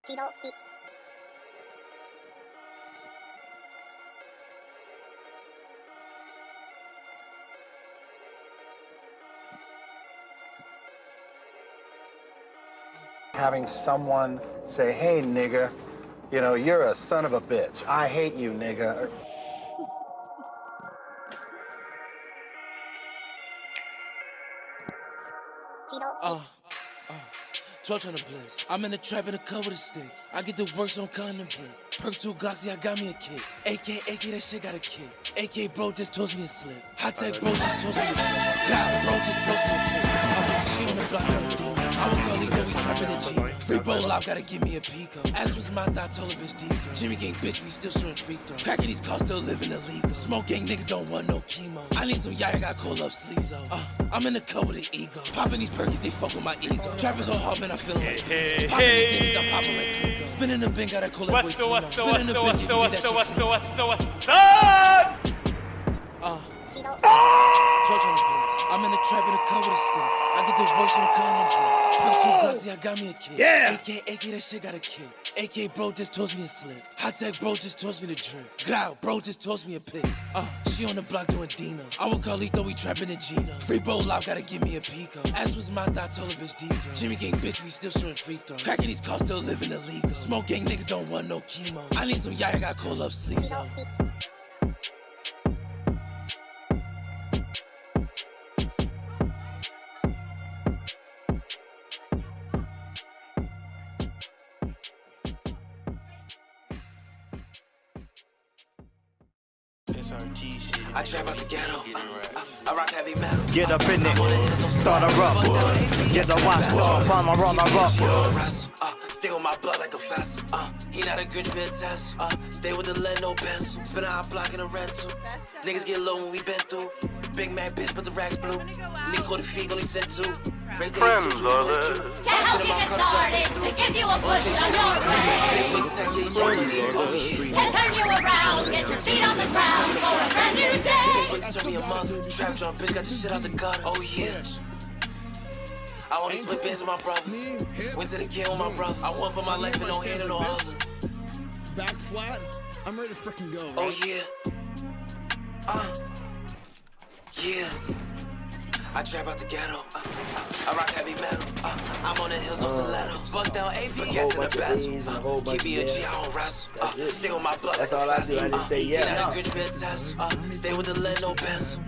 Adult speaks. Having someone say, hey, nigga, you know, you're a son of a bitch. I hate you, nigga. Adult speaks. 12 on the bliss. I'm in the trap in a cover the stick. I get the works on condom brick. Perk 2 Glocks, yeah, I got me a kick. AK, that shit got a kick. AK, bro, just toast me a slip. High tech, bro, just toast me a slip. God, bro, just toast me a pick. She on the block, got a deal. I would call Lito, we trapping a G. Free roll out, gotta give me a pico. As was my thought, told her bitch deep. Jimmy gang bitch, we still shooting free throws. Cracking these cars, still living illegal. Smoke gang niggas don't want no chemo. I need some yaya, got call up sleazo. I'm in the cut with an ego. Popping these perkies, they fuck with my ego. Trappers on hard, man, I feel like Hey, popping these things, I'm popping like Pico. Spinning the bin, gotta call it What's up? I'm in the trap in a cover the stick. I get the works on condom brick. Perk 2 Glocks, yeah, I got me a kick. Yeah. AK, that shit got a kick. AK, bro, just toast me a slip. High tech, bro, just toast me the drink. Growl, bro, just toast me a pick. She on the block doing Dino. I would call Lito, we trapping in Gino. Free roll out, gotta give me a pico. As was my thought, told her bitch deep. Jimmy gang bitch, we still shooting free throws. Cracking these cars, still living illegal. Smoke gang niggas don't want no chemo. I need some yaya, got call up sleazo. I trap out the ghetto. I rock heavy metal. Get up in it, start her up. Get the watch off, I'ma run her up. Stay with my blood like a vessel. He not a good bit test. Stay with the lead, no pencil. Spin a hot block in a rental. Niggas get low when we been through. Big man bitch, but the racks blue. Nigga call the feet, only sent two. Raise the Jesus, we sent you. To help you get started, to give you a push on your way. To turn you around, get your feet on the ground for a brand new day. Big show me a mother. Trap jump, bitch, got the shit out the gutter. Oh yeah. I only split bins with my brothers. Went to the kid with my brother. I won for my life and no hand and no hustle. Back flat, I'm ready to freaking go. Right? Oh yeah. Yeah. I trap out the ghetto. I rock heavy metal. I'm on the hills, no stilettos. Bust down APS in the bezel. Keep me a G, I don't wrestle. Stay with my blood like a vessel. Ain't not a good bit test. Stay with the lead, no pencil.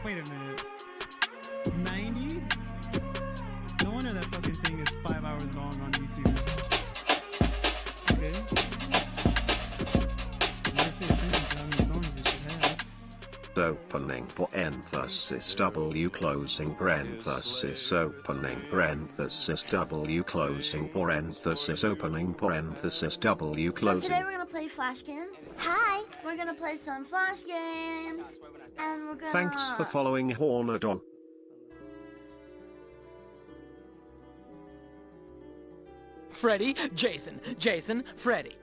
Wait a minute. 90? No wonder that fucking thing is 5 hours long on YouTube. Okay. Opening parenthesis W closing parenthesis opening parenthesis W closing parenthesis opening parenthesis W closing. So today we're gonna play Flash games. Hi, we're gonna play some Flash games, and we're gonna. Thanks for following Horner Dog. Freddy, Jason, Freddy.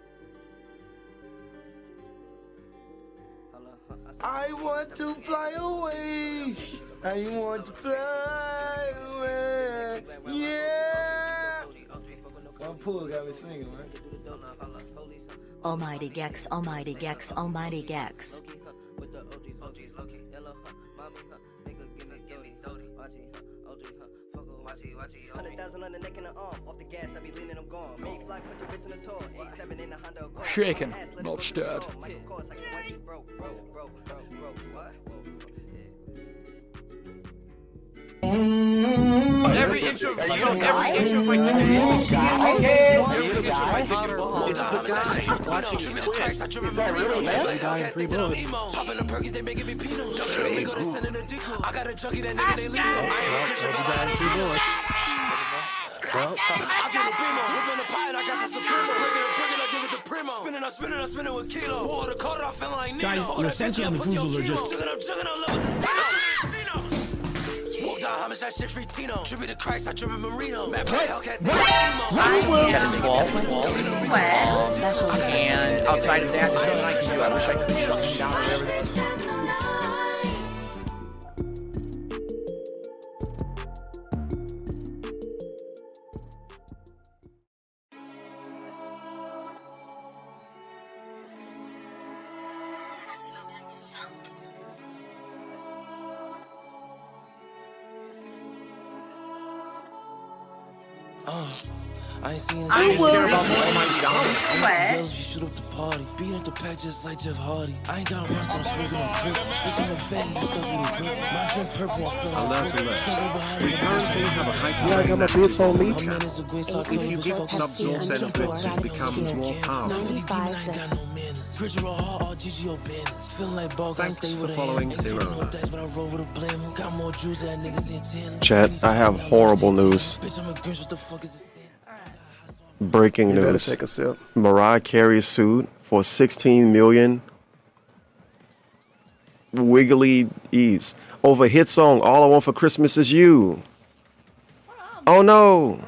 I want to fly away. I want to fly away. Yeah. One pool got me singing, man. Almighty Gex, Almighty Gex, Almighty Gex. 100,000 on the neck and the arm. Off the gas, I be leaning, I'm gone. Made fly, put your wrist in the tour. 87 in the Honda Accord. Shaken, not stirred. Michael Kors, I can wipe you broke. What? Every intro right there. Popping the perkies, they making me penal. They go to send in a deco. I got a junkie, that nigga, they leave. I ain't a Christian, but I ain't I get a beamer, whip on the pie, and I got some Supreme. Breaking Spinning, I spin it with kilo. Water cold, I feel like Nino. Guys, the Sensi and the Foozles are just... Walk down, how much that shit free Tino. Tribute to Christ, I tribute Marino. Matt Hellcat, and outside of that, there's nothing I can do. I wish I could shut them down or whatever. I ain't seen I it. will. You shoot up the party, beat up the pack just like Jeff Hardy. I ain't got runs, so I'm smoking on crib. Bitch, I'm a vet, you stuck with a grip. My drink purple, I feel like We currently have a high Yeah, I got my beats on me. If you give sub-Zone and bits, it becomes more powerful. Thanks for following Zero. Chat, I have horrible news. Breaking news. Take a sip. Mariah Carey sued for $16 million wiggly ease over hit song All I Want for Christmas Is You. Oh no.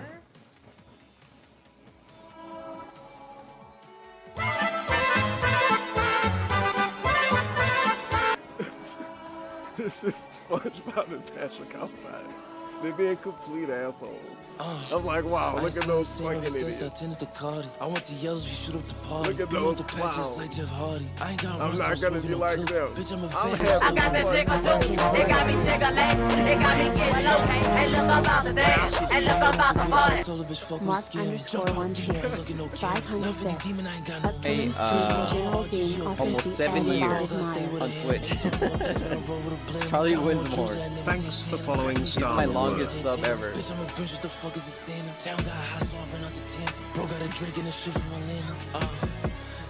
This is SpongeBob and Patrick outside. They're being complete assholes. I'm like, wow, look at those fucking idiots. I want the yellows, we shoot up the party. Look at those clowns. Like Jeff Hardy. I ain't got I'm not gonna be like them. Bitch, I'm a I got the jiggle too. It got me jiggling. It got me getting low. And look about the dance. And look about the party. Mark_1 cheer. 500 bits. Hey, almost 7 years on Twitch. Probably wins more. Thanks for following Star My Wars. longest sub ever.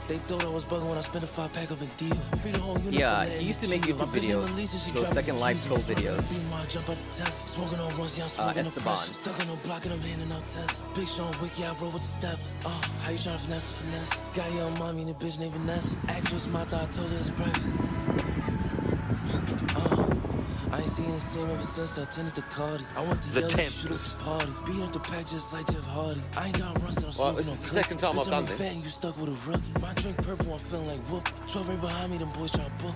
They thought I was bugging when I spent a 5-pack of a deal. Yeah, he used to make YouTube videos, those second life skull videos. Esteban. Stuck on no block and I'm handing out tests. Big Sean Wiki, I roll with the step. How you trying to finesse? Got young mommy and a bitch named Vanessa. Asked what's my thought, I told her it's breakfast. I ain't seen the same ever since I attended the Cardi. I want the yellow shoot up the party. Beat up the pack just like Jeff Hardy. I ain't got runs, so I'm Well, smoking this on is the second time I've done this. Vet, you stuck with a rookie. My drink purple, I'm feeling like whoop. 12 right behind me, them boys trying to book.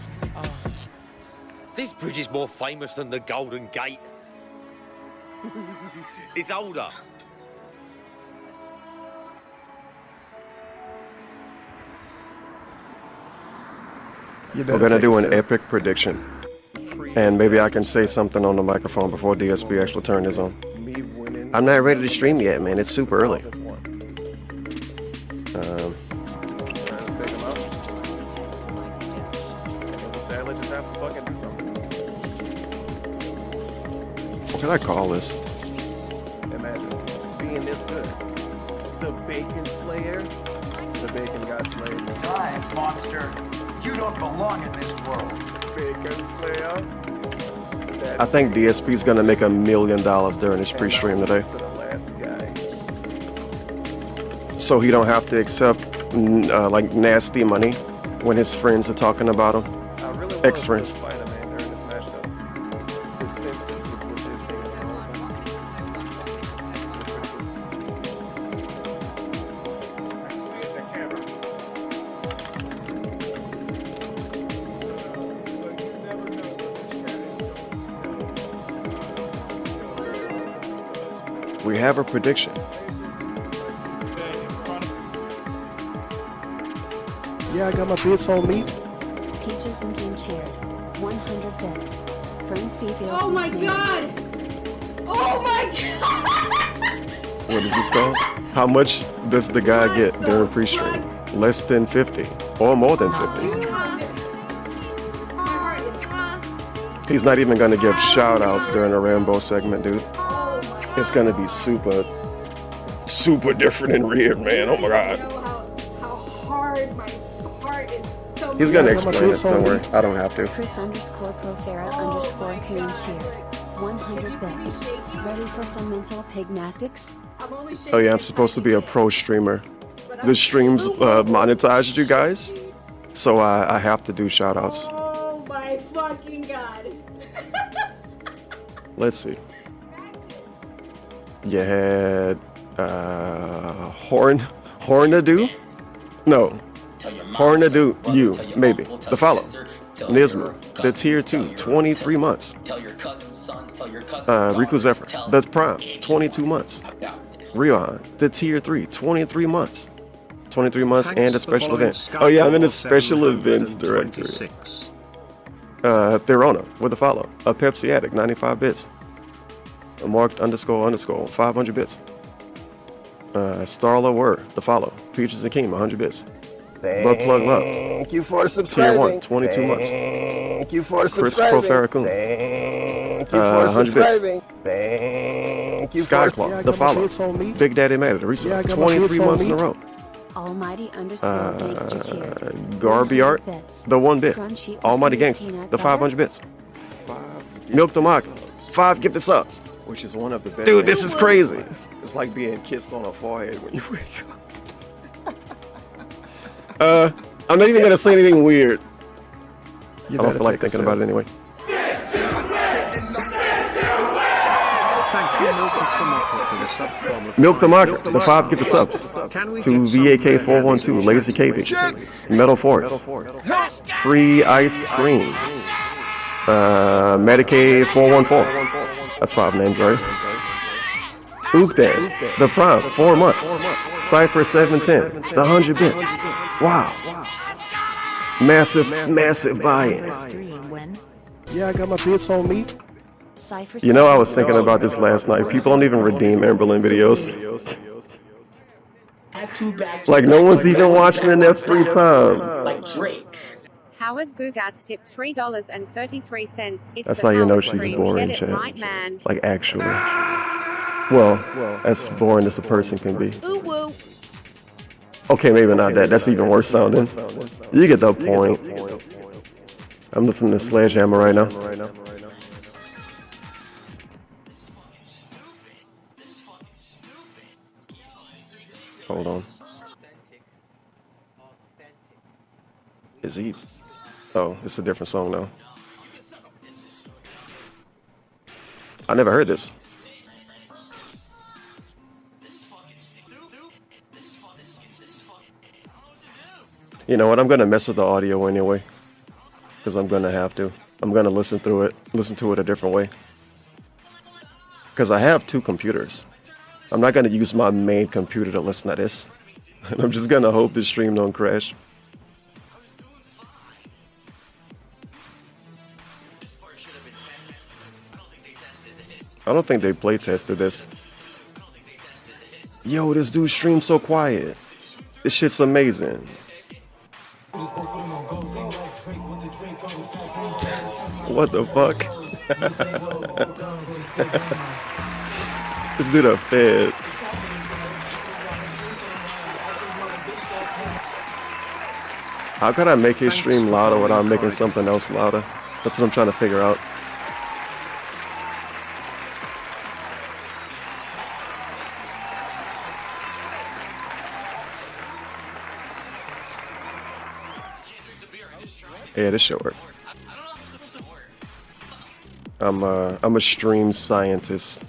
This bridge is more famous than the Golden Gate. It's older. We're gonna do an epic prediction. And maybe I can say something on the microphone before DSP actually turn this on. I'm not ready to stream yet, man. It's super early. What can I call this? Imagine being this good. The Bacon Slayer. The Bacon got slayed. Dive, monster. You don't belong in this world. Bacon Slayer. I think DSP's gonna make $1 million during his pre-stream today. So he don't have to accept like nasty money when his friends are talking about him. Ex-friends. We have a prediction. Yeah, I got my bits on me. Peaches and Game cheered. 100 bits. Friend fee feels. Oh my god! Oh my god! What is this called? How much does the guy get during pre-stream? Less than 50 or more than 50. He's not even gonna give shout outs during the Rambo segment, dude. It's gonna be super different and weird, man. Oh my god. How hard my heart is. So He's gonna explain it, don't worry. I don't have to. Chris_Profera_Coon cheer. 100 bits. Ready for some mental pignastics? Oh yeah, I'm supposed to be a pro streamer the streams monetized you guys, so I have to do shout outs. Oh my fucking god. Let's see. You had Hornadu? No. Hornadu, you, maybe. The follow. Nismu, the tier 2, 23 months. Riku Zephyr, that's Prime, 22 months. Riohan, the tier 3, 23 months. 23 months and a special event. Oh yeah, I'm in a special events directory. Therona with a follow. A Pepsi Addict, 95 bits. A marked __, 500 bits. Starla Word, the follow. Peaches and King, 100 bits. Bug Plug Love. Thank you for subscribing. Tier 1, 22 months. Thank you for Chris subscribing. Profaracun. Thank you for 100 bits. subscribing. Thank you Skyclaw, the follow. Big Daddy Matter, the reset. 23 months in a row. Almighty _ gangster cheer. Garby Art, the 1 bit. Almighty Gangster, the 500 bits. Milk the Mock, 5 gifted subs. Which is one of the best. Dude, this is crazy. It's like being kissed on a forehead when you wake up. I'm not even gonna say anything weird. I don't feel like thinking about it anyway. Milk the Mocker, the 5 gifted subs. To VAK412, Legacy KB, Metal Force, Free Ice Cream, Medicaid 414. That's 5 names, right? Ookdan, the Prime, 4 months. Cypher 710, the 100 bits. Wow. Massive buy-in. Yeah, I got my bits on me. You know, I was thinking about this last night. People don't even redeem Amberlin videos. Like, no one's even watching in their free time. Like Drake. Howard Gugat's tipped $3.33. That's how you know she's boring, chat. Like, actually. Well, as boring as a person can be. Okay, maybe not that. That's even worse sounding. You get the point. I'm listening to Sledgehammer right now. Hold on. Is he? Oh, it's a different song now. I never heard this. You know what? I'm gonna mess with the audio anyway, because I'm gonna have to. I'm gonna listen to it a different way. Because I have 2 computers. I'm not gonna use my main computer to listen to this. And I'm just gonna hope the stream don't crash. I don't think they play tested this. Yo, this dude streams so quiet. This shit's amazing. What the fuck? This dude a fed. How can I make his stream louder without making something else louder? That's what I'm trying to figure out. Yeah, this should work. I'm a stream scientist.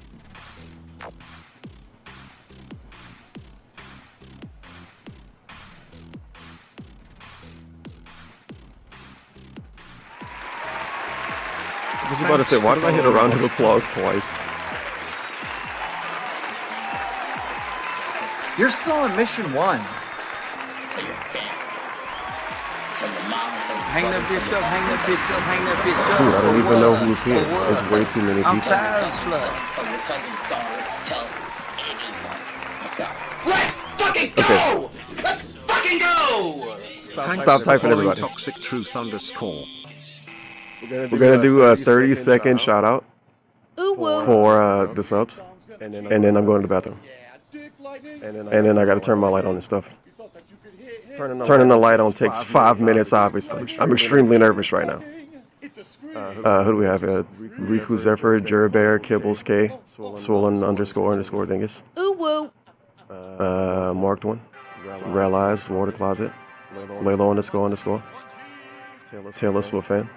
I was about to say, why did I hit a round of applause twice? You're still in mission 1. Hang that bitch up, hang that bitch up, hang that bitch up. Dude, I don't even know who's here. There's way too many people. I'm tired of slut. Let's fucking go! Let's fucking go! Stop typing, everybody. Toxic truth _. We're gonna do a 30-second shout out for the subs, and then I'm going to the bathroom. And then I gotta turn my light on and stuff. Turning the light on takes 5 minutes, obviously. I'm extremely nervous right now. Who do we have here? Riku Zephyr, Jerbear, Kibbles K, Swollen ___ Dingus. Marked one. Realize, Water Closet, Laylo __, Taylor Swift fan,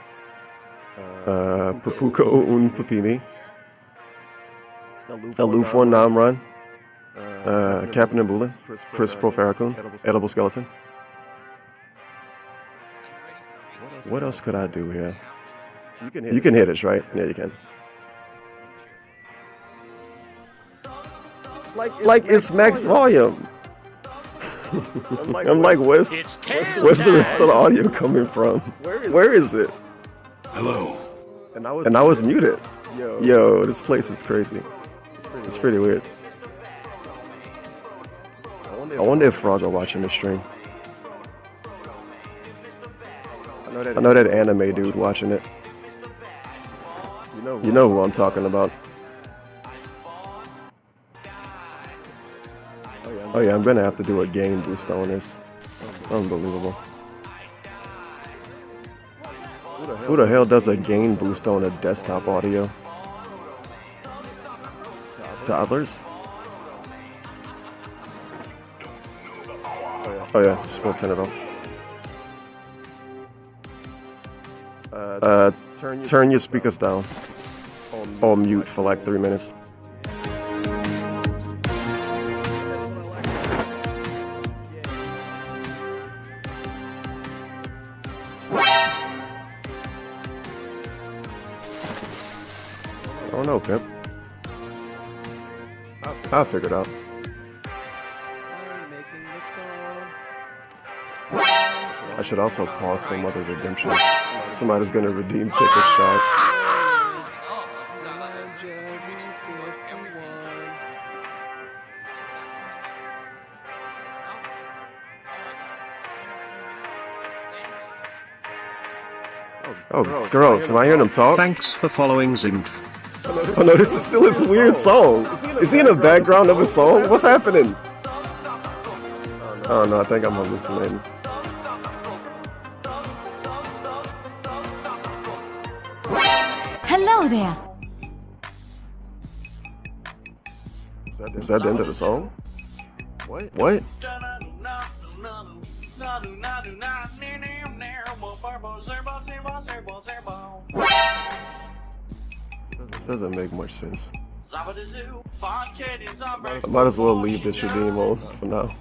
Papuko Un Papini, Alufon Namran, Captain and Bulin, Chris Profaracun, Edible Skeleton. What else could I do here? You can hit us, right? Yeah, you can. Like it's max volume. I'm like, where's the rest of the audio coming from? Where is it? Hello. And I was muted. Yo, this place is crazy. It's pretty weird. I wonder if Frauds are watching the stream. I know that anime dude watching it. You know who I'm talking about. Oh yeah, I'm gonna have to do a gain boost on this. Unbelievable. Who the hell does a gain boost on a desktop audio? Toddlers? Oh yeah, just supposed to turn it off. Turn your speakers down. Or mute for like 3 minutes. I don't know, Pimp. I'll figure it out. I should also pause some other redemptions. Somebody's gonna redeem Ticket Shot. Oh, gross. Am I hearing him talk? Thanks for following Zimph. Oh no, this is still his weird song. Is he in the background of his song? What's happening? Oh no, I think I'm hallucinating. Hello there. Is that the end of the song? What? This doesn't make much sense. I might as well leave this redeem on for now.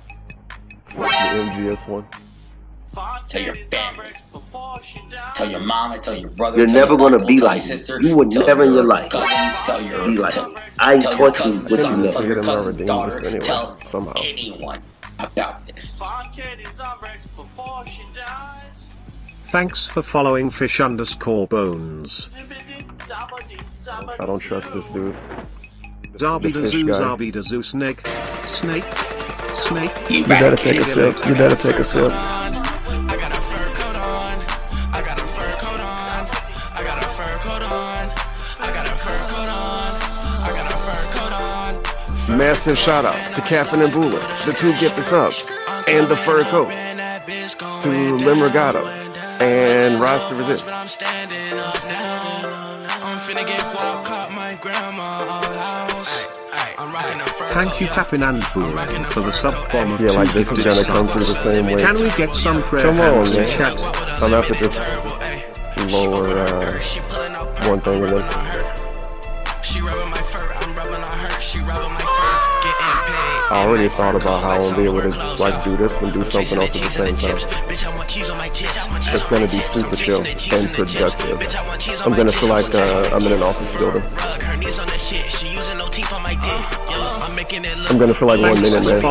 The MGS one. Tell your family. Tell your mama, tell your brother. You're never going gonna be like sister. You would never in your life tell your be like I taught you what you know. tell your cousin's daughter. Anyway, tell somehow. anyone about this. Thanks for following Fish_Bones. I don't trust this dude. Zarbidazoo, snake. You better take a sip. You better take a sip. Massive shout out to Captain and Bula, the 2 gifted subs, and the fur coat, to Limregato, and Rise to Resist. Thank you, Captain and Bula, for the sub bomb of Yeah, like this is gonna come through the same way. Can we get some prayer Come on, hands in man. chat? I'm after this lower one thing and then. I already thought about how I'll be able to like do this and do something else at the same time. It's gonna be super chill and productive. I'm gonna feel like I'm in an office building. I'm gonna feel like 1 minute, man.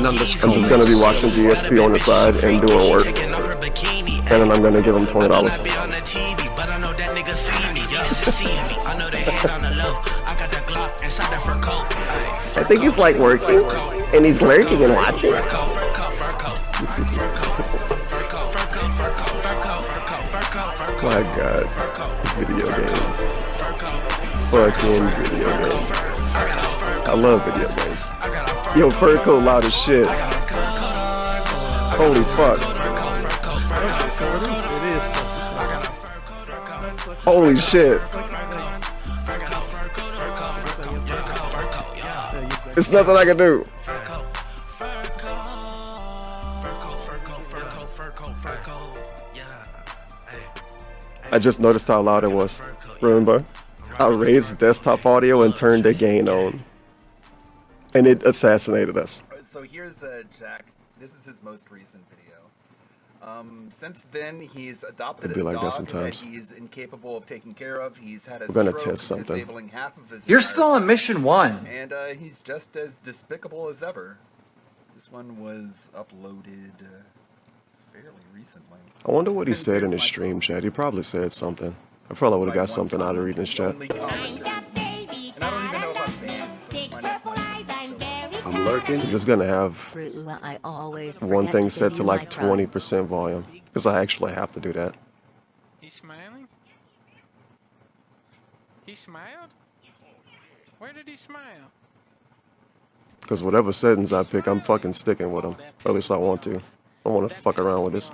I'm just gonna be watching DSP on the side and doing work. And then I'm gonna give him $20. I think he's like working, and he's lurking and watching. My God, video games. Fucking video games. I love video games. Yo, Furco loud as shit. Holy fuck. Holy shit. There's nothing I can do. I just noticed how loud it was. Remember? I raised desktop audio and turned the gain on. And it assassinated us. So here's Jack. This is his most recent video. Since then, he's adopted a dog that he's incapable of taking care of. He's had a stroke, disabling half of his You're still on mission 1. And he's just as despicable as ever. This one was uploaded fairly recently. I wonder what he said in his stream chat. He probably said something. I probably would have got something out of reading his chat. And I don't even know if I'm banned. So this might not I'm lurking. I'm just gonna have one thing set to like 20% volume because I actually have to do that. He's smiling? He smiled? Where did he smile? Because whatever settings I pick, I'm fucking sticking with them. Or at least I want to. I want to fuck around with this.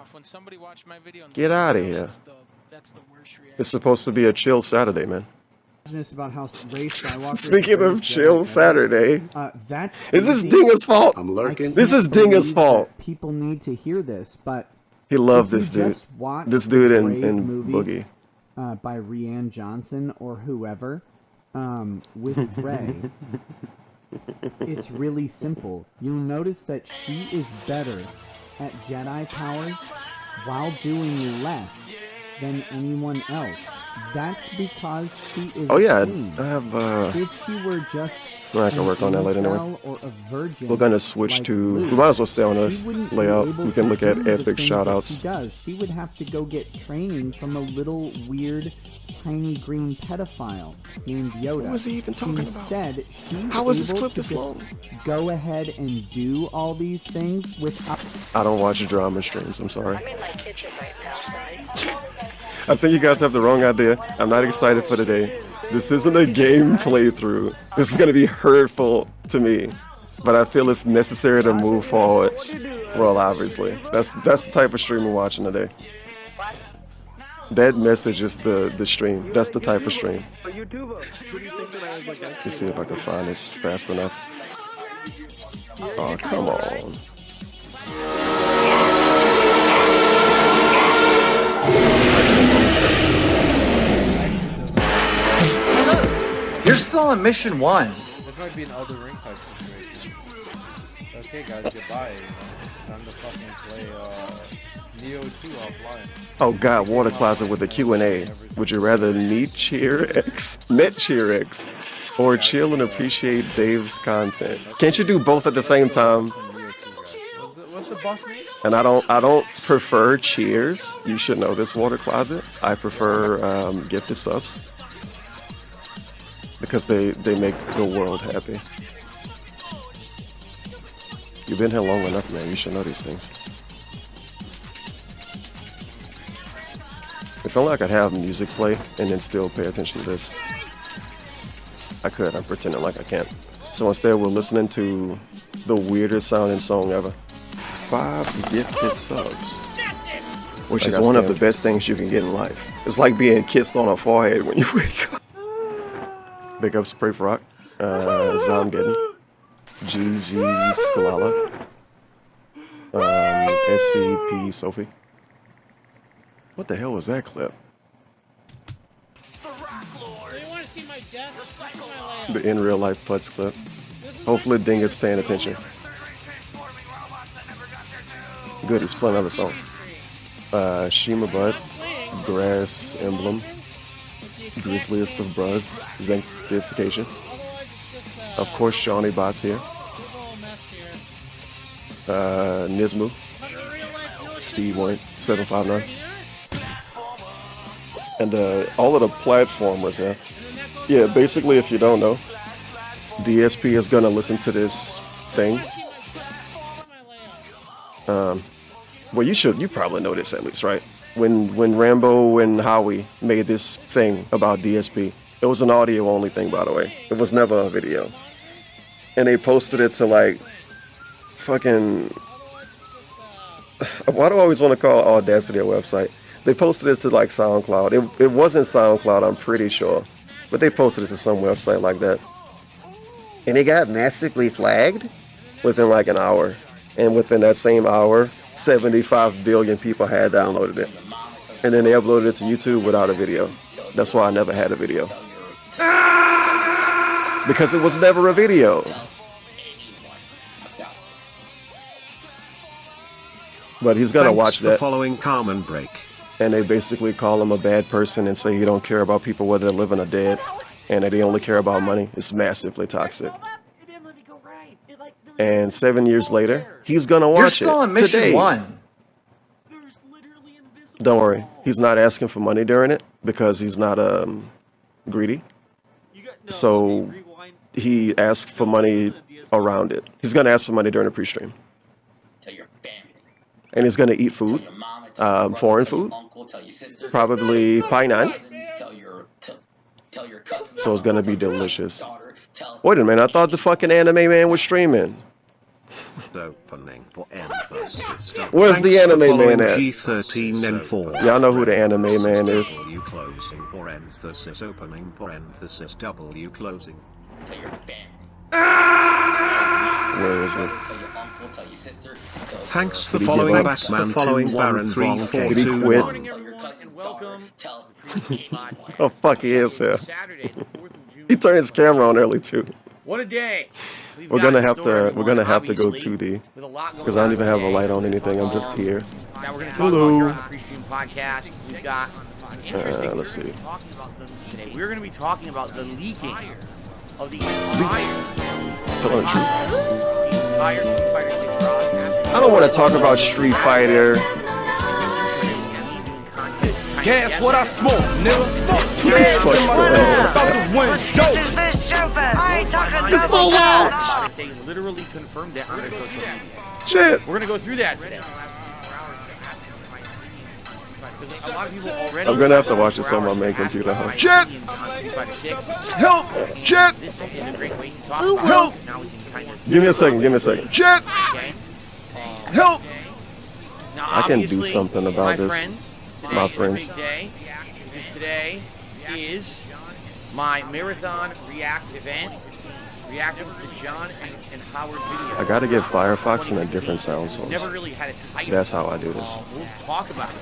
Get out of here. It's supposed to be a chill Saturday, man. About how race Skywalker Speaking of chill Saturday, is this easy. Dinga's fault? I'm lurking. This is Dinga's fault. People need to hear this, but he loved this dude. This dude in Boogie. By Rianne Johnson or whoever, with Ray. It's really simple. You'll notice that she is better at Jedi powers while doing less than anyone else. That's because she is. Oh yeah, clean. I have. If she were just I can work on that later anyway. or a virgin, We're gonna switch to. Luke, We might as well stay on this she wouldn't be layout. able We can to look do at the epic things that shoutouts. She does. She would have to go get training from a little weird, tiny green pedophile named Yoda. What was he even talking about? Instead, she's How was this able clip to this just long? Go ahead and do all these things without. I don't watch drama streams. I'm sorry. I think you guys have the wrong idea. I'm not excited for the day. This isn't a game playthrough. This is gonna be hurtful to me, but I feel it's necessary to move forward. Well, obviously, that's the type of stream we're watching today. That message is the stream. That's the type of stream. Let's see if I can find this fast enough. Oh, come on. You're still on mission 1. This might be an Elder Ring type situation. Okay, guys, goodbye. Time to fucking play Neo 2 offline. Oh God, Water Closet with a Q&A. Would you rather net cheer X, or chill and appreciate Dave's content? Can't you do both at the same time? What's the boss name? And I don't prefer cheers. You should know this, Water Closet. I prefer gifted subs because they make the world happy. You've been here long enough, man. You should know these things. If only I could have music play and then still pay attention to this. I could. I'm pretending like I can't. So instead, we're listening to the weirdest sounding song ever. 5 gifted subs, which is one of the best things you can get in life. It's like being kissed on a forehead when you wake up. Big ups, Pray for Rock, Zamgeddon, GG Skalala, SCP Sophie. What the hell was that clip? The in real life putts clip. Hopefully Ding is paying attention. Good, it's playing another song. Shima Bud, Grass Emblem, Grisliest of Bros, Sanctification. Of course, Shawnee Bot's here. Nizmu, Steve Wayne, 759. And all of the platformers here. Yeah, basically, if you don't know, DSP is gonna listen to this thing. Well, you probably know this at least, right? When Rambo and Howie made this thing about DSP, it was an audio only thing, by the way. It was never a video. And they posted it to like fucking, why do I always want to call Audacity a website? They posted it to like SoundCloud. It wasn't SoundCloud, I'm pretty sure. But they posted it to some website like that. And it got massively flagged within like an hour. And within that same hour, 75 billion people had downloaded it. and then they uploaded it to YouTube without a video. That's why I never had a video. Because it was never a video. But he's gonna watch that. Following Carmen break. And they basically call him a bad person and say he don't care about people whether they're living or dead, and that they only care about money. It's massively toxic. And 7 years later, he's gonna watch it today. Don't worry, he's not asking for money during it because he's not greedy. So he asks for money around it. He's gonna ask for money during the pre-stream. And he's gonna eat food, foreign food, probably pie 9. So it's gonna be delicious. Wait a minute, I thought the fucking anime man was streaming. Where's the anime man at? Y'all know who the anime man is. Where is it? Thanks for following Batman, following Baron 342. Oh fuck, he is here. He turned his camera on early too. What a day! We're gonna have to go 2D because I don't even have a light on anything. I'm just here. Hello. Let's see. We're gonna be talking about the leaking of the Tell the truth. I don't want to talk about Street Fighter. Guess what I smoke, nigga? Smoke. They literally confirmed it on their social media. Shit. We're gonna go through that today. A lot of people already. I'm gonna have to watch this on my main computer. Shit. Help! Shit! Help! Give me a second. Give me a second. Shit! Help! I can do something about this. My friends. Today is my marathon react event, reacting to the John and Howard video. I gotta get Firefox in a different sound source. Never really had a title. That's how I do this. We'll talk about it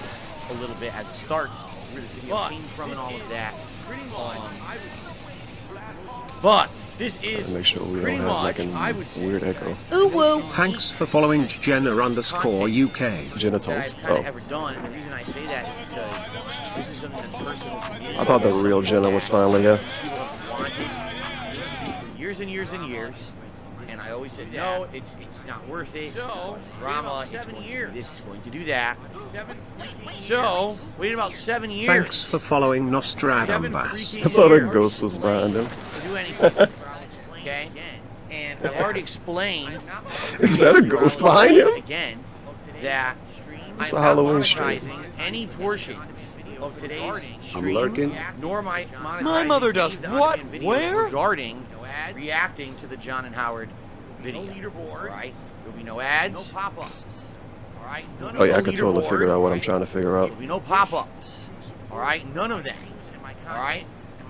a little bit as it starts, where this video came from and all of that. But this is make sure we don't have like a weird echo. Ooh woo. Thanks for following Jenna_UK. Genitals. Ever done, and the reason I say that is because this is something that's personal to me. I thought the real Jenna was finally here. For years and years and years, and I always said no, it's not worth it. So drama. It's going to do this. It's going to do that. So waited about 7 years. Thanks for following Nostradamus. I thought a ghost was behind him. Do anything. Okay, and I've already explained. Is that a ghost behind him? Again, that it's I'm a Halloween not stream. monetizing any portions of today's stream. I'm lurking. Nor my monetizing My mother does what? Where? Regarding reacting to the John and Howard video. No leaderboard. Right? There'll be no ads. No pop-ups. All right. Oh yeah, I can totally figure out what I'm trying to figure out. There'll be no pop-ups. All right. None of that. All right.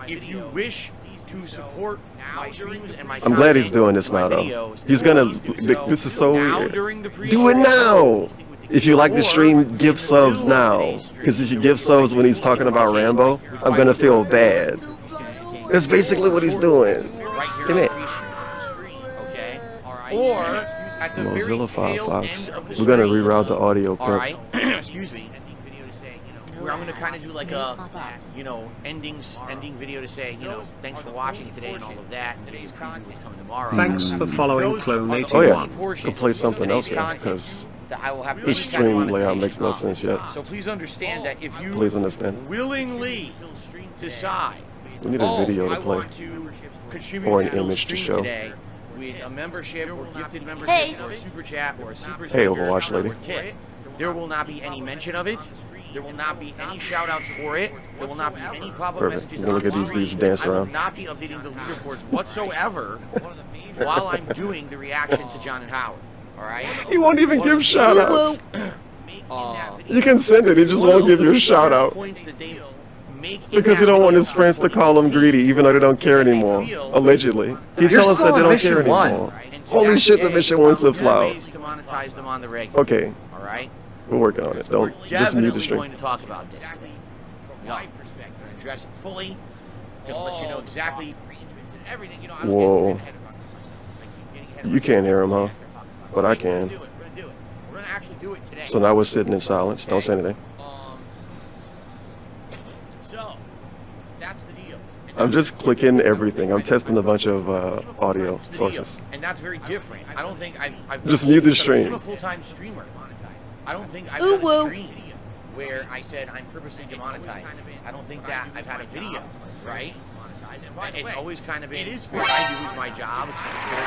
If you wish to support my streams and my I'm glad he's doing this now, though. He's gonna. This is so weird. Do it now. If you like the stream, give subs now. Because if you give subs when he's talking about Rambo, I'm gonna feel bad. That's basically what he's doing. Give it. Or at the Mozilla Firefox. We're gonna reroute the audio. All right. Excuse me. Where I'm gonna kind of do like a, ending video to say, thanks for watching today and all of that. Today's preview is coming tomorrow. Thanks for following Clone81. Oh yeah, could play something else here because this stream layout makes no sense yet. So please understand that if you willingly decide, we need a video to play or an image to show. With a membership or gifted membership or a super chat or a super hey, Overwatch lady. Tip, there will not be any mention of it. There will not be any shout outs for it. There will not be any pop-up messages. Look at these dance around. I will not be updating the leaderboards whatsoever while I'm doing the reaction to John and Howard. Alright? He won't even give shout outs. You can send it, he just won't give you a shout out. Because he don't want his friends to call him greedy, even though they don't care anymore. Allegedly. He tells us that they don't care anymore. Holy shit, the mission 1 clip's loud. To monetize them on the regular. Okay. Alright? We're working on it. Don't just mute the stream. We're going to talk about this. From my perspective, and address it fully. Gonna let you know exactly arrangements and everything. You know, I don't Whoa. get ahead of myself. You can't hear him, huh? But I can. We're gonna do it. We're gonna actually do it today. So now we're sitting in silence. Don't say anything. So that's the deal. I'm just clicking everything. I'm testing a bunch of audio sources. And that's very different. I don't think I've Just mute the stream. I'm a full-time streamer. I don't think I've done a stream where I said I'm purposely demonetized. I don't think that I've had a video, right? It's always kind of been, what I do is my job. It's considered.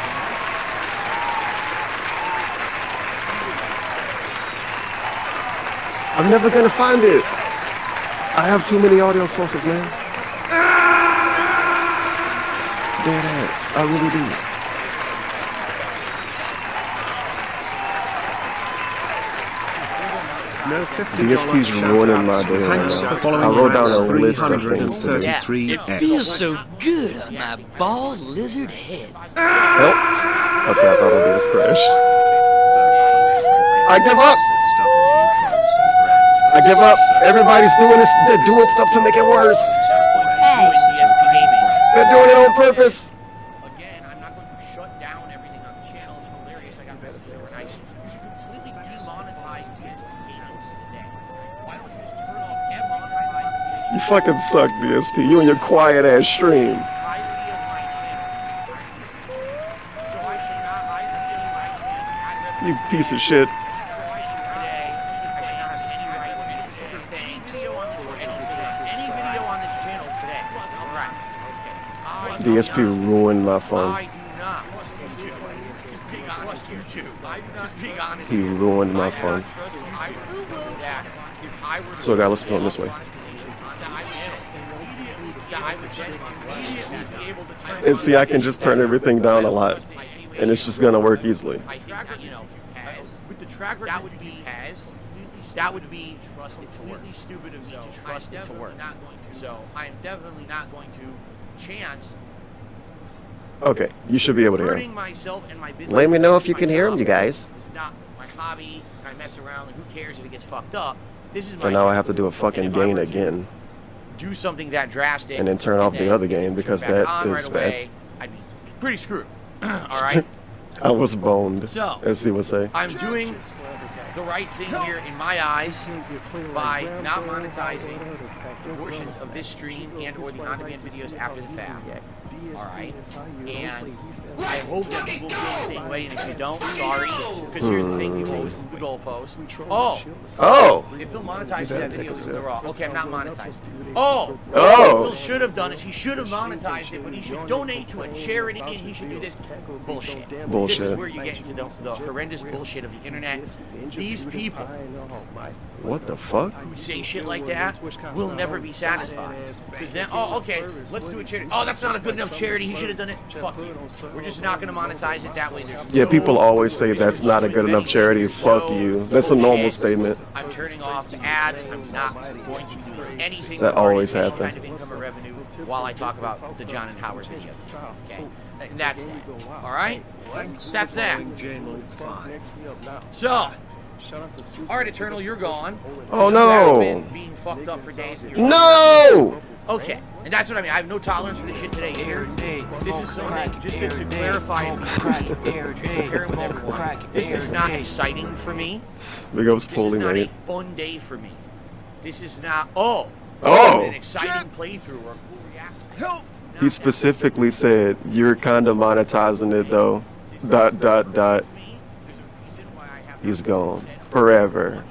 I'm never gonna find it. I have too many audio sources, man. Dead ass. I really do. DSP's ruining my day right now. I wrote down a list of things to do. It feels so good on my bald lizard head. Help? Okay, I thought OBS crashed. I give up. I give up. Everybody's doing this. They're doing stuff to make it worse. They're doing it on purpose. Again, I'm not going to shut down everything on the channel. It's hilarious. I got messages overnight. You should completely demonetize DSP today. Why don't you just turn off demonetize? You fucking suck, DSP. You and your quiet ass stream. You piece of shit. DSP ruined my phone. He ruined my phone. So I gotta listen to him this way. And see, I can just turn everything down a lot, and it's just gonna work easily. With the track record that would be trusted to work. Stupid of me to trust it to work. So I am definitely not going to chance. Okay, you should be able to hear him. Let me know if you can hear him, you guys. This is not my hobby. I mess around. Who cares if it gets fucked up? This is my So now I have to do a fucking gain again. Do something that drastic. And then turn off the other gain because that is bad. I'd be pretty screwed. All right. I was boned, So, as he would say. I'm doing the right thing here in my eyes by not monetizing portions of this stream and or the on-demand videos after the fact. Alright? And I hope that people feel the same way, and if you don't, sorry. Because here's the thing, people always move the goalpost. Oh! If Phil monetizes that video, they're raw. Okay, I'm not monetized. What Phil should have done is he should have monetized it, but he should donate to a charity and he should do this. Bullshit. This is where you get into the horrendous bullshit of the internet. These people What the fuck? who say shit like that will never be satisfied. Because then, okay, let's do a charity. Oh, that's not a good enough charity. He should have done it. Fuck you. We're just not going to monetize it that way. Yeah, people always say that's not a good enough charity. Fuck you. That's a normal statement. I'm turning off the ads. I'm not going to do anything. That always happens. Kind of income or revenue while I talk about the John and Howard videos. Okay, and that's that. All right, that's that. So, all right, Eternal, you're gone. Oh no! Been being fucked up for days. No! Okay, and that's what I mean. I have no tolerance for this shit today here. This is something, just to clarify, this is not exciting for me. Big ups, Polly, mate. This is not a fun day for me. This is not, an exciting playthrough or a cool reaction. He specifically said, you're kind of monetizing it though. ... He's gone. Forever.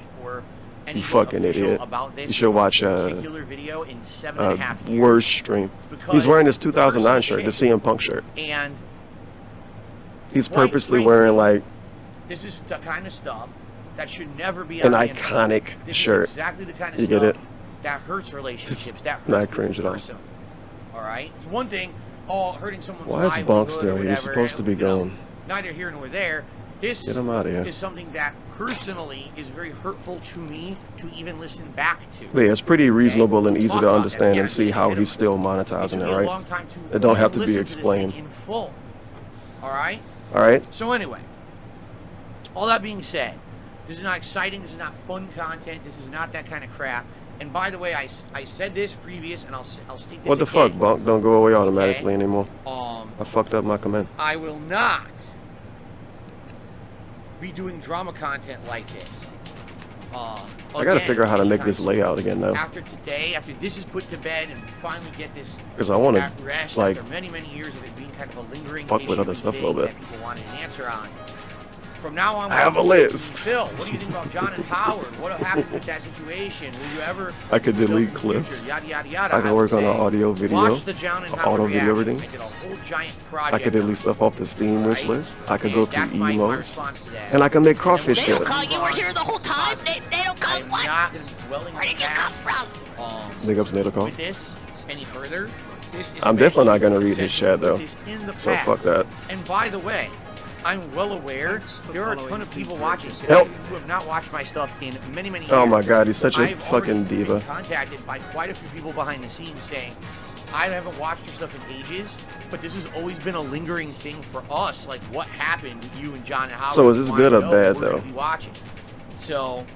You fucking idiot. You should watch a worse stream. He's wearing his 2009 shirt, the CM Punk shirt. And he's purposely wearing like this is the kind of stuff that should never be an iconic shirt. Exactly the kind of you get it? That hurts relationships. That hurts not cringe at all. All right. It's one thing, hurting someone's Why is Bonk still? He's supposed to be gone. Neither here nor there. This Get him out of here. is something that personally is very hurtful to me to even listen back to. But yeah, it's pretty reasonable and easy to understand and see how he's still monetizing it, right? It don't have to be explained. In full. All right? All right. So anyway, all that being said, This is not exciting. This is not fun content. This is not that kind of crap. And by the way, I said this previous, and I'll state this What the again. fuck, Bunk? Don't go away automatically Okay. anymore. I fucked up my command. I will not be doing drama content like this. I gotta figure out how to make this layout again now. After today, after this is put to bed, and we finally get this Because I want at to, rest like, after many years of it being kind of a lingering fuck with issue other and stuff a thing little bit. that people wanted an answer on. From now on, I have a list. Phil, what do you think about John and Howard? What happened with that situation? Will you ever? I could delete clips. Yada yada yada. I can work on an audio, video, Watch the John and Howard auto video reaction. everything. I did a whole giant project. I could delete stuff off the Steam wish list. I could go through that's my emotes. response to that. And I can make crawfish They don't dip. call You were here the whole time. They don't come. What? Where did you come from? Big ups, Nato Call. With this any further, this is I'm definitely not gonna read his chat though. in the So past. fuck that. And by the way, I'm well aware there are a ton of people watching today Help. who have not watched my stuff in many years. Oh my god, he's such a I've fucking already been diva. contacted by quite a few people behind the scenes saying, I haven't watched your stuff in ages, but this has always been a lingering thing for us. Like, what happened with you and John and Howard? So is this We good wanna or know, bad, we're gonna though? be watching. So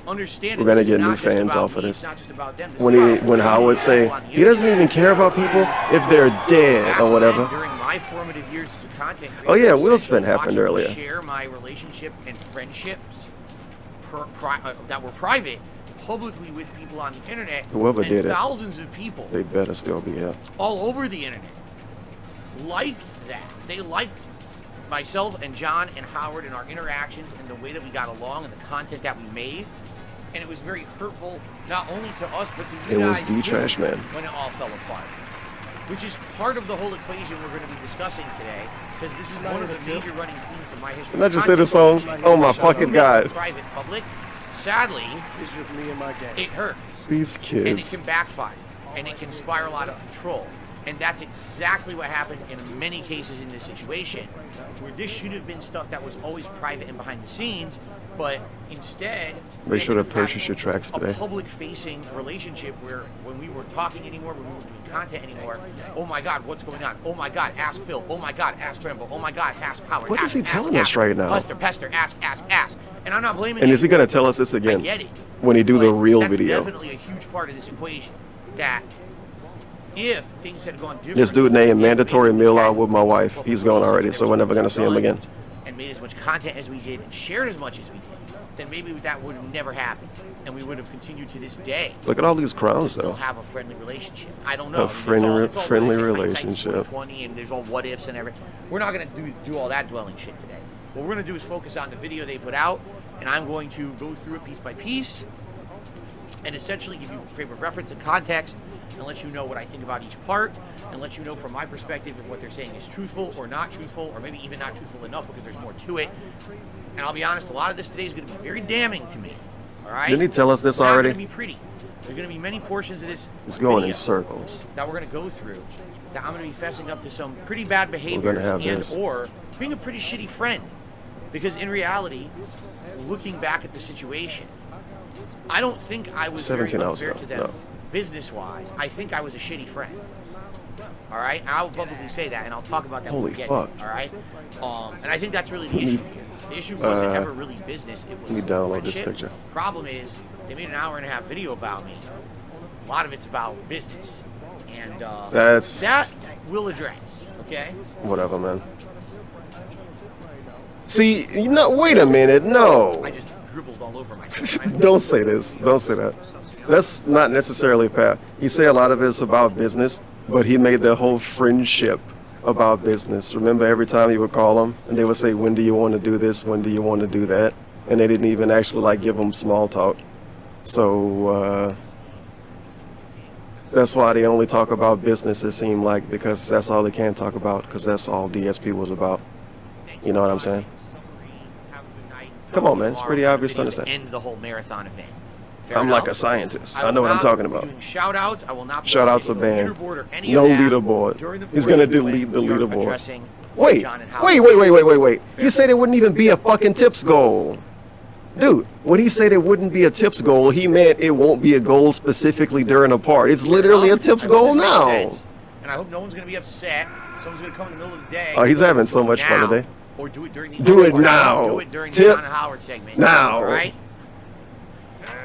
understand We're gonna it's get not new just fans about off of me, this. it's not just about them. This When is he, about when everybody Howard say on the he doesn't even care about people if they're dead or whatever. During my formative years as a content creator, Oh yeah, I Will said, Spin "Watch happened me earlier. Share my relationship and friendships that were private publicly with people on the internet. Whoever and did it, thousands of people they better still be here. all over the internet liked that. They liked myself and John and Howard and our interactions and the way that we got along and the content that we made. And it was very hurtful, not only to us, but to you It was guys the too, trash man. when it all fell apart. Which is part of the whole equation we're going to be discussing today, because this is one of the major running themes of my history. Can I just say the song? Oh my fucking god. Private, public. Sadly, It's just me and my gang. it hurts. These And it kids. can backfire. And it can spiral out of control. And that's exactly what happened in many cases in this situation, where this should have been stuff that was always private and behind the scenes, but instead, Make sure to purchase your tracks a today. public-facing relationship where when we weren't talking anymore, when we weren't doing content anymore, oh my God, what's going on? Oh my God, ask Phil. Oh my God, ask Rambo. Oh my God, ask Howard. What is ask, he ask, telling us ask, right now? Pester, ask. And I'm not blaming And him. is he gonna tell us this again I get it. when he do the But real that's video? definitely a huge part of this equation. That if things had gone different, This dude named Mandatory Meal Out with my wife. He's gone already, so we're never gonna see him again. and made as much content as we did and shared as much as we did, then maybe that would have never happened, and we would have continued to this day. Look at all these crowns Still though. have a friendly relationship. I don't know. A friendly hindsight's relationship. 2020, and there's all what ifs and everything. We're not gonna do all that dwelling shit today. What we're gonna do is focus on the video they put out, and I'm going to go through it piece by piece, and essentially give you a frame of reference and context, and let you know what I think about each part, and let you know from my perspective if what they're saying is truthful or not truthful, or maybe even not truthful enough because there's more to it. And I'll be honest, a lot of this today is going to be very damning to me. All right? Didn't he tell us this It's not already? going to be pretty. There's going to be many portions of this It's going video in circles. that we're going to go through that I'm going to be fessing up to some pretty bad gonna behaviors have and this. or being a pretty shitty friend. Because in reality, looking back at the situation, I don't think I was very 17 hours unfair ago, to them no. business-wise. I think I was a shitty friend. All right? And I'll publicly say that, and I'll talk about that when Holy we get fuck. to it, all right? And I think that's really the issue here. The issue wasn't ever really business. It was let me download this friendship. picture. Problem is, they made an hour-and-a-half video about me. A lot of it's about business. And That's- that we'll address, okay? Whatever, man. See, you know, wait a minute, no. I just dribbled all over my Don't say this. Don't say that. That's not necessarily fair. He said a lot of it's about business, but he made their whole friendship about business. Remember every time he would call them and they would say, when do you want to do this? When do you want to do that? And they didn't even actually like give him small talk. So that's why they only talk about business, it seemed like, because that's all they can talk about, because that's all DSP was about. You know what I'm saying? Come on, man. It's pretty obvious to understand. End the whole marathon event. Fair I'm enough. like a scientist. I will know what I'm not talking be about. doing shout-outs. I will not be Shout outs are updating the banned. leaderboard or any No of that leaderboard. during the He's portion gonna of the delete the we are leaderboard. addressing Wait, John and Howard. wait. He said it wouldn't even be a fucking tips goal. Dude, when he said it wouldn't be a tips goal, he meant it won't be a goal specifically during a part. It's literally a tips goal now. And I hope no one's going to be upset. Someone's going to come in the middle of the day. Oh, he's having so much fun Now, today. or do it during the Do it now. Do it during the Tip John Howard segment. now. All right.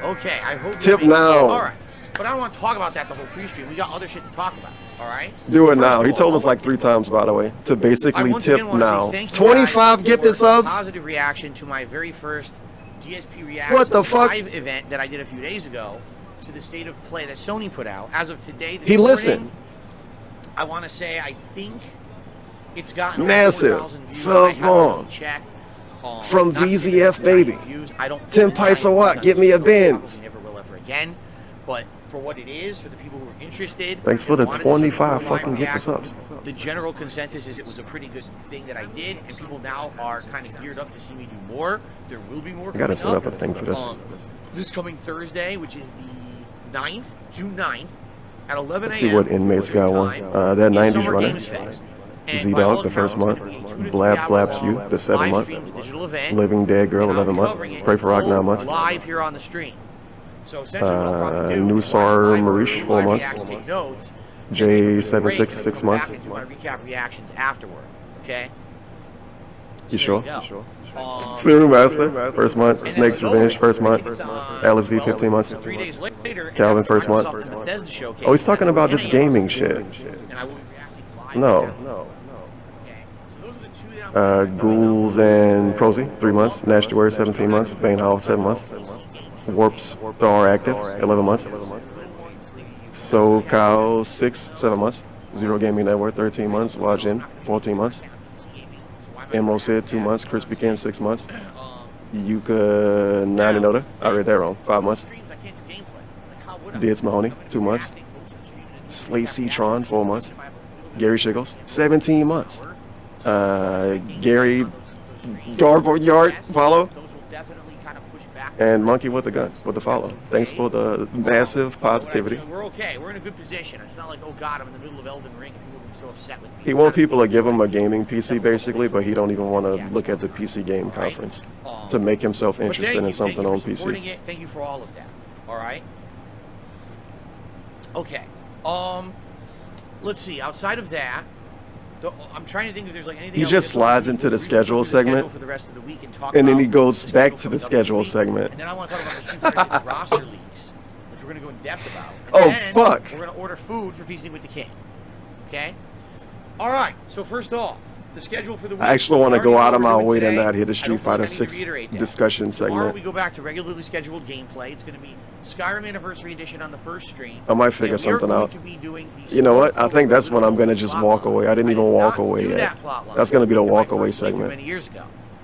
Okay, I hope. Tip now. All right, but I don't want to talk about that the whole pre-stream. We got other shit to talk about. All right. Do it now. He told us like 3 times, by the way, to basically tip now. 25 gifted subs. Positive reaction to my very first DSP reaction What the fuck? live event that I did a few days ago to the state of play that Sony put out. As of today, He listened. I want to say I think it's gotten Massive sub bomb from VZF baby. I don't 10 pice a watt. Get me a Benz. Never will ever again. But for what it is, for the people who are interested, Thanks for the 25 fucking gifted subs. The general consensus is it was a pretty good thing that I did, and people now are kind of geared up to see me do more. There will be more. I gotta set up a thing for this. This coming Thursday, which is the 9th, June 9th, at 11 a.m. Let's see what inmates got one. That 90s running. Z-Dog, the first month. Blab Blabs You, the 7th month. Living Dead Girl, 11th month. Pray for Rock, 9 months. Live here on the stream. So Nusar Marish, 4 months. J76, 6 months. Recap reactions afterward. Okay. You sure? Suru Master, first month. Snake's Revenge, first month. Alice V, 15 months. Calvin, first month. Oh, he's talking about this gaming shit. No. Ghouls and Prosy, 3 months. Nasty Word, 17 months. Bane Hall, 7 months. Warp Star Active, 11 months. SoCal, 7 months. Zero Gaming Network, 13 months. Wajin, 14 months. Mo Sid, 2 months. Crispy Ken, 6 months. Yuka Naninoda, I read that wrong, 5 months. Dids Mahoney, 2 months. Slay Citron, 4 months. Gary Shiggles, 17 months. Gary Yard, follow. And Monkey with a Gun with the follow. Thanks for the massive positivity. We're okay. We're in a good position. It's not like, oh God, I'm in the middle of Elden Ring and people are so upset with me. He wants people to give him a gaming PC basically, but he don't even want to look at the PC game conference to make himself interested in something on PC. Thank you for all of that. All right. Okay. Let's see. Outside of that, I'm trying to think if there's like anything. He just slides into the schedule segment, and then he goes back to the schedule segment. And then I want to talk about the Street Fighter 6 roster leaks, which we're going to go in depth about. Oh fuck! We're going to order food for Feasting with the King. Okay. All right. So first off, the schedule for the week. I actually want to go out of my way to not hit a Street Fighter 6 discussion segment. Tomorrow we go back to regularly scheduled gameplay. It's going to be Skyrim Anniversary Edition on the first stream. I might figure something out. You know what? I think that's when I'm going to just walk away. I didn't even walk away yet. That's going to be the walk away segment.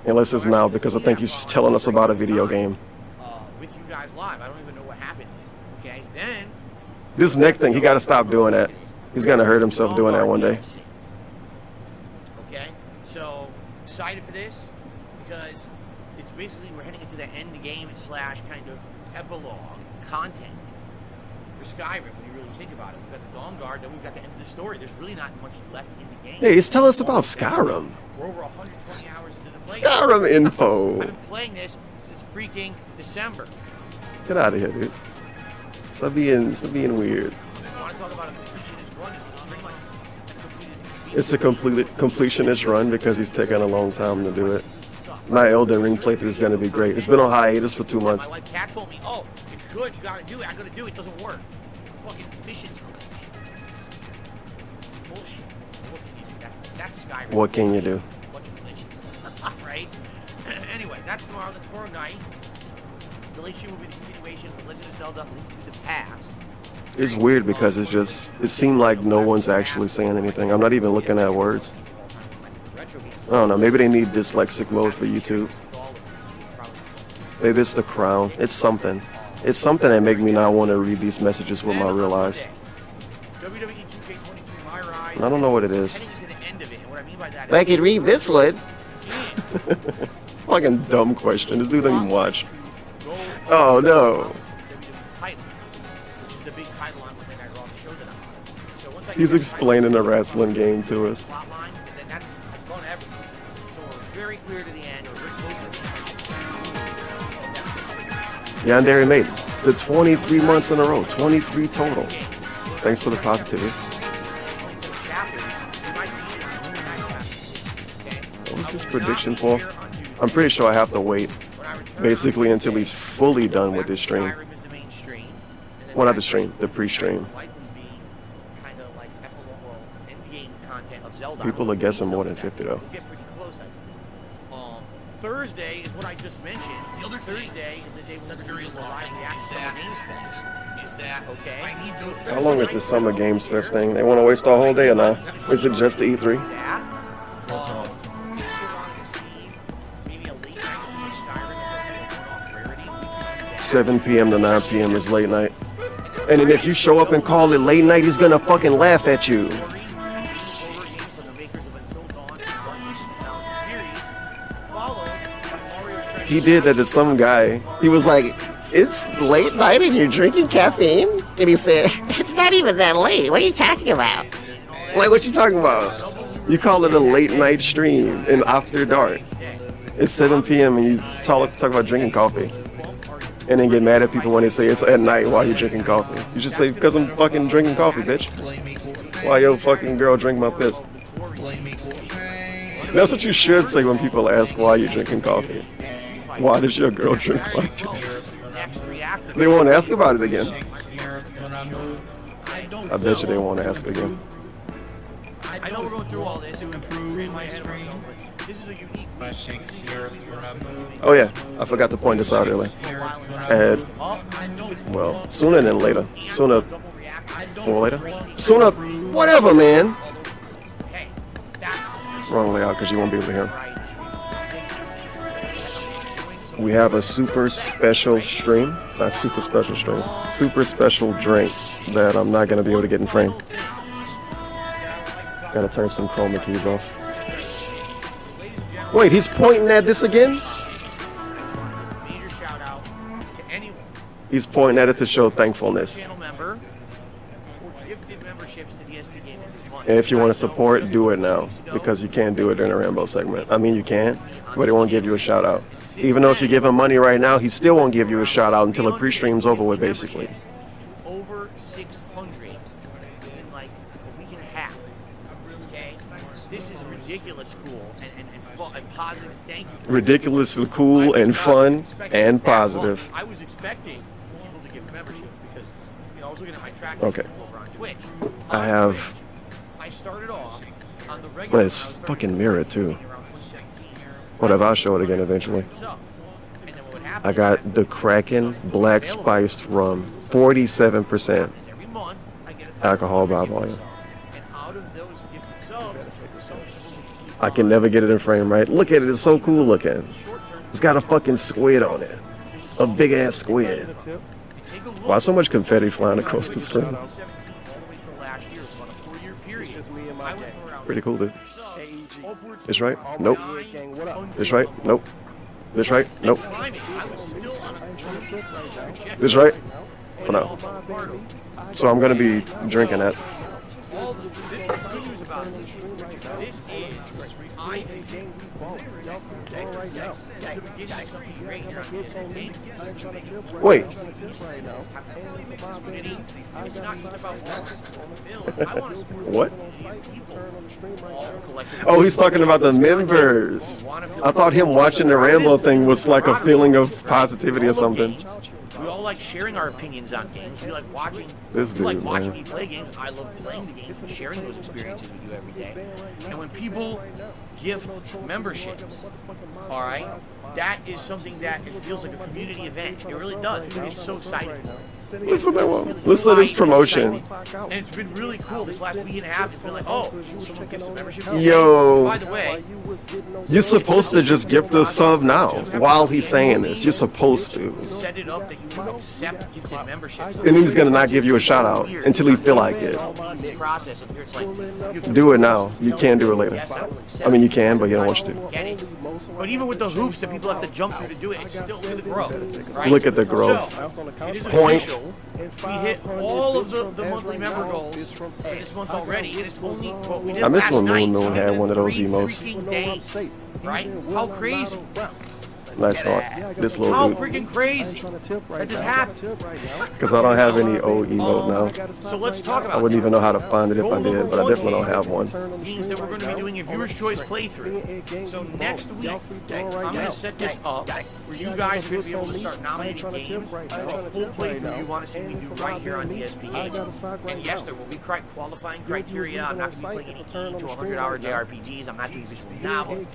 Unless it's now, because I think he's just telling us about a video game. With you guys live. I don't even know what happens. Okay. Then this neck thing, he got to stop doing that. He's going to hurt himself doing that one day. Okay. So excited for this because it's basically we're heading into the end game / kind of epilogue content for Skyrim when you really think about it. We've got the Dawn Guard, then we've got the end of the story. There's really not much left in the game. Hey, he's telling us about Skyrim. We're over 120 hours into the play. Skyrim info. I've been playing this since freaking December. Get out of here, dude. Stop being weird. I want to talk about a completionist run. It's pretty much as complete as It's a completionist run because he's taking a long time to do it. My Elden Ring playthrough is going to be great. It's been on hiatus for 2 months. My cat told me, oh, it's good, you got to do it. I got to do it. It doesn't work. Fucking missions bullshit. What can you do? That's Skyrim. What can you do? Bunch of glitches. Right? Anyway, that's tomorrow. The tomorrow night. The late stream will be the continuation of The Legend of Zelda: Link to the Past. It's weird because it seemed like no one's actually saying anything. I'm not even looking at words. I don't know, maybe they need dyslexic mode for YouTube. Maybe it's the crown. It's something. It's something that make me not want to read these messages with my real eyes. I don't know what it is. I could read this one. Fucking dumb question. This dude doesn't even watch. Oh no. He's explaining a wrestling game to us. Yandere made it. The 23 months in a row. 23 total. Thanks for the positivity. What was this prediction for? I'm pretty sure I have to wait basically until he's fully done with this stream. Well, not the stream, the pre-stream. People are guessing more than 50 though. Thursday is what I just mentioned. The other Thursday is the day when there's going to be live reaction to Games Fest. Is that okay? How long is the Summer Games Fest thing? They want to waste the whole day or not? Is it just the E3? 7 p.m. to 9 p.m. is late night. And then if you show up and call it late night, he's gonna fucking laugh at you. He did that to some guy. He was like, it's late night and you're drinking caffeine? And he said, it's not even that late. What are you talking about? Like, what you talking about? You call it a late night stream and after dark. It's 7 p.m. and you talk about drinking coffee. And then get mad at people when they say it's at night while you're drinking coffee. You should say, because I'm fucking drinking coffee, bitch. Why your fucking girl drink my piss? That's what you should say when people ask why you're drinking coffee. Why does your girl drink my piss? They won't ask about it again. I bet you they won't ask again. I know we're going through all this to improve my stream. This is a unique. Oh yeah, I forgot to point this out earlier. And well, sooner than later. Sooner or later? Sooner, whatever, man. Wrong layout because you won't be able to hear him. We have a super special stream. Not super special stream. Super special drink that I'm not going to be able to get in frame. Gotta turn some chroma keys off. Wait, he's pointing at this again? He's pointing at it to show thankfulness. And if you want to support, do it now. Because you can't do it during a Rambo segment. I mean, you can, but it won't give you a shout out. Even though if you give him money right now, he still won't give you a shout out until the pre-stream's over with, basically. Over 600 in like a week and a half. Okay? This is ridiculous cool and positive. Thank you. Ridiculously cool and fun and positive. I was expecting people to give memberships because I was looking at my track okay. over on Twitch. I started off on the regular. Well, it's fucking mirror too. Whatever, I'll show it again eventually. I got the Kraken Black Spiced Rum, 47% alcohol by volume. I can never get it in frame, right? Look at it, it's so cool looking. It's got a fucking squid on it. A big ass squid. Why so much confetti flying across the screen? Pretty cool, dude. This right? Nope. This right? Nope. This right? Nope. This right? For now. So I'm gonna be drinking that. This is, I think, wait. What? Oh, he's talking about the members. I thought him watching the Rambo thing was like a feeling of positivity or something. We all like sharing our opinions on games. We like watching. This dude, like watching me play games. I love playing the games and sharing those experiences with you every day. And when people gift memberships, all right, that is something that it feels like a community event. It really does. It's so exciting. Listen to that one. Listen to this promotion. And it's been really cool. This last week and a half, it's been like, oh, someone gives a membership. Yo. By the way, you're supposed to just gift the sub now while he's saying this. You're supposed to. Set it up that you would accept gifted memberships. And he's gonna not give you a shout out until he feel like it. Do it now. You can't do it later. I mean, you can, but he don't want you to. But even with the hoops that people have to jump through to do it, it's still look at the growth. Right? Look at the growth. So, Point. We hit all of the monthly member goals for this month already, and it's only what we did I miss last when night. Moon had one of those emotes. Days, right? How crazy. Nice heart. This little How dude. freaking crazy that just happened. Because I don't have any old emote now. So let's talk about I wouldn't even know how to find it if I did, but I definitely don't have one. Means that we're going to be doing a viewer's choice playthrough. So next week, I'm going to set this up where you guys are going to be able to start nominating games for a full playthrough you want to see me do right here on DSP Games. And yes, there will be qualifying criteria. I'm not going to be playing any 80 to 100-hour JRPGs. I'm not doing visual novels.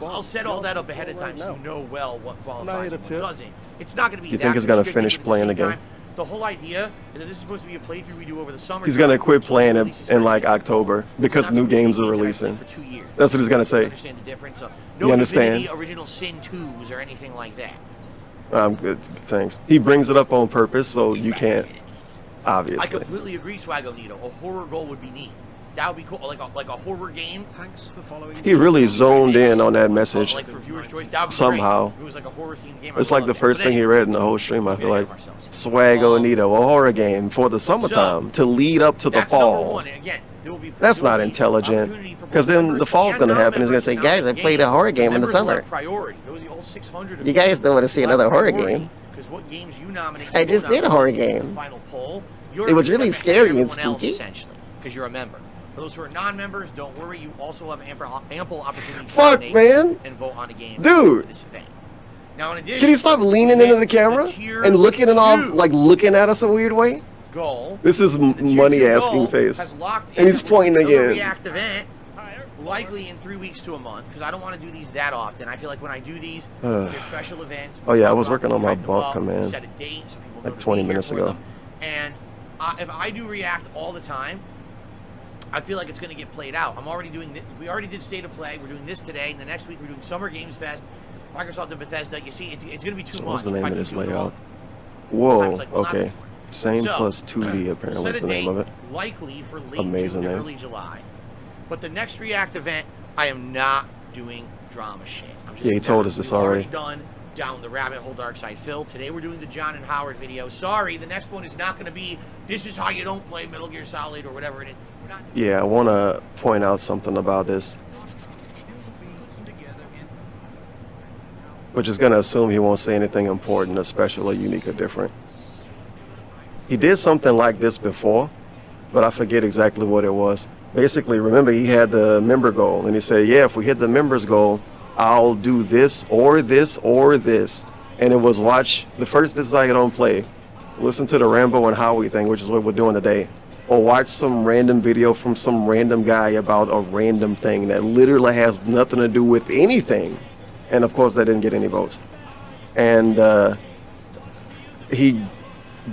I'll set all that up ahead of time so you know well what qualifies and what doesn't. It's not going to be. You think he's going to finish playing the game? The whole idea is that this is supposed to be a playthrough we do over the summer. He's going to quit playing it in like October because new games are releasing. That's what he's going to say. Understand the difference? So You understand? No original Sin 2s or anything like that. Good, thanks. He brings it up on purpose so you can't, obviously. I completely agree, Swagonito. A horror goal would be neat. That would be cool, like a horror game. Thanks for following. He really zoned in on that message like for viewer's choice, that would be somehow. great. It was like a horror themed game. It's like the first thing he read in the whole stream, I feel like. Swagonito, a horror game for the summertime to lead up to the fall. That's not intelligent. Because then the fall's going to happen. He's going to say, guys, I played a horror game in the summer. You guys don't want to see another horror game. I just did a horror game. It was really scary and spooky. Because you're a member. For those who are non-members, don't worry. You also have ample opportunity to Fuck, man. and vote on a game. Dude. For this event. Now, in addition, Can he stop leaning into the camera and looking it off, like looking at us a weird way? This is money asking face. And he's pointing again. React event, likely in 3 weeks to a month, because I don't want to do these that often. I feel like when I do these, there's special events. Oh yeah, I was working on my bunk command Set a date so people like 20 minutes ago. And if I do react all the time, I feel like it's going to get played out. We already did State of Play. We're doing this today, and the next week we're doing Summer Games Fest, Microsoft and Bethesda. You see, it's going to be too much. What's the name of this layout? Whoa, okay. Same plus 2D apparently is the name of it. Likely for late Amazing June, name. early July. But the next React event, I am not doing drama shit. I'm just Yeah, he told us this already. Done down the rabbit hole, Dark Side Phil. Today we're doing the John and Howard video. Sorry, the next one is not going to be this is how you don't play Metal Gear Solid or whatever it is. We're not. Yeah, I want to point out something about this, which is going to assume he won't say anything important or special or unique or different. He did something like this before, but I forget exactly what it was. Basically, remember, he had the member goal, and he said, yeah, if we hit the members goal, I'll do this or this or this. And it was watch the first This Is How You Don't Play, listen to the Rambo and Howie thing, which is what we're doing today, or watch some random video from some random guy about a random thing that literally has nothing to do with anything. And of course, that didn't get any votes. And he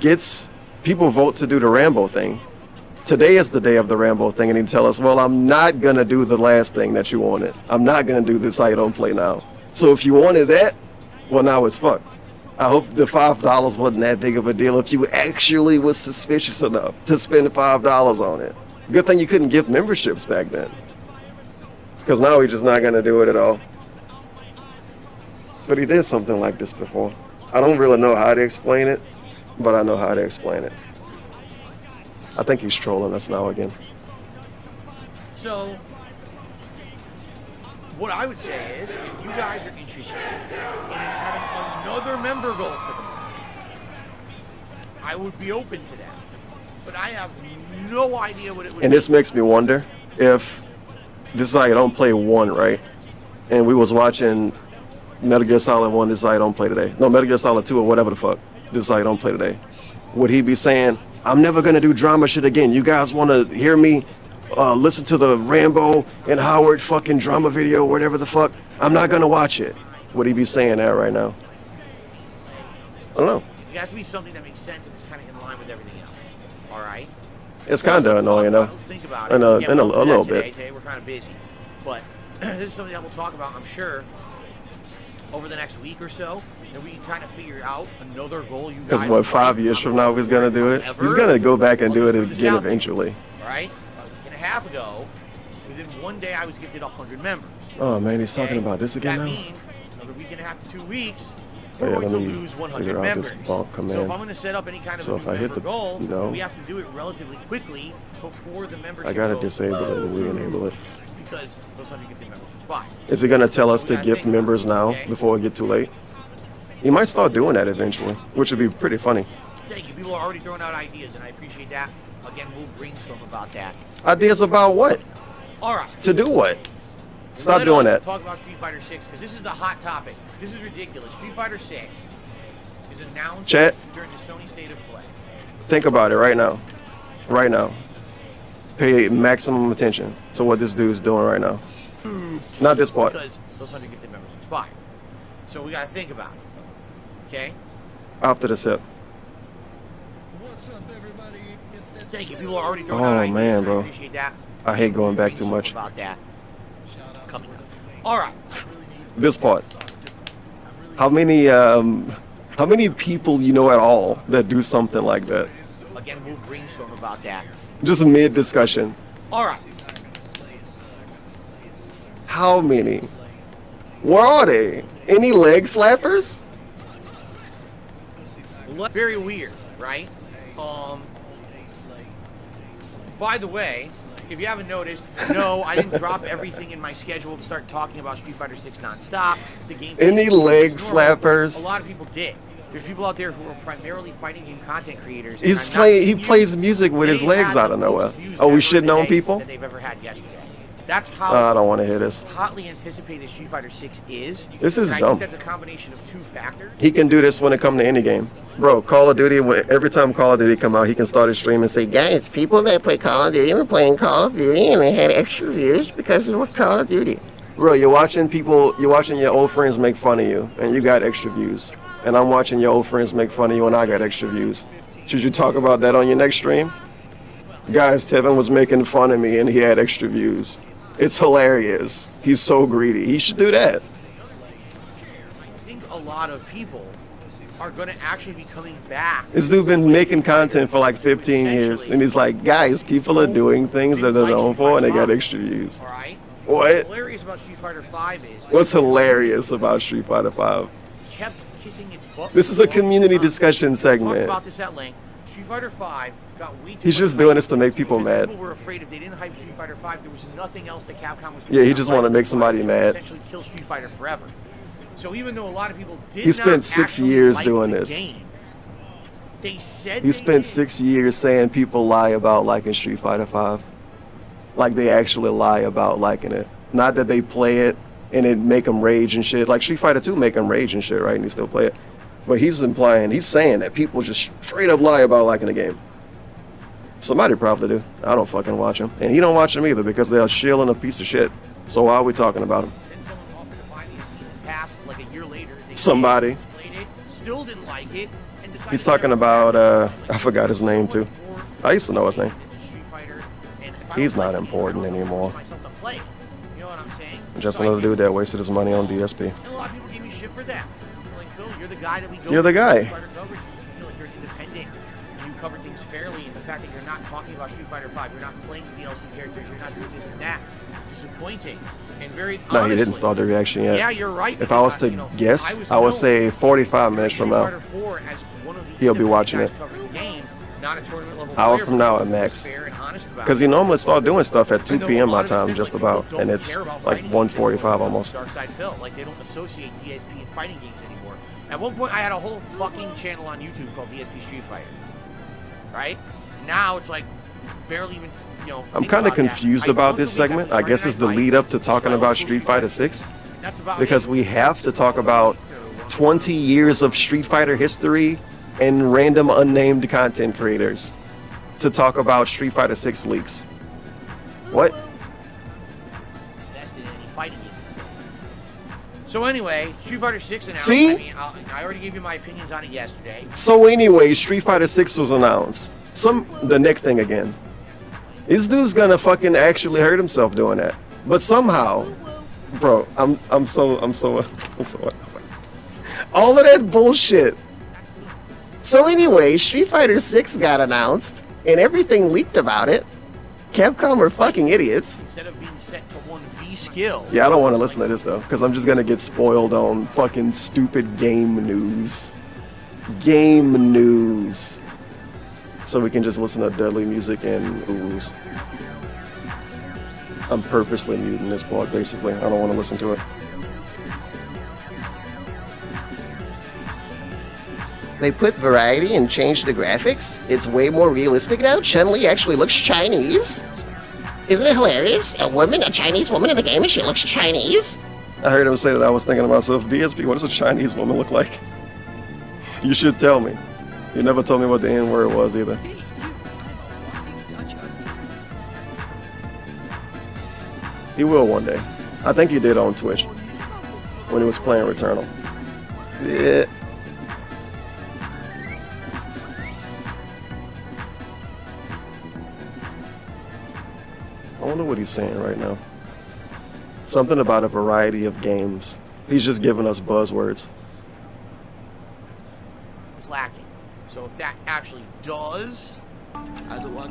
gets people vote to do the Rambo thing. Today is the day of the Rambo thing, and he tell us, well, I'm not going to do the last thing that you wanted. I'm not going to do This How You Don't Play now. So if you wanted that, well, now it's fucked. I hope the $5 wasn't that big of a deal if you actually was suspicious enough to spend $5 on it. Good thing you couldn't give memberships back then. Because now he's just not going to do it at all. But he did something like this before. I don't really know how to explain it, but I know how to explain it. I think he's trolling us now again. So, what I would say is, if you guys are interested in having another member goal for the month, I would be open to that. But I have no idea what it would be. And this makes me wonder if This Is How You Don't Play 1, right? And we was watching Metal Gear Solid 1, This Is How You Don't Play Today. No, Metal Gear Solid 2 or whatever the fuck. This Is How You Don't Play Today. Would he be saying, I'm never going to do drama shit again. You guys want to hear me listen to the Rambo and Howard fucking drama video, whatever the fuck? I'm not going to watch it. Would he be saying that right now? I don't know. It has to be something that makes sense and it's kind of in line with everything else. All right? It's kind of annoying, though. Think about it. In a little bit. Today we're kind of busy. But this is something that we'll talk about, I'm sure, over the next week or so, and we can kind of figure out another goal you guys. Because what, 5 years from now he's gonna do it? He's gonna go back and do it again eventually. All right, a week and a half ago, within one day I was gifted 100 members. Oh man, he's talking about this again now. That means another week and a half to 2 weeks, Oh, we're yeah, going let to me lose 100 figure out members. this bulk command. So if I'm going to set up any kind of So a if new I hit member the, goal, you know, we have to do it relatively quickly before the membership I gotta goes disable it and re-enable it. because those 100 gifted members expire. Is it gonna tell us to gift members now before it get too late? He might start doing that eventually, which would be pretty funny. Thank you. People are already throwing out ideas, and I appreciate that. Again, we'll brainstorm about that. Ideas about what? All right. To do what? Stop doing that. Talk about Street Fighter 6 because this is the hot topic. This is ridiculous. Street Fighter 6 is announced during the Sony State of Play. Think about it right now. Right now. Pay maximum attention to what this dude's doing right now. Not this part. Because those 100 gifted members expire. So we got to think about it. Okay? After the sip. Thank you. People are already throwing out ideas. Oh man, bro. I appreciate that. I hate going back too much. About that. Coming up. All right. This part. How many people you know at all that do something like that? Again, we'll brainstorm about that. Just mid-discussion. All right. How many? Where are they? Any leg slappers? Very weird, right? By the way, if you haven't noticed, no, I didn't drop everything in my schedule to start talking about Street Fighter 6 nonstop. The game. Any leg slappers? A lot of people did. There's people out there who are primarily fighting game content creators. He plays music with his legs out of nowhere. Oh, we shitting on people? That they've ever had yesterday. That's how I don't want to hear this. Hotly anticipated Street Fighter 6 is. This is and dumb. I think that's a combination of two factors. He can do this when it comes to any game. Bro, Call of Duty, every time Call of Duty come out, he can start his stream and say, guys, people that play Call of Duty were playing Call of Duty and they had extra views because it was Call of Duty. Bro, you're watching your old friends make fun of you and you got extra views. And I'm watching your old friends make fun of you and I got extra views. Should you talk about that on your next stream? Guys, Tevin was making fun of me and he had extra views. It's hilarious. He's so greedy. He should do that. I think a lot of people are going to actually be coming back. This dude been making content for like 15 years. And he's like, guys, people are doing things that they're known for and they got extra views. All right? What? What's hilarious about Street Fighter 5 is... What's hilarious about Street Fighter 5? Kept kissing its butt. This is a community discussion segment. Talk about this at length. Street Fighter 5 got way too He's just doing this to make people mad. People were afraid if they didn't hype Street Fighter 5, there was nothing else that Capcom was. Yeah, he just want to make somebody mad. Essentially kill Street Fighter forever. So even though a lot of people did he spent 6 years doing this. Game, they said he spent 6 years saying people lie about liking Street Fighter 5. Like they actually lie about liking it. Not that they play it and it make them rage and shit. Like Street Fighter 2 make them rage and shit, right? And he still play it. But he's saying that people just straight up lie about liking the game. Somebody probably do. I don't fucking watch him. And he don't watch him either because they're shilling a piece of shit. So why are we talking about him? Somebody. Still didn't like it. He's talking about, I forgot his name too. I used to know his name. He's not important anymore. Just another dude that wasted his money on DSP. And a lot of people give me shit for that. Like, Phil, you're the guy that we go You're the guy. You feel like you're independent. You cover things fairly, and the fact that you're not talking about Street Fighter 5, you're not playing DLC characters, you're not doing this and that, it's disappointing. And very honestly, no, he didn't start the reaction yet. Yeah, you're right. If I was to guess, I would say 45 minutes from now, he'll be watching it. Hour from now at max. Because he normally start doing stuff at 2 p.m. my time, just about, and it's like 1:45 almost. Darkside Phil, like they don't associate DSP and fighting games anymore. At one point, I had a whole fucking channel on YouTube called DSP Street Fighter. Right? Now it's like barely even, you know. I'm kind of confused about this segment. I guess it's the lead up to talking about Street Fighter 6, because we have to talk about 20 years of Street Fighter history and random unnamed content creators to talk about Street Fighter 6 leaks. What? So anyway, Street Fighter 6 announced. See? I mean, I already gave you my opinions on it yesterday. So anyway, Street Fighter 6 was announced. The neck thing again. This dude's gonna fucking actually hurt himself doing that. But somehow, bro, I'm so all of that bullshit. So anyway, Street Fighter 6 got announced and everything leaked about it. Capcom are fucking idiots. Instead of being set to 1v skill. Yeah, I don't want to listen to this though, because I'm just gonna get spoiled on fucking stupid game news. Game news. So we can just listen to deadly music and oohs. I'm purposely muting this part, basically. I don't want to listen to it. They put variety and changed the graphics. It's way more realistic now. Chun-Li actually looks Chinese. Isn't it hilarious? A Chinese woman in the game and she looks Chinese? I heard him say that. I was thinking to myself, DSP, what does a Chinese woman look like? You should tell me. You never told me what the N-word was either. He will one day. I think he did on Twitch when he was playing Returnal. Yeah. I wonder what he's saying right now. Something about a variety of games. He's just giving us buzzwords. It's lacking. So if that actually does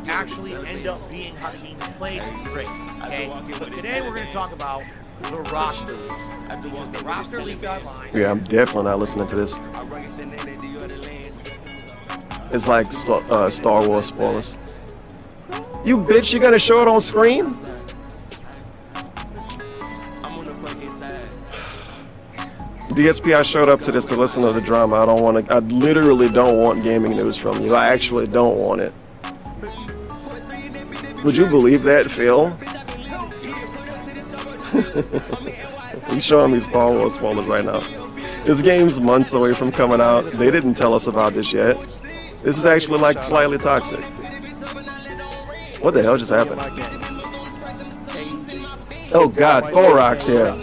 actually end up being how the game is played, great. Okay? So today we're going to talk about the roster leak. The roster leak online. Yeah, I'm definitely not listening to this. It's like Star Wars spoilers. You bitch, you're gonna show it on screen? DSP, I showed up to this to listen to the drama. I literally don't want gaming news from you. I actually don't want it. Would you believe that, Phil? He's showing me Star Wars spoilers right now. This game's months away from coming out. They didn't tell us about this yet. This is actually like slightly toxic. What the hell just happened? Oh god, Borax here.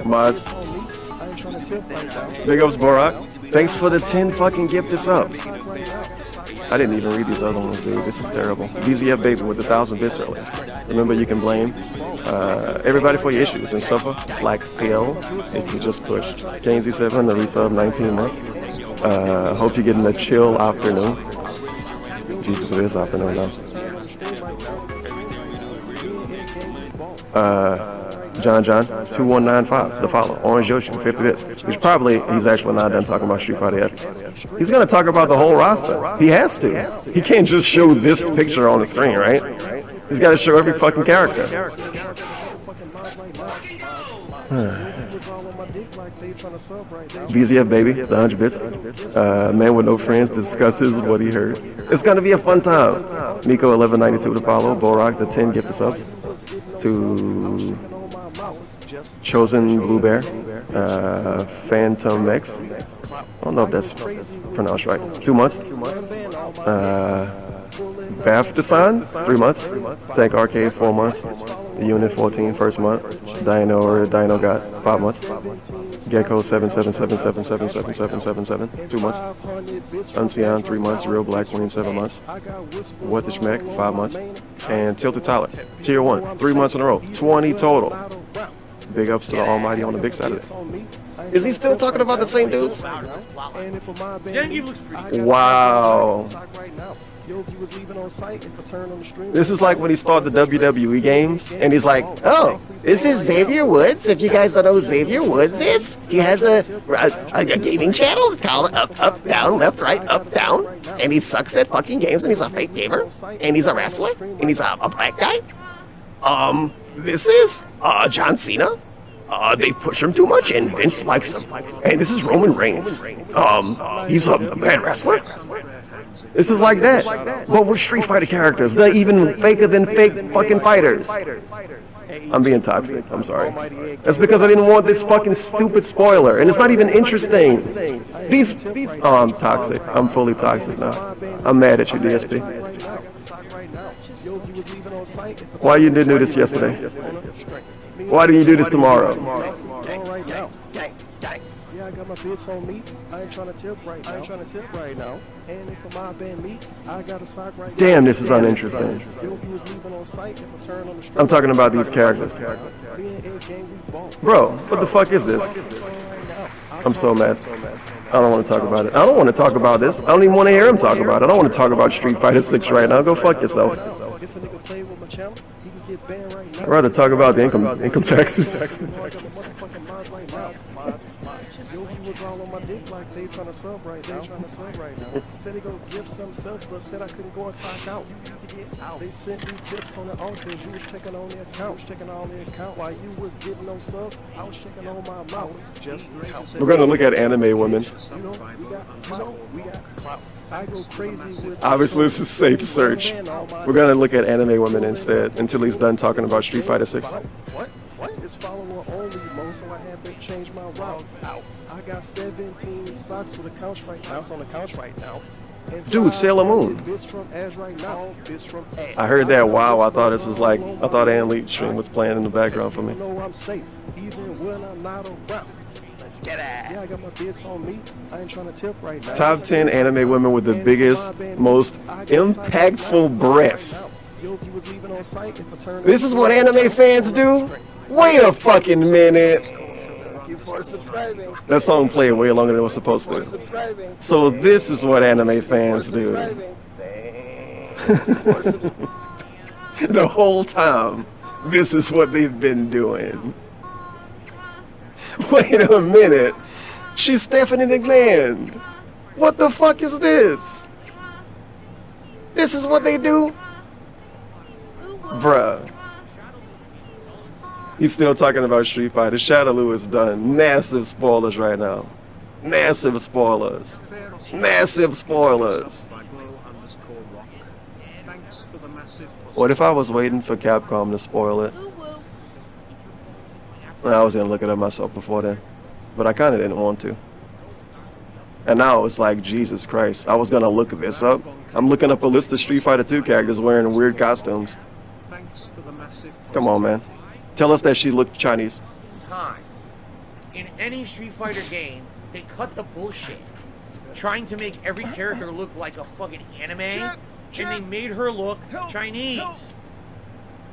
Mods. Big ups, Borak. Thanks for the 10 fucking gifted subs. I didn't even read these other ones, dude. This is terrible. BZF Baby with 1,000 bits earlier. Remember, you can blame everybody for your issues and suffer like hell if you just push. KNZ7, the resub, 19 months. Hope you're getting a chill afternoon. Jesus, it is afternoon now. John, 2195, the follow. Orange Yoshi, 50 bits. He's actually not done talking about Street Fighter yet. He's gonna talk about the whole roster. He has to. He can't just show this picture on the screen, right? He's gotta show every fucking character. BZF Baby, the 100 bits. Man with no friends discusses what he heard. It's gonna be a fun time. Nico 1192 to follow. Borak the 10 gifted subs. To Chosen Blue Bear. Phantom X. I don't know if that's pronounced right. 2 months. Bath Design, 3 months. Tank Arcade, 4 months. Unit 14, first month. Dino or Dino Got, 5 months. Gecko 777777777, 2 months. Uncion, 3 months. Real Black Queen, 7 months. What the Schmeck, 5 months. And Tilted Tyler, Tier 1, 3 months in a row. 20 total. Big ups to the Almighty on the big Saturday. Is he still talking about the same dudes? Wow. This is like when he started the WWE games, and he's like, oh, this is Xavier Woods. If you guys don't know who Xavier Woods is, he has a gaming channel. It's called Up, Down, Left, Right, Up, Down. And he sucks at fucking games, and he's a fake gamer, and he's a wrestler, and he's a black guy. This is John Cena. They push him too much, and Vince likes him. And this is Roman Reigns. He's a bad wrestler. This is like that, but we're Street Fighter characters. They're even faker than fake fucking fighters. I'm being toxic. I'm sorry. That's because I didn't want this fucking stupid spoiler, and it's not even interesting. Oh, I'm toxic. I'm fully toxic now. I'm mad at you, DSP. Why you didn't do this yesterday? Why do you do this tomorrow? I got my bits on me. I ain't trying to tip right now. And if my band me, I got a sock right now. Damn, this is uninteresting. I'm talking about these characters. Bro, what the fuck is this? I'm so mad. I don't want to talk about it. I don't want to talk about this. I don't even want to hear him talk about it. I don't want to talk about Street Fighter 6 right now. Go fuck yourself. I'd rather talk about the income taxes. Yogi was all on my dick like they trying to sub right now. Said they go give some subs, but said I couldn't go and clock out. You need to get out. They sent me tips on the altars. You was checking on the account, checking on the account. While you was getting no subs, I was checking on my mouth. Just We're gonna look at anime women. You know, we got clout. I go crazy with. Obviously, this is safe search. We're gonna look at anime women instead until he's done talking about Street Fighter 6. What? It's follower only, Mo, so I had to change my route. I got 17 socks with accounts right now. It's on accounts right now. Dude, Sailor Moon. I heard that. Wow, I thought this was like, I thought Ann Lee stream was playing in the background for me. I'm safe, even when I'm not around. Let's get it. Yeah, I got my bits on me. I ain't trying to tip right now. Top 10 anime women with the biggest, most impactful breasts. This is what anime fans do? Wait a fucking minute. For subscribing. That song played way longer than it was supposed to. So this is what anime fans do. The whole time, this is what they've been doing. Wait a minute. She's Stephanie McMahon. What the fuck is this? This is what they do? Bruh. He's still talking about Street Fighter. Shadaloo is done. Massive spoilers right now. Massive spoilers. Massive spoilers. What if I was waiting for Capcom to spoil it? I was gonna look it up myself before then, but I kind of didn't want to. And now it's like, Jesus Christ, I was gonna look this up. I'm looking up a list of Street Fighter 2 characters wearing weird costumes. Come on, man. Tell us that she looked Chinese. Time. In any Street Fighter game, they cut the bullshit. Trying to make every character look like a fucking anime, and they made her look Chinese.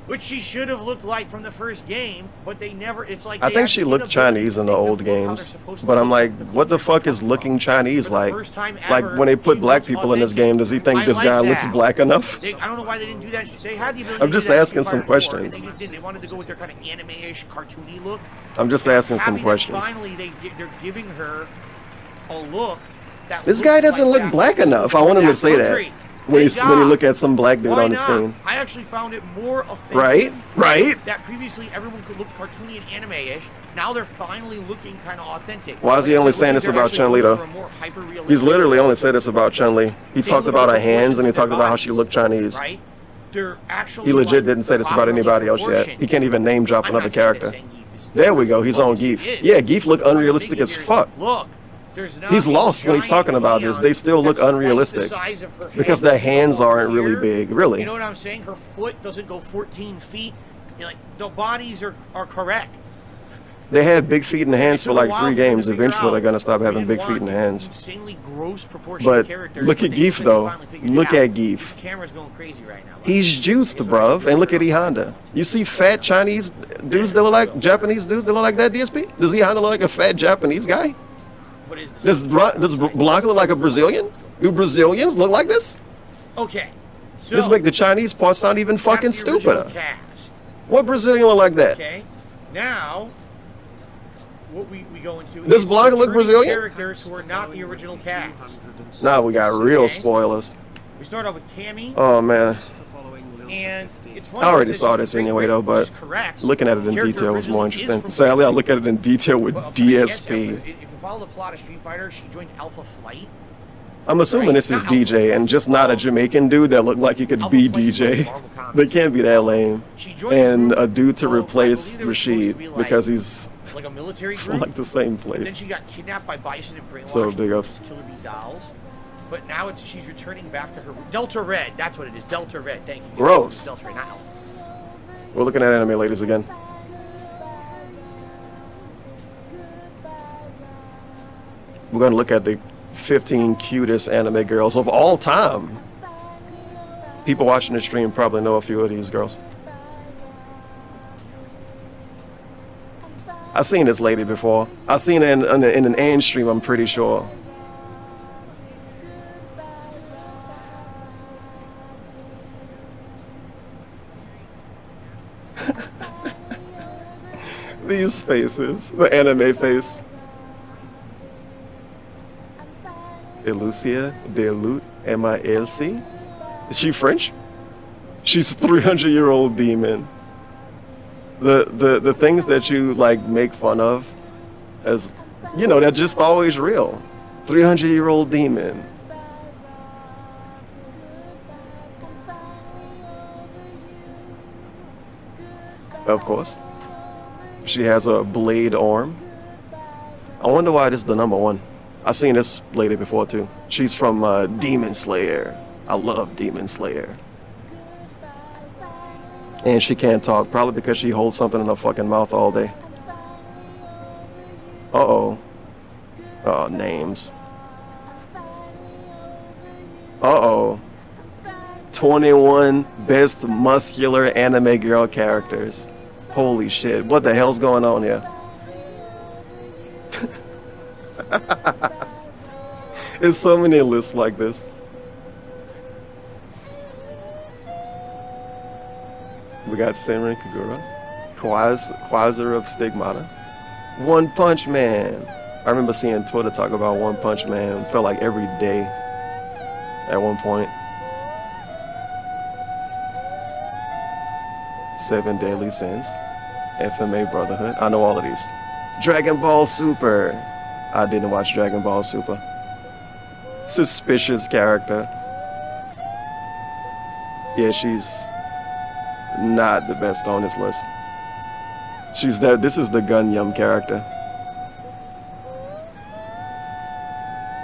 Which she should have looked like from the first game, but they never, it's like... I think she looked Chinese in the old games, but I'm like, what the fuck is looking Chinese like? Like, when they put black people in this game, does he think this guy looks black enough? I don't know why they didn't do that. They had the ability I'm just asking some questions. They just didn't. They wanted to go with their kind of anime-ish, cartoony look. I'm just asking some questions. Finally, they're giving her a look that this guy doesn't look black enough. I want him to say that. When you look at some black dude on the screen. I actually found it more offensive. Right? That previously everyone could look cartoony and anime-ish. Now they're finally looking kind of authentic. Why is he only saying this about Chun-Li though? He's literally only said this about Chun-Li. He talked about her hands and he talked about how she looked Chinese. Right? They're actually he legit didn't say this about anybody else yet. He can't even name drop another character. There we go. He's on Geef. Yeah, Geef look unrealistic as fuck. Look. He's lost when he's talking about this. They still look unrealistic because their hands aren't really big, really. You know what I'm saying? Her foot doesn't go 14 feet. You're like, the bodies are correct. They had big feet and hands for like 3 games. Eventually, they're gonna stop having big feet and hands. But look at Geef though. Look at Geef. Camera's going crazy right now. He's juiced, bruv. And look at E Honda. You see fat Chinese dudes that look like Japanese dudes that look like that, DSP? Does E Honda look like a fat Japanese guy? Does Blanca look like a Brazilian? Do Brazilians look like this? Okay. So this make the Chinese part sound even fucking stupider. What Brazilian look like that? Okay. Now, what we go into... Does Blanca look Brazilian? Characters who are not the original cast. Now we got real spoilers. We start off with Cammy. Oh, man. And it's funny, I already saw this anyway, though, but looking at it in detail was more interesting. Sadly, I look at it in detail with DSP. If you follow the plot of Street Fighter, she joined Alpha Flight. I'm assuming this is DJ and just not a Jamaican dude that looked like he could be DJ. They can't be that lame. And a dude to replace Rashid because he's like a military from like the same place. And then she got kidnapped by Bison and brainwashed. So big ups. Killer Bee dolls. But now she's returning back to her Delta Red. That's what it is. Delta Red. Thank you. Gross. Delta Red, not Alpha. We're looking at anime ladies again. We're gonna look at the 15 cutest anime girls of all time. People watching the stream probably know a few of these girls. I've seen this lady before. I've seen her in an Ann stream, I'm pretty sure. These faces, the anime face. Elucia Delut MILC. Is she French? She's a 300-year-old demon. The things that you like make fun of, as you know, they're just always real. 300-year-old demon. Of course. She has a blade arm. I wonder why this is the #1. I've seen this lady before too. She's from Demon Slayer. I love Demon Slayer. And she can't talk, probably because she holds something in her fucking mouth all day. Uh-oh. Oh, names. Uh-oh. 21 best muscular anime girl characters. Holy shit, what the hell's going on here? There's so many lists like this. We got Senran Kagura, Quasar of Stigmata, One Punch Man. I remember seeing Twitter talk about One Punch Man. It felt like every day at one point. 7 Deadly Sins, FMA Brotherhood. I know all of these. Dragon Ball Super. I didn't watch Dragon Ball Super. Suspicious character. Yeah, she's not the best on this list. She's there. This is the Gunyum character.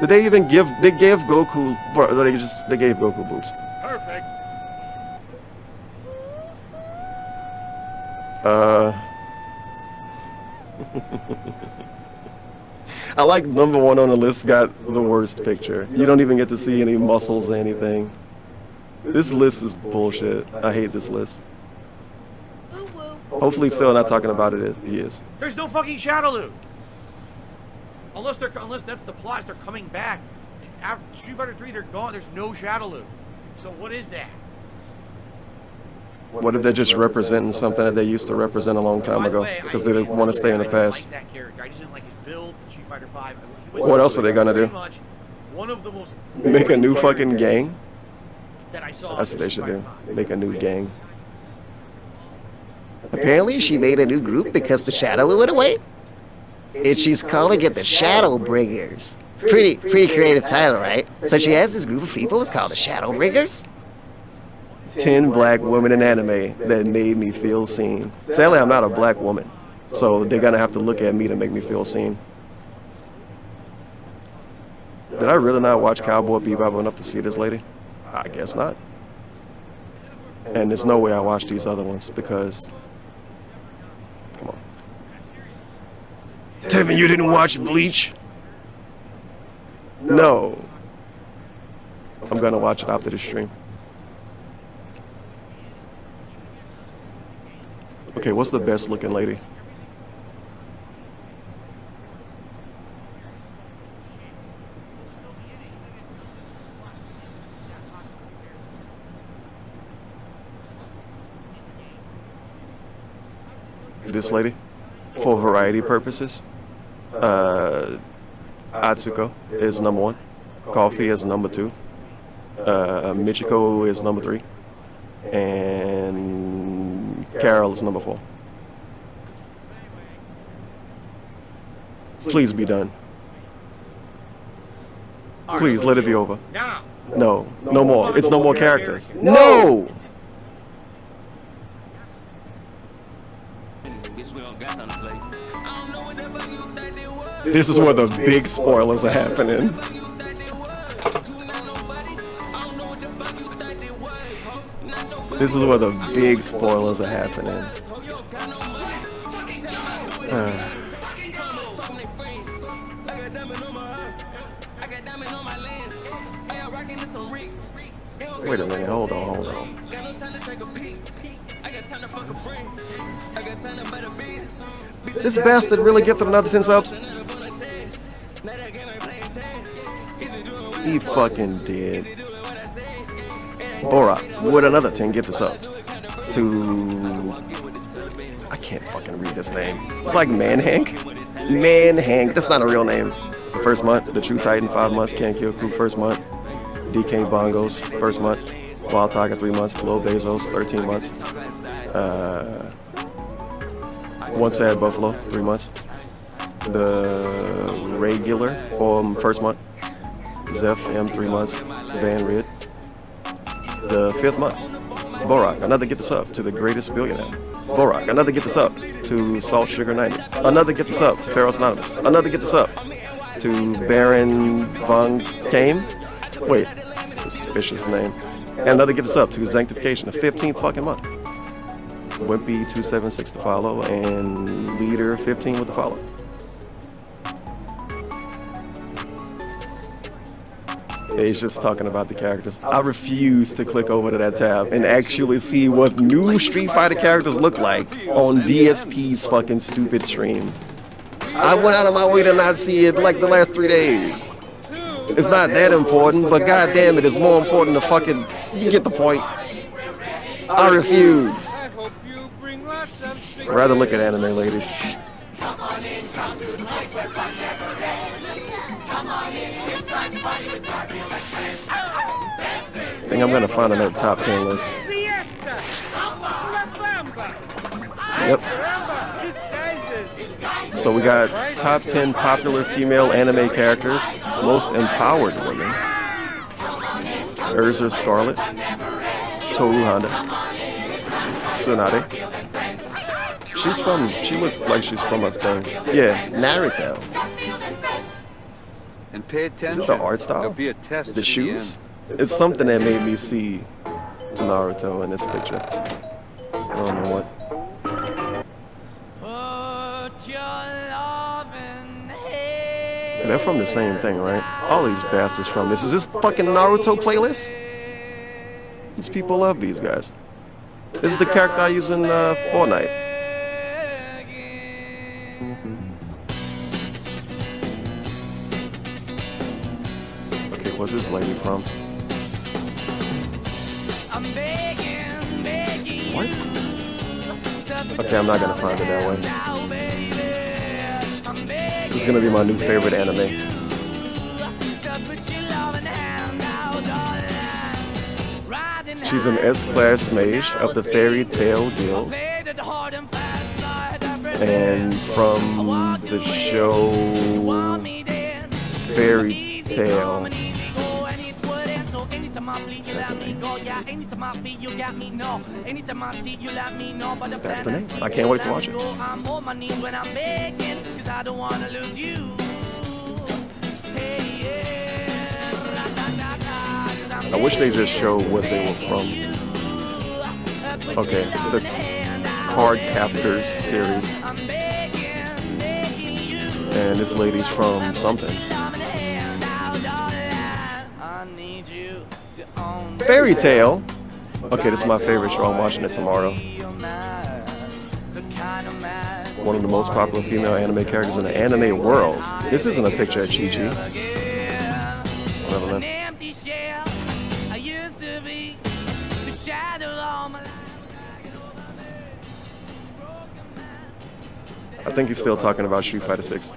Did they even give? They gave Goku. They gave Goku boobs. Perfect. I like #1 on the list got the worst picture. You don't even get to see any muscles or anything. This list is bullshit. I hate this list. Hopefully still not talking about it. He is. There's no fucking Shadow Loot. Unless that's the plot, they're coming back. After Street Fighter 3, they're gone. There's no Shadow Loot. So what is that? What if they're just representing something that they used to represent a long time ago because they didn't want to stay in the past? I like that character. I just didn't like his build. Street Fighter 5. What else are they gonna do? One of the most Make a new fucking gang? that I saw. That's what they should do. Make a new gang. Apparently, she made a new group because the Shadow went away. And she's calling it the Shadow Bringers. Pretty creative title, right? So she has this group of people. It's called the Shadow Bringers. 10 black women in anime that made me feel seen. Sadly, I'm not a black woman, so they're gonna have to look at me to make me feel seen. Did I really not watch Cowboy Bebop enough to see this lady? I guess not. And there's no way I watched these other ones because... Come on. Tevin, you didn't watch Bleach? No. I'm gonna watch it after the stream. Okay, what's the best looking lady? This lady, for variety purposes. Atsuko is #1. Coffee is #2. Michiko is #3. And Carol is #4. Please be done. Please let it be over. No, no more. It's no more characters. No! This is where the big spoilers are happening. This is where the big spoilers are happening. Wait a minute, hold on. This bastard really gifted another 10 subs? He fucking did. Bora with another 10 gifted subs. To... I can't fucking read this name. It's like Manhank? Manhank, that's not a real name. the first month. The True Titan, 5 months. Can't Kill Crew, first month. DK Bongos, first month. Wild Tiger, 3 months. Lil Bezos, 13 months. One Sad Buffalo, 3 months. The regular, first month. Zeph M, 3 months. Van Rid. The 5th month. Borak, another get this up to the greatest billionaire. Borak, another get this up to Salt Sugar 90. Another get this up to Pharaoh's Anonymous. Another get this up to Baron Von Kame. Wait, suspicious name. And another get this up to Sanctification, the 15th fucking month. Wimpy 276 to follow, and Leader 15 with the follow. He's just talking about the characters. I refuse to click over to that tab and actually see what new Street Fighter characters look like on DSP's fucking stupid stream. I went out of my way to not see it like the last 3 days. It's not that important, but goddamn it, it's more important to fucking, you get the point. I refuse. I'd rather look at anime, ladies. Come on in, come to the place where fun never ends. Come on in, it's time to party with Garfield and friends. I think I'm gonna find another top 10 list. Yep. So we got top 10 popular female anime characters, most empowered women. Urza Scarlet, Toru Honda, Tsunade. She looks like she's from a thing. Yeah, Naruto. And pay attention. Is it the art style? The shoes? It's something that made me see Naruto in this picture. I don't know what. They're from the same thing, right? All these bastards from this. Is this fucking Naruto playlist? These people love these guys. This is the character I use in Fortnite. Okay, what's this lady from? What? Okay, I'm not gonna find it that way. This is gonna be my new favorite anime. She's an S-class mage of the Fairy Tail Guild. And from the show Fairy Tail. That's the name. I can't wait to watch it. I wish they just showed what they were from. Okay, the Card Captors series. And this lady's from something. Fairy Tail. Okay, this is my favorite show. I'm watching it tomorrow. One of the most popular female anime characters in the anime world. This isn't a picture of Chi-Chi. Whatever, man. I think he's still talking about Street Fighter 6.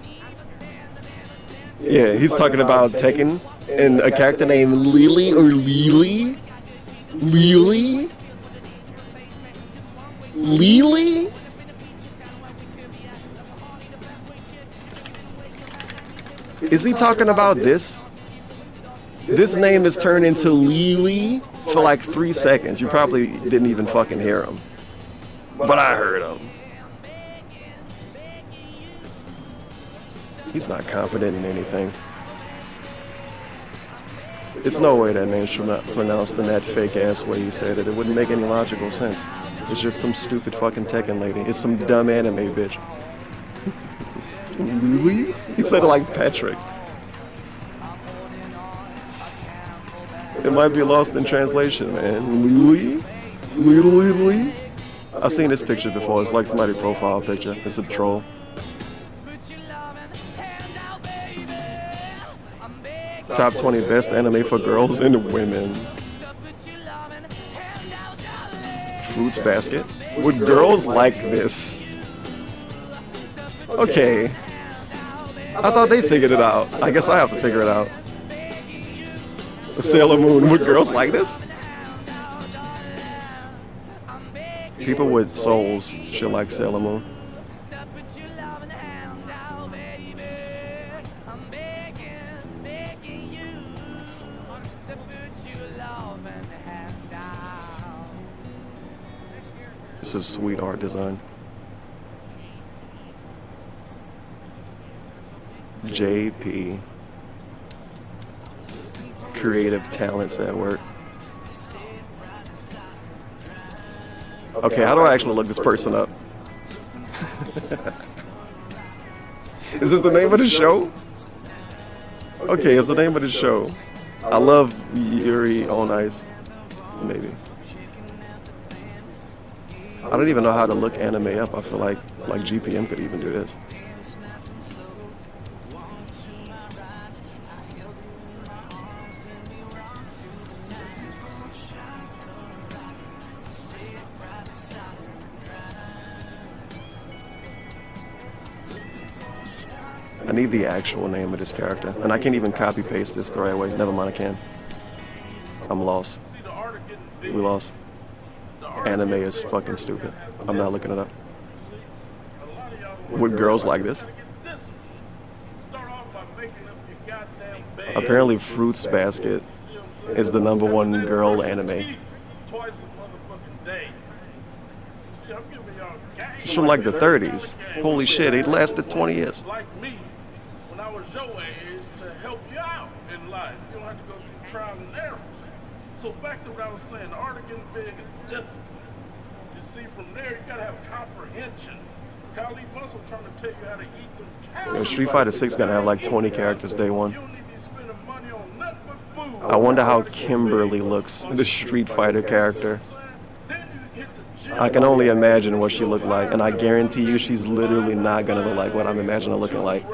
Yeah, he's talking about Tekken and a character named Lily or Lily? Lily? Lily? Is he talking about this? This name is turned into Lily for like 3 seconds. You probably didn't even fucking hear him. But I heard him. He's not confident in anything. It's no way that name's pronounced in that fake-ass way he said it. It wouldn't make any logical sense. It's just some stupid fucking Tekken lady. It's some dumb anime bitch. Lily? He said it like Patrick. It might be lost in translation, man. Lily? Lily? I've seen this picture before. It's like somebody's profile picture. It's a troll. Top 20 best anime for girls and women. Fruits Basket. Would girls like this? Okay. I thought they figured it out. I guess I have to figure it out. Sailor Moon with girls like this? People with souls should like Sailor Moon. This is sweet art design. JP. Creative talents at work. Okay, how do I actually look this person up? Is this the name of the show? Okay, it's the name of the show. I love Yuri on Ice. Maybe. I don't even know how to look anime up. I feel like GPM could even do this. I need the actual name of this character, and I can't even copy paste this the right way. Never mind, I can. I'm lost. We lost. Anime is fucking stupid. I'm not looking it up. With girls like this? Apparently Fruits Basket is the #1 girl anime. It's from like the 30s. Holy shit, it lasted 20 years. When I was your age, to help you out in life. You don't have to go through trial and errors. So back to what I was saying, the art of getting big is discipline. You see, from there, you gotta have comprehension. Kali Muscle trying to tell you how to eat them calories. Street Fighter 6 gonna have like 20 characters day one. I wonder how Kimberly looks, the Street Fighter character. I can only imagine what she looked like, and I guarantee you she's literally not gonna look like what I'm imagining her looking like.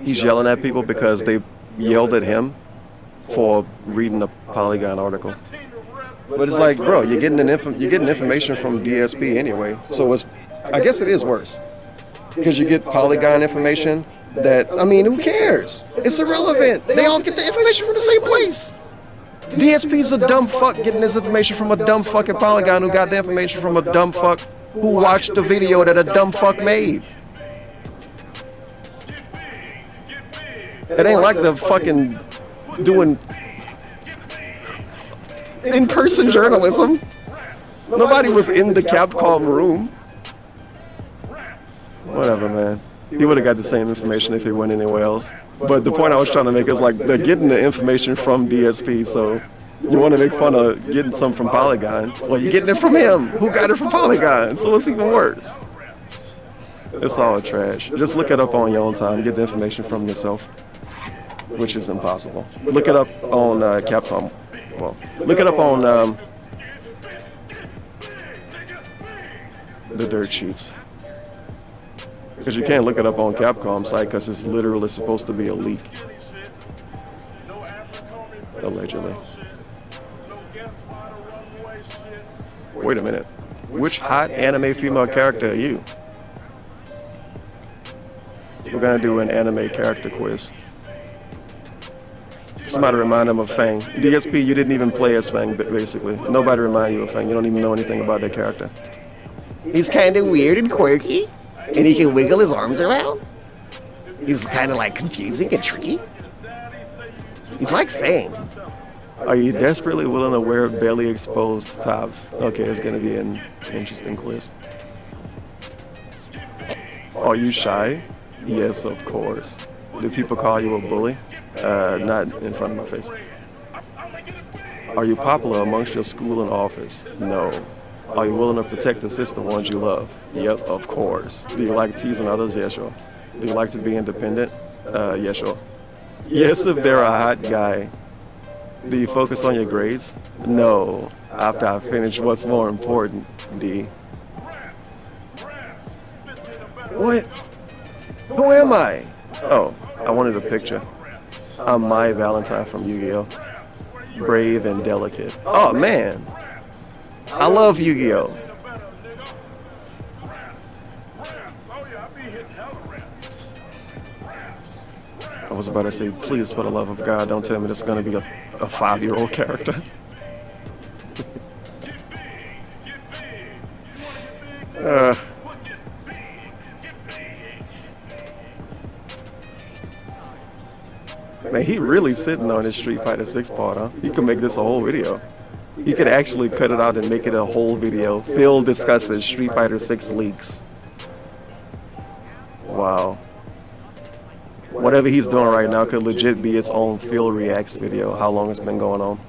He's yelling at people because they yelled at him for reading a Polygon article. But it's like, bro, you're getting information from DSP anyway, so I guess it is worse. Because you get Polygon information that, I mean, who cares? It's irrelevant. They all get the information from the same place. DSP's a dumb fuck getting this information from a dumb fucking Polygon who got the information from a dumb fuck who watched the video that a dumb fuck made. It ain't like the fucking doing in-person journalism. Nobody was in the Capcom room. Whatever, man. He would have got the same information if he went anywhere else. But the point I was trying to make is like they're getting the information from DSP, so you want to make fun of getting some from Polygon. Well, you're getting it from him, who got it from Polygon, so it's even worse. It's all trash. Just look it up on your own time. Get the information from yourself, which is impossible. Look it up on Capcom. Well, look it up on the dirt sheets. Because you can't look it up on Capcom's site because it's literally supposed to be a leak. Allegedly. Wait a minute. Which hot anime female character are you? We're gonna do an anime character quiz. Somebody remind him of Fang. DSP, you didn't even play as Fang, basically. Nobody remind you of Fang. You don't even know anything about that character. He's kind of weird and quirky, and he can wiggle his arms around. He's kind of like confusing and tricky. He's like Fang. Are you desperately willing to wear belly exposed tops? Okay, it's gonna be an interesting quiz. Are you shy? Yes, of course. Do people call you a bully? Not in front of my face. Are you popular amongst your school and office? No. Are you willing to protect the system ones you love? Yep, of course. Do you like teasing others? Yeah, sure. Do you like to be independent? Yeah, sure. Yes, if they're a hot guy. Do you focus on your grades? No. After I finish what's more important, D. What? Who am I? Oh, I wanted a picture. I'm my Valentine from Yu-Gi-Oh! brave, and delicate. Oh man, I love Yu-Gi-Oh. I was about to say, please, for the love of God, don't tell me this is going to be a 5-year-old character. Man, he really sitting on his Street Fighter 6 part, huh? He could make this a whole video. He could actually cut it out and make it a whole video. Phil discusses Street Fighter 6 leaks. Wow. Whatever he's doing right now could legit be its own Phil Reacts video, how long it's been going on.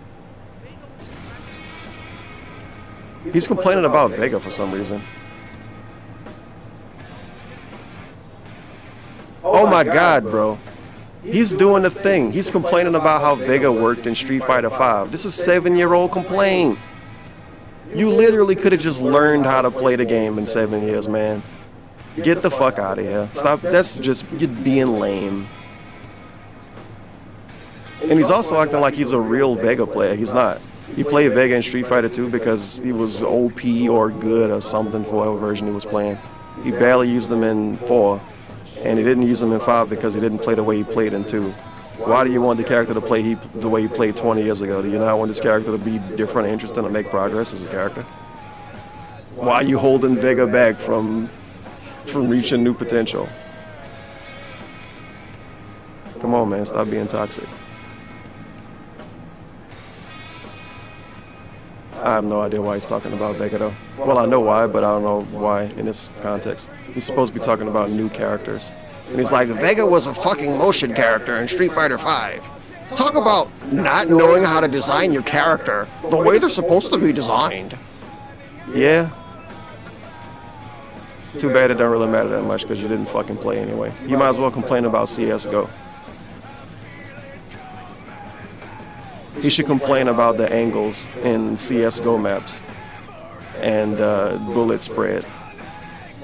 He's complaining about Vega for some reason. Oh my God, bro. He's doing the thing. He's complaining about how Vega worked in Street Fighter 5. This is 7-year-old complaint. You literally could have just learned how to play the game in 7 years, man. Get the fuck out of here. Stop. That's just you being lame. And he's also acting like he's a real Vega player. He's not. He played Vega in Street Fighter 2 because he was OP or good or something for whatever version he was playing. He barely used him in 4. And he didn't use him in 5 because he didn't play the way he played in 2. Why do you want the character to play the way he played 20 years ago? Do you not want this character to be different and interesting and make progress as a character? Why are you holding Vega back from reaching new potential? Come on, man, stop being toxic. I have no idea why he's talking about Vega though. Well, I know why, but I don't know why in this context. He's supposed to be talking about new characters. And he's like, Vega was a fucking motion character in Street Fighter 5. Talk about not knowing how to design your character the way they're supposed to be designed. Yeah. Too bad it don't really matter that much because you didn't fucking play anyway. You might as well complain about CSGO. He should complain about the angles in CSGO maps and bullet spread.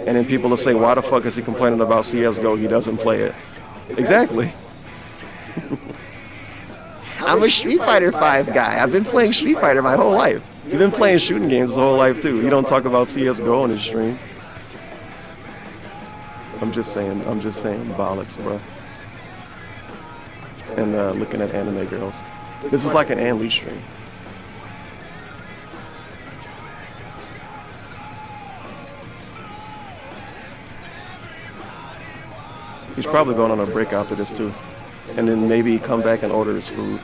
And then people will say, why the fuck is he complaining about CSGO? He doesn't play it. Exactly. I'm a Street Fighter 5 guy. I've been playing Street Fighter my whole life. You've been playing shooting games his whole life too. You don't talk about CSGO on his stream. I'm just saying bollocks, bro. And looking at anime girls. This is like an Ann Lee stream. He's probably going on a break after this too. And then maybe come back and order his food.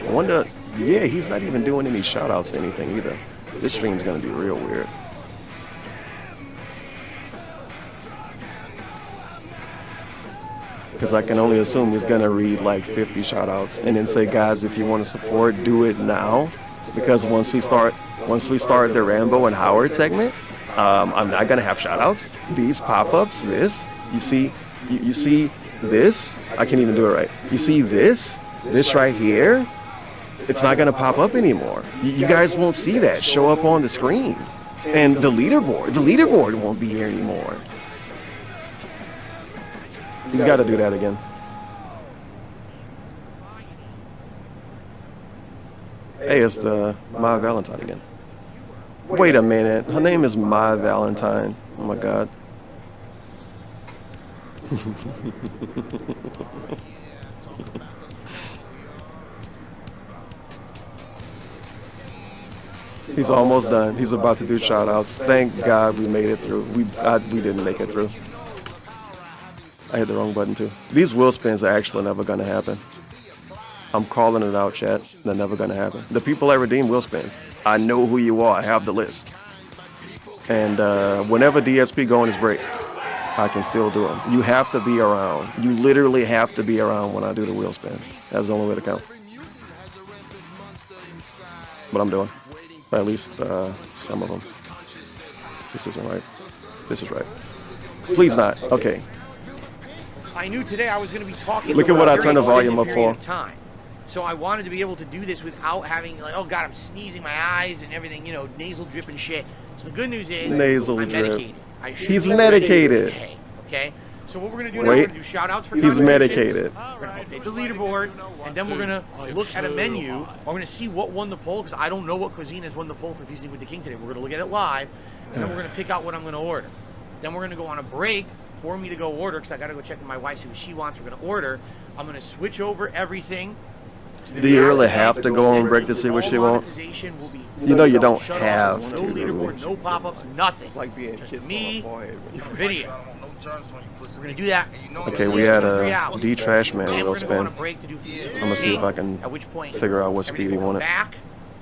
I wonder, yeah, he's not even doing any shout outs to anything either. This stream's gonna be real weird. Because I can only assume he's gonna read like 50 shout outs and then say, guys, if you want to support, do it now. Because once we start the Rambo and Howard segment, I'm not gonna have shout outs. These pop-ups, this, you see this? I can't even do it right. You see this right here? It's not gonna pop up anymore. You guys won't see that show up on the screen. And the leaderboard won't be here anymore. He's got to do that again. Hey, it's My Valentine again. Wait a minute. Her name is My Valentine. Oh my God. He's almost done. He's about to do shout outs. Thank God we made it through. We didn't make it through. I hit the wrong button too. These wheel spins are actually never gonna happen. I'm calling it out, chat. They're never gonna happen. The people that redeem wheel spins, I know who you are. I have the list. And whenever DSP go on his break, I can still do them. You have to be around. You literally have to be around when I do the wheel spin. That's the only way to count. But I'm doing. At least some of them. This isn't right. This is right. Please not. Okay. I knew today I was going to be talking. Look at what I turned the volume up for. So I wanted to be able to do this without having like, oh God, I'm sneezing my eyes and everything, you know, nasal drip and shit. So the good news is nasal I'm drip. medicated. He's medicated. Okay? So what we're going to do Wait. now, we're going to do shout-outs for He's contributions. medicated. We're going to update the leaderboard, and then we're going to look at a menu. We're going to see what won the poll, because I don't know what cuisine has won the poll for Feasting with the King today. We're going to look at it live, and then we're going to pick out what I'm going to order. Then we're going to go on a break for me to go order, because I got to go check with my wife, see what she wants. We're going to order. I'm going to switch over everything. Do you really have to go on break to see what she wants? You know you don't have to. No leaderboard, no pop-ups, nothing. It's like being just me, video. We're gonna do that. Okay, we had a D-Trash man will spin. I'm gonna see if I can figure out what speed he wanted. Back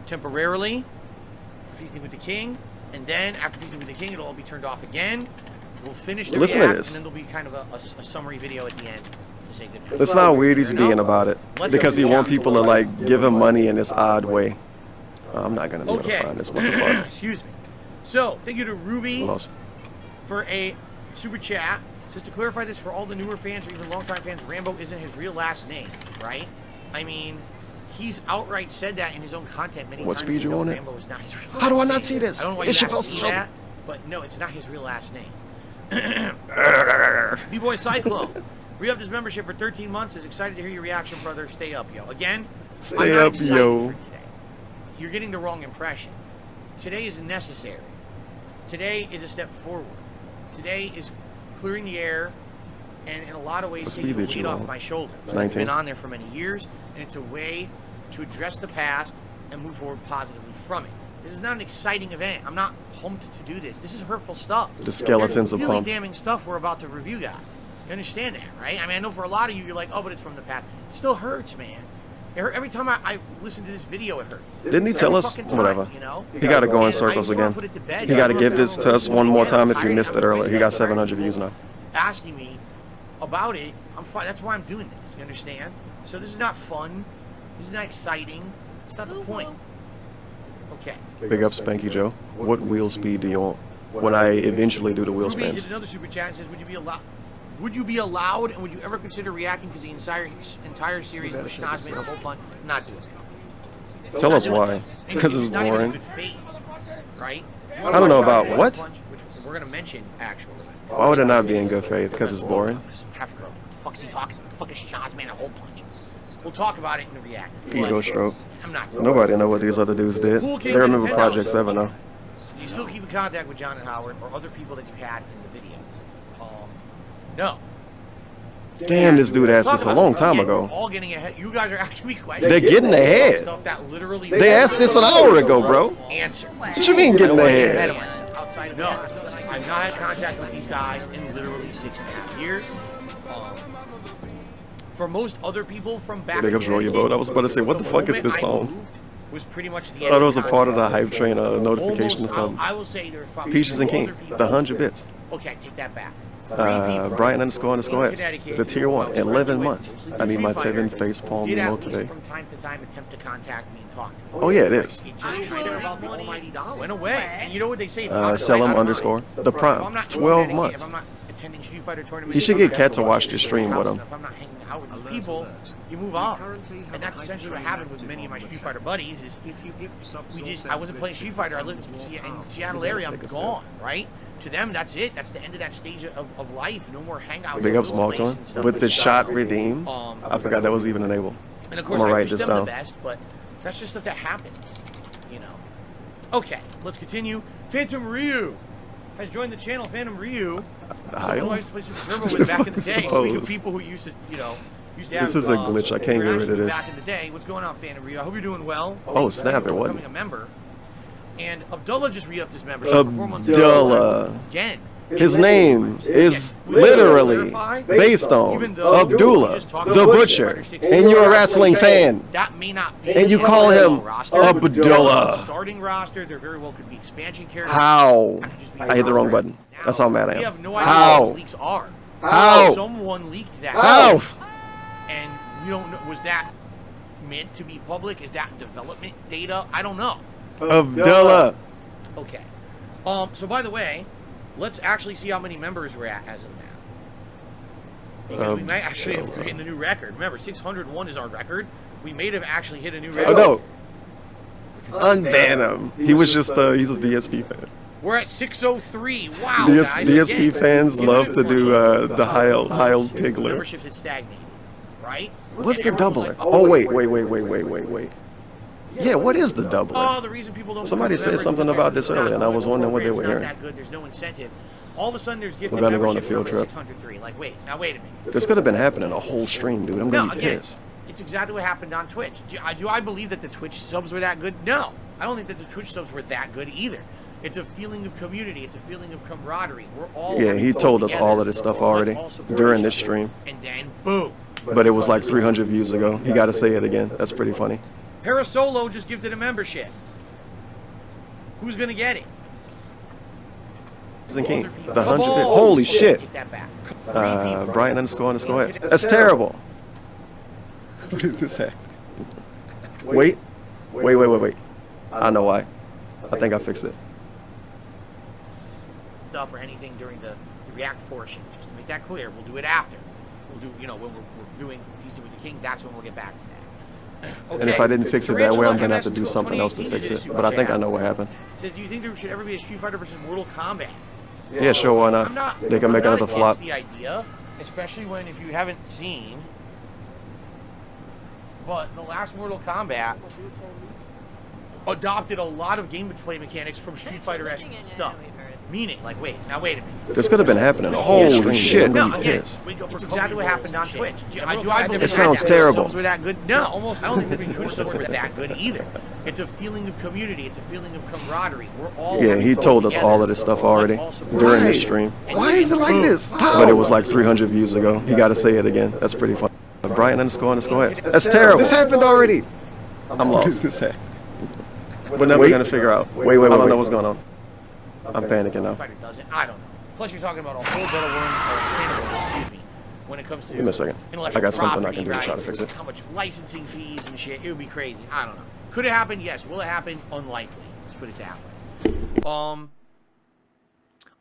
temporarily for Feasting with the King, and then after Feasting with the King, it'll all be turned off again. We'll finish the Listen to react, this. and then there'll be kind of a summary video at the end to say goodnight. It's not weird he's being about it because he wants people to like give him money in this odd way. I'm not gonna be able to find this. What the fuck? Excuse me. So thank you to Ruby for a super chat. Says to clarify this for all the newer fans or even longtime fans, Rambo isn't his real last name, right? I mean, he's outright said that in his own content many times. What speed you on it? Rambo is not his real How do I last not name. see this? I don't know why It's you supposed to see show that, but no, it's not his real last name. B-Boy Cyclone. Re-upped his membership for 13 months. Is excited to hear your reaction, brother. Stay up, yo. Again, Stay up, yo. for today. You're getting the wrong impression. Today is necessary. Today is a step forward. Today is clearing the air, and in a lot of ways taking the weight off my shoulders. I've been on there for many years, and it's a way to address the past and move forward positively from it. This is not an exciting event. I'm not pumped to do this. This is hurtful stuff. The skeletons are really pumped. damning stuff we're about to review, guys. You understand that, right? I mean, I know for a lot of you, you're like, oh, but it's from the past. It still hurts, man. Every time I listen to this video, it hurts. Didn't he tell us? Time, Whatever. You know? He got to go in circles again. He got to give this to us one more time if you missed it earlier. He got 700 views now. Asking me about it, I'm fine. That's why I'm doing this. You understand? So this is not fun. This is not exciting. It's not the point. Okay. Big up Spanky Joe. What wheel speed do you want when I eventually do the wheel Ruby spins? did another super chat and says, would you be allowed and would you ever consider reacting to the entire series of Schnoz made a whole bunch? Not doing it. Tell us why. Because it's not even boring. good faith, right? I don't know about what. Which we're gonna mention actually. Why would it not be in good faith? Because it's boring. What the fuck's he talking? What the fuck is Schnoz made a whole bunch? We'll talk about it in the react. Ego stroke. I'm not. Nobody know what these other dudes did. They remember Project 7 though. Do you still keep in contact with John and Howard or other people that you had in the videos? No. Damn, this dude asked this a long time ago. All getting ahead. You guys are asking me questions. They're getting ahead. Stuff that literally They asked this an hour ago, bro. Answer. What you mean getting ahead? No, I've not had contact with these guys in literally 6.5 years. For most other people from back Big ups, roll your boat. I was about to say, what the fuck is this song? Was pretty much the I thought it was a part of the hype train notification or something. I will say there's probably Peaches and King, the 100 bits. Okay, I take that back. Brian __ X, the tier 1, 11 months. I need my Tevin facepalm emo today. From time to time attempt to contact me and talk to me. Oh yeah, it is. It just kind of about the almighty dollar went away. And you know what they say? Sell him _. The prime, 12 months. If I'm not attending Street Fighter tournaments, He should get Cat to watch the stream with him. If I'm not hanging out with these people, you move on. And that's essentially what happened with many of my Street Fighter buddies. Is I wasn't playing Street Fighter. I lived in Seattle area. I'm gone, right? To them, that's it. That's the end of that stage of life. No more hangouts. Big up Small Joint. With the shot redeem, I forgot that was even enabled. And of I'm course, gonna I write wish this them down. the best, but that's just stuff that happens, you know. Okay, let's continue. Phantom Ryu has joined the channel. Phantom Ryu, someone who I used to play Super Turbo with back in the day. Speaking of people who used to, you know, used to have. This is a glitch. I can't get rid of this. Back in the day, what's going on, Phantom Ryu? I hope you're doing well. Oh snap! It wasn't. Becoming a member. And Abdullah just re-upped his membership. Abdullah. Again. His name is literally based on Abdullah the Butcher, and you're a wrestling fan, that may not be and you call him Abdullah. Starting roster, there very well could be expansion characters. How? I hit the wrong button. That's how mad I am. We have no idea How? what leaks are. How? Someone leaked that. How? And we don't know. Was that meant to be public? Is that development data? I don't know. Abdullah. Okay. So by the way, let's actually see how many members we're at as of now. Because we might actually have hit a new record. Remember, 601 is our record. We may have actually hit a new record. Oh no. Unban him. He was just he's a DSP fan. We're at 6:03. Wow, DS, guys. DSP Again, fans love to do the high old Pigler. Memberships had stagnated, right? What's the doubler? Oh wait. Yeah, what is the doubler? Oh, the reason people don't. Somebody said something about this earlier, and I was wondering what they were hearing. That good. There's no incentive. All of a sudden, there's gifted We're gonna go on a memberships field over trip. 603. Like, wait a minute. This could have been happening a whole stream, dude. I'm gonna be again, pissed. it's exactly what happened on Twitch. Do I believe that the Twitch subs were that good? No, I don't think that the Twitch subs were that good either. It's a feeling of community. It's a feeling of camaraderie. We're all Yeah, he told us all of this stuff already during this stream. And then boom. But it was like 300 views ago. You got to say it again. That's pretty funny. Parasolo just gifted a membership. Who's gonna get it? King. The 100. Holy shit. Brian __. That's terrible. What did this happen? Wait. I know why. I think I fixed it. Stuff or anything during the react portion. Just to make that clear, we'll do it after. We'll do, when we're doing Feasting with the King, that's when we'll get back to that. Okay. And if I didn't fix it that way, I'm going to have to do something else to fix it. But I think I know what happened. It says, do you think there should ever be a Street Fighter versus Mortal Kombat? Yeah, sure, why not? They can make another flop. The idea, especially when if you haven't seen, but the last Mortal Kombat adopted a lot of gameplay mechanics from Street Fighter-esque stuff. Meaning, like, wait a minute. This could have been happening a whole shit. No, again, it's exactly what happened on Twitch. Do I believe it sounds terrible. Were that good? No, I don't think the Twitch subs were that good either. It's a feeling of community. It's a feeling of camaraderie. We're all he told us all of this stuff already during this stream. Why is it like this? But it was like 300 views ago. You got to say it again. That's pretty fun. Brian __. That's terrible. This happened already. I'm lost. We're never going to figure out. Wait. I don't know what's going on. I'm panicking now. I don't know. Plus, you're talking about a whole bit of worm, when it comes to. Give me a second. I got something I can do to try to fix it. How much licensing fees and shit? It would be crazy. I don't know. Could it happen? Yes. Will it happen? Unlikely. Let's put it that way.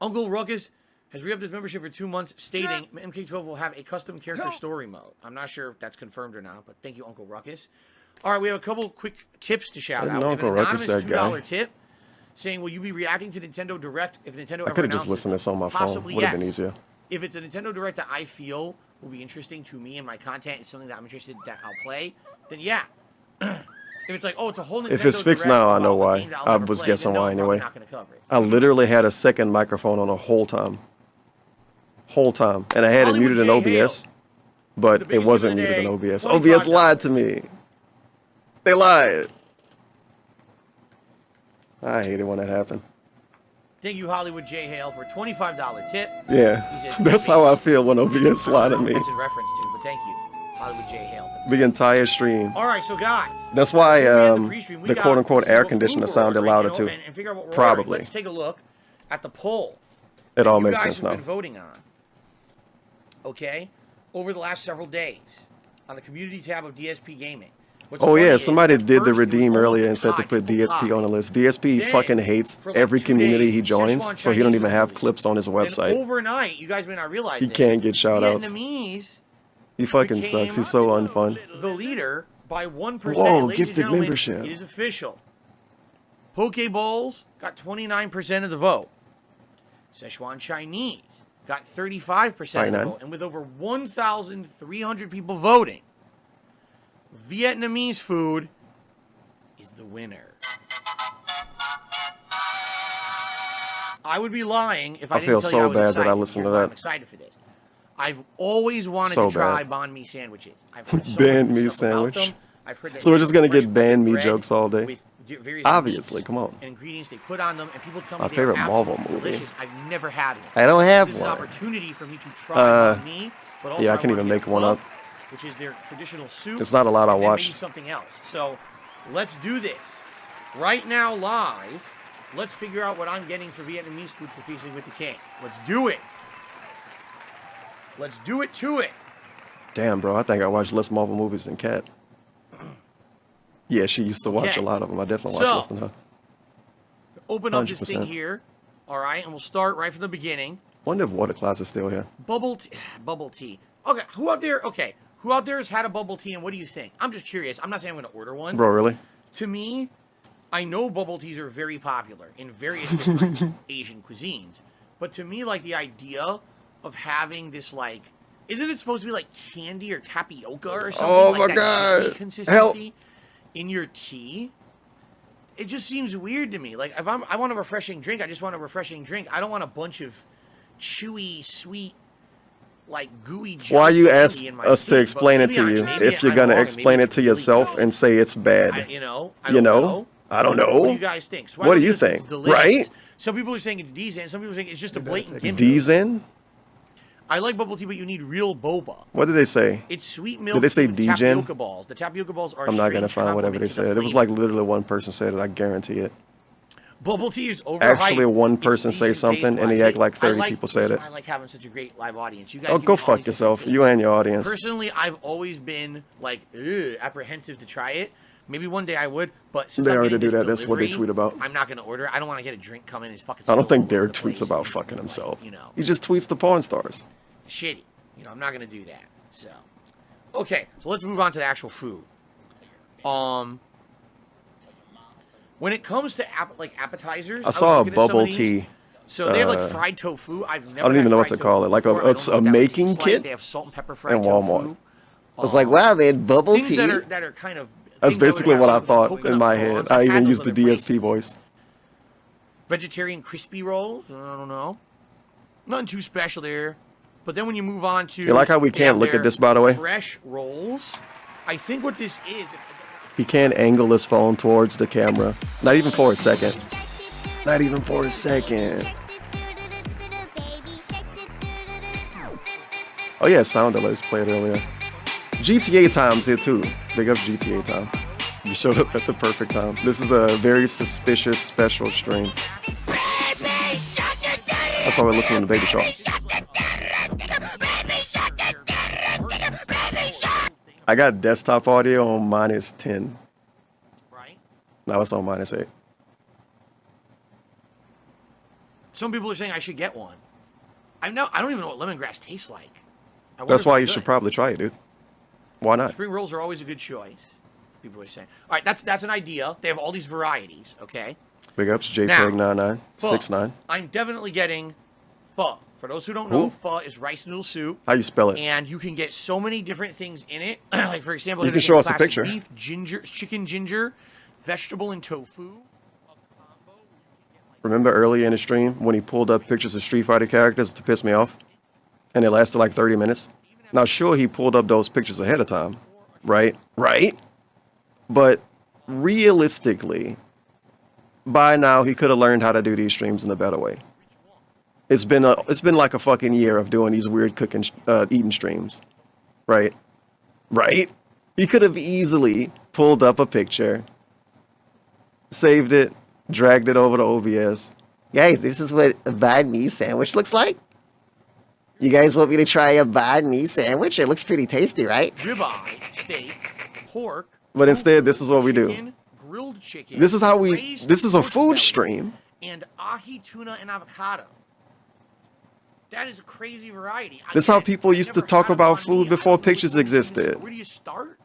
Uncle Ruckus has re-upped his membership for 2 months, stating MK12 will have a custom character story mode. I'm not sure if that's confirmed or not, but thank you, Uncle Ruckus. All right, we have a couple quick tips to shout out. Uncle Ruckus, that guy. Tip. Saying, will you be reacting to Nintendo Direct if Nintendo I could have just listened to this on my phone. Would have been easier. If it's a Nintendo Direct that I feel will be interesting to me and my content is something that I'm interested in that I'll play, then yeah. If it's like, oh, it's a whole Nintendo If it's fixed now, I know why. I was guessing why anyway. I literally had a second microphone on the whole time. And I had it muted in OBS, but it wasn't muted in OBS. OBS lied to me. They lied. I hate it when that happens. Thank you, Hollywood J. Hale, for a $25 tip. Yeah, says, that's how I feel when OBS lied to me. That's in reference to, but thank you, Hollywood J. Hale. The entire stream. All right, so guys. That's why the quote-unquote air conditioner sounded louder too. Probably. Let's take a look at the poll. It all makes sense now. Been voting on. Okay, over the last several days on the community tab of DSP Gaming. Oh yeah, somebody did the redeem earlier and said to put DSP on the list. DSP fucking hates every community he joins, so he don't even have clips on his website. Overnight, you guys may not realize he can't get shout-outs. He fucking sucks. He's so unfun. The leader by 1%. Whoa, gifted membership. It is official. Pokeballs got 29% of the vote. Szechuan Chinese got 35% of the vote, and with over 1,300 people voting, Vietnamese food is the winner. I would be lying if I didn't tell you I was excited. That I listened to that. I'm excited for this. I've always wanted to try banh mi sandwiches. I've heard so banh mi sandwich. So we're just gonna get banh mi jokes all day. Obviously, come on. And ingredients they put on them, and people tell me my favorite Marvel movie. Delicious. I've never had one. I don't have this one. This is an opportunity for me to try banh mi, but also I can't even make one up. Which is their traditional soup. It's not a lot I watched. Something else. So let's do this right now live. Let's figure out what I'm getting for Vietnamese food for Feasting with the King. Let's do it. Let's do it to it. Damn, bro, I think I watched less Marvel movies than Kat. Yeah, she used to watch a lot of them. I definitely watched less than her. Open up this thing here. All right, and we'll start right from the beginning. Wonder if Water Class is still here. Bubble tea. Okay, who out there? Okay. Who out there has had a bubble tea, and what do you think? I'm just curious. I'm not saying I'm going to order one. Bro, really? To me, I know bubble teas are very popular in various different Asian cuisines, but to me, like, the idea of having this, like, isn't it supposed to be like candy or tapioca or something? Oh like my that God. consistency in your tea? It just seems weird to me. Like, if I want a refreshing drink, I just want a refreshing drink. I don't want a bunch of chewy, sweet, like gooey. Why you ask us to explain it to you if you're gonna explain it to yourself and say it's bad? I don't know. What do you guys think? So what do you think? Right? Some people are saying it's D-Zen. Some people are saying it's just a blatant gimmick. D-Zen? I like bubble tea, but you need real boba. What did they say? It's sweet milk. Did they say with D-Gen? tapioca balls. The tapioca balls are. I'm not gonna find whatever they said. It was like literally one person said it. I guarantee it. Bubble tea is overhyped. Actually, one person say something and he act like 30 people said it. I like having such a great live audience. You guys. Oh, go fuck yourself. You and your audience. Personally, I've always been like apprehensive to try it. Maybe one day I would, but since They I'm already getting do this that. That's what they tweet about. I'm not gonna order. I don't want to get a drink come in. His fucking. I don't think Derek tweets about fucking himself. He just tweets the porn stars. Shitty. I'm not gonna do that. So, okay. So let's move on to the actual food. When it comes to appetizers, I saw a bubble tea. So they have like fried tofu. I've never. I don't even know what to call it. Like a making kit. They have salt and pepper fried in Walmart. tofu. I was like, wow, man, bubble tea. That are kind of. That's basically what I thought in my head. I even used the DSP voice. Vegetarian crispy rolls. I don't know. Nothing too special there. But then when you move on to... You like how we can't look at this, by the way? Fresh rolls. I think what this is... He can't angle his phone towards the camera. Not even for a second. Not even for a second. Oh yeah, sound alerts played earlier. GTA time's here too. Big up GTA time. You showed up at the perfect time. This is a very suspicious special stream. That's why we're listening to Baby Shark. I got desktop audio on -10. Right. Now it's on -8. Some people are saying I should get one. I don't even know what lemongrass tastes like. That's why you should probably try it, dude. Why not? Spring rolls are always a good choice. People are saying. All right, that's an idea. They have all these varieties. Okay. Big ups, JPEG9969. I'm definitely getting pho. For those who don't know, pho is rice noodle soup. How you spell it? And you can get so many different things in it. Like, for example, you can show us a picture. Beef, chicken ginger, vegetable, and tofu. Remember earlier in the stream when he pulled up pictures of Street Fighter characters to piss me off? And it lasted like 30 minutes? Now, sure, he pulled up those pictures ahead of time, right? Right? But realistically, by now, he could have learned how to do these streams in a better way. It's been like a fucking year of doing these weird cooking, eating streams, right? Right? He could have easily pulled up a picture, saved it, dragged it over to OBS. Guys, this is what a banh mi sandwich looks like. You guys want me to try a banh mi sandwich? It looks pretty tasty, right? Ribeye, steak, pork. But instead, this is what we do. Grilled chicken. This is how we. This is a food stream. And ahi, tuna, and avocado. That is a crazy variety. This is how people used to talk about food before pictures existed. Where do you start?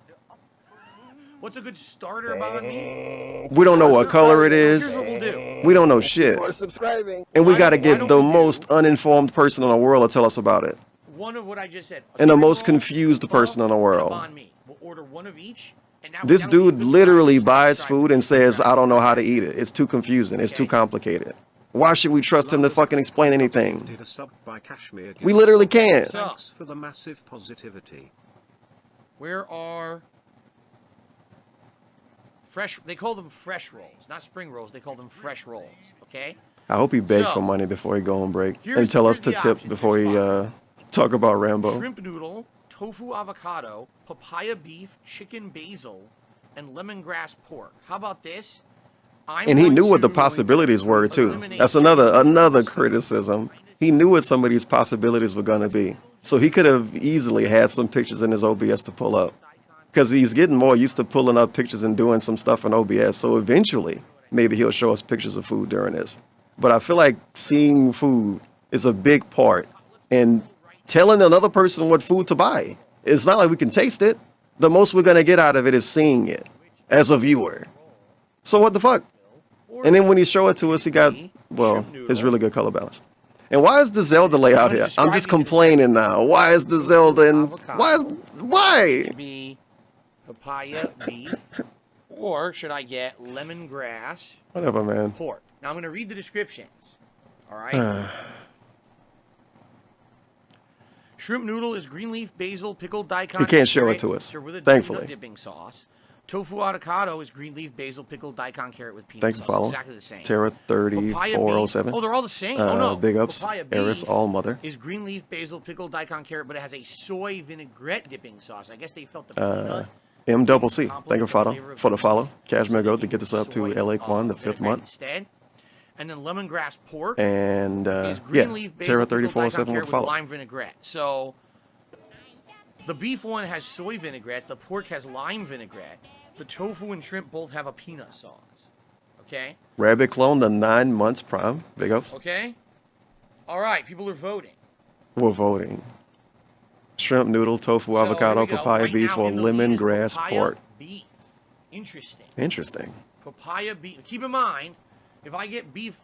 What's a good starter banh mi? We don't know what color it is. We don't know shit. And we got to get the most uninformed person in the world to tell us about it. One of what I just said. And the most confused person in the world. We'll order one of each. This dude literally buys food and says, I don't know how to eat it. It's too confusing. It's too complicated. Why should we trust him to fucking explain anything? We literally can't. Thanks for the massive positivity. Where are fresh? They call them fresh rolls, not spring rolls. They call them fresh rolls. Okay. I hope he begged for money before he go on break and tell us to tip before he talk about Rambo. Shrimp noodle, tofu avocado, papaya beef, chicken basil, and lemongrass pork. How about this? And he knew what the possibilities were too. That's another criticism. He knew what some of these possibilities were gonna be. So he could have easily had some pictures in his OBS to pull up. Because he's getting more used to pulling up pictures and doing some stuff in OBS. So eventually, maybe he'll show us pictures of food during this. But I feel like seeing food is a big part. And telling another person what food to buy. It's not like we can taste it. The most we're gonna get out of it is seeing it as a viewer. So what the fuck? And then when he showed it to us, he got, well, his really good color balance. And why is the Zelda layout here? I'm just complaining now. Why is the Zelda and why? Be papaya beef, or should I get lemongrass? Whatever, man. Pork. Now I'm going to read the descriptions. All right. Shrimp noodle is green leaf, basil, pickled daikon. He can't show it to us, thankfully. Dipping sauce. Tofu avocado is green leaf, basil, pickled daikon carrot with peanut Thank you, sauce. follow. Exactly the same. Terra 3407. Oh, they're all the same. Oh no. Big ups. Papaya Eris beef All Mother. is green leaf, basil, pickled daikon carrot, but it has a soy vinaigrette dipping sauce. I guess they felt the peanut. MCC. Thank you for the follow. Cashmere Goat to get this up to LA Quan the 5th month. Instead. And then lemongrass pork. And is green leaf, basil, Terra pickled 3407 daikon with carrot follow. with lime vinaigrette. So the beef one has soy vinaigrette. The pork has lime vinaigrette. The tofu and shrimp both have a peanut sauce. Okay? Rabbit Clone, the 9 months prime. Big ups. Okay? All right, people are voting. We're voting. Shrimp noodle, tofu, avocado, papaya Right beef, now, or in the lead is lemongrass papaya pork. Beef. Interesting. Interesting. Papaya beef. Keep in mind, if I get beef,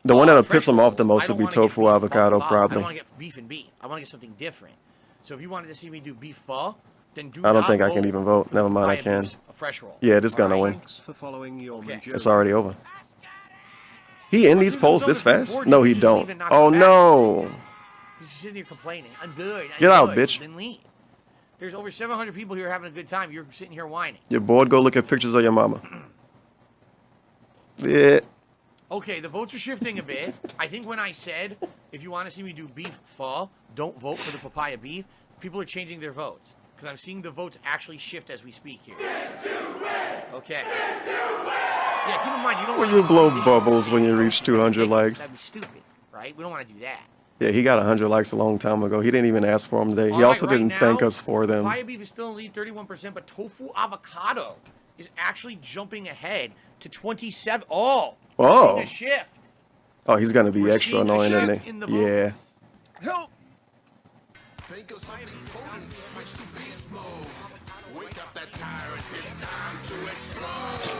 The one that'll fresh piss him off the rolls, most I would don't be wanna get tofu, beef avocado, pho. I probably. don't want to get beef and beef. I want to get something different. So if you wanted to see me do beef pho, then do I don't not think I can vote even vote. Never mind, I papaya can. beef's a fresh roll. Yeah, this gonna win. Thanks for following your It's already over. He in these polls this fast? No, he don't. Oh no. He's sitting here complaining. I'm good. Get out, bitch. Then leave. There's over 700 people here having a good time. You're sitting here whining. You're bored? Go look at pictures of your mama. Yeah. Okay, the votes are shifting a bit. I think when I said, if you want to see me do beef pho, don't vote for the papaya beef, people are changing their votes. Because I'm seeing the votes actually shift as we speak here. Okay. Yeah, keep in mind, you don't Will you blow bubbles when you reach 200 likes? That'd be stupid, right? We don't want to do that. Yeah, he got 100 likes a long time ago. He didn't even ask for them today. He All also right, didn't right thank now, us for them. Papaya beef is still in the lead, 31%, but tofu avocado is actually jumping ahead to 27. Oh! Oh. We're seeing a shift. Oh, he's gonna be We're extra seeing a annoying, shift isn't in the he? Yeah. Help! Think of something potent, switch to beast mode. Wake up that tyrant, it's time to explode.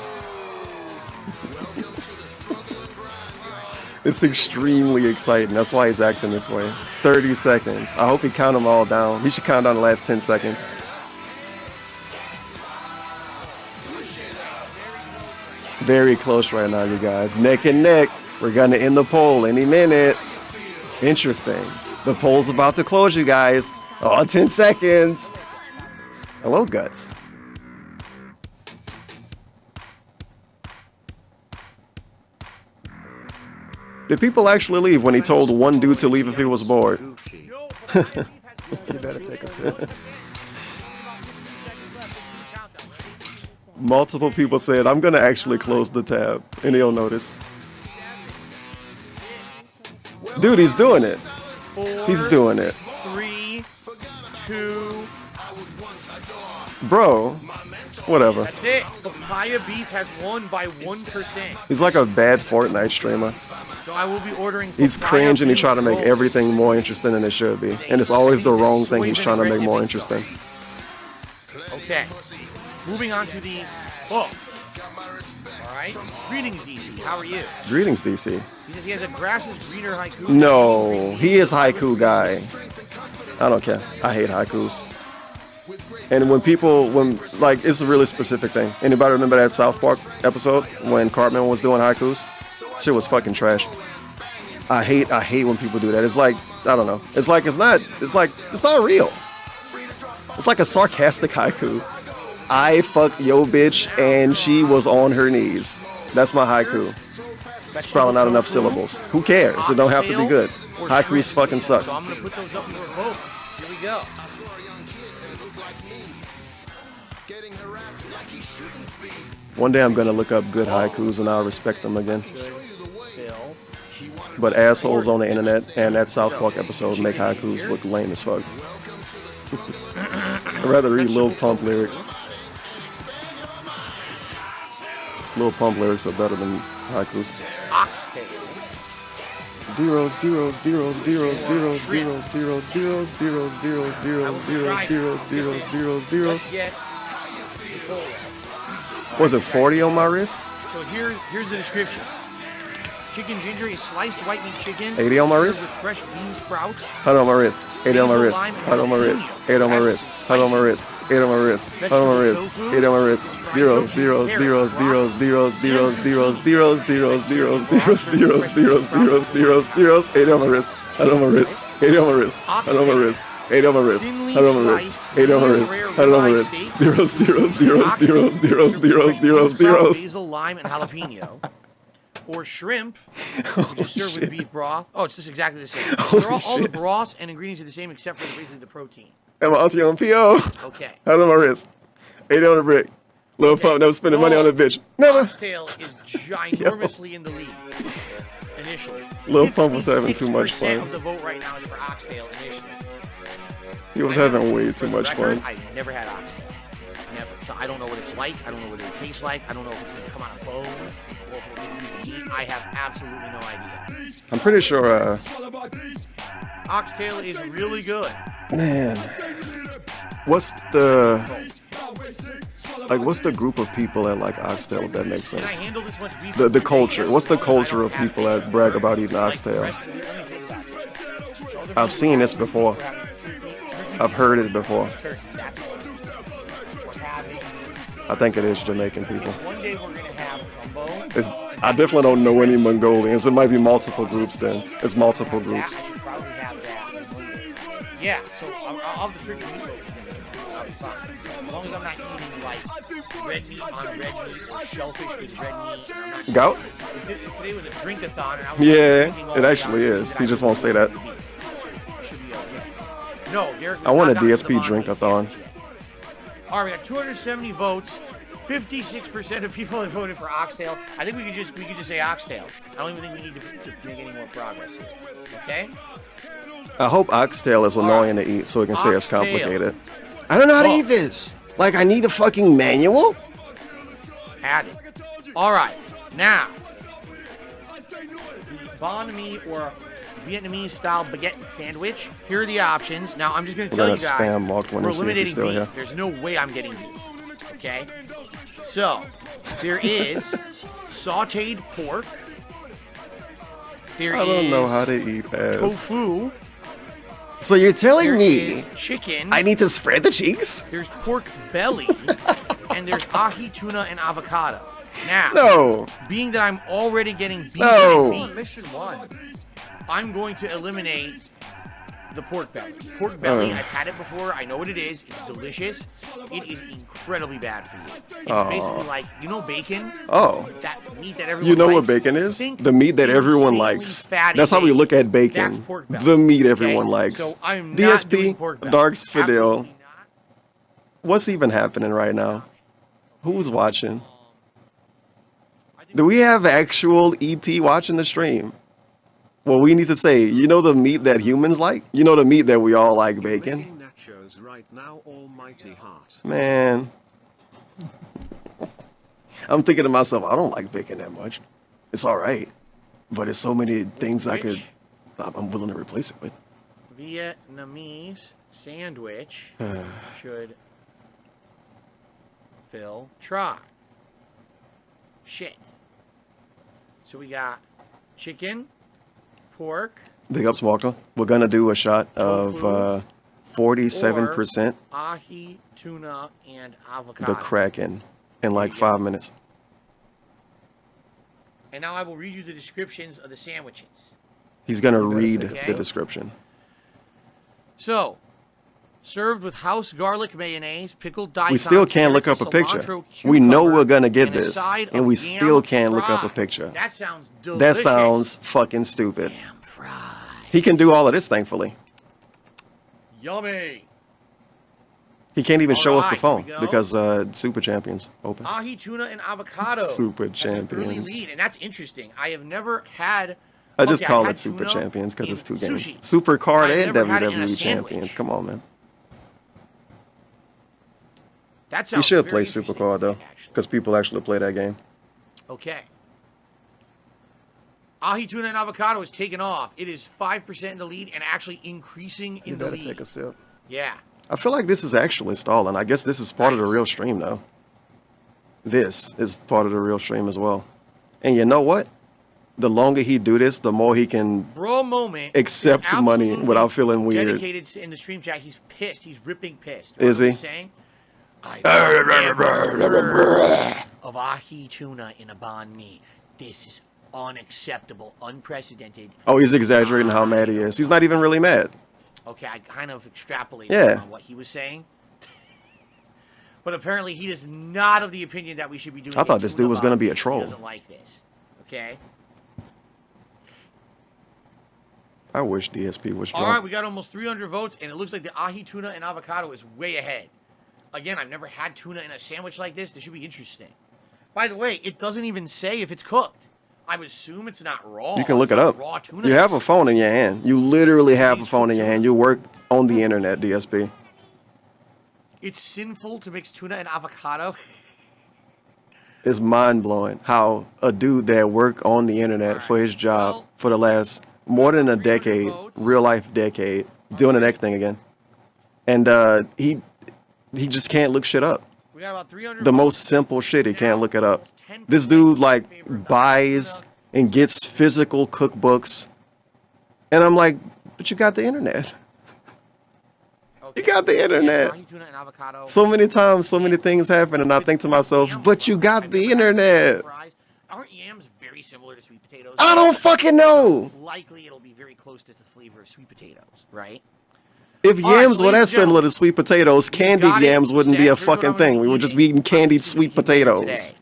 Welcome to the struggle and grind, y'all. It's extremely exciting. That's why he's acting this way. 30 seconds. I hope he count them all down. He should count down the last 10 seconds. Very close right now, you guys. Neck and neck. We're gonna end the poll any minute. Interesting. The poll's about to close, you guys. Oh, 10 seconds. Hello, Guts. Did people actually leave when he told one dude to leave if he was bored? You better take a sip. Multiple people said, I'm going to actually close the tab, and he'll notice. Dude, he's doing it. He's doing it. 3, 2. Bro, whatever. That's it. Papaya beef has won by 1%. He's like a bad Fortnite streamer. So I will be ordering. He's cringe and he try to make everything more interesting than it should be. And it's always the wrong thing he's trying to make more interesting. Okay. Moving on to the book. Alright. Greetings, DC. How are you? Greetings, DC. He says he has a grass is greener haiku. No, he is haiku guy. I don't care. I hate haikus. And when people, like, it's a really specific thing. Anybody remember that South Park episode when Cartman was doing haikus? Shit was fucking trash. I hate when people do that. It's like, I don't know. It's not real. It's like a sarcastic haiku. I fucked yo bitch and she was on her knees. That's my haiku. It's probably not enough syllables. Who cares? It don't have to be good. Haikus fucking suck. So I'm gonna put those up for a vote. Here we go. One day I'm gonna look up good haikus and I'll respect them again. But assholes on the internet and that South Park episode make haikus look lame as fuck. I'd rather read Lil Pump lyrics. Lil Pump lyrics are better than haikus. Deros, deros, deros, deros, deros, deros, deros, deros, deros, deros, deros, deros, deros, deros, deros, deros. Was it 40 on my wrist? So here's the description. Chicken ginger is sliced white meat chicken. 80 on my wrist. With fresh bean sprouts. Hold on my wrist. 80 on my wrist. Hold on my wrist. 8 on my wrist. Hold on my wrist. 8 on my wrist. Hold on my wrist. 8 on my wrist. Zeros, zeros, zeros, zeros, zeros, zeros, zeros, zeros, zeros, zeros, zeros, zeros, zeros, zeros, zeros, zeros. 8 on my wrist. Hold on my wrist. 8 on my wrist. Hold on my wrist. 8 on my wrist. Hold on my wrist. 8 on my wrist. Hold on my wrist. Zeros, zeros, zeros, zeros, zeros, zeros, zeros, zeros. Basil, lime, and jalapeno. Or shrimp, which is served with beef broth. Oh, it's just exactly the same. All the broths and ingredients are the same except for basically the protein. And my auntie on PO. Okay. Hold on my wrist. 8 on the brick. Little pump, never spending money on a bitch. Never. Oxtail is ginormously in the lead initially. Lil Pump was having too much fun. 56% of the vote right now is for oxtail initially. He was having way too much fun. I've never had oxtail. Never. So I don't know what it's like. I don't know what it tastes like. I don't know if it's going to come on a bone or if it's going to be meat. I have absolutely no idea. I'm pretty sure, oxtail is really good. Man. What's the group of people that like oxtail, if that makes sense? The culture. What's the culture of people that brag about eating oxtail? I've seen this before. I've heard it before. I think it is Jamaican people. I definitely don't know any Mongolians. It might be multiple groups then. It's multiple groups. Yeah, so I'll have the turkey meatloaf. I'll be fine. As long as I'm not eating like red meat on red meat or shellfish with red meat. Gout? Today was a drink-a-thon. And I was Yeah, it actually is. He just won't say that. No, I want a DSP drink-a-thon. All right, we got 270 votes. 56% of people have voted for oxtail. I think we could just say oxtail. I don't even think we need to make any more progress here. Okay? I hope oxtail is annoying to eat so we can say it's complicated. I don't know how to eat this. Like, I need a fucking manual? Add it. All right. Now, banh mi or Vietnamese-style baguette sandwich. Here are the options. Now, I'm just going to tell you guys, spam walked one we're and see if he's eliminating still beef. here. There's no way I'm getting beef. Okay? So, there is sauteed pork. I don't know how to eat ass. Tofu. So you're telling me chicken. I need to spread the cheeks? There's pork belly. And there's ahi, tuna, and avocado. Now, no. Being that I'm already getting beef and mission 1, I'm going to eliminate the pork belly. Pork belly, I've had it before. I know what it is. It's delicious. It is incredibly bad for you. It's basically like, you know bacon? Oh. That meat that everyone You know likes? what bacon is? The meat that everyone likes. That's how we look at bacon. The meat everyone likes. So I'm not doing pork DSP, belly. Darks Fidel. What's even happening right now? Who's watching? Do we have actual ET watching the stream? Well, we need to say, you know the meat that humans like? You know the meat that we all like, bacon? Man. I'm thinking to myself, I don't like bacon that much. It's all right. But it's so many things I'm willing to replace it with. Vietnamese sandwich should Phil try. Shit. So we got chicken, pork. Big ups, Walker. We're going to do a shot of 47%. Ahi, tuna, and avocado. The Kraken in like 5 minutes. And now I will read you the descriptions of the sandwiches. He's going to read the description. So, served with house garlic mayonnaise, pickled daikon. We still can't look up a picture. We know we're going to get this, and we still can't look up a picture. That sounds delicious. That sounds fucking stupid. He can do all of this, thankfully. Yummy. He can't even show us the phone because Super Champions open. Ahi, tuna, and avocado. Super That's an early Champions. lead, and that's interesting. I have never had... I just call it Super Champions because it's 2 games. sushi. Super Card I've and never had it in a WWE sandwich. Champions. Come on, man. That You sounds should very play Super Card, though, because people actually play that game. Okay. Ahi, tuna, and avocado is taken off. It is 5% in the lead and actually increasing in the lead. Take a sip. Yeah. I feel like this is actually stalling. I guess this is part of the real stream, though. this is part of the real stream as well. And you know what? The longer he do this, the more he can bro moment accept money without feeling weird. Dedicated in the stream chat, he's pissed. He's ripping pissed. Is he? He's saying, of ahi tuna in a banh mi. This is unacceptable, unprecedented. Oh, he's exaggerating how mad he is. He's not even really mad. Okay, I kind of extrapolated on what he was saying. But apparently he is not of the opinion that we should be doing. I thought this dude was going to be a troll. He doesn't like this. Okay? I wish DSP was drunk. All right, we got almost 300 votes, and it looks like the ahi tuna and avocado is way ahead. Again, I've never had tuna in a sandwich like this. This should be interesting. By the way, it doesn't even say if it's cooked. I would assume it's not raw. You can look it up. Raw tuna. You have a phone in your hand. You literally have a phone in your hand. You work on the internet, DSP. It's sinful to mix tuna and avocado. It's mind-blowing how a dude that worked on the internet for his job for the last more than a decade, real-life decade, doing the next thing again. And he just can't look shit up. We got about 300 the most simple shit, he can't look it up. This dude, like, buys and gets physical cookbooks. And I'm like, but you got the internet. You got the internet. So many times, so many things happen, and I think to myself, but you got the internet. Aren't yams very similar to sweet potatoes? I don't fucking know. Likely it'll be very close to the flavor of sweet potatoes, right? If yams were that similar to sweet potatoes, candied yams wouldn't be a fucking thing. We would just be eating candied sweet potatoes.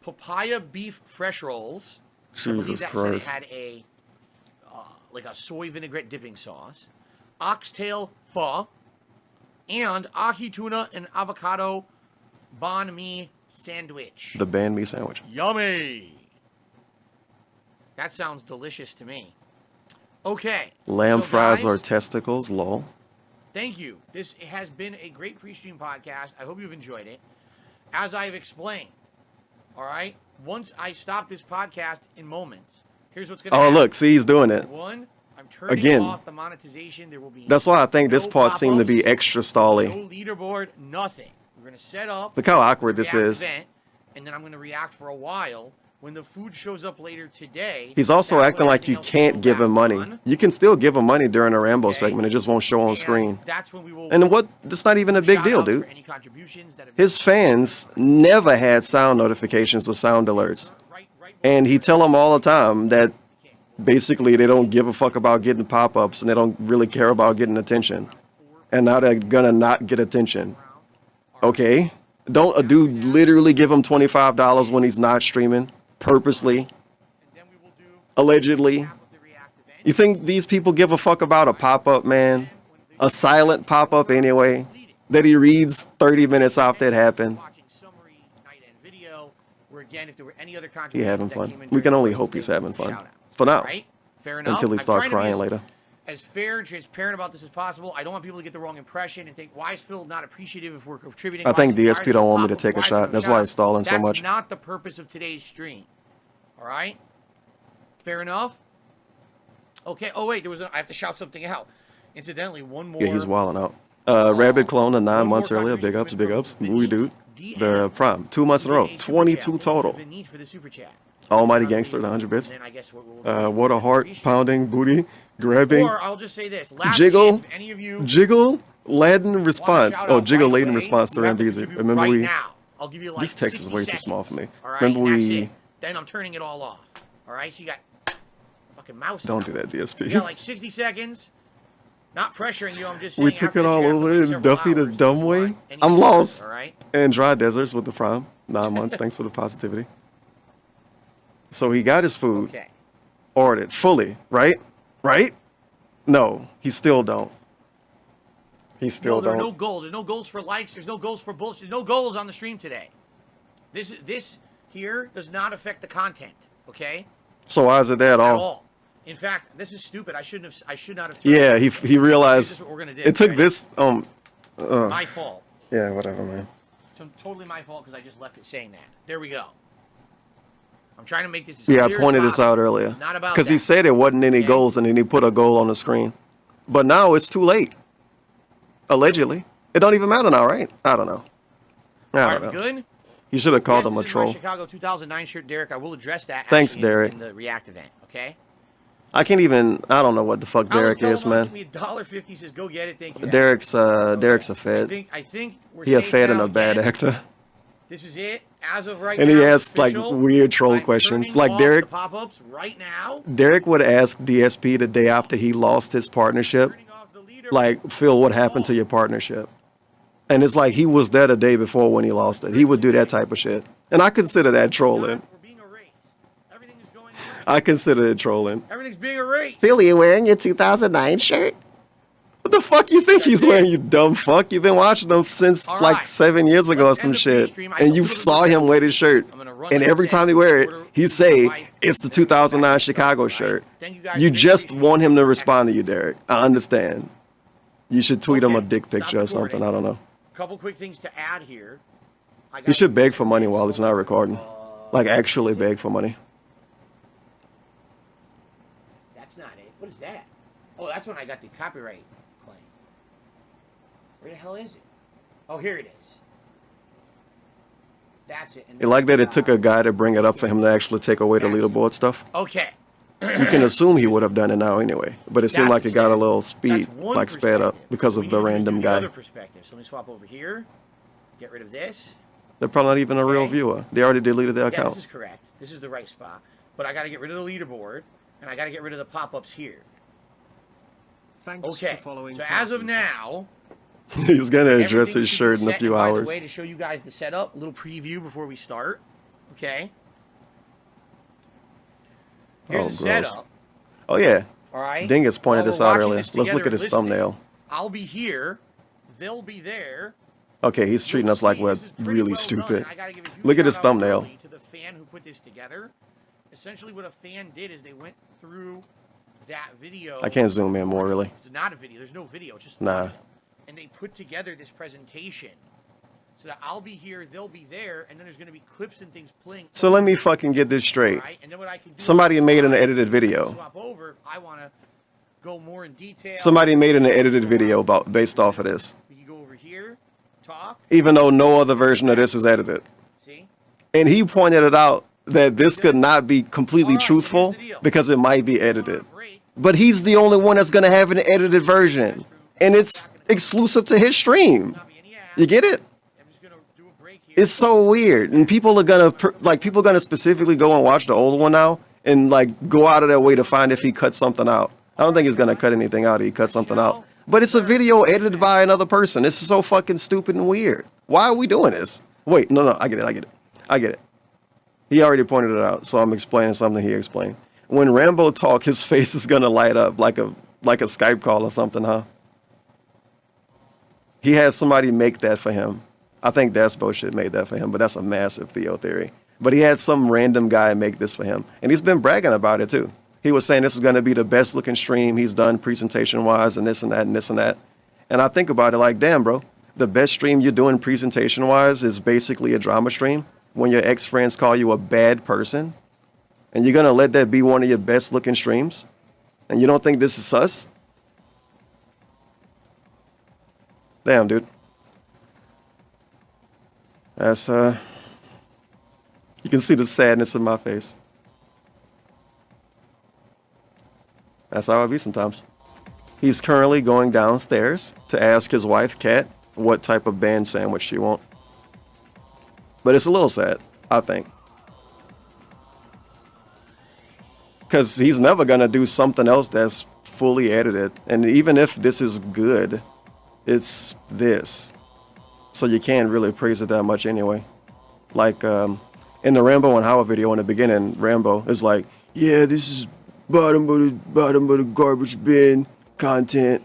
Papaya beef fresh rolls. Jesus Christ. It had a like a soy vinaigrette dipping sauce, oxtail pho, and ahi tuna and avocado banh mi sandwich. The banh mi sandwich. Yummy. That sounds delicious to me. Okay. Lamb so fries guys, or testicles, lol. Thank you. This has been a great pre-stream podcast. I hope you've enjoyed it. As I've explained, all right, once I stop this podcast in moments, here's what's going to happen. Oh, look, see, he's doing it. One, I'm turning again off the monetization. There will be that's why I think this part seemed to be extra stally. No leaderboard, nothing. We're going to set up. Look how awkward this is. Event, and then I'm going to react for a while. When the food shows up later today, He's also acting like you can't give him money. You can still give him money during a Rambo segment. It just won't show on screen. That's when we will. And what? That's not even a big deal, dude. His fans never had sound notifications or sound alerts. And he tell them all the time that basically they don't give a fuck about getting pop-ups and they don't really care about getting attention. And now they're gonna not get attention. Okay? Don't a dude literally give him $25 when he's not streaming? Purposely, allegedly. You think these people give a fuck about a pop-up, man? A silent pop-up anyway, that he reads 30 minutes after it happened. He having fun. We can only hope he's having fun. For now. Fair enough. Until he starts crying later. As fair and transparent about this as possible. I don't want people to get the wrong impression and think, why is Phil not appreciative if we're contributing? I think DSP don't want me to take a shot. That's why he's stalling so much. That's not the purpose of today's stream. All right? Fair enough? Okay. Oh, wait. I have to shout something out. Incidentally, one more. Yeah, he's wilding out. Rabbit clone 9 months earlier. Big ups, big ups. Movie dude. The Prime. 2 months in a row. 22 total. Almighty Gangster, the 100 bits. What a heart pounding booty. Grabbing. Or I'll just say this. Jiggle. Chance, any of you Jiggle laden response. Oh, jiggle laden response to Rambeezy. Remember we. I'll give you like this text is way seconds. too small for me. Right? Remember we. Then I'm turning it all off. All right, so you got fucking mouse. Don't do that, DSP. You got like 60 seconds. Not pressuring you. I'm just saying. We took it all over in Duffy the dumb way. I'm lost. All right. And dry deserts with the Prime. 9 months. Thanks for the positivity. So he got his food. Okay. Ordered fully, right? Right? No, he still don't. He still don't. don't. No goals. There's no goals for likes. There's no goals for bullshit. There's no goals on the stream today. This here does not affect the content. Okay. So why is it that at all? all? In fact, this is stupid. I should not have. Yeah, he realized. This is what we're gonna do, it took right? this. My fault. Yeah, whatever, man. Totally my fault because I just left it saying that. There we go. I'm trying to make this. Yeah, I pointed this out earlier. Not about because he said there wasn't any goals, and then he put a goal on the screen. But now it's too late. Allegedly, it don't even matter now, right? I don't know. I don't know. Good. He should have called him a This is troll. my Chicago 2009 shirt, Derek. I will address that. Thanks, actually Derek. In the React event, okay? I don't know what the fuck Derek is, man. Give me $1.50. Says go get it. Thank you. Derek's a fed. I think we're He a safe fed now and a bad again. actor. This is it as of right And now. he asked like official. weird troll questions. Like Derek, The pop-ups right now. Derek would ask DSP the day after he lost his partnership, like, Phil, what happened to your partnership? And it's like he was there the day before when he lost it. He would do that type of shit. And I consider that trolling. I consider it trolling. Everything's being erased. Phil, you wearing your 2009 shirt? What the fuck you think he's wearing, you dumb fuck? You've been watching him since like 7 years ago or some shit. And you saw him wear this shirt. And every time he wear it, he say, it's the 2009 Chicago shirt. You just want him to respond to you, Derek. I understand. You should tweet him a dick picture or something. I don't know. Couple quick things to add here. He should beg for money while he's not recording. Like actually beg for money. That's not it. What is that? Oh, that's when I got the copyright claim. Where the hell is it? Oh, here it is. That's it. You like that it took a guy to bring it up for him to actually take away the leaderboard stuff? Okay. You can assume he would have done it now anyway, but it seemed like it got a little sped up because of the random guy. Other perspective. So let me swap over here. Get rid of this. They're probably not even a real viewer. They already deleted their Yeah, account. this is correct. This is the right spot. But I got to get rid of the leaderboard, and I got to get rid of the pop-ups here. Thanks for following. So as of now, He's gonna address his shirt in a few by hours. the way, to show you guys the setup, a little preview before we start. Okay. Here's the gross. setup. Oh yeah. All right. Dingus pointed While this we're out watching earlier. this Let's look together at his listening, thumbnail. I'll be here. They'll be there. Okay, he's treating us like we're really stupid. Look at his thumbnail. To the fan who put this together. Essentially, what a fan did is they went through that video. I can't zoom in more, really. It's not a video. There's no video. It's just Nah. audio. And they put together this presentation so that I'll be here, they'll be there, and then there's going to be clips and things playing. So let me fucking get this straight. Right? And then what I can do Somebody made an edited video. swap over. I want to go more in detail. Somebody made an edited video based off of this. We can go over here, talk. Even though no other version of this is edited. See? And he pointed it out that this could not be completely truthful because it might be edited. But he's the only one that's going to have an edited version. And it's exclusive to his stream. You get it? It's so weird. And people are going to specifically go and watch the old one now and like go out of their way to find if he cut something out. I don't think he's going to cut anything out if he cut something out. But it's a video edited by another person. This is so fucking stupid and weird. Why are we doing this? Wait, no, I get it. He already pointed it out, so I'm explaining something he explained. When Rambo talk, his face is gonna light up like a Skype call or something, huh? He had somebody make that for him. I think that's bullshit made that for him, but that's a massive Theo theory. But he had some random guy make this for him, and he's been bragging about it too. He was saying this is gonna be the best looking stream he's done presentation wise, and this and that and this and that. And I think about it like, damn, bro, the best stream you're doing presentation wise is basically a drama stream. When your ex-friends call you a bad person, and you're gonna let that be one of your best looking streams, and you don't think this is sus? Damn, dude. That's you can see the sadness in my face. That's how I be sometimes. He's currently going downstairs to ask his wife, Kat, what type of band sandwich she wants. But it's a little sad, I think. Because he's never going to do something else that's fully edited. And even if this is good, it's this. So you can't really praise it that much anyway. Like in the Rambo and Howie video in the beginning, Rambo is like, yeah, this is bottom of the garbage bin content.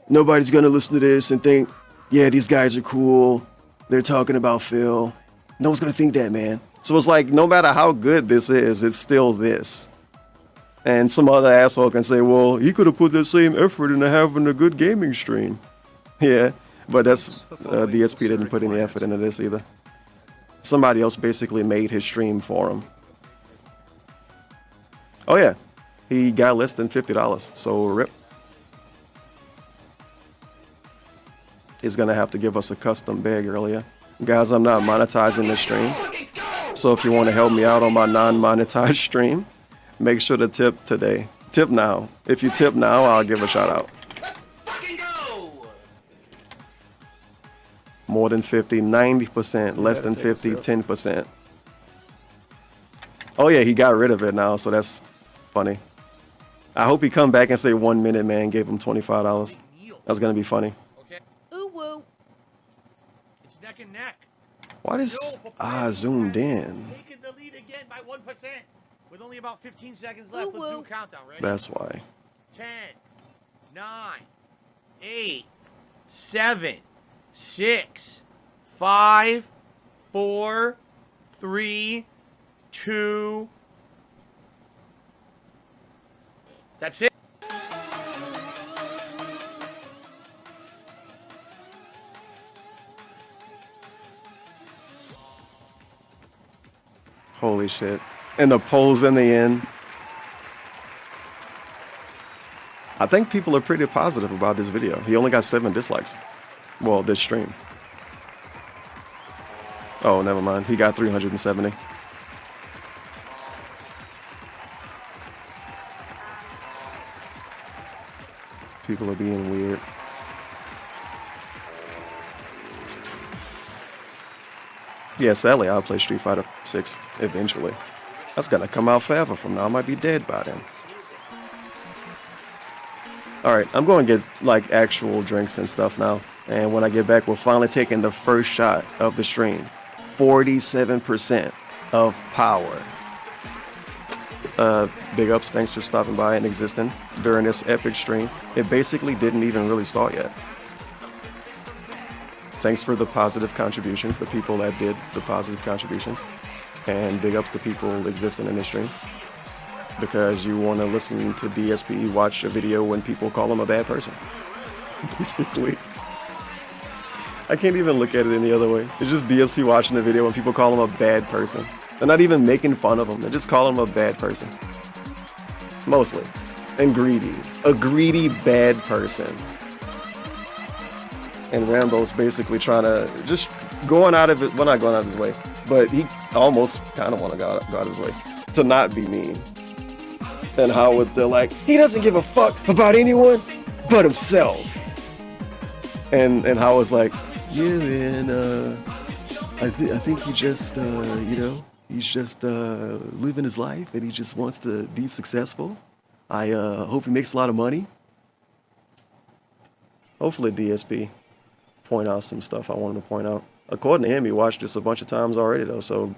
Nobody's going to listen to this and think, yeah, these guys are cool. They're talking about Phil. No one's going to think that, man. So it's like, no matter how good this is, it's still this. And some other asshole can say, well, he could have put the same effort into having a good gaming stream. Yeah, but that's, DSP didn't put any effort into this either. Somebody else basically made his stream for him. Oh yeah, he got less than $50, so rip. He's going to have to give us a custom bag earlier. Guys, I'm not monetizing this stream. So if you want to help me out on my non-monetized stream, make sure to tip today. Tip now. If you tip now, I'll give a shout out. More than 50, 90%, less than 50, 10%. Oh yeah, he got rid of it now, so that's funny. I hope he come back and say 1 minute, man, gave him $25. That's gonna be funny. Okay. Ooh woo. It's neck and neck. Why does zoomed in? Taking the lead again by 1% with only about 15 seconds left. Let's do a countdown. Ready? That's why. 10, 9, 8, 7, 6, 5, 4, 3, 2. That's it. Holy shit. And the polls in the end. I think people are pretty positive about this video. He only got 7 dislikes. Well, this stream. Oh, never mind. He got 370. People are being weird. Yeah, sadly, I'll play Street Fighter 6 eventually. That's gonna come out forever from now. I might be dead by then. Alright, I'm going to get like actual drinks and stuff now. And when I get back, we're finally taking the first shot of the stream. 47% of power. Big ups, thanks for stopping by and existing during this epic stream. It basically didn't even really start yet. Thanks for the positive contributions, the people that did the positive contributions. And big ups to people existing in this stream. Because you want to listen to DSP watch a video when people call him a bad person. Basically. I can't even look at it any other way. It's just DSP watching the video when people call him a bad person. They're not even making fun of him. They're just calling him a bad person. Mostly. And greedy. A greedy bad person. And Rambo's basically trying to just going out of it. Well, not going out of his way, but he almost kind of want to go out of his way to not be mean. And Howard's still like, he doesn't give a fuck about anyone but himself. And Howard's like, yeah, man, I think he just, you know, he's just living his life and he just wants to be successful. I hope he makes a lot of money. Hopefully DSP point out some stuff I want him to point out. According to him, he watched this a bunch of times already though, so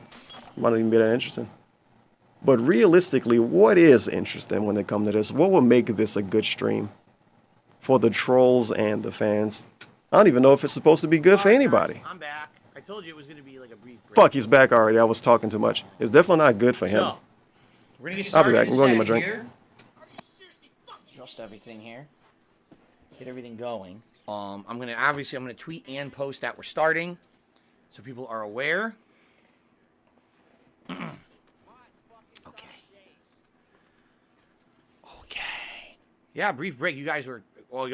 it might not even be that interesting. But realistically, what is interesting when they come to this? What will make this a good stream for the trolls and the fans? I don't even know if it's supposed to be good for anybody. I'm back. I told you it was going to be like a brief break. Fuck, he's back already. I was talking too much. It's definitely not good for him. So, we're going to get started. I'll be back. I'm going to get my drink. Here. Adjust everything here. Get everything going. I'm going to tweet and post that we're starting so people are aware. Okay. Yeah, brief break. You guys were, well,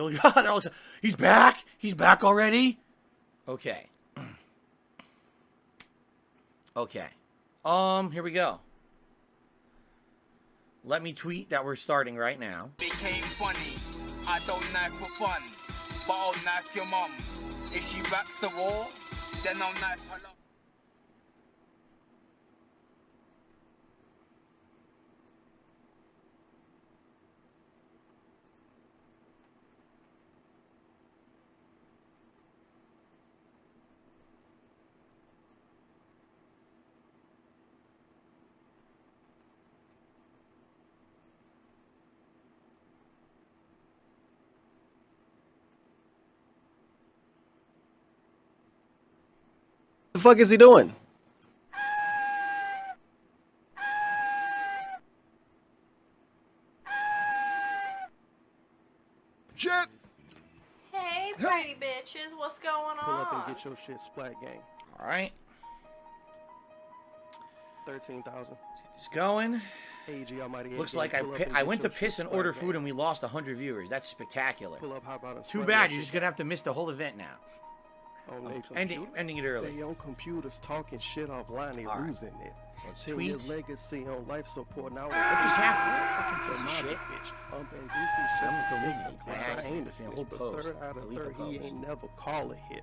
he's back. He's back already. Okay. Okay. Here we go. Let me tweet that we're starting right now. Became funny. I don't knife for fun, but I'll knife your mum. If she backs the wall, then I'll knife her love. The fuck is he doing? Shit! Hey, pretty bitches, what's going on? Pull up and get your shit splat gang. All right. 13,000. It's going. AG Almighty. Looks like I went to piss and order food and we lost 100 viewers. That's spectacular. Pull up, hop out and Too bad. You're just going to have to miss the whole event now. on their ending it early. They on computers talking shit offline, they losing it. 10 years legacy on life support now. What just happened? Fucking piece of shit. I'm been goofy, just a season. I ain't a snitch, but 3rd out of 3rd, he ain't never call a hit.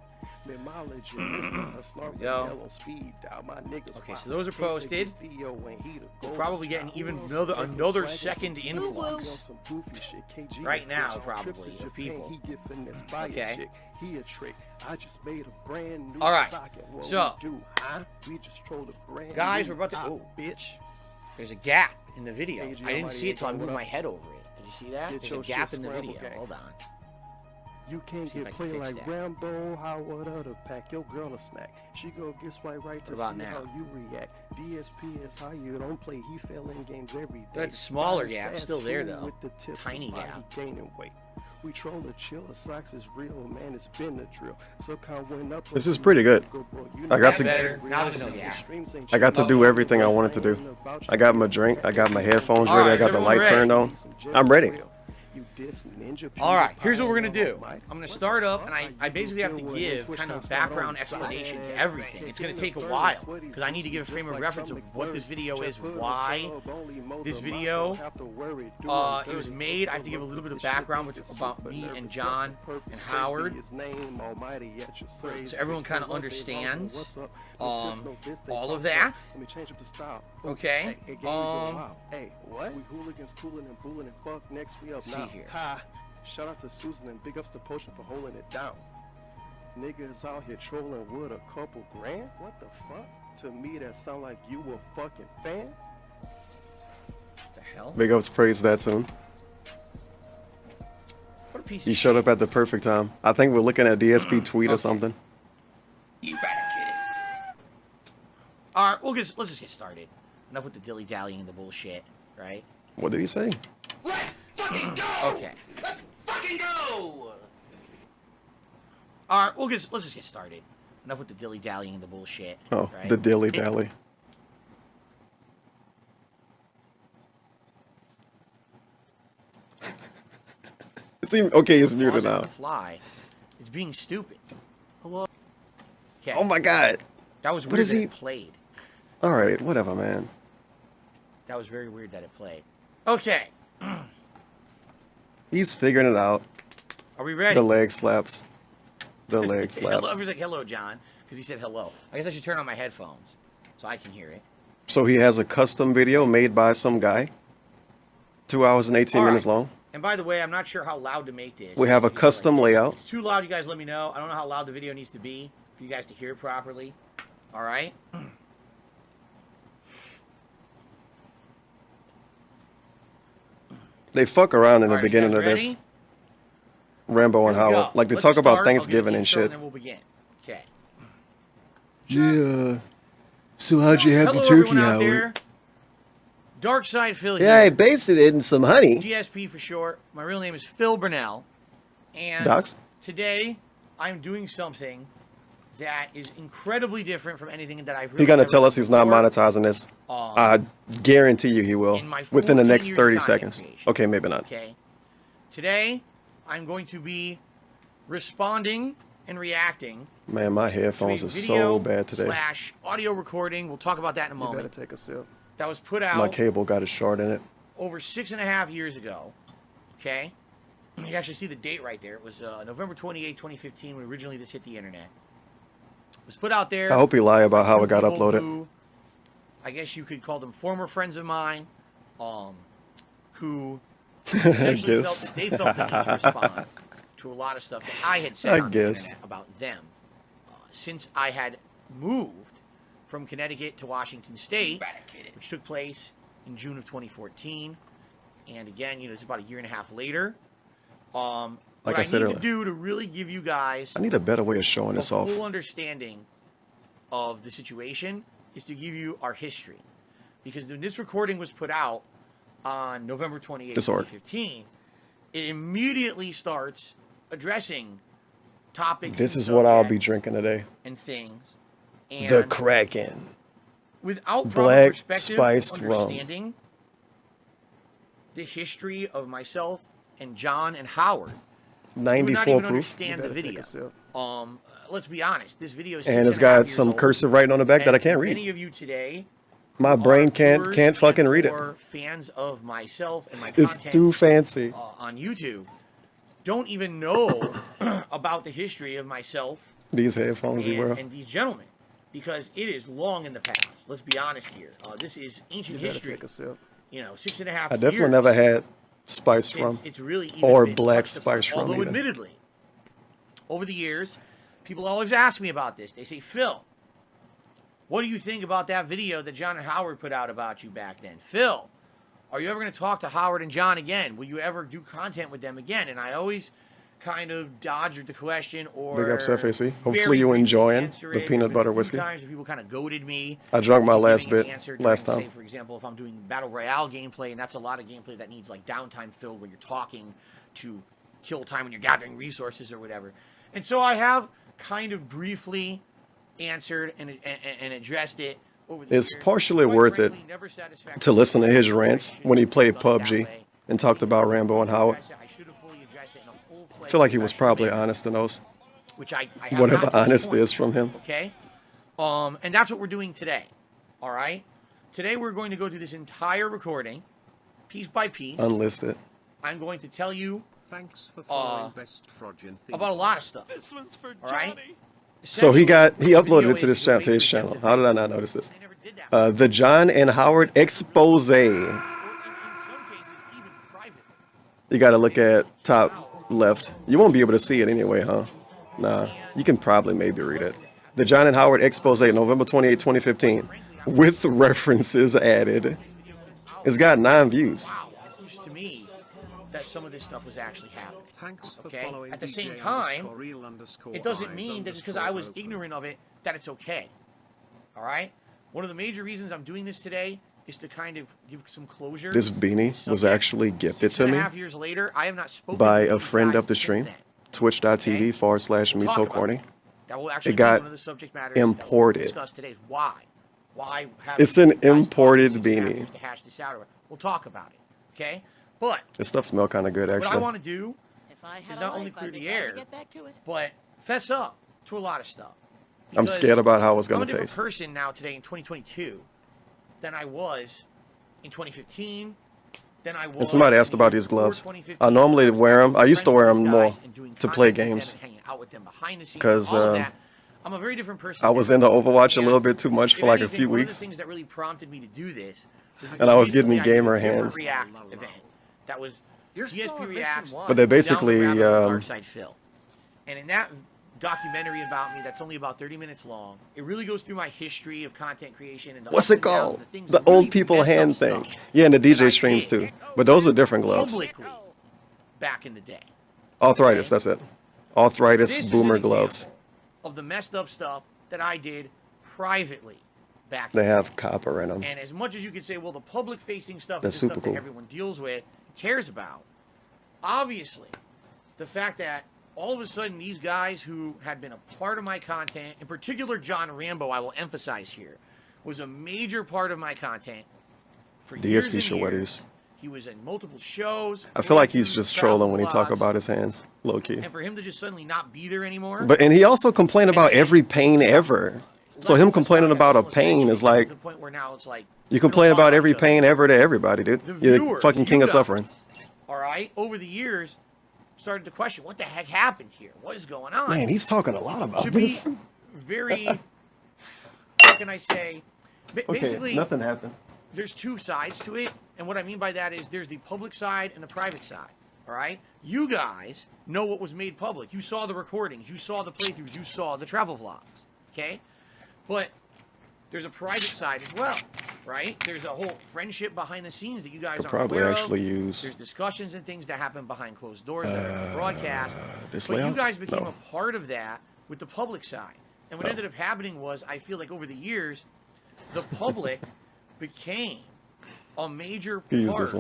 Mileage and snark on speed dial. My niggas. Okay, so those are posted. We're probably getting even another second influx right now, probably, of people. Okay. He a trick. I just made a brand new all right. socket. So, we just trolled a brand guys, new we're about to. Oh, bitch! There's a gap in the video. I didn't see it till I moved my head over it. Did you see that? There's a gap in the video. Hold on. You can't get played like Rambo Howie to pack your girl a snack. She go get swipe right to see how you react. DSP is how you don't play. He fell in games every day. That's a smaller gap, still there though. Tiny gap. Gaining weight. We troll a chill. A socks is real, man. It's been the drill. So went up. This is pretty good. I got to. Now there's no gap. I got to do everything I wanted to do. I got my drink. I got my headphones ready. I got the light turned on. I'm ready. All right, here's what we're gonna do. I'm gonna start up, and I basically have to give kind of background explanation to everything. It's gonna take a while because I need to give a frame of reference of what this video is, why this video it was made. I have to give a little bit of background about me and John and Howard, so everyone kind of understands all of that. Okay. Hey, what? We hooligans cooling and bullying and fuck next we up now. Here. Ha! Shout out to Susan and big ups to Potion for holding it down. Niggas out here trolling with a couple grand? What the fuck? To me that sound like you a fucking fan? The hell? Big ups praise that soon. What a piece He of showed up at the perfect time. I think we're looking at DSP tweet or something. You better get it. All right, let's just get started. Enough with the dilly-dallying and the bullshit, right? What did he say? Let's fucking go! Okay. Let's fucking go! All right, let's just get started. Enough with the dilly-dallying and the bullshit. Oh, right? the dilly-dally. Okay, it's muted now. Fly. It's being stupid. Hello. Okay. Oh my god. That was weird that it played. All right, whatever, man. That was very weird that it played. Okay. He's figuring it out. Are we ready? The leg slaps. The leg slaps. He was like, hello, John, because he said hello. I guess I should turn on my headphones so I can hear it. So he has a custom video made by some guy. 2 hours and 18 minutes long. And by the way, I'm not sure how loud to make this. We have a custom layout. If it's too loud, you guys let me know. I don't know how loud the video needs to be for you guys to hear it properly. All right? They fuck around in the beginning of this. Rambo and Howie. Like, they talk about Thanksgiving and shit. And then we'll begin. Okay. Yeah. So how'd you have the turkey, Howard? Dark Side Phil here. Yeah, I based it in some honey. DSP for short. My real name is Phil Burnell. And Docs? Today, I'm doing something that is incredibly different from anything that I've really He's going to tell us he's not monetizing this. I guarantee you he will. Within the next 30 seconds. Okay, maybe not. Okay. Today, I'm going to be responding and reacting. Man, my headphones are so bad today. / audio recording. We'll talk about that in a moment. You better take a sip. That was put out. My cable got a short in it. Over 6.5 years ago. Okay. You actually see the date right there. It was November 28, 2015 when originally this hit the internet. It was put out there. I hope he lie about how it got uploaded. Who, I guess you could call them former friends of mine, who essentially felt that they felt the need to respond to a lot of stuff that I had said on the internet about them. Since I had moved from Connecticut to Washington State, which took place in June of 2014, and again, it's about 1.5 years later. Like I said earlier, what I need to do to really give you guys I need a better way of showing this off. Full understanding of the situation is to give you our history, because when this recording was put out on November 28, 2015, it immediately starts addressing topics. This is what I'll be drinking today. And things. And the Kraken. Without black perspective spiced of understanding the history of myself and John and Howard, 94 you would not even proof. understand the video. let's be honest. This video is And it's got some cursive writing on the back that I can't read. Many of you today, my brain can't fucking read it. Fans of myself and my It's content, too fancy. On YouTube, don't even know about the history of myself. These headphones, and these gentlemen, because it is long in the past. Let's be honest here. This is ancient history. Take a sip. You know, 6.5 years. I definitely never had spice rum It's really or black spice rum. Although, Either. admittedly, over the years, people always ask me about this. They say, Phil, what do you think about that video that John and Howard put out about you back then? Phil, are you ever going to talk to Howard and John again? Will you ever do content with them again? And I always kind of dodged the question, or big ups FAC. Hopefully you enjoying the peanut butter whiskey. Times people kind of goaded me. I drank my last bit last time. Say, for example, if I'm doing Battle Royale gameplay, and that's a lot of gameplay that needs like downtime filled where you're talking to kill time when you're gathering resources or whatever. And so I have kind of briefly answered and addressed it over the years. It's partially worth it to listen to his rants when he played PUBG and talked about Rambo and Howard. I feel like he was probably honest in those. Which I whatever honest is from him. Okay. And that's what we're doing today. All right. Today we're going to go through this entire recording, piece by piece. Unlisted. I'm going to tell you Thanks for following Best Froggen about a lot of stuff. This one's for all right. So he uploaded it to his channel. How did I not notice this? The John and Howard expose. You got to look at top left. You won't be able to see it anyway, huh? Nah, you can probably maybe read it. The John and Howard expose, November 28, 2015, with references added. It's got 9 views. Wow, it proves to me that some of this stuff was actually happening. Thanks for okay. following At the same DJ time, _ it doesn't mean that just because I was ignorant of it that it's okay. All right. One of the major reasons I'm doing this today is to kind of give some closure. This beanie was actually gifted to me 6.5 years later, I have not spoken by to a friend of the stream, twitch.tv/me-so-corny. It got imported. Today is why it's an imported beanie. To hash this out. We'll talk about it. Okay. But this stuff smells kind of good, actually. What I want to do is not only clear the air, but fess up to a lot of stuff. I'm scared about how it's going to taste. I'm a taste. different person now today in 2022 than I was in 2015. Than I was. And somebody asked about these gloves. I normally wear them. I used to wear them more to play games because I'm a very different person. I was into Overwatch a little bit too much for like a few weeks. One of the things that really prompted me to do this, and I was getting gamer hands. That was DSP Reacts, but they basically Darkside Phil. And in that documentary about me that's only about 30 minutes long, it really goes through my history of content creation and what's it called? The old people hand thing. Yeah, and the DJ streams too. But those are different gloves. Publicly, back in the day. Arthritis, that's it. Arthritis boomer gloves. Of the messed up stuff that I did privately back. They have copper in them. And as much as you could say, well, the public facing stuff that's is super stuff cool. That everyone deals with, cares about. Obviously, the fact that all of a sudden these guys who had been a part of my content, in particular John Rambo, I will emphasize here, was a major part of my content for years and years. He was in multiple shows. I feel like he's just trolling when he talk about his hands, low key. And for him to just suddenly not be there anymore. And he also complained about every pain ever. So him complaining about a pain is like, you complain about every pain ever to everybody, dude. You're the fucking king of suffering. All right, over the years, started to question what the heck happened here. What is going on? Man, he's talking a lot about this. To be very, what can I say? Basically, nothing happened. There's two sides to it, and what I mean by that is there's the public side and the private side. All right, you guys know what was made public. You saw the recordings, you saw the playthroughs, you saw the travel vlogs. Okay, but there's a private side as well, right? There's a whole friendship behind the scenes that you guys aren't probably aware actually of. use. There's discussions and things that happen behind closed doors that are broadcast. This but layout? You guys became No. a part of that with the public side. And what ended up happening was, I feel like over the years, the public became a major part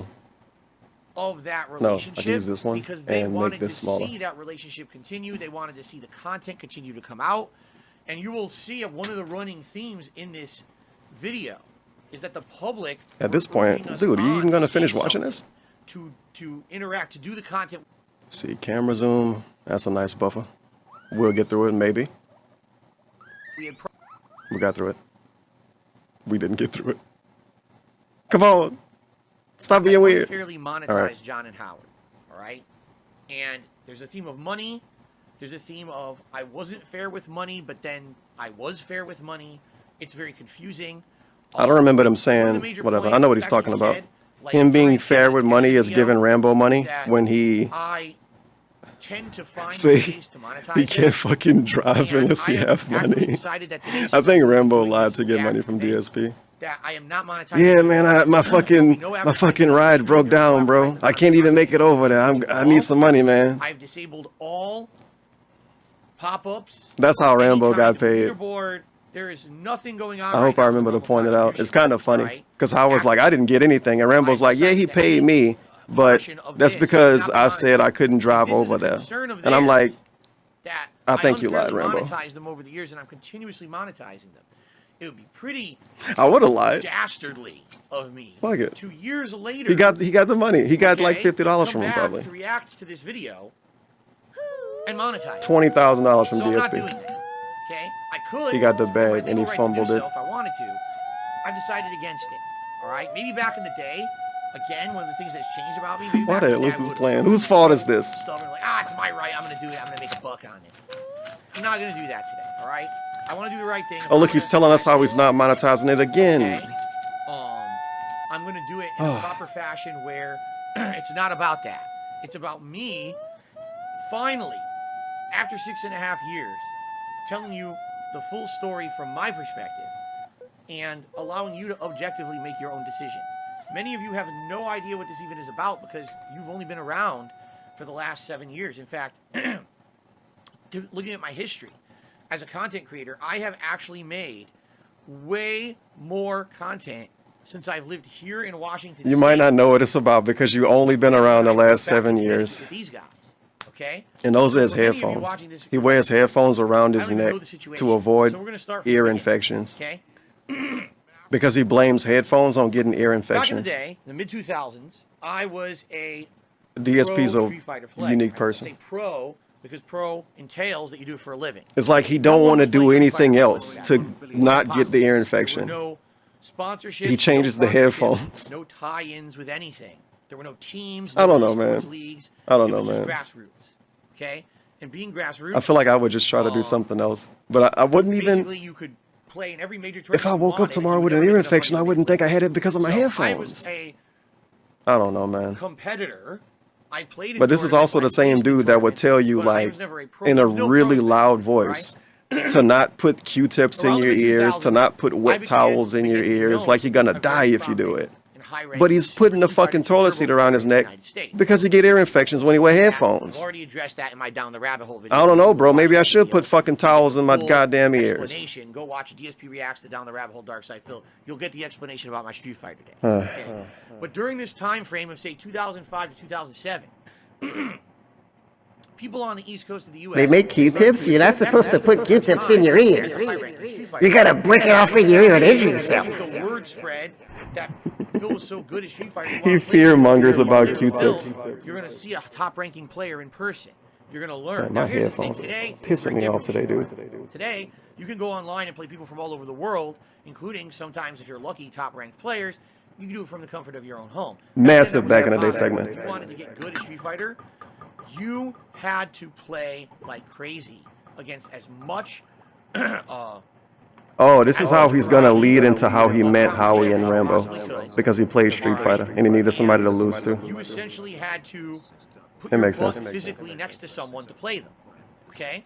of that relationship. I can use this one because they and wanted make this to smaller. see that relationship continue. They wanted to see the content continue to come out. And you will see one of the running themes in this video is that the public At this point, dude, are you even going to finish watching this? To interact, to do the content. See, camera zoom. That's a nice buffer. We'll get through it, maybe. We got through it. We didn't get through it. Come on. Stop being weird. Unfairly monetized right. John and Howard. All right? And there's a theme of money. There's a theme of I wasn't fair with money, but then I was fair with money. It's very confusing. I don't remember them saying whatever. I know what he's talking about. Him being fair with money is giving Rambo money when he... I tend to find See, ways to monetize he can't fucking drive unless he have money. I think Rambo lied to get money from DSP. That I am not monetizing. Yeah, man, my fucking ride broke down, bro. I can't even make it over there. I need some money, man. I've disabled all pop-ups. That's how Rambo got paid. There is nothing going on. I hope I remember to point it out. It's kind of funny because I was like, I didn't get anything, and Rambo's like, yeah, he paid me, but that's because I said I couldn't drive over there. And I'm like, I think you lied, Rambo. I've monetized them over the years, and I'm continuously monetizing them. It would be pretty. I would have lied. Dastardly of me. Fuck it. 2 years later, He got the money. He got like $50 from him probably. To react to this video and monetize. $20,000 from so I'm not doing DSP. that. Okay, I could. He got the bag and he fumbled it. If I wanted to, I've decided against it. All right, maybe back in the day. Again, one of the things that's changed about me. Why the hell is this plan? Whose fault is this? Stubborn, like, it's my right. I'm gonna do it. I'm gonna make a buck on it. I'm not gonna do that today. All right. I want to do the right thing. Oh, look, he's telling us how he's not monetizing it again. Okay. I'm going to do it in a proper fashion where it's not about that. It's about me, finally, after 6.5 years, telling you the full story from my perspective and allowing you to objectively make your own decisions. Many of you have no idea what this even is about because you've only been around for the last 7 years. In fact, looking at my history, as a content creator, I have actually made way more content since I've lived here in Washington. You might not know what it's about because you've only been around the last 7 years. These guys, okay? And those are his headphones. He wears headphones around his neck to avoid ear infections. Okay? Because he blames headphones on getting ear infections. Back in the day, in the mid-2000s, I was a DSP's a Street Fighter player. unique person. I say pro because pro entails that you do it for a living. It's like he don't want to do anything else to not get the ear infection. No sponsorship. He changes the headphones. No tie-ins with anything. There were no teams. I don't know, man. Leagues. I don't know, man. It was just grassroots. Okay? And being grassroots. I feel like I would just try to do something else. But I wouldn't even. Basically, you could play in every major if I woke up tomorrow with an ear infection, I wouldn't think I had it because of my headphones. I don't know, man. Competitor. I played. But this is also the same dude that would tell you, like, in a really loud voice, to not put Q-tips in your ears, to not put wet towels in your ears, like you're gonna die if you do it. But he's putting the fucking toilet seat around his neck because he get ear infections when he wear headphones. I've already addressed that in my Down the Rabbit Hole video. I don't know, bro. Maybe I should put fucking towels in my goddamn ears. Go watch DSP Reacts to Down the Rabbit Hole Dark Side Phil. You'll get the explanation about my Street Fighter days. Okay? But during this time frame of, say, 2005 to 2007, people on the East Coast of the U.S. They make Q-tips? You're not supposed to put Q-tips in your ears. You gotta break it off in your ear and injure yourself. The word spread that Bill was so good at Street Fighter. He fear-mongers about Q-tips. You're gonna see a top-ranking player in person. You're gonna learn. Man, my headphones are pissing me off today, dude. Today, you can go online and play people from all over the world, including sometimes, if you're lucky, top-ranked players. You can do it from the comfort of your own home. Massive back in the day segment. If you wanted to get good at Street Fighter, you had to play like crazy against as much. Oh, this is how he's gonna lead into how he met Howie and Rambo, because he played Street Fighter and he needed somebody to lose to. You essentially had to put it makes your sense. physically next to someone to play them. Okay.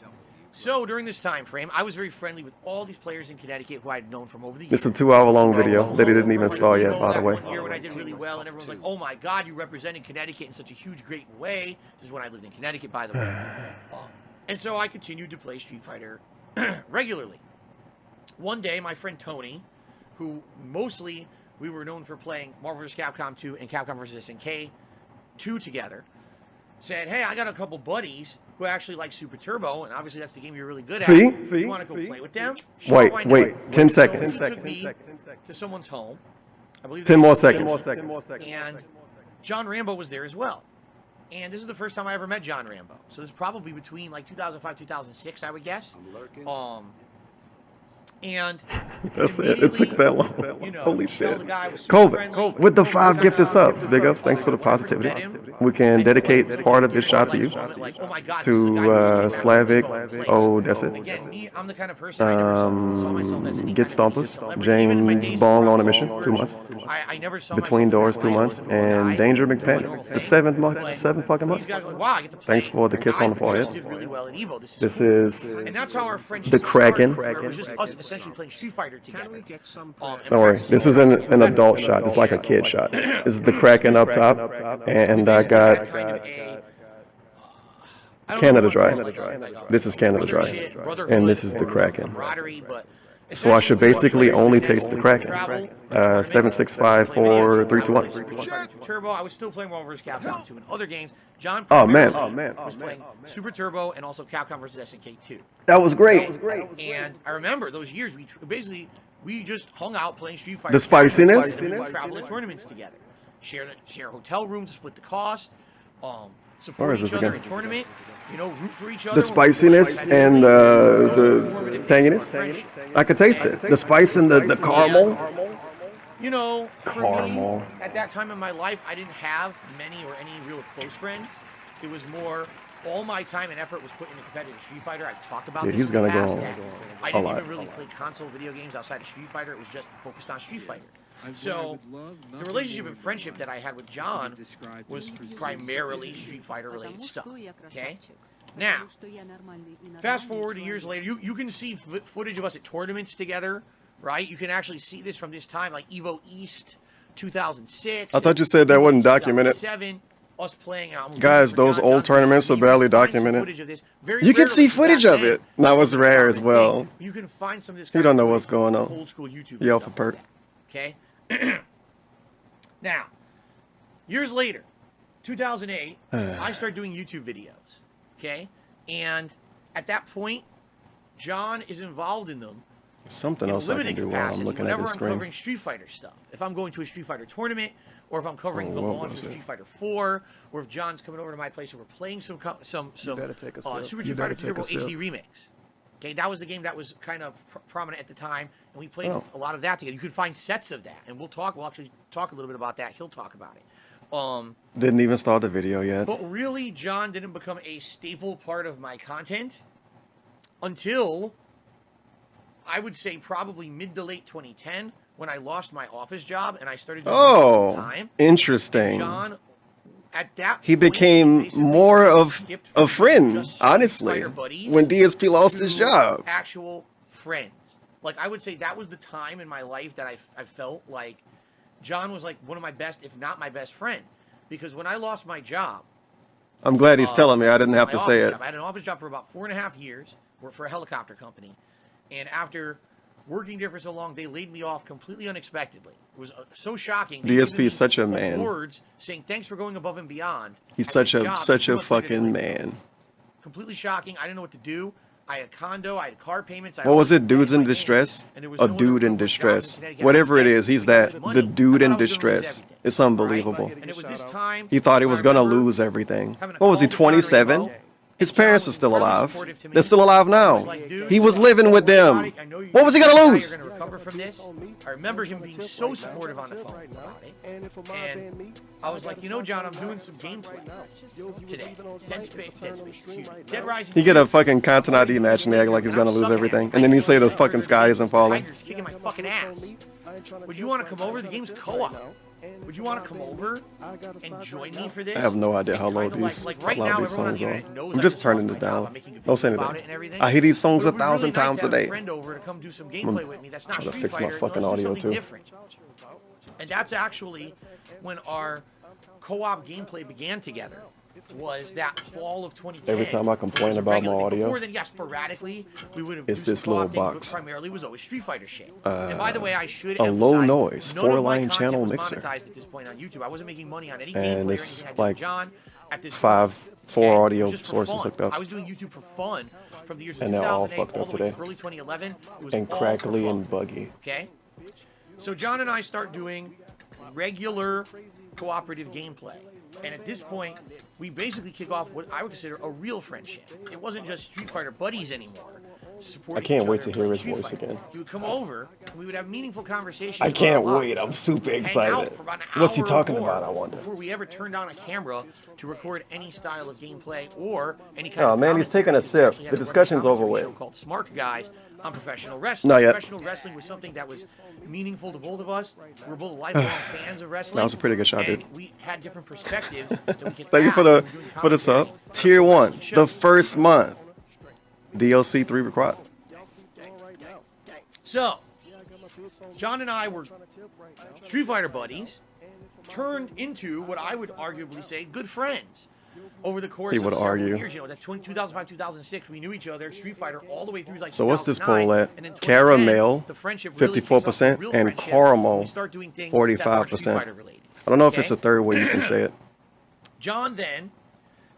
So during this time frame, I was very friendly with all these players in Connecticut who I had known from over the years. It's a 2-hour-long video that he didn't even start yet, by the way. One year when I did really well, and everyone was like, "Oh my God, you represented Connecticut in such a huge, great way." This is when I lived in Connecticut, by the way. And so I continued to play Street Fighter regularly. One day, my friend Tony, who mostly we were known for playing Marvel vs. Capcom 2 and Capcom vs. SNK 2 together, said, "Hey, I got a couple buddies who actually like Super Turbo, and obviously that's the game you're really good at. See? You want to go play with them?" Sure, Wait, 10 seconds. He took me to someone's home. I believe 10 more seconds. And John Rambo was there as well. And this is the first time I ever met John Rambo. So this is probably between like 2005, 2006, I would guess. And that's it. It took that long. You know, Holy shit. COVID with the 5 gifted subs. Big ups. Thanks for the positivity. We can dedicate part of this shot to you. To Slavic. Oh, that's it. I'm the kind of person I never saw myself as Get Stompus. James Bong on a mission. 2 months. I never saw Between Doors 2 months. And Danger McPanic. The 7 fucking month. Thanks for the kiss on the forehead. This is the Kraken. Essentially playing Street Fighter together. Don't worry, this is an adult shot. It's like a kid shot. This is the Kraken up top, and I got Canada Dry. This is Canada Dry, and this is the Kraken. So I should basically only taste the Kraken. 7, 6, 5, 4, 3, 2, 1. Turbo. I was still playing Marvel vs. Capcom 2 in other games. John. Oh man. Was playing Super Turbo and also Capcom vs. SNK 2. That was great. And I remember those years. We just hung out playing Street Fighter. The spiciness. Travel to tournaments together. Share a hotel room to split the cost. Support each other in tournament. You know, root for each other. The spiciness and the tanginess. I could taste it. The spice and the caramel. You know, for me, at that time in my life, I didn't have many or any real close friends. It was more, all my time and effort was put into competitive Street Fighter. I've talked about this he's gonna in the past. I didn't even really play console video games outside of Street Fighter. It was just focused on Street Fighter. So, the relationship and friendship that I had with John was primarily Street Fighter related stuff. Okay? Now, fast forward to years later, you can see footage of us at tournaments together, right? You can actually see this from this time, like Evo East 2006. I thought you said that wasn't documented. Us playing, guys, those old tournaments are barely documented. You can see footage of it. Now it's rare as well. You can find some of this. You don't know what's going on. Old school YouTube. Yell for perk. Okay. Now, years later, 2008, I started doing YouTube videos. Okay, and at that point, John is involved in them. Something else I can do while I'm looking at the screen. I'm covering Street Fighter stuff. If I'm going to a Street Fighter tournament, or if I'm covering the launch of Street Fighter 4, or if John's coming over to my place and we're playing some Super Street Fighter Turbo HD Remix. Okay, that was the game that was kind of prominent at the time, and we played a lot of that together. You could find sets of that, and we'll actually talk a little bit about that. He'll talk about it. Didn't even start the video yet. But really, John didn't become a staple part of my content until, I would say, probably mid to late 2010, when I lost my office job and I started doing full time. Interesting. John, at that he became more of a friend, honestly, when DSP lost his job. Actual friends. Like, I would say that was the time in my life that I felt like John was like one of my best, if not my best friend. Because when I lost my job... I'm glad he's telling me. I didn't have to say it. I had an office job for about 4.5 years, worked for a helicopter company. And after working there for so long, they laid me off completely unexpectedly. It was so shocking. DSP is such a man. Words saying thanks for going above and beyond. He's such a fucking man. Completely shocking. I didn't know what to do. I had a condo. I had car payments. What was it? Dudes in distress? A dude in distress. Whatever it is, he's that. The dude in distress. It's unbelievable. And it was this time. He thought he was gonna lose everything. What was he? 27. His parents are still alive. They're still alive now. He was living with them. What was he going to lose? I remember him being so supportive on the phone about it. And I was like, you know, John, I'm doing some gameplay today. Dead Rising. He get a fucking content ID match and they act like he's going to lose everything. And then he say the fucking sky isn't falling. Kicking my fucking ass. Would you want to come over? The game's co-op. Would you want to come over and join me for this? I have no idea how loud these songs are. I'm just turning it down. Don't say anything. I hear these songs 1,000 times a day. I'm trying to fix my fucking audio too. And that's actually when our co-op gameplay began together. Was that fall of 2010. Every time I complain about my audio, before then, sporadically, we would have it's this little box. Primarily was always Street Fighter shit. And by the way, I should a low noise 4-line channel mixer. At this point on YouTube, I wasn't making money on any and gameplay it's or anything like John, at this 4 audio sources hooked up. I was doing YouTube for fun from the years of and they're all 2008 fucked up today. early 2011. It was and crackly and buggy. Okay, so John and I start doing regular cooperative gameplay. And at this point, we basically kick off what I would consider a real friendship. It wasn't just Street Fighter buddies anymore. support I can't wait to hear his voice again. He would come over, and we would have meaningful conversations. I can't wait. I'm super excited. What's he talking about, I wonder? Before we ever turned on a camera to record any style of gameplay or any kind Oh of man, he's taking a sip. The discussion's over with. Show called Smart Guys on professional wrestling. Not yet. Professional wrestling was something that was meaningful to both of us. We're both lifelong fans of wrestling. That was a pretty good shot, dude. We had different perspectives that we can Thank you for the sub. Tier 1, the first month. DLC 3 required. So, John and I were Street Fighter buddies, turned into what I would arguably say good friends. Over the course of several years, you know, that 2005, 2006, we knew each other, Street Fighter, all the way through like. So what's this poll at? Caramel, 54%, and caramel, 45%. I don't know if it's a third way you can say it. John then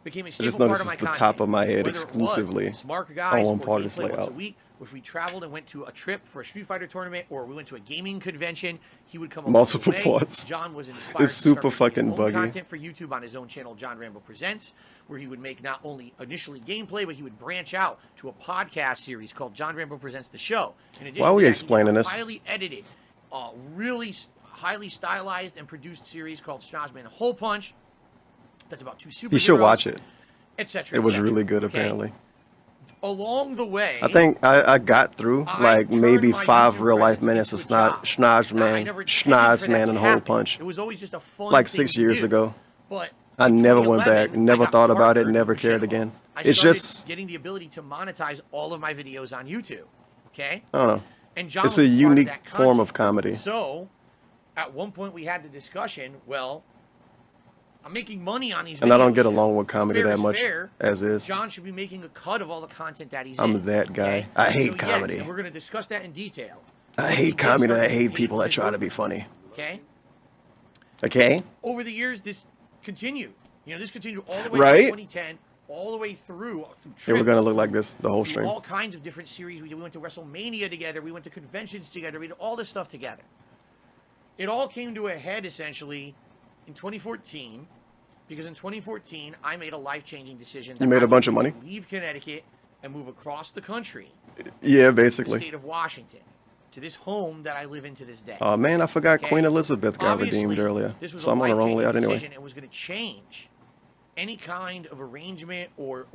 became a I staple just part noticed of my it's the content, top of my head whether it exclusively was Smart on Guys one or part of this gameplay once a layout. week. If we traveled and went to a trip for a Street Fighter tournament, or we went to a gaming convention, he would come along Multiple the way. parts. John was inspired It's to super start making fucking his own buggy. content for YouTube on his own channel, John Rambo Presents, where he would make not only initially gameplay, but he would branch out to a podcast series called John Rambo Presents the Show. In addition Why are we to that, explaining he did a this? highly edited, really highly stylized and produced series called Schnozman Hole Punch. That's about two superheroes. You should watch it. Etc. It was really good, apparently. Along the way, I think I got through like maybe 5 real life minutes of Schnozman and Hole Punch. It was always just a fun like thing 6 to years do. ago. But I never went 2011, back, never I got thought about it, partnered never with cared Michelle. again. I It's started just, getting the ability to monetize all of my videos on YouTube. Okay? I don't know. And John It's was a part of unique that form content. of comedy. So, at one point we had the discussion, well, I'm making money on these videos. And I don't get along with comedy Fair that is much fair. as is. John should be making a cut of all the content that he's in. I'm that guy. Okay? I hate So, comedy. Yes, and we're going to discuss that in detail. I hate comedy and I hate people that try to be funny. Okay? Okay? Over the years, this continued. You know, this continued all the way Right? to 2010, all the way through They were trips, going to look like this the whole through stream. all kinds of different series. We went to WrestleMania together. We went to conventions together. We did all this stuff together. It all came to a head, essentially, in 2014, because in 2014, I made a life-changing decision. You made a bunch of money? Leave Connecticut and move across the country. Yeah, To the basically. state of Washington, to this home that I live in to this day. Oh man, I forgot Okay? Queen Elizabeth got Obviously, redeemed earlier. This was So a I'm on the wrong life-changing layout anyway. decision. It was going to change any kind of arrangement or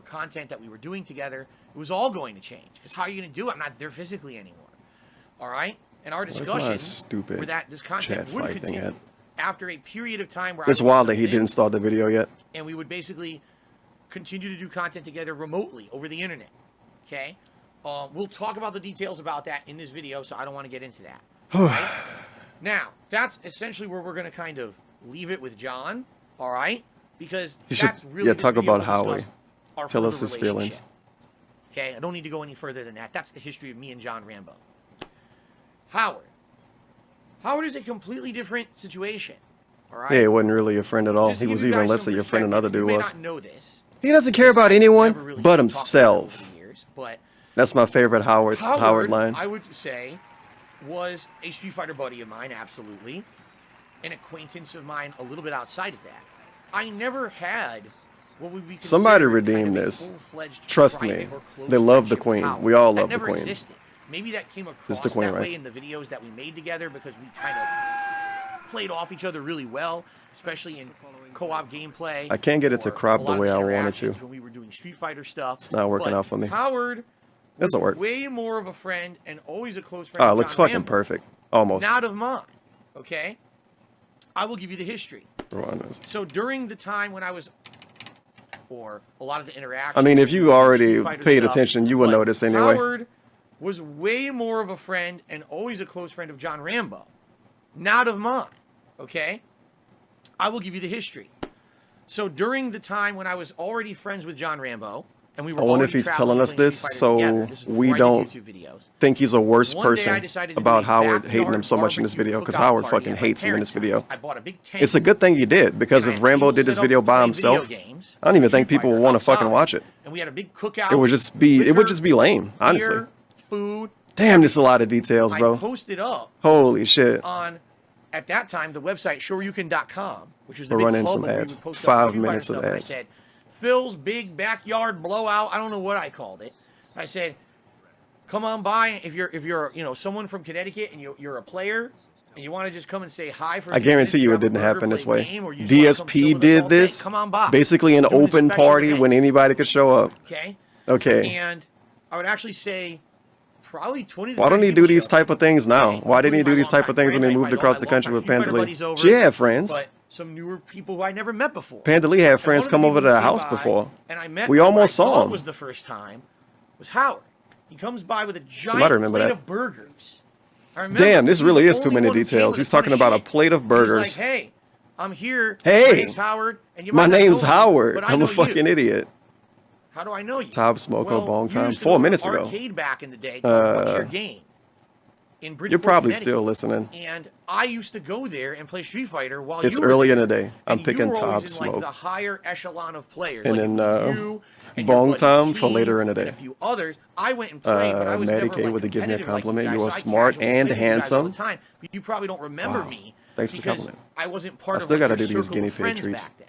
content that we were doing together. It was all going to change. Because how are you going to do it? I'm not there physically anymore. All right? And our Where's my discussion stupid where that this content chat would fight thing continue at? after a period of time where It's I would wild that he submit, didn't start the video yet. and we would basically continue to do content together remotely over the internet. Okay? We'll talk about the details about that in this video, so I don't want to get into that. Right? Now, that's essentially where we're going to kind of leave it with John, all right? Because You should that's really this talk video about will Howie. discuss our Tell further us his feelings. relationship. Okay? I don't need to go any further than that. That's the history of me and John Rambo. Howard. Howard is a completely different situation, all right? Yeah, he wasn't really your friend at all. Just to He give was you even guys less some of your friend than perspective, another dude you may was. not know this, He doesn't care about anyone never really but talked about it over himself. the years, but That's my favorite Howard line. I would say, was a Street Fighter buddy of mine, absolutely. An acquaintance of mine a little bit outside of that. I never had what would be considered Somebody kind redeemed of a this. full-fledged Trust me. private or close They love the friendship with queen. Howard. We all That love the never queen. existed. Maybe that came across It's the queen, that right? way in the videos that we made together because we kind of played off each other really well, especially in co-op gameplay. I can't get it to or crop a the lot of way I wanted interactions to. when we were doing Street Fighter stuff. It's not working But out for me. Howard This'll work. way more of a friend and always a close friend. Oh, it of looks John fucking Rambo. perfect. Almost. Not of mine. Okay? I will give you the history. So during the time when I was, or a lot of the interactions. I mean, if you already Street Fighter paid stuff, attention, you would but notice anyway. Howard was way more of a friend and always a close friend of John Rambo. Not of mine. Okay? I will give you the history. So during the time when I was already friends with John Rambo, and we were I wonder already if he's traveling telling us playing this Street Fighter so together. This is we before I did don't YouTube videos. think he's a worse One day I person decided to do about a Howard hating him backyard so much in this barbecue video because cookout Howard party fucking at my hates him in this parents' video. house. I bought a big tent. It's a good thing he did because And I if had Rambo people did this set up video to by play himself, video games, I don't even think Street people would Fighter want to fucking outside. watch it. And we had a big cookout. It would just be lame, honestly. Beer, food. Damn, there's a lot of details, I bro. posted up Holy shit. on, at that time, the website shoryuken.com, which was the We're big running club some where we ads. would post up 5 Street Fighter minutes of stuff. And I ads. said, Phil's big backyard blowout. I don't know what I called it. I said, come on by if you're you know someone from Connecticut and you're a player and you want to just come and say hi for. I guarantee you it didn't happen this way. DSP did this basically an open party when anybody could show up. Okay. Okay. And I would actually say probably 20. Why don't he do these type of things now? Why didn't he do these type of things when he moved across the country with Pandali? She had friends. But some newer people who I never met before. Pandali had friends come over to the house before. And I met. We almost saw him. Was the first time was Howard. He comes by with a giant plate of burgers. Damn, this really is too many details. He's talking about a plate of burgers. He's like, hey, I'm here. Hey, my name's Howard. And you my might name's not know Howard. me, I'm a fucking idiot. How do I know you? Top Smoker, Bong Time. Used to 4 go minutes to ago. Arcade back in the day. What's your game? In Bridgeport, You're probably Connecticut. still listening. And I used to go there and play Street Fighter while It's you were early there. in the day. I'm And picking you were Top always in, like, Smoke. the higher echelon of players. And like then you and Bong your buddy Time for Keith later in the day. And a few others. I went and played, but I was Maddie never K like with the give me a competitive like compliment. you You guys, are so I smart casually and played with you guys all the handsome. time, but you probably don't remember Wow. me. Thanks for the because compliment. I wasn't part I of still like, gotta your do these circle guinea of pig friends treats. back then.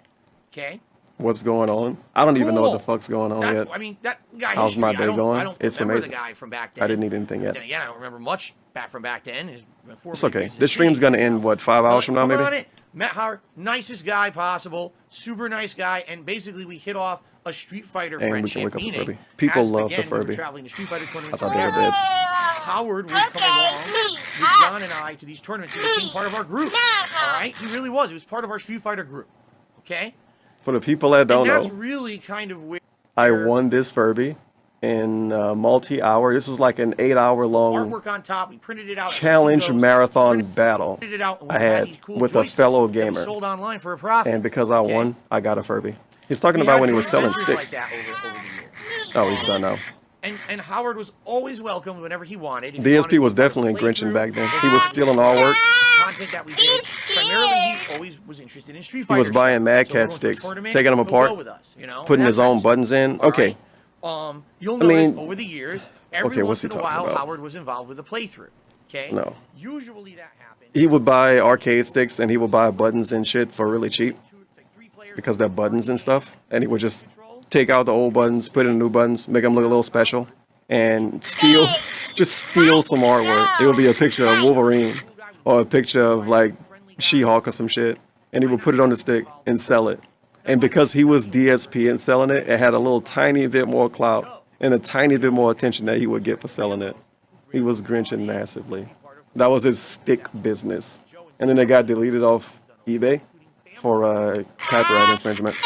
Okay. What's going on? I don't even know what the Cool. fuck's going on That's, yet. I mean, that guy. How's my history, day going? I don't It's remember amazing. The guy from back then. I didn't eat anything yet. Then again, I don't remember much back from back then. It's okay. This stream's gonna end what 5 hours from now, Come maybe. on in. Matt Howard, nicest guy possible, super nice guy, and basically we hit off a Street Fighter And we friendship. can wake up the meaning, Furby. People as, love again, the Furby. We were traveling to Street Fighter tournaments. I thought they were dead. Howard would come along with John and I to these tournaments. He became part of our group. All right, he really was. He was part of our Street Fighter group. Okay. For the people that don't and that's know, really kind of where I won this Furby in multi-hour. This is like an 8-hour long artwork on top. We printed it out. challenge marathon battle Printed it out, and we I had these cool with a joysticks fellow that we gamer. sold online for a profit. And because I won, I got a Furby. He's talking about when he was selling sticks. Like that over the years. Oh, he's done now. And Howard was always welcomed whenever he wanted. If DSP was definitely grinching back then. He was stealing our work. Content that we did. Primarily, he always was interested in Street Fighter. He was buying Mad Cat sticks, taking them apart, putting his own buttons in. Okay. You'll notice over the years, every once in a while, about? Howard was involved with a playthrough. Okay. No. Usually that happens. He would buy arcade sticks and he would buy buttons and shit for really cheap because they're buttons and stuff. And he would just take out the old buttons, put in new buttons, make them look a little special, and just steal some artwork. It would be a picture of Wolverine or a picture of like She-Hulk or some shit, and he would put it on the stick and sell it. And because he was DSP and selling it, it had a little tiny bit more clout and a tiny bit more attention that he would get for selling it. He was grinching massively. That was his stick business. And then it got deleted off eBay for copyright infringement.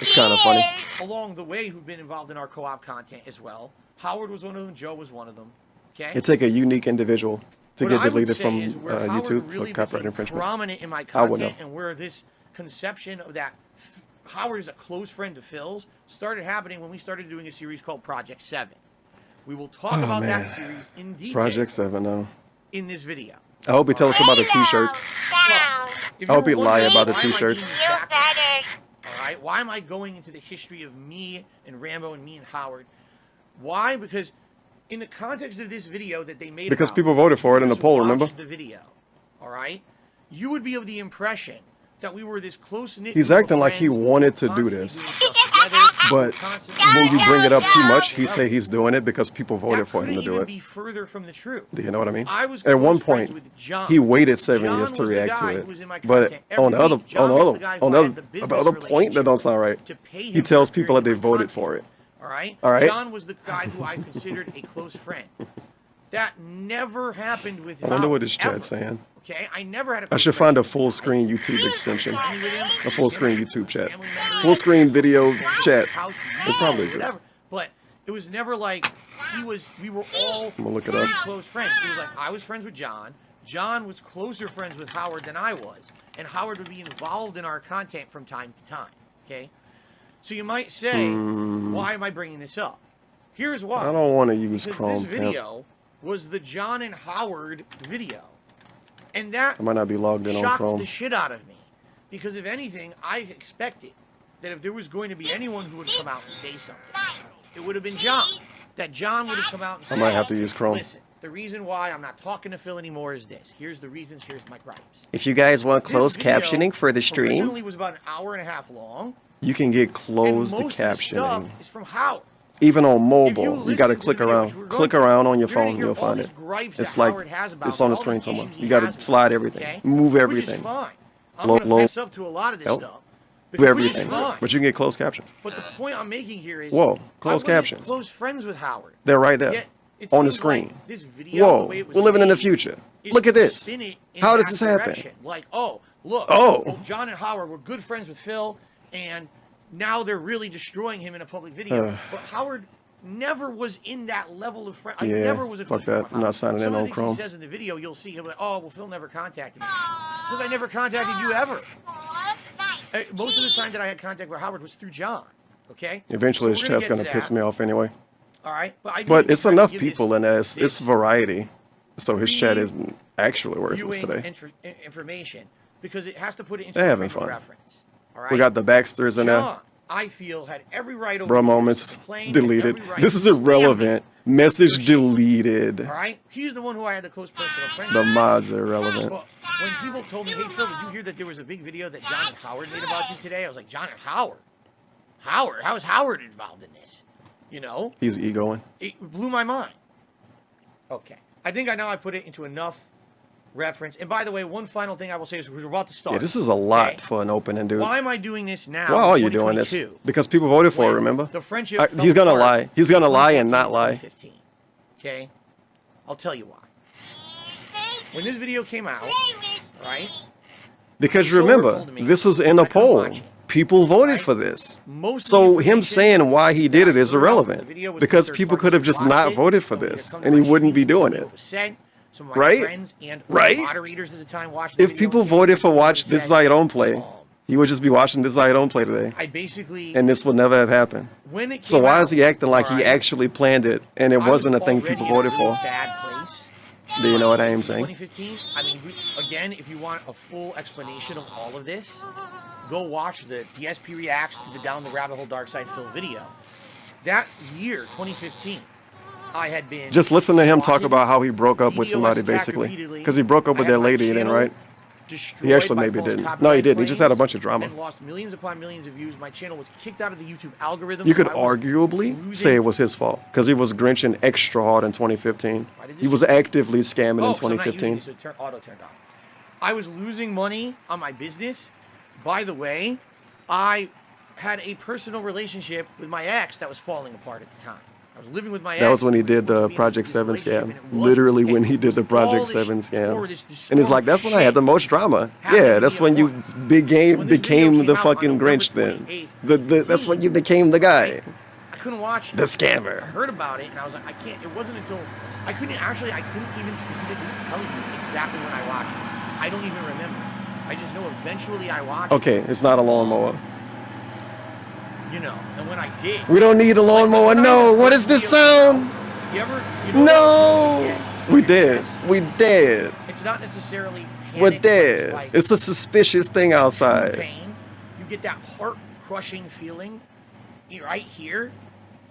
It's kind of funny. Along the way, who've been involved in our co-op content as well. Howard was one of them. Joe was one of them. Okay. It take a unique individual to What get I would deleted say from is where Howard YouTube really for copyright became infringement. Prominent in my I would know. content, and where this conception of that Howard is a close friend to Phil's started happening when we started doing a series called Project 7. We will talk about that series in detail Project 7, no. in this video. I hope he tells us about the t-shirts. So, I hope he lie about the t-shirts. All right, why am I going into the history of me and Rambo and me and Howard? Why? Because in the context of this video that they made, Because people voted for it in the poll, remember? The video, all right, you would be of the impression that we were this close-knit. He's acting like he wanted to do this. But when you bring it up too much, he say he's doing it because people voted for him to do it. Be further from the truth. Do you know what I mean? I was At one close friends point, with John. he waited 7 John years to was the react guy to who it. was in my But content on the every other, week. John was the guy who had the business point that don't sound right. to pay He him tells for people that they appearing in my voted for it. All right? All right. John was the guy who I considered a close friend. That never happened with I wonder Howard, what his ever. chat's saying. Okay, I never had a I close should friend. find a full screen YouTube extension. A full screen YouTube chat. Full screen video chat. It probably exists. Whatever. But it was never like we were all I'm gonna look it pretty up. close friends. It was like I was friends with John. John was closer friends with Howard than I was. And Howard would be involved in our content from time to time. Okay? So you might say, why am I bringing this up? Here's why. I don't want to use Because Chrome. this video was the John and Howard video. And that I might not be logged in on shocked Chrome. the shit out of me. Because if anything, I expected that if there was going to be anyone who would come out and say something, it would have been John. That John would have come out and said, I might have to use Chrome. Listen, the reason why I'm not talking to Phil anymore is this. Here's the reasons, here's my gripes. If you guys want This closed video captioning for the stream, originally was about an hour and a half long. You can get And closed most of the stuff captioning. is from Howard. Even on mobile, you got to click around. Click around on your phone, you'll find it. It's like it's on the screen somewhere. You got to slide everything, move everything, low, Up to a lot of this stuff. Move everything. But you can get closed captions. But the point I'm making here is, whoa, closed captions. Close friends with Howard. They're right there on the screen. Whoa, we're living in the future. Look at this. How does this happen? Like, oh, look. Oh, well, John and Howard were good friends with Phil, and now they're really destroying him in a public video. But Howard never was in that level of friend. I never was a fuck that. I'm not signing in on Chrome. He says in the video, you'll see him like, oh, well, Phil never contacted me. It's because I never contacted you ever. Most of the time that I had contact with Howard was through John. Okay. Eventually, his chat's gonna piss me off anyway. All right, but it's enough people in there. It's variety, so his chat isn't actually worthless today. Information because it has to put it into They're having fun. reference. All right. We got the Baxters in there. I feel had every right over bro moments deleted. This is irrelevant. Message deleted. All right. He's the one who I had the close personal friendship. The mods are irrelevant. But when people told me, hey Phil, did you hear that there was a big video that John and Howard made about you today? I was like, John and Howard? Howard? How is Howard involved in this? You know? He's egoing. It blew my mind. Okay. I think I put it into enough reference. And by the way, one final thing I will say is we're about to start. Yeah, this is a lot for an opening dude. Why am I doing this now? Why are you doing this? Because people voted for it, remember? The friendship he's gonna lie. He's gonna lie and not lie. Okay? I'll tell you why. When this video came out, right? Because remember, this was in a poll. People voted for this. So him saying why he did it is irrelevant. Because people could have just not voted for this and he wouldn't be doing it. Right? Right? If people voted for watch This Is How You Don't Play, he would just be watching This Is How You Don't Play today. And this would never have happened. So why is he acting like he actually planned it and it wasn't a thing people voted for? Do you know what I am saying? 2015, I mean, again, if you want a full explanation of all of this, go watch the DSP Reacts to the Down the Rabbit Hole Dark Side Phil video. That year, 2015, I had been... Just listen to him talk about how he broke up with somebody, basically. Because he broke up with that lady, then, right? He actually maybe didn't. No, he didn't. He just had a bunch of drama. And lost millions upon millions of views. My channel was kicked out of the YouTube algorithm. You could arguably say it was his fault because he was grinching extra hard in 2015. He was actively scamming in 2015. So auto turned off. I was losing money on my business. By the way, I had a personal relationship with my ex that was falling apart at the time. I was living with my ex. That was when he did the Project 7 scam. Literally when he did the Project 7 scam. And it's like, that's when I had the most drama. Yeah, that's when you became the fucking Grinch then. That's when you became the guy. I couldn't watch it. The scammer. I heard about it and I was like, I can't. It wasn't until I couldn't even specifically tell you exactly when I watched it. I don't even remember. I just know eventually I watched it. Okay, it's not a lawnmower. You know, and when I did... We don't need a lawnmower, no! What is this sound? No! We did. We did. It's not necessarily panic. We're dead. Like it's a suspicious thing outside. Pain. You get that heart-crushing feeling right here.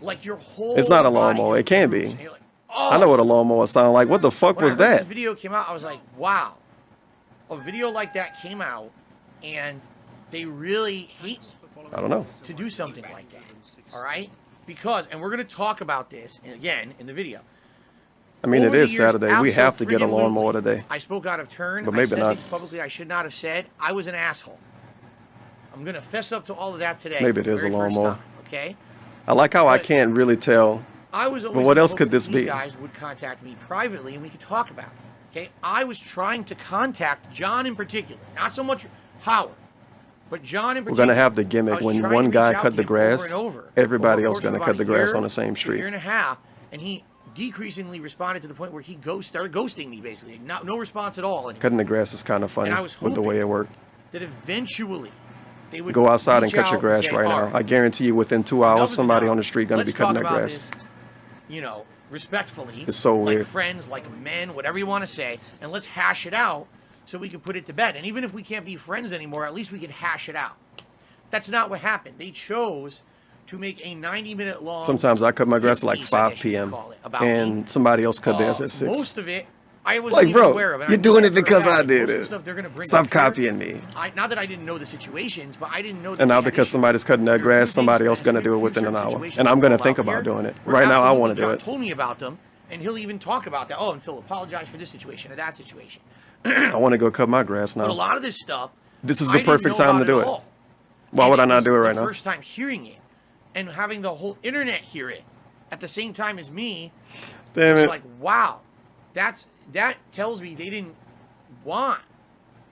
Like your whole... It's not a lawnmower. It can be. Like, oh. I know what a lawnmower sounds like. What the fuck was that? When this video came out, I was like, wow. A video like that came out, and they really hate... I don't know. To do something like that, all right? Because, and we're going to talk about this, again, in the video. I mean, it is Saturday. We have to get a lawnmower today. I spoke out of turn. But maybe I said not. things publicly I should not have said. I was an asshole. I'm going to fess up to all of that today. Maybe it is a lawnmower. Okay? I like how I can't really tell. But what else could this be? These guys would contact me privately, and we could talk about it. Okay? I was trying to contact John in particular. Not so much Howard. But John in particular, we're going to have the gimmick when one guy cut the grass, everybody else going to cut the grass on the same street. A year and a half, and he decreasingly responded to the point where he started ghosting me, basically. No response at all. Anymore. Cutting the grass is kind of funny with the way it worked. That eventually they would go outside and cut your grass right now. I guarantee you within 2 hours, somebody on the street going to be cutting that grass. This, you know, respectfully. It's so weird. Like friends, like men, whatever you want to say, and let's hash it out. So we can put it to bed. And even if we can't be friends anymore, at least we can hash it out. That's not what happened. They chose to make a 90-minute long... Sometimes I cut my grass at like 5 p.m. And somebody else cut theirs at 6. Most of it, I was like, bro, aware of it. you're doing it because I did it. Stop Stop copying me. Not that I didn't know the situations, but I didn't know that. And now because somebody's cutting their grass, somebody else gonna do it within an hour. And I'm gonna think about doing it. Right now, I want to do it. Told me about them, and he'll even talk about that. Oh, and Phil, apologize for this situation or that situation. I want to go cut my grass now. But a lot of this stuff, this is the perfect time to do it. Why would I not do it right now? First time hearing it, and having the whole internet hear it at the same time as me. Damn it! It's like, wow, that tells me they didn't want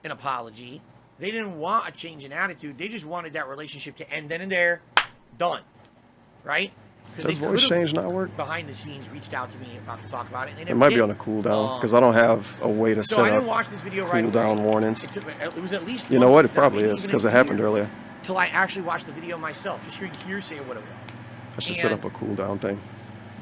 an apology. They didn't want a change in attitude. They just wanted that relationship to end then and there, done, right? Does voice change not work? Behind the scenes, reached out to me about to talk about it. And it might be on a cooldown because I don't have a way to set up cooldown warnings. It was at least. You know what? It probably is because it happened earlier. Till I actually watched the video myself, just hearing hearsay or whatever. I should set up a cooldown thing.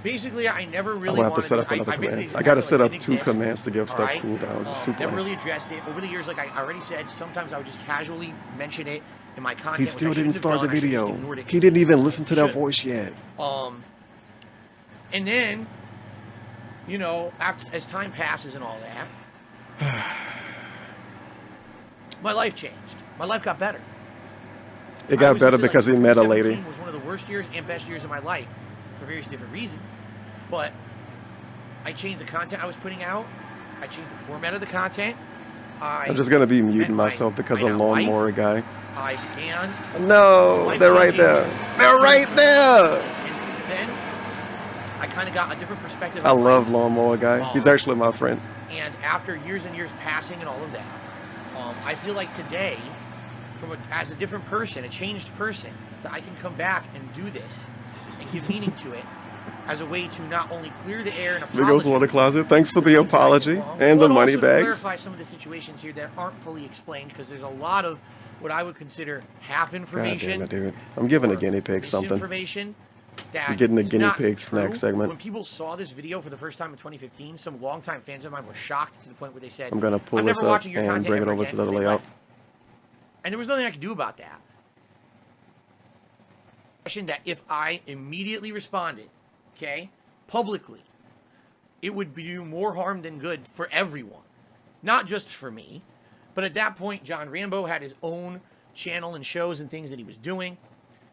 Basically, I never really. I have to set up another command. I got to set up 2 commands to give stuff cooldowns. It's super. Never really addressed it over the years. Like I already said, sometimes I would just casually mention it in my content. He still didn't start the video. He didn't even listen to that voice yet. And then, you know, as time passes and all that, my life changed. My life got better. It got better because he met a lady. It was one of the worst years and best years of my life for various different reasons. But I changed the content I was putting out. I changed the format of the content. I'm just going to be muting myself because of Lawnmower Guy. I began. No, they're right there. They're right there. And since then, I kind of got a different perspective. I love Lawnmower Guy. He's actually my friend. And after years and years passing and all of that, I feel like today, as a different person, a changed person, that I can come back and do this and give meaning to it as a way to not only clear the air and apologize. There goes Water Closet. Thanks for the apology and the money bags. Clarify some of the situations here that aren't fully explained because there's a lot of what I would consider half information. God damn it, dude. I'm giving a guinea pig something. You're getting the guinea pig snack segment. When people saw this video for the first time in 2015, some longtime fans of mine were shocked to the point where they said, I'm going to pull this up and bring it over to the layout. And there was nothing I could do about that. That if I immediately responded, okay, publicly, it would do more harm than good for everyone. Not just for me. But at that point, John Rambo had his own channel and shows and things that he was doing.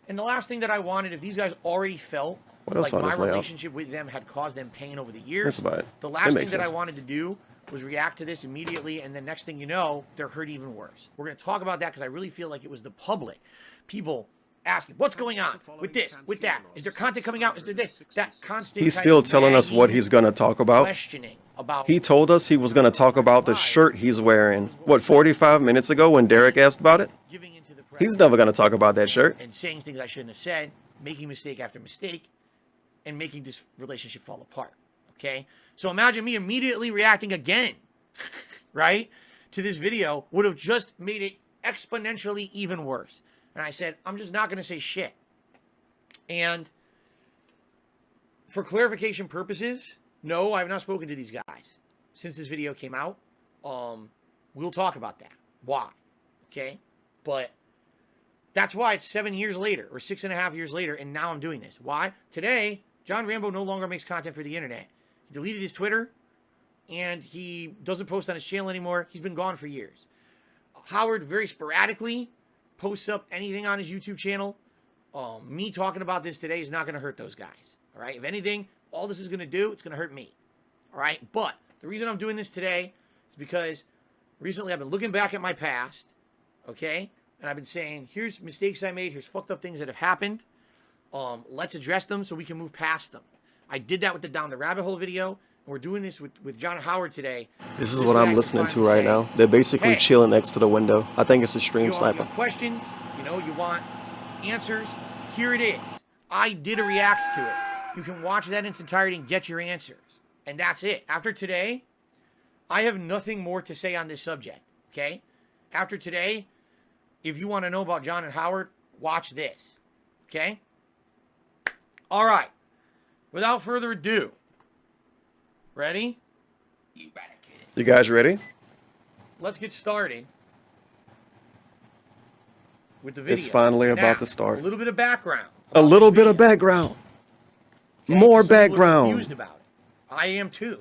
And the last thing that I wanted, if these guys already felt like my relationship with them had caused them pain over the years, the last thing that I wanted to do was react to this immediately, and the next thing you know, they're hurt even worse. We're going to talk about that because I really feel like it was the public. People asking, what's going on with this, with that? Is there content coming out? Is there this? That constant. He's still telling us what he's going to talk about. Questioning about. He told us he was going to talk about the shirt he's wearing, what, 45 minutes ago when Derek asked about it? He's never going to talk about that shirt. And saying things I shouldn't have said, making mistake after mistake, and making this relationship fall apart. Okay? So imagine me immediately reacting again, right, to this video would have just made it exponentially even worse. And I said, I'm just not going to say shit. And for clarification purposes, no, I have not spoken to these guys since this video came out. We'll talk about that. Why? Okay? But that's why it's 7 years later or 6.5 years later, and now I'm doing this. Why? Today, John Rambo no longer makes content for the internet. He deleted his Twitter, and he doesn't post on his channel anymore. He's been gone for years. Howard very sporadically posts up anything on his YouTube channel. Me talking about this today is not going to hurt those guys. All right? If anything, all this is going to do, it's going to hurt me. All right? But the reason I'm doing this today is because recently I've been looking back at my past, okay? And I've been saying, here's mistakes I made. Here's fucked up things that have happened. Let's address them so we can move past them. I did that with the Down the Rabbit Hole video. And we're doing this with John Howard today. This is what I'm listening to right now. They're basically chilling next to the window. I think it's a stream sniper. You have questions, you know, you want answers. Here it is. I did a react to it. You can watch that in its entirety and get your answers. And that's it. After today, I have nothing more to say on this subject, okay? After today, if you want to know about John and Howard, watch this, okay? All right. Without further ado, ready? You guys ready? Let's get started with the video. It's finally about to start. A little bit of background. A little bit of background. Okay, more so background. Confused about it. I am too.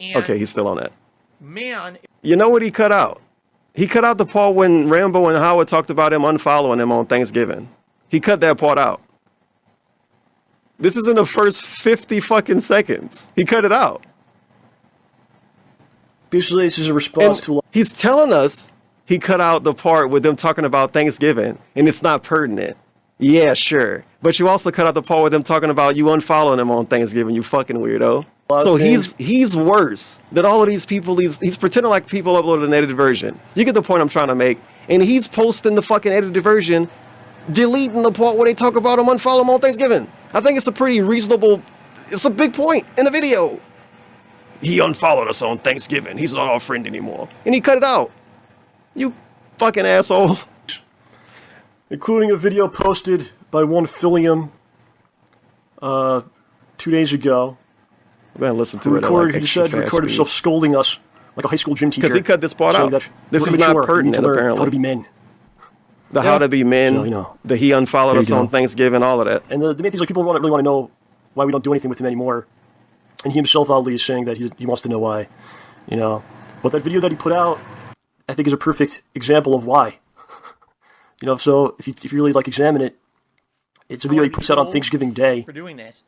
And Okay, he's still on that. man, You know what he cut out? He cut out the part when Rambo and Howard talked about him unfollowing him on Thanksgiving. He cut that part out. This is in the first 50 fucking seconds. He cut it out. Basically, this is a response to... He's telling us he cut out the part with them talking about Thanksgiving, and it's not pertinent. Yeah, sure. But you also cut out the part with them talking about you unfollowing him on Thanksgiving, you fucking weirdo. So he's worse than all of these people. He's pretending like people uploaded an edited version. You get the point I'm trying to make. And he's posting the fucking edited version, deleting the part where they talk about him unfollowing him on Thanksgiving. I think it's a pretty reasonable, it's a big point in the video. He unfollowed us on Thanksgiving. He's not our friend anymore. And he cut it out. You fucking asshole. Including a video posted by one Philium 2 days ago. I'm gonna listen to it. He said recorded himself scolding us like a high school gym teacher. Because he cut this part out. This is not pertinent, apparently. How to be men. The how to be men, the he unfollowed us on Thanksgiving, all of that. And the main thing is, like, people really want to know why we don't do anything with him anymore. And he himself oddly is saying that he wants to know why, you know. But that video that he put out, I think, is a perfect example of why. You know, so if you really like examine it, it's a video he puts out on Thanksgiving Day, for doing this,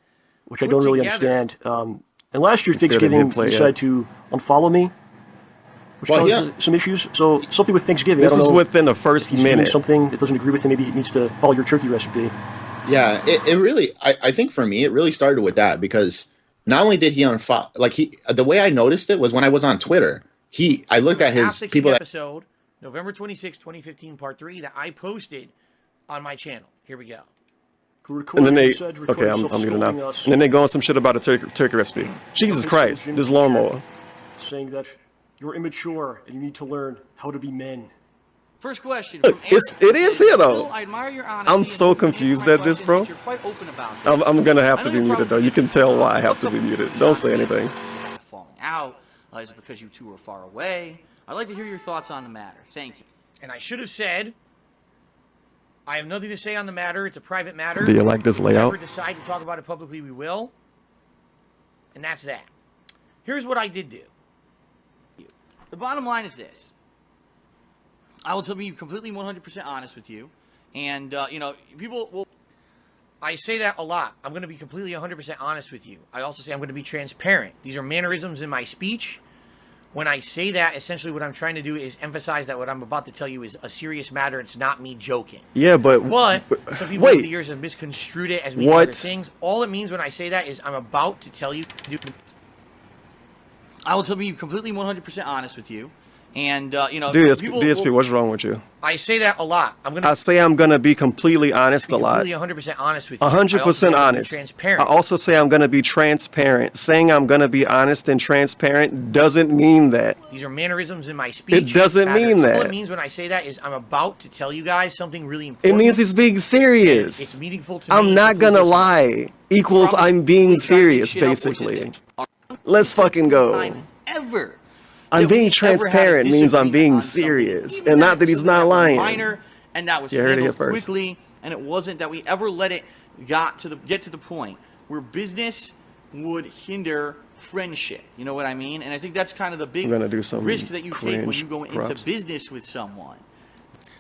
which I don't really understand. And last year, Thanksgiving, he decided to unfollow me, which caused some issues. So something with Thanksgiving. This I don't is know within the first if he's minute. doing something that doesn't agree with him. Maybe he needs to follow your turkey recipe. Yeah, it really. I think for me, it really started with that, because not only did he unfollow, like the way I noticed it was when I was on Twitter. I looked at his people. Episode November 26, 2015, part 3 that I posted on my channel. Here we go. And then okay, I'm muted now. And then they go on some shit about a turkey recipe. Jesus Christ, this lawnmower. Saying that you're immature and you need to learn how to be men. First question. Look, it is here though. I admire your honesty. I'm so confused at this, bro. You're quite open about it. I'm gonna have to be muted though. You can tell why I have to be muted. Don't say anything. Falling out. Is it because you two are far away? I'd like to hear your thoughts on the matter. Thank you. And I should have said, I have nothing to say on the matter. It's a private matter. Do you like this layout? If we ever decide to talk about it publicly, we will. And that's that. Here's what I did do. The bottom line is this. I will be completely 100% honest with you. And, you know, people will... I say that a lot. I'm going to be completely 100% honest with you. I also say I'm going to be transparent. These are mannerisms in my speech. When I say that, essentially what I'm trying to do is emphasize that what I'm about to tell you is a serious matter. It's not me joking. Yeah, but some people over the years have misconstrued it as meaning other things. All it means when I say that is I'm about to tell you. I will be completely 100% honest with you. And, you know... DSP, what's wrong with you? I say that a lot. I say I'm going to be completely honest a lot. Completely 100% honest with you. 100% honest. Transparent. I also say I'm going to be transparent. Saying I'm going to be honest and transparent doesn't mean that. These are mannerisms in my speech. It doesn't mean that. All it means when I say that is I'm about to tell you guys something really important. It means he's being serious. It's meaningful to me. I'm not going to lie. Equals I'm being serious, basically. Let's fucking go. Ever. I'm being transparent means I'm being serious, and not that he's not lying. Minor, and that was handled quickly, and it wasn't that we ever let it get to the point where business would hinder friendship. You know what I mean? And I think that's kind of the big risk that you take when you go into business with someone.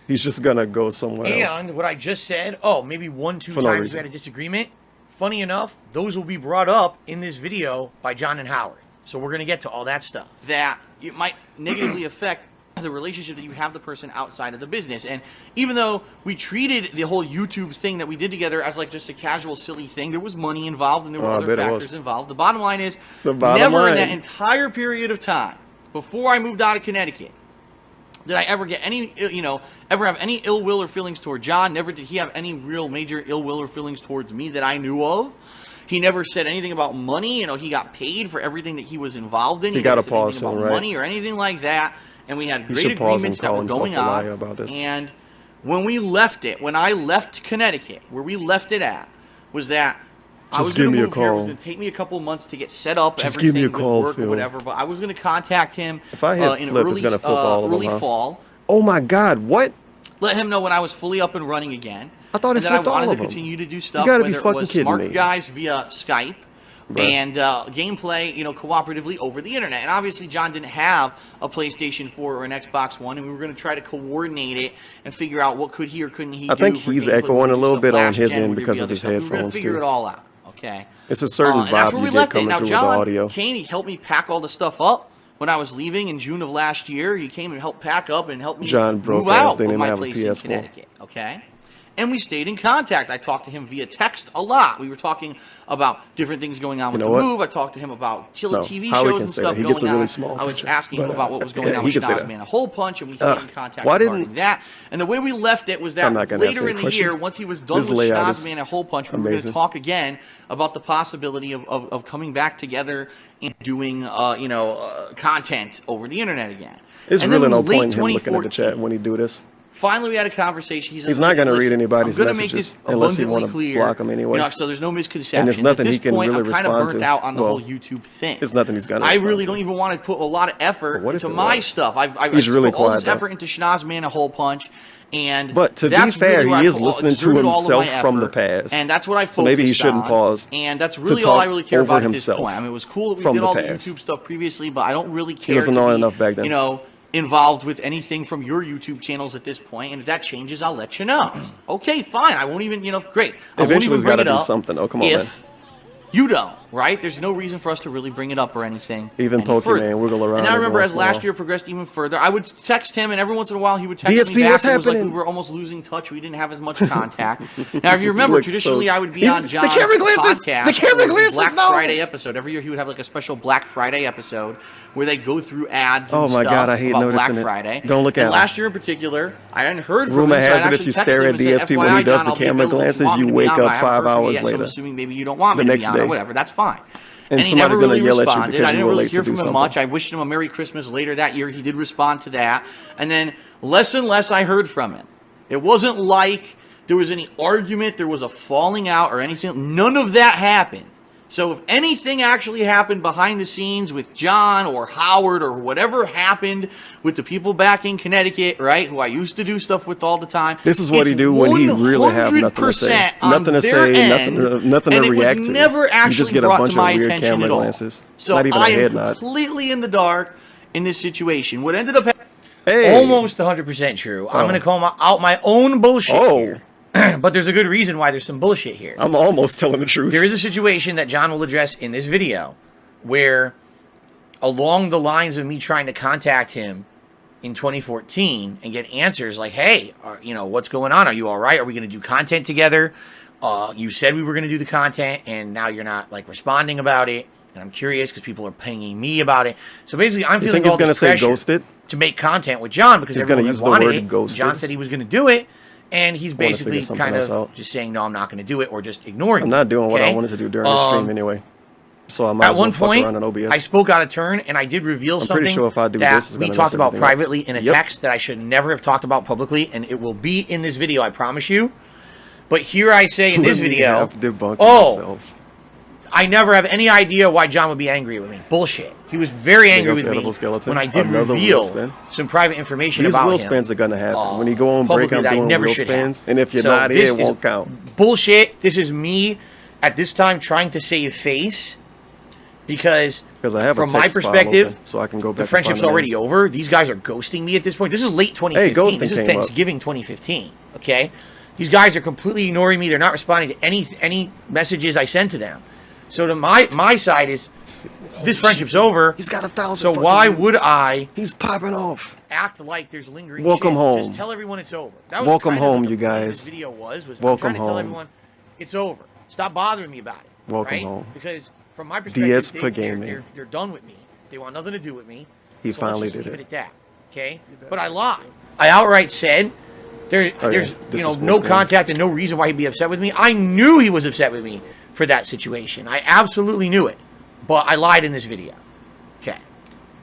He's just gonna go somewhere else. And what I just said, maybe 1-2 times we had a disagreement. Funny enough, those will be brought up in this video by John and Howard. So we're going to get to all that stuff. That it might negatively affect the relationship that you have the person outside of the business. And even though we treated the whole YouTube thing that we did together as like just a casual, silly thing, there was money involved and there were other factors involved. The bottom line is, never in that entire period of time, before I moved out of Connecticut, did I ever get any, ever have any ill will or feelings toward John. Never did he have any real major ill will or feelings towards me that I knew of. He never said anything about money. You know, he got paid for everything that he was involved in. He got a pause about money or anything like that. And we had great agreements that were going on. And when we left it, when I left Connecticut, where we left it at, was that I was going to move here. It was going to take me a couple months to get set up, everything with work or whatever. But I was going to contact him if I hit in flip, early, it's gonna flip all of them, early fall. Oh my God! What? Let him know when I was fully up and running again. I thought he flipped all of them. And then I wanted to continue to do stuff, whether it was smart guys via Skype, and gameplay, you know, cooperatively over the internet. And obviously, John didn't have a PlayStation 4 or an Xbox One, and we were going to try to coordinate it and figure out what could he or couldn't he do. I think he's echoing a little bit on his end because of his we were going headphones to figure too. it all out. Okay. It's a certain and that's vibe where you we get left it. coming Now, through John with the audio. came, he helped me pack all the stuff up. When I was leaving in June of last year, he came and helped pack up and help me John broke move out ass, they of didn't my have a place in PS4. Connecticut. Okay, and we stayed in contact. I talked to him via text a lot. We were talking about different things going on with the move. I talked to him about TV shows and stuff going on. I was asking him about what was going on with Schnoz Man a Whole Punch, and we stayed in contact regarding that. And the way we left it was that later in the year, once he was done with Schnoz Man a Whole Punch, we were going to talk again about the possibility of coming back together and doing content over the internet again. There's really no point in him looking at the chat when he do this. Finally, we had a conversation. He's not going to read anybody's messages unless he want to block them anyway. You know, so there's no misconception. And there's nothing at this he can point, really I'm kind of respond burnt to. out on the Well, whole YouTube thing. There's nothing he's going to I respond really to. don't even want to put a lot of effort What if into it my was? stuff. I've He's really put all this quiet, effort into Schnoz Man a Whole Punch. And But to be that's fair, really where he I is listening to exerted all of my himself from the effort, past. and that's what I focused So maybe he shouldn't on, pause and that's to really all talk I really care over about at this himself point. I mean, it was cool that we from did the all the past. YouTube stuff previously, but I don't really He care doesn't to know be, enough back then. you know, involved with anything from your YouTube channels at this point. And if that changes, I'll let you know. Okay, fine. I won't even, great. I won't Eventually, even he's bring got to it do up something. Oh, come on, man. if you don't, right? There's no reason for us to really bring it up or anything. Even any further. Pokemon wiggle around. And I remember every as once in a while. last year progressed even further, I would text him, and every once in a while he would text DSP, me back. what's It was like we happening? were almost losing touch. We didn't have as much contact. Now, if you remember, Look, traditionally so- I would be He's- on the John's camera glances! podcast. The camera for glances, Black no! Friday episode. Every year he would have like a special Black Friday episode where they go through ads and Oh my stuff God, I hate about noticing Black it. Friday. Don't look at And him. last year in particular, I hadn't heard from Rumor him. so has I it if actually you texted stare him at and said, DSP when he FYI, does John, the I'll be camera available if glances, want you me to be wake on, but up I haven't 5 heard from you hours yet, so I'm later. assuming maybe you don't want me The to next be on or day. whatever. That's fine. And he somebody never gonna really yell at you responded. because I you didn't were really late hear to do from him something. much. I wished him a Merry Christmas later that year. He did respond to that. And then less and less I heard from him. It wasn't like there was any argument, there was a falling out or anything. None of that happened. So if anything actually happened behind the scenes with John or Howard or whatever happened with the people back in Connecticut, right, who I used to do stuff with all the time. This is what he do when he really have nothing to say. 100% Nothing to on say, their end, nothing to and react it was to. never You actually just get a brought bunch to my of weird attention camera at all. glances. So Not even I a head am nod. completely in the dark in this situation. What ended up happening, Almost 100% true. I'm Oh. going to call out my own bullshit Oh. here. But there's a good reason why there's some bullshit here. I'm almost telling the truth. There is a situation that John will address in this video where, along the lines of me trying to contact him in 2014 and get answers like, hey, what's going on? Are you all right? Are we going to do content together? You said we were going to do the content, and now you're not responding about it. And I'm curious because people are pinging me about it. So basically, I'm You feeling think he's all gonna this say pressure ghosted? to make content with John because He's everyone gonna had use the wanted word it. ghosted? John said he was going to do it, and he's I wanna basically figure something kind else of out. just saying, no, I'm not going to do it, or just ignoring I'm me. not doing what I Okay? wanted to do during the stream anyway. So I might At as well one fuck point, around in OBS. I spoke out of turn, and I did reveal I'm something pretty sure if I do that this, it's we gonna talked mess about everything up. privately in a Yep. text that I should never have talked about publicly, and it will be in this video, I promise you. But here I say in this Let me video, have debunked oh, myself. I never have any idea why John would be angry with me. Bullshit. He was very angry Big with edible me skeleton. when I did Another wheel reveal spin. some private information These about wheel him. spins are gonna happen. When you go on break, publicly I'm that I doing never wheel should have. spins. And if you're So not this here, it is won't count. Bullshit. This is me at this time trying to save face because I have a from my text file perspective, open, so I can go back the and friendship's find the already names. over. These guys are ghosting me at this point. This is late 2015. Hey, ghosting this is came up. Thanksgiving 2015. Okay, these guys are completely ignoring me. They're not responding to any messages I send to them. So to my side is this friendship's over. He's got 1,000. So fucking why views. would I? He's popping off. Act like there's lingering Welcome shit. home. Just tell everyone it's over. That was Welcome kind of home, what the you point of guys. This video was Welcome I'm trying to tell home. everyone it's over. Stop bothering me about it. Welcome right? home. Because from my perspective, DSP gaming. they're done with me. They want nothing to do with me. He So finally let's just did leave it. at that. Okay, but I lied. I outright said there's This is no full screen. contact and no reason why he'd be upset with me. I knew he was upset with me for that situation. I absolutely knew it, but I lied in this video. Okay.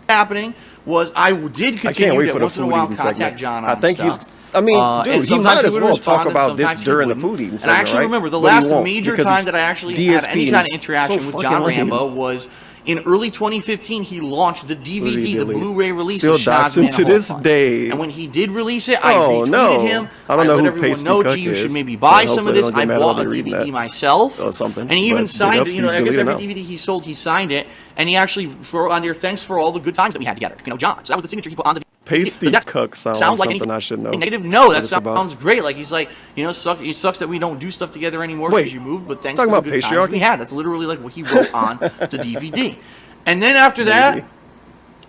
happening was I did I can't continue wait to for the once in a food while eating contact segment. John I on think stuff. he's. I mean, And dude, he sometimes might he as would well respond talk and about this sometimes he during the wouldn't. food eating And segment, I actually right? remember the But he last won't, major because time he's that I actually DSP had any kind of is interaction so with fucking John lame. Rambo was In early 2015, he launched the DVD, the Blu-ray release Still of Shad's doxing to this Fun. day. And when he did release it, I retweeted him. I don't know let who everyone Pasty know, Cook gee, you is. should maybe buy some of this. I bought a reading DVD that myself. or something. And he even But signed big it. ups, You know, he's I guess deleting every now. DVD he sold, he signed it. And he actually wrote on there, thanks for all the good times that we had together. You know, John. So that was the signature he put on the Pasty Cook sounds like like something I should know. negative? No, what that it's about. sounds great. Like, he's like, you know, it sucks that we don't do stuff together anymore Wait, because you moved, but thanks talking for about the good times patriarchy? we had. That's literally like what he wrote on the DVD. And then after that, Maybe.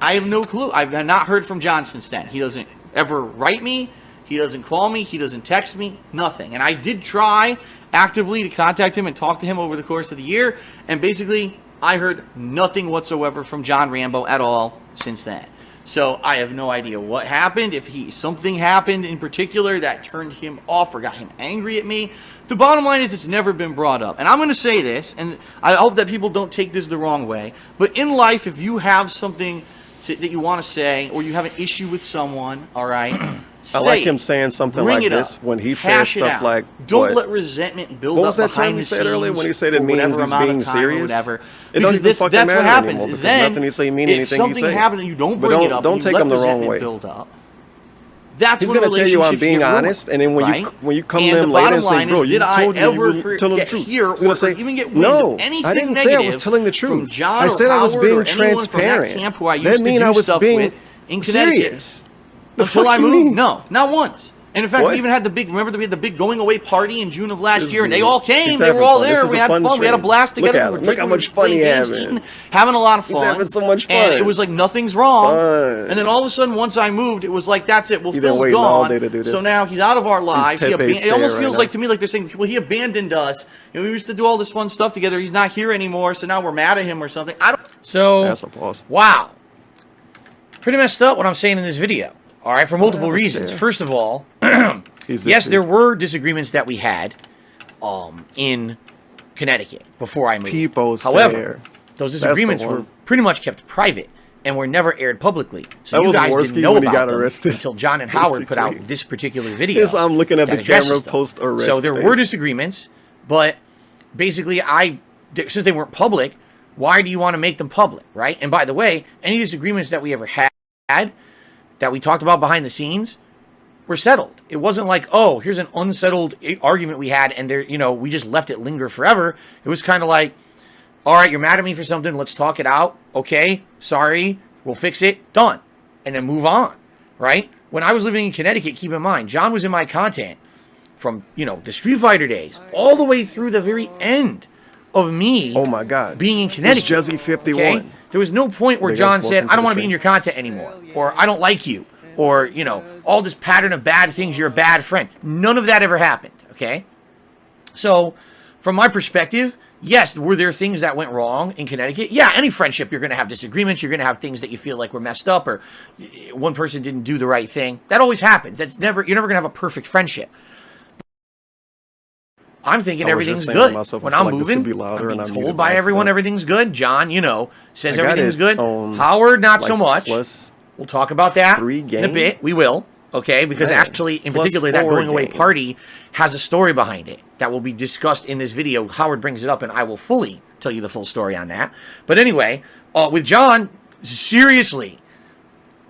I have no clue. I've not heard from John since then. He doesn't ever write me. He doesn't call me. He doesn't text me. Nothing. And I did try actively to contact him and talk to him over the course of the year. And basically, I heard nothing whatsoever from John Rambo at all since then. So I have no idea what happened. If something happened in particular that turned him off or got him angry at me. The bottom line is it's never been brought up. And I'm going to say this, and I hope that people don't take this the wrong way. But in life, if you have something that you want to say, or you have an issue with someone, all right, I like him saying something like this when he says stuff like, don't let resentment build what was up that term behind he the said scenes earlier when he said it for means whatever he's amount being of time or serious? whatever. It Because don't even fucking that's matter what happens anymore is because then nothing he say mean if anything something he say. happens and you don't But bring it up, don't and take you let him the wrong resentment way. build up. That's He's when gonna tell you I'm relationships being get ruined, honest, and then when right? you come to And him the later bottom and say, line bro, is, you did I told me you ever wouldn't tell him the get truth. hear He's gonna or say, even get wind no, of anything I didn't say I was negative telling the from truth. John I or said I was Howard being or anyone from that transparent. camp who I used That to mean do I was stuff being with in Connecticut. serious. Until I fuck you moved, mean? no, not once. And in fact, What? we even had the big, remember that we had the big going away party in June of last year, and they dude, all came. he's They were having all fun. there. This is We a had fun fun. We had a stream. blast Look together. at We were him. Look how drinking, much we were fun he playing games, having. eating, having a lot of fun. He's having so much And fun. it was like nothing's wrong. Fun. And then all of a sudden, once I moved, it was like, that's it. Well, He's been Phil's waiting all gone. day to do this. So now he's out of our lives. Pepe It almost stare feels right like now. to me like they're saying, well, he abandoned us. You know, we used to do all this fun stuff together. He's not here anymore. So now we're mad at him or something. I don't. So That's a pause. wow, pretty messed up what I'm saying in this video. All right, for multiple reasons. First of all, yes, there were disagreements that we had in Connecticut before I moved. People However, stare. those That's the disagreements one. were pretty much kept private and were never aired publicly. So That you was guys Worski didn't know when he about got them arrested, until John and Howard put out basically. this particular video. Yes, I'm looking at that the addresses camera them. post-arrest So there face. were disagreements, but basically since they weren't public, why do you want to make them public, right? And by the way, any disagreements that we ever had that we talked about behind the scenes were settled. It wasn't like, oh, here's an unsettled argument we had and there, you know, we just left it linger forever. It was kind of like, all right, you're mad at me for something, let's talk it out. Okay, sorry, we'll fix it, done. And then move on, right? When I was living in Connecticut, keep in mind, John was in my content from, you know, the Street Fighter days all the way through the very end of me Oh my God. being in Connecticut. It's Juzzy 51. Okay? There was no point where Big John ass said, welcome I to don't want the to be in stream. your content anymore, or I don't like you, or, you know, all this pattern of bad things, you're a bad friend. None of that ever happened, okay? So, from my perspective, yes, were there things that went wrong in Connecticut? Yeah, any friendship, you're going to have disagreements, you're going to have things that you feel like were messed up, or one person didn't do the right thing. That always happens. You're never going to have a perfect friendship. I'm thinking I was just everything's saying to good. myself, I when feel I'm like this could moving, be louder I'm and being I told muted by by everyone accident. everything's good. John, you know, says I got everything's it good. on, Howard, not so like, much. plus We'll talk about that 3 in a game? bit. We will, okay? Because Man, actually, in plus particular, that 4 going away game. party has a story behind it that will be discussed in this video. Howard brings it up, and I will fully tell you the full story on that. But anyway, with John, seriously,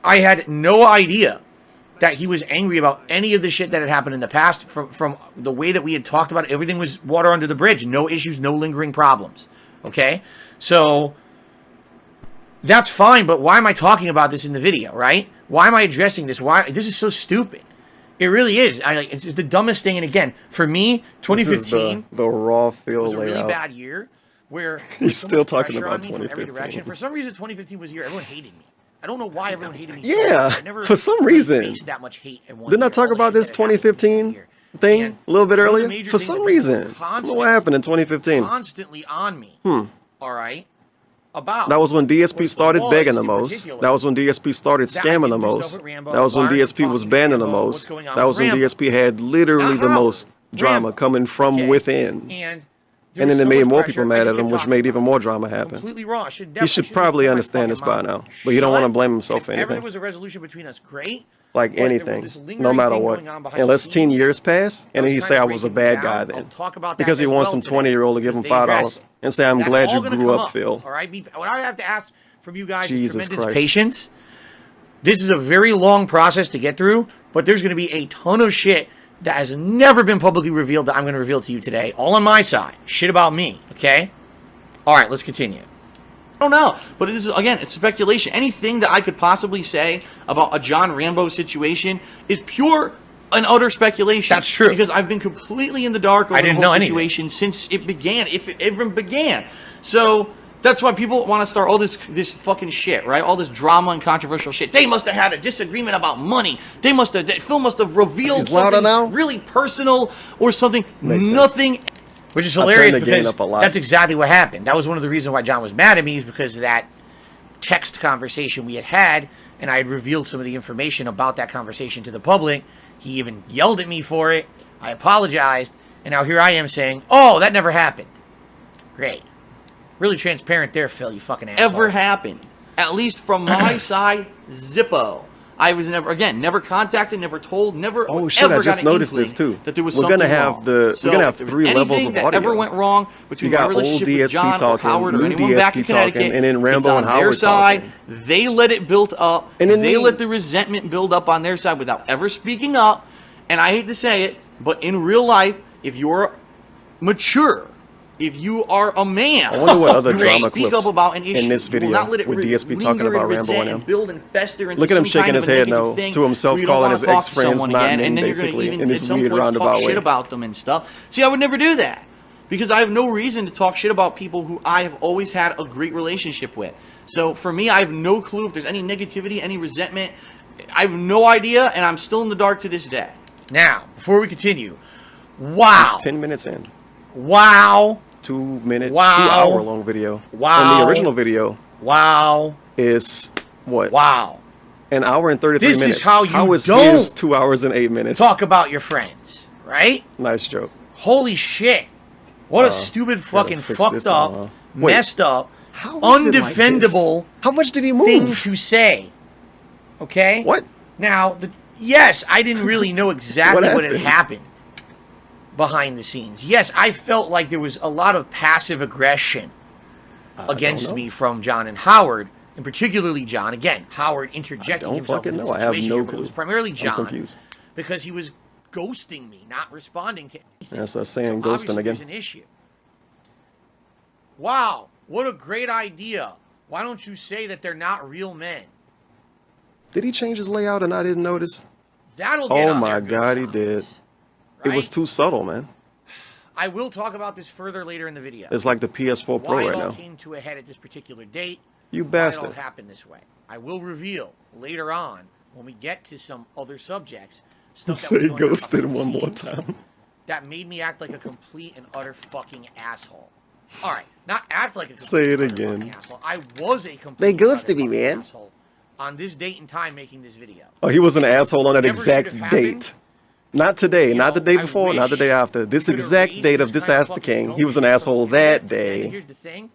I had no idea that he was angry about any of the shit that had happened in the past. From the way that we had talked about it, everything was water under the bridge. No issues, no lingering problems. Okay? So that's fine, but why am I talking about this in the video, right? Why am I addressing this? Why? This is so stupid. It really is. It's just the dumbest thing. And again, for me, 2015 the raw feel was a really layout. bad year where He's so still much talking pressure about on me from every 2015. direction. For some reason, 2015 was the year everyone hated me. I don't know why everyone hated me. Yeah, so much. I never for some really reason. faced that much hate in one Didn't I year. talk All the about shit this that had happened 2015 thing And a little bit one of the earlier? major For things some that reason. I people don't know what happened in 2015. constantly on me. Hmm. All right. About That was when DSP started was begging the in most. particular. That was when DSP started That scamming the didn't do stuff most. with Rambo. That was when Why aren't you DSP was talking to banning the Rambo? most. What's going on That was with when Rambo? DSP had literally Not the Howard. most drama Rambo. coming from Okay. within. And then there it was made so much more pressure, people I mad just at him, kept which talking made about even it. more drama happen. Completely wrong. He should probably understand this by now. But he don't want to blame himself for If ever anything. there was a resolution between us, great. like anything, no matter what. Unless 10 years pass, and then he say I was a bad guy then. Because he wants some 20-year-old to give him $5 and say, I'm glad you grew up, Phil. All right? What I have to ask from you guys is Jesus tremendous Christ. patience. This is a very long process to get through, but there's going to be a ton of shit that has never been publicly revealed that I'm going to reveal to you today. All on my side. Shit about me, okay? All right, let's continue. I don't know, but it is, again, it's speculation. Anything that I could possibly say about a John Rambo situation is pure and utter speculation. That's true. Because I've been completely in the dark over the whole situation since it began, if it even began. So that's why people want to start all this fucking shit, right? All this drama and controversial shit. They must have had a disagreement about money. Phil must have revealed something really personal or something. Nothing. Which is hilarious because that's exactly what happened. That was one of the reasons why John was mad at me, is because of that text conversation we had, and I had revealed some of the information about that conversation to the public. He even yelled at me for it. I apologized, and now here I am saying, oh, that never happened. Great. Really transparent there, Phil, you fucking asshole. Ever happened. At least from my side, zippo. I was never contacted, never told, never. Oh shit! I just noticed this too. That there was we're gonna have wrong. we're gonna have 3 levels of audio. Ever went wrong between you got my relationship old DSP with John talking, or Howard or new anyone DSP back in Connecticut, talking, and then Rambo it's on and their Howard side. talking. They let it build up, and then they let the resentment build up on their side without ever speaking up. And I hate to say it, but in real life, if you're mature, if you are a man, I wonder what other you drama speak clips up about an issue. in this video with DSP talking about Rambo and him. Build and fester into Look at him some shaking kind his of a head negative no thing to himself, where you don't calling wanna his talk to ex-friends someone not again, men, and then you're gonna basically, even in at this some weird points roundabout talk way. shit about them and stuff. See, I would never do that because I have no reason to talk shit about people who I have always had a great relationship with. So for me, I have no clue if there's any negativity, any resentment. I have no idea, and I'm still in the dark to this day. Now, before we continue, wow. It's 10 minutes in. Wow. 2 minute, Wow. 2 hour long video. Wow. And the original video. Wow. Is what? Wow. An hour and 33 This minutes. is how you is don't his 2 hours and 8 minutes? Talk about your friends, right? Nice joke. Holy shit. What a stupid fucking fucked up, Wait, messed up, how is it like undefendable how much did he move? thing to say. Okay? What? Now, yes, I didn't really know exactly what had happened? happened behind the scenes. Yes, I felt like there was a lot of passive aggression against me from John and Howard, and particularly John. Again, Howard interjecting himself into the situation. I have no here, but clue. it was primarily I'm John confused. because he was ghosting me, not responding to anything. That's us saying So ghosting obviously again. there's an issue. Wow, what a great idea. Why don't you say that they're not real men? Did he change his layout and I didn't notice? That'll get Oh on my their good God, he sides, did. It was right? too subtle, man. I will talk about this further later in the video. It's like the PS4 Pro why right it all now. came to a head at this particular date. You Why it bastard. all happened this way. I will reveal later on when we get to some other subjects. Stuff that Say was going on ghosted behind the one more scenes time. That made me act like a complete and utter fucking asshole. All right, not act like a complete Say it and utter fucking again. asshole. I was a complete They and utter ghosted me, fucking man. asshole on this date and time making this video. Oh, he was an asshole on that Never exact should have happened. date. Not today, not the day I before, not the wish day after. This could've exact raised date this of this kind of Ask the fucking King. He was an goldfish asshole from that here. day. And here's the thing.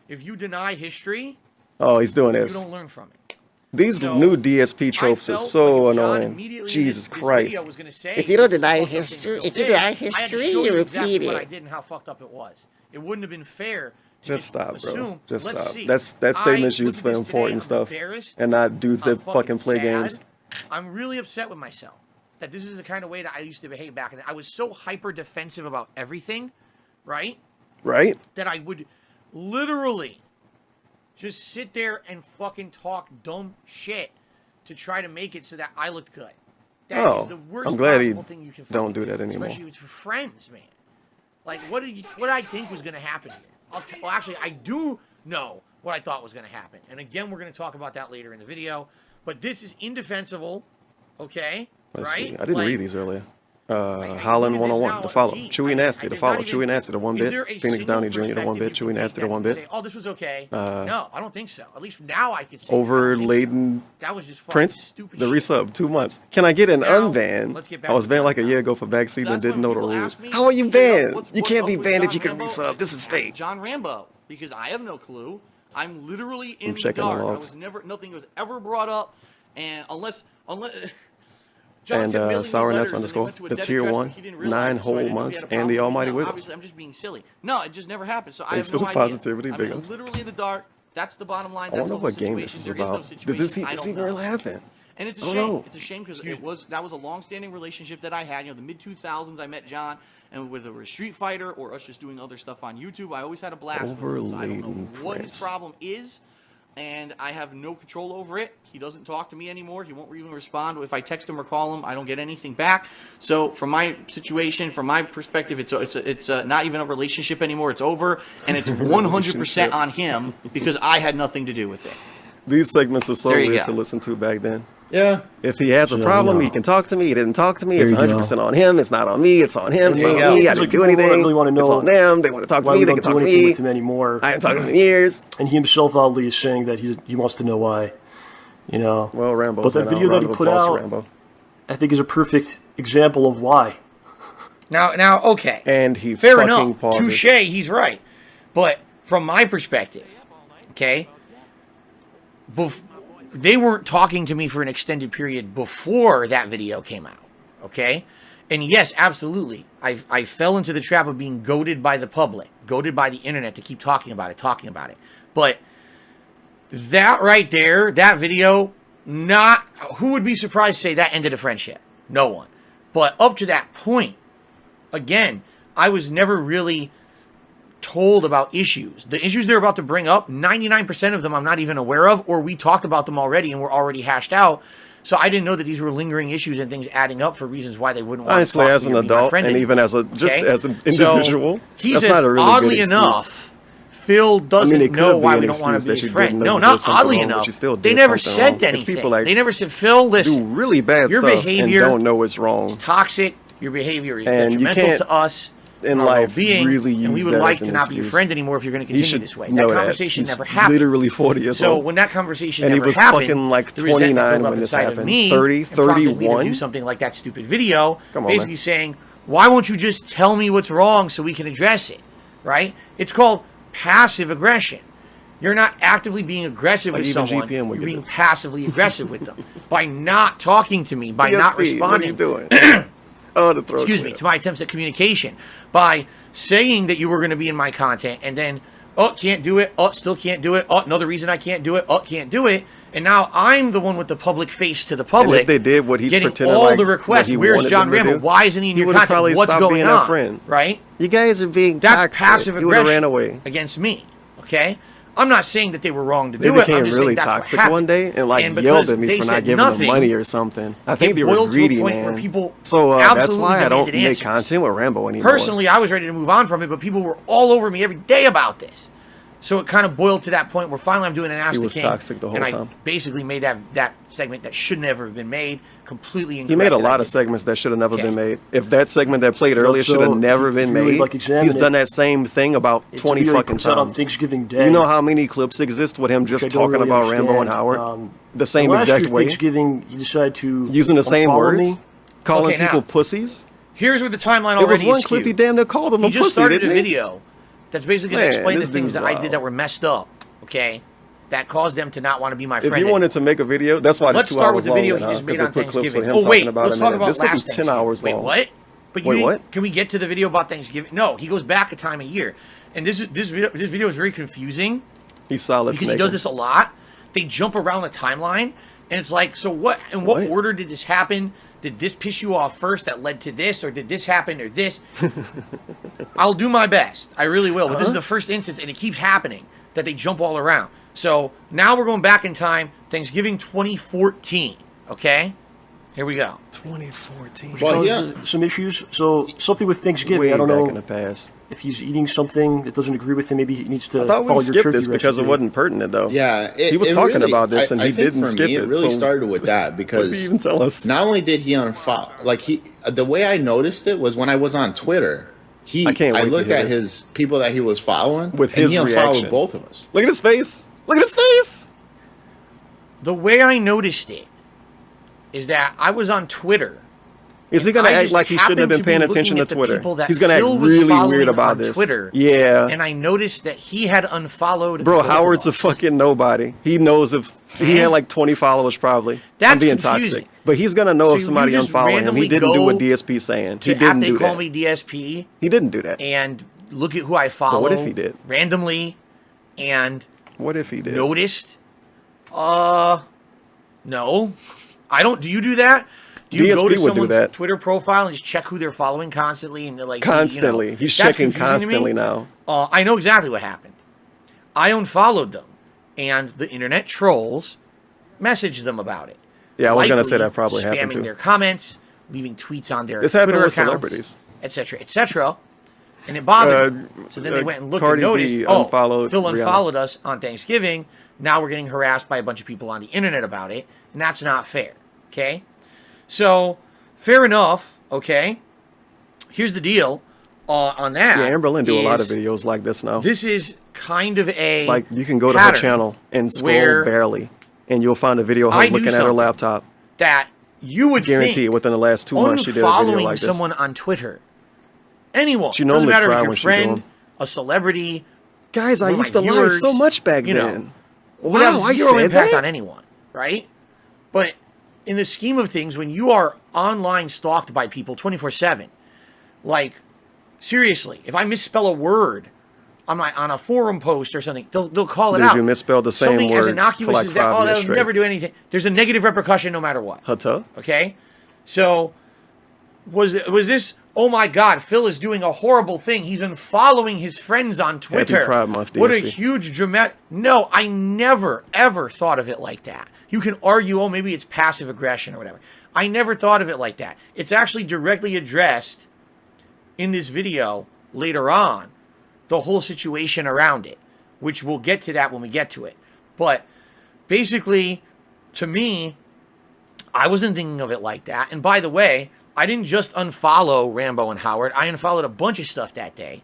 If you deny history, Oh, he's doing you this. don't learn from it. These So, new DSP tropes I are felt so like if John annoying. immediately Jesus in this Christ. video was gonna say, If you don't this is deny fucked up thing history, Phil if you did, deny I had to history, show you exactly repeat what I it. did and how fucked up it was. It wouldn't have been fair to Just stop, bro. assume, Just let's stop. see. That statement's I used look for at this today, important I'm stuff. embarrassed, And not dudes I'm that fucking play sad. games. I'm really upset with myself that this is the kind of way that I used to behave back then. I was so hyper defensive about everything, right? Right? That I would literally just sit there and fucking talk dumb shit to try to make it so that I looked good. That is the worst I'm glad he possible thing you can don't fucking do that anymore. Especially with friends, man. Like, what did I think was going to happen here? Well, actually, I do know what I thought was going to happen. And again, we're going to talk about that later in the video. But this is indefensible, okay? Let's right? see. I didn't Like, read these earlier. Holland 101 to follow. Chewy Nasty to follow. Chewy Nasty to 1 is there bit. a Phoenix single Downey Jr. to 1 bit. perspective you Chewy can Nasty take to 1 that you bit. can say, oh, this was okay. No, I don't think so. At least now I can say Overladen that was just fucking Prince. stupid The shit. resub 2 months. Can I get an Now, unban? let's get back I was to banned the like a year ago for backseat and didn't know the people rules. ask me, How are you straight up, banned? what's You can't up be with banned if John you can Rambo? resub. This is fake. John Rambo, because I have no clue. I'm literally in the checking the dark. I logs. was nothing was ever brought up, and unless and Sour Nuts underscore, the tier 1, 9 whole months, and the Almighty Wiggles. Obviously, I'm just being silly. No, it just never happened. So I Thanks have for no the idea. positivity, big I'm ups. literally in the dark. That's the bottom line. I That's wonder the what whole game this is situation. There about. no situation. Does this I don't even know. really happen? And it's a I don't shame. know. It's a shame because that was a long-standing relationship that I had. You know, the mid-2000s, I met John, and whether we're a Street Fighter or us just doing other stuff on YouTube, I always had a blast. with him. So I don't know what his problem is, and I have no control over it. He doesn't talk to me anymore. He won't even respond. If I text him or call him, I don't get anything back. So from my situation, from my perspective, it's not even a relationship anymore. It's over, and it's 100% on him because I had nothing to do with it. These segments are so There you weird go. to listen to back then. Yeah. If he has a problem, he can talk to me. He didn't talk to me. It's 100% on him. It's not on me. It's on him. It's not on me. I didn't do anything. Really want to know it's on them. They want to talk to why me. we They don't can do talk to anything me. with him anymore. I haven't talked to him in years. And he himself oddly is saying that he wants to know why. You know. Well, Rambo. But that video that he put out, I think, is a perfect example of why. Now, okay. And he fair fucking enough. pauses. Touche, he's right. But from my perspective, okay, they weren't talking to me for an extended period before that video came out, okay? And yes, absolutely, I fell into the trap of being goaded by the public, goaded by the internet to keep talking about it. But that right there, that video, who would be surprised to say that ended a friendship? No one. But up to that point, again, I was never really told about issues. The issues they're about to bring up, 99% of them I'm not even aware of, or we talked about them already and were already hashed out. So I didn't know that these were lingering issues and things adding up for reasons why they wouldn't want Honestly, to talk as to an me or be my adult, friend and anymore, even as as an So individual, he that's says, not a really oddly good excuse. enough, Phil doesn't it could know be why an we don't want excuse to be that his you friend. didn't know No, you not did something oddly wrong, but enough. you still They did never something said wrong. It's anything. people like They never said, Phil, listen, do really bad your stuff behavior and don't know it's wrong. is toxic. Your behavior is And you detrimental can't, to us. in our life, well-being, really and we use would that like as to an not be your excuse. friend anymore if you're going to He continue should this way. know That that. conversation He's never happened. literally 40 years So old. when that conversation And he never was happened, fucking like the resentment 29 built up when this inside of happened. me 30, and prompted me to 31. do something like that stupid video, Come on, basically man. saying, why won't you just tell me what's wrong so we can address it, right? It's called passive aggression. You're not actively being aggressive Like with even someone. GPM would You're get being this. passively aggressive with them by not talking to me, by not DSP, what are you responding. doing? Oh, the throat Excuse me, to my attempts at communication, by saying that you were going to be in my content and then, oh, can't do it, oh, still can't do it, oh, another reason I can't do it, oh, can't do it. And now I'm the one with the public face to the public. And if they did what he's getting pretending all like the requests. what he Where's wanted John them to Rambo? do, Why isn't he in he your would've content? probably What's stopped going being on? our friend. Right? You guys are being That's toxic. passive You would've aggression ran away. against me. Okay? I'm not saying that they were wrong to They do it. I'm became just really saying that's what toxic happened. one day and like because yelled at me they for said not giving them nothing, money or something. I think it they were boiled to a greedy, point man. where people So that's absolutely why I don't demanded make answers. content with Rambo anymore. Personally, I was ready to move on from it, but people were all over me every day about this. So it kind of boiled to that point where finally I'm doing an Ask He the was King, toxic the whole and I time. basically made that segment that should never have been made completely incorrect. He made a and I lot of did- segments that should have never Okay. been made. If that segment that played earlier should have never been made, he's done that same thing about 20 fucking on times. Thanksgiving Day. You know how many clips exist with him just Which I don't talking really about Rambo and understand. Howard? The same last exact year, way? Thanksgiving, you decided to Using the same unfollow words? me. Calling Okay, people now, pussies? Here's where the timeline It was already one is clip he skewed. damn near called him He a just pussy, started a didn't he? video that's basically going to Man, explain the this things dude's that I wild. did that were messed up, okay? That caused them to not want to be my If friend. you wanted to make a video, that's why Let's it's 2 start hours with the long, video then, he just because made they on put clips with Thanksgiving. him Oh, wait, talking about let's it. talk about This could be last 10 hours Wait, long. what? But Wait, you what? Can we get to the video about Thanksgiving? No, he goes back a time a year. And this video is very confusing. He's solid because he snake does him. this a lot. They jump around the timeline, and it's like, so what? In what order did this happen? Did this piss you off first that led to this, or did this happen, or this? I'll do my best. I really will. But this is the first instance, and it keeps happening that they jump all around. So now we're going back in time, Thanksgiving 2014. Okay, here we go. 2014. Well, yeah. Some issues. So something with Thanksgiving. Way I don't back know in the past. if he's eating something that doesn't agree with him. Maybe he needs to I thought follow we your skipped turkey this because it recipe. wasn't pertinent, though. Yeah, he was talking about this, and he didn't for skip me, it. It really so started with that what because did he even tell us? not only did he unfollow, like the way I noticed it was when I was on Twitter. I can't wait to looked hear at this. his people that he was following, With and his he unfollowed reaction. both of us. Look at his face. Look at his face. The way I noticed it is that I was on Twitter. Is he gonna I act just like he shouldn't have happened been to be paying attention looking to at the Twitter? people that He's gonna act Phil was really following weird about on this. Twitter, Yeah. and I noticed that he had unfollowed. Bro, both of Howard's a us. fucking nobody. He knows if he had like 20 followers probably. I'm That's being confusing. toxic. But he's gonna know So if somebody you just unfollow him. He randomly didn't do go what DSP saying. He to didn't they do call that. me DSP. He didn't do that. And look at who I follow. But what if he did? Randomly, and what if he did? Noticed? No, I don't. Do you do that? Do you DSP go to would do someone's that. Twitter profile and just check who they're following constantly and they're like Constantly. See, He's that's checking confusing to me. constantly now. I know exactly what happened. I unfollowed them, and the internet trolls messaged them about it. Yeah, I was gonna say Likely that probably happened spamming too. their comments, leaving tweets on their This Twitter happened with accounts, celebrities. etc., etc. And it bothered them. So then they went and looked and Cardi noticed, B oh, unfollowed Phil Rihanna. unfollowed us on Thanksgiving. Now we're getting harassed by a bunch of people on the internet about it, and that's not fair. Okay? So, fair enough, okay? Here's the deal on that. Yeah, Amberlynn do a lot of is videos like this now. This is kind of a Like, you can go to her pattern channel and scroll where barely, and you'll find a video of I her do looking at her something laptop. that you would Guarantee think it within the last 2 months she did a video unfollowing like this. someone on Twitter. Anyone. She Doesn't normally matter if cry it's your when she friend, do 'em. a celebrity. Guys, I one of used my to lie viewers, so much back you know, then. would have Wow, I zero said impact that? on anyone, right? But in the scheme of things, when you are online stalked by people 24/7, like, seriously, if I misspell a word on a forum post or something, they'll call it Did out. you misspell the same Something as word innocuous for like as that, 5 oh, years that'll straight? never do anything. There's a negative repercussion no matter what. Hutta? Okay? So, was this, oh my God, Phil is doing a horrible thing. He's unfollowing his friends on Twitter. Pride Month, What a DSP. huge dramatic... No, I never, ever thought of it like that. You can argue, oh, maybe it's passive aggression or whatever. I never thought of it like that. It's actually directly addressed in this video later on, the whole situation around it, which we'll get to that when we get to it. But basically, to me, I wasn't thinking of it like that. And by the way, I didn't just unfollow Rambo and Howard. I unfollowed a bunch of stuff that day.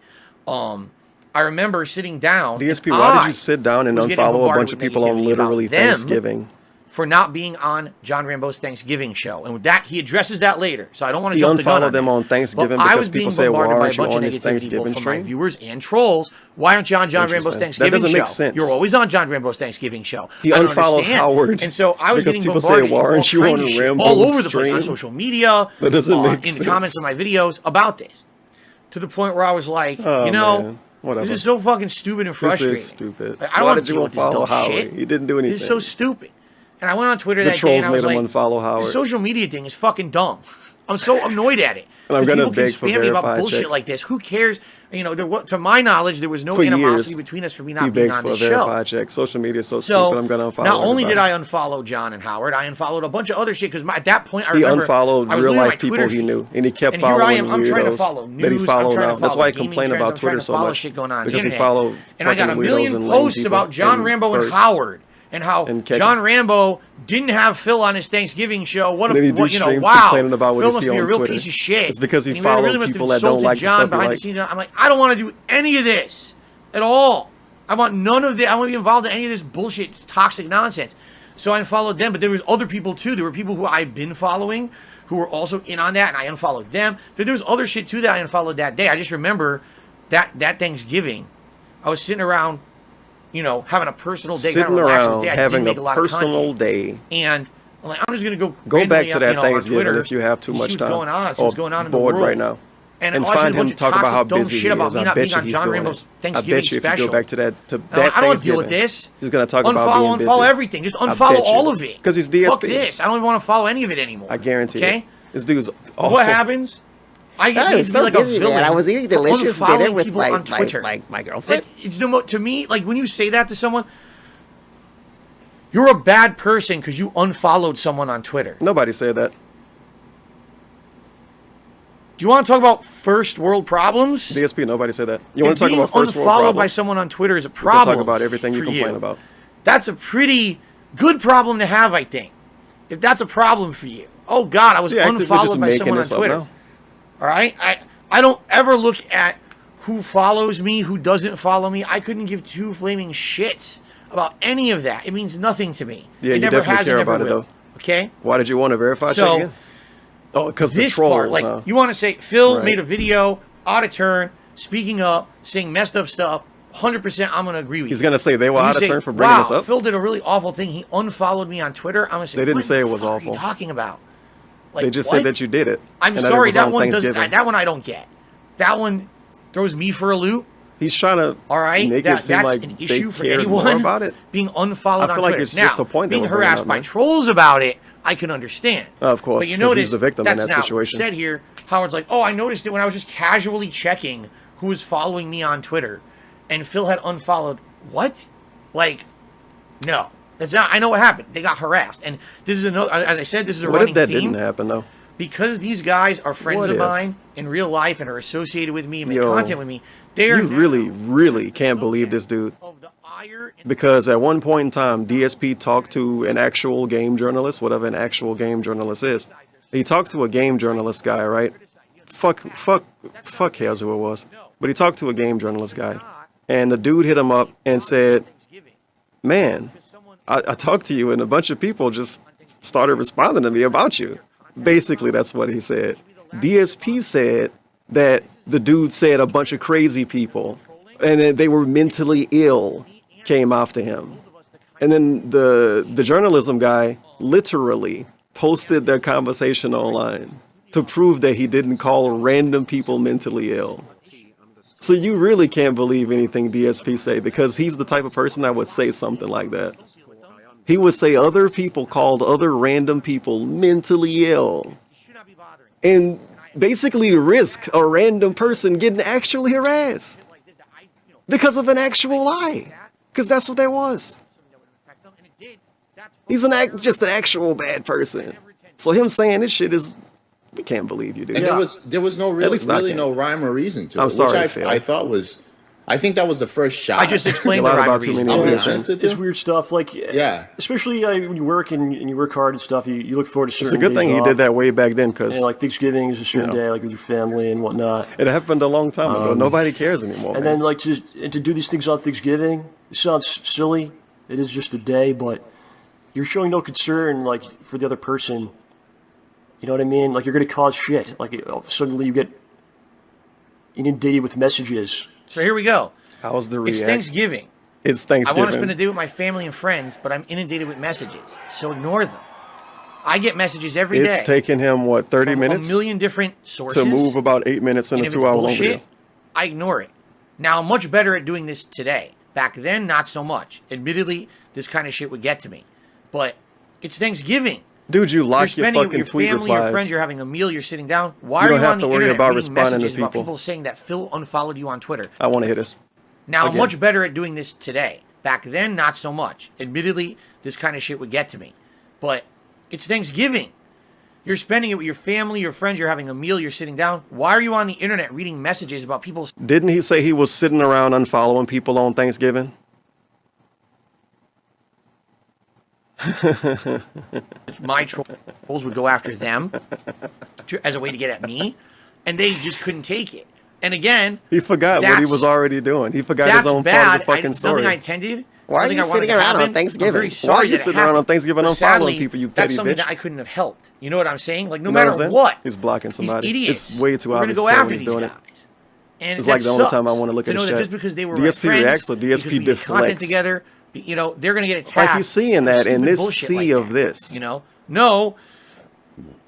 I remember sitting down. DSP, why did you sit down and unfollow a bunch of people on literally Thanksgiving? For not being on John Rambo's Thanksgiving show. And with that, he addresses that later. So I don't want to He jump the gun unfollowed on them that. on Thanksgiving But I because was being people say, well, bombarded by a aren't you bunch of on this negativity Thanksgiving from my stream? viewers and trolls. Why aren't you on John Rambo's Interesting. Thanksgiving That doesn't show? make sense. You're always on John Rambo's Thanksgiving show. He I don't unfollowed understand. Howard And so I was because getting people say, bombarded why aren't with you all on kinds of shit Rambo's all over the place stream? on social media, That doesn't make in the sense. comments of my videos about this. To the point where I was like, Oh, you know, man. Whatever. this is so fucking stupid and frustrating. This is stupid. Like, I don't Why want did to you deal with this unfollow dumb Howie? shit. He didn't do anything. This is so stupid. And I went on Twitter The that day trolls and I was made him like, unfollow the Howard. social media thing is fucking dumb. I'm so annoyed at it. And I'm Because gonna people can beg for spam me about verified bullshit checks. like this. Who cares? You know, to my knowledge, there was no For animosity years, between us for me he not being begs on for a this show. verified check. Social media is so So stupid. I'm gonna unfollow not only did everybody. I unfollow John and Howard, I unfollowed a bunch of other shit because at that point I He remember unfollowed I was real looking at life my people Twitter he feed. knew, and he kept And here I following am. I'm trying to weirdos follow that he news. followed I'm trying now. to That's follow why he gaming complained trends. about I'm trying Twitter to so follow much shit going on because the he internet. followed And I got a fucking weirdos million and lame posts people about John and Rambo and first. Howard and how Kevin. John Rambo didn't have Phil on his Thanksgiving show. What And then he do you know? streams Wow, complaining about what Phil he must see be a on real Twitter. piece of shit. It's because he And followed really must have people that don't insulted like the John stuff he behind the likes. scenes. I'm like, I don't want to do any of this at all. I want none of this. I don't want to be involved in any of this bullshit, toxic nonsense. So I unfollowed them, but there was other people too. There were people who I've been following who were also in on that, and I unfollowed them. But there was other shit too that I unfollowed that day. I just remember that Thanksgiving, I was sitting around, you know, having a personal day, Sitting kind of relaxed around day. I having didn't make a lot of personal content. day. And I'm like, I'm just gonna go Back to that you know, on Thanksgiving Twitter, if you have too see much what's time. going on, see or what's going on in the bored world right now. And And I watched find a him bunch of talk about toxic, how dumb busy he shit about is. me I not bet being you on he's John doing Rambo's it. I Thanksgiving bet you if you special. go back to that I don't want to Thanksgiving, deal with this. he's gonna talk about being busy. Unfollow everything. Just I unfollow bet you. all of it. Because he's DSP. Fuck this. I don't even want to follow any of it anymore. I guarantee okay? you. This dude's awful. What happens? I just That need was to be so like a busy, villain. man. I was eating for delicious unfollowing dinner with people on Twitter. my girlfriend. It's to me, like when you say that to someone, you're a bad person because you unfollowed someone on Twitter. Nobody said that. Do you want to talk about first world problems? DSP, nobody said that. You want If to talk being about first world unfollowed problems? by someone on Twitter is a We can problem. talk about everything you for complain about. That's a pretty good problem to have, I think. If that's a problem for you. Oh God, I was unfollowed by someone on Twitter. All right, I don't ever look at who follows me, who doesn't follow me. I couldn't give two flaming shits about any of that. It means nothing to me. Yeah, it you never definitely has, care it never about it will. though. Okay. Why did you want to verify check So, again? Oh, because the this trolls. part, like huh? you want to say Phil Right. made a video out of turn, speaking up, saying messed up stuff. 100%, I'm gonna agree with you. He's gonna say they were When you out of say, turn for bringing wow, this up. Phil did a really awful thing. He unfollowed me on Twitter. I'm gonna say They didn't what say the it was fuck awful. Are you talking about? Like, they just what? said that you did it. I'm and sorry, it was that on one doesn't. Thanksgiving. That one I don't get. That one throws me for a loop. He's trying to All right, make it seem that's like an they issue for cared more anyone. about it. Being unfollowed I feel on like Twitter. it's Now, just the point that being we're bringing harassed up, by man. trolls about it, I can understand. Of course, but you 'cause notice he's the victim in that's that not situation. said here. Howard's like, oh, I noticed it when I was just casually checking who was following me on Twitter, and Phil had unfollowed. What? Like, no, that's not. I know what happened. They got harassed, and this is another. As I said, this is a What running if that theme. didn't happen though? Because these guys are friends What of if? mine in real life and are associated with me and make Yo, content with me, they're You really can't believe this dude. Because at one point in time, DSP talked to an actual game journalist, whatever an actual game journalist is. He talked to a game journalist guy, right? Fuck cares who it was. But he talked to a game journalist guy. And the dude hit him up and said, man, I talked to you and a bunch of people just started responding to me about you. Basically, that's what he said. DSP said that the dude said a bunch of crazy people and that they were mentally ill came after him. And then the journalism guy literally posted their conversation online to prove that he didn't call random people mentally ill. So you really can't believe anything DSP say, because he's the type of person that would say something like that. He would say other people called other random people mentally ill and basically risk a random person getting actually harassed because of an actual lie. Because that's what that was. He's just an actual bad person. So him saying this shit is, we can't believe you, dude. And there was no really no rhyme or reason to it. I'm sorry, which Phil. I thought was, I think that was the first shot. I just explained the rhyme or reason. It's weird stuff. Like, yeah, especially when you work and you work hard and stuff. You look forward to certain. It's a good thing days he off. did that way back then, because like Thanksgiving is a certain day, like with your family and whatnot. It happened a long time ago. Nobody cares anymore. And man. then to do these things on Thanksgiving, it sounds silly. It is just a day, but you're showing no concern like for the other person. You know what I mean? Like, you're going to cause shit. Like, suddenly you get inundated with messages. So here we go. How's the It's react? Thanksgiving. It's Thanksgiving. I want to spend a day with my family and friends, but I'm inundated with messages. So ignore them. I get messages every day. It's taken him, what, 30 minutes? A million different sources. To move about 8 minutes in And a if it's 2-hour long bullshit, video. I ignore it. Now, I'm much better at doing this today. Back then, not so much. Admittedly, this kind of shit would get to me. But it's Thanksgiving. Dude, you lock You're your spending it fucking with tweet your family, your replies. friends, you're having a meal, you're sitting down. Why You are don't you have on to the worry internet about reading responding to messages about people. people saying that Phil unfollowed you on Twitter? I want to hear this. Now, I'm Again. much better at doing this today. Back then, not so much. Admittedly, this kind of shit would get to me. But it's Thanksgiving. You're spending it with your family, your friends, you're having a meal, you're sitting down. Why are you on the internet reading messages about people? Didn't he say he was sitting around unfollowing people on Thanksgiving? My trolls would go after them as a way to get at me, and they just couldn't take it. And again, He forgot what he was already doing. He forgot his that's own bad. part of the fucking Nothing story. I intended. Why are something you I wanted sitting to around on happen. Thanksgiving? I'm very Why sorry are you that it sitting around on happened, Thanksgiving but unfollowing sadly, people, you that's petty something bitch? that I couldn't have helped. You know what I'm saying? Like, no You know what I'm matter saying? what, He's blocking somebody. these idiots, It's way too we're obvious gonna go to tell after when he's these doing guys. it. And It's that like the only sucks time I want to look at know his that chat. just because they were DSP my friends, reacts or because DSP we made content deflects. together, you know, they're gonna get attacked. Like he's seeing for that in stupid this bullshit sea like of that, this. You know, no.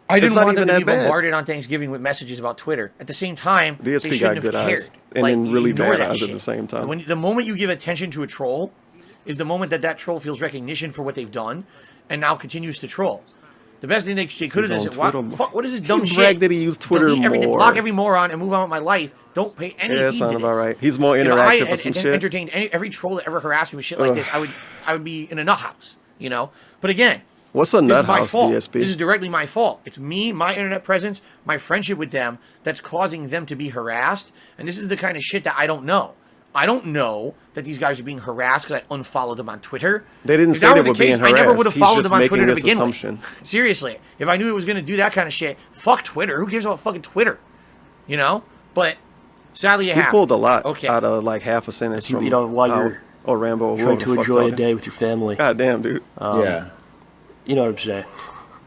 I It's didn't not want them even to be that bad. bombarded on Thanksgiving with messages about Twitter. At the same time, they DSP got shouldn't good have cared. eyes and then really ignore bad that eyes at shit. the same time. The moment you give attention to a troll is the moment that troll feels recognition for what they've done and now continues to troll. The best thing they could have done He's is on said, Twitter fuck, what is this dumb He shit? bragged that he used Twitter Delete everything, more. block every moron, and move on with my life. Don't pay any Yeah, that heed sounds to about this. right. He's more You know, interactive with some shit. entertained every troll that ever harassed me with shit like Ugh. this. I would be in a nut house, you know? But again, What's a this nut is my house, fault. DSP? This is directly my fault. It's me, my internet presence, my friendship with them that's causing them to be harassed. And this is the kind of shit that I don't know. I don't know that these guys are being harassed because I unfollowed them on Twitter. They didn't If say that they were were the case, being I never would harassed. have He's followed just them on making Twitter to this begin assumption. with. Seriously, if I knew it was going to do that kind of shit, fuck Twitter. Who cares about fucking Twitter? You know? But sadly, it He happened. pulled a lot Okay. out of like half a sentence from You know, while you're or Rambo. trying to enjoy a day with your family. God damn, dude. Yeah. You know what I'm saying?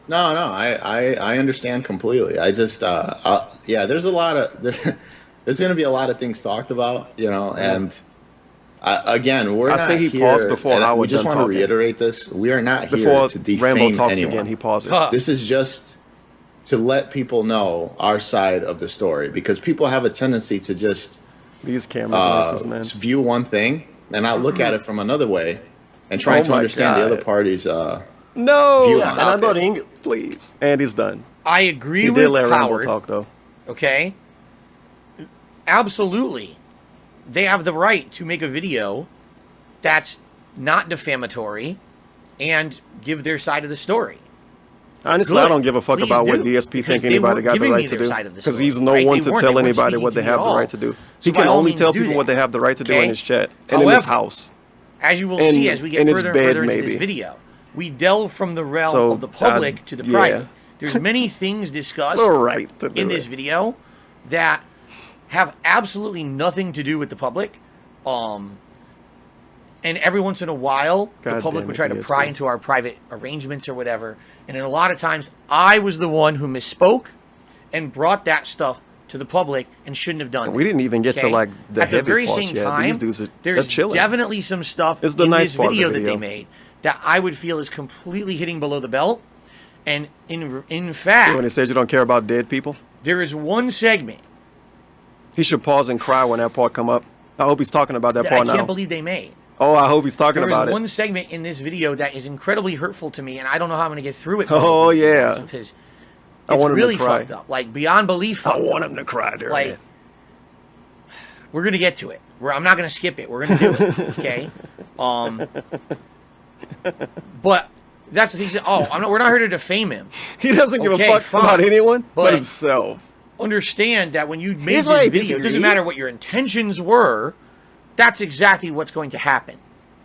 No, I understand completely. I just, yeah, there's a lot of, there's going to be a lot of things talked about, you know, and again, we're I not say he here, paused before and Howard we just done want to talking. reiterate this. We are not here Before to defame Rambo talks anyone. again, he pauses. This is just, to let people know our side of the story, because people have a tendency to just these camera voices, man, view one thing and not look at it from another way and trying to understand the other party's no, view stop it, please. And he's done. I agree he with did let Howard. Rambo talk though. Okay, absolutely, they have the right to make a video that's not defamatory and give their side of the story. Honestly, Good. I don't give a fuck Please about what do, DSP because think anybody got the right to do. Because he's no one to tell anybody what they have the right to do. He can only tell people what they have the right to do in his chat and in his house. As you will see as we get further and further into this video, we delve from the realm of the public to the private. There's many things discussed in this video that have absolutely nothing to do with the public. And every once in a while, the public would try to pry into our private arrangements or whatever. And in a lot of times, I was the one who misspoke and brought that stuff to the public and shouldn't have done it. We didn't even get to like the At the heavy very parts same yet. time, These dudes are there's chilling. definitely some stuff It's the in nice this part of the video that they video. made that I would feel is completely hitting below the belt. And in fact, when it says you don't care about dead people, there is one segment he should pause and cry when that part come up. I hope he's talking about that that part I can't now. believe they made. Oh, I hope he's talking about There it. is one segment in this video that is incredibly hurtful to me, and I don't know how I'm going to get through it. Oh, yeah. Because I it's want him to really cry. fucked up, like beyond belief. I want him to cry during like, it. We're going to get to it. I'm not going to skip it. We're going to do it. Okay. But that's the thing. We're not here to defame him. He doesn't give a fuck about anyone but himself. Understand that when you make Here's this why I video, it doesn't disagree. matter what your intentions were. That's exactly what's going to happen.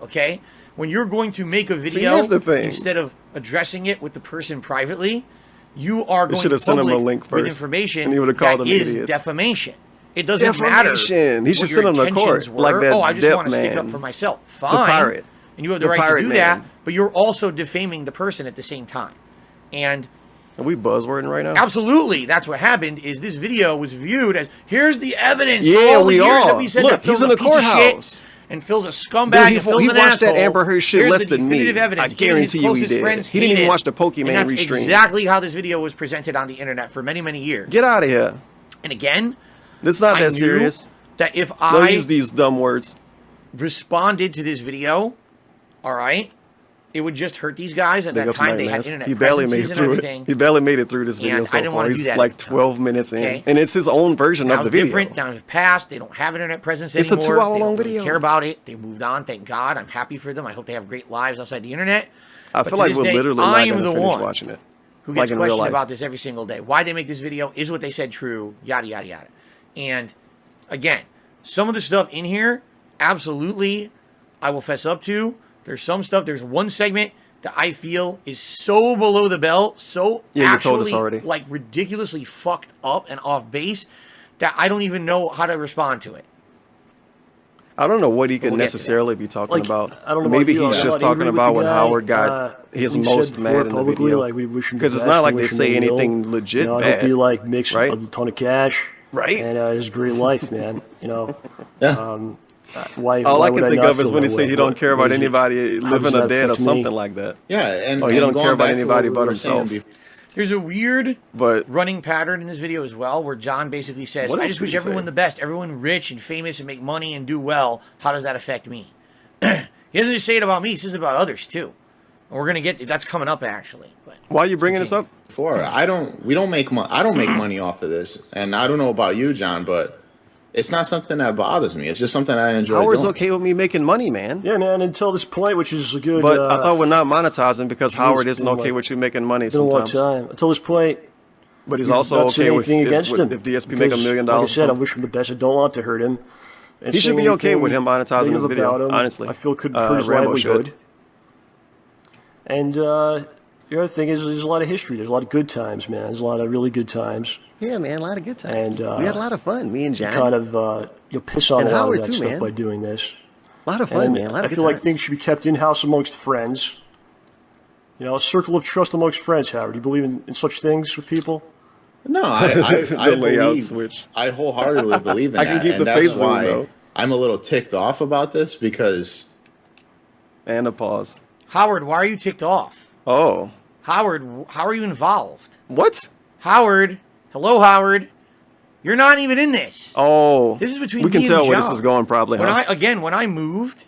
Okay? When you're going to make a video, here's the thing. instead of addressing it with the person privately, you are They going should to have sent him a public link with first, information and he would have called that them is idiots. defamation. It doesn't matter. Defamation. He what should your send him to intentions court were. like that Oh, I just Depp want to stick up man. for myself. The Fine. pirate. And you have the right to pirate do man. that, but you're also defaming the person at the same time. And are we buzzwording right now? absolutely, that's what happened. Is this video was viewed as here's the evidence? Yeah, for all we the years are. That we said Look, that Phil's he's in a the piece of shit courthouse. and Phil's a scumbag. Dude, and Phil's he an watched that asshole. Amber Heard shit Here's less the than me. definitive evidence. I Even guarantee his you he closest did. friends He didn't hate even it. watch the Pokemon And that's restream. exactly how this video was presented on the internet for many, many years. Get out of here. And again, It's not I that knew serious. that if Don't I use these dumb words. responded to this video, all right, it would just hurt these guys. At Big that ups to time, my they had man. internet He barely made presences it and through everything. it. He barely made it through this video And so I didn't far. want to do He's that like at the 12 minutes in. Okay. And it's his own version Now of the it's video. different. Now it's past. They don't have internet presence It's a anymore. 2-hour-long They don't really video. care about it. They moved on. Thank God. I'm happy for them. I hope they have great lives outside the internet. I But feel to like this we're day, literally I not am going the to finish one watching it. who Like gets in real questioned life. about this every single day. Why they make this video? Is what they said true? Yada, yada, yada. And again, some of the stuff in here, absolutely, I will fess up to. There's some stuff. There's one segment that I feel is so below the belt, so Yeah, you actually told us already. like ridiculously fucked up and off base that I don't even know how to respond to it. I don't know what he could We'll get to necessarily be talking Like, about. I don't know Maybe about you, he's I'm just not talking angry with about the when guy. Howard got his we most said mad before in the publicly, video. like, we wish him the Because it's best, not we like they wish him say the meal. anything legit You know, I bad. hope he like makes right? a ton of cash. Right. And his great life, man. You know. Yeah. Why? All why I would can think not of is feel when he that said way? he don't care about What is it? anybody How living does or that dead or affect me? something like that. Yeah, and Oh, he and don't going care about back to anybody what but we were saying himself. There's a weird But running pattern in this video as well where John basically says, What I else just did wish he everyone say? the best, everyone rich and famous and make money and do well. How does that affect me? He doesn't just say it about me, he says it about others too. And we're going to get, that's coming up actually. But why are you bringing this up? Before I don't make money off of this, and I don't know about you, John, but it's not something that bothers me. It's just something I enjoy Howard's doing. okay with me making money, man. Yeah, man. Until this point, which is a good. But I thought we're not monetizing because Howard it's isn't been okay like- with you making money It's been a long sometimes. time. Until this point. But he's we've also not said okay with anything against him. if DSP make $1 Because, million. Like I said, I wish him the best. I don't want to hurt him. And He should saying be okay anything with him monetizing his negative video, about him, honestly. I feel could hurt his Rambo should. livelihood. And the other thing is, there's a lot of history. There's a lot of good times, man. There's a lot of really good times. Yeah, man, a lot of good times. And we had a lot of fun, me and you John. kind of you'll piss on And a lot Howard of that too, stuff man. by doing this. A lot of fun, And man. A lot of I good feel like times. things should be kept in house amongst friends. You know, a circle of trust amongst friends. Howard, do you believe in such things with people? No, I The layout believe, switch. I wholeheartedly believe in I that. can keep and the that's face zoom, why though. I'm a little ticked off about this because. And a pause. Howard, why are you ticked off? Oh. Howard, how are you involved? What? Howard, hello, Howard. You're not even in this. Oh, this is between we can me tell and where John. this is going probably. When huh? when I moved,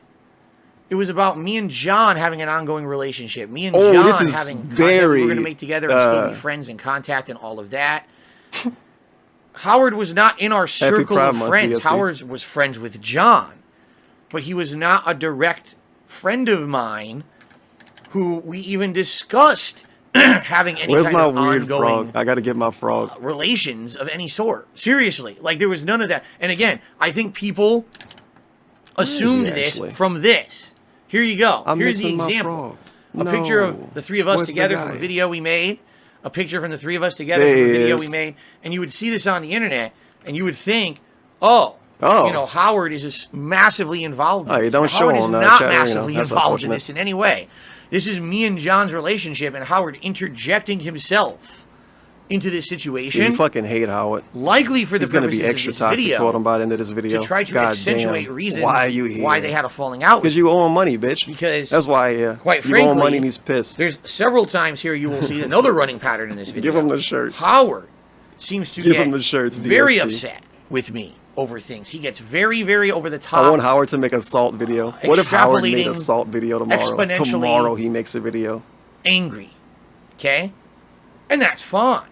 it was about me and John having an ongoing relationship. Me and Oh, John this is having content very, we were going to make together and still be friends and contact and all of that. Howard was not in our circle of friends. Howard was friends with John, but he was not a direct friend of mine who we even discussed having any Where's kind my of weird ongoing frog? I got to get my frog. relations of any sort. Seriously. Like, there was none of that. And again, I think people assumed this from this. Here you go. Here's the example. A picture of the three of us together from a video we made. A picture from the three of us together from a video we made. And you would see this on the internet, and you would think, you know, Howard is just massively involved in this. Howard is not massively involved in this in any way. This is me and John's relationship, and Howard interjecting himself into this situation. Yeah, you fucking hate Howard. Likely for the He's gonna purposes be extra of this toxic video, toward him by the end of this video. to try to God accentuate damn. reasons why, are you here? why they had a falling out. Because you owe him money, bitch. Because that's why. Yeah, quite you frankly, owe him money and he's pissed. There's several times here you will see another running pattern in this video. Give him the shirts. Howard seems to Give get him the shirts, very DSP. upset with me over things. He gets very, very over the top. I want Howard to make a salt video. What if Howard made a salt video tomorrow? Exponentially Tomorrow he makes a video. Angry, okay, and that's fine.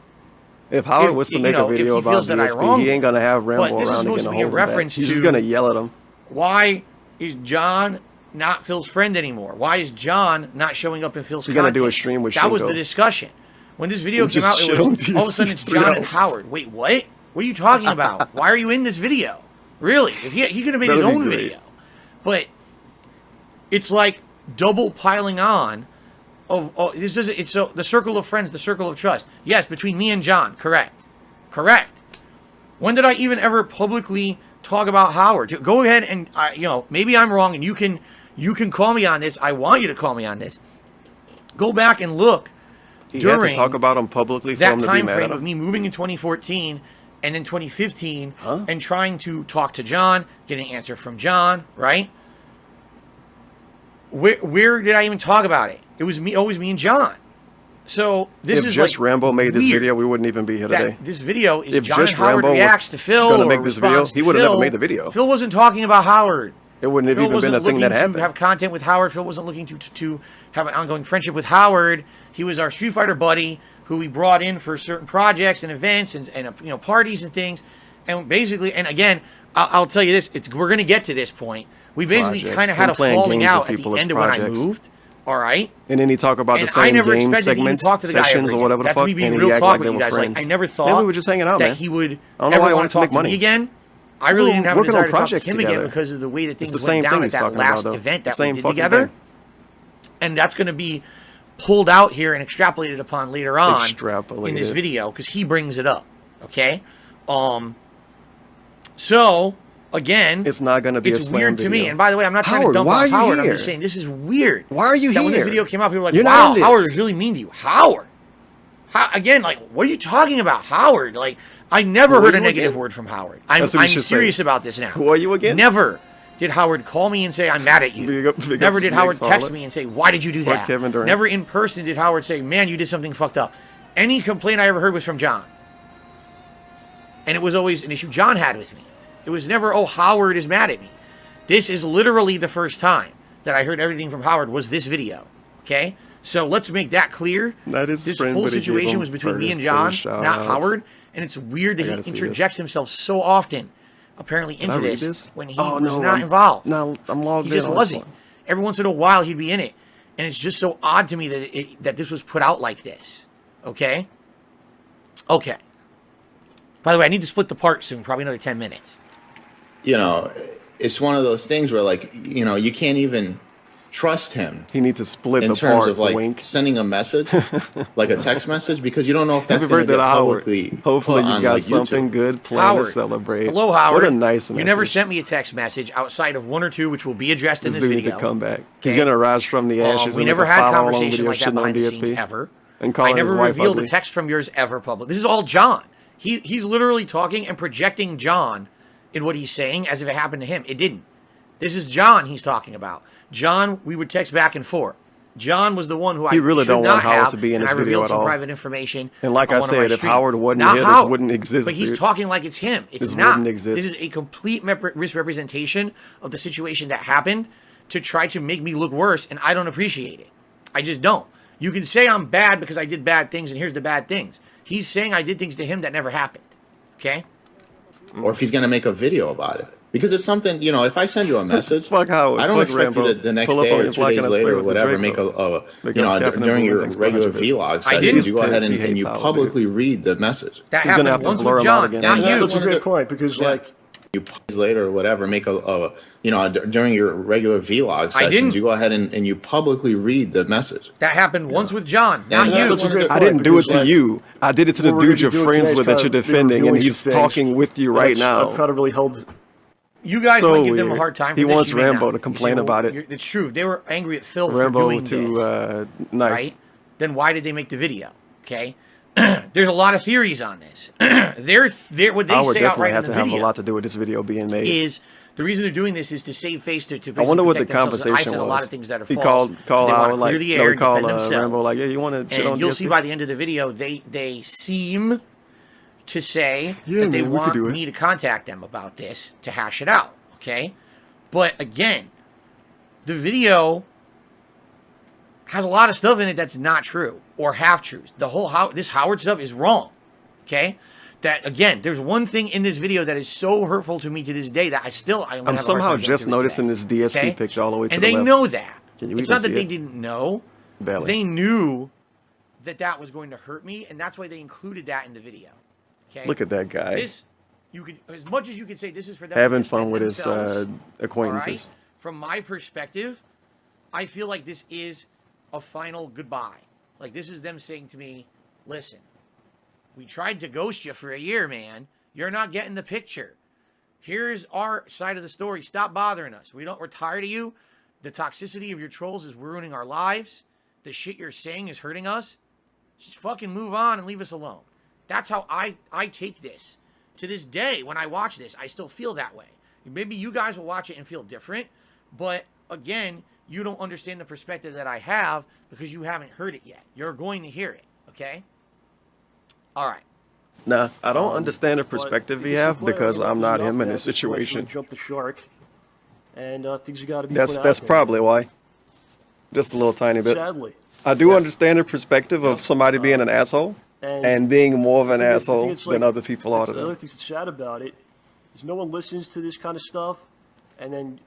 If Howard was to make a video about DSP, he ain't gonna have Rambo around again to hold him back. He's just gonna yell at him. Why is John not Phil's friend anymore? Why is John not showing up in Phil's He's content? gonna do a stream with That was Shinko. the discussion. When this video We came just out, it shit on was all of a sudden it's John and Howard. Wait, what? What are you talking about? Why are you in this video? Really? If he could have made his That'd own be great. video. But it's like double piling on of this is it's the circle of friends, the circle of trust. Yes, between me and John. Correct. When did I even ever publicly talk about Howard? Go ahead and you know, maybe I'm wrong, and you can call me on this. I want you to call me on this. Go back and look. He had to talk about him publicly for him to be time mad frame at him. of me moving in 2014 and then 2015 and trying to talk to John, get an answer from John, right? Where did I even talk about it? It was me, always me and John. So this if is just like Rambo made this weird. video, we wouldn't even be here today. This video is if John just and Howard Rambo reacts was to Phil gonna or make this video, responds to he would have never Phil. made the video. Phil wasn't talking about Howard. It wouldn't have Phil even been a wasn't thing that looking happened. to have content with Howard. Phil wasn't looking to have an ongoing friendship with Howard. He was our Street Fighter buddy who we brought in for certain projects and events and you know, parties and things. And basically, and again, I'll tell you this: we're going to get to this point. We basically kind of had a falling out at the end of when I moved. All right. And then he talk about the And I same never game expected he would segments, talk to the guy sessions, ever or whatever again. the fuck, That's me being and real he act talk like with they you were guys. friends. Like, I never thought Yeah, we were just hanging out, that man. he would I don't know ever why he want wanted to to talk make to money. me again. I really didn't have a Working desire on to talk to projects him again together. because of the way that It's things the went same down thing at he's that talking last about, though. event The that we same did fucking together. thing. And that's going to be pulled out here and extrapolated upon later on in this Extrapolated. video because he brings it up. Okay? So, again, It's not gonna be a it's slam weird to me. video. And by the way, I'm not trying Howard, to dump why on are you Howard. I'm here? just saying this is weird. Why are you that when this here? video came out, people were like, You're not wow, in this. Howard is really mean to you. Howard. Again, like, what are you talking about? Howard. Like, I never Who are heard a you negative again? word from Howard. I'm That's what you should serious say. about this now. Who are you again? Never did Howard call me and say, I'm mad at you. Big Never ups did to Howard Nick text Solid. me and say, why did you do Fuck that? Kevin Durant. Never in person did Howard say, man, you did something fucked up. Any complaint I ever heard was from John. And it was always an issue John had with me. It was never, oh, Howard is mad at me. This is literally the first time that I heard everything from Howard was this video. Okay? So let's make that clear. That is This friend, whole but he gave situation him was between me and first John, shout not outs. Howard. And it's weird that I he gotta see interjects himself so often, apparently, Did into I read this, this? when he Oh, was no, not I'm- involved. No, I'm logged He in just on this wasn't. one. Every once in a while, he'd be in it. And it's just so odd to me that that this was put out like this. Okay? Okay. By the way, I need to split the part soon, probably another 10 minutes. You know, it's one of those things where, like, you know, you can't even trust him. He needs to split in the terms part. of like wink. sending a message, like a text message, because you don't know if that's Happy going to birthday get to Howard. publicly. Hopefully put you on, got like, something YouTube. good planned Howard. to celebrate. Hello, Howard. What a nice message. You never sent me a text message outside of one or two, which will be addressed in This this dude video. need to come back. Okay? He's gonna rise from the ashes. We and never make a had follow-along conversation video like that shitting on behind the DSP. scenes ever. And I calling never his wife revealed ugly. a text from yours ever public. This is all John. He's literally talking and projecting John in what he's saying as if it happened to him. It didn't. This is John he's talking about. John, we would text back and forth. John was the one who He I really should don't want not Howard have, to be in and this I video revealed at some all. private information. And like on I one of my said, if streams. Howard wasn't Not here, this Howard, wouldn't exist, But he's dude. talking like it's him. It's This not. wouldn't exist. This is a complete misrepresentation of the situation that happened to try to make me look worse, and I don't appreciate it. I just don't. You can say I'm bad because I did bad things, and here's the bad things. He's saying I did things to him that never happened. Okay? Or if he's going to make a video about it. Because it's something, you know, if I send you a message, Fuck Howard. I don't Fuck expect Rambo. you to the next Pull up day on or your 2 block days and I later spray or with the whatever, Draco. make Make you us know, Captain during Boom your thinks regular Bunch of it. vlog I sessions, didn't. you go ahead He and hates you Howard, publicly read the message. That He's gonna happened have to once blur with him out John, again. not And you. that's That's a great point because, Yeah. like, You later or whatever, make you know, during your regular vlog I didn't. sessions, you go ahead and you publicly read the message. That happened once with John, not And you. that's one of the- I didn't do it because, to like, you. I did it to the what we're dude gonna you're be doing friends today is with that kind you're of defending, and reviewing he's some things. talking with you And right I've now. kind of really held. You guys So might give them a weird. hard time for He this. wants you may Rambo not. to You complain say, about it. It's true. They were angry at Phil Rambo for doing to this. nice. Right? Then why did they make the video? Okay? There's a lot of theories on this. They're what they Howard say definitely outright in had the to have a video lot to do with this video being made. is the reason they're doing this is to save face to I wonder what the protect themselves. And conversation I said was. a lot of things that are He false. called They wanna Howard clear like, the no, air he and called defend themselves. Rambo like, yeah, you want to shit on And you'll DSP? see by the end of the video, they seem to say Yeah, that they man, we could want do it. me to contact them about this to hash it out. Okay? But again, the video has a lot of stuff in it that's not true or half truths. The whole this Howard stuff is wrong. Okay? That again, there's one thing in this video that is so hurtful to me to this day that I'm somehow just noticing this DSP picture all the way to and the they left. know that. Can you It's even not that see they it? didn't know. Barely. They knew that that was going to hurt me, and that's why they included that in the video. Okay. Look at that guy. This, you could, as much as you could say this is for them Having to fun defend with his themselves, acquaintances. all right? From my perspective, I feel like this is a final goodbye. Like this is them saying to me, "Listen, we tried to ghost you for a year, man. You're not getting the picture. Here's our side of the story. Stop bothering us. We're tired of you. The toxicity of your trolls is ruining our lives. The shit you're saying is hurting us. Just fucking move on and leave us alone." That's how I take this. To this day, when I watch this, I still feel that way. Maybe you guys will watch it and feel different, but again, you don't understand the perspective that I have because you haven't heard it yet. You're going to hear it, okay? All right. Nah, I don't understand the perspective he have because I'm not him in this situation. Jump the shark, and things you got to be. That's probably why. Just a little tiny bit. Sadly. I do understand the perspective of somebody being an asshole and being more of an asshole than other people are to The other them. thing that's sad about it is no one listens to this kind of stuff, and then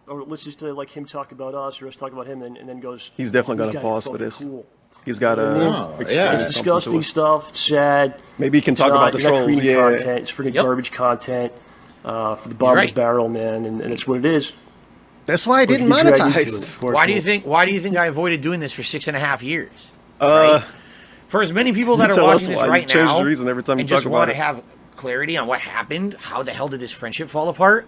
or listens to like him talk about us or us talk about him, and then goes. He's definitely "This going to guy's pause for fucking this. cool." He's got to explain It's something to disgusting us. stuff. It's sad. Maybe he can talk about the you're not trolls. creating Yeah. content. It's freaking garbage content for the bottom of the barrel, man, and it's what it is. That's why I But didn't you get dragged into monetize. it, Why do you think? Why do you think I avoided doing this for 6.5 years? Uh, For as many people that you are tell us watching this why. You right change now the reason every time you and talk just about want it. to have clarity on what happened, how the hell did this friendship fall apart?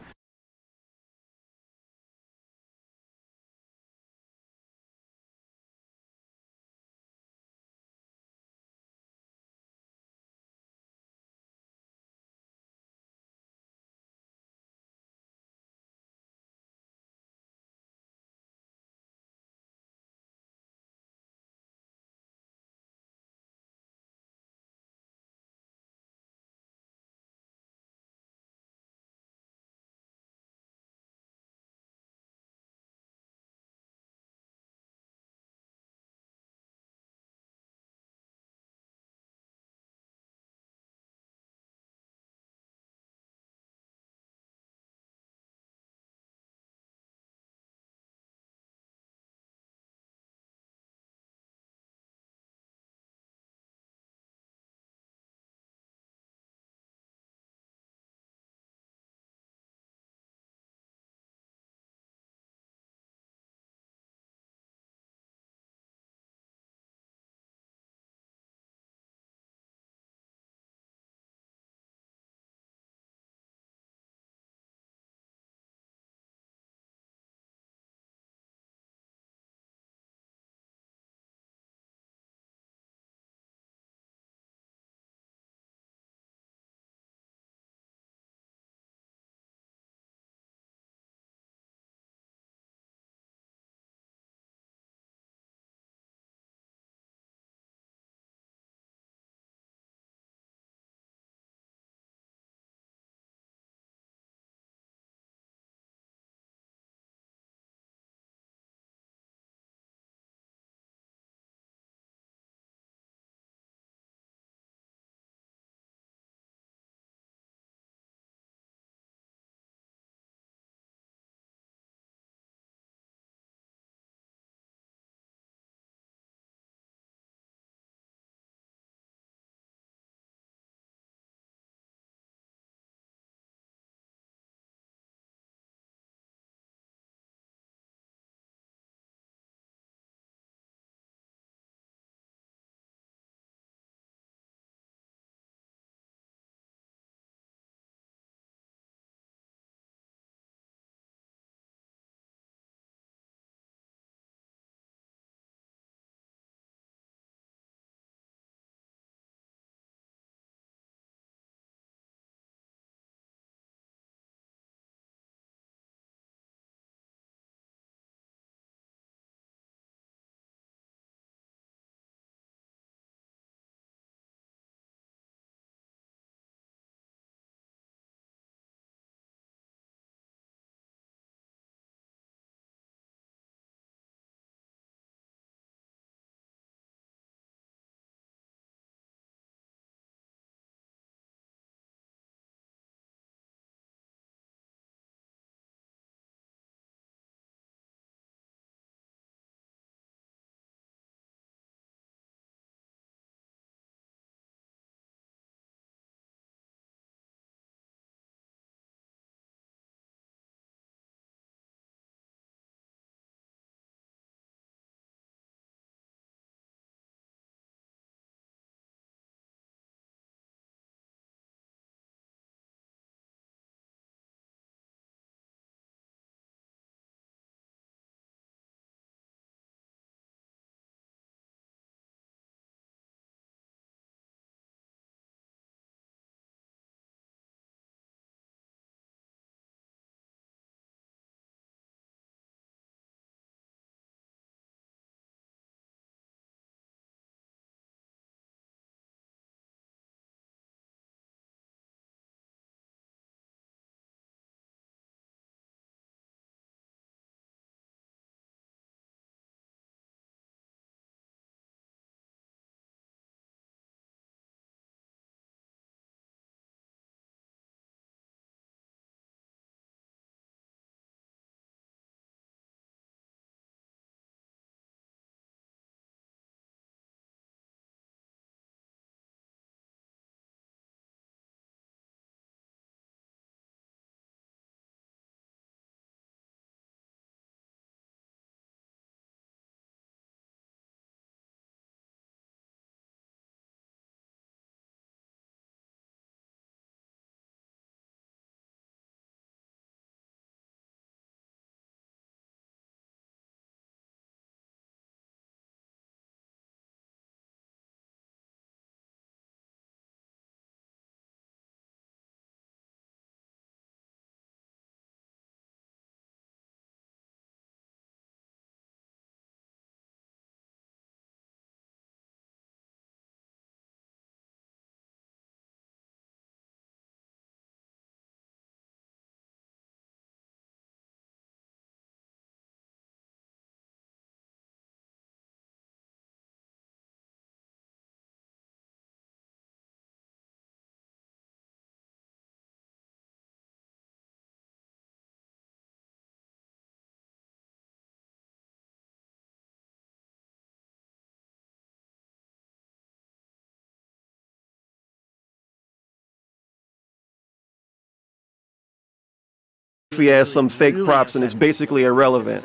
if he has some fake props and it's basically irrelevant.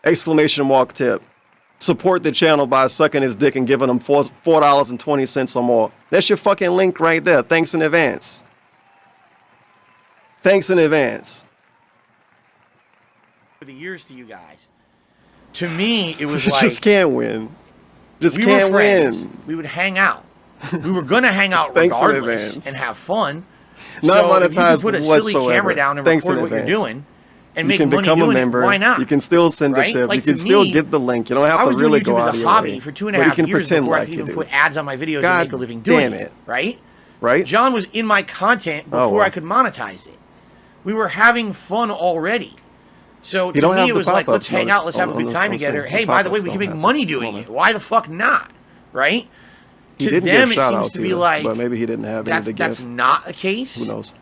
Exclamation mark tip. Support the channel by sucking his dick and giving him $4.20 or more. That's your fucking link right there. Thanks in advance. Thanks in advance. For the years to you guys. To me, it was like just can't win. Just we can't were friends. win. We would hang out. We were gonna hang out Thanks in regardless advance. and have fun. Not so if you monetized could put a silly whatsoever. camera down and Thanks in record what you're advance. doing and You make can money become doing a member. it, why not? You can still send right? a tip. Like, you can to still me, get the link. You don't I have was to really doing go YouTube out as of a your hobby way. for 2.5 But you can years pretend before I like could you even do. put ads on my videos God and make a living doing damn it. it. Right? Right? John was in my content before well. I could monetize it. We were having fun already. So You to don't me, have it the was like, let's pop-ups, hang out, let's have a on good those time things. together. The Hey, by the way, pop-ups we can don't make have money it. doing it. Why the fuck not? Right? He To didn't them, give it shout seems outs to be either, like but maybe he didn't have any to give. that's not a case. Who knows?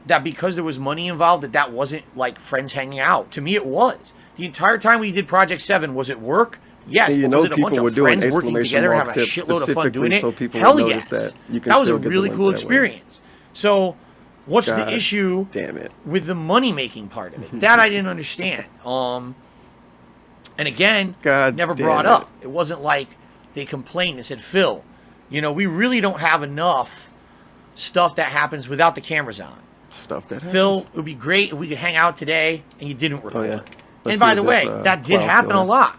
That because there was money involved, that wasn't like friends hanging out. To me, it was. The entire time we did Project 7, was it work? Yes. And you But know was it a bunch people were of doing friends working exclamation together, mark having a tips shitload of fun doing specifically it? so people Hell would yes. notice that. You can That was still a get the really link cool that way. experience. So, what's God the issue damn it. with the money-making part of it? That I didn't understand. And again, God never damn brought it. up. It wasn't like they complained and said, Phil, you know, we really don't have enough stuff that happens without the cameras on. Stuff that happens. Phil, it would be great if we could hang out today and you didn't record. Oh, yeah. And Let's by see the if way, this, that did clown's happen still a in. lot.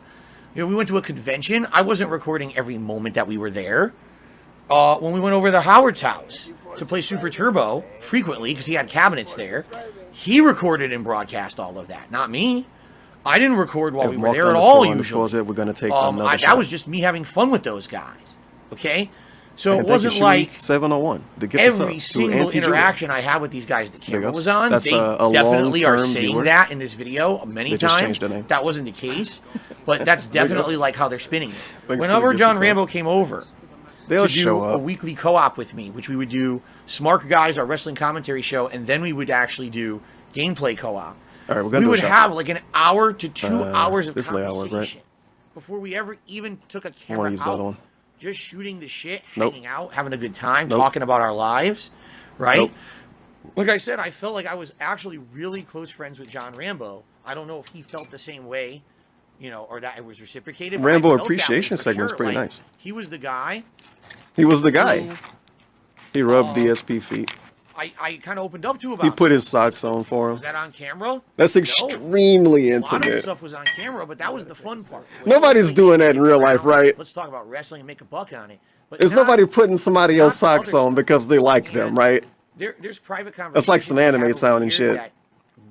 You know, we went to a convention. I wasn't recording every moment that we were there. When we went over to Howard's house to play Super Turbo frequently because he had cabinets there, he recorded and broadcast all of that, not me. I didn't record while If we were Mark there at underscore all. underscores Usually, it, we're gonna take another that shot. was just me having fun with those guys. Okay, so And it thank you, wasn't Shuey like 701. To get this every up to single Auntie Julia. interaction I had with these guys, the camera Big was ups. on. That's They a definitely are long-term saying viewer. that in this video many They just times. changed their name. That wasn't the case, but that's definitely ups. like how they're spinning it. Thanks Whenever for the John gift, Rambo came over They'll to show do up. a weekly co-op with me, which we would do Smart Guys, our wrestling commentary show, and then we would actually do gameplay co-op. All right, we're gonna We do a would shot. have like an hour to 2 hours of this layout work, conversation right? before we ever even took a I want camera to use the other out. one. Just shooting the shit, Nope. hanging out, having a good time, Nope. talking about our lives, right? Nope. Like I said, I felt like I was actually really close friends with John Rambo. I don't know if he felt the same way, you know, or that it was reciprocated. but I Rambo felt that appreciation way for segment's sure. pretty Like, nice. He was the guy. He was the guy. He rubbed DSP feet. I kind of opened up to about. He put his socks on for him. Was that on camera? That's No. extremely A lot of intimate. stuff was on camera, but that was the fun part. Nobody's doing that in real life, right? Let's talk about wrestling and make a buck on it. But There's not- nobody putting somebody not else's the socks other on because they like them, right? There's private conversations. That's like some we anime have over sounding years shit. that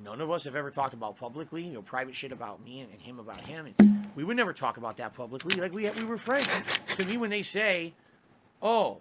none of us have ever talked about publicly. You know, private shit about me and him about him. And we would never talk about that publicly. Like we were friends. To me, when they say, "Oh,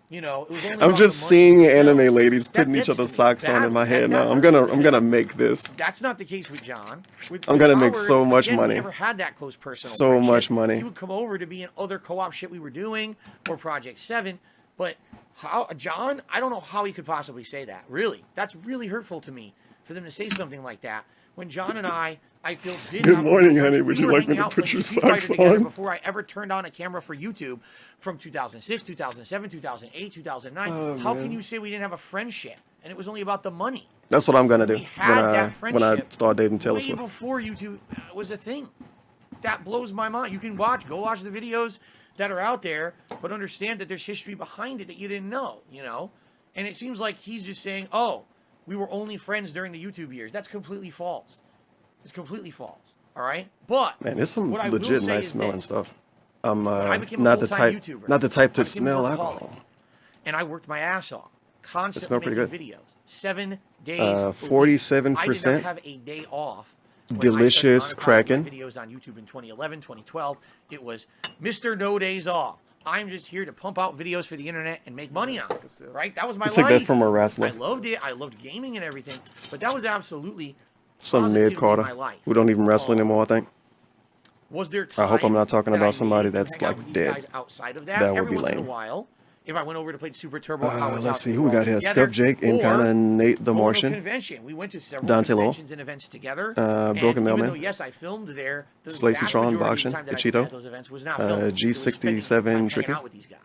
you know," it was only I'm about just the money. seeing anime ladies putting gets each other's to me. socks on in my That- head that- now. I'm gonna make this. That's not the case with John. I'm gonna make so much again, money. We never had that close personal So friendship. much money. He would come over to be in other co-op shit we were doing or Project 7, but how John? I don't know how he could possibly say that. Really, that's really hurtful to me for them to say something like that. When John and I feel did. Good have a morning, good honey. friendship. Would We you were like me hanging to out put playing your Street Fighter socks together on? Before I ever turned on a camera for YouTube from 2006, 2007, 2008, 2009. Oh, How man. can you say we didn't have a friendship and it was only about the money? That's what I'm gonna do We had that when I friendship start dating Taylor way Swift. before YouTube was a thing. That blows my mind. You can go watch the videos that are out there, but understand that there's history behind it that you didn't know, you know? And it seems like he's just saying, oh, we were only friends during the YouTube years. That's completely false. It's completely false, all right? But Man, there's some what I will legit say nice is smelling this. stuff. I'm I became a not the full-time type, YouTuber. not the type I to became a smell workaholic. alcohol. And I worked my ass off, constantly smell pretty making good. videos, 7 days a week. 47%. I did not have a day off. When Delicious I started monetizing Kraken. my videos on YouTube in 2011, 2012. It was Mr. No Days Off. I'm just here to pump out videos for the internet and make money on it, right? That was my You took life. that from a wrestler. I loved it. I loved gaming and everything, but that was absolutely Some positively mid Carter my life. who don't even wrestle anymore. I think. Was there I hope I'm time not talking that I about somebody needed to that's hang out like with these dead. guys outside of that? That would Every be once in a lame. while, if I went over to play Super Turbo, I was Let's out see there who we got here. together, Scuff Jake and or kind of Nate the going to a Martian. convention. We went to several Dante Lowell. conventions and events together. Broken and even Mailman. though, yes, I filmed there, the Slacy vast Tron, majority of Boxing, the time that I Ichito. spent at those events was not filmed. It was spending G67 time hanging Tricky. out with these guys.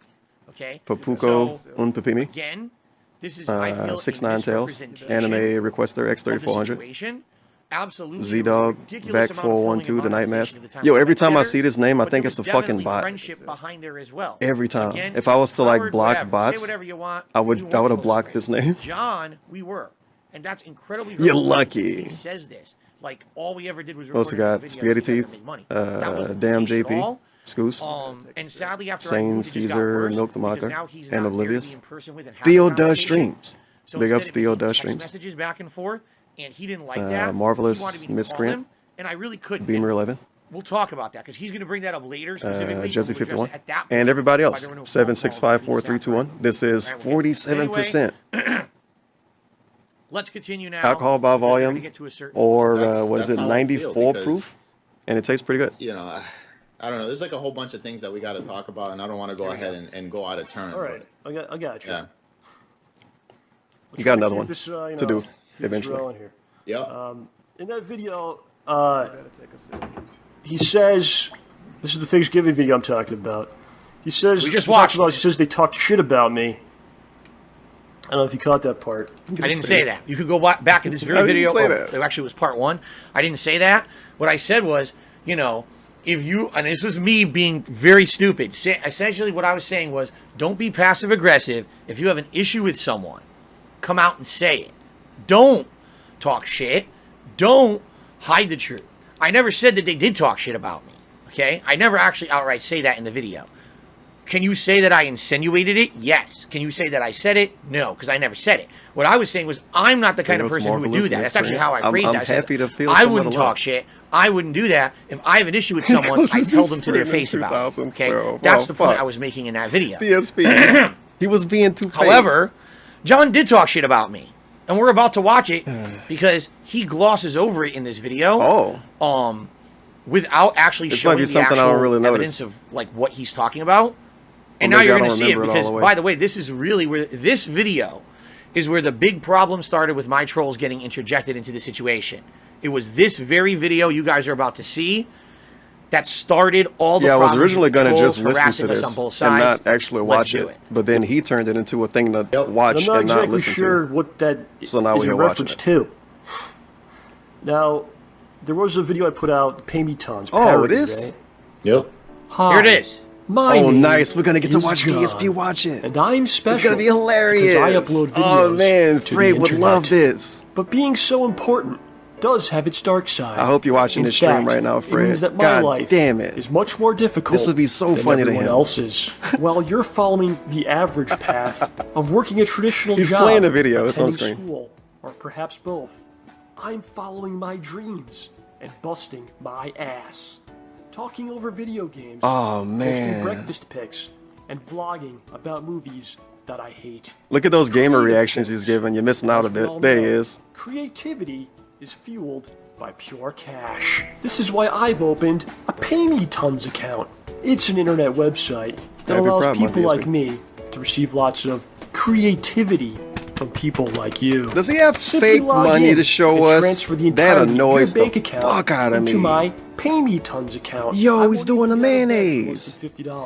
Okay? Papuco So, Un Pepimi. again, This is, I feel, 6'9" Tails, Anime Requester X3400, absolutely Z-Dog, Back 412, the Night Mask. Yo, every time I see this name, I think it's a fucking bot. Friendship behind there as well. Every time. Again, if I was to like block whatever. bots, Say whatever you want. I would have blocked this name. John, we were, and that's incredibly. You're lucky. He says this. Like all we ever did was also got Spaghetti Teeth, Damn JP, Scoos, and sadly after Sane, Caesar, Milk the Maka, and Oblivious. Theo Theo does streams. Big ups Theo does streams. Messages back and forth, and he didn't like that. Marvelous Miscreant, and I really couldn't. Beamer 11. We'll talk about that because he's going to bring that up later specifically. Jesse 51, and everybody else. 7654321. This is 47%. Let's continue now. Alcohol by volume, or was it 94 proof? And it tastes pretty good. You know, I don't know. There's like a whole bunch of things that we got to talk about, and I don't want to go ahead and go out of turn. All right, I got you. Yeah. You got another one to do eventually. Yeah. In that video, he says, this is the Thanksgiving video I'm talking about. He says, we just watched. He says they talked shit about me. I don't know if you caught that part. I didn't say that. You could go back in this very video. It actually was part 1. I didn't say that. What I said was, you know, if you, and this was me being very stupid. Essentially what I was saying was, don't be passive aggressive. If you have an issue with someone, come out and say it. Don't talk shit. Don't hide the truth. I never said that they did talk shit about me. Okay? I never actually outright say that in the video. Can you say that I insinuated it? Yes. Can you say that I said it? No, because I never said it. What I was saying was, I'm not the kind of person who would do that. That's actually how I phrased that. I'm happy to feel I wouldn't talk shit. I wouldn't do that. If I have an issue with someone, I tell them to their face about it. Okay? That's the point I was making in that video. DSP. He was being too fake. However, John did talk shit about me. And we're about to watch it because he glosses over it in this video. Without actually showing the actual evidence of like what he's talking about. And now you're going to see it because, by the way, this is really where this video is where the big problem started with my trolls getting interjected into the situation. It was this very video you guys are about to see that started all the problems. I was originally going to just listen to this on both and sides. not actually watch it. But then he turned it into a thing to watch and not listen sure to. What that so now we're reference to. Now, there was a video I put out, Pay Me Tons. Parody, it is? Right? Yep. Hi. Here it is. My nice. We're going to get to watch DSP watch it. And I'm special. It's going to be hilarious. I upload videos man, Fred would love this. But being so important does have its dark side. I hope you're watching this stream right now, Fred. It means that my life damn it. is much more difficult this would be so funny to him. Else's, while you're following the average path of working a traditional job. He's playing the video. It's on screen. School, or perhaps both. I'm following my dreams and busting my ass. Talking over video games, posting breakfast pics, and vlogging about movies that I hate. Look at those gamer reactions he's giving. You're missing out a bit. There he is. Creativity is fueled by pure cash. This is why I've opened a Pay Me Tons account. It's an internet website that allows people like me to receive lots of creativity from people like you. Does he have fake money to show us? Transfer the that annoys the bank account fuck out of me. Into my Pay Me Tons account. Yo, he's doing the mayonnaise.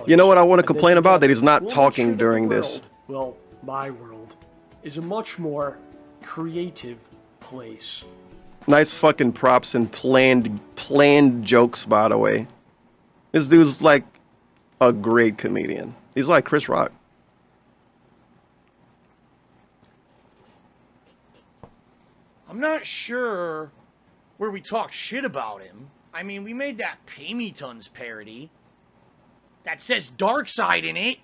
You know what I want to complain about? That he's not talking during this. Well, my world is a much more creative place. Nice fucking props and planned jokes, by the way. This dude's like a great comedian. He's like Chris Rock. I'm not sure where we talk shit about him. I mean, we made that Pay Me Tons parody that says Dark Side in it.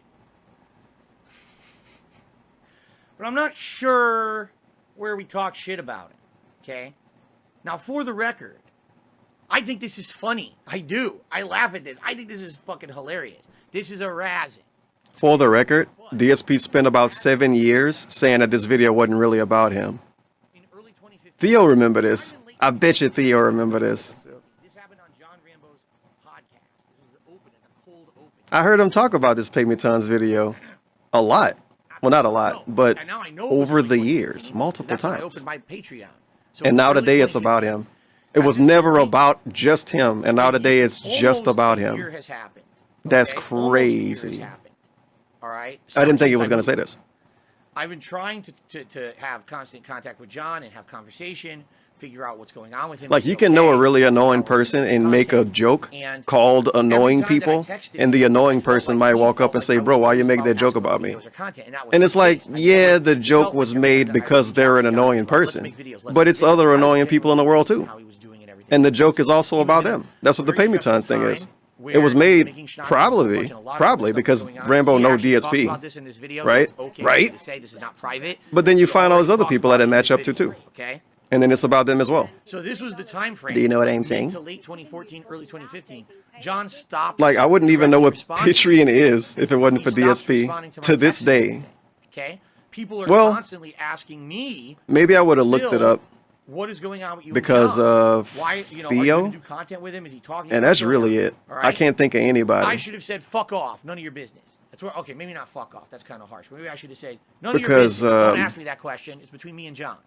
But I'm not sure where we talk shit about him, okay? Now, for the record, I think this is funny. I do. I laugh at this. I think this is fucking hilarious. This is a razzing. For the record, DSP spent about 7 years saying that this video wasn't really about him. Theo remember this. I bet you Theo remember this. This happened on John Rambo's podcast. This was open in a cold open. I heard him talk about this Pay Me Tons video a lot. Well, not a lot, but over the years, multiple times. I opened my Patreon. And now today it's about him. It was never about just him, and now today it's just about him. That's crazy. All right. I didn't think he was going to say this. I've been trying to have constant contact with John and have conversation, figure out what's going on with him. Like, you can know a really annoying person and make a joke called annoying people, and the annoying person might walk up and say, bro, why you make that joke about me? And it's like, yeah, the joke was made because they're an annoying person, but it's other annoying people in the world too. And the joke is also about them. That's what the pay me tons thing is. It was made probably because Rambo know DSP, right? Right? But then you find all those other people that it match up to too. And then it's about them as well. So this was the time frame. Do you know what I'm saying? To late 2014, early 2015. John stopped. Like, I wouldn't even know what Patreon is if it wasn't for DSP to this day. Okay? People are constantly asking me. Maybe I would have looked it up. What is going on with you? Because of why, you know, Theo. are you gonna do content with him? Is he talking? And that's really it. Right? I can't think of anybody. I should have said "fuck off," none of your business. That's where. Okay, maybe not "fuck off." That's kind of harsh. Maybe I should have said "none of your business." Don't ask me that question. It's between me and John.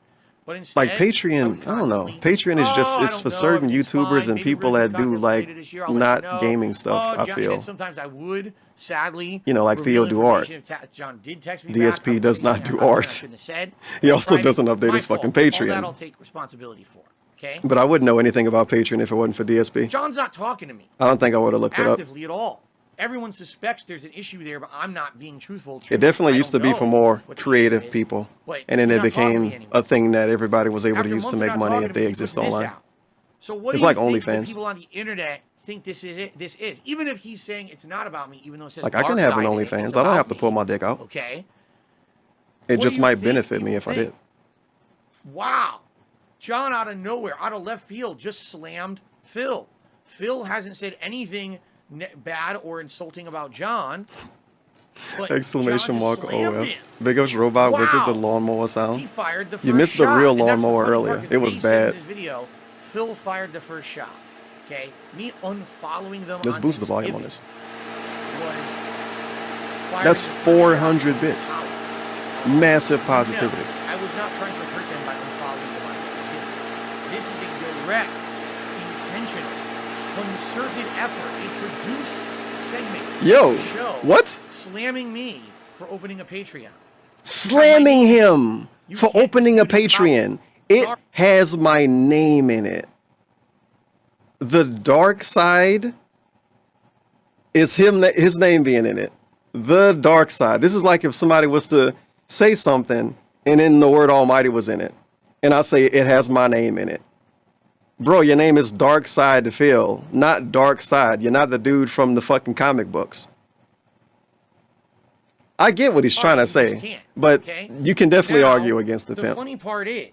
But instead, like Patreon, I don't know. Patreon is just, it's for certain YouTubers and people that do like not gaming stuff, I feel. And sometimes I would, sadly. You know, like Theo do art. John did text me DSP does not do art. He also doesn't update his fucking Patreon. All that I'll take responsibility for. Okay? But I wouldn't know anything about Patreon if it wasn't for DSP. John's not talking to me. I don't think I would have looked it up. Actively at all. Everyone suspects there's an issue there, but I'm not being truthful. It definitely used to be for more creative people, and then it became a thing that everybody was able to use to make money if they exist online. So what it's do you like think OnlyFans. People on the internet think this is it. This is, even if he's saying it's not about me, even though it says like I can have an OnlyFans. I don't have to pull my dick out. Okay. It just might benefit me if I did. Wow. John out of nowhere, out of left field, just slammed Phil. Phil hasn't said anything bad or insulting about John. Exclamation mark OF. Big ups Robot Wizard, the lawnmower sound. He fired the first you missed the shot, real lawnmower earlier. It was bad. In this video, Phil fired the first shot. Okay? Me unfollowing them. Let's boost the volume on this. That's 400 bits. Massive positivity. I was not trying to hurt them by unfollowing them on this is a direct, intentional, concerted effort, a produced segment. Yo, what? Slamming me for opening a Patreon. Slamming him for opening a Patreon. It has my name in it. The dark side is him, his name being in it. The dark side. This is like if somebody was to say something and then the word Almighty was in it. And I say it has my name in it. Bro, your name is Dark Side to Phil, not Dark Side. You're not the dude from the fucking comic books. I get what he's trying to say, but you can definitely argue against the pimp. The funny part is,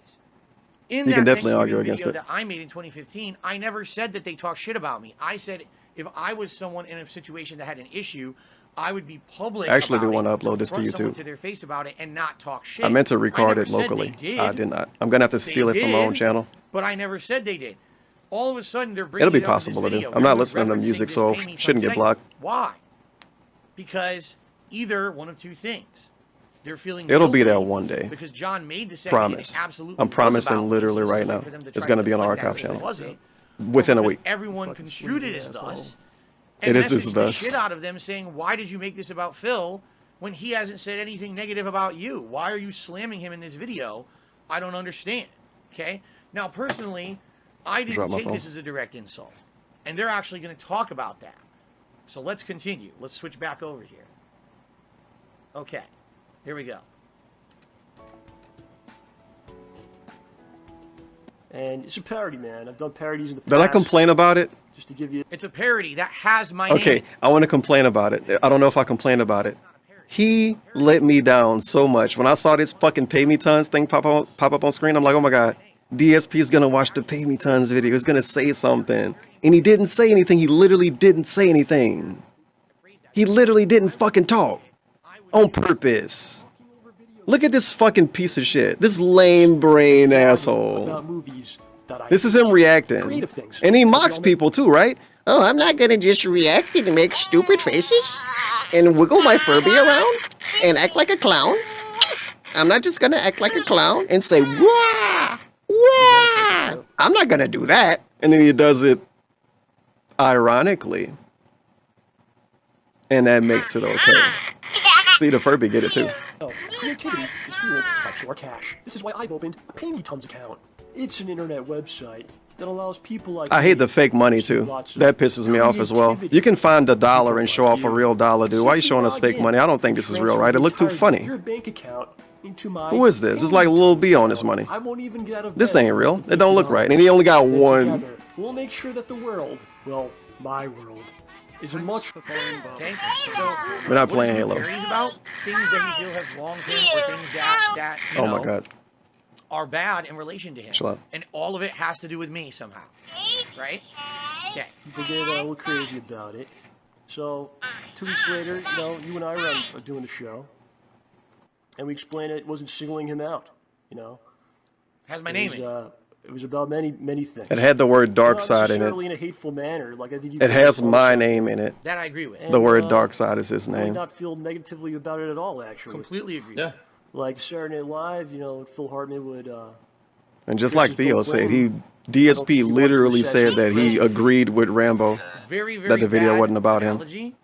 in you that can definitely argue against video it. that I made in 2015, I never said that they talk shit about me. I said if I was someone in a situation that had an issue, I would be public. Actually, they about want to it, upload this to confront someone YouTube. To their face about it and not talk shit. I meant to record I it never said locally. they did. I did not. I'm gonna have to steal it from my own channel. But I never said they did. All of a sudden, they're bringing It'll be it up in this possible to do. video. I'm not They're listening to referencing music, this so Pay Me shouldn't get segment. blocked. Why? Because either one of two things. They're feeling It'll be guilty there one day. because John made the segment. Promise. Absolutely. I'm promising literally right now. It's gonna be on our archive channel within a week. Everyone construed it as thus. It is as messaged the thus. shit out of them saying, "Why did you make this about Phil when he hasn't said anything negative about you? Why are you slamming him in this video? I don't understand." Okay. Now, personally, I didn't take this as a direct insult, and they're actually going to talk about that. So let's continue. Let's switch back over here. Okay. Here we go. And it's a parody, man. I've done parodies in the past. Did I complain about it? Just to give you... It's a parody that has my name. Okay, I want to complain about it. I don't know if I complained about it. He let me down so much. When I saw this fucking Pay Me Tons thing pop up on screen, I'm like, oh my God, DSP is going to watch the Pay Me Tons video. He's going to say something. And he didn't say anything. He literally didn't say anything. He literally didn't fucking talk. On purpose. Look at this fucking piece of shit. This lame brain asshole. This is him reacting. And he mocks people too, right? Oh, I'm not gonna just react and make stupid faces and wiggle my Furby around and act like a clown. I'm not just gonna act like a clown and say, wah, wah. I'm not gonna do that. And then he does it ironically. And that makes it okay. See, the Furby get it too. Oh, creativity is fueled by pure cash. This is why I've opened a Pay Me Tons account. It's an internet website that allows people like I hate the fake money too. That pisses me off as well. You can find $1 and show off a real dollar, dude. Why are you showing us fake money? I don't think this is real, right? It looked too funny. Your bank account into my Who is this? It's like Lil B on his money. I won't even get out of This bed ain't real. until It don't look right. And he only got one. together, we'll make sure that the world, well, my world, is a much Okay, so We're not playing what Halo. is your theories about things that you feel have wronged him or things that you Oh know, my god. are bad in relation to him. Chill out. And all of it has to do with me somehow. Right? Okay. People get a little crazy about it. So, 2 weeks later, you know, you and I are doing the show, and we explained it wasn't singling him out, you know. Has my name in it. It was about many things. It had the word dark Not side in necessarily it. in a hateful manner. Like I think you It has my name in it. That I agree with. The word And, dark side is his I would name. not feel negatively about it at all, actually. Completely agree. Yeah. Like Saturday Night Live, you know, Phil Hartman would. And just like Theo said, DSP literally said that he agreed with Rambo Very, very that the video bad wasn't about him. analogy.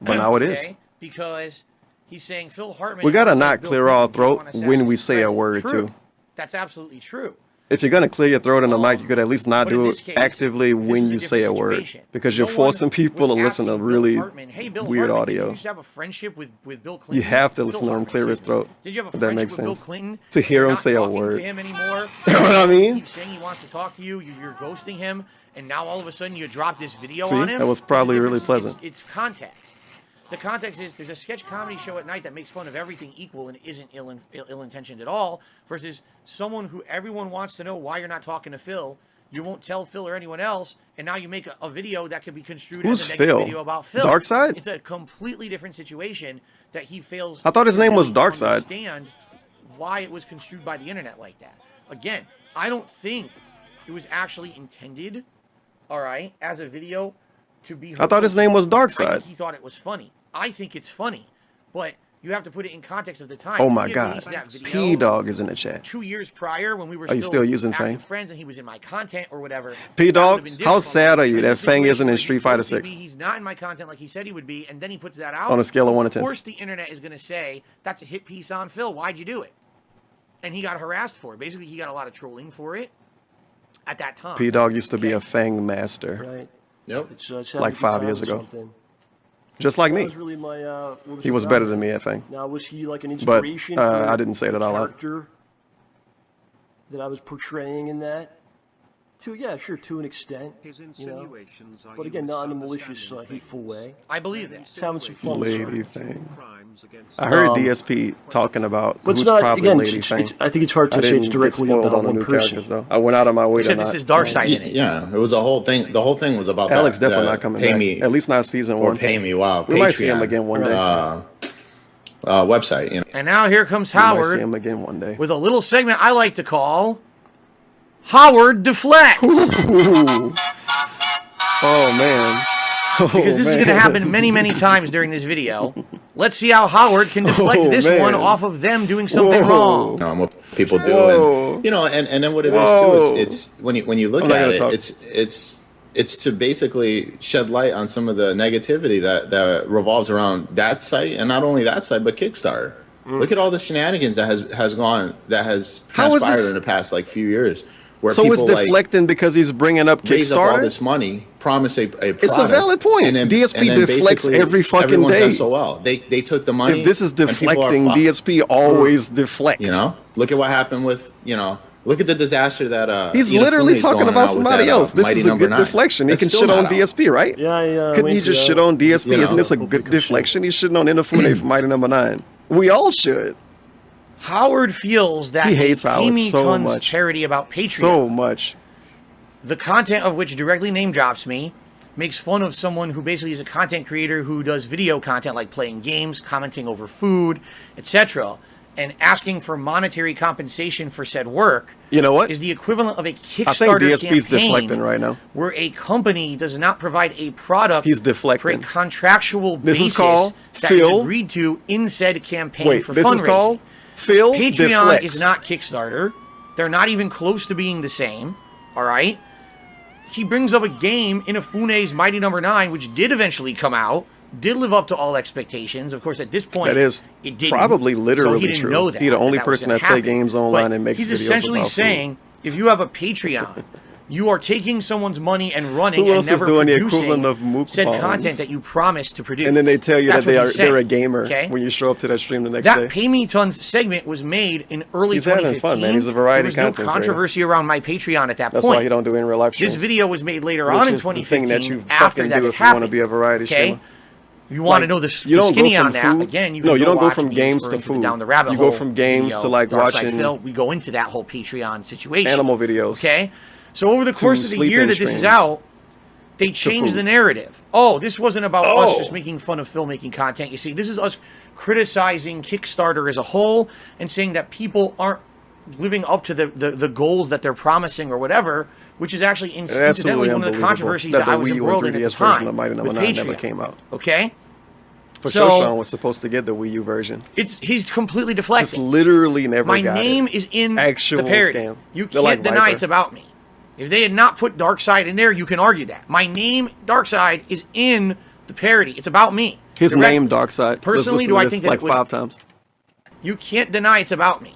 But now it is. Okay, because he's saying Phil Hartman. We gotta says not Bill clear Clinton our didn't throat want to when we assassinate say a the word president. too. True. That's absolutely true. If you're gonna clear your throat in the mic, you could at least not But in do this it case, actively when this you is a say a different word, situation. because you're No forcing one people to was listen to asking really Bill Hartman, hey, Bill weird Hartman, did you audio. used to have a friendship with Bill Clinton? You have to Bill listen to him Hartman clear his said, throat. Did you have a If that friendship makes with Bill sense. Clinton? To hear You're him not say a talking word. to him anymore. You know what I mean? He keeps saying he wants to talk to you. You're ghosting him, and now all of a sudden you drop this video See, on him. that was There's a probably really difference. pleasant. It's context. The context is there's a sketch comedy show at night that makes fun of everything equal and isn't ill-intentioned at all, versus someone who everyone wants to know why you're not talking to Phil. You won't tell Phil or anyone else, and now you make a video that could be construed Who's as a negative Phil? video about Phil. Darkseid? It's a completely different situation that he fails. I thought his to name was really Darkseid. Understand why it was construed by the internet like that. Again, I don't think it was actually intended, all right, as a video to be. I thought his name was I Darkseid. think he thought it was funny. I think it's funny, but you have to put it in context of the time. Oh If my he had god. released that video P-Dog is in the chat. 2 years prior, when we were Are you still using active Fang? friends and he was in my content or whatever. P-Dog, that would've been how different. sad are you This that is a Fang isn't situation in where Street he's Fighter supposed to 6? be- He's not in my content like he said he would be, and then he puts that out. On a scale of 1 to 10. Of course the internet is going to say, that's a hit piece on Phil. Why'd you do it? And he got harassed for it. Basically, he got a lot of trolling for it at that time. P-Dog used to be a Fang master. Right. Yep. It's Like 5 years ago. something. Just like That me. was really my, what He was it better about? than me at Fang. Now, was he like an But inspiration for I didn't say that the out loud. character that I was portraying in that? Yeah, sure, to an extent. His You know? insinuations are But again, not in a malicious, misunderstanding hateful way. I believe that. Just having some fun. with Lady it. Fang. crimes against I heard Um, DSP talking about But who's it's not, probably again, Lady Fang. I think it's hard I to say didn't it's get directly spoiled about on the one new person. characters though. I went out of my way to Except not. this is Darkseid in it. Yeah, it was a whole thing. The whole thing was about Alex that, definitely that not coming pay back. me At least not season or 1. pay me. Wow, We might see him Patreon, again one day. website. You know. And now here comes We might see Howard him again one day. with a little segment I like to call Howard Deflects. Ooh. Oh man. Because this is going to happen many, many times during this video. Let's see how Howard can deflect Oh, this man. one off of them doing something Whoa. wrong. What people do, Whoa. and you know, and then what it is Whoa. too. It's when you look I'm not at gonna it, talk. it's to basically shed light on some of the negativity that revolves around that site, and not only that site, but Kickstarter. Look at all the shenanigans that has How is transpired this- in the past like few years, where So it's people deflecting because he's bringing up raise up all Kickstarter? this money, promise a product. It's a valid point. DSP deflects basically every fucking everyone's day. SOL. They took the money. If this is and people are deflecting, fucked. DSP always deflect. You know, look at what happened with look at the disaster that He's Ina literally Fune's talking going about out with somebody that, else. This Mighty is a Number good 9. deflection. He It's can still shit on not out. DSP, right? Yeah. Couldn't he just shit on DSP? You know. Isn't this a good deflection? He's shitting on Inafune for Mighty Number 9. We all should. Howard feels that He hates a Howard Amy so Tons much. parody about Patreon, So much. the content of which directly name drops me, makes fun of someone who basically is a content creator who does video content like playing games, commenting over food, etc., and asking for monetary compensation for said work. You know what? Is the equivalent of a I think Kickstarter DSP's campaign deflecting right now. where a company does not provide a product He's for a deflecting. contractual This basis is called that is Phil. agreed to in said campaign Wait, for this fundraising. is called Phil Patreon deflects. is not Kickstarter. They're not even close to being the same. All right. He brings up a game, Inafune's Mighty Number 9, which did eventually come out, did live up to all expectations. Of course, at this point, That is it didn't. probably literally so he didn't true. know that. He's the only that was person gonna that play happen. games online But and makes he's videos essentially about saying, if you have a Patreon, you are taking someone's money and running Who and else is never doing the producing equivalent of mukbangs? said content that you promised to produce. And then they tell you That's that what they're a he's gamer saying, when you show up to that stream the next that day. Pay Me Tons segment was made in early He's having 2015. fun, man. He's a variety There was content no creator. controversy around my Patreon at that That's point. why you don't do it in real life This streams. video was made later Which on in is the 2015 thing that you after fucking that do it if you want to happened. be a variety streamer. You want Like, to know the you don't skinny go from on that? food- Again, you no, can you go don't go watch from me games for to into the food. Down the rabbit You go hole from games video, to, like, Dark Side watching Phil. We go into that whole Patreon situation. Animal videos. Okay, so over the course of the year sleep-in that this is streams. out, they changed food. the narrative. Oh, this wasn't about us Oh. just making fun of filmmaking content. You see, this is us criticizing Kickstarter as a whole and saying that people aren't living up to the goals that they're promising or whatever, which is actually incidentally one of the controversies that I was embroiled in at the time with Patreon. never came out. Okay? For So- sure, Sean was supposed to get the Wii U version. He's completely Just deflecting. literally never My got name it. is in Actual the parody. scam. You They're can't like deny Viper. it's about me. If they had not put Darkseid in there, you can argue that. My name, Darkseid, is in the parody. It's about me. His Directly. name, Darkseid. Personally, do I think that like it was... 5 times? You can't deny it's about me.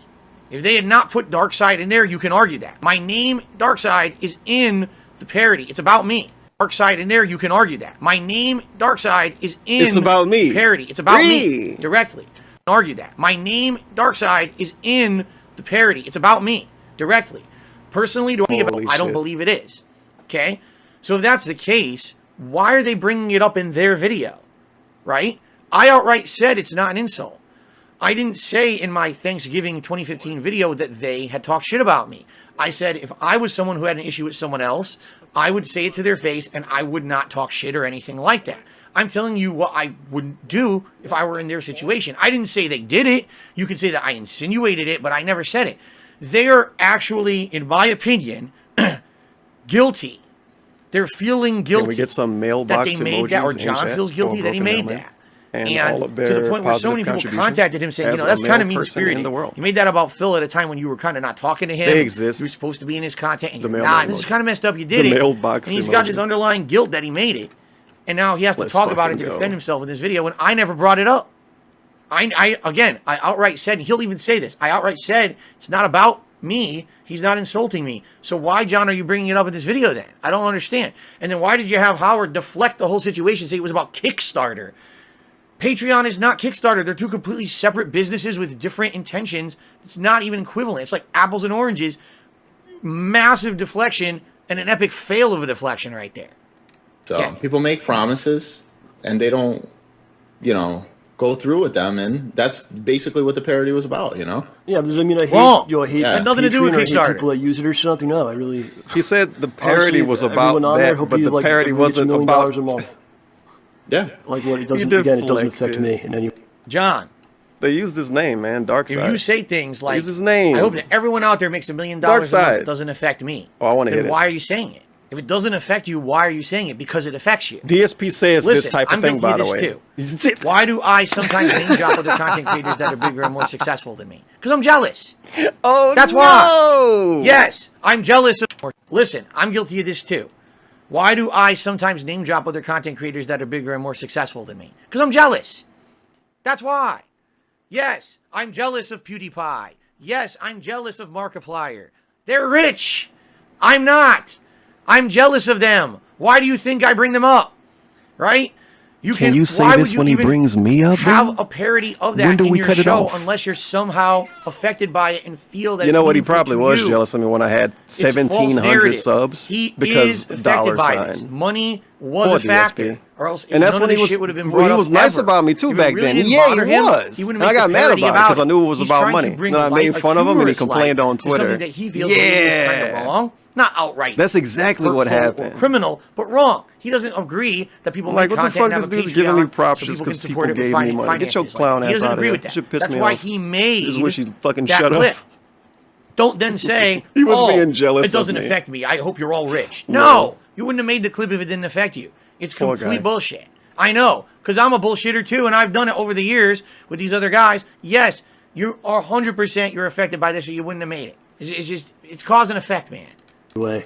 If they had not put Darkseid in there, you can argue that. My name, Darkseid, is in the parody. It's about me. Darkseid in there, you can argue that. My name, Darkseid, is in It's about me. the parody. It's about me. Free. Directly. Argue that. My name, Darkseid, is in the parody. It's about me. Directly. Personally, I don't believe it is. Okay? So if that's the case, why are they bringing it up in their video? Right? I outright said it's not an insult. I didn't say in my Thanksgiving 2015 video that they had talked shit about me. I said if I was someone who had an issue with someone else, I would say it to their face and I would not talk shit or anything like that. I'm telling you what I wouldn't do if I were in their situation. I didn't say they did it. You could say that I insinuated it, but I never said it. They are actually, in my opinion, guilty. They're feeling guilty. Can we get some that mailbox they made that, or emojis in John chat feels guilty for that he Broken made Mailman? that. And all of to the their point where so positive many people contributions contacted him saying, as you know, that's a kind of male person in mean-spirited. the world. You made that about Phil at a time when you were kind of not talking to him. They exist. You were supposed to be in his content, and The you're mailman not. This is emoji. kind of messed up. You did The it. mailbox And he's got emoji. this underlying guilt that he made it. And now he has to Let's talk about it fucking to go. defend himself in this video, and I never brought it up. I outright said, and he'll even say this, I outright said, it's not about me. He's not insulting me. So why, John, are you bringing it up in this video then? I don't understand. And then why did you have Howard deflect the whole situation, say it was about Kickstarter? Patreon is not Kickstarter. They're two completely separate businesses with different intentions. It's not even equivalent. It's like apples and oranges. Massive deflection and an epic fail of a deflection right there. So people make promises and they don't, you know, go through with them, and that's basically what the parody was about, you know? Yeah, because I mean, I hate, Wrong. you know, I hate Had nothing to do with Patreon, or I hate Kickstarter. people that use it or something. No, I really. He said the parody Honestly, was everyone about on there, that, hope but you, the like, parody reach wasn't $1 million about... a month. Yeah. Like what it doesn't, You again, it doesn't affect deflected. me in any. John, They used his name, man. Darkseid. if you say things like, Use his name. I hope that everyone out there makes $1 million a month, Darkseid. it doesn't affect me. Oh, I want to Then hear why this. are you saying it? If it doesn't affect you, why are you saying it? Because it affects you. DSP says Listen, this type of I'm thing, guilty by of the this way. too. Why do I sometimes name drop other content creators that are bigger and more successful than me? Because I'm jealous. Oh, That's no! why. Yes, I'm jealous of... Listen, I'm guilty of this too. Why do I sometimes name drop other content creators that are bigger and more successful than me? Because I'm jealous. That's why. Yes, I'm jealous of PewDiePie. Yes, I'm jealous of Markiplier. They're rich. I'm not. I'm jealous of them. Why do you think I bring them up? Right? Can you say why this would you when he even brings me up, have man? a parody of that When do in we your cut it show off? unless you're somehow affected by it and feel that You it's know what? He meaningful probably to was you. jealous of me when I had It's false 1,700 narrative. subs He because is affected dollar by this. sign. Money was Poor a factor, DSP. or else And that's none when of he this was. shit would have been Well, brought he was up nice ever. about me too If it back really then. didn't Yeah, bother he him, was. he And wouldn't I make got a mad parody about it because I knew it was He's about trying to money. bring And I light, made a fun of him, and he humorous complained light on to something Twitter. that he feels is kind of wrong. Not outright. That's exactly what hurtful or happened. criminal, but wrong. He doesn't agree that people I'm make like, what the content fuck? and This have a dude's giving me Patreon props so just people because can people support it with gave me money. Get your finances. clown He ass doesn't out of agree here. with That that. shit pissed That's me why off. he made Just wish he'd fucking that shut up. clip. Don't then say, He was being jealous it doesn't of me. affect me. I hope you're all rich. No. No, you wouldn't have made the clip if it didn't affect you. It's Poor complete guy. bullshit. I know, because I'm a bullshitter too, and I've done it over the years with these other guys. Yes, you are 100% you're affected by this, or you wouldn't have made it. It's just, it's cause and effect, man. Way.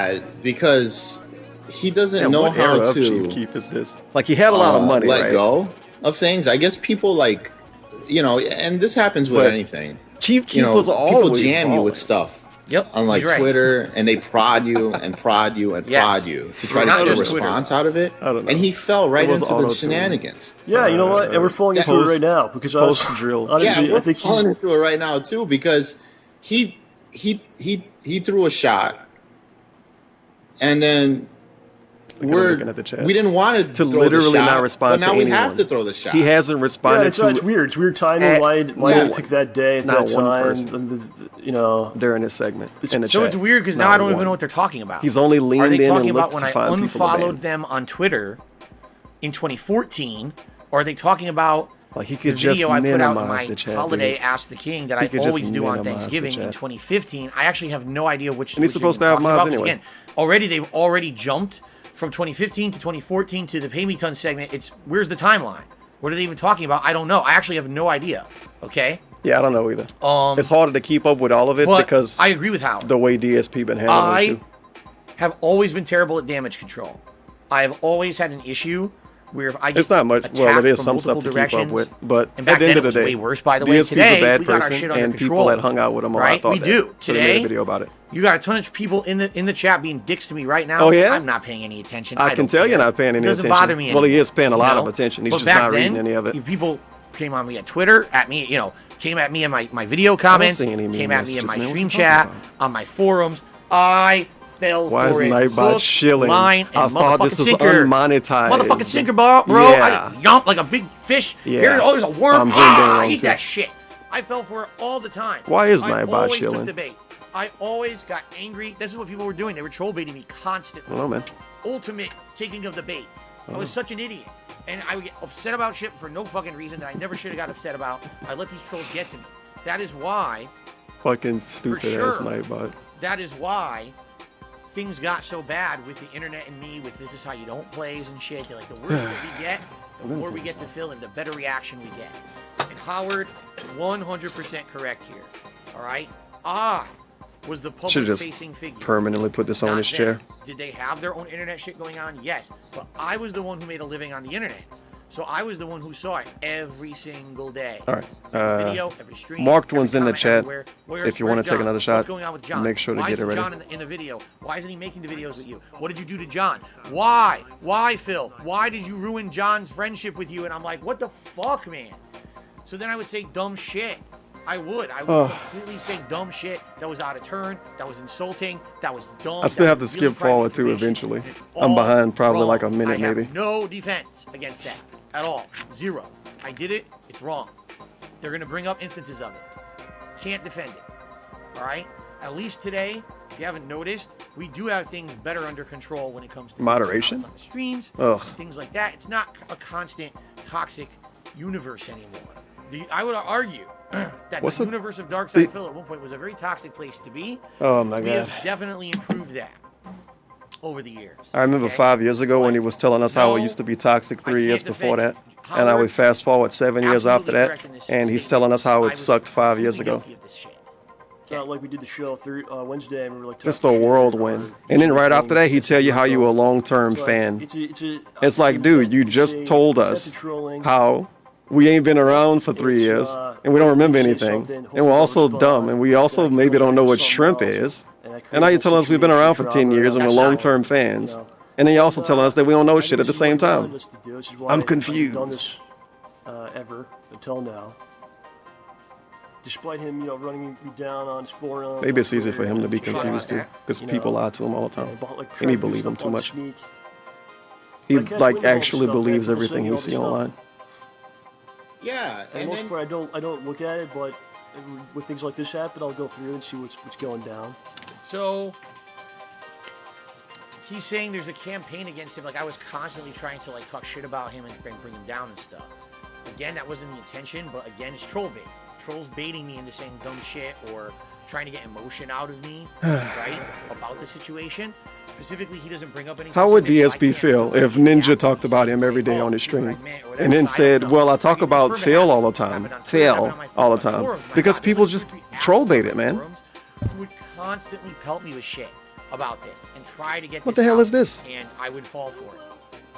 Yeah, because he doesn't Man, know what era how of to Chief Keef is this? Like, he had a lot of money, let right? go of things. I guess people like, you know, and this happens with But anything. Chief Keef You know, was people always jam you balling. with stuff. Yep, On like he's right. Twitter, and they prod you and prod you and Yes. prod you to try Not to get a just Twitter, response though. out of it. I don't know. And he fell right It was into the auto-tune. shenanigans. Yeah, you know what? And we're falling into it right now because I was Post-drill. honestly, Yeah, I we're think falling he's into it right now too because he threw a shot, and then Look at him looking at the chat. we didn't want To throw literally the shot, not respond but to now we anyone. have to throw the shot. He hasn't yeah, responded it's weird. It's weird timing. at Why did no he pick that day at Not that one time? person. You know, during this segment in the So chat. it's weird because now Not I don't even one. know what they're talking about. He's only Are leaned they in talking and about looked when to I find people to ban. unfollowed them on Twitter in 2014, or are they talking about Like, he the could just video I put out in minimize my the chat, holiday dude. Ask the King that He I could just always do on minimize the Thanksgiving in chat. 2015? I actually have no idea which. And he's which supposed you're to have talking mods about, 'cause anyway. Again, they've already jumped from 2015 to 2014 to the Pay Me Ton segment. It's where's the timeline? What are they even talking about? I don't know. I actually have no idea. Okay. Yeah, I don't know either. It's harder to keep up with all of it but because I agree with Howie. the way DSP been handling it I too. have always been terrible at damage control. I have always had an issue where if I get It's not much. Well, attacked it is from some stuff multiple to keep up directions, with, but and at back the then end it of was the day, way worse. By the way, DSP's today a bad we got our person, shit under and control. people that hung out with him a lot Right? thought We that. do. So they made a Today, video about it. You got a ton of people in the chat being dicks to me right now. Oh, yeah? I'm not paying any attention. I can don't tell care. you're not paying any It doesn't attention. bother me Well, he anymore, is paying a lot you of know? attention. He's But just back not reading then, any of it. if people came on me at Twitter, at me, came at me in my video comments, see any came meme at me in messages, my man. What stream you chat, talking on my forums. I fell Why is for it. Nightbot Hook, shilling? line, I and thought this motherfucking was sinker. unmonetized. Motherfucking sinker, bro. Yeah. I jumped like a big fish. Yeah. Here, oh, there's a worm. I'm zoomed in wrong, Eat too. that shit. I fell for it all the time. Why is I Nightbot always shilling? took the bait. I always got angry. This is what people were doing. They were troll baiting me constantly. I don't know, man. Ultimate taking of the bait. I was such an idiot. And I would get upset about shit for no fucking reason that I never should have got upset about. I let these trolls get to me. That is why, Fucking stupid ass sure. Nightbot. that is why things got so bad with the internet and me, with this is how you don't plays and shit. You're like, the worse that we get, the more we get to fill and the better reaction we get. And Howard, 100% correct here. All right? I was the Should just public-facing figure. permanently put this on Not his them. chair. Did they have their own internet shit going on? Yes. But I was the one who made a living on the internet. So I was the one who saw it every single day. All right. Every video, every stream, Marked every one's in the comment, chat. everywhere. If you want to take John? another shot, What's going on with John? make sure to Why get it isn't ready. John in the video? Why isn't he making the videos with you? What did you do to John? Why? Why, Phil? Why did you ruin John's friendship with you? And I'm like, what the fuck, man? So then I would say dumb shit. I would completely say dumb shit that was out of turn, that was insulting, that was dumb. I still that have to was really skip forward private too information. eventually. It's I'm all behind probably wrong. like a minute I have maybe. no defense against that at all. Zero. I did it. It's wrong. They're gonna bring up instances of it. Can't defend it. All right. At least today, if you haven't noticed, we do have things better under control when it comes to Moderation? on the streams, Ugh. things like that. It's not a constant toxic universe anymore. I would argue that What's the the- universe of Dark Side Phil at one point was a very toxic place to be. Oh my We God. have definitely improved that over the years. I remember 5 years ago when he was telling us how it used to be toxic 3 years before that. And I would fast forward 7 years after that. And he's telling us how it sucked 5 years ago. like we did the show Wednesday, and we were like, Just a whirlwind. And then right after that, he tell you how you a long-term fan. It's like, dude, you just told us how we ain't been around for 3 years, and we don't remember anything. And we're also dumb, and we also maybe don't know what shrimp is. And now you're telling us we've been around for 10 years and we're long-term fans. And then you're also telling us that we don't know shit at the same time. I'm confused. Ever until now. Despite him, running me down on his forum. Maybe it's easy for him to be confused too, because people lie to him all the time, and he believes him too much. He like actually believes everything he sees online. Yeah, For the most part, I don't look at it, but with things like this happen, I'll go through and see what's going down. So he's saying there's a campaign against him. Like I was constantly trying to talk shit about him and bring him down and stuff. Again, that wasn't the intention, but again, it's troll bait. Trolls baiting me into saying dumb shit or trying to get emotion out of me, right, about the situation. Specifically, he doesn't bring up anything. How would DSP feel if Ninja talked about him every day on his stream and then said, well, I talk about Phil all the time, because people just troll bait it, man. Would constantly pelt me with shit. about this and try to get What this the hell out, is this? and I would fall for it.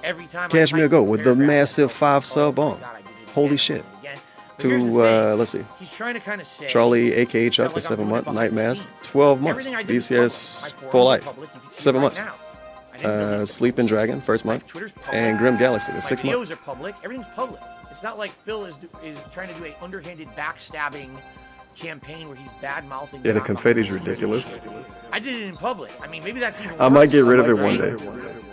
Every time Cash I me a type go with the paragraph, massive oh 5 sub my on. God, I did it Holy again, shit. I did it again. But To, here's the thing. let's see. He's trying to kind of say Charlie AKH that, up to like, 7 I'm months. doing it Night behind the Mass. scenes. 12 months. Everything I did is DCS public. My for forums are life. public. You can see 7 it right months. now. I didn't delete it. Sleeping Dragon, first month. Twitter's public. And Grim Galaxy, the My 6th videos month. are public. Everything's public. It's not like Phil is trying to do a underhanded backstabbing campaign where he's bad mouthing. Yeah, the confetti's ridiculous. I did it in public. I mean, maybe that's even. I might get rid of it right? one day.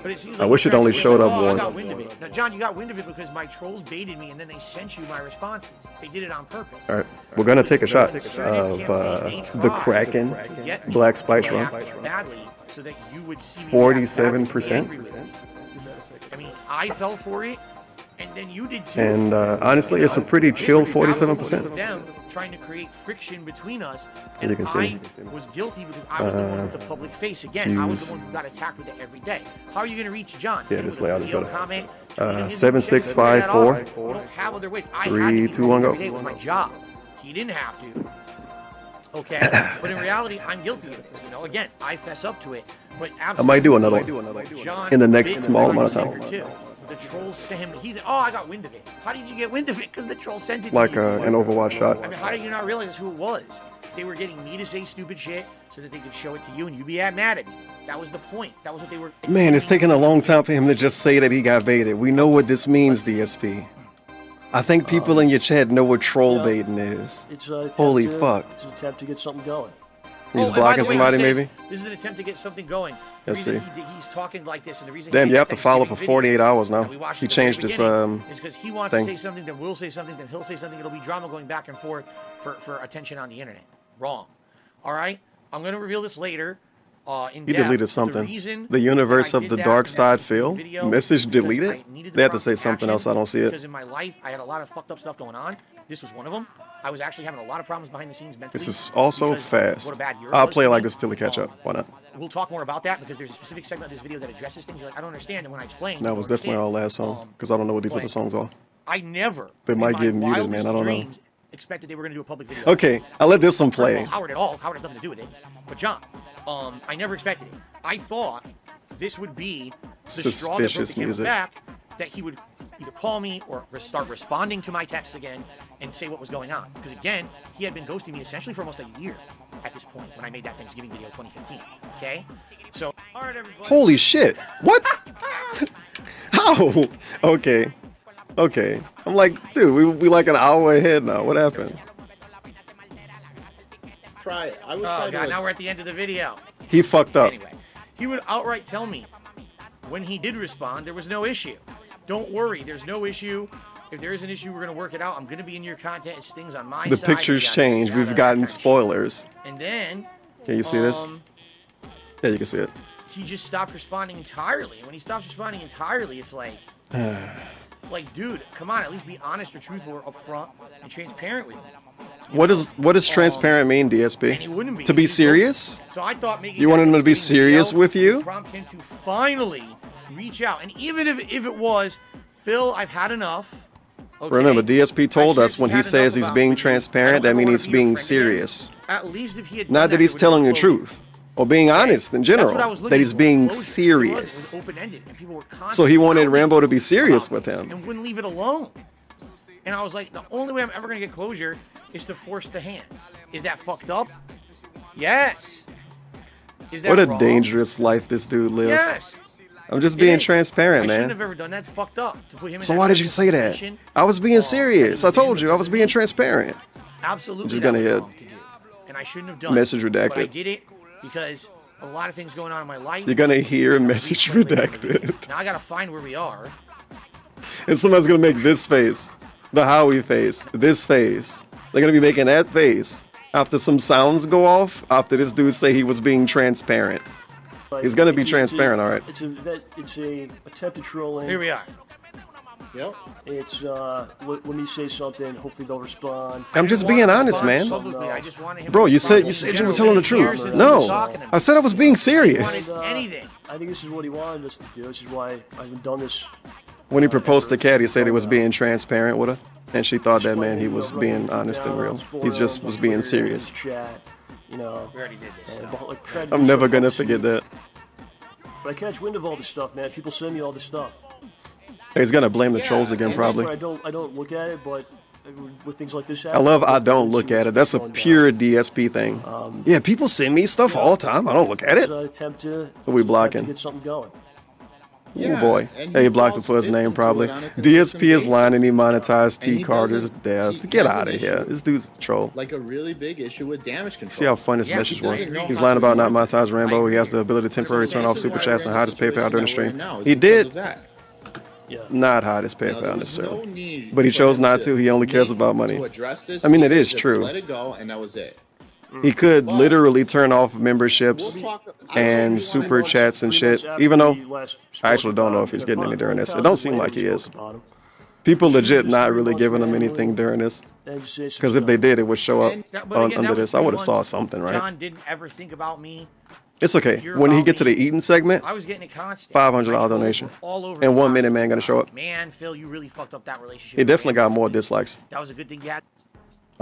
But it seems I like wish you're it only trying to showed say, up oh, I once. got wind of it. Now, John, you got wind of it because my trolls baited me and then they sent you my responses. They did it on purpose. All right, we're gonna take a shot of the Kraken Black Spice Rum. Badly, so that you would see me 47%. I mean, I fell for it, and then you did too. And honestly, it's a pretty chill 47%. Them trying to create friction between us, You and can see. I was guilty because I was the one with the public face. Again, I was the one who got attacked with it every day. How are you going to reach John? Yeah, this layout is better. Comment, 7654 you don't have other ways. I 3, had to 2, 1, go. every day with my job. He didn't have to. Okay, but in reality, I'm guilty of it. You know, again, I fess up to it. But I might do another one John in the next bit small my amount of time. too. The trolls sent him. He's oh, I got wind of it. How did you get wind of it? Because the troll sent it Like to you. an Overwatch shot. I mean, how did you not realize who it was? They were getting me to say stupid shit so that they could show it to you and you'd be mad at me. That was the point. That was what they were. Man, it's taking a long time for him to just say that he got baited. We know what this means, DSP. I think people in your chat know what troll baiting is. It's an attempt Holy to, fuck. It's an attempt to get something going. He's and by blocking the way, somebody, he says maybe? This is an attempt to get something going. The Let's reason see. he's talking like this, and the reason Damn, he you have to made follow that for 48 hours now. that we watched He at the very changed his beginning is because he wants thing. to say something, then we'll say something, then he'll say something. It'll be drama going back and forth for attention on the internet. Wrong. All right? I'm going to reveal this later. In He depth. deleted The something. reason The universe that I of did the that dark in that side specific Phil? video Message because deleted? I needed They have to prompt say something action else. I don't see it. Because in my life, I had a lot of fucked up stuff going on. This was one of them. I was actually having a lot of problems behind the scenes mentally. This is also because fast. what a bad year it I'll was play it for like me. this till we catch up. Why not? We'll talk more about that because there's a specific segment of this video that addresses things. You're like, I don't understand. And when I explain, That you was don't definitely our understand. last song because I don't know what these other songs are. I never. They might in my get muted, man. wildest I don't know. dreams expected they were going to do a public video. Okay, I'll let this one First of all, play. Howard at all. Howard has nothing to do with it. But John, I never expected it. I thought this would be the straw that broke Suspicious the camel's music. back, that he would either call me or start responding to my texts again and say what was going on. Because again, he had been ghosting me essentially for almost a year at this point when I made that Thanksgiving video 2015. Okay? So, all right, everybody. Holy shit. What? How? Okay. Okay. I'm like, dude, we like an hour ahead now. What happened? I would Oh, try God, to. now we're at the end of the video. He fucked up. Anyway, he would outright tell me when he did respond, there was no issue. Don't worry, there's no issue. If there is an issue, we're going to work it out. I'm going to be in your content. It's things on my The side. pictures change. We've gotten spoilers. And then... Can you see this? Yeah, you can see it. He just stopped responding entirely. And when he stops responding entirely, it's like... like, dude, come on, at least be honest or truthful or upfront and transparent with me. What does transparent mean, DSP? And he wouldn't be. To be serious? So I thought making You want that him to be Thanksgiving serious video with you? would prompt him to finally reach out. And even if it was, Phil, I've had enough. Okay? Remember, DSP told us when he had says enough he's about being you. transparent, that means he's being serious. At least if he had Not done that he's it would telling have the closure. truth or being honest in That's what I general. was That looking he's for, being closure. It serious. was open-ended, and people were So he constantly wanted outraged Rambo to be serious with about him. this and wouldn't leave it alone. And I was like, the only way I'm ever going to get closure is to force the hand. Is that fucked up? Yes. Is that What a wrong? dangerous life this dude lives. Yes. I'm just It being is. transparent, I shouldn't man. have ever done that. It's fucked up to put him in So that why did you vulnerable say that? position. I was being serious. I told you I was being transparent. Absolutely. I'm just that gonna was hit wrong to do. And I shouldn't have done message it. But I redacted. did it because a lot of things going on in my life. You're gonna hear message redacted. Now I got to find where we are. And somebody's gonna make this face, the Howie face, this face. They're gonna be making that face after some sounds go off. After this dude say he was being transparent, he's gonna be transparent, all right. It's a attempted trolling. Here we are. Yep. It's let me say something. Hopefully they'll respond. I'm just being honest, man. Publicly, I just wanted him Bro, to you said respond. you were telling the truth. Since No, he was talking to me. I said I was being serious. Anything. I think this is what he wanted us to do. This is why I haven't done this. When he proposed to Kat, he said he was being transparent with her, and she thought that man he was being honest and real. He just was being serious. Chat. You know, We already did this. So. like, tried to I'm do never something gonna else. forget that. But I catch wind of all this stuff, man. People send me all this stuff. He's gonna blame the trolls again, probably. I don't look at it, but with things like this I love I don't look at it. That's a pure DSP thing. Yeah, people send me stuff all the time. I don't look at it. Attempt to, Who we blocking? to get something going. Oh boy. Hey, he blocked him for his name, probably. DSP is lying and he monetized T. Carter's death. Get out of here. This dude's a troll. Like a really big issue with damage control. See how fun this message was. He's lying about not monetizing Rambo. He has the ability to temporarily turn off super chats and hide his PayPal during the stream. He did not hide his PayPal necessarily. But he chose not to. He only cares about money. I mean, it is true. Let it go, and that was it. He could literally turn off memberships and super chats and shit, even though I actually don't know if he's getting any during this. It don't seem like he is. People legit not really giving him anything during this. Because if they did, it would show up under this. I would have saw something, right? John didn't ever think about me. It's okay. When he get to the eating segment, I was getting it constant. $500 donation. And 1 minute man gonna show up. Man, Phil, you really fucked up that relationship. He definitely got more dislikes. That was a good thing you had.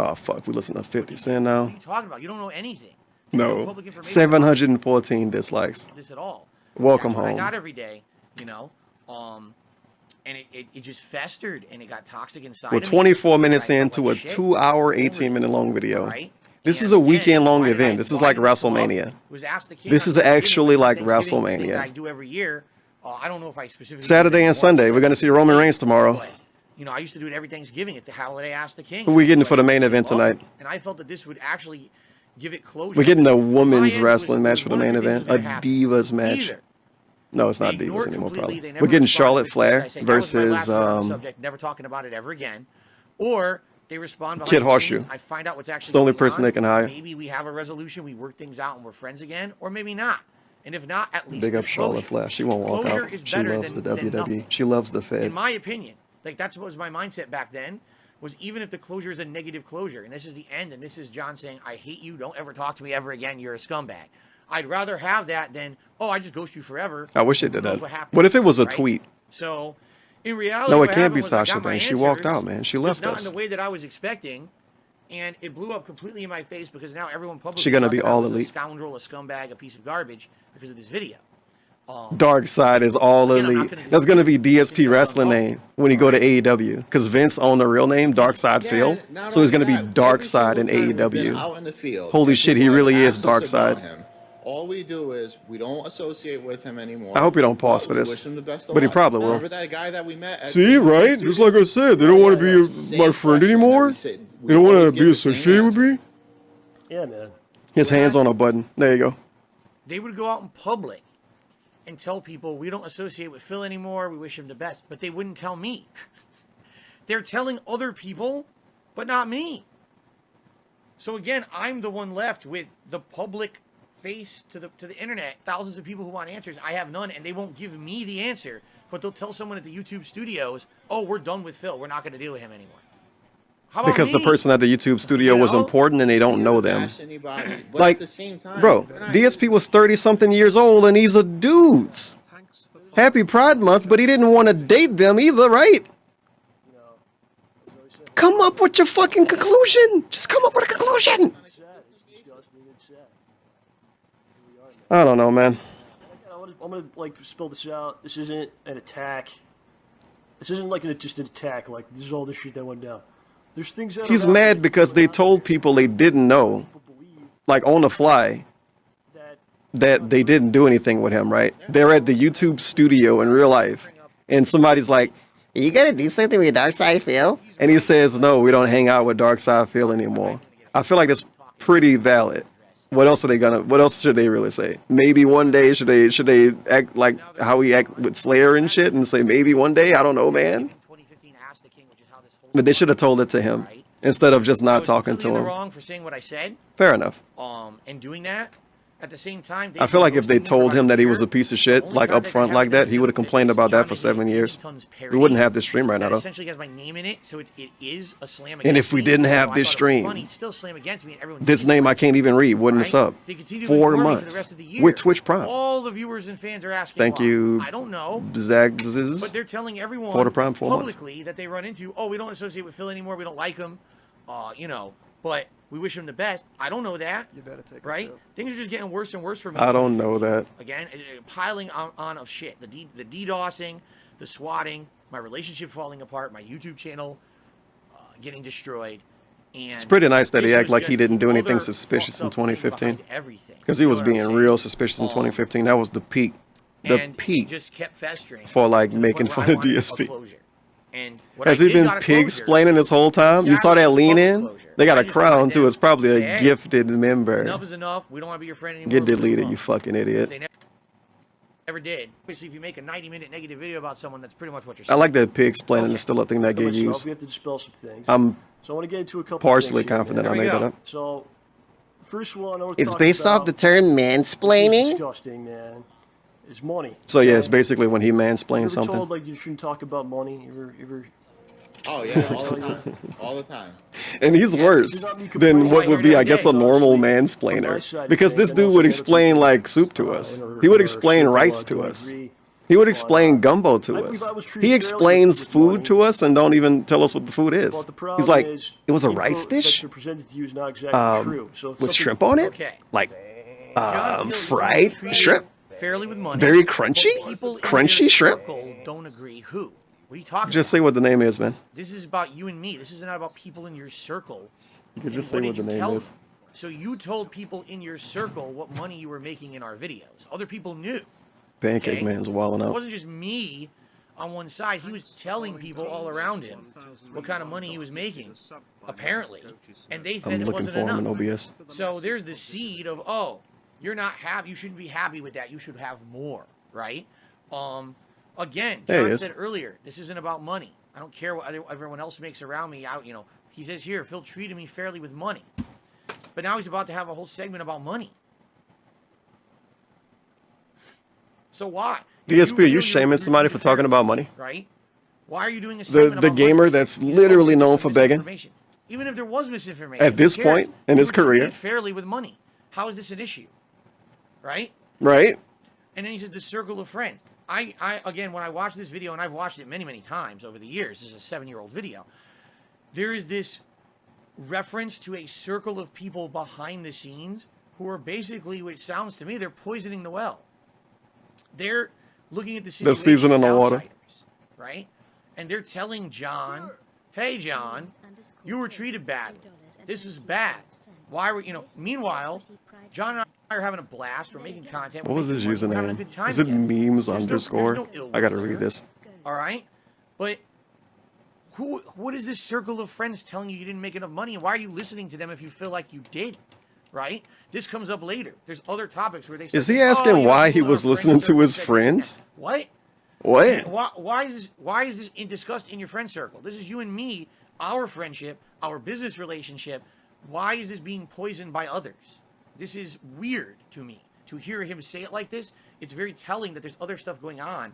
Oh fuck, we listen to 50 Cent now. What are you talking about? You don't know anything. No, 714 dislikes. This at all. Welcome That's what home. I got every day, you know, and it just festered and it got toxic inside. We're of me. 24 minutes into a 2-hour, 18-minute long video. Right? This is a weekend-long event. This is like WrestleMania. This is actually like WrestleMania. I do every year. I don't know if I specifically. Saturday and Sunday. We're gonna see Roman Reigns tomorrow. You know, I used to do it every Thanksgiving at the Holiday Ask the King. Who we getting for the main event tonight? And I felt that this would actually give it closure. We're getting a women's wrestling match for the main event. A Divas match. No, it's not Divas anymore, probably. We're getting Charlotte Flair versus subject, never talking about it ever again. Or they respond behind Kid the Horseshoe. scenes, I find out what's actually It's the only going person on. they can hire. Maybe we have a resolution, we work things out, and we're friends again, or maybe not. And if not, at least Big up there's Charlotte closure. Flair. She won't walk Closure out. is She better loves the than WWE. nothing. She loves the Fed. In my opinion, like that's what was my mindset back then. Was even if the closure is a negative closure, and this is the end, and this is John saying, "I hate you. Don't ever talk to me ever again. You're a scumbag." I'd rather have that than, "Oh, I just ghost you forever." I wish it Who did knows that. happened, What if it was a right? tweet? So, in reality, No, it what can't happened be was I Sasha got my Banks. She walked answers, out, man. She just left not us. in the way that I was expecting, and it blew up completely in my face because now everyone publicly She gonna thought be that I all was elite. a scoundrel, a scumbag, a piece of garbage because of this video. Dark Side is all elite. That's gonna be DSP wrestling name when he go to AEW. Because Vince owned the real name, Dark Side Phil. So he's gonna be Dark Side in AEW. Out in the field, Holy shit, he really is asked us Dark about Side. him. All we do is we don't associate with him anymore. I hope he don't pause for We this. wish him the best of But he luck. probably will. Remember that guy that we met? At See, right? Just like I said, they don't want to be my friend anymore. They don't want to be associated with me. Yeah, man. His hand's on a button. There you go. They would go out in public and tell people, "We don't associate with Phil anymore. We wish him the best," but they wouldn't tell me. They're telling other people, but not me. So again, I'm the one left with the public face to the internet. Thousands of people who want answers. I have none, and they won't give me the answer. But they'll tell someone at the YouTube studios, "Oh, we're done with Phil. We're not going to deal with him anymore." How about Because the me? person at the YouTube studio was important and they don't know them. Anybody, but Like, at the same time, bro, DSP was 30-something years old and he's a dudes. Happy Pride Month, but he didn't want to date them either, right? Come up with your fucking conclusion. Just come up with a conclusion. I don't know, man. I'm gonna like spill this out. This isn't an attack. This isn't like just an attack. Like this is all the shit that went down. There's things that He's are mad because they told people they didn't know, like on the fly, that they didn't do anything with him, right? They're at the YouTube studio in real life, and somebody's like, "You gotta do something with Dark Side Phil?" And he says, "No, we don't hang out with Dark Side Phil anymore." I feel like that's pretty valid. What else are they gonna? What else should they really say? Maybe one day should they act like how we act with Slayer and shit, and say maybe one day? I don't know, man. But they should have told it to him instead of just not talking to Completely him. wrong for saying what I said. Fair enough. And doing that. At the same time, I feel like if they told him that he was a piece of shit, like up front like that, he would have complained about that for 7 years. We wouldn't have this stream right now, that though. essentially has my name in it, so it is a slam against And if we me. didn't Even have though I this thought it was stream, funny, it's still slam against me, and everyone this sees name it, I can't even read wouldn't have right? subbed. They continue to 4 ignore me for the months rest of the year. with Twitch Prime. All the viewers and fans are asking Thank why. you, I don't know. Zach. But they're telling everyone For the Prime, 4 months. publicly that they run into, "Oh, we don't associate with Phil anymore. We don't like him." You know, but We wish him the best. I don't know that. You better take right? a sip. Things are just getting worse and worse for me. I don't know that. Again, piling on of shit. The DDoSing, the swatting, my relationship falling apart, my YouTube channel getting destroyed. And it's pretty nice that he acted like he didn't do anything suspicious in 2015. Because he was being real suspicious in 2015. That was the peak. The peak. Just kept festering for like making fun of DSP. And has he been pig-splaining this whole time? You saw that lean in? They got a crown too. It's probably a gifted member. Enough is enough. We don't want to be your friend anymore. Get deleted, you fucking idiot. They never did. Especially if you make a 90-minute negative video about someone, that's pretty much what you're saying. I like that pig-splaining is still a thing that get used. We have to dispel some things. I'm so I want to get into a couple partially things here, confident I man. made that up. So, first of all, I know it's based off the term mansplaining. Disgusting, man. It's money. So yeah, it's basically when he mansplains you something. Told like you shouldn't talk about money. You ever Oh yeah, all the time, all the time. And he's worse than what would be, I guess, a normal mansplainer. Because this dude would explain like soup to us. He would explain rice to us. He would explain gumbo to us. He explains food to us and don't even tell us what the food is. He's like, it was a rice dish with shrimp on it, like fried shrimp. Fairly with money. Very crunchy, crunchy shrimp. Don't agree. Who? What are you talking Just say what the name is, man. This is about you and me. This is not about people in your circle. You can just say what the name is. So you told people in your circle what money you were making in our videos. Other people knew. Pancake Man's wilding out. It wasn't just me on one side. He was telling people all around him what kind of money he was making, apparently. And they said it wasn't enough. I'm looking for him in OBS. So there's the seed of, oh, you're not happy. You shouldn't be happy with that. You should have more, right? Again, John said earlier, this isn't about money. I don't care what everyone else makes around me. He says here, Phil treated me fairly with money. But now he's about to have a whole segment about money. So why? DSP, are you shaming somebody for talking about money? Right? Why are you doing a segment the gamer money? That's literally known for begging? Even if there was misinformation. At this point in his career. Fairly with money. How is this an issue? Right? Right. And then he says the circle of friends. Again, when I watch this video, and I've watched it many, many times over the years, this is a 7-year-old video, there is this reference to a circle of people behind the scenes who are basically, which sounds to me, they're poisoning the well. They're looking at the situation. The seasoning the water. Right? And they're telling John, hey, John, you were treated badly. This was bad. Why were, meanwhile, John and I are having a blast. We're making content. What was his username? Is it memes underscore? I gotta read this. All right, but what is this circle of friends telling you didn't make enough money? And why are you listening to them if you feel like you did? Right? This comes up later. There's other topics where they say, is he asking why he was listening to his friends? What? What? Why is this discussed in your friend circle? This is you and me, our friendship, our business relationship. Why is this being poisoned by others? This is weird to me. To hear him say it like this, it's very telling that there's other stuff going on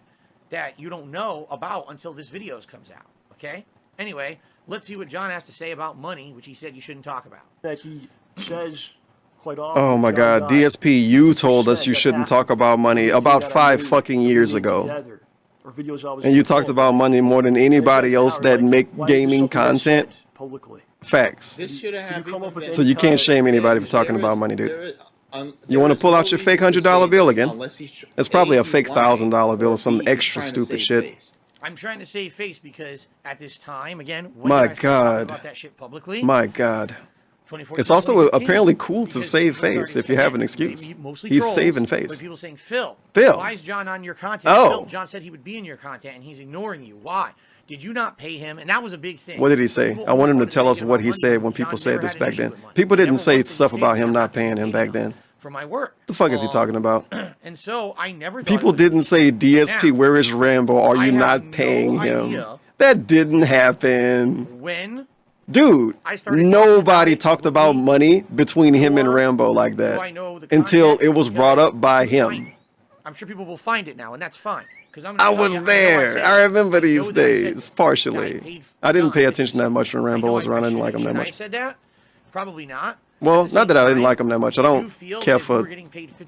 that you don't know about until this video comes out, okay? Anyway, let's see what John has to say about money, which he said you shouldn't talk about. That he says quite often. Oh my God, DSP, you told us you shouldn't talk about money about 5 fucking years ago. And you talked about money more than anybody else that make gaming content. Publicly. Facts. This should have so you can't shame anybody for talking about money, dude. You want to pull out your fake $100 bill again? It's probably a fake $1,000 bill or some extra stupid shit. I'm trying to save face because at this time, again, my God, about that shit publicly, my God. It's also apparently cool to save face if you have an excuse. He's saving face. People saying, Phil, why is John on your content? Oh. Phil, John said he would be in your content and he's ignoring you. Why? Did you not pay him? And that was a big thing. What did he say? I want him to tell us what he said when people said this back then. People didn't say stuff about him not paying him back then. For my work. The fuck is he talking about? And so I never thought people didn't say, DSP, where is Rambo? Are you not paying him? That didn't happen. When? Dude, nobody talked about money between him and Rambo like that until it was brought up by him. I'm sure people will find it now, and that's fine. I was there. I remember these days, partially. I didn't pay attention that much when Rambo was around. I didn't like him that much. I said that? Probably not. Well, not that I didn't like him that much. I don't care for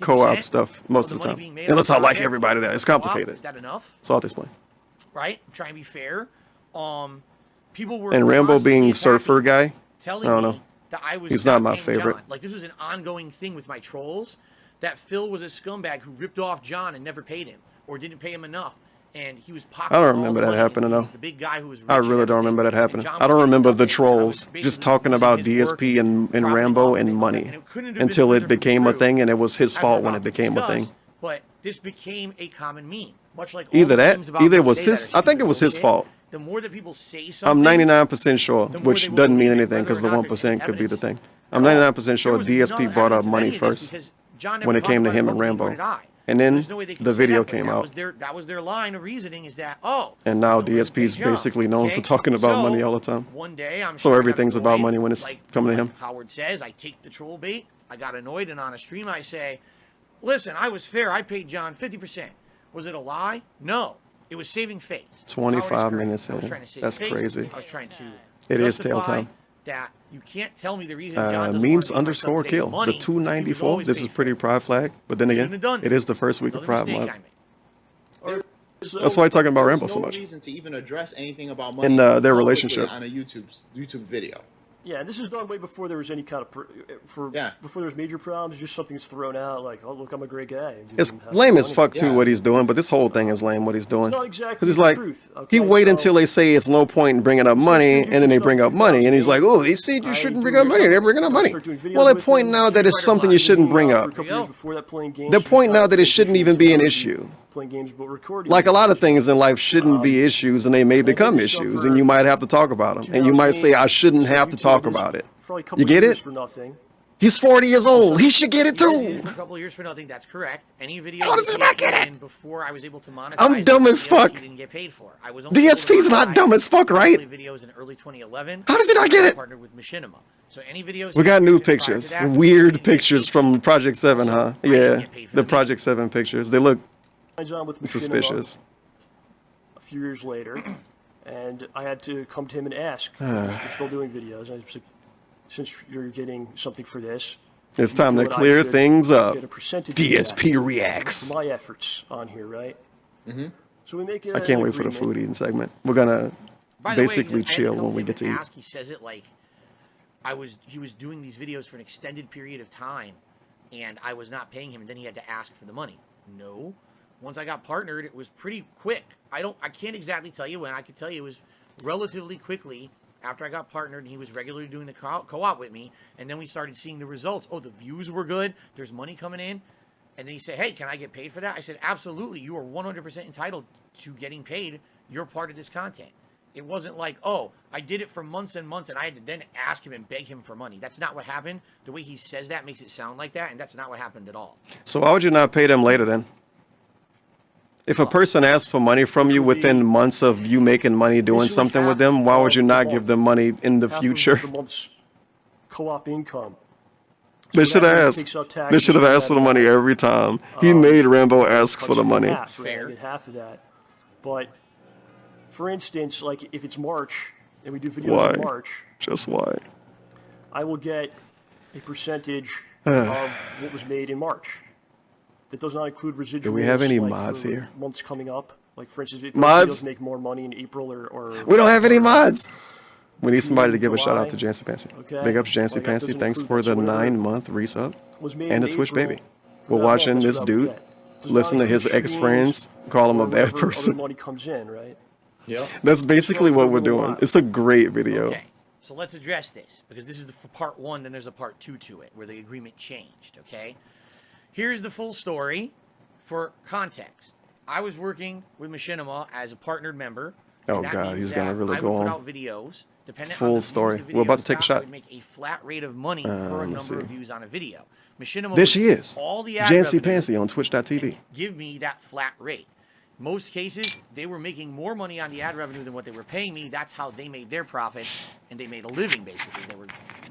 co-op stuff most of the time. Unless I like everybody there. It's complicated. Is that enough? So I'll explain. Right? I'm trying to be fair. People were and Rambo being surfer guy, I don't know. that I was He's not my paying favorite. John. Like, this was an ongoing thing with my trolls, that Phil was a scumbag who ripped off John and never paid him, or didn't pay him enough. And he was pocketing I don't all remember the that money, happening, and though. the big guy who was rich I and really don't everything. remember that happening. John I don't was remember the getting nothing, and I was trolls just basically talking about using his work DSP and profiting Rambo off and it, money and it couldn't have been until it further from became a true, thing, and it was his as we're fault when about it to became a discuss, thing. But this became a common meme, much like all Either the that, memes about either it me was today that his. are I think stupid it was his bullshit. fault. The more that people say I'm something, 99% sure, the more which they will doesn't mean believe it, anything because the whether or not there's 1% could be the evidence thing. at I'm all. 99% There sure was DSP no brought up evidence of money any of this first because John never when it talked came to about it him and publicly, nor Rambo. did I. And then There's no way they could the say video that, but came out. that was their line of reasoning, is that, oh, And now nobody DSP is paid John, basically known okay? for talking about So, money all the time. one day, I'm So sure I got everything's about annoyed, money when it's like coming to him. Howard says, I take the troll bait. I got annoyed, and on a stream I say, listen, I was fair. I paid John 50%. Was it a lie? No. It was saving face. 25 minutes I was in. trying to save That's face. crazy. I was trying to It is tail justify time. that you can't tell me the reason John doesn't want Memes to give myself underscore today's kill. money. The 294. This is paid pretty pride flag. But then Shouldn't again, have done it is the first week of Another Pride mistake Month. I made. That's why I'm talking about There's Rambo no so much. reason to even address anything about money In their publicly relationship. on a YouTube video. Yeah, this is done way before there was any kind of before there was major problems. Just something's thrown out like, "Oh, look, I'm a great guy." It's lame as fuck too what he's doing, but this whole thing is lame what he's doing. not exactly Because he's the like, truth, he okay? wait So- until they say it's no point in bringing up money, and then they bring up money, and he's like, oh, they said you shouldn't bring up money, they're bringing up money. Well, they're pointing out that it's something you shouldn't bring up. They're pointing out that it shouldn't even be an issue. Playing games, but recording. Like a lot of things in life shouldn't be issues, and they may become issues, and you might have to talk about them, and you might say, I shouldn't have to talk about it. You get it? He's 40 years old. He should get it He did too. it for a couple of years for nothing. That's correct. Any video How does he not get it? before I was able to monetize I'm dumb as videos, fuck. He didn't get paid for. I was only DSP's able to not monetize dumb as fuck, right? Videos in early 2011. How does he not get I it? partnered with Machinima. So any videos We got new prior to pictures. that, Weird pictures from Project 7, huh? Yeah, the Project 7 pictures. They look With Machinima suspicious. A few years later, and I had to come to him and ask, "You're still doing videos?" And I said, "Since you're getting something for this, It's do you time feel to that I clear should things up. get a percentage of DSP that reacts. for my efforts on here, right?" Mm-hmm. So we make. I can't wait for the food eating segment. We're gonna By the way, basically I had to chill come when we him get to and eat. ask. He says it like he was doing these videos for an extended period of time, and I was not paying him, and then he had to ask for the money. No. Once I got partnered, it was pretty quick. I can't exactly tell you when. I could tell you it was relatively quickly after I got partnered, and he was regularly doing the co-op with me, and then we started seeing the results. Oh, the views were good. There's money coming in. And then he said, hey, can I get paid for that? I said, absolutely. You are 100% entitled to getting paid. You're part of this content. It wasn't like, oh, I did it for months and months, and I had to then ask him and beg him for money. That's not what happened. The way he says that makes it sound like that, and that's not what happened at all. So why would you not pay them later then? If a person asks for money from you within months of you making money doing something with them, why would you not give them money in the future? The month's co-op income. They should ask. They should have asked for the money every time. He made Rambo ask for the money. Fair. I get half of that. But for instance, like if it's March and we do videos Why? in March, Just why? I will get a percentage of what was made in March. That does not include residuals. Do we have any like, mods for here? Months coming up, like for instance, if Mods? videos make more money in April or We don't have any mods. We need somebody to give a shout out to Jancy Pansy. Okay. Big ups Jancy Like, that Pansy. doesn't Thanks include for the whatsoever 9-month resub was made and the in Twitch April. baby. We're That watching month, this that's what I would dude get. Does listen not to his include ex-friends call him a or bad whatever other person. money comes in, right? Yeah. That's basically what we're doing. It's a great video. Okay, so let's address this, because this is for part 1, then there's a part 2 to it, where the agreement changed, okay? Here's the full story for context. I was working with Machinima as a partnered member. Oh That God, means he's gonna that really I go would put on. out videos, depending on Full the views story. the We're about to videos take a got, shot. I would make a flat rate of money for a let me number see. of views on a video. Machinima There would she take is. all the ad Jancy revenue Pansy on Twitch.tv. give me that flat rate. Most cases, they were making more money on the ad revenue than what they were paying me. That's how they made their profit, and they made a living, basically. They were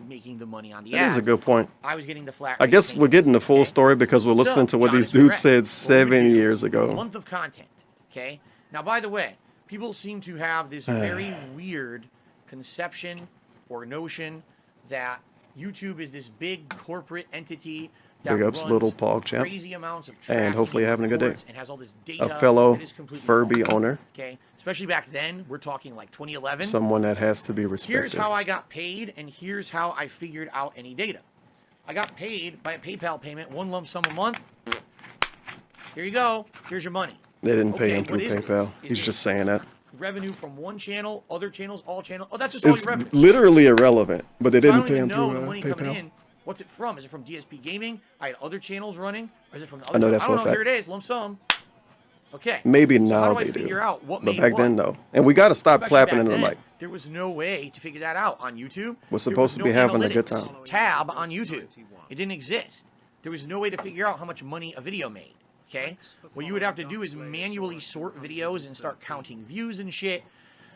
making the money on the That ads. is a good point. I was getting the flat I rate guess payment. we're getting the full story because we're listening to what John these is dudes correct. said What 7 we do, years a ago. month of content, okay? Now, by the way, people seem to have this very weird conception or notion that YouTube is this big corporate entity Big ups, little Pog Champ. Crazy amounts of And hopefully you're having a good day. and has all this data. A fellow It is completely Furby false. owner. Okay, especially back then, we're talking like 2011. Someone that has to be respected. Here's how I got paid, and here's how I figured out any data. I got paid by a PayPal payment, one lump sum a month. Here you go. Here's your money. They didn't pay him what through is this? PayPal. Is He's it just saying that. revenue from one channel, other channels, all channels? Oh, that's just all It's your revenue. literally irrelevant, but they If I didn't don't pay even him know through the money coming PayPal. in, what's it from? Is it from DSP Gaming? I had other channels running? Or is it from the I other know that I for don't a know. fact. Here it is, lump sum. Okay. Maybe so now how do I they figure do, out what but made back what? then no. And we got to stop Especially clapping back into the then, mic. There was no way to figure that out on YouTube. We're There supposed was to no be having a good analytics time. tab on YouTube. It didn't exist. There was no way to figure out how much money a video made. Okay? What you would have to do is manually sort videos and start counting views and shit.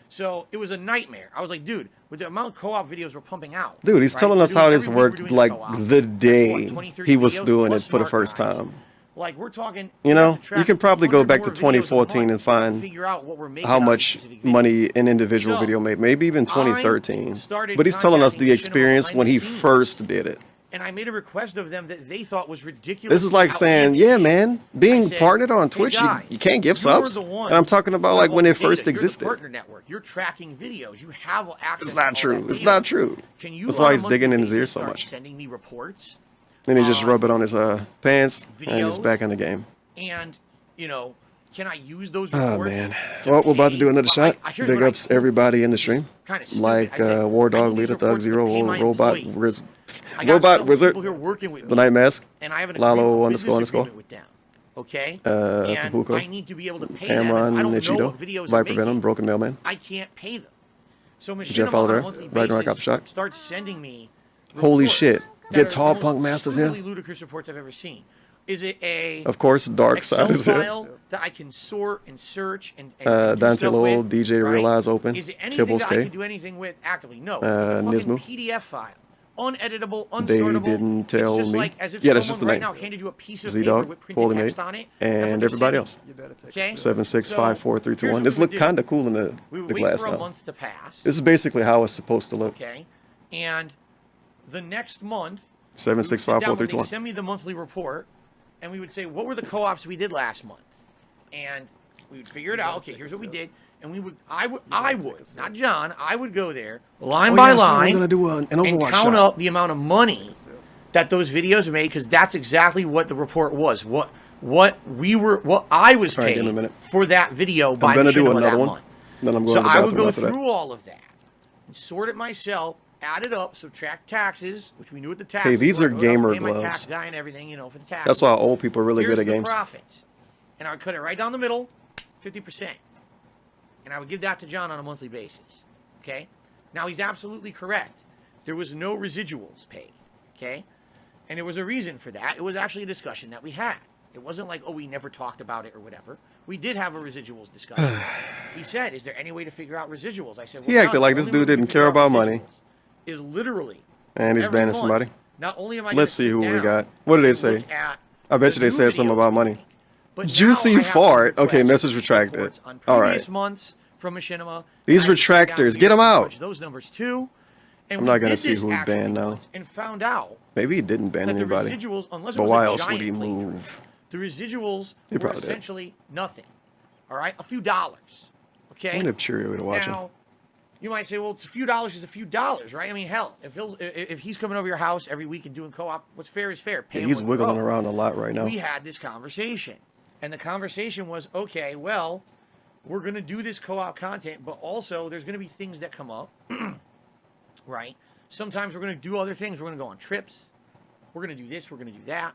So it was a nightmare. I was like, dude, with the amount of co-op videos we're pumping out. Dude, he's right, telling we're us doing how this every week we're worked doing a like co-op. the day 20, 30 he was videos doing it plus for the smart first guys. time. Like we're talking, You know, have to you can track probably go 100 back to more videos a month 2014 and find figure out what we're making how on a much specific video. money an individual So, video made, maybe even 2013. started But he's telling us the contacting experience Machinima when he behind the first did it. And I made a request of them that they thought was ridiculous. This is like saying, yeah, man, being partnered on Twitch, guys, you can't give you're subs. the one And I'm talking about like when it first You're existed. the partner network. You're tracking videos. You have access. It's not to all true. that It's data. not true. Can you That's on why a he's digging monthly in his ear basis so start much. Sending me reports. Then he just rub it on his pants and he's videos, back in the game. And you know, can I use those Oh reports? man. Well, we're about to do another shot. here's Big what I ups everybody in the stream. kinda stupid. Like I said, War I Dog, need these Leader Thug reports to Zero, pay my Robot employees. Wiz, I got Robot some Wizard, people who are working with The me, Night Mask, and I have an Lalo business underscore. agreement with them. Okay? Papuco, and I need to be able to pay them. If Amron, I don't know Nichito, what videos I'm Viper making, Venom, Broken Mailman. I can't pay them. So Did you Machinima follow on a there? monthly Right when I got the basis shot. starts sending me Holy reports shit. that Get are Tall the Punk most Masters here. stupidly ludicrous reports I've ever seen. Is it a Of course, Dark Excel Side is here. file that I can sort and search and do Dante stuff Lowell, with, DJ right? Realize Open, Is it anything Kibbles that I K. can do anything with actively? No. It's a fucking Nismo. PDF file. Uneditable, They unsortable. didn't tell it's just me. like as if Yeah, that's just the someone right name. now handed you a piece of Z-Dog, paper with printed Poorly text Made, on it. and everybody else. Okay? 7654321. This looked kind of cool in the We would the wait glass for a now. month to pass. This is basically how it's supposed to look. Okay. And the next month, 7654321. send me the monthly report, and we would say, what were the co-ops we did last month? And we would figure it out. Okay, here's what we did. And we would, I would, not John, I would go there line by line We're gonna do an and Overwatch count shot. up the amount of money that those videos made, because that's exactly what the report was. What I was All right, give me a paid minute. for that video by I'm gonna do Machinima another that one. month. Then I'm going So to the I would bathroom go after that. through all of that and sort it myself, add it up, subtract taxes, which we knew what the taxes Hey, these were. are I would have to gamer pay my tax gloves. guy and everything, you know, for the taxes. That's why old people are really Here's good at the games. profits. And I would cut it right down the middle, 50%. And I would give that to John on a monthly basis. Okay? Now, he's absolutely correct. There was no residuals paid. Okay? And there was a reason for that. It was actually a discussion that we had. It wasn't like, oh, we never talked about it or whatever. We did have a residuals discussion. He said, is there any way to figure out residuals? I said, well, He acted John, like the this only way dude we didn't can care figure out about money. residuals Is literally And he's every banning month, somebody. Not only am I Let's gonna see who sit we down got. What did they and say? look at I bet you the they new said something videos about we money. make, but now Juicy I have to fart. Okay, request message retracted. reports on All previous right. months from Machinima. These And I sit down retractors, and get 'em out. punch those numbers too. And I'm we not gonna did see this who he actually banned now. once and found out Maybe he didn't ban that the anybody. residuals, unless it But was why a else would he giant playthrough, move? the residuals He were probably did. essentially nothing. All right, a few dollars. Okay. I'm gonna cheerio to watch him. Now, you might say, well, it's a few dollars is a few dollars, right? I mean, hell, if he's coming over your house every week and doing co-op, what's fair is fair. Pay Yeah, him he's what you wiggling owe. around a lot right now. We had this conversation, and the conversation was, okay, well, we're going to do this co-op content, but also there's going to be things that come up, right? Sometimes we're going to do other things. We're going to go on trips. We're going to do this. We're going to do that.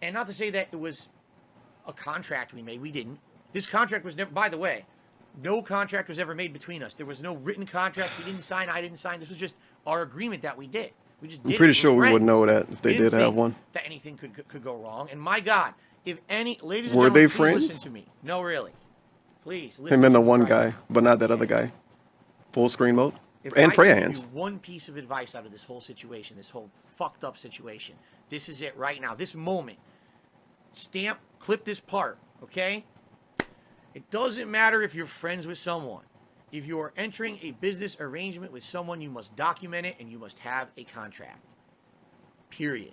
And not to say that it was a contract we made. We didn't. This contract was never, by the way, no contract was ever made between us. There was no written contract. We didn't sign. I didn't sign. This was just our agreement that we did. We just did I'm pretty it. sure We're we would friends. know that if they We didn't did have think one. that anything could go wrong. And my God, if any, ladies and Were gentlemen, they please friends? listen to me. No, really. Please listen Him and to the me one right guy, now. but not that other guy. Full screen mode. If And I prayer can hands. give you one piece of advice out of this whole situation, this whole fucked up situation, this is it right now. This moment. Clip this part, okay? It doesn't matter if you're friends with someone. If you are entering a business arrangement with someone, you must document it and you must have a contract. Period.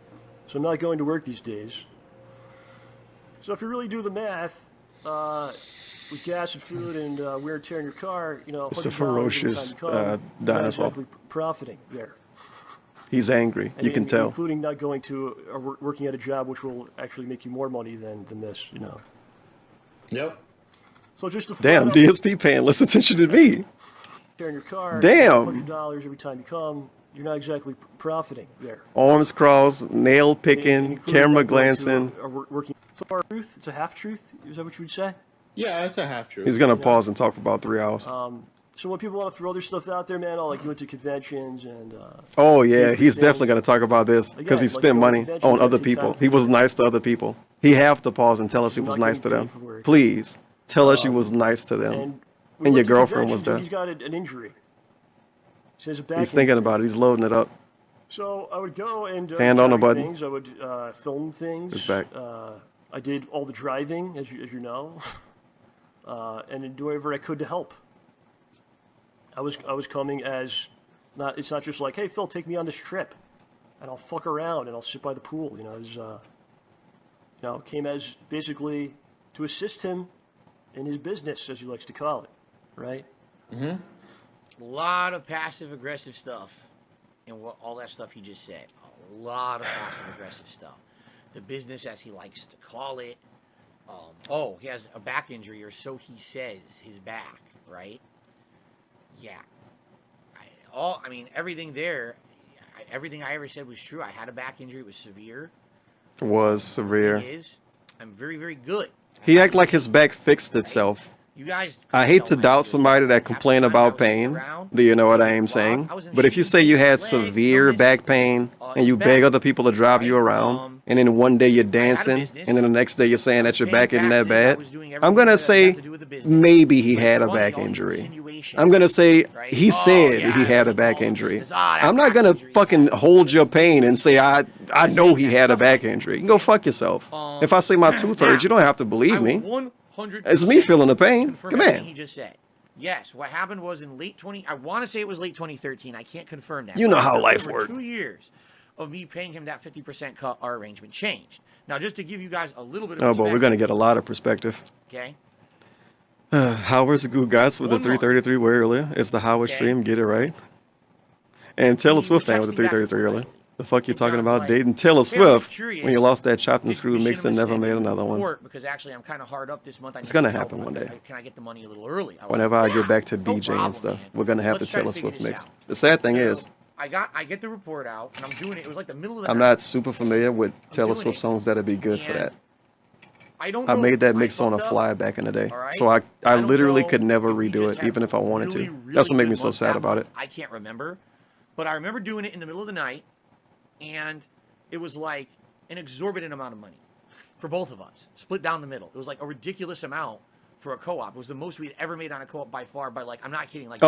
So I'm not going to work these days. So if you really do the math, with gas and food and wear and tear in your car, you know, It's a $100 ferocious every time you come, you're not dinosaur. exactly profiting there. He's angry. You can tell. Including not going to or working at a job which will actually make you more money than this, you know. Yep. So just to Damn, DSP paying less attention to me. Sharing your car. Damn. $100 every time you come. You're not exactly profiting there. Arms crossed, nail picking, camera glancing. Working. So our truth, it's a half truth. Is that what you would say? Yeah, it's a half truth. He's gonna pause and talk for about 3 hours. So when people want to throw other stuff out there, man, like you went to conventions and. Oh yeah, he's definitely gonna talk about this because he spent money on other people. He was nice to other people. He have to pause and tell us he was nice to them. Please tell us you was nice to them. And your girlfriend was there. He's got an injury. So he has a back He's thinking about it. He's loading it up. So I would go and hand on the button. Things. I would film things. His back. I did all the driving, as you know, and then do whatever I could to help. I was coming as not. It's not just like, hey Phil, take me on this trip, and I'll fuck around and I'll sit by the pool. You know, it came as basically to assist him in his business, as he likes to call it, right? Mm-hmm. A lot of passive-aggressive stuff and all that stuff he just said. A lot of passive-aggressive stuff. The business, as he likes to call it. He has a back injury, or so he says, his back, right? Yeah. Everything there, everything I ever said was true. I had a back injury. It was severe. Was severe. The thing is, I'm very, very good. He act like his back fixed itself. You guys, I hate to doubt somebody that complain about pain. Do you know what I am saying? But if you say you had severe back pain and you beg other people to drive you around, and then one day you're dancing, and then the next day you're saying that your back isn't that bad, I'm going to say maybe he had a back injury. I'm going to say he said he had a back injury. I'm not going to fucking hold your pain and say I know he had a back injury. You can go fuck yourself. If I say my tooth hurts, you don't have to believe me. It's me feeling the pain. Come on. He just said. Yes, what happened was in I want to say it was late 2013. I can't confirm that. You know how life works. 2 years of me paying him that 50% cut, our arrangement changed. Now, just to give you guys a little bit of but we're going to get a lot of perspective. Okay. Howard's the good guys with the 333 way earlier. It's the Howard stream. Get it right. And Taylor Swift fan with the 333 earlier. The fuck you talking about dating Taylor Swift when you lost that chopped and screwed mix and never made another one? Because actually I'm kind of hard up this month. It's gonna happen one day. Can I get the money a little early? Whenever I get back to DJ and stuff, we're gonna have the Taylor Swift mix. The sad thing is, I get the report out and I'm doing it. It was like the middle of the night. I'm not super familiar with Taylor Swift songs that'd be good for that. I made that mix on a fly back in the day, so I literally could never redo it, even if I wanted to. That's what made me so sad about it. I can't remember, but I remember doing it in the middle of the night. And it was like an exorbitant amount of money for both of us, split down the middle. It was like a ridiculous amount for a co-op. It was the most we'd ever made on a co-op by far. By like, I'm not kidding. Like,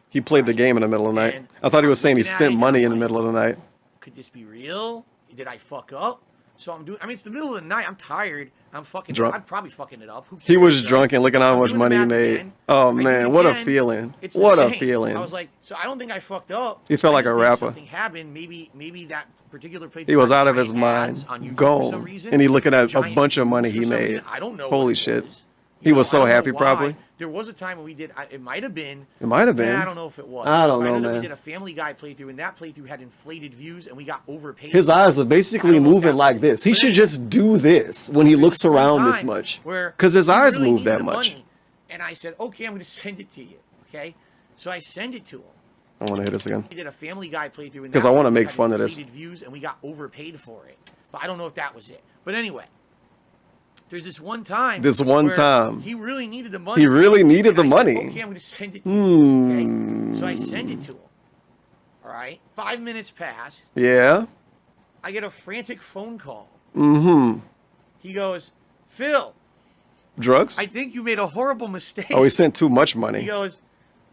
he played the game in the middle of the night. I thought he was saying he spent money in the middle of the night. Could this be real? Did I fuck up? So I'm doing. I mean, it's the middle of the night. I'm tired. I'm fucking drunk. I'm probably fucking it up. Who cares? He was drunk and looking at how much money he made. Oh man, what a feeling! What a feeling! I was like, so I don't think I fucked up. He felt like a rapper. Something happened. Maybe that particular playthrough. He was out of his mind, gone, and he looking at a bunch of money he made. I don't know. Holy shit! He was so happy, probably. There was a time when we did. It might have been. It might have been. I don't know if it was. I don't know, man. We did a Family Guy playthrough, and that playthrough had inflated views, and we got overpaid. His eyes are basically moving like this. He should just do this when he looks around this much, because his eyes move that much. And I said, okay, I'm going to send it to you. Okay, so I send it to him. I want to hit this again. We did a Family Guy playthrough, because I want to make fun of this. Views, and we got overpaid for it, but I don't know if that was it. But anyway. There's this one time. He really needed the money. He really needed the money. Said, okay, I'm going to send it to him. Okay? So I send it to him. All right. 5 minutes pass. Yeah. I get a frantic phone call. Mm-hmm. He goes, Phil. Drugs? I think you made a horrible mistake. Oh, he sent too much money. He goes,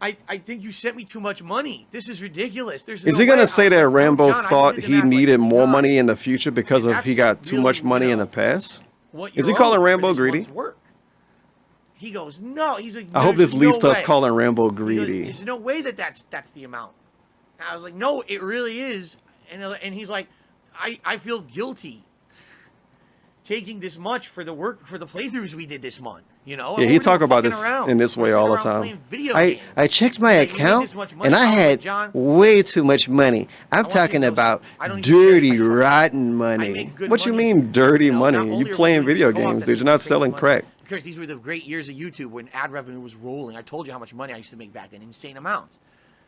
I think you sent me too much money. This is ridiculous. Is he going to say that Rambo thought he needed more money in the future because of he got too much money in the past? Is he calling Rambo greedy? He goes, no. He's like, I hope this leads to us calling Rambo greedy. There's no way that's the amount. I was like, no, it really is. And he's like, I feel guilty taking this much for the playthroughs we did this month. You know? Yeah, he talk about this in this way all the time. I checked my account and I had way too much money. I'm talking about dirty, rotten money. What you mean dirty money? You playing video games, dude. You're not selling crack. Because these were the great years of YouTube when ad revenue was rolling. I told you how much money I used to make back then, insane amounts.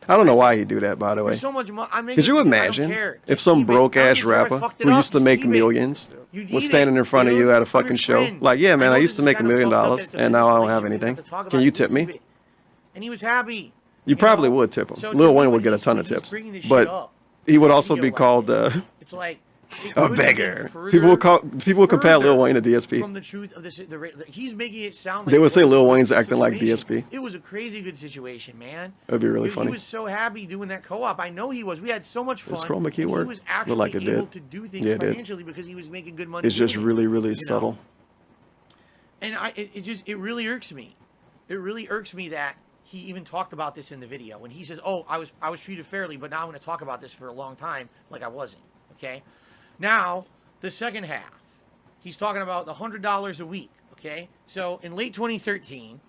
I don't know why he do that, by the way. So much money. Could you imagine if some broke-ass rapper who used to make millions was standing in front of you at a fucking show? Like, yeah, man, I used to make $1 million, and now I don't have anything. Can you tip me? And he was happy. You probably would tip him. Lil Wayne would get a ton of tips. But he would also be called it's like a beggar. People would compare Lil Wayne to DSP. From the truth of this, he's making it sound like they would say Lil Wayne's acting like DSP. It was a crazy good situation, man. That'd be really funny. He was so happy doing that co-op. I know he was. We had so much fun. His chroma key work. He was actually like it able did. to do things financially because he was making good money. It's just really, really subtle. And it really irks me. It really irks me that he even talked about this in the video when he says, "Oh, I was treated fairly, but now I'm going to talk about this for a long time like I wasn't." Okay, now. The second half, he's talking about the $100 a week, okay? So in late 2013,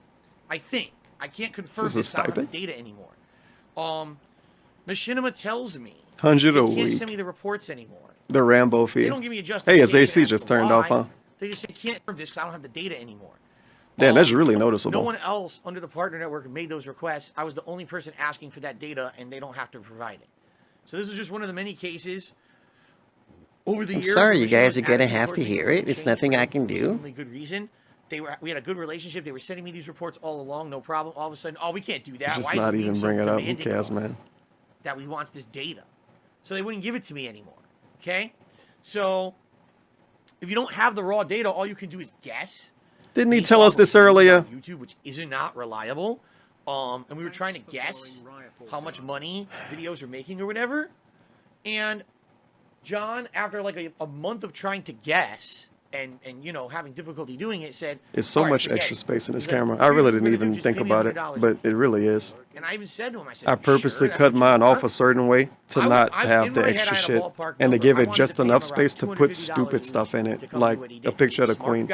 I think, I can't confirm this, I don't have the data anymore. Machinima tells me $100 a they can't week. send me the reports anymore. The Rambo fee. They don't give me a Hey, justification. his AC just turned off, huh? They just say, I can't confirm this because I don't have the data anymore. Damn, that's really noticeable. No one else under the partner network made those requests. I was the only person asking for that data, and they don't have to provide it. So this is just one of the many cases over the I'm years. sorry, you guys are gonna have to hear it. It's nothing I can do. Good reason. We had a good relationship. They were sending me these reports all along, no problem. All of a sudden, oh, we can't do that. Just Why not is it even being bring so it up. Who demanding cares, of us man? that we want this data? So they wouldn't give it to me anymore. Okay, so if you don't have the raw data, all you can do is guess. Didn't he tell us this earlier? YouTube, which is not reliable. And we were trying to guess how much money videos are making or whatever. And John, after like a month of trying to guess and you know having difficulty doing it, said it's so much extra space in this camera. I really didn't even think about it, but it really is. And I even said to him, I said, I purposely cut mine off a certain way to not have the extra shit and to give it just enough space to put stupid stuff in it, like a picture of the Queen.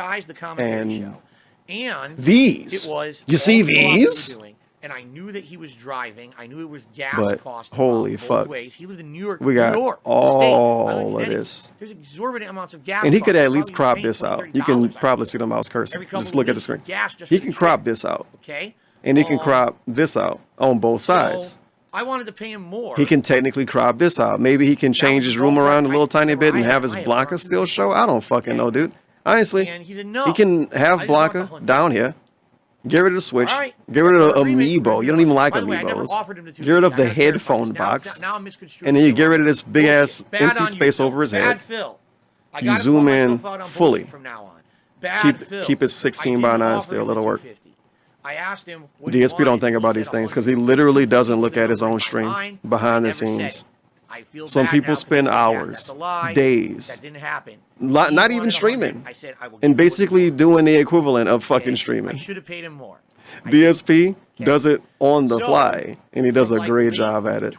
And these, you see these? And I knew that he was driving. I knew it was gas cost. Holy fuck. Ways. He lived in New York. We got all of this. There's exorbitant amounts of gas. And he could at least crop this out. You can probably see the mouse cursor. Just look at the screen. He can crop this out. Okay. And he can crop this out on both sides. I wanted to pay him more. He can technically crop this out. Maybe he can change his room around a little tiny bit and have his Blanca still show. I don't fucking know, dude. Honestly, he can have Blanca down here. Get rid of the switch. Get rid of the amiibo. You don't even like amiibos. Get rid of the headphone box. And then you get rid of this big ass empty space over his head. You zoom in fully. Keep it 16 by 9 still. It'll work. I asked him. DSP don't think about these things because he literally doesn't look at his own stream behind the scenes. Some people spend hours, days, that didn't happen. Not even streaming, and basically doing the equivalent of fucking streaming. I should have paid him more. DSP does it on the fly, and he does a great job at it.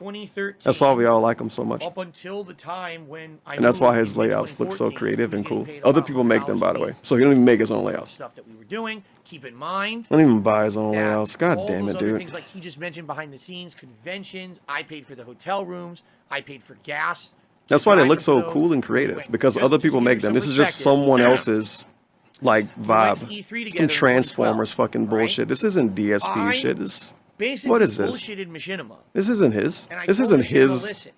That's why we all like him so much. Up until the time when and that's why his layouts look so creative and cool. Other people make them, by the way, so he don't even make his own layouts. Stuff that we were doing. Keep in mind. Don't even buy his own layouts. God damn it, dude. Things like he just mentioned behind the scenes, conventions. I paid for the hotel rooms. I paid for gas. That's why they look so cool and creative, because other people make them. This is just someone else's like vibe. Some Transformers fucking bullshit. This isn't DSP shit. What is this? This isn't his. This isn't his.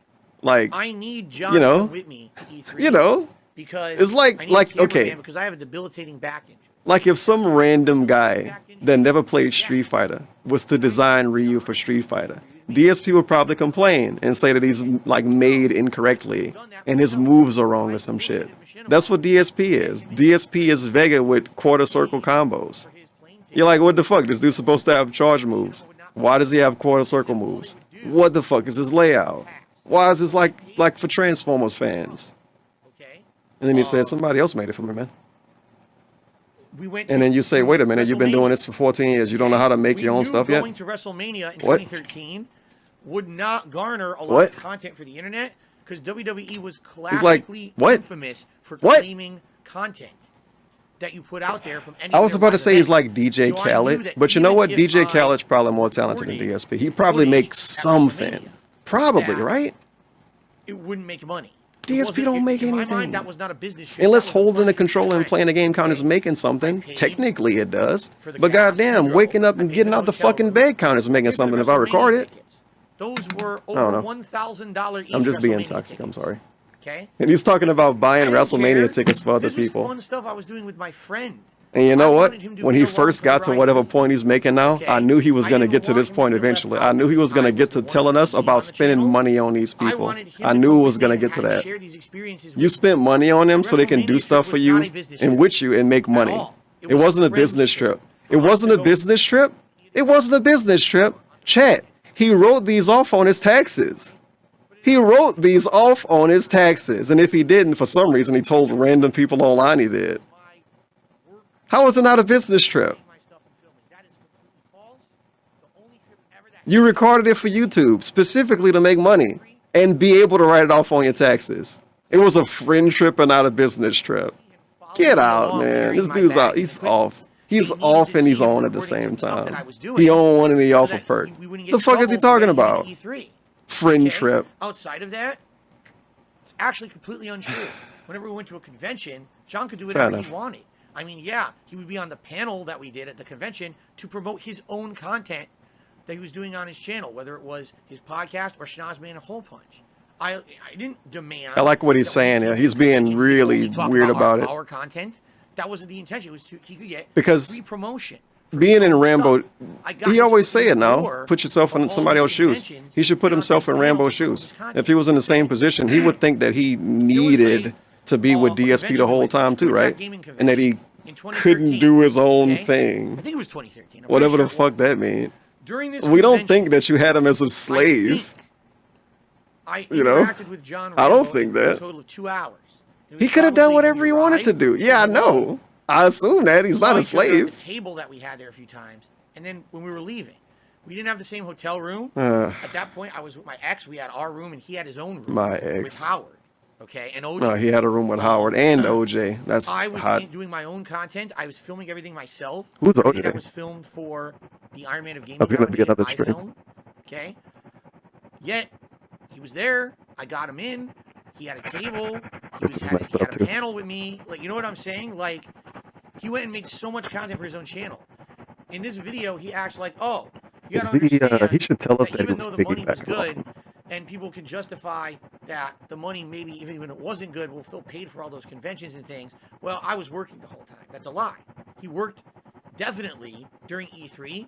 Like, I need John you know, with me to E3 you know, because it's like okay, because I have a debilitating back injury. Like if some random guy that never played Street Fighter was to design Ryu for Street Fighter, DSP would probably complain and say that he's like made incorrectly and his moves are wrong or some shit. That's what DSP is. DSP is Vega with quarter circle combos. You're like, what the fuck? This dude's supposed to have charge moves. Why does he have quarter circle moves? What the fuck is his layout? Why is this like for Transformers fans? And then he said, somebody else made it for me, man. And then you say, wait a minute, you've been doing this for 14 years. You don't know how to make your own stuff yet? Going to WrestleMania in 2013 would not garner a lot of content for the internet because WWE was classically infamous for claiming content. that you put out there from any I was of about their to say live he's like events. DJ So I knew Khaled, that but you know even what? if DJ I Khaled's probably more talented than DSP. He probably makes something. Probably, right? It wouldn't make money. DSP don't make in my anything. mind, that was not a business trip. Unless That was a holding fun the trip with controller and friends. playing the game count as making something. Technically, it does. the But gas, goddamn, we waking drove. up and getting out the fucking bed count is making something if I record it. Those were I don't over know. $1,000 each. I'm just being WrestleMania toxic. I'm sorry. Okay. And he's talking about buying I don't WrestleMania care. tickets for other This was people. fun stuff I was doing with my friend. And you know I what? wanted him to When be he a first got to ride whatever with point he's making now, I knew he was I going to didn't get to want this him point to be left eventually. out I knew he was going to because get to I was telling us the one about on the spending channel. money on these I people. wanted him I to knew come it with was going to me get to and that. share these experiences You with spent money on them so they can do WrestleMania stuff trip for was you not a business and trip with you and make money. all. It wasn't a business trip. It wasn't a business trip. It wasn't a business trip. Chat. He wrote these off on his taxes. He wrote these off on his taxes. And if he didn't, for some reason, he told random people online he did. How is it not a business trip? You recorded it for YouTube, specifically to make money and be able to write it off on your taxes. It was a friend trip and not a business trip. Get out, man. This dude's out. He's off. He's off and he's on at the same time. He on one and he off a perk. The fuck is he talking about? Friend trip. Outside of that, it's actually completely untrue. Whenever we went to a convention, John could do whatever he wanted. I mean, yeah, he would be on the panel that we did at the convention to promote his own content that he was doing on his channel, whether it was his podcast or Schnozman and a Hole Punch. I didn't demand. I like what he's saying here. He's being really weird about it. Our content. That wasn't the intention. It was he could get because free promotion. Being in Rambo, he always say it now. Put yourself in somebody else's shoes. He should put himself in Rambo's shoes. If he was in the same position, he would think that he needed to be with DSP the whole time too, right? And that he couldn't do his own thing. I think it was 2013. Whatever the fuck that means. We don't think that you had him as a slave. You know, with John I don't think that. A total of 2 hours. He could have done whatever he wanted to do. Yeah, I know. I assume that he's not a slave. The table that we had there a few times, and then when we were leaving, we didn't have the same hotel room. At that point, I was with my ex. We had our room, and he had his own room. My ex. With Howard. Okay, and OJ. No, he had a room with Howard and OJ. That's I was hot. doing my own content. I was filming everything myself. Who's Everything OJ? that was filmed for the Iron Man of Gaming. I was gonna be another I stream. filmed, okay. Yet he was there. I got him in. He had a table. This is He messed had up a too. panel with me. Like, you know what I'm saying? Like, he went and made so much content for his own channel. In this video, he acts like, oh, you gotta understand He should tell us that he even was though the money was piggybacking off good, and people can justify that the money maybe even when it wasn't good, will Phil paid for all those conventions and things. Well, I was working the whole time. That's a lie. He worked definitely during E3,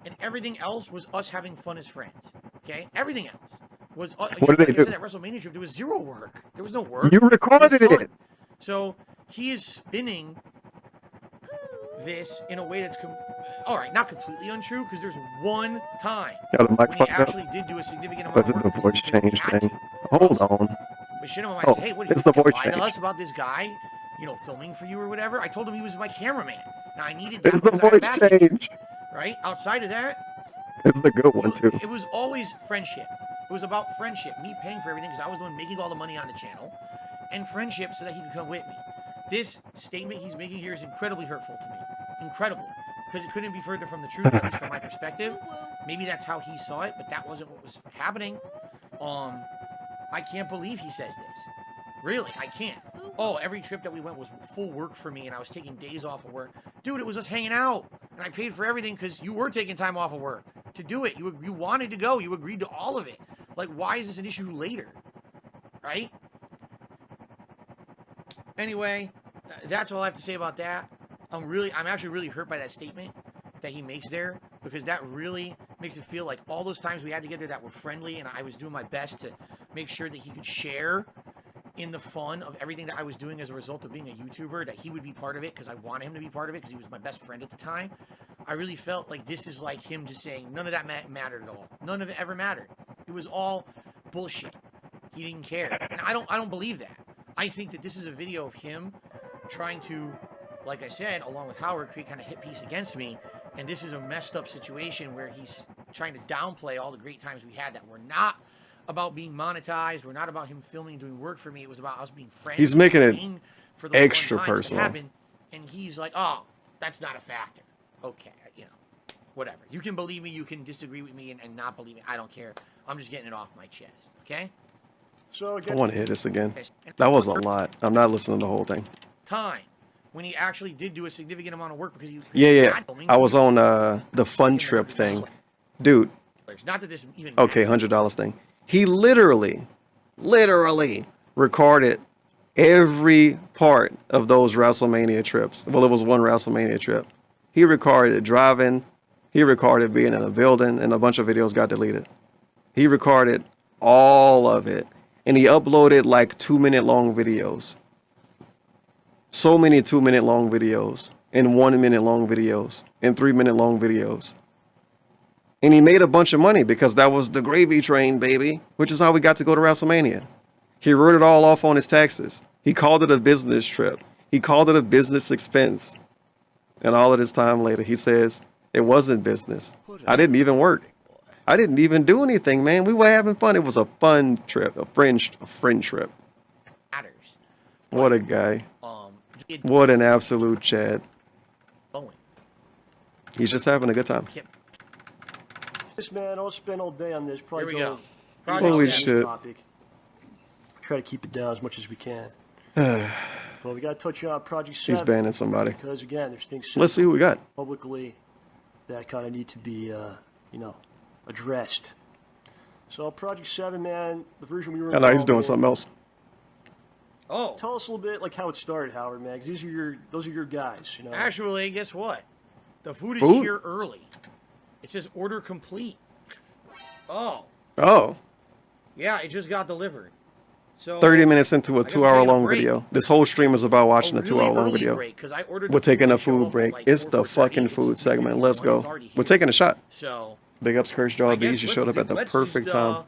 and everything else was us having fun as friends. Okay, everything else was. What did they do? That WrestleMania trip, there was zero work. There was no work. You recorded was fun. it. So he is spinning this in a way that's all right, not completely untrue, because there's one time Got a mic when he fucked up? actually did do a significant amount That's of it, work. the voice change thing. Hold on. Machinima might Oh, say, hey, what, it's you the voice lie to change. us about this guy, you know, filming for you or whatever? I told him he was my cameraman. Now, I needed that It's the because I had voice baggage, change. right? Outside of that, It's the good one too. it was always friendship. It was about friendship. Me paying for everything because I was the one making all the money on the channel. And friendship so that he could come with me. This statement he's making here is incredibly hurtful to me. Incredibly. Because it couldn't be further from the truth, at least from my perspective. Maybe that's how he saw it, but that wasn't what was happening. I can't believe he says this. Really, I can't. Oh, every trip that we went was full work for me, and I was taking days off of work. Dude, it was us hanging out, and I paid for everything because you were taking time off of work to do it. You wanted to go. You agreed to all of it. Like, why is this an issue later? Right? Anyway, that's all I have to say about that. I'm actually really hurt by that statement that he makes there, because that really makes it feel like all those times we had together that were friendly, and I was doing my best to make sure that he could share in the fun of everything that I was doing as a result of being a YouTuber, that he would be part of it because I wanted him to be part of it because he was my best friend at the time. I really felt like this is like him just saying none of that mattered at all. None of it ever mattered. It was all bullshit. He didn't care. And I don't believe that. I think that this is a video of him trying to, like I said, along with Howard, create kind of hit piece against me. And this is a messed up situation where he's trying to downplay all the great times we had that were not about being monetized. We're not about him filming and doing work for me. It was about us being friends. He's making it for those extra fun times that personal. happened. And he's like, oh, that's not a factor. Okay, you know, whatever. You can believe me, you can disagree with me and not believe me. I don't care. I'm just getting it off my chest, okay? I want to hear this again. That was a lot. I'm not listening to the whole thing. Time when he actually did do a significant amount of work because he... Yeah. I was on the fun trip thing. Dude. Not that this even... Okay, $100 thing. He literally recorded every part of those WrestleMania trips. Well, it was one WrestleMania trip. He recorded driving. He recorded being in a building, and a bunch of videos got deleted. He recorded all of it, and he uploaded like 2-minute long videos. So many 2-minute long videos, and 1-minute long videos, and 3-minute long videos. And he made a bunch of money because that was the gravy train, baby, which is how we got to go to WrestleMania. He wrote it all off on his taxes. He called it a business trip. He called it a business expense. And all of this time later, he says, it wasn't business. I didn't even work. I didn't even do anything, man. We were having fun. It was a fun trip, a friend trip. What a guy. What an absolute Chad. He's just having a good time. This man, I'll spend all day on this. Probably Here we go. Holy shit. Topic. Try to keep it down as much as we can. Well, we got to touch on Project 7. He's banning somebody. Because, again, there's things said Let's see who we got. publicly that kind of need to be, you know, addressed. So, Project 7, man, the version we were I know he's involved doing in. something else. Oh. Tell us a little bit like how it started, Howard, man, because those are your guys, you know. Actually, guess what? The food is Food? here early. It says order complete. Oh. Oh. Yeah, it just got delivered. So 30 minutes into a I guess we're 2-hour taking a long break. video. This whole stream is about watching a A really 2-hour long early video. break, 'cause I ordered We're the food taking a to show food up break. at like It's the 4:30. fucking food segment. Let's go. We're taking a shot. So Big ups, Curse Jaw Bees. You showed up at the perfect time.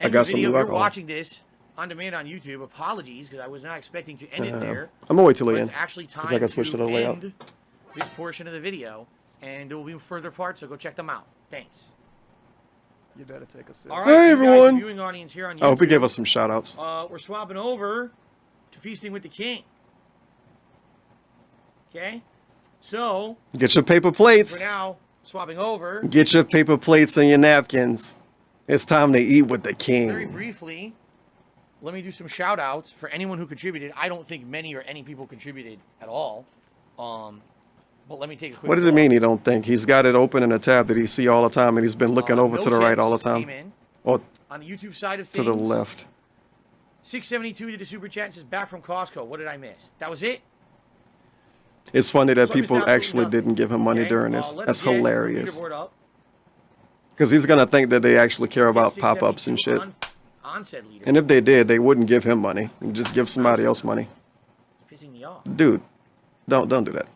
I got some new You're alcohol. watching this on demand on YouTube. Apologies, because I was not expecting to end it there. I'm gonna wait till the But end. It's actually time I got switched to the layout. end this portion of the video, and there will be further parts, so go check them out. Thanks. You better take a sip. All right, Hey, you guys, everyone. the viewing audience here on YouTube. I hope he gave us some shout outs. We're swapping over to Feasting with the King. Okay? So, Get your paper for plates. now, swapping over. Get your paper plates and your napkins. It's time to eat with the Very king. briefly, let me do some shout outs for anyone who contributed. I don't think many or any people contributed at all. But let me take a quick What does it mean he don't think? He's got it open in a tab that he see all the time, and he's been looking over to the right all the time. Or On the YouTube side of to things, the left. 672 did the super chat and says back from Costco. What did I miss? That was it? It's funny that So I missed people absolutely actually nothing. didn't give him money Okay, during this. let's That's get the hilarious. leaderboard up. Because he's going to think that they actually care about pop-ups and shit. On said leader. And if they did, they wouldn't give him money. They'd just give somebody else money. It's pissing me off. Dude, don't do that.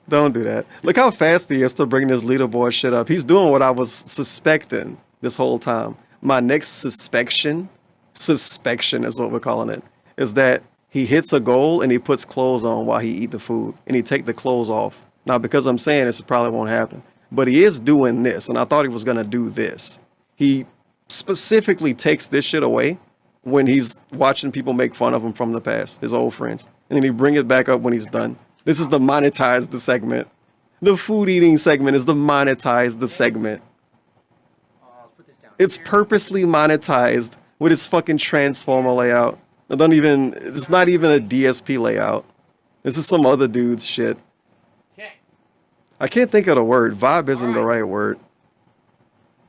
Don't do that. Look how fast he is to bring this leaderboard shit up. He's doing what I was suspecting this whole time. My next suspicion is what we're calling it, is that he hits a goal and he puts clothes on while he eat the food and he take the clothes off. Now, because I'm saying this, it probably won't happen. But he is doing this, and I thought he was going to do this. He specifically takes this shit away when he's watching people make fun of him from the past, his old friends. And then he bring it back up when he's done. This is the monetize the segment. The food eating segment is the monetize the segment. It's purposely monetized with its fucking transformer layout. It's not even a DSP layout. This is some other dude's shit. I can't think of the word. Vibe isn't the right word.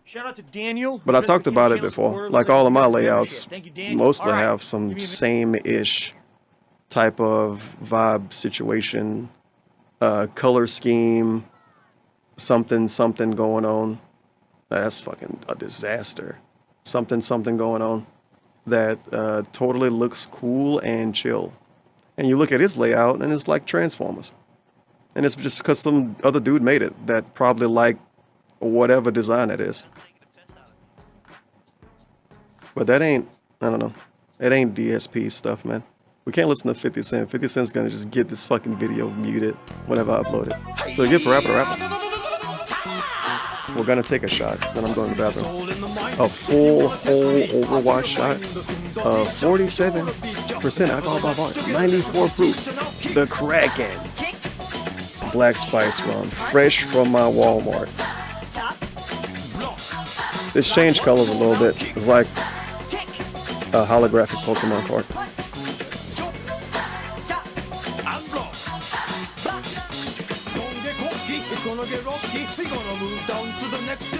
Shout out to Daniel. But I talked about it before. Like all of my layouts, Thank you, Daniel. mostly All right. have some same-ish type of vibe situation, color scheme, something going on. That's fucking a disaster. Something going on that totally looks cool and chill. And you look at his layout and it's like Transformers. And it's just because some other dude made it that probably like whatever design it is. But that ain't, I don't know. It ain't DSP stuff, man. We can't listen to 50 Cent. 50 Cent's gonna just get this fucking video muted whenever I upload it. So get Parappa the Rapper. We're gonna take a shot, then I'm going to the bathroom. A full whole Overwatch shot. 47% alcohol by volume, 94 proof. The Kraken. Black Spice rum, fresh from my Walmart. This changed colors a little bit. It's like a holographic Pokemon card.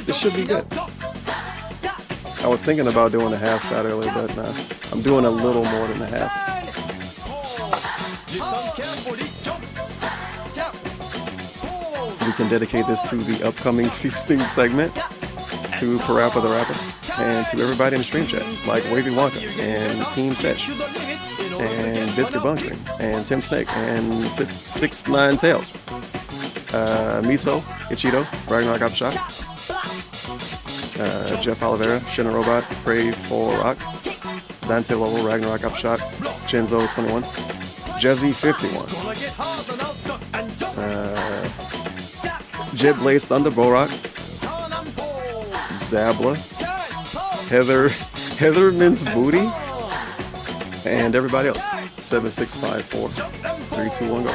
This should be good. I was thinking about doing a half shot earlier, but nah. I'm doing a little more than a half. We can dedicate this to the upcoming feasting segment, to Parappa the Rapper, and to everybody in the stream chat, like Wavy Wonka, and Team Setch, and Biscuit Bunkering, and Tim Snake, and 6'9" Tails. Miso, Ichido, Ragnarok Up Shot, Jeff Oliveira, Shinna Robot, Pray for Rock, Dante Lowell, Ragnarok Up Shot, Chenzo 21, Jezzy 51, Jet Blaze Thunder Borok, Zabla, Heatherman's Booty, and everybody else. 7, 6, 5, 4, 3, 2, 1, go.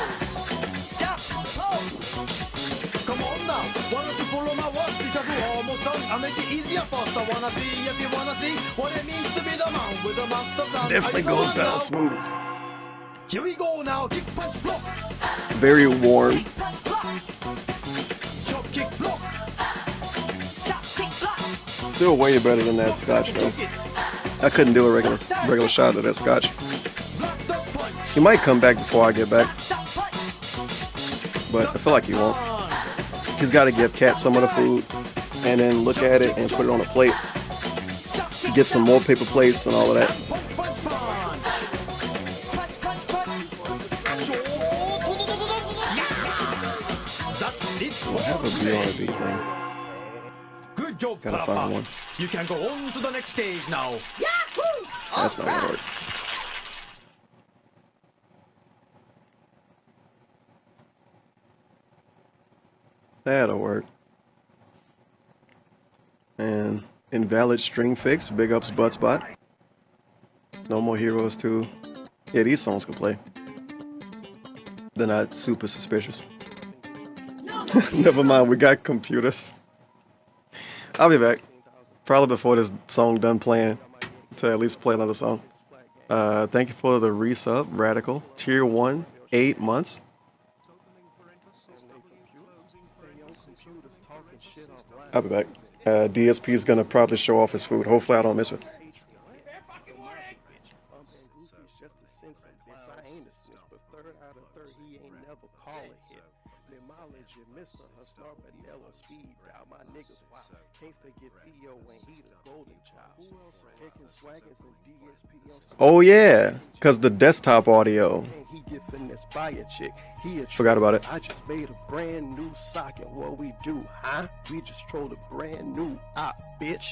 Definitely goes down smooth. Here we go now. Kick, punch, block. Very warm. Chop, kick, block. Still way better than that scotch though. I couldn't do a regular shot of that scotch. He might come back before I get back, but I feel like he won't. He's got to give Cat some of the food and then look at it and put it on a plate. Get some more paper plates and all of that. We'll have a BRB thing. Good job, Gotta find one. You can go on to the next stage now. Yahoo! That's not gonna work. That'll work. And invalid string fix, big ups Buttspot. No More Heroes 2. Yeah, these songs can play. They're not super suspicious. Never mind, we got computers. I'll be back. Probably before this song done playing, to at least play another song. Thank you for the resub, Radical. Tier 1, 8 months. I'll be back. DSP is gonna probably show off his food. Hopefully I don't miss it. Oh yeah, cause the desktop audio. Forgot about it. I just made a brand new socket. What we do, huh? We just trolled a brand new op, bitch.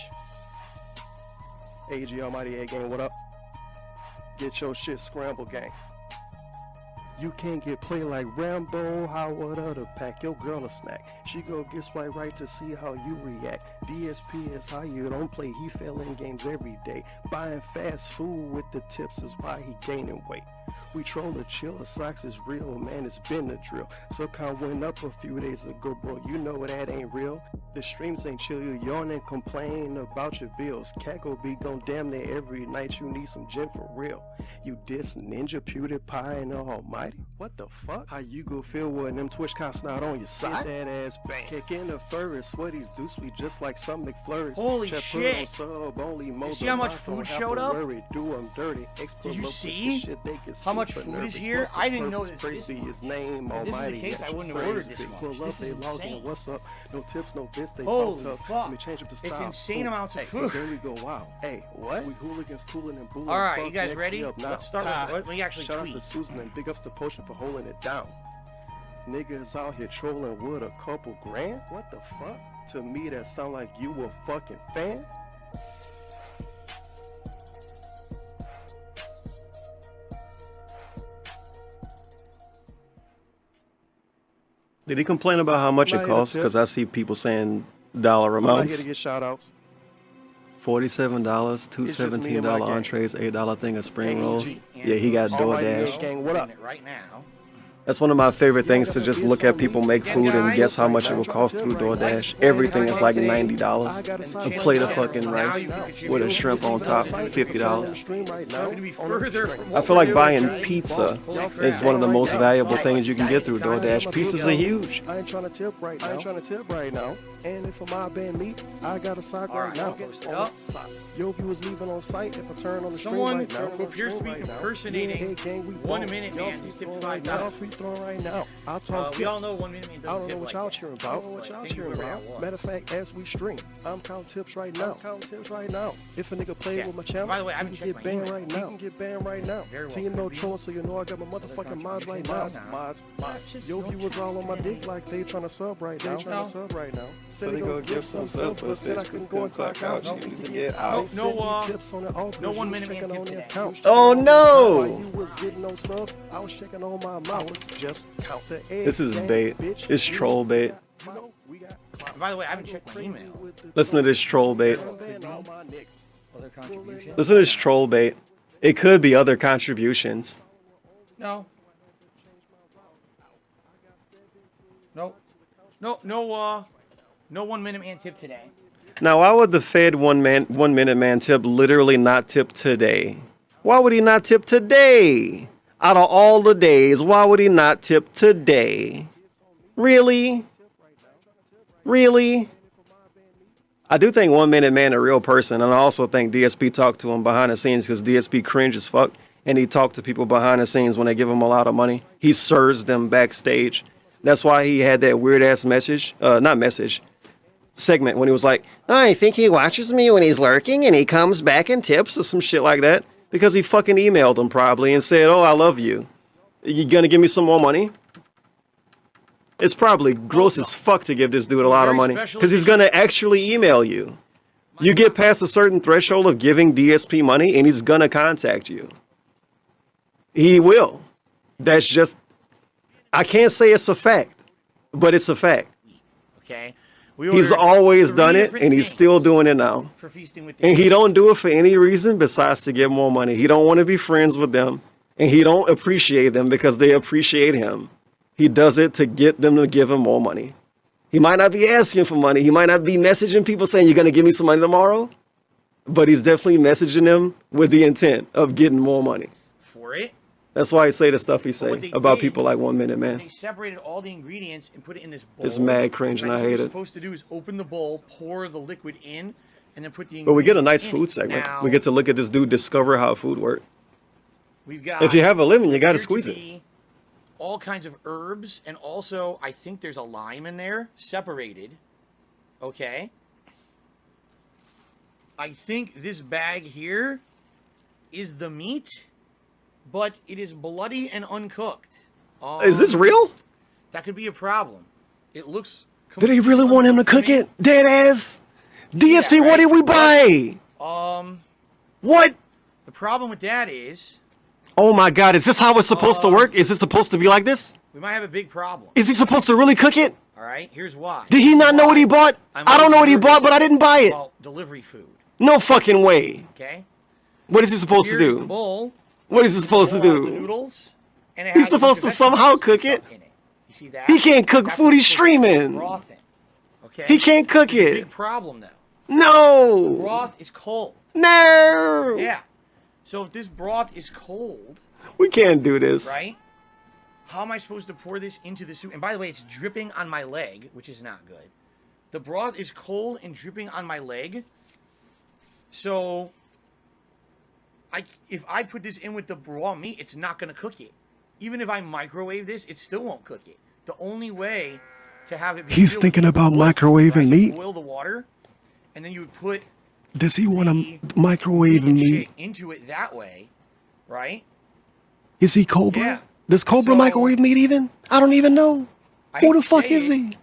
AG Almighty A gang, what up? Get your shit scrambled, gang. You can't get played like Rambo Howie to pack your girl a snack. She go get swipe right to see how you react. DSP is how you don't play. He fell in games every day. Buying fast food with the tips is why he gaining weight. We troll a chiller, socks is real, man, it's been a drill. SoCon went up a few days ago, bro, you know that ain't real. The streams ain't chill, you yawn and complain about your bills. Cat go be gone damn near every night, you need some gin for real. You diss Ninja, PewDiePie, and Almighty? What the fuck? How you go feel when them Twitch cops not on your side? Get that ass bang. Kick in the furnace, what he's do sweet just like some McFlurries. Holy Check shit! Sub, only You see how much food showed up? Do I'm dirty. Did you see how much food is here? I didn't know this. His name, if this was the case, I wouldn't have ordered this much. This is insane. What's up? No tips, no bits. They Holy talk tough. fuck. Let me change up the style. It's insane amounts of food. Then we go, wow. Hey, what? We hooligans cooling and booling. All right, you guys ready? Let's start with let me actually Shout tweet. out to Susan and big ups to Potion for holding it down. Niggas out here trolling with a couple grand? What the fuck? To me, that sound like you a fucking fan? Did he complain about how much it costs? Because I see people saying dollar I'm not here amounts. to get shout outs. $47, two It's just me $17 and my gang. entrees, $8 thing of spring rolls. AEG. Yeah, he got Almighty DoorDash. gang, what up? Right now. That's one of my favorite things, to just look at people make food and guess how much it will cost through DoorDash. Everything is like $90. A plate of fucking rice with a shrimp on top, $50. I feel like buying pizza is one of the most valuable things you can get through DoorDash. Pizzas are huge. I ain't trying to tip right now. And if my band meet, I got a sock right now. Yo, you was leaving on site. If I turn on the stream right now, who appears to be impersonating 1 Minute Man, he's tipped $5. Right now. I'll talk we all know 1 Minute Man I don't know what y'all cheering about. Matter of fact, as we stream, I'm counting tips right now. If a nigga play with my channel, by the way, I he haven't can checked get my banned email. right now. So you know trolling, so you know I got my motherfucking mods right now. Mods. Yo, viewers all on my dick like they trying to sub right now. Said they gonna give some subs, but said I couldn't go and clock out. You need to get out. No 1 Minute Man tip today. Oh no! You was getting no subs, I was checking on my mouth. Just count the eggs. This is bait. It's troll bait. By the way, I haven't checked my email. Listen to this troll bait. Other contributions? Listen to this troll bait. It could be other contributions. No. No 1 Minute Man tip today. Now, why would the Fed 1 Minute Man tip literally not tip today? Why would he not tip today? Out of all the days, why would he not tip today? Really? Really? I do think 1 Minute Man a real person, and I also think DSP talked to him behind the scenes because DSP cringe as fuck, and he talked to people behind the scenes when they give him a lot of money. He serves them backstage. That's why he had that weird ass segment when he was like, I think he watches me when he's lurking and he comes back and tips or some shit like that, because he fucking emailed him probably and said, oh, I love you. You gonna give me some more money? It's probably gross as fuck to give this dude a lot of money, because he's gonna actually email you. You get past a certain threshold of giving DSP money and he's gonna contact you. He will. That's just, I can't say it's a fact, but it's a fact. Okay. He's always done it, and he's still doing it now. And he don't do it for any reason besides to get more money. He don't want to be friends with them, and he don't appreciate them because they appreciate him. He does it to get them to give him more money. He might not be asking for money. He might not be messaging people saying, you're going to give me some money tomorrow. But he's definitely messaging them with the intent of getting more money. For it? That's why he say the stuff he say about people like 1 Minute Man. They separated all the ingredients and put it in this bowl. It's mad cringe, and I hate What it. you're supposed to do is open the bowl, pour the liquid in, and then put the ingredients But we get a nice in food it. segment. Now, We get to look at this dude discover how food works. we've got If you have a living, you got to appear squeeze it. be all kinds of herbs, and also I think there's a lime in there, separated. Okay. I think this bag here is the meat, but it is bloody and uncooked. Is this real? That could be a problem. It looks. Did he really want him to cook it? Dead ass. DSP, what did we buy? What? The problem with that is Oh my God, is this how it's supposed to work? Is it supposed to be like this? we might have a big problem. Is he supposed to really cook it? All right, here's why. Did he not know what he bought? I don't know what he bought, but I didn't buy it. Well, delivery food. No fucking way. Okay. What is he supposed to Here's the do? bowl. What is he supposed to Pour out the do? noodles, and it He's has a supposed to bunch of somehow vegetables cook and it. stuff in You see that? He can't cook That's food, he's supposed to be streaming. broth in. Okay. He can't cook It's a it. Big problem though. No. The broth is cold. No. Yeah. So if this broth is cold, We can't do this. right? How am I supposed to pour this into the soup? And by the way, it's dripping on my leg, which is not good. The broth is cold and dripping on my leg. So if I put this in with the raw meat, it's not going to cook it. Even if I microwave this, it still won't cook it. The only way to have it be He's sealed thinking is about boil, microwaving right? meat. Boil the water, and then you would put Does he want to microwave meat? shit into it that way, right? Is he Cobra? Yeah. Does Cobra microwave meat even? I don't even know. I Who hate the to fuck say is it, he?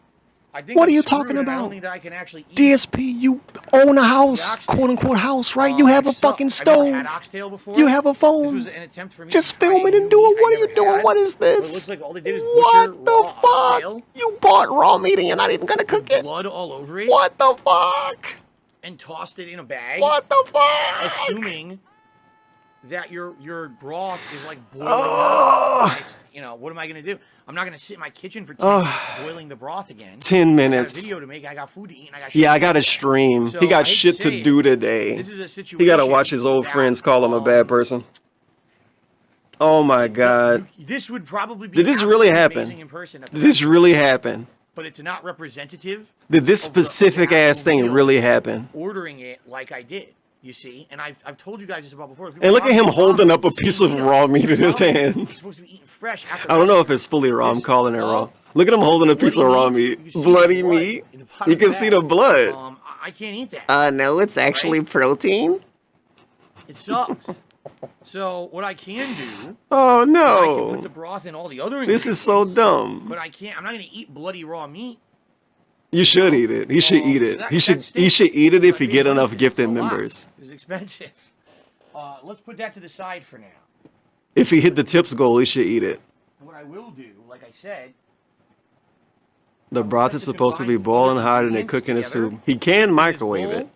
I think What are I'm you screwed, talking and I about? don't think that I can actually eat. DSP, you own a house, quote unquote house, right? You have a fucking I've never had stove. oxtail before. You have a This phone. was an attempt for me Just to try film it and new do meat it. What I are you never doing? had. What is But it this? looks like all they did is butcher What the raw fuck? oxtail. You bought raw meat and you're not even gonna cook it? Blood all over it. What the fuck? And tossed it in a bag. What the fuck? Assuming that your broth is like boiling. Oh. It's, you know, what am I gonna do? I'm not gonna sit in my kitchen for 10 minutes boiling the broth again. 10 minutes. I got a video to make. I got food to eat. And I got Yeah, I shit got to to do. stream. So, He I got hate shit say to it, do today. This is a situation. He got to watch his old that, friends call him a bad person. Oh my God. This would probably be. Did this really happen? amazing in person at the Did this really happen? But it's not representative. Did this specific ass thing really happen? Ordering it like I did, you see, and I've told you guys this about before. And look at him holding up a piece of raw meat in his hand. It's supposed to be eaten fresh. I don't know if it's fully raw. I'm calling it raw. Look at him holding a piece of raw meat. Bloody meat. You can see the blood. I can't eat that. No, it's actually protein. It sucks. So what I can do? Oh I can no. put the broth in all the other This is so dumb. But I can't. I'm not gonna eat bloody raw meat. You should eat it. He should eat it. He should eat it if he get enough gifted members. It's expensive. Let's put that to the side for now. If he hit the tips goal, he should eat it. And what I will do, like I said, The broth is supposed to be boiling hot and they cooking the soup. He can microwave it.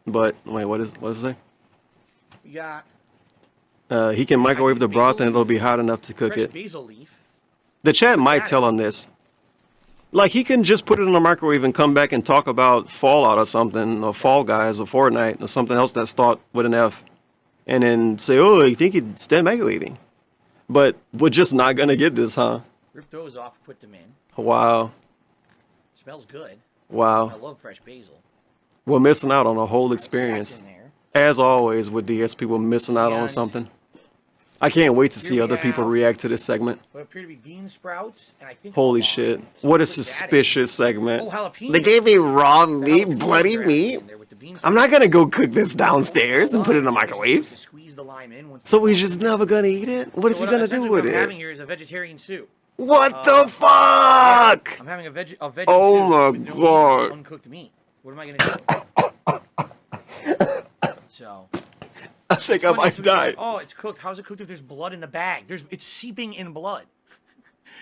But wait, what does it say? we got He can microwave the broth and it'll be hot enough to cook fresh it. basil leaf. The chat might tell him this. Like, he can just put it in the microwave and come back and talk about Fallout or something, or Fall Guys, or Fortnite, or something else that's thought with an F. And then say, oh, you think it's still microwaving. But we're just not going to get this, huh? Rip those off, put them in. Wow. Smells good. Wow. I love fresh basil. We're missing out on a whole experience. As always with DSP, we're missing out on something. I can't wait to see other people react to this segment. What appear to be bean sprouts, and I think Holy shit. What a suspicious segment. Oh, jalapeno. They gave me raw meat, bloody meat. I'm not gonna go cook this downstairs and put it in the microwave. Squeeze the lime in. So he's just never gonna eat it? What is he gonna do with What I'm it? having here is a vegetarian soup. What the fuck? I'm having a veggie Oh soup my with no meat, God. uncooked meat. What am I gonna do? So. I think I might die. Oh, it's cooked. How's it cooked if there's blood in the bag? It's seeping in blood.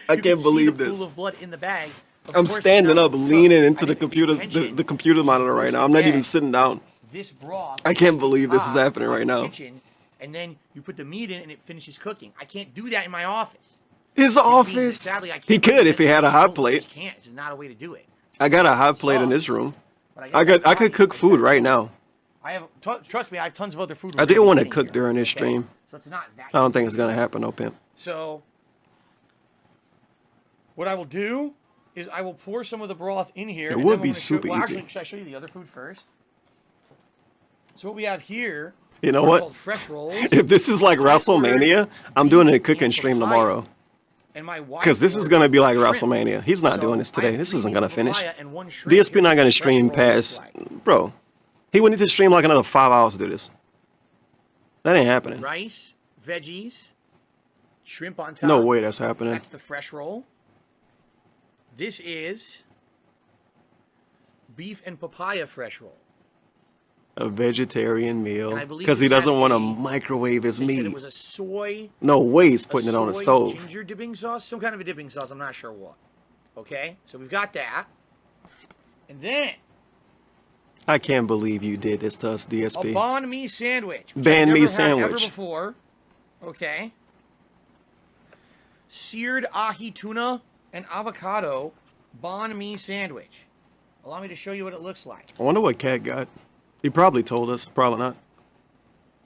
I can't believe the this. pool of blood in the bag. I'm standing up, leaning into the computer, the computer monitor right now. I'm not even sitting down. This broth. I can't believe this is happening right now. Kitchen, and then you put the meat in, and it finishes cooking. I can't do that in my office. His office. Sadly, I can't He could if he had a hot plate. I can't. This is not a way to do it. I got a hot plate in this room. I could cook food right now. I have. Trust me, I have tons of other food. I do want to cook during this stream. So it's not that. I don't think it's gonna happen, no pimp. So what I will do is I will pour some of the broth in here. It would be super easy. Actually, should I show you the other food first? So what we have here. You know are what? called fresh rolls. If this is like WrestleMania, I'm doing a cooking stream tomorrow. And my wife Because this is gonna be like WrestleMania. He's not doing this today. This isn't gonna finish. DSP not gonna stream past, bro. He would need to stream like another 5 hours to do this. That ain't happening. Rice, veggies, shrimp on top. No way that's happening. That's the fresh roll. This is beef and papaya fresh roll. A vegetarian meal. And I believe Because he this has doesn't want to a- microwave his They said meat. it was a soy. No way he's putting it on a soy stove. Ginger dipping sauce, some kind of a dipping sauce. I'm not sure what. Okay, so we've got that, and then I can't believe you did this to us, a DSP. banh mi sandwich. which Banh I've mi never had sandwich. Ever before. Okay. Seared ahi tuna and avocado banh mi sandwich. Allow me to show you what it looks like. I wonder what Cat got. He probably told us. Probably not.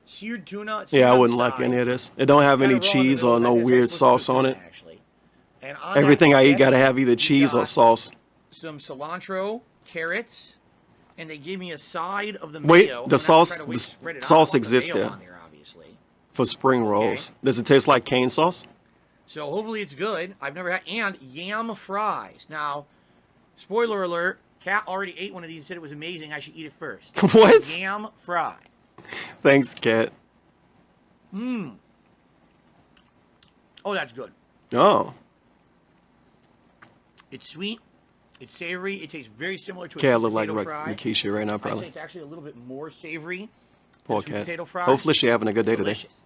Seared tuna. Yeah, I wouldn't like any of this. It don't have any cheese or no weird sauce on it. And on Everything that I eat bread, gotta have either we cheese or got sauce. Some cilantro, carrots, and they gave me a side of the Wait, mayo. the sauce, I'm not gonna try to spread it out. I sauce want the exists mayo there on there, obviously. for spring rolls. Does it taste like cane sauce? So hopefully it's good. I've never had, and yam fries. Now, spoiler alert, Kat already ate one of these and said it was amazing. I should eat it first. What? Yam fry. Thanks, Cat. Mmm. Oh, that's good. Oh. It's sweet. It's savory. It tastes very similar to a Cat sweet look like potato fry. Rikishi right now, I'd say probably. it's actually a little bit more savory. Poor sweet cat. potato fries. Hopefully she having a good day today. Delicious.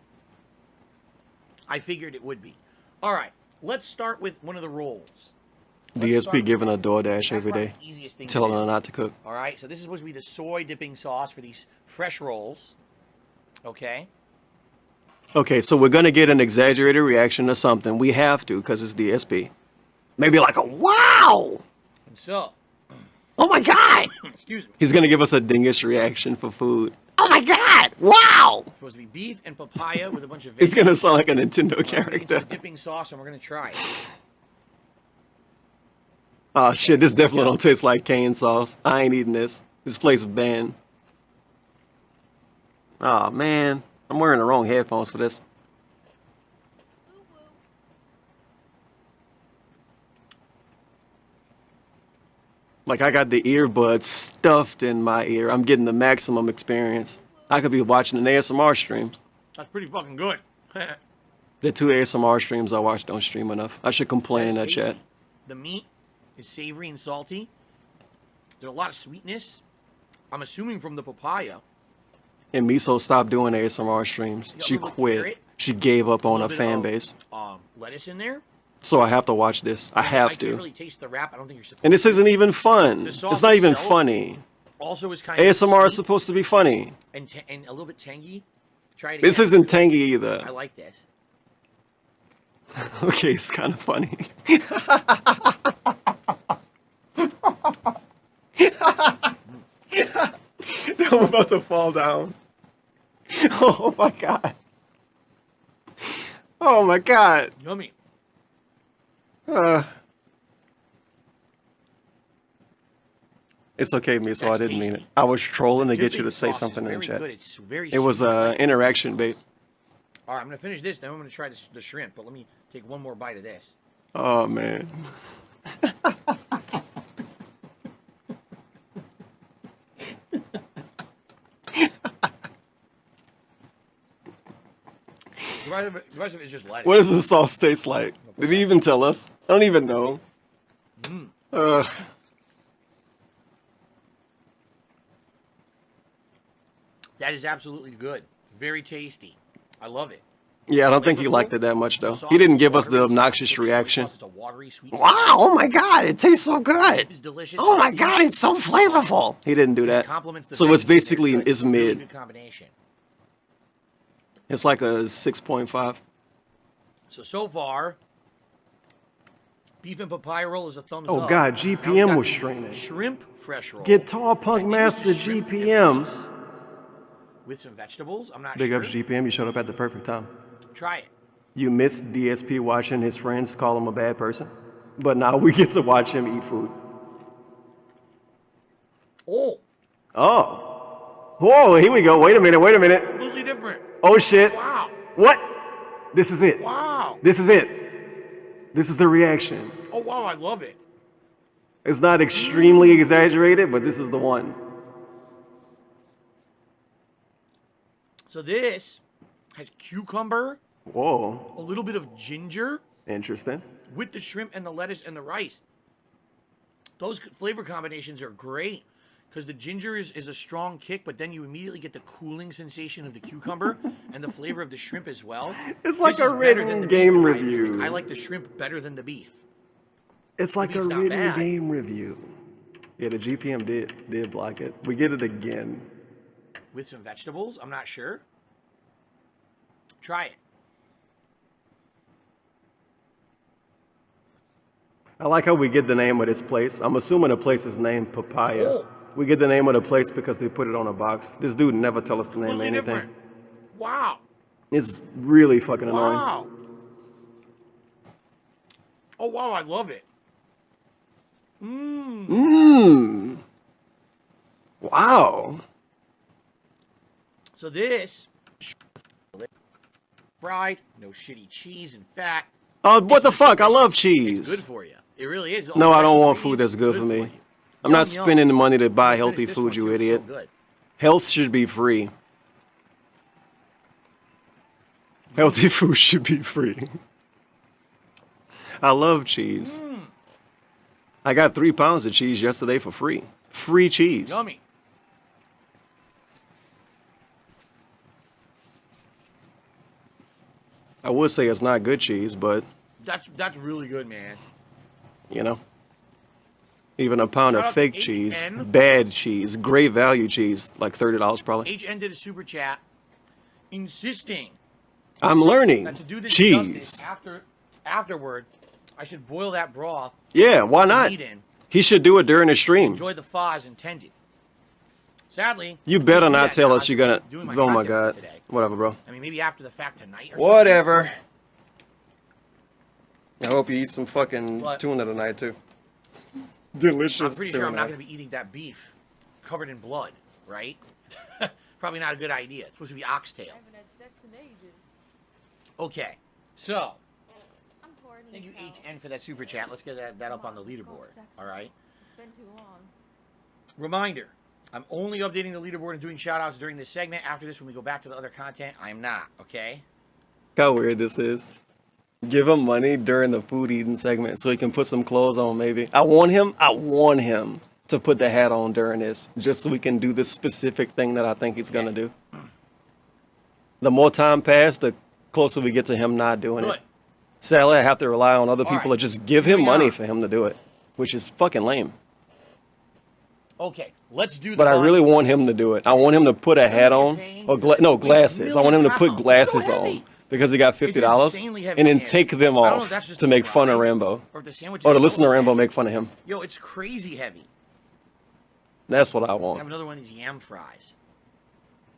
I figured it would be. All right, let's start with one of the rolls. DSP giving a DoorDash every day, telling her not to cook. All right, so this is supposed to be the soy dipping sauce for these fresh rolls. Okay. Okay, so we're gonna get an exaggerated reaction to something. We have to, because it's DSP. Maybe like a wow! And so. Oh my God! Excuse me. He's gonna give us a dingish reaction for food. Oh my God! Wow! It's supposed to be beef and papaya with a bunch of. It's gonna sound like a Nintendo character. The dipping sauce, and we're gonna try it. Oh shit! This definitely don't taste like cane sauce. I ain't eating this. This place is banned. Oh man, I'm wearing the wrong headphones for this. Like I got the earbuds stuffed in my ear. I'm getting the maximum experience. I could be watching an ASMR stream. That's pretty fucking good. The 2 ASMR streams I watch don't stream enough. I should complain in that chat. The meat is savory and salty. There's a lot of sweetness. I'm assuming from the papaya. And Miso stopped doing ASMR streams. She quit. She gave up on her fan base. Lettuce in there. So I have to watch this. I have I to. can't really taste the wrap. I don't think you're supposed And this isn't even fun. The It's sauce not even itself funny. Also is kind of ASMR is supposed to be funny. and a little bit tangy. Try it This again. isn't tangy either. I like this. Okay, it's kind of funny. I'm about to fall down. Oh my God. Oh my God. Yummy. It's okay, Miso. I didn't mean it. I was trolling to get you to say something in the chat. It was interaction bait. All right, I'm gonna finish this. Then I'm gonna try the shrimp. But let me take one more bite of this. Oh man. The rest of it is just lettuce. What does the sauce taste like? Did he even tell us? I don't even know. That is absolutely good. Very tasty. I love it. Yeah, I don't think he liked it that much though. He didn't give us the obnoxious reaction. Wow, oh my God, it tastes so good. Oh my God, it's so flavorful. He didn't do that. So it's basically, it's mid. It's like a 6.5. So far, beef and papaya roll is a thumbs up. Oh God, GPM was streaming. Shrimp fresh roll. Guitar Punk Master GPM. With some vegetables. I'm not Big sure. ups GPM, you showed up at the perfect time. Try it. You missed DSP watching his friends call him a bad person, but now we get to watch him eat food. Oh. Oh. Whoa, here we go. Wait a minute, wait a minute. Completely different. Oh shit. Wow. What? This is it. Wow. This is it. This is the reaction. Oh wow, I love it. It's not extremely exaggerated, but this is the one. So this has cucumber. Whoa. A little bit of ginger. Interesting. With the shrimp and the lettuce and the rice. Those flavor combinations are great because the ginger is a strong kick, but then you immediately get the cooling sensation of the cucumber and the flavor of the shrimp as well. It's like a written game review. I like the shrimp better than the beef. It's like a written game review. Yeah, the GPM did block it. We get it again. With some vegetables, I'm not sure. Try it. I like how we get the name of this place. I'm assuming the place is named Papaya. Oh. We get the name of the place because they put it on a box. This dude never tell us the name of anything. Different. Wow. It's really fucking annoying. Wow. Oh wow, I love it. Mmm. Mmm. Wow. So this fried, no shitty cheese and fat. Oh, what the fuck? I love cheese. It's good for you. It really is. No, I don't want food that's good for me. I'm not spending the money to buy healthy food, you idiot. Health should be free. Healthy food should be free. I love cheese. I got 3 pounds of cheese yesterday for free. Free cheese. Yummy. I would say it's not good cheese, but That's really good, man. you know, even a pound Shout of out fake to cheese, HN. bad cheese, great value cheese, like $30 probably. HN did a super chat insisting I'm learning. that to do this Cheese. justice afterward, I should boil that broth. Yeah, why with the not? meat in. He should do it during the stream. Enjoy the pho as intended. Sadly, You I better couldn't do not that tell now. us you're gonna. Doing Oh my content god. today. Whatever, bro. I mean, maybe after the fact tonight. Or Whatever. I hope you eat some fucking But- tuna tonight too. Delicious. I'm pretty sure I'm tuna. not going to be eating that beef covered in blood, right? Probably not a good idea. It's supposed to be oxtail. Okay, so thank you HN for that super chat. Let's get that up on the leaderboard. All right. It's been too long. Reminder: I'm only updating the leaderboard and doing shout-outs during this segment. After this, when we go back to the other content, I am not. Okay. Look how weird this is. Give him money during the food eating segment so he can put some clothes on. Maybe I want him to put the hat on during this, just so we can do this specific thing that I think he's gonna do. The more time passes, the closer we get to him not doing it. Sadly, I have to rely on other people to just give him money for him to do it, which is fucking lame. Okay, let's do. But I really want him to do it. I want him to put a hat on, or glasses. I want him to put glasses on because he got $50, and then take them off to make fun of Rambo, or to listen to Rambo make fun of him. Yo, it's crazy heavy. That's what I I want. have another one of these yam fries.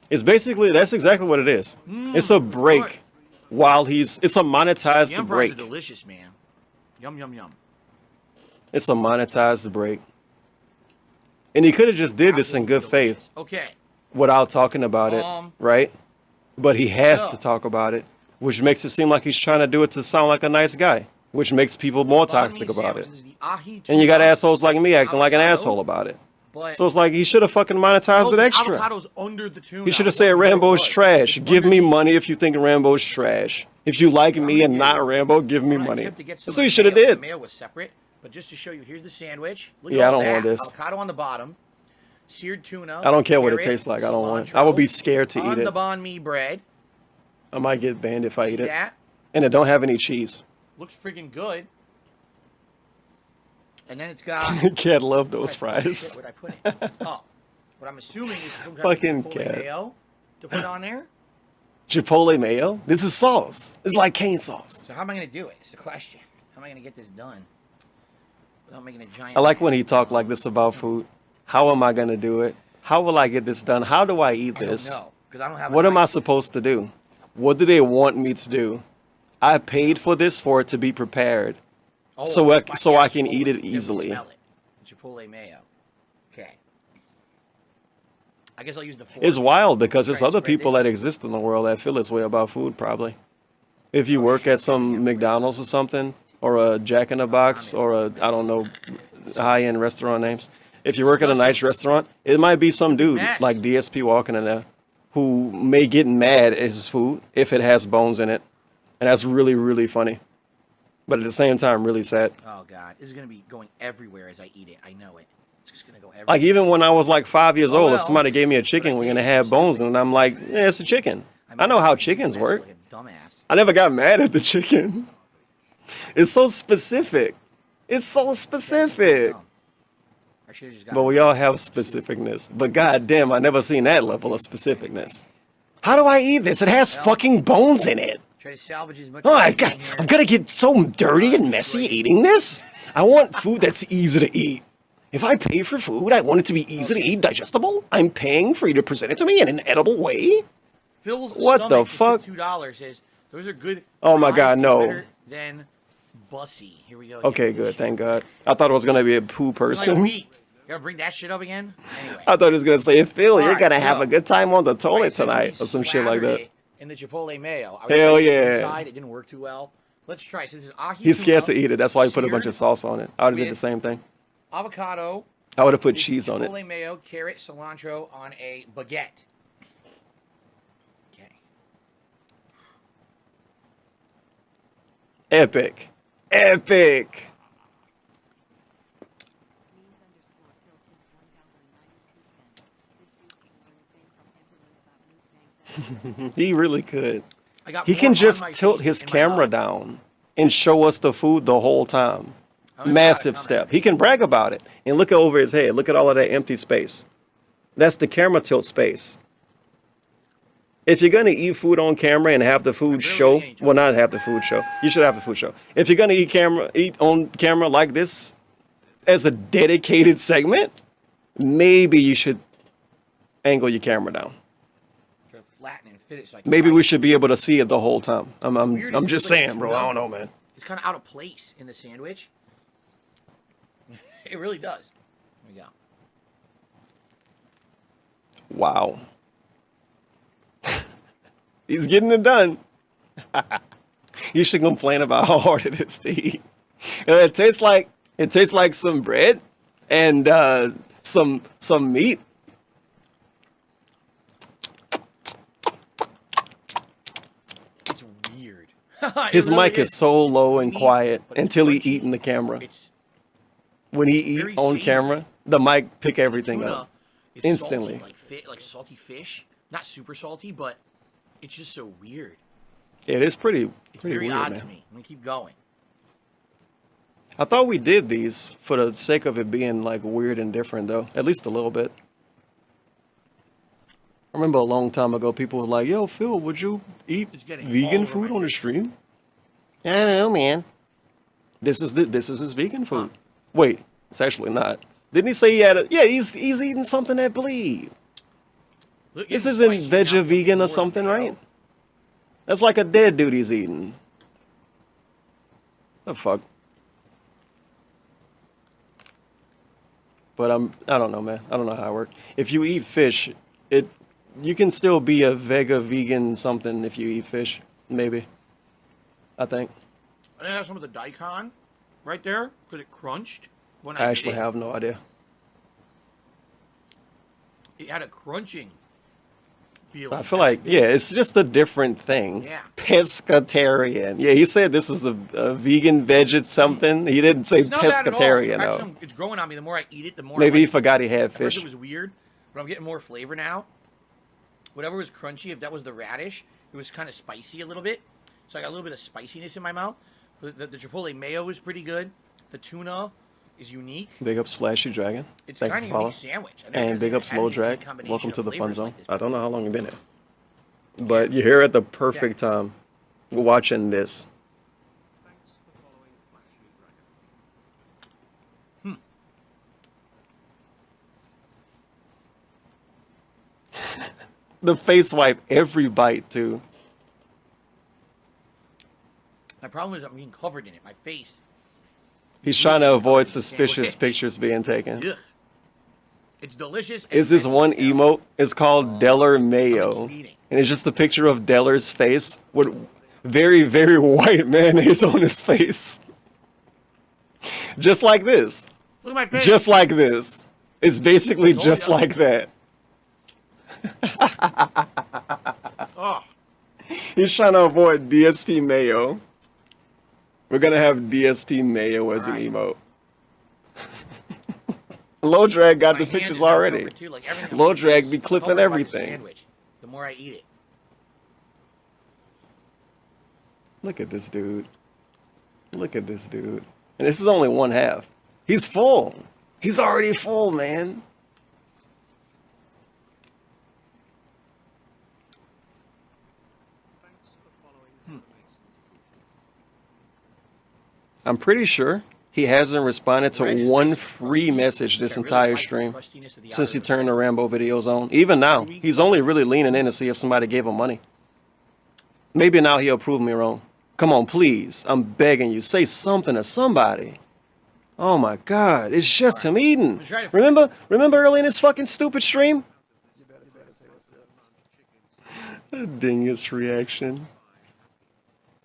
It's basically, that's exactly what it is. It's a break while it's a monetized Yam fries are break. delicious, man. Yum yum yum. It's a monetized break. And he could have just did this in good faith Okay. without talking about it, right? But he has to talk about it, which makes it seem like he's trying to do it to sound like a nice guy, which makes people more toxic about it. And you got assholes like me acting like an asshole about it. So it's like he should have fucking monetized it extra. Avocado's under the tuna. He should have said Rambo's trash. Give me money if you think Rambo's trash. If you like me and not Rambo, give me money. That's what he should have did. The mayo was separate, but just to show you, here's the sandwich. Look Yeah, at I all don't want that. this. Avocado on the bottom, seared tuna. I don't care what it carrot, tastes like. I don't want it. cilantro, I would be scared to eat on it. the banh mi bread. I might get banned if I eat it. That And it don't have any cheese. looks freaking good. And then it's got. Cat love those fries. What I put in? Oh, what I'm assuming is some kind Fucking of cat. mayo to put on there. Chipotle mayo? This is sauce. It's like cane sauce. So how am I going to do it? It's the question. How am I going to get this done without making a giant? I like when he talk like this about food. How am I going to do it? How will I get this done? How do I eat this? No, because I don't have. What am I supposed to do? What do they want me to do? I paid for this for it to be prepared. So I can eat it easily. Smell it. Chipotle mayo. Okay. I guess I'll use the fork. It's wild because there's other people that exist in the world that feel this way about food, probably. If you work at some McDonald's or something, or a Jack in the Box, or a, I don't know, high-end restaurant names. If you work at a nice restaurant, it might be some dude like DSP walking in there who may get mad at his food if it has bones in it. And that's really, really funny. But at the same time, really sad. Oh, God. This is going to be going everywhere as I eat it. I know it. It's just going to go everywhere. Like, even when I was like 5 years old, if somebody gave me a chicken wing and it had bones in it, I'm like, yeah, it's a chicken. I know how chickens work. I never got mad at the chicken. It's so specific. It's so specific. But we all have specificness. But goddamn, I never seen that level of specificness. How do I eat this? It has fucking bones in it. Try to salvage as much Oh, as I'm gonna get so dirty and messy eating this. I want food that's easy to eat. If I pay for food, I want it to be easy to eat, digestible. I'm paying for you to present it to me in an edible way. Phil's What the fuck? $2 says those are good. Oh my God, no. Better than Bussy. Here we go. Okay, good. Thank God. I thought it was gonna be a poo person. You gotta bring that shit up again? Anyway. I thought it was gonna say, Phil, you're Alright, gonna have so- a good time on the toilet Right, so tonight, we or some shit like slathered that. it in the Chipotle mayo. I was Hell trying to get yeah. Inside. It didn't work too well. Let's try. So this is ahi He's scared to tuna, eat it. That's why he put a bunch seared of sauce on it. I would have did the with same thing. avocado. I would have put This is cheese on it. Chipotle mayo, carrot, cilantro on a baguette. Okay. Epic. Epic. He really could. got He more can on just my tilt face his than in my camera down and show us the food the whole time. Massive step. He can brag about it. And look over his head. Look at all of that empty space. That's the camera tilt space. If you're going to eat food on camera and have the food show, well, not have the food show. You should have the food show. If you're going to eat on camera like this as a dedicated segment, maybe you should angle your camera down. Flatten and fit it so I can Maybe bite we it. should be able to see it the whole time. Weird, I'm it just looks like saying, bro. tuna. I don't know, man. It's kind of out of place in the sandwich. It really does. There we go. Wow. He's getting it done. You should complain about how hard it is to eat. It tastes like some bread and some meat. It's weird. His mic is so low and quiet until he eat in the camera. When he eat on camera, the mic pick everything up instantly. Salty, like salty fish. Not super salty, but it's just so weird. It is pretty Very weird, odd man. to me. I'm gonna keep going. I thought we did these for the sake of it being like weird and different, though. At least a little bit. I remember a long time ago, people were like, "Yo, Phil, would you eat vegan food on the stream?" I don't know, man. This is his vegan food. Wait, it's actually not. Didn't he say he had a? Yeah, he's eating something that bleed. This isn't veggie vegan or something, right? That's like a dead dude he's eating. The fuck. But I don't know, man. I don't know how it works. If you eat fish, you can still be a vegan something if you eat fish, maybe. I think. And it has some of the daikon right there because it crunched. When I actually have no idea. It had a crunching feeling. I feel like, yeah, it's just a different thing. Yeah. Pescatarian. Yeah, he said this is a vegan veg something. He didn't say It's not bad at all. pescatarian, though. Actually, it's growing on me. The more I eat it, the more. Maybe I he like forgot he had At first fish. it was weird, but I'm getting more flavor now. Whatever was crunchy, if that was the radish, it was kind of spicy a little bit. So I got a little bit of spiciness in my mouth. The Chipotle mayo is pretty good. The tuna is unique. Big ups Flashy Dragon. It's Thank kind you of for unique follow. sandwich. I never And big really ups had Low any Drag. combination Welcome of to the fun flavors zone. like this I don't know how long you've been here. But you're here at the perfect time. We're watching this. The face wipe every bite, too. My problem is I'm being covered in it. My face. He's trying to avoid suspicious pictures being taken. Ugh. It's delicious. Is this one emote? It's called Deller Mayo. And it's just a picture of Deller's face with very, very white mayonnaise on his face. Just like this. Look at my face. Just like this. It's basically just like that. Oh. He's trying to avoid DSP Mayo. We're going to have DSP Mayo as an emote. Low Drag got the pictures already. Low Drag be clipping everything. The more I eat it. Look at this dude. Look at this dude. And this is only one half. He's full. He's already full, man. I'm pretty sure he hasn't responded to one free message this entire stream since he turned the Rambo videos on. Even now, he's only really leaning in to see if somebody gave him money. Maybe now he'll prove me wrong. Come on, please. I'm begging you. Say something to somebody. Oh my God. It's just him eating. Remember early in his fucking stupid stream? A dingus reaction.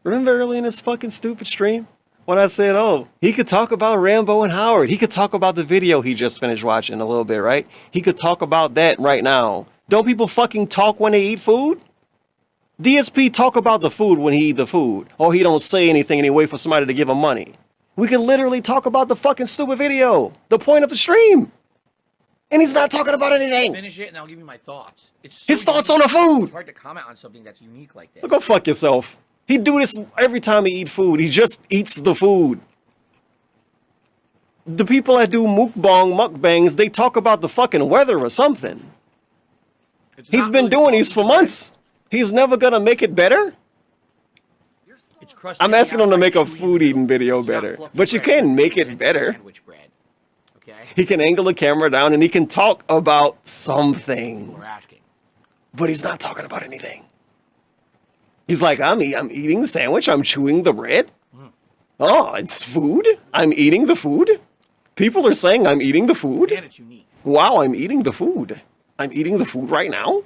Remember early in his fucking stupid stream? When I said, oh, he could talk about Rambo and Howard. He could talk about the video he just finished watching a little bit, right? He could talk about that right now. Don't people fucking talk when they eat food? DSP talk about the food when he eat the food. Or he don't say anything and he wait for somebody to give him money. We could literally talk about the fucking stupid video. The point of the stream. And he's not talking about anything. Finish it, and I'll give you my thoughts. His thoughts on the food. It's hard to comment on something that's unique like this. Go fuck yourself. He do this every time he eat food. He just eats the food. The people that do mukbangs, they talk about the fucking weather or something. He's been doing these for months. He's never gonna make it better. I'm asking him to make a food eating video better, but you can't make it better. He can angle the camera down and he can talk about something, but he's not talking about anything. He's like, I'm eating the sandwich, I'm chewing the bread. Oh, it's food? I'm eating the food? People are saying I'm eating the food? And it's unique. Wow, I'm eating the food. I'm eating the food right now?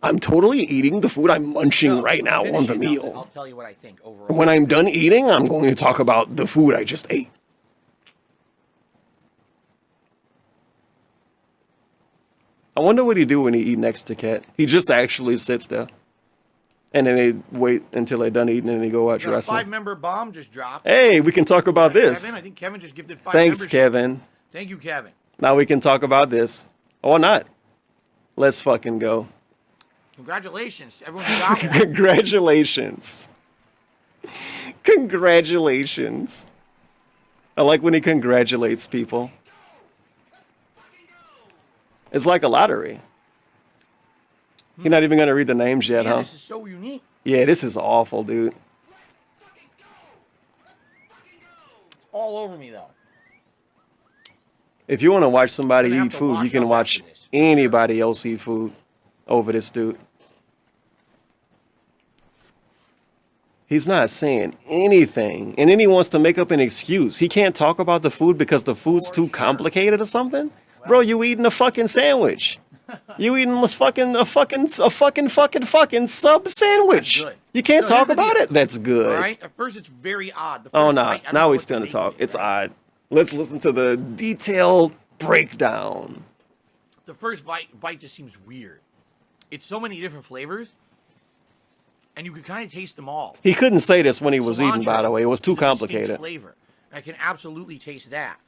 I'm totally eating the food. I'm munching right now on the meal. I'll tell you what I think overall. When I'm done eating, I'm going to talk about the food I just ate. I wonder what he do when he eat next to Cat. He just actually sits there. And then they wait until they're done eating and they go watch wrestling. A 5-member bomb just dropped. Hey, we can talk about this. Kevin, I think Kevin just gifted 5 Thanks, memberships. Kevin. Thank you, Kevin. Now we can talk about this. Or not. Let's fucking go. Congratulations. Everyone got one. Congratulations. Congratulations. I like when he congratulates people. It's like a lottery. You're not even going to read the names yet, huh? This is so unique. Yeah, this is awful, dude. All over me, though. If you want to watch somebody eat food, you can watch anybody else eat food over this dude. He's not saying anything. And then he wants to make up an excuse. He can't talk about the food because the food's too complicated or something? Bro, you eating a fucking sandwich. You eating a fucking sub sandwich. You can't talk about it? That's good. All right. At first, it's very odd. Oh, no. Now he's going to talk. It's odd. Let's listen to the detailed breakdown. The first bite just seems weird. It's so many different flavors, and you can kind of taste them all. He couldn't say this when he was eating, by the way. It was too complicated. Flavor. I can absolutely taste that.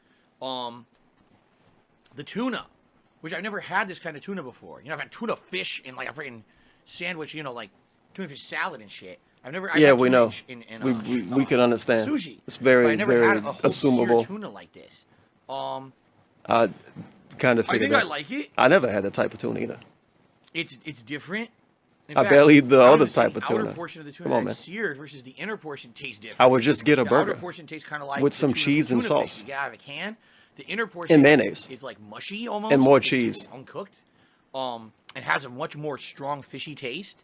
The tuna, which I've never had this kind of tuna before. You know, I've had tuna fish in like a freaking sandwich, you know, like tuna fish salad and shit. I've we know. We can understand. Sushi. It's very, very assumable. Tuna like this. I kind of figured I like it. I never had that type of tuna either. It's different. I barely eat the other type of tuna. The outer portion of the tuna Come on, man. seared versus the inner portion tastes different. I would just get a the burger outer portion tastes kind of like with some cheese and sauce. You get out of a can. The inner portion and mayonnaise is like mushy almost. And more cheese. Uncooked. And has a much more strong fishy taste.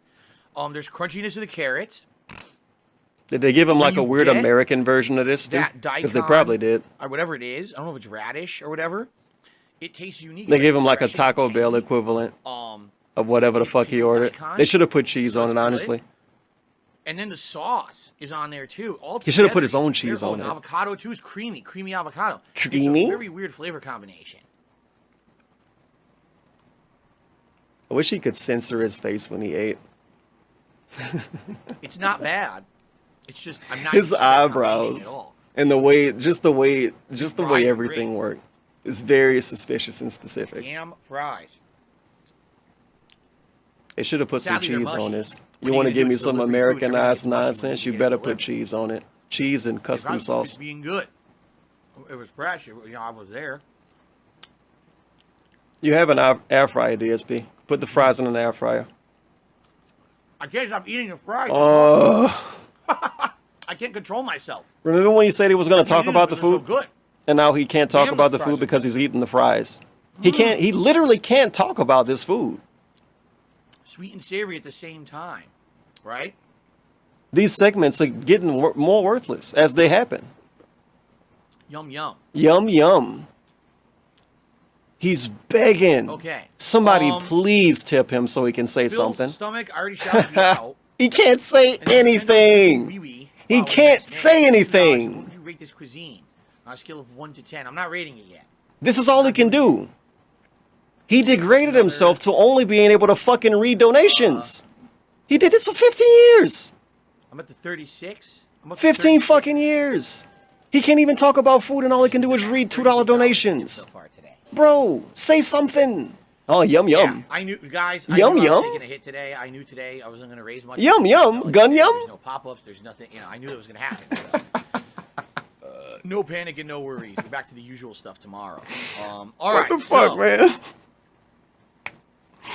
There's crunchiness of the carrots. Did they give him like a weird American version of this, dude? Because they probably did. Or whatever it is. I don't know if it's radish or whatever. It tastes unique. They gave him like a Taco Bell equivalent of whatever the fuck he ordered. They should have put cheese on it, honestly. And then the sauce is on there too. He should have put his own cheese on it. Avocado too is creamy avocado. Creamy? It's a very weird flavor combination. I wish he could censor his face when he ate. It's not bad. It's just I'm not his eyebrows and the way everything worked is very suspicious and specific. Ham fries. They should have put some cheese on this. You want to give me some Americanized nonsense? You better put cheese on it. Cheese and custom sauce. It's being good. It was fresh. I was there. You have an air fryer, DSP. Put the fries in an air fryer. I can't stop eating the fries. I can't control myself. Remember when he said he was going to talk about the food? So good. And now he can't talk about the food because he's eating the fries. He can't. He literally can't talk about this food. Sweet and savory at the same time, right? These segments are getting more worthless as they happen. Yum yum. Yum yum. He's begging. Okay. Somebody please tip him so he can say something. Stomach, I already shouted you out. He can't say anything. He can't say anything. What would you rate this cuisine on a scale of 1 to 10? I'm not rating it yet. This is all he can do. He degraded himself to only being able to fucking read donations. He did this for 15 years. I'm at the 36. 15 fucking years. He can't even talk about food and all he can do is read $2 donations. Bro, say something. Oh, yum yum. Yeah, I knew, guys. Yum I knew I yum. was taking a hit today. I knew today I wasn't going to raise much. Yum yum. Gun yum. There's no pop-ups. There's nothing. You know, I knew it was going to happen. No panic and no worries. Get back to the usual stuff tomorrow. All right. What the fuck, man?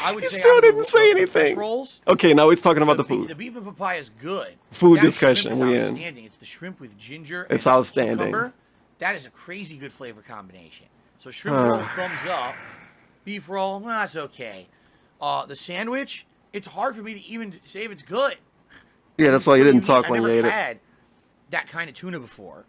I would He say still didn't the say fish anything. rolls, Okay, now he's talking about the food. The beef and papaya is good. Food That discussion, shrimp is we in. outstanding. It's the shrimp with ginger. It's and outstanding. cucumber. That is a crazy good flavor combination. So shrimp roll, thumbs up. Beef roll, that's okay. The sandwich, it's hard for me to even say if it's good. Yeah, that's why you didn't talk when you ate I've never it. had that kind of tuna before.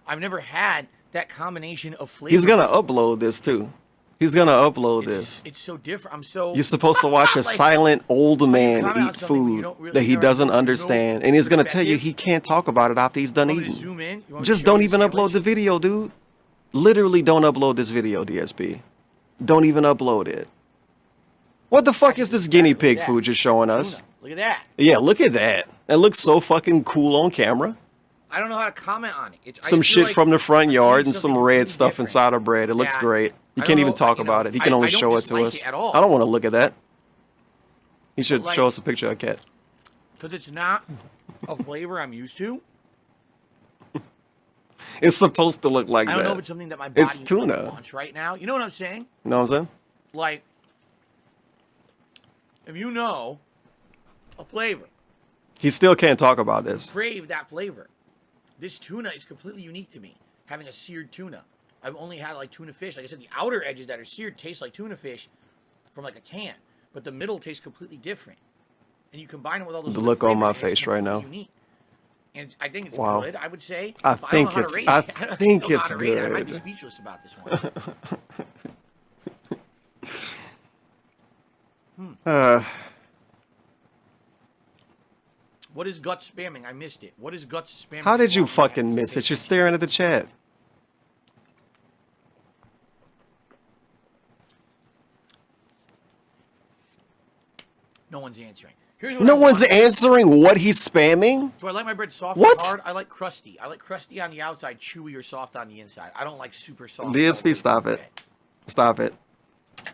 I've never had that combination of flavor. He's gonna upload this too. He's gonna upload this. It's so different. I'm so. You're supposed to watch a like, silent old man comment on eat something that you food don't really that he know, doesn't you don't understand, know and he's gonna tell you perspective. he can't talk about it after he's done You want me to eating. zoom in? You want me to Just show don't you even the upload the video, dude. Literally, don't upload this video, DSP. Don't even upload it. What the fuck is this guinea pig food you're showing us? Look at that. Yeah, look at that. That looks so fucking cool on camera. I don't know how to comment on it. Some shit from the front yard and some red stuff inside of bread. It looks great. You can't even talk about it. He can only show it to us. I don't want to look at that. He should Like- show us a picture of cat. Because it's not a flavor I'm used to. It's supposed to look like I don't that. know if it's something that my body It's tuna. wants right now. You know what I'm saying? You know what I'm saying? Like, if you know a flavor, He still can't talk about this. crave that flavor. This tuna is completely unique to me. Having a seared tuna. I've only had like tuna fish. Like I said, the outer edges that are seared taste like tuna fish from like a can, but the middle tastes completely different. And you combine it with all those. The other look on my flavors, and it's face right now. completely unique. And I think it's Wow. good. I would say. I If think don't know how to it's- rate I it, don't think know how it's to rate it. I might be good. speechless about this one. What is guts spamming? I missed it. What is guts spamming? How did you fucking miss it? You're staring at the chat. No one's answering. Here's what No I one's want. answering what he's spamming? Do I like my bread soft What? or hard? I like crusty. I like crusty on the outside, chewy or soft on the inside. I don't like super soft. DSP, stop it. Stop it.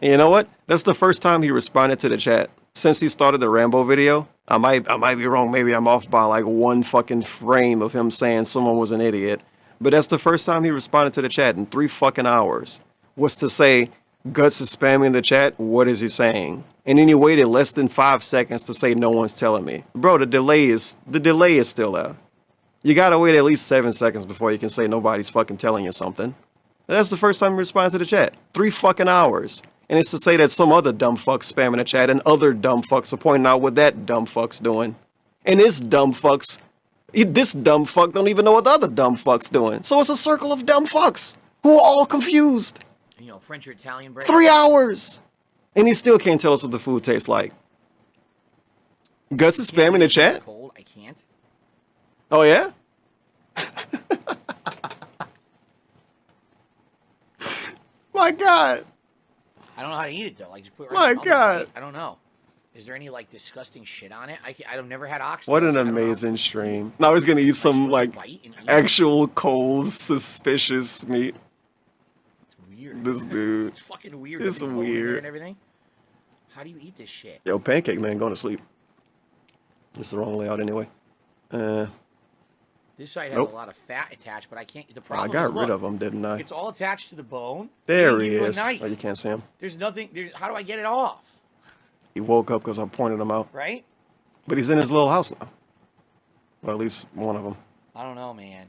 And you know what? That's the first time he responded to the chat. Since he started the Rambo video, I might be wrong. Maybe I'm off by like one fucking frame of him saying someone was an idiot. But that's the first time he responded to the chat in 3 fucking hours. Was to say, Guts is spamming the chat. What is he saying? And then he waited less than 5 seconds to say no one's telling me. Bro, the delay is still there. You gotta wait at least 7 seconds before you can say nobody's fucking telling you something. That's the first time he responded to the chat. 3 fucking hours. And it's to say that some other dumb fuck's spamming the chat and other dumb fucks are pointing out what that dumb fuck's doing. And this dumb fuck don't even know what the other dumb fuck's doing. So it's a circle of dumb fucks who are all confused. You know, French or Italian bread. 3 hours. And he still can't tell us what the food tastes like. Guts is spamming the chat? Cold. I can't. Oh, yeah? My God. I don't know how to eat it though. Like just put it My right on the God. plate. I don't know. Is there any like disgusting shit on it? I've never had oxtails. What an I don't know. amazing stream. Now he's gonna eat some like actual cold, suspicious meat. It's weird. This dude. It's fucking weird. It's The big bone in there weird. And everything. How do you eat this shit? Yo, Pancake Man going to sleep. This is the wrong layout anyway. This side has Nope. a lot of fat attached, but I can't. The I problem got is, rid look, of him, didn't I? It's all attached to the bone. There They he give you a is. knife. Oh, you can't see him. There's nothing. How do I get it off? He woke up because I pointed him out. Right? But he's in his little house now. Well, at least one of them. I don't know, man.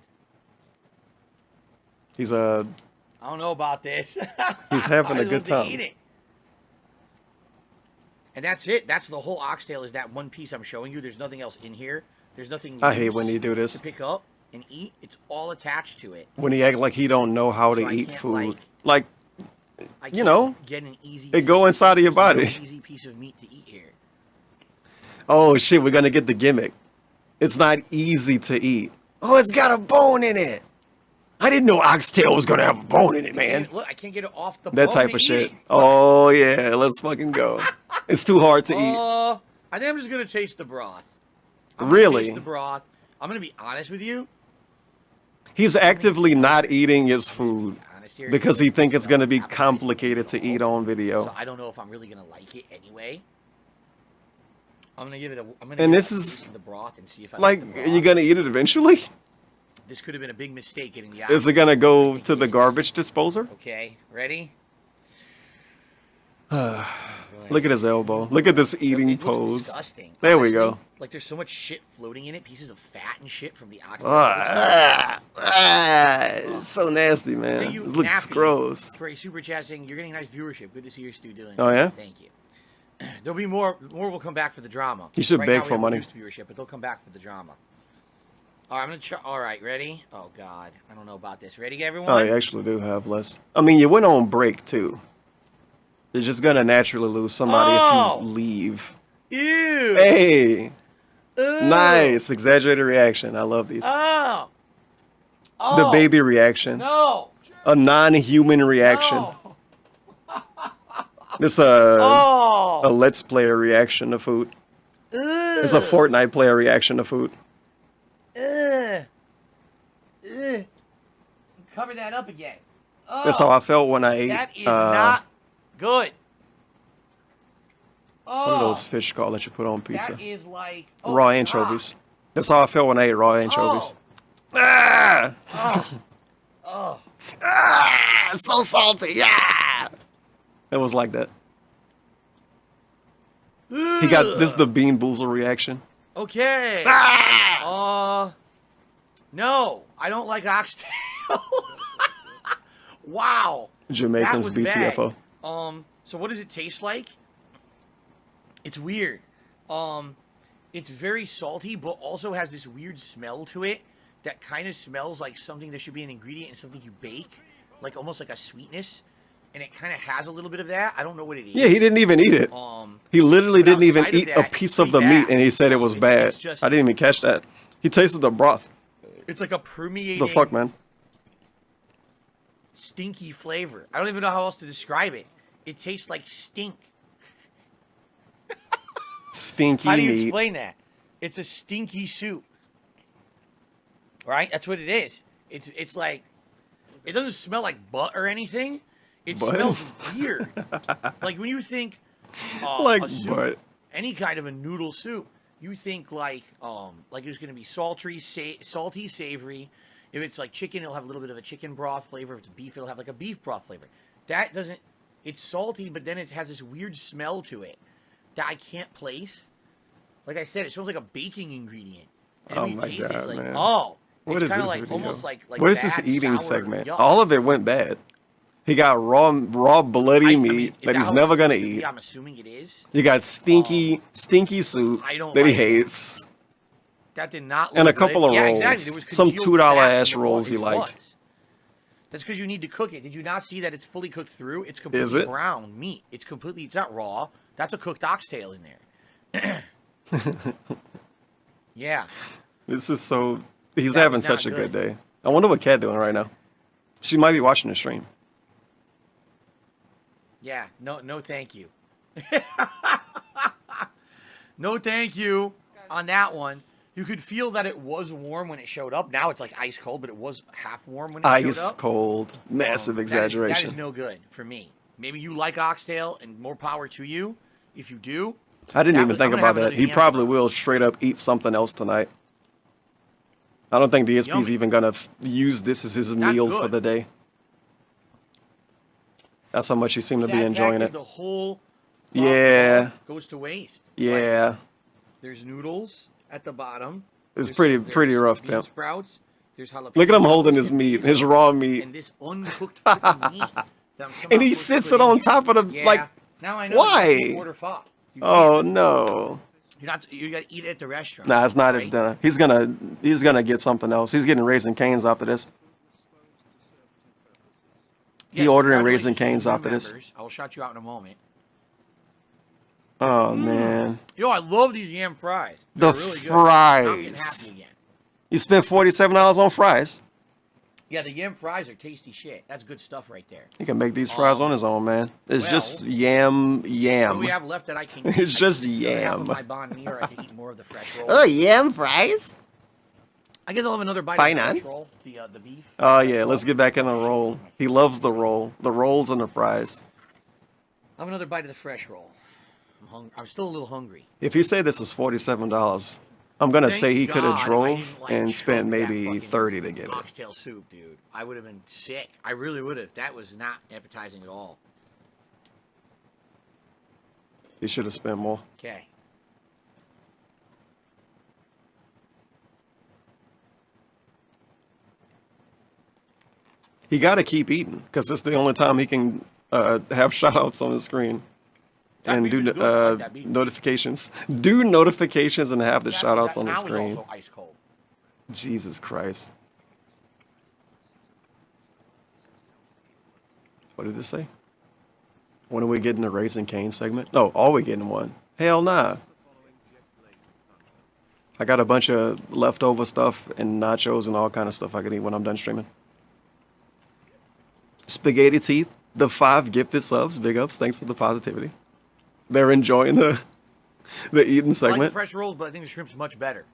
He's I don't know about this. He's having I a good was supposed to time. eat it. And that's it. That's the whole oxtail. Is that one piece I'm showing you? There's nothing else in here. There's nothing. I hate loose when you do this. To pick up and eat. It's all attached to it. When he act like he don't know how So to I eat can't, food. I You can't know, get an easy. it go inside of your there's no body. Easy piece of meat to eat here. Oh shit, we're gonna get the gimmick. It's not easy to eat. Oh, it's got a bone in it. I didn't know oxtail was gonna have a bone in it, man. Look, I can't get it off the That bone type to of eat shit. it. Oh yeah, let's fucking go. It's too hard to eat. I think I'm just gonna taste the broth. I'm gonna Really? Taste the broth. I'm gonna be honest with you. He's actively not eating his food. honest here. Because he think it's gonna be complicated to eat on video. So I don't know if I'm really gonna like it anyway. I'm gonna give it a. I'm gonna And give this it a is taste of the broth and see if I like, the broth. you gonna eat it eventually? This could have been a big mistake getting the. Is it gonna go to the garbage disposer? Okay, ready? Look at his elbow. Look at this eating It looks pose. disgusting. There Honestly, we go. Like there's so much shit floating in it, pieces of fat and shit from the oxtail. It's so nasty, man. Thank you, It looks Nappy, gross. For a super chat saying you're getting nice viewership. Good to see your Stu doing. Oh, yeah? Thank you. There'll be more. More will come back for the drama. You should right beg now we for have money. reduced viewership, but they'll come back for the drama. All right, I'm gonna try. All right, ready? Oh God, I don't know about this. Ready, everyone? Oh, you actually do have less. I mean, you went on break, too. You're just gonna naturally lose somebody if you leave. Ew. Hey. Nice. Exaggerated reaction. I love these. Oh. The baby reaction. No. A non-human reaction. No. This a Let's Player reaction to food. It's a Fortnite player reaction to food. Cover that up again. Oh, That's how I felt when I ate. That is not good. What are those fish called that you put on pizza? That is like Raw anchovies. That's how I felt when I ate raw anchovies. Ah! Ah! So salty. Yeah. It was like that. He got this is the Bean Boozle reaction. Okay. No, I don't like oxtail. Wow. Jamaicans That was bad. BTFO. So what does it taste like? It's weird. It's very salty, but also has this weird smell to it that kind of smells like something that should be an ingredient in something you bake, like almost like a sweetness. And it kind of has a little bit of that. I don't know what it is. Yeah, he didn't even eat it. He literally didn't even eat a piece of the meat, and he said it was bad. I didn't even catch that. He tasted the broth. It's like a permeating. The fuck, man? Stinky flavor. I don't even know how else to describe it. It tastes like stink. Stinky How do you meat. explain that? It's a stinky soup. Right? That's what it is. It's like, it doesn't smell like butt or anything. It Butt? smells weird. Like when you think Like a soup, butt. any kind of a noodle soup, you think like it's gonna be salty, savory. If it's like chicken, it'll have a little bit of a chicken broth flavor. If it's beef, it'll have like a beef broth flavor. That doesn't. It's salty, but then it has this weird smell to it that I can't place. Like I said, it smells like a baking ingredient. And Oh when you my taste it, it's god, like, man! oh, What it's is kinda this like video? almost like What is this bad, eating sour segment? yuck. All of it went bad. He got raw bloody meat that he's never gonna eat. I'm assuming it is. You got stinky soup I don't that he like it. hates, That did not. and a look good. couple of Yeah, rolls. exactly. There was Some congealed $2 fat in ass the rolls he it liked. was. That's because you need to cook it. Did you not see that it's fully cooked through? It's Is completely it? brown meat. It's completely. It's not raw. That's a cooked oxtail in there. Yeah. This is so. He's That having was not such a good good. day. I wonder what Kat doing right now. She might be watching the stream. Yeah. No. Thank you. No, thank you on that one. You could feel that it was warm when it showed up. Now it's like ice cold, but it was half warm when it showed Ice up. cold, massive That is exaggeration. no good for me. Maybe you like oxtail, and more power to you. If you do, I didn't that even was- think I'm gonna about have that. another He yam. probably will straight up eat something else tonight. I don't think DSP's Yummy. even gonna use this as his Not meal for good. the day. That's how much he seemed to be Sad enjoying fact is it. The whole Yeah, goes to waste. yeah. There's noodles at the bottom. It's There's- pretty there's rough, bean pimp. sprouts. There's jalapeno. Look at him holding his meat, his raw meat, And this uncooked freaking meat. that I'm somehow and he supposed to sits put it in on here. top of the Yeah. like. Now I know. Why? Order pho. Oh no! You're not. You gotta eat it at the restaurant. Nah, it's not his right? dinner. He's gonna get something else. He's getting Raising Cane's after this. He Yes, ordering Raising congratulations Cane's to new after this. members. I will shout you out in a moment. Oh man, Yo, I love these yam fries. the They're really good. I'm getting fries. happy again. You spent $47 on fries. Yeah, the yam fries are tasty shit. That's good stuff right there. He can make these fries on his own, man. It's well, just yam. What do we have left that I can eat? It's I just can eat half of yam. my banh mi, or I can eat more of the fresh rolls. Oh, yam fries? I guess I'll have another bite Fine, of the man. fresh roll, the beef. Oh yeah, let's get back in a roll. He loves the roll, the rolls and the fries. I'll have another bite of the fresh roll. I'm still a little hungry. If he said this was $47, I'm gonna say he could have God I drove didn't, like, and choke spent that maybe fucking 30 to get it. Oxtail soup, dude. I would have been sick. I really would have. That was not appetizing at all. He should have spent more. Okay. He got to keep eating because it's the only time he can have shout-outs on his screen and do notifications. Do notifications and have the shout-outs on the screen. Also ice cold. Jesus Christ. What did it say? When are we getting a Raising Cane segment? No, are we getting one? Hell nah. I got a bunch of leftover stuff and nachos and all kind of stuff I can eat when I'm done streaming. Spaghetti Teeth, the 5 gifted subs. Big ups. Thanks for the positivity. They're enjoying the eating segment. I like the fresh rolls, but I think the shrimp's much better.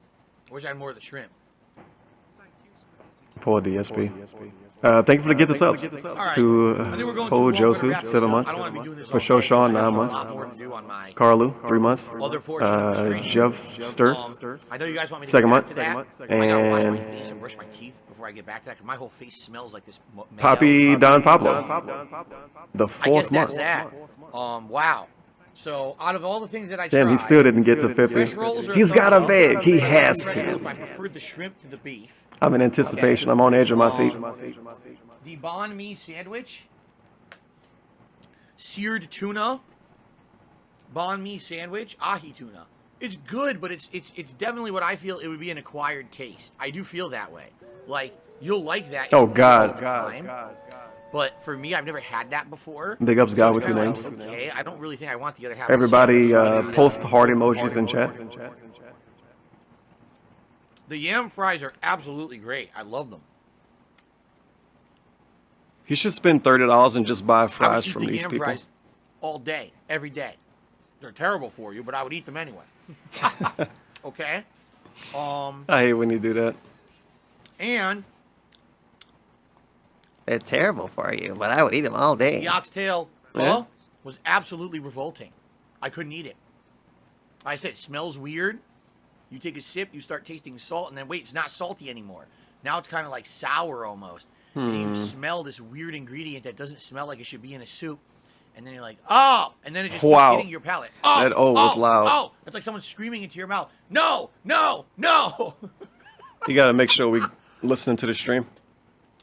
I wish I had more of the shrimp. Poor DSP. Thank you for the gift of subs. To Ho Josu, 7 months. For Show Sean, 9 months. Carlu, 3 months. Jeff Stir, I know you guys want me to 2nd get month. back to that. I gotta wash my face And and brush my teeth before I get back to that, because my whole face smells like this. Poppy Don Pablo, the I guess 4th that's month. that. Wow. So out of all the things that I Damn, tried, he still didn't get to 50. He's got a bag. He has to. I preferred the shrimp to the beef. I'm in anticipation. I'm on the edge of my seat. The banh mi sandwich, seared tuna, banh mi sandwich, ahi tuna. It's good, but it's definitely what I feel it would be an acquired taste. I do feel that way. Like, you'll like that. Oh, all God. the time. But for me, I've never had that before. Big ups, God, with So 2 it's names. like, okay, I don't really think I want the other half. Everybody post heart emojis in chat. The yam fries are absolutely great. I love them. He should spend $30 and just buy I would fries eat from the these yam people. fries all day, every day. They're terrible for you, but I would eat them anyway. Okay? I hate when you do that. And They're terrible for you, but I would eat them all day. the oxtail pho was absolutely revolting. I couldn't eat it. I said, it smells weird. You take a sip, you start tasting salt, and then wait, it's not salty anymore. Now it's kind of like sour almost. And you smell this weird ingredient that doesn't smell like it should be in a soup. And then you're like, oh! And then it just keeps hitting your palate. Oh! That oh was loud. Oh! It's like someone screaming into your mouth. No! No! No! You got to make sure we listening to the stream.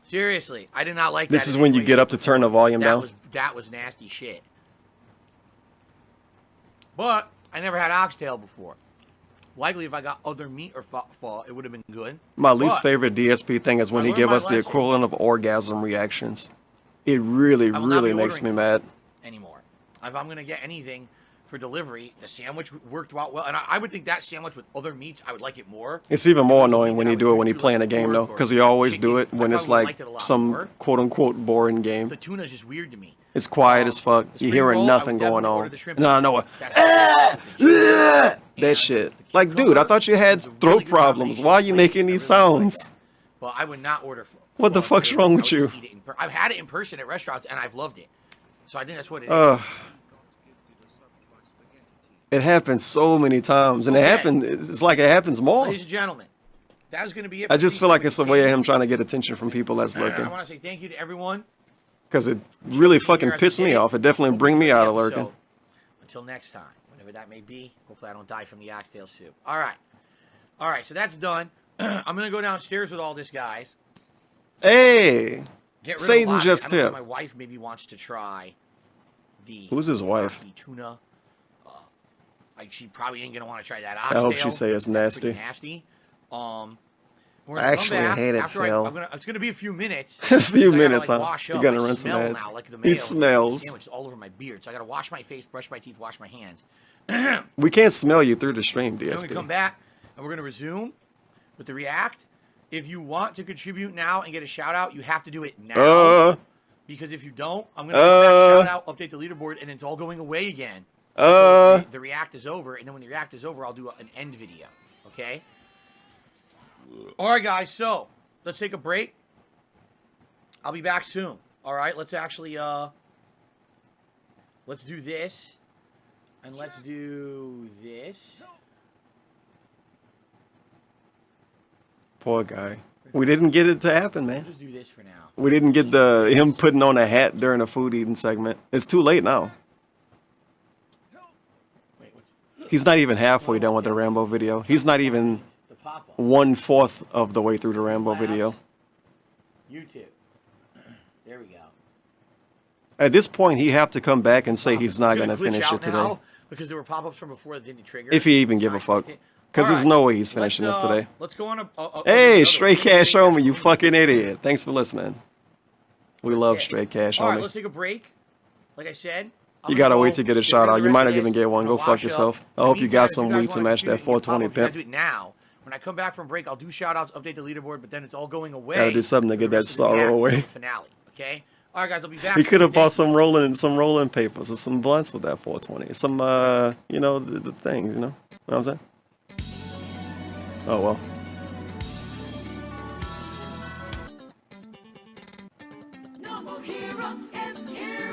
Seriously, I did not like that. This is when you get up to turn the volume down. That was nasty shit. But I never had oxtail before. Likely, if I got other meat or pho, it would have been good. My least favorite DSP thing is when he give us the equivalent of orgasm reactions. It really, really makes me mad. Anymore. If I'm going to get anything for delivery, the sandwich worked out well. And I would think that sandwich with other meats, I would like it more. It's even more annoying when you do it when you play in a game, though, because you always do it when it's like some quote-unquote boring game. The tuna's just weird to me. It's quiet as fuck. You're hearing nothing going on. No. That shit. Like, dude, I thought you had throat problems. Why are you making these sounds? But I would not order pho. What the fuck's wrong with you? I've had it in person at restaurants, and I've loved it. So I think that's what it is. It happens so many times, and it's like it happens more. Ladies and gentlemen, that is going to be it. I just feel like it's a way of him trying to get attention from people that's lurking. I want to say thank you to everyone. Because it really fucking pissed me off. It definitely bring me out of lurking. Until next time, whatever that may be. Hopefully I don't die from the oxtail soup. All right, so that's done. I'm going to go downstairs with all this, guys. Hey! Get rid Satan of just I don't know if tipped. my wife maybe wants to try the... Who's his wife? The tuna. She probably ain't going to want to try that I oxtail. hope she say it's nasty. Nasty. I actually hate it, Phil. It's going to be a few minutes. A few minutes, gotta, huh? wash You're up. going to I run some smell ads. now, like the It mayo, smells. The sandwich all over my beard. So I got to wash my face, brush my teeth, wash my hands. We can't smell you through the stream, Then we DSP. come back, and we're going to resume with the React. If you want to contribute now and get a shout-out, you have to do it now. Because if you don't, I'm going to come back, shout-out, update the leaderboard, and it's all going away again. The React is over, and then when the React is over, I'll do an end video. Okay? All right, guys. So let's take a break. I'll be back soon. All right. Let's actually let's do this, and let's do this. Poor guy. We didn't get it to happen, man. Just do this for now. We didn't get him putting on a hat during a food eating segment. It's too late now. He's not even halfway done with the Rambo video. He's not even 1/4 of the way through the Rambo video. YouTube. There we go. At this point, he have to come back and say he's not going to finish it today. Now because there were pop-ups from before that didn't trigger. If he even give a fuck. Because there's no way he's finishing this today. Let's go on hey, Straight Cash Homie, you fucking idiot. Thanks for listening. We love Straight Cash Homie. All right, let's take a break. Like I said. You gotta wait to get a shout out. You might not even get one. Go fuck yourself. I hope you got some weed to match that 420 pimp. Do it now. When I come back from break, I'll do shout outs, update the leaderboard, but then it's all going away. Gotta do something to get that sorrow away. Finale, okay? All right, guys, I'll be back. He could have bought some rolling papers or some blunts with that 420. Some, you know, the thing, you know what I'm saying? Oh, well.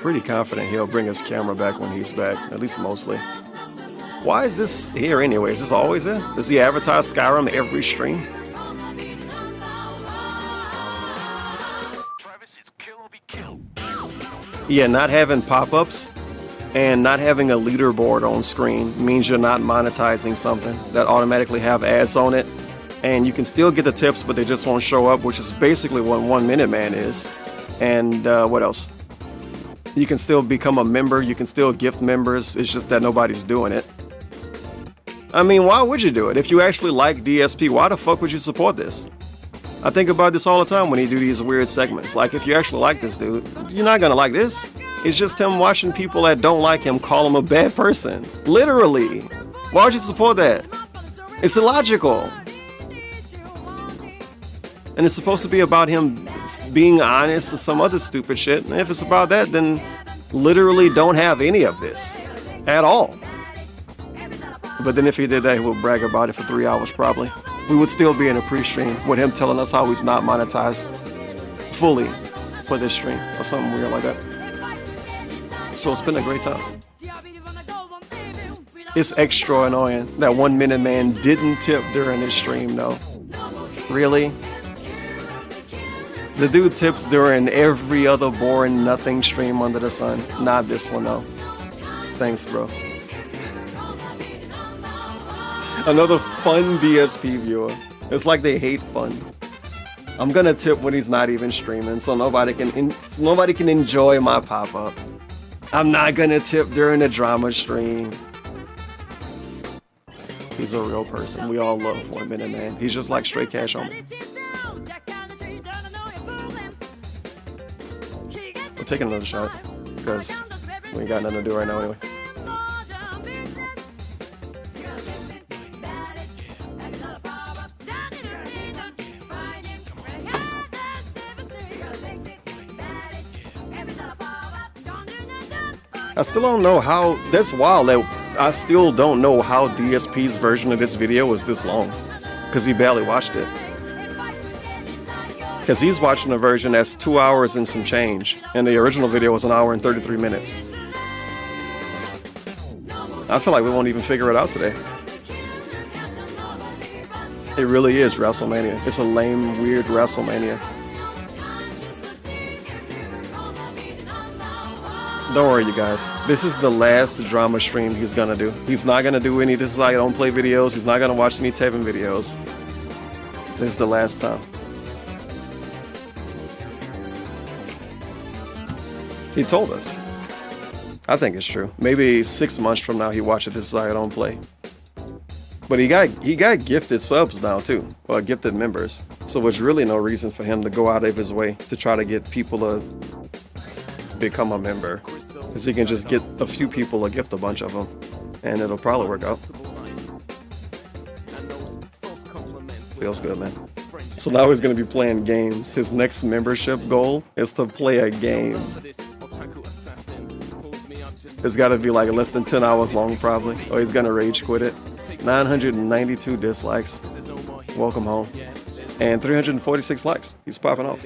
Pretty confident he'll bring his camera back when he's back, at least mostly. Why is this here anyway? Is this always there? Does he advertise Skyrim every stream? Yeah, not having pop-ups and not having a leaderboard on screen means you're not monetizing something that automatically have ads on it. And you can still get the tips, but they just won't show up, which is basically what 1 Minute Man is. And what else? You can still become a member. You can still gift members. It's just that nobody's doing it. I mean, why would you do it? If you actually like DSP, why the fuck would you support this? I think about this all the time when he do these weird segments. Like, if you actually like this dude, you're not gonna like this. It's just him watching people that don't like him call him a bad person. Literally. Why would you support that? It's illogical. And it's supposed to be about him being honest or some other stupid shit. And if it's about that, then literally don't have any of this at all. But then if he did that, he would brag about it for 3 hours probably. We would still be in a pre-stream with him telling us how he's not monetized fully for this stream or something weird like that. So it's been a great time. It's extra annoying that 1 Minute Man didn't tip during this stream though. Really? The dude tips during every other boring nothing stream under the sun. Not this one though. Thanks, bro. Another fun DSP viewer. It's like they hate fun. I'm gonna tip when he's not even streaming, so nobody can enjoy my pop-up. I'm not gonna tip during the drama stream. He's a real person. We all love 1 Minute Man. He's just like Straight Cash Homie. We're taking another shot because we ain't got nothing to do right now anyway. I still don't know how, that's wild that I still don't know how DSP's version of this video was this long. Because he barely watched it. Because he's watching a version that's 2 hours and some change. And the original video was 1 hour and 33 minutes. I feel like we won't even figure it out today. It really is WrestleMania. It's a lame, weird WrestleMania. Don't worry, you guys. This is the last drama stream he's gonna do. He's not gonna do any This Is How You Don't Play videos. He's not gonna watch any Tevin videos. This is the last time. He told us. I think it's true. Maybe 6 months from now he watches This Is How You Don't Play. But he got gifted subs now too, or gifted members. So there's really no reason for him to go out of his way to try to get people to become a member. Because he can just get a few people to gift a bunch of them, and it'll probably work out. Feels good, man. So now he's going to be playing games. His next membership goal is to play a game. It's got to be like less than 10 hours long probably, or he's going to rage quit it. 992 dislikes. Welcome home. And 346 likes. He's popping off.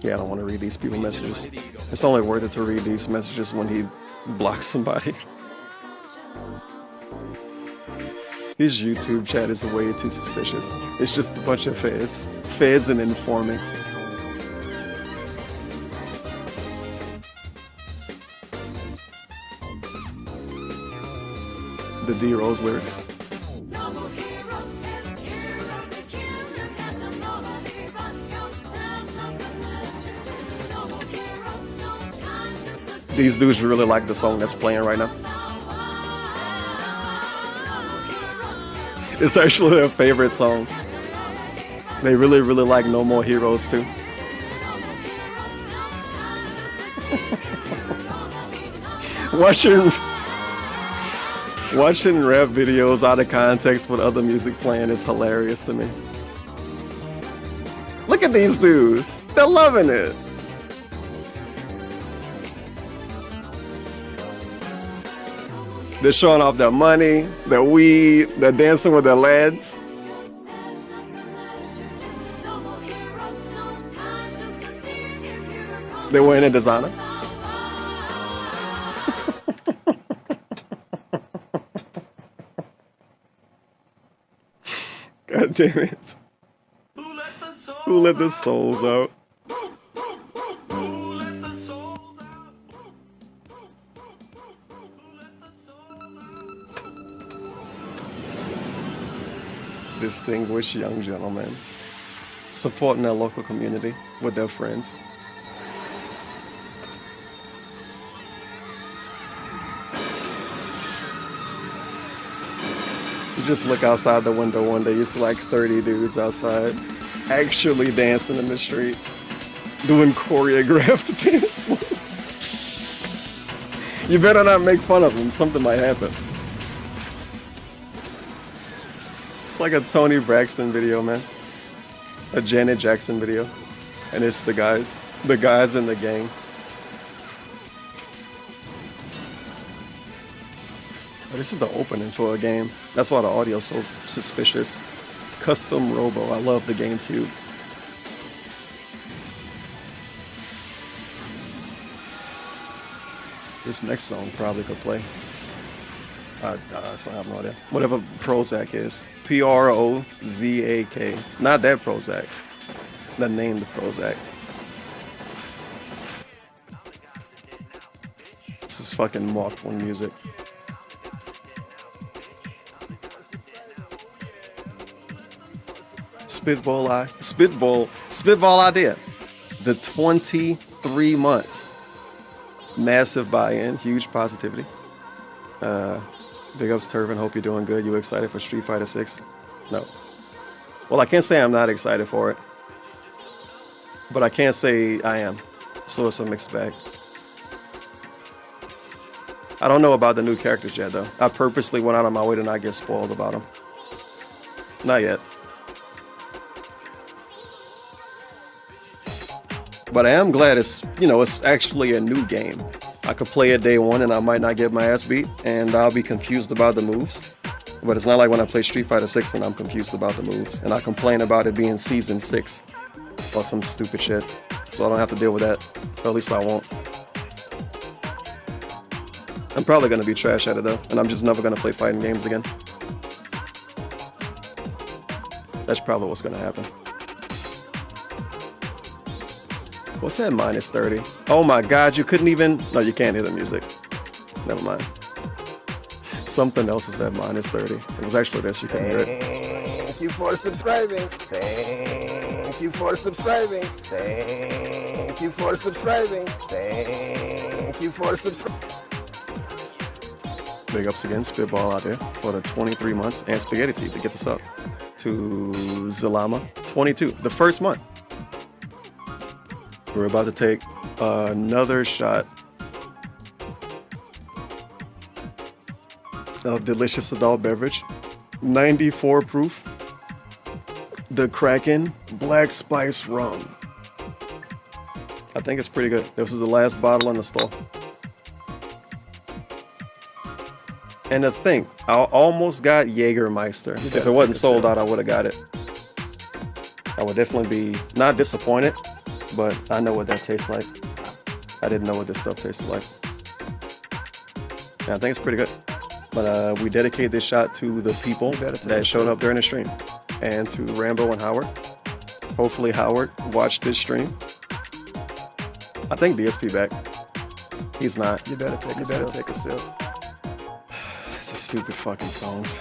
Yeah, I don't want to read these people messages. It's only worth it to read these messages when he blocks somebody. His YouTube chat is way too suspicious. It's just a bunch of feds. Feds and informants. The D-Rose lyrics. These dudes really like the song that's playing right now. It's actually their favorite song. They really, really like No More Heroes too. Watching rap videos out of context with other music playing is hilarious to me. Look at these dudes. They're loving it. They're showing off their money, their weed, they're dancing with their lads. They're wearing a designer. God damn it. Who let the souls out? Distinguished young gentlemen supporting their local community with their friends. You just look outside the window one day, you see like 30 dudes outside actually dancing in the street, doing choreographed dance moves. You better not make fun of them, something might happen. It's like a Tony Braxton video, man. A Janet Jackson video. And it's the guys in the gang. But this is the opening for a game. That's why the audio's so suspicious. Custom Robo, I love the GameCube. This next song probably could play. I have no idea. Whatever Prozac is. Prozak. Not that Prozac. The name, the Prozac. This is fucking Mark 1 music. Spitball idea. The 23 months. Massive buy-in, huge positivity. Big ups, Tevin. Hope you're doing good. You excited for Street Fighter 6? No. Well, I can't say I'm not excited for it, but I can't say I am. So it's a mixed bag. I don't know about the new characters yet, though. I purposely went out of my way to not get spoiled about them. Not yet. But I am glad it's actually a new game. I could play it day one and I might not get my ass beat and I'll be confused about the moves. But it's not like when I play Street Fighter 6 and I'm confused about the moves. And I complain about it being Season 6 or some stupid shit. So I don't have to deal with that. Or at least I won't. I'm probably going to be trash at it though. And I'm just never going to play fighting games again. That's probably what's going to happen. What's that minus 30? Oh my god, you couldn't even... No, you can't hear the music. Never mind. Something else is at minus 30. It was actually this, you couldn't hear it. Thank you for subscribing. Thank you for subscribing. Thank you for subscribing. Thank you for subscribing. Big ups again, Spitball out there for the 23 months and Spaghetti Tea to get this up to Zalama 22, the first month. We're about to take another shot of delicious adult beverage, 94 proof, the Kraken Black Spice Rum. I think it's pretty good. This is the last bottle in the store. And to think, I almost got Jägermeister. If it wasn't sold out, I would have got it. I would definitely be not disappointed, but I know what that tastes like. I didn't know what this stuff tasted like. Yeah, I think it's pretty good. But we dedicate this shot to the people that showed up during the stream, and to Rambo and Howard. Hopefully Howard watched this stream. I think DSP back. He's not. You better take a sip. This is stupid fucking songs.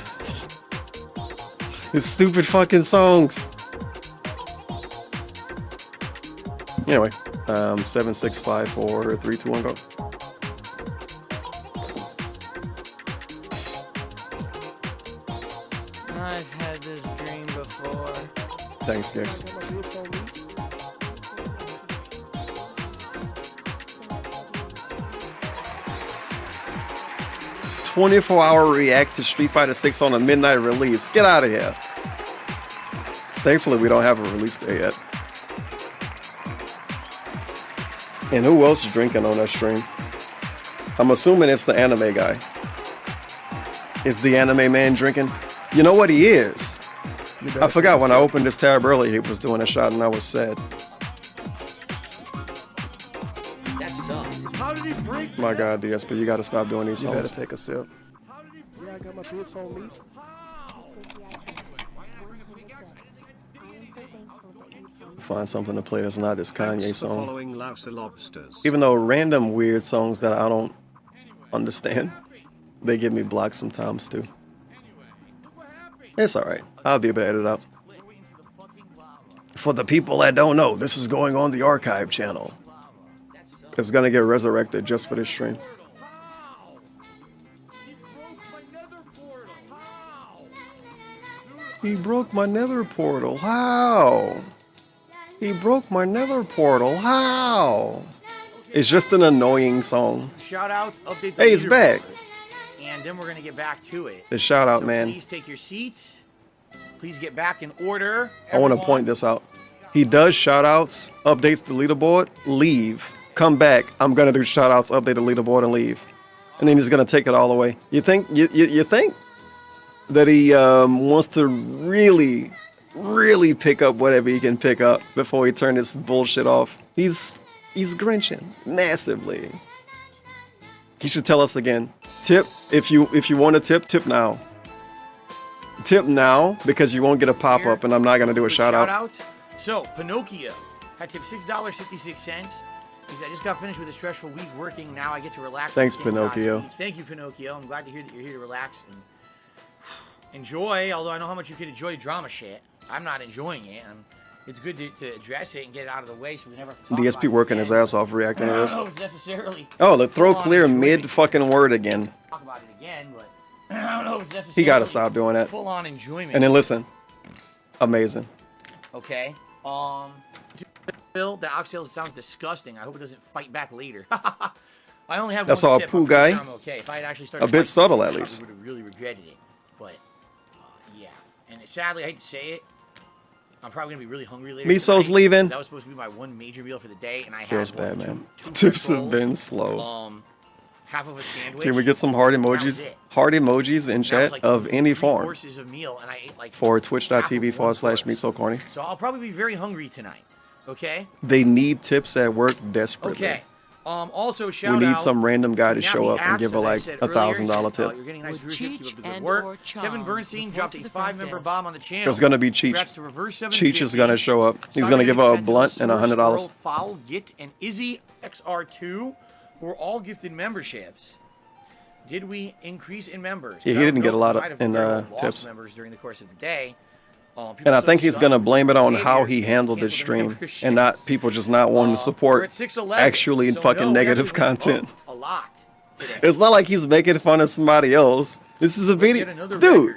It's stupid fucking songs. Anyway, 7, 6, 5, 4, 3, 2, 1, go. I've had this dream before. Thanks, Gex. "24-hour react to Street Fighter 6 on a midnight release." Get out of here. Thankfully, we don't have a release day yet. And who else is drinking on that stream? I'm assuming it's the anime guy. Is the anime man drinking? You know what he is? I forgot when I opened this tab earlier, he was doing a shot and I was sad. That sucks. How did he break? My God, DSP, you gotta stop doing these songs. You better take a sip. Yeah, I got my bits on me. Find something to play that's not this Kanye song. Following Louse Lobsters. Even though random weird songs that I don't understand, they get me blocked sometimes too. It's alright. I'll be able to edit it out. For the people that don't know, this is going on the archive channel. It's gonna get resurrected just for this stream. He broke my nether portal. How? He broke my nether portal. How? It's just an annoying song. Shout outs, update the Hey, it's back. And then we're going to get back to it. The shout out, So man. Please take your seats. Please get back in order. I want to point this out. He does shout outs, updates the leaderboard, leave, come back. I'm going to do shout outs, update the leaderboard, and leave. And then he's going to take it all away. You think that he wants to really pick up whatever he can pick up before he turn this bullshit off? He's grinching massively. He should tell us again. Tip, if you want to tip now. Tip now, because you won't get a pop-up, and I'm not going to do a shout-out. So, Pinocchio had tipped $6.56. He said, "I just got finished with a stressful week working. Now I get to relax." Thanks, Pinocchio. Thank you, Pinocchio. I'm glad to hear that you're here to relax and enjoy, although I know how much you could enjoy drama shit. I'm not enjoying it. It's good to address it and get it out of the way so we never talk DSP about working it his ass off reacting to I this. don't know if it's necessarily Oh, the throw clear mid fucking word again. talk about it again, but I don't know if it's necessarily He got to stop doing that. full-on enjoyment. And then listen. Amazing. Okay. Bill, the oxtail sounds disgusting. I hope it doesn't fight back later. I only have That's one all sip. poo I'm guy. sure I'm okay. If I had actually started A bit fighting, subtle, I at probably least. would have really regretted it. But yeah, and sadly, I hate to say it, I'm probably gonna be really hungry later. Miso's tonight. leaving. That was supposed to be my one major meal for the day, and I Feels had bad, what, man. two Tips have rolls, been slow. half of a sandwich. Can we get some heart and that was emojis? it. Heart emojis in And that chat was like of any 3 form courses of meal, and I ate like for half of one twitch.tv/meetsocorny. So I'll probably be very hungry tonight. Okay. They need tips at work desperately. Okay. Also, shout We need out some random guy to Nappy show up and Apps, give her as I like said $1,000 earlier, tip. You're getting a nice viewership. Keep up the good work. Kevin Bernstein dropped a 5-member bomb on the channel. There's gonna be Cheech. Congrats to Reverse Cheech is gonna show up. He's gonna give her a blunt and $100. Foul, Git, and Izzy XR2 who were all gifted memberships. Did we increase in members? Yeah, he didn't get a lot of in tips. Members during the course of the day. And I think he's gonna blame it on how he handled this stream, and not people just not wanting to support actually fucking negative content. A lot. It's not like he's making fun of somebody else. This is a video, dude.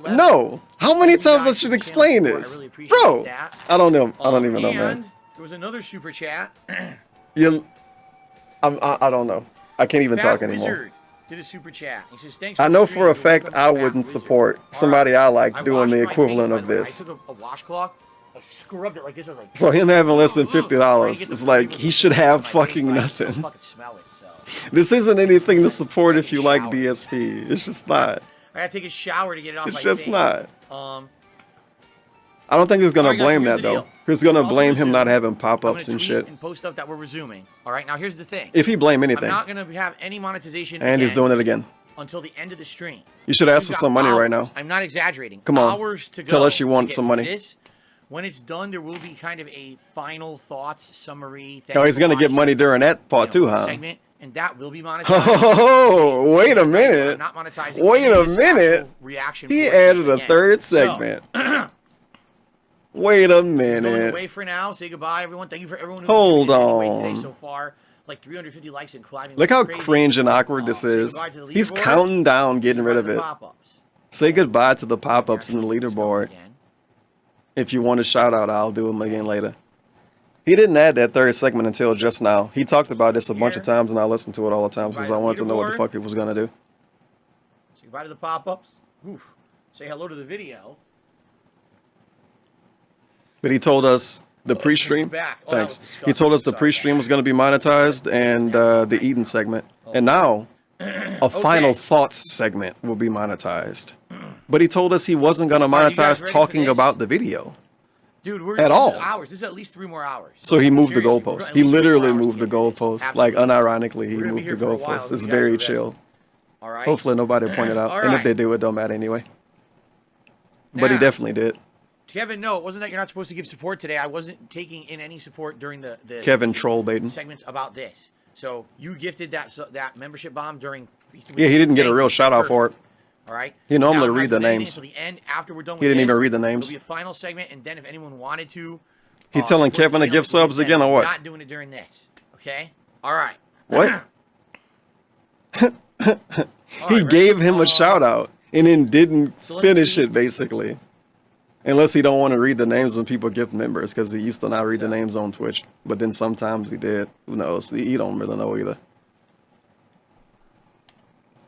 No, how many times I should explain this, bro? I don't know. I don't even know, man. There was another super chat. I don't know. I can't even talk anymore. Wizard did a super chat. He says, "Thanks." I know for a fact I wouldn't support somebody I like doing the equivalent of this. I took a washcloth, I scrubbed it like this. I was like, So him having less than $50, it's like he should have fucking nothing. fucking smell it. So This isn't anything to support if you like DSP. It's just not. I gotta take a shower to get it off. It's just not. I don't think he's gonna blame that though. He's gonna blame him not having pop-ups and shit. And post up that we're resuming. All right. Now here's the thing. If he blame anything, I'm not gonna have any monetization. And he's doing it again. Until the end of the stream. You should ask for some money right now. I'm not exaggerating. Come on. Hours to go. Tell us you want some money. This. When it's done, there will be kind of a final thoughts summary. Oh, he's gonna get money during that part too, huh? Segment, and that will be monetized. Oh, wait a minute. Not monetizing. Wait a minute. Reaction. He added a third segment. Wait a minute. Going away for now. Say goodbye, everyone. Thank you for everyone who Hold on. Today so far. Like 350 likes and climbing. Look how cringe and awkward this is. He's counting down, getting rid of it. Say goodbye to the pop-ups in the leaderboard. If you want a shout out, I'll do them again later. He didn't add that third segment until just now. He talked about this a bunch of times, and I listened to it all the time because I wanted to know what the fuck it was gonna do. Say goodbye to the pop-ups. Say hello to the video. But he told us the pre-stream. Thanks. He told us the pre-stream was going to be monetized and the Eden segment, and now a final thoughts segment will be monetized. But he told us he wasn't going to monetize talking about the video. Dude, we're at all. Hours. This is at least 3 more hours. So he moved the goalpost. He literally moved the goalpost. Like unironically, he moved the goalpost. It's very chill. All right. Hopefully nobody pointed out, and if they do, it don't matter anyway. But he definitely did. Kevin, no, it wasn't that you're not supposed to give support today. I wasn't taking in any support during the Kevin troll baiting segments about this. So you gifted that membership bomb during. Yeah, he didn't get a real shout out for it. All right. He normally read the names. Until the end, after we're done with he didn't this, even read the names. There'll be a final segment, and then if anyone wanted to, he telling Kevin to give subs again or what? Not doing it during this. Okay. All right. What? He gave him a shout out and then didn't finish it basically. Unless he don't want to read the names when people gift members, because he used to not read the names on Twitch. But then sometimes he did. Who knows? He don't really know either.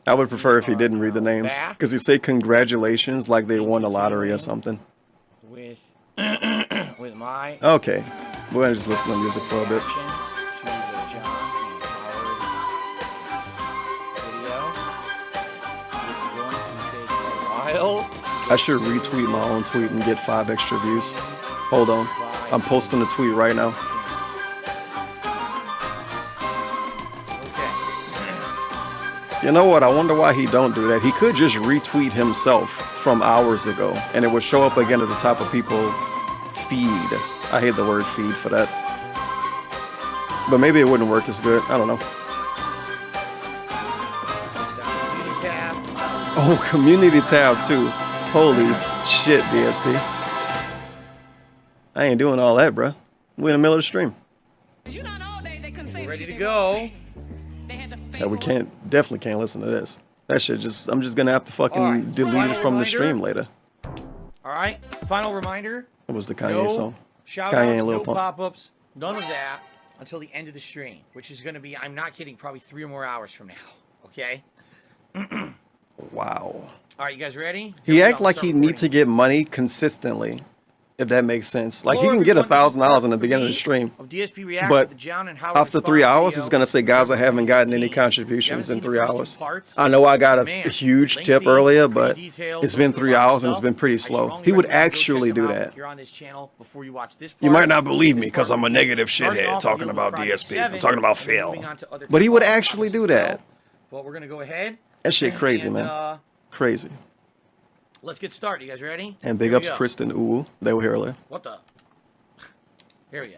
I would prefer if he didn't read the names, because he say congratulations like they won a lottery or something. With my okay, we're gonna just listen to music for a bit. I should retweet my own tweet and get 5 extra views. Hold on, I'm posting the tweet right now. You know what? I wonder why he don't do that. He could just retweet himself from hours ago, and it would show up again at the top of people's feed. I hate the word feed for that. But maybe it wouldn't work as good. I don't know. Oh, community tab too. Holy shit, DSP. I ain't doing all that, bruh. We're in the middle of the stream. We're ready to go. Yeah, we definitely can't listen to this. That shit I'm just gonna have to fucking delete it from the stream later. All right, final reminder. It was the Kanye song. Shout outs, no pop-ups, none of that until the end of the stream, which is gonna be, I'm not kidding, probably 3 or more hours from now. Okay. Wow. All right, you guys ready? He act like he needs to get money consistently, if that makes sense. Like he can get $1,000 in the beginning of the stream, but after 3 hours, he's gonna say, "Guys, I haven't gotten any contributions in 3 hours." I know I got a huge tip earlier, but it's been 3 hours and it's been pretty slow. He would actually do that. You might not believe me because I'm a negative shithead talking about DSP. I'm talking about fail, but he would actually do that. Well, we're gonna go ahead. That shit crazy, man. Crazy. Let's get started. You guys ready? And big ups Kristen Uwu. They were here earlier. What the? Here we go.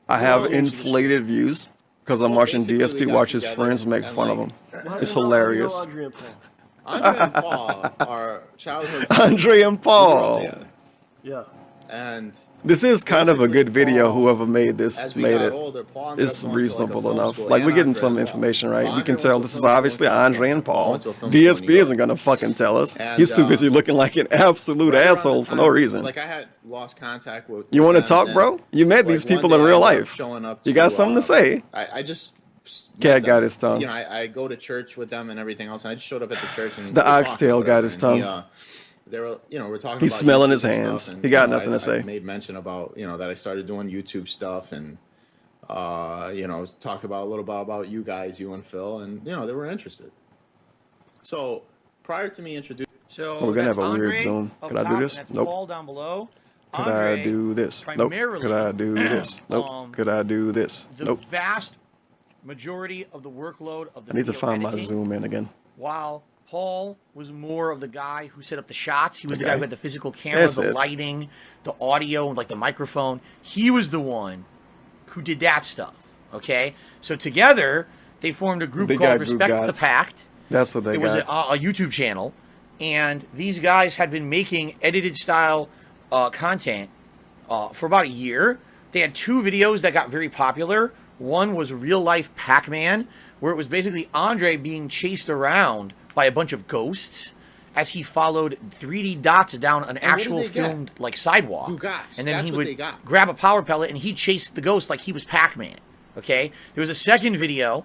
I have inflated views because I'm watching DSP watch his friends make fun of him. It's hilarious. Andre and Paul are childhood. Andre and Paul. Yeah. And this is kind of a good video. Whoever made this made it. It's reasonable enough. Like we're getting some information right. We can tell this is obviously Andre and Paul. DSP isn't gonna fucking tell us. He's too busy looking like an absolute asshole for no reason. Like I had lost contact with. You want to talk, bro? You met these people in real life. You got something to say? I just. Cat got his tongue. You know, I go to church with them and everything else, and I just showed up at the church and the oxtail got his tongue. They were, we're talking. He's smelling his hands. He got nothing to say. I made mention about, that I started doing YouTube stuff and, you know, talked about a little bit about you guys, you and Phil, and you know they were interested. So prior to me introducing, so we're gonna have a weird zoom. Could I do this? Nope. Paul down below. Could I do this? Nope. Could I do this? Nope. Could I do this? The Nope. vast majority of the workload of the I need to video find my editing, zoom in again. While Paul was more of the guy who set up the shots. He was the Okay. guy who had the physical camera, That's the it. lighting, the audio, and like the microphone. He was the one who did that stuff. Okay, so together they formed a group They called got Group Respect the Gods. Pact. That's what they It was got. a YouTube channel, and these guys had been making edited style content for about a year. They had 2 videos that got very popular. One was Real Life Pac-Man, where it was basically Andre being chased around by a bunch of ghosts as he followed 3D dots down an actual filmed like sidewalk. Gugats. And then That's he what would they got. grab a power pellet and he'd chase the ghost like he was Pac-Man. Okay? There was a second video,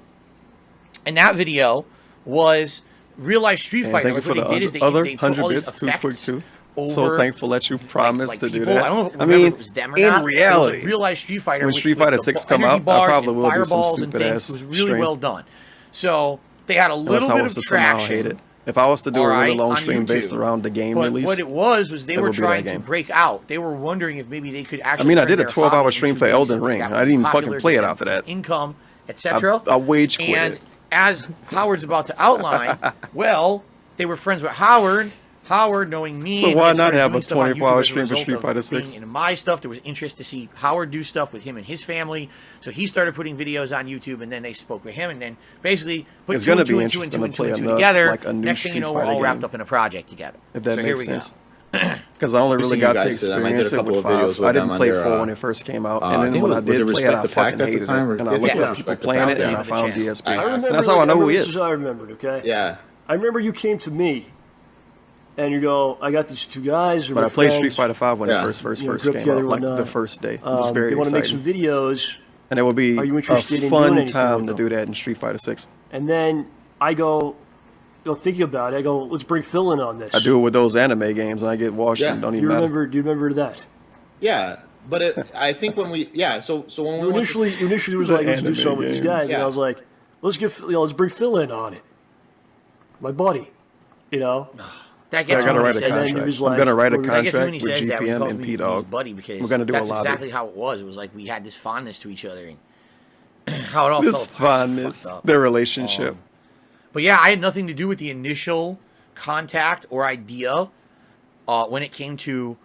and that video was Real Life Street And Fighter. thank you Like, for what the they did is they other put 100 all these bits too quick effects too. So over, thankful that you promised to do people. that. I don't I remember mean, if it was them or in not. It reality, was a Real Life Street Fighter when with, Street like, Fighter the 6 come energy out, I bars probably and will do some fireballs and stupid things. ass It was really stream. well done. So they had a Unless little I bit was of to somehow traction. hate it. If I was to do a really Alright, long on stream based YouTube. around the game But release, what it was they it were would be that trying to game. break out. They were wondering if maybe they could actually. I mean, I turn did a their 12-hour hobby stream into for Elden something Ring. that I would didn't even be fucking popular, play get it them after that. Income, etc. I wage quit And it. as Howard's about to outline, well, they were friends with Howard. Howard, knowing me, So and why they started not have doing a stuff on 24-hour YouTube as a stream for result Street of Fighter being 6? into my stuff. There was interest to see Howard do stuff with him and his family, so he started putting videos on YouTube, and then they spoke with him, and then basically put It's two gonna and be two and two and interesting two to and two play and two another- together. like a new Next thing you Street know, we're Fighter all wrapped game. up in a project together. If that so here makes we sense. go. Because I only really got to guys did them. I did a experience it couple with of videos 5. with I didn't them play under, 4 when it first came out, I and then think when it I was it did play it, Respect I the Pact fucking at the hated it. time, or- And I yeah, looked at Respect people the playing Pact, it, and yeah. I found DSP. I And that's how I know who he This is. is how I remembered, okay? Yeah. I remember you came to me, and you go, I got these 2 guys. But I played Street Fighter 5 when it first you know, came together out, like and, the first day. It was very they want to make exciting. some videos. And it would be Are you a interested in doing fun anything time with to them? do that in Street Fighter 6. And then I go, thinking about it, I go, let's bring Phil in on this. I do it with those anime games, and I get washed Yeah. and don't Do even you matter. remember that? Yeah, but I think when we so when we You went to- initially was like, let's do anime something with these games. guys, and Yeah. I was like, let's bring Phil in on it. My buddy, you know. That I gets me gotta when write he a says that. And then he contract. was I'm like, gonna write a well, That gets me when contract he with says that. He GPM calls and me P his Dog. buddy because We're gonna do a that's lobby. exactly how it was. It was like we had this fondness to each other, and how it all This fell apart. fondness, Fucked up. their relationship. But yeah, I had nothing to do with the initial contact or idea when it came to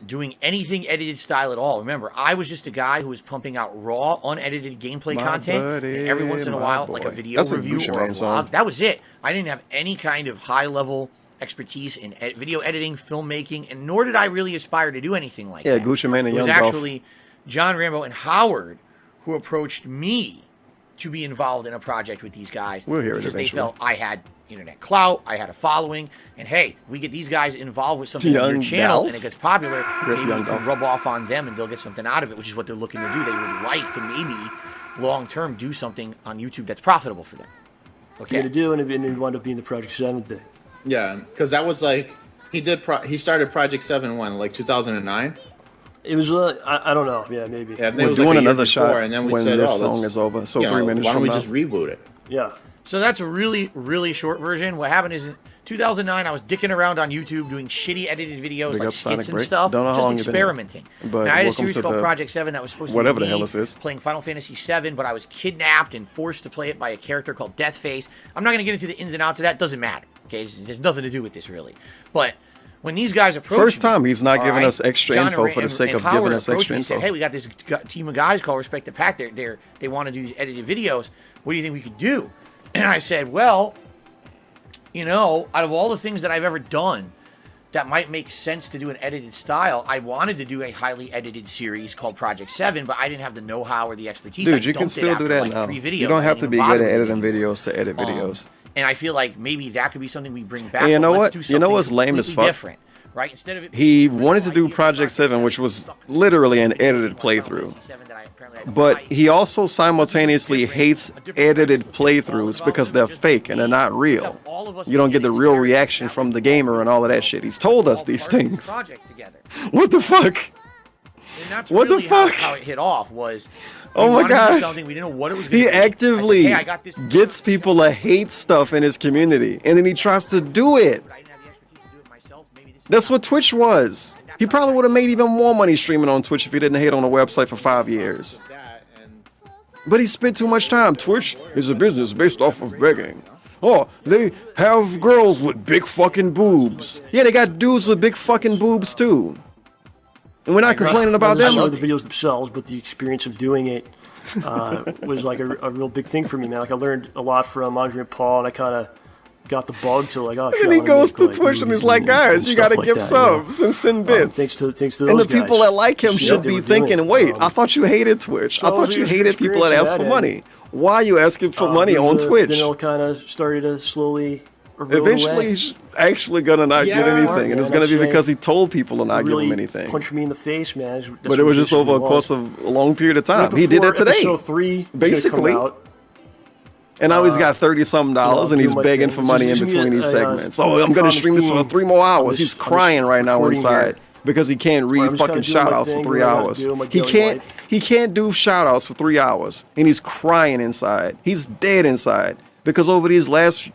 doing anything edited style at all. Remember, I was just a guy who was pumping out raw, unedited gameplay My content, buddy, and every once in a my while, like a boy. video That's a review Gucci or a Mane song. vlog. That was it. I didn't have any kind of high-level expertise in video editing, filmmaking, and nor did I really aspire to do anything like Yeah, that. Gucci Mane and It was Young Dolph. actually John Rambo and Howard who approached me to be involved in a project with these guys We'll hear it because eventually. they felt I had internet clout, I had a following, and hey, we get these guys involved with something on Young your channel Dolph? and it gets popular, Rip maybe Young you can Dolph. rub off on them and they'll get something out of it, which is what they're looking to do. They would like to maybe long-term do something on YouTube that's profitable for them. Okay. Okay. To do, and it wound up being the Project 7 thing. Yeah, because that was like he started Project 7 when, like 2009. It was, I don't know, yeah, maybe. Yeah, I think it We're was like doing a year another shot before, and then we when said, this oh, song let's- is over. So you know, 3 minutes why don't from we now. just reboot it? Yeah. So that's a really, really short version. What happened is in 2009, I was dicking around on YouTube doing shitty edited videos, Big like up Sonic skits and Break. stuff, Don't know how just long you've been here. experimenting. But And I had a welcome series to called the- Project 7 that was supposed whatever to the be hell me this is. playing Final Fantasy 7, but I was kidnapped and forced to play it by a character called Deathface. I'm not going to get into the ins and outs of that. Doesn't matter. Okay, there's nothing to do with this really. But when these guys approached First me, time he's not all giving right, us extra John info and for the sake and of giving Howard us approached extra me and said, info. hey, we got this team of guys called Respect the Pact. They want to do these edited videos. What do you think we could do? And I said, well, you know, out of all the things that I've ever done that might make sense to do an edited style, I wanted to do a highly edited series called Project 7, but I didn't have the know-how or the expertise. I Dude, you can dumped it still after, do that like, now. 3 videos. You don't I have didn't to even be bother good at with editing it. videos to edit videos. And I feel like maybe that could be something we bring back. And you but know let's what? do You know something what's lame as completely fuck? different, right? Instead of it He wanted to do Project 7, which was literally an edited playthrough. But he also simultaneously hates edited playthroughs because they're fake and they're not real. You don't get the real reaction from the gamer and all of that shit. He's told us these things. What the fuck? that's What really the fuck? How it hit off was. Oh we my wanted to do gosh. something, we didn't know what it was gonna He be. actively I said, hey, I got this. gets people to hate stuff in his community, and then he tries to do it. That's what Twitch was. He probably would have made even more money streaming on Twitch if he didn't hate on a website for 5 years. But he spent too much time. Twitch is a business based off of begging. Oh, they have girls with big fucking boobs. Yeah, they got dudes with big fucking boobs too. And we're not complaining about them. I love the videos themselves, but the experience of doing it was like a real big thing for me, man. Like I learned a lot from Andre and Paul, and I kind of got the bug to like, oh, and then he goes to Twitch and he's like, guys, you gotta give subs and send bits. Thanks to those and the guys. people that like him should be thinking, wait, I thought you hated Twitch. I thought you hated people that ask for money. Why are you asking for money on Twitch? Then it kind of started to slowly eventually he's actually gonna not get anything, and it's gonna be because he told people to not give him anything. Punch me in the face, man. But it was just over a course of a long period of time. He did it today, episode 3 basically. And now he's got $30-something, and he's begging for money in between these segments. Oh, I'm gonna stream this for 3 more hours. He's crying right now inside because he can't read fucking shoutouts for 3 hours. He can't do shoutouts for 3 hours, and he's crying inside. He's dead inside because over these last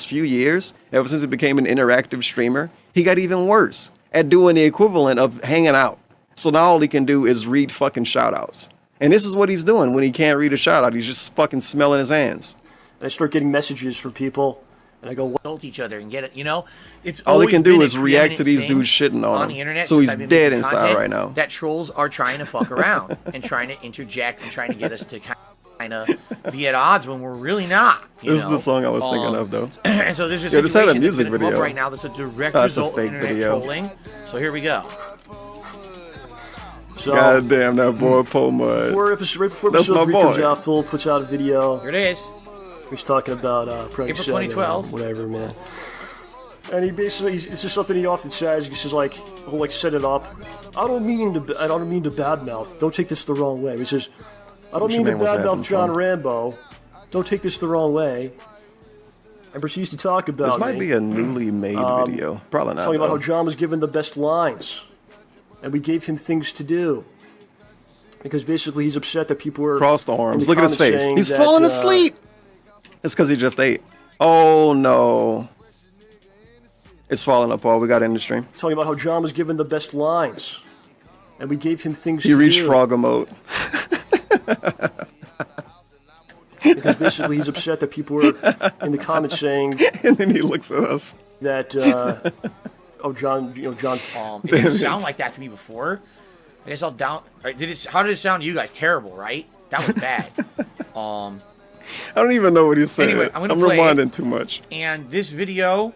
few years, ever since he became an interactive streamer, he got even worse at doing the equivalent of hanging out. So now all he can do is read fucking shoutouts. And this is what he's doing when he can't read a shout out. He's just fucking smelling his hands. And I start getting messages from people, and I go, insult each other and get it. You know, it's all he can do is been a react to these preeminent dudes shitting on the him. internet So since he's I've been dead making inside content right now. That trolls are trying to fuck around and trying to interject and trying to get us to kind of be at odds when we're really not. This is the song I was thinking of, though. And so there's a just had a situation music that's gonna come video up right now that's a direct That's a result fake of internet video. trolling. So here we go. So, God damn, that boy Poe Mud. right before That's episode my 3 boy. comes out, Phil puts out a video. Here it is. He's talking about April 2012, 2012. whatever, man. And he basically, it's just something he often says. He says like, he'll like set it up. I don't mean to badmouth. Don't take this the wrong way. He says, I don't mean to badmouth John Rambo. Don't take this the wrong way. And proceeds to talk about This might be a newly made video. Probably not. Talking about though. how John was given the best lines, and we gave him things to do. Because basically he's upset that people were Crossed arms. Look at his comments face. saying He's that, falling asleep. It's because he just ate. Oh no. It's falling apart. We got in the stream. Talking about how John was given the best lines, and we gave him things He to reached do. Frogger mode. Because basically he's upset that people were in the comments saying, and then he looks at us that oh John, John. It didn't sound like that to me before. I guess I'll down. Right, how did it sound to you guys? Terrible, right? That was bad. I don't even know what he's saying. Anyway, I'm rewinding play it. too much. And this video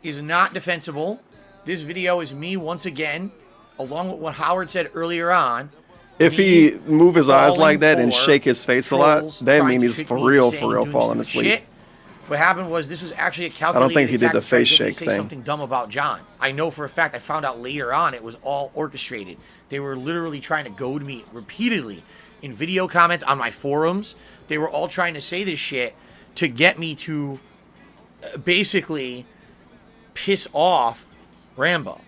is not defensible. This video is me once again, along with what Howard said earlier on. If he move his eyes like that and for shake his face a lot, trolls that trying means to he's trick for me real, into saying falling doing asleep. shit. What happened was this was actually a I calculated don't think he did the attack to try to face get me to shake say thing. something dumb about John. I know for a fact. I found out later on it was all orchestrated. They were literally trying to goad me repeatedly in video comments on my forums. They were all trying to say this shit to get me to basically piss off Rambo.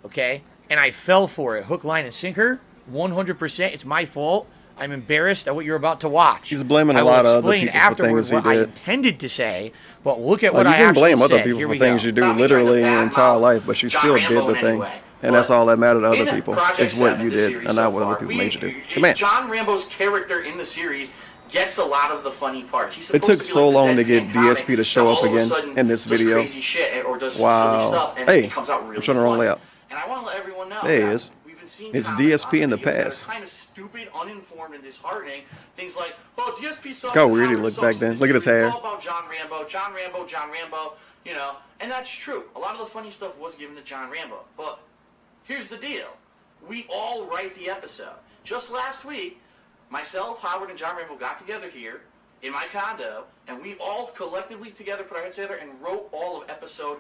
Okay? And I fell for it. Hook, line, and sinker. 100%. It's my fault. I'm embarrassed at what you're about to watch. He's blaming a lot of other people for things he what I did. intended to say, but look at Like, what I you can actually blame said. other people Here for we things go. you do literally in your entire life, but you still did the thing. And that's all that mattered to other people. It's what you did and not what other people made you do. Come on. John Rambo's character in the series gets a lot of the funny parts. He's It supposed took to be so like the long to deadpan get comic DSP to show that up all of a again sudden in this does video. crazy shit or does silly stuff, and Hey, it comes out really I'm showing the wrong funny. layout. And I want to let everyone know There he that is. we've been seeing It's comments DSP in the on videos that are past. kind of stupid, uninformed, and disheartening. Things like, "Oh, DSP sucks." Look how and weird he Howard looked sucks back in then. this Look at his series. hair. It's all about John Rambo, John Rambo, John Rambo. You know, and that's true. A lot of the funny stuff was given to John Rambo. But here's the deal: we all write the episode. Just last week, myself, Howard, and John Rambo got together here in my condo, and we all collectively together put our heads together and wrote all of episode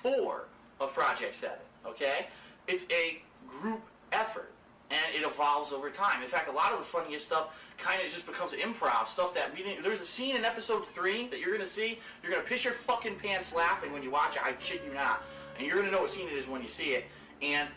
4 of Project 7, okay? It's a group effort, and it evolves over time. In fact, a lot of the funniest stuff kind of just becomes improv, stuff that we didn't... There's a scene in episode 3 that you're going to see. You're going to piss your fucking pants laughing when you watch it. I shit you not. And you're going to know what scene it is when you see it. And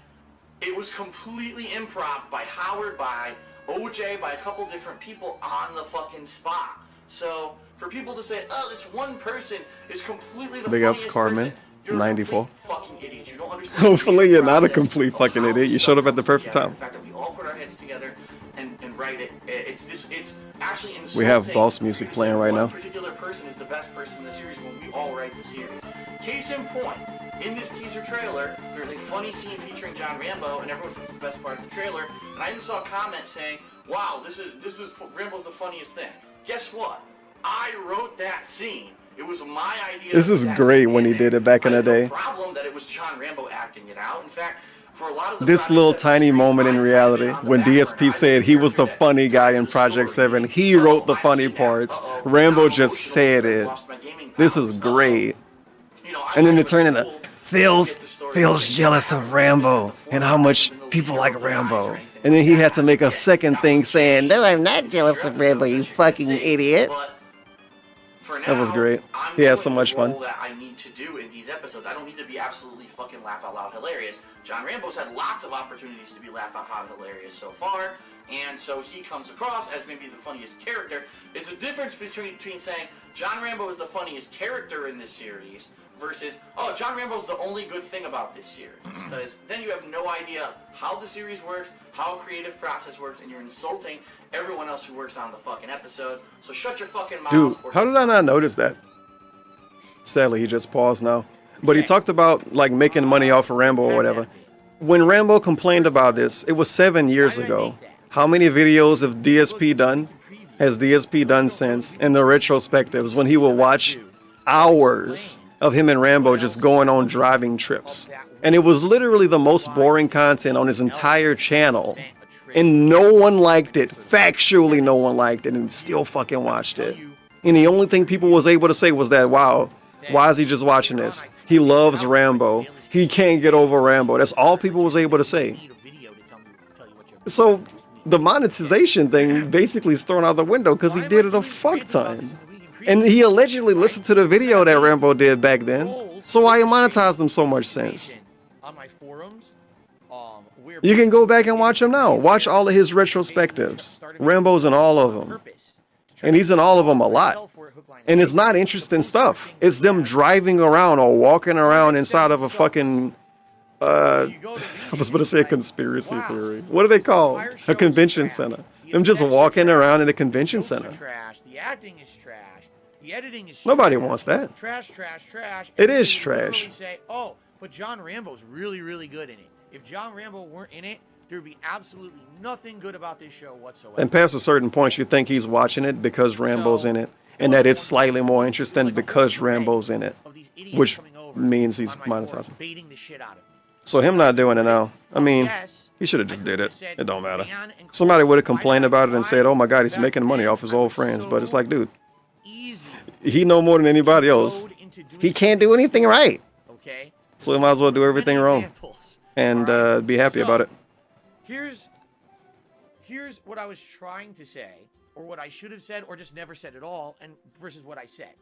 it was completely improv by Howard, by OJ, by a couple different people on the fucking spot. So for people to say, oh, this one person is completely the Big ups, funniest Carmen. person, you're 94. a fucking idiot. You don't understand. Hopefully you're not a complete fucking idiot. You showed up at the perfect The time. fact that we all put our heads together and write it. It's actually insulting. We have boss music playing right now. One particular person is the best person in the series when we all write the series. Case in point, in this teaser trailer, there's a funny scene featuring John Rambo, and everyone says it's the best part of the trailer. And I even saw a comment saying, "Wow, this is Rambo's the funniest thing." Guess what? I wrote that scene. It was my idea. This is great when he did it back in the day. No problem that it was John Rambo acting it out. In fact, for a lot of the This little tiny moment in reality, when DSP said he was the funny guy in Project 7, he wrote the funny parts. Rambo just said it. This is great. And then it turned into Phil's jealous of Rambo and how much people like Rambo. And then he had to make a second thing saying, no, I'm not jealous of Rambo, you fucking idiot. That was great. He had so much fun. That I need to do in these episodes. I don't need to be absolutely fucking laugh out loud hilarious. John Rambo's had lots of opportunities to be laugh out loud hilarious so far, and so he comes across as maybe the funniest character. It's a difference between saying John Rambo is the funniest character in this series versus, oh, John Rambo's the only good thing about this series. Because then you have no idea how the series works, how a creative process works, and you're insulting everyone else who works on the fucking episodes. So shut your fucking mouth. Dude, how did I not notice that? Sadly, he just paused now. But he talked about, like, making money off of Rambo or whatever. When Rambo complained about this, it was 7 years ago. How many videos have DSP done? Has DSP done since? In the retrospectives, when he will watch hours of him and Rambo just going on driving trips. And it was literally the most boring content on his entire channel. And no one liked it. Factually, no one liked it. And still fucking watched it. And the only thing people was able to say was that, wow, why is he just watching this? He loves Rambo. He can't get over Rambo. That's all people was able to say. So the monetization thing basically is thrown out the window because he did it a fuck ton. And he allegedly listened to the video that Rambo did back then. So why he monetized them so much since? You can go back and watch them now. Watch all of his retrospectives. Rambo's in all of them. And he's in all of them a lot. And it's not interesting stuff. It's them driving around or walking around inside of a fucking... I was going to say a conspiracy theory. What do they call? A convention center. Them just walking around in a convention center. The acting is trash. The editing is Nobody wants that. Trash. It is trash. Say, oh, but John Rambo's really, really good in it. If John Rambo weren't in it, there would be absolutely nothing good about this show whatsoever. And past a certain point, you think he's watching it because Rambo's in it. And that it's slightly more interesting because Rambo's in it. Which means he's monetizing. So him not doing it now, I mean, he should have just did it. It don't matter. Somebody would have complained about it and said, oh my God, he's making money off his old friends. But it's like, dude, he know more than anybody else. He can't do anything right. So he might as well do everything wrong. And be happy about it. Here's what I was trying to say, or what I should have said, or just never said at all, and versus what I said.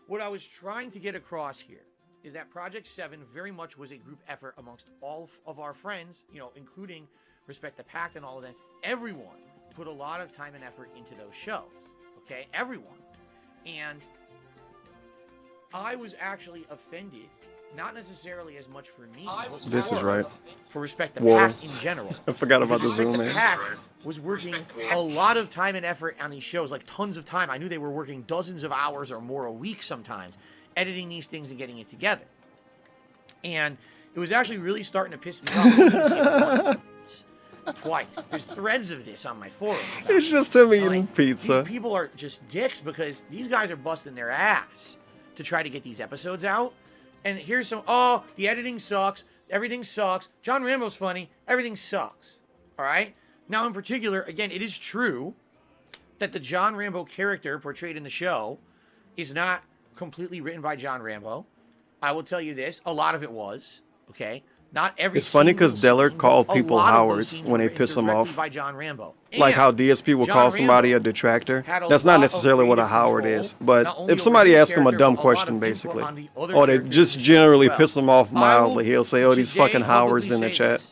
What I was trying to get across here is that Project 7 very much was a group effort amongst all of our friends, you know, including Respect the Pact and all of them. Everyone put a lot of time and effort into those shows, okay? Everyone. And I was actually offended, not necessarily as much for me. This is right. For Respect the Pact in general. I forgot about the Zoom in. Was working a lot of time and effort on these shows, like tons of time. I knew they were working dozens of hours or more a week sometimes, editing these things and getting it together. And it was actually really starting to piss me off. Twice. There's threads of this on my forum. It's just him eating pizza. These people are just dicks because these guys are busting their ass to try to get these episodes out. And here's some, oh, the editing sucks. Everything sucks. John Rambo's funny. Everything sucks. All right? Now, in particular, again, it is true that the John Rambo character portrayed in the show is not completely written by John Rambo. I will tell you this. A lot of it was. Okay? Not every. It's funny because Dellert called people Howards when they piss him off. By John Rambo. Like how DSP will call somebody a detractor. That's not necessarily what a Howard is. But if somebody asks him a dumb question, basically, or they just generally piss him off mildly, he'll say, oh, these fucking Howards in the chat.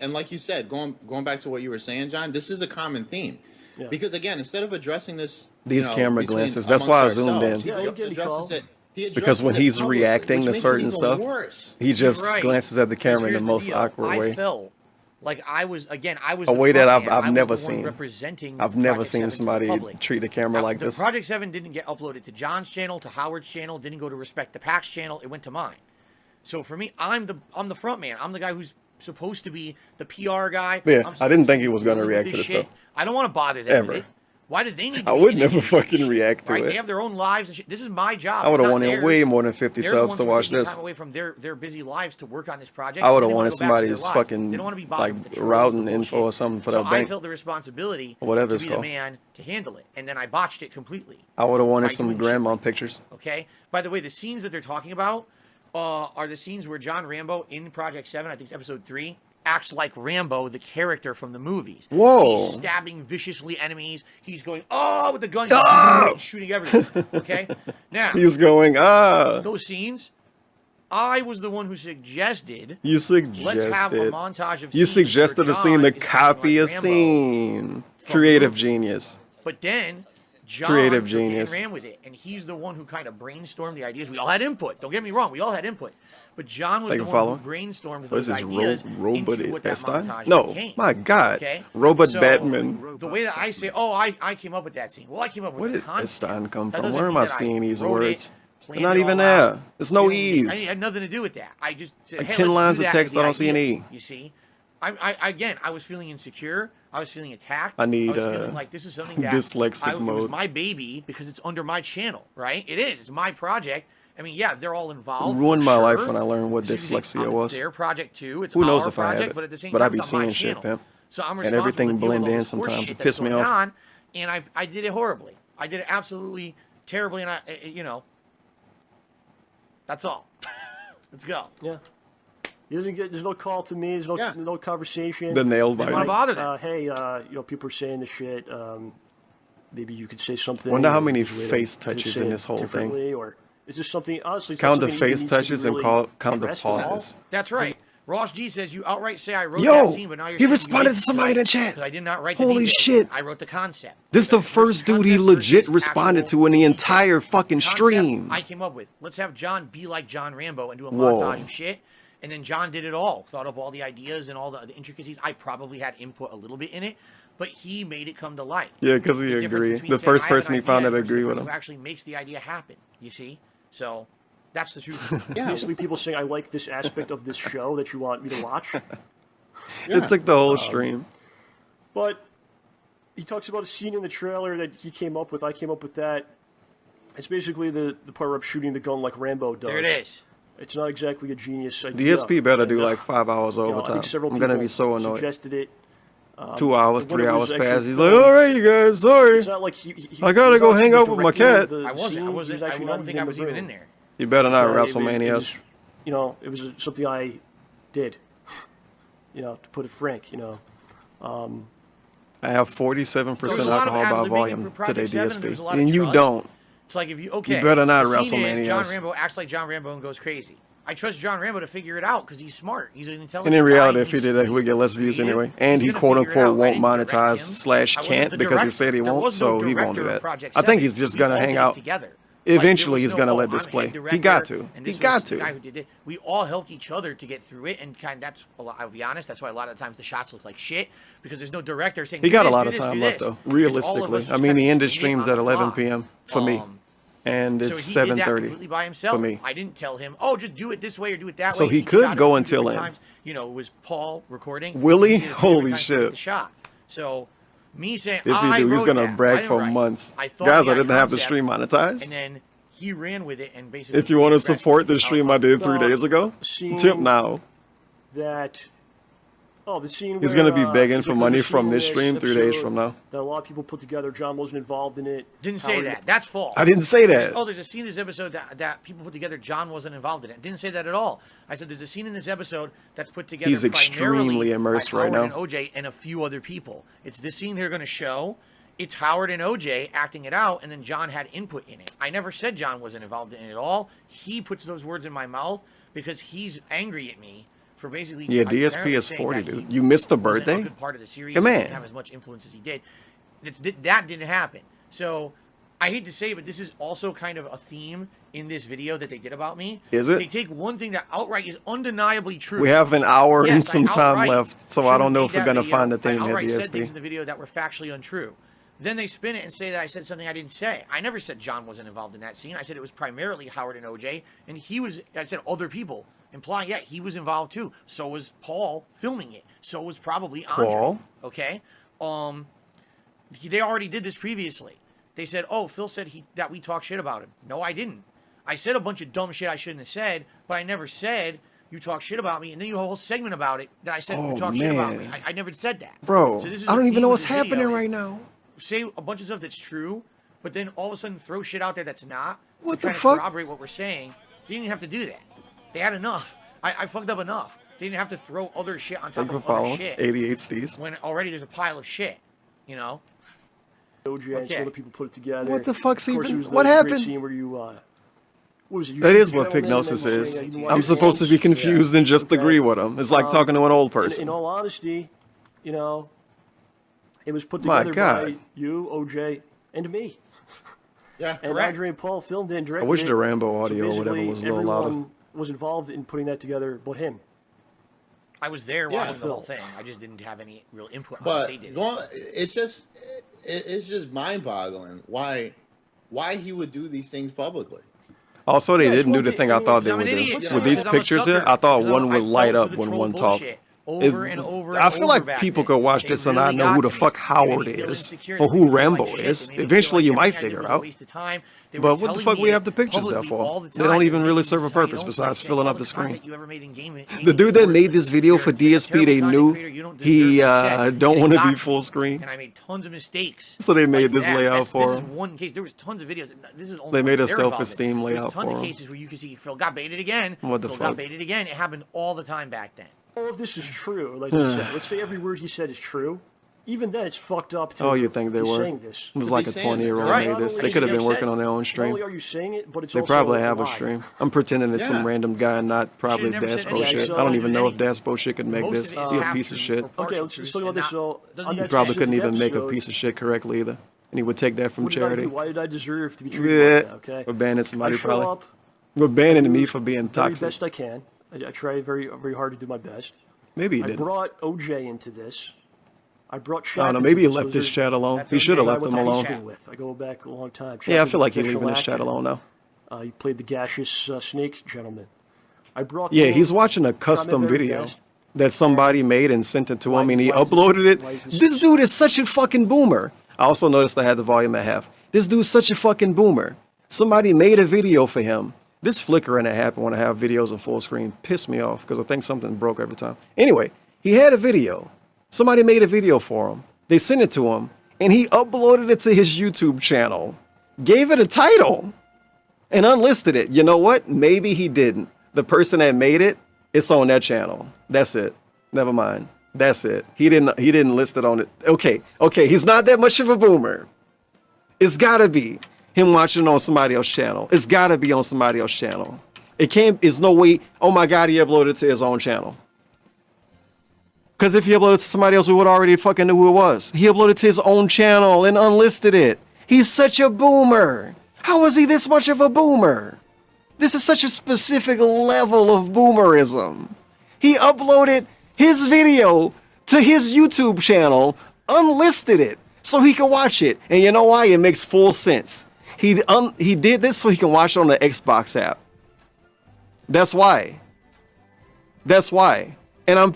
and like you said, going back to what you were saying, John, this is a common theme. Because again, instead of addressing this, These camera glances. That's why I zoomed in. Because when he's reacting to certain stuff, he just glances at the camera in the most awkward way. I felt like I was A way that I've never seen. I've never seen somebody treat a camera like this. Project 7 didn't get uploaded to John's channel, to Howard's channel, didn't go to Respect the Pack's channel. It went to mine. So for me, I'm the front man. I'm the guy who's supposed to be the PR guy. Yeah, I didn't think he was going to react to this stuff. I don't want to bother them with it. Why do they need to I would never fucking react to it. They have their own lives and shit. This is my job. I would have wanted way more than 50 subs to watch this. Time away from their busy lives to work on this project. I would have wanted somebody's fucking like routing info or something for that bank. I felt the responsibility whatever to be the man to handle it, and then I botched it completely. I would have wanted some grandma pictures. Okay. By the way, the scenes that they're talking about are the scenes where John Rambo in Project 7, I think it's episode 3, acts like Rambo, the character from the movies. Whoa. He's stabbing viciously enemies. He's going, oh, with the gun. He's shooting everything. Okay? Now. He's going, Those scenes, I was the one who suggested. You suggested. Let's have a montage of You scenes suggested where a scene John to is copy acting a like scene. Creative genius. But then John Creative took it and genius. ran with it, and he's the one who kind of brainstormed the ideas. We all had input. Don't get me wrong. We all had input. But John was the one who brainstormed those ideas into what that montage No, became. my God. Okay? Robot So, Batman. The way that I say, I came up with that scene. Well, I came up with Where the did concept. Stein come That from? doesn't Where am mean I that seeing these wrote it, words? They're planned not it even all out. there. There's no It E's. had nothing to do with that. I just said, Like hey, 10 let's lines do of that text, as the I don't see an idea. E. You see? I was feeling insecure. I was feeling attacked. I need, was feeling like this is something that dyslexic it mode. was my baby because it's under my channel, right? It is. It's my project. I mean, yeah, they're all involved. Ruined my sure. life when I learned what It's usually- dyslexia was. It's their project too. It's Who knows our if I have project, it? but at the same But time, I be it's not my seeing shit, channel. pimp. So I'm And responsible everything to deal with blend all in this horse sometimes. shit It that's piss me going off. on, and I did it horribly. I did it absolutely terribly, and that's all. Let's go. Yeah. There's no call to me. There's no conversation. The nail biter. Didn't bother them. Hey, people are saying this shit. Maybe you could say something. Wonder how many There's a way face to touches say in it this whole thing. differently, or is this something? Honestly, it's Count not the something that face needs to be touches and really count the addressed at all. pauses. That's right. Ross G says you outright say I wrote Yo, that scene, but now you're he saying responded you to didn't. somebody in the chat. Because I did not write the Holy details. shit. I wrote the concept. This is the first dude he legit responded to in the entire fucking stream. I came up with. Let's have John be like John Rambo and do a Whoa. montage of shit. And then John did it all. Thought up all the ideas and all the intricacies. I probably had input a little bit in it, but he made it come to light. Yeah, because he The difference agreed. between The saying first I have an person he found idea that versus agreed the with person him. who actually makes the idea happen. You see? So that's the truth. Basically, people saying I like this aspect of this show that you want me to watch. It took the whole stream. But he talks about a scene in the trailer that he came up with. I came up with that. It's basically the part where I'm shooting the gun like Rambo does. There it is. It's not exactly a genius idea. DSP better do like 5 hours I overtime. think several I'm gonna people be so annoyed. Suggested it. 2 hours, when 3 it hours was actually pass. He's filmed, like, all right, you guys, sorry. It's not like he I gotta he's go not hang the out with my director cat. of the I wasn't. scene. I He wasn't. was I actually don't not think I the was even room. in there. You better not It WrestleMania. was, it was something I did. To put it frank, I have 47% There's a lot of alcohol by ad-libbing volume for Project today, 7, there's a DSP. lot of And you trust. don't. It's like if you okay. better not the scene is WrestleMania John us. Rambo acts like John Rambo and goes crazy. I trust John Rambo to figure it out because he's smart. He's an intelligent And in reality, guy. if he did that, he would get less views anyway. And he He's gonna figure it quote-unquote out. I won't didn't direct monetize him. slash I wasn't can't the because he director. said he There won't, was no so he won't do director of that. Project I think 7. he's just We going to all hang did it out. together. Eventually, Like, he's there going to was let no, this I'm play. head He got director, to. and He this got was the guy to. who did it. We all helped each other to get through it, and that's a lot. I'll be honest. That's why a lot of the times the shots look like shit because there's no director saying. He "Do got a this, lot do of this, time do left, this." though, It's all of us realistically. just I mean, kinda the end of doing it stream's on at the 11 fly. p.m. for me. And it's So he did that 7:30 completely by himself. for me. I didn't tell him, oh, just do it this way or do it that way. So he could shot it go a few until different end. times. It was Paul recording. Will he? He did it a few Holy different times to get shit. the shot. So me saying, If he I do, he's wrote going to that. I brag didn't for write. months. I thought Guys, he I had didn't have the concept, stream monetized. And then he ran with it and basically. If you want to did the rest. support the stream I did 3 days ago, tip now. The scene He's where, going to be begging there's for a money scene from in this stream 3 days episode from now. that a lot of people put together. John wasn't involved in it. Didn't say that. That's false. I didn't say that. Oh, there's a scene in this episode that people put together. John wasn't involved in it. Didn't say that at all. I said there's a scene in this episode that's put together. He's extremely primarily immersed by right Howard now. and OJ and a few other people. It's this scene they're going to show. It's Howard and OJ acting it out, and then John had input in it. I never said John wasn't involved in it at all. He puts those words in my mouth because he's angry at me for basically. Yeah, DSP is 40, dude. You missed the birthday? Part of the series. Come He on. didn't have as much influence as he did. That didn't happen. So I hate to say it, but this is also kind of a theme in this video that they did about me. Is it? They take one thing that outright is undeniably true. We have an hour and Yes, some time outright left, so I should've don't know made if we're that gonna video. find the thing I at outright said things DSP. in the video that were factually untrue. Then they spin it and say that I said something I didn't say. I never said John wasn't involved in that scene. I said it was primarily Howard and OJ, and I said other people, implying, yeah, he was involved too. So was Paul filming it. So was probably Andre. Paul? Okay? They already did this previously. They said, oh, Phil said that we talk shit about him. No, I didn't. I said a bunch of dumb shit I shouldn't have said, but I never said you talk shit about me, and then you have a whole segment about it that I said you talk shit about me. I never said that. Bro, So this is I a don't even theme know of what's this video. happening right now. Say a bunch of stuff that's true, but then all of a sudden throw shit out there that's not. What to the try fuck? To corroborate what we're saying. They didn't have to do that. They had enough. I fucked up enough. They didn't have to throw other shit on top Thank you of for other following. shit. 88 C's. When already there's a pile of shit, you know? OJ and some other people put it together. What the fuck's Of course, even- it was what the great happened? Scene where you, what was it? You That shoot is the what gentleman and pignosis then is. saying, you I'm supposed to be confused and just agree with him. It's like talking to an old person. In all honesty, you know, it was put My together God. by you, OJ, and me. Yeah, and correct. Andre and Paul filmed it and I directed wish it. the Rambo audio or whatever basically was a little louder. everyone was involved in putting that together but him. I was there Yeah. watching the whole thing. I just didn't have any real input on But what they did. it's just mind-boggling why he would do these things publicly. Also, they Yeah, didn't do it's the one thing I thing- thought they I'm would an do. idiot. With these Because I'm a pictures here, sucker. I thought Because one would light fell up for the when troll one talked. bullshit over and over I and feel over like back people then. could watch They this and not really know got who the to me. fuck They Howard made me feel is insecure. or They who made me feel Rambo like shit. is. They made me feel Eventually, like you might everything I did figure was a out. waste of time. They were But what the telling fuck me we it have the pictures there publicly all for? the They don't time. even They really made serve a me say, you purpose don't besides say filling all up the the content screen. you ever made in gaming- The dude that made this video for You're a DSP, terrible they content knew creator. You don't he deserve success. don't And want to got be me. full screen. And I made tons of mistakes. So they made this that. layout This for is him. one case. There was tons of videos. This is only They one made a they're involved in. self-esteem There's layout tons for of him. cases where you can see Phil got baited again. What the Phil fuck? got baited again. It happened all the time back then. All of this is true. Like I said, let's say every word he said is true. Even then, it's fucked up to Oh, you think they be were? saying this. It was like a 20-year-old Right. made this. Not They only could have is it been working upset- on their own Not stream. only are you saying it, but it's They also probably have a lie. stream. I'm pretending it's some random guy, not probably never said Daspo anything. shit. So- I don't even know if Daspo shit could make Most this. of it is He a half piece of truths shit. or partial Okay, let's truths talk about and this. not- So, doesn't on even that He probably specific couldn't even make a episode, piece of shit correctly either. And he would take that from what did I charity. do? Why did I deserve to be treated Yeah. like that? Okay. We're banning somebody I show probably. up, We're banning me for being very toxic. best I can. I try very, very hard to do my best. Maybe he I didn't. brought OJ into this. I brought Shaq I don't know. into Maybe he this. left Those his are- chat alone. that's He should have okay. left I him went to alone. high school with. I go back a long time. Yeah, I Shaq was feel a like he leaving professional his chat actor. alone now. He played the gaseous snake gentleman. I brought. Yeah, him, he's watching a tried my custom very video best. that somebody made and sent it to him, and he why is uploaded it. why is this- This dude is such a fucking boomer. I also noticed I had the volume at half. This dude's such a fucking boomer. Somebody made a video for him. This flickering that happened when I have videos in full screen pissed me off because I think something broke every time. Anyway, he had a video. Somebody made a video for him. They sent it to him, and he uploaded it to his YouTube channel, gave it a title, and unlisted it. You know what? Maybe he didn't. The person that made it, it's on that channel. That's it. Never mind. That's it. He didn't list it on it. Okay. He's not that much of a boomer. It's gotta be him watching on somebody else's channel. It's gotta be on somebody else's channel. It can't. It's no way. Oh my God, he uploaded it to his own channel. Because if he uploaded it to somebody else, we would already fucking knew who it was. He uploaded it to his own channel and unlisted it. He's such a boomer. How is he this much of a boomer? This is such a specific level of boomerism. He uploaded his video to his YouTube channel, unlisted it, so he could watch it. And you know why? It makes full sense. He did this so he can watch it on the Xbox app. That's why. That's why. And I'm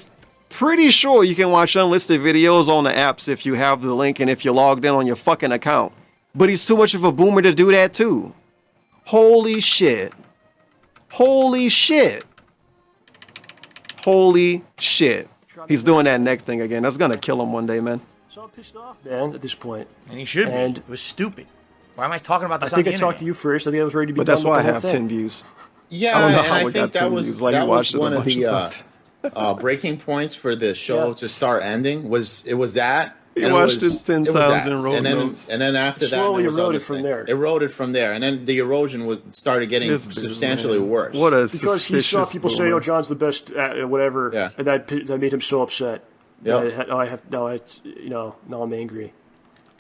pretty sure you can watch unlisted videos on the apps if you have the link and if you're logged in on your fucking account. But he's too much of a boomer to do that too. Holy shit. Holy shit. Holy shit. He's doing that neck thing again. That's gonna kill him one day, man. So I'm pissed off, man, at this point. And he should And be. It was stupid. Why am I talking about I this think on I the talked to you first. I think I was ready to be But that's done with why I the whole have thing. 10 views. Yeah, I don't know and how I we think got 10 views. Like that you was watched it a one of bunch of the stuff. breaking points for the show to start ending. It was that. He and watched was- it 10 was times that. and wrote and then, notes. And then after that, Slowly there was eroded other from things. there. Eroded from there, and then the erosion started getting This dude, substantially man. worse. What a Because he saw suspicious people say, boomer. "Oh, John's the best," whatever, Yeah. and that made him so upset. Yep. Now I'm angry.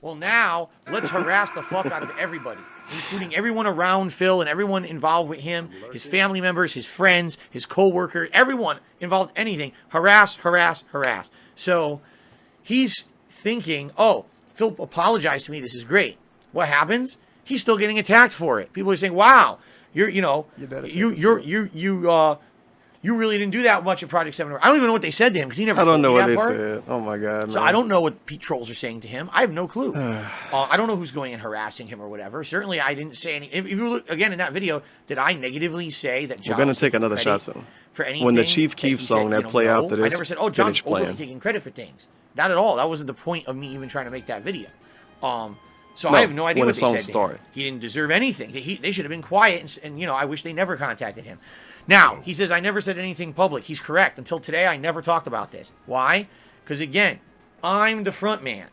Well, now let's harass the fuck out of everybody, including everyone around Phil and everyone involved with him, his family members, his friends, his co-worker, everyone involved in anything. Harass, harass, harass. So he's thinking, oh, Phil apologized to me. This is great. What happens? He's still getting attacked for it. People are saying, "Wow, you really didn't do that much at Project 7." I don't even know what they said to him because he never. I don't know what they part. said. Oh my god. So man. I don't know what Pete trolls are saying to him. I have no clue. I don't know who's going and harassing him or whatever. Certainly, I didn't say any. If you look again in that video, did I negatively say that John? We're gonna take another shot soon. For anything when the Chief Keef song that play after this, I never said, "Oh, John's overly taking credit for things." Not at all. That wasn't the point of me even trying to make that video. So I have no idea when what the they song said. started. He didn't deserve anything. They should have been quiet, and I wish they never contacted him. Now he says I never said anything public. He's correct. Until today, I never talked about this. Why? Because again, I'm the front man.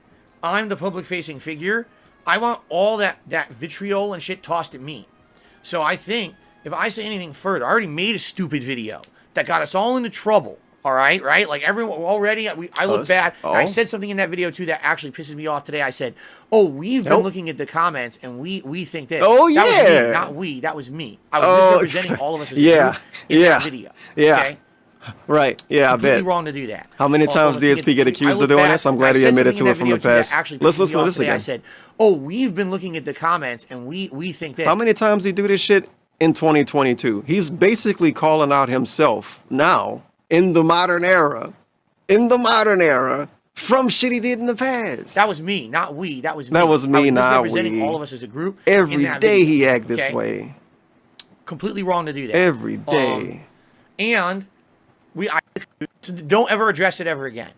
I'm the public-facing figure. I want all that vitriol and shit tossed at me. So I think if I say anything further, I already made a stupid video that got us all into trouble. All right, right? Like everyone already, I look bad. Oh. I said something in that video too that actually pisses me off today. I said, "Oh, we've been looking at the comments and we think this." Oh that was yeah, me, not we. That was me. I was misrepresenting all of us as a group in that video. Yeah. Okay? Right. Yeah, Completely I bet. wrong to do that. How many times DSP get accused of doing this? I'm glad he admitted to it from the past. Let's listen to this again. I said, "Oh, we've been looking at the comments and we think this." How many times he do this shit in 2022? He's basically calling out himself now in the modern era. From shit he did in the past. That was me, not we. That was me. That was me, not representing we. all of us as a group. Every day he act this way. Completely wrong to do that. Every day. And don't ever address it ever again.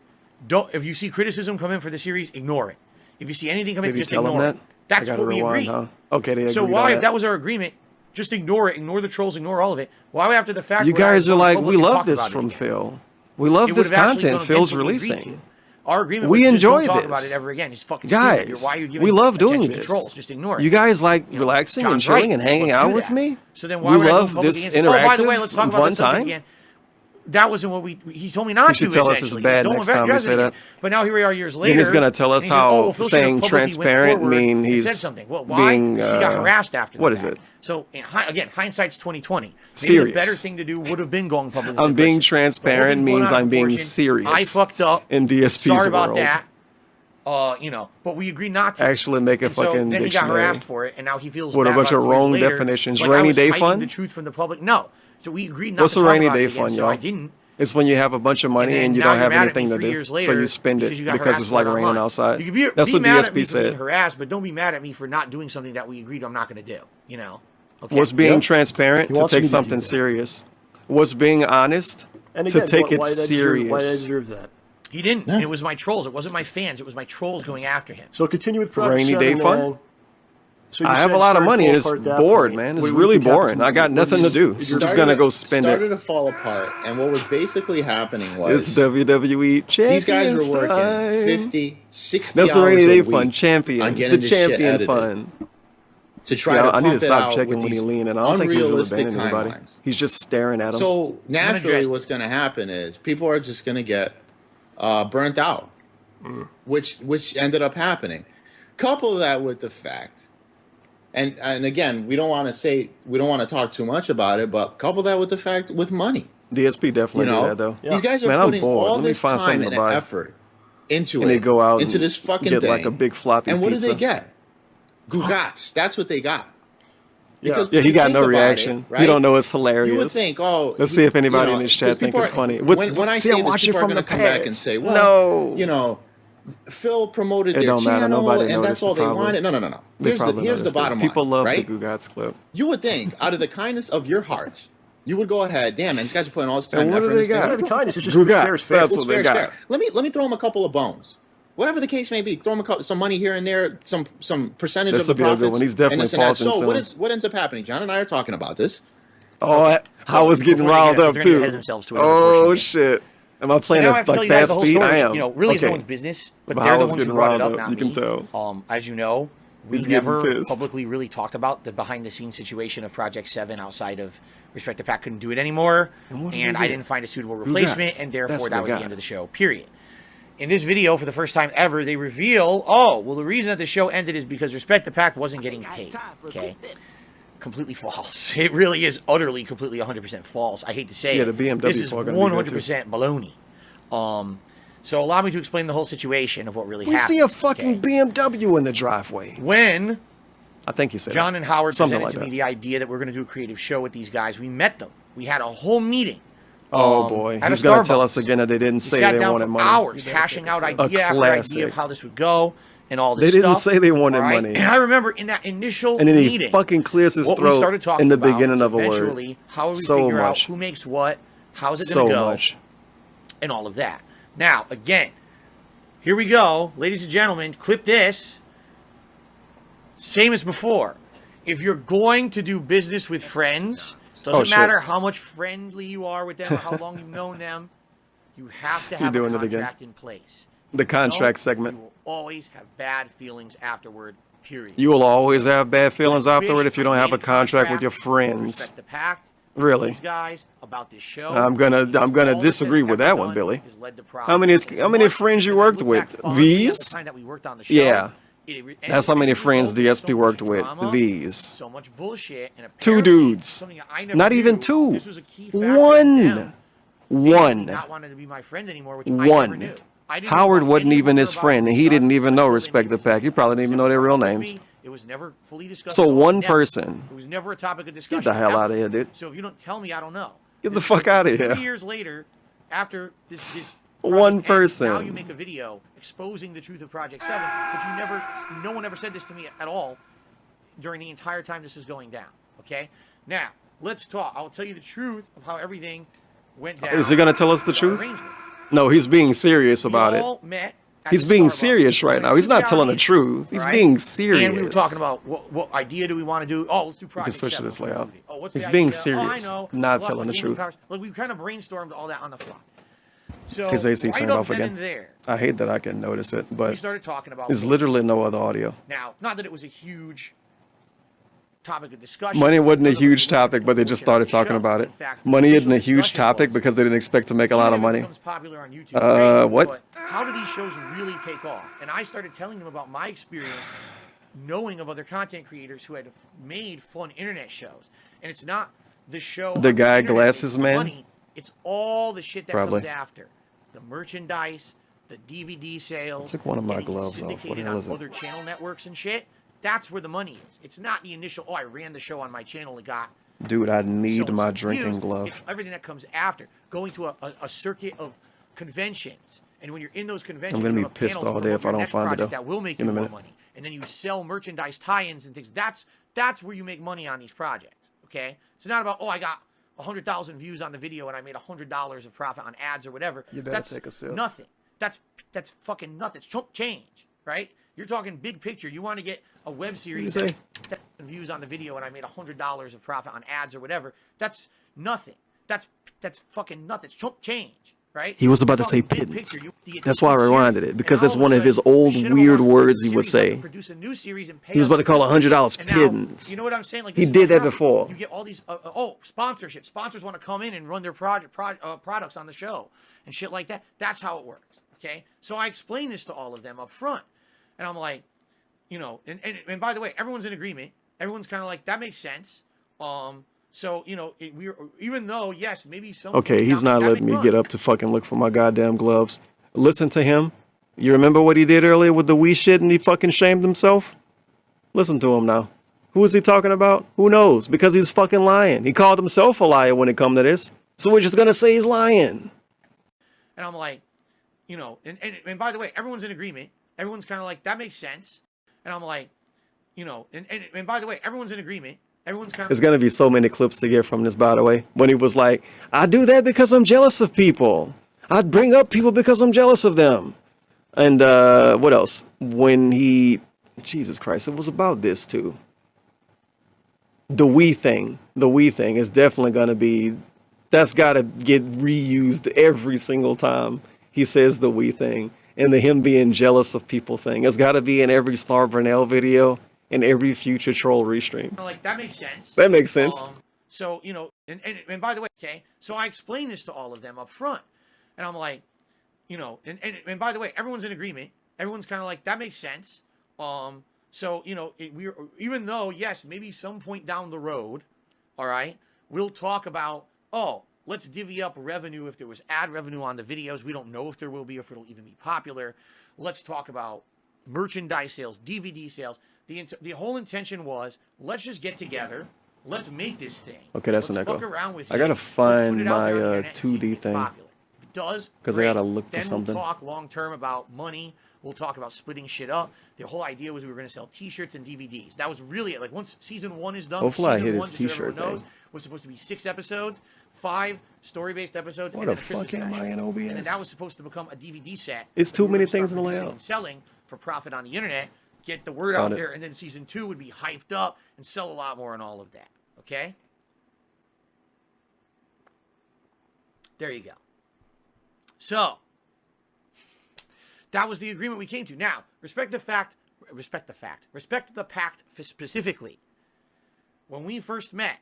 If you see criticism come in for the series, ignore it. If you see anything come in, just ignore it. That's what we agreed. Huh? Okay, they agreed. So why, if that was our agreement, just ignore it. Ignore the trolls. Ignore all of it. Why after the fact? You guys are like, we love this from Phil. We love this content Phil's releasing. Our agreement we was enjoy just don't this. talk about it ever again. It's fucking guys, stupid. Why are you giving we love doing attention to this. Trolls? Just ignore it. You guys like relaxing and chilling and hanging out with me? So then why you would love I this interactive? interactive Oh, by the way, let's talk about one this something time? again. That wasn't what he told me not to. You should tell us it's bad Don't next time we address say it that. again. But now here we are years later. Then he's gonna tell us and he said, how "Oh, Phil should have saying publicly went transparent forward mean and he's said something." Well, why? being, Because he got harassed after. What the is fact. it? So again, hindsight's 2020. Maybe Serious. the better thing to do would have been going public. I'm being transparent means I'm being serious. I fucked up. In DSP's Sorry about world. that. But we agreed not to. Actually make a And so fucking then he got dictionary. harassed for it, and now he feels With a bad bunch about of it years wrong later, definitions. like Rainy I was day hiding fund? the truth from the public. No. So we agreed not What's to a talk rainy about day it again, fund, so yo? I didn't. It's when you have a bunch of money then and you now don't you're have mad at me anything to 3 do, years so later you spend it because you got because it's like harassed raining online. outside. You can That's be what mad at me DSP for being said. harassed, but don't be mad at me for not doing something that we agreed I'm not going to do. You know. Okay. Was being transparent He to wants take me to do something that. serious. Was being honest And to again, take it why did I serious. deserve that? He didn't. It was my trolls. It wasn't my fans. It was my trolls going after him. So continue with Project Rainy day 7, fun? man. So you I have said a lot of started money fall and it's apart at that bored, point. man. It's Wait, really we can boring. I got nothing to do. I'm just gonna go spend started it. to fall apart, and what was basically happening was It's WWE champions. these guys were working time. 50, 60 That's the hours rainy a day week fun on champions. getting The this shit champion edited fun. to try Yeah, to I need to pump it stop out checking with when he these lean, and I don't think he's really unrealistic banning anybody. timelines. He's just staring at him. So naturally, addressed what's going to happen is people are just going to get burnt out, which ended up happening. Couple that with the fact, and again, we don't want to talk too much about it, but couple that with the fact with money. DSP definitely You know, do that though. These guys are Man, I'm putting bored. all Let me this find time something and to buy. effort into And it, they go out into and this fucking get thing, like a big floppy and what pizza. do they get? Gugats. That's what they got. Because Yeah, when he you got think no about reaction. it, right? You don't know it's hilarious. You would think, oh, let's see if anybody in this because chat think people it's are- funny. When I see, say I'm this, watching people are from going the to come back and past. say, well, No, you know, Phil promoted it their don't matter. channel, Nobody and noticed that's all it, they probably. wanted. No. They Here's probably the noticed it. bottom People line, love right? the Gugats clip. You would think, out of the kindness of your heart, you would go ahead. Damn, man, these guys are putting all this time And and what effort do into they this got? thing. The kindness is just Gugats, fair is fair. that's What's what they fair is got. fair. Let me throw them a couple of bones. Whatever the case may be, throw them some money here and there, some percentage This of the will be a good profits. one. He's definitely and this and that. pausing So soon. what ends up happening? John and I are talking about this. Oh, I was getting Before they riled get- up they're gonna get ahead too. of themselves to another portion Oh again. shit! Am I playing So now I at have to tell like you guys fast the whole speed? story. I am. You know, really it's okay. no one's business, but But they're I the was ones who getting brought it riled up, up. not You me. can tell. As you know, we He's getting never pissed. publicly really talked about the behind-the-scenes situation of Project 7 outside of Respect the Pack couldn't do it anymore, what did and they I get? didn't find a suitable replacement, Gugats. and therefore That's what that they was the got. end of the show, period. In this video, for the first time ever, they reveal, oh, well, the reason that the show ended is because Respect the Pack wasn't getting paid, okay? Completely false. It really is utterly, completely 100% false. I hate to say Yeah, it. the BMW This is part gonna be good, 100% baloney. So allow me to explain the whole situation of what really We happened. see a fucking BMW in the driveway. When I think he said John and Howard something presented like to that. me the idea that we're going to do a creative show with these guys, we met them. We had a whole meeting. Oh boy, at he's a going to tell Starbucks. us again that they didn't say We sat they down wanted for money. hours hashing out idea after idea of how this would go and all this They didn't stuff. say they wanted right? money. And I remember in that initial And then he meeting, fucking clears his what we throat started talking in the about beginning was of a word. eventually, how do we So figure out much. who makes what, how's it So going to go, much. and all of that. Now, again, here we go, ladies and gentlemen, clip this. Same as before. If you're going to do business with friends, doesn't matter how much friendly you are with them or how long you've known them, you have to have a contract in place. The contract segment. You will always have bad feelings afterward, period. You will always have bad feelings afterward if you don't have a contract with your friends. Respect the pact. Really? These guys about this show. I'm gonna disagree with that one, Billy. How many friends you worked with? These? Yeah. That's how many friends DSP worked with. These. So much bullshit. And 2 dudes. Not even 2. One. Not wanted to be my friend anymore, which I never knew. Howard wasn't even his friend, and he didn't even know Respect the Pack. He probably didn't even know their real names. It was never fully discussed. So one person. It was never a topic of discussion. Get the hell out of here, dude. So if you don't tell me, I don't know. Get the fuck out of here. 3 years later, after this one project ends, person. now you make a video exposing the truth of Project 7, but no one ever said this to me at all during the entire time this was going down. Okay? Now, let's talk. I'll tell you the truth of how everything went down. Is he going to tell us the truth? No, he's being serious about it. He's being serious right now. He's not telling the truth. He's being serious. And we were talking about what idea do we want to do? Oh, let's do Project 7. You can switch to this layout. Oh, what's He's the being idea? serious, Oh, I know. not telling the truth. Like we kind of brainstormed all that on the fly. So His AC turned off then again. and there, I hate that I can notice it, we but started talking about there's literally no other audio. Now, not that it was a huge topic of discussion. Money wasn't a huge topic, but they just started talking about it. Money isn't a huge topic because they didn't expect to make a lot of money. Popular on YouTube, what? But how do these shows really take off? And I started telling them about my experience knowing of other content creators who had made fun internet shows. And it's not the show. The guy glasses man? Money. It's all the shit that Probably. comes after. The merchandise, the DVD sales. I took one of my getting gloves off. What the syndicated hell on is it? other channel networks and shit. That's where the money is. It's not the initial, oh, I ran the show on my channel and got Dude, I need so my views. drinking glove. It's everything that comes after. Going to a circuit of conventions. And when you're in those conventions, I'm gonna you be have a pissed panel all to day promote if I your don't next find it, project though. that will make Give you me a more minute. money. And then you sell merchandise tie-ins and things. That's where you make money on these projects. Okay? It's not about, oh, I got 100,000 views on the video and I made $100 of profit on ads or whatever. You better That's take a sip. nothing. That's fucking nothing. It's chump change, right? You're talking big picture. You want to get a web series What do you that views on the video and I made $100 of profit on ads or whatever. That's nothing. That's fucking nothing. It's chump change, right? He was about to say pittance. That's why I rewinded it, because that's one of his old weird words he would say. Produce a new series and pay He was us about to call $100 and now, pittance. You know what I'm saying? Like He this is did what that happens. before. You get all these sponsorship. Sponsors want to come in and run their products on the show and shit like that. That's how it works. Okay, so I explained this to all of them up front, and I'm like, you know, and by the way, everyone's in agreement. Everyone's kind of like, that makes sense. So you know, we're even though yes, maybe some. Okay, he's not letting me get up to fucking look for my goddamn gloves. Listen to him. You remember what he did earlier with the wee shit and he fucking shamed himself? Listen to him now. Who is he talking about? Who knows? Because he's fucking lying. He called himself a liar when it come to this. So we're just gonna say he's lying. And I'm like, you know, and by the way, everyone's in agreement. Everyone's kind of like, that makes sense. And I'm like, you know, and by the way, everyone's in agreement. Everyone's kind of. There's gonna be so many clips to get from this, by the way. When he was like, I do that because I'm jealous of people. I'd bring up people because I'm jealous of them. And what else? When he, Jesus Christ, it was about this too. The we thing is definitely gonna be, that's gotta get reused every single time he says the we thing. And the him being jealous of people thing. It's gotta be in every Star Brunel video. In every future troll restream. Like, that makes sense. That makes sense. So, you know, and by the way, okay, so I explained this to all of them up front. And I'm like, you know, and by the way, everyone's in agreement. Everyone's kind of like, that makes sense. So, you know, we're, even though, yes, maybe some point down the road, all right, we'll talk about, oh, let's divvy up revenue if there was ad revenue on the videos. We don't know if there will be, or if it'll even be popular. Let's talk about merchandise sales, DVD sales. The whole intention was, let's just get together. Let's make this thing. Okay, that's let's an echo. fuck around with I gotta it. find Let's put it out my there on the internet and see if 2D it's thing. popular. If it does, Because I great. gotta look for Then something. We'll talk long term about money. We'll talk about splitting shit up. The whole idea was we were going to sell T-shirts and DVDs. That was really it. Like once season 1 is done, Hopefully I season hit 1, his just so everyone T-shirt knows, thing. was supposed to be 6 episodes, 5 story-based episodes, What and then the a Christmas fuck am special. I in OBS? And then that was supposed to become a DVD set. It's that too we were many gonna start things in the producing layout. and selling for profit on the internet. Get the word Found out it. there, and then season 2 would be hyped up and sell a lot more and all of that. Okay? There you go. So, that was the agreement we came to. Now, respect the pact specifically. When we first met,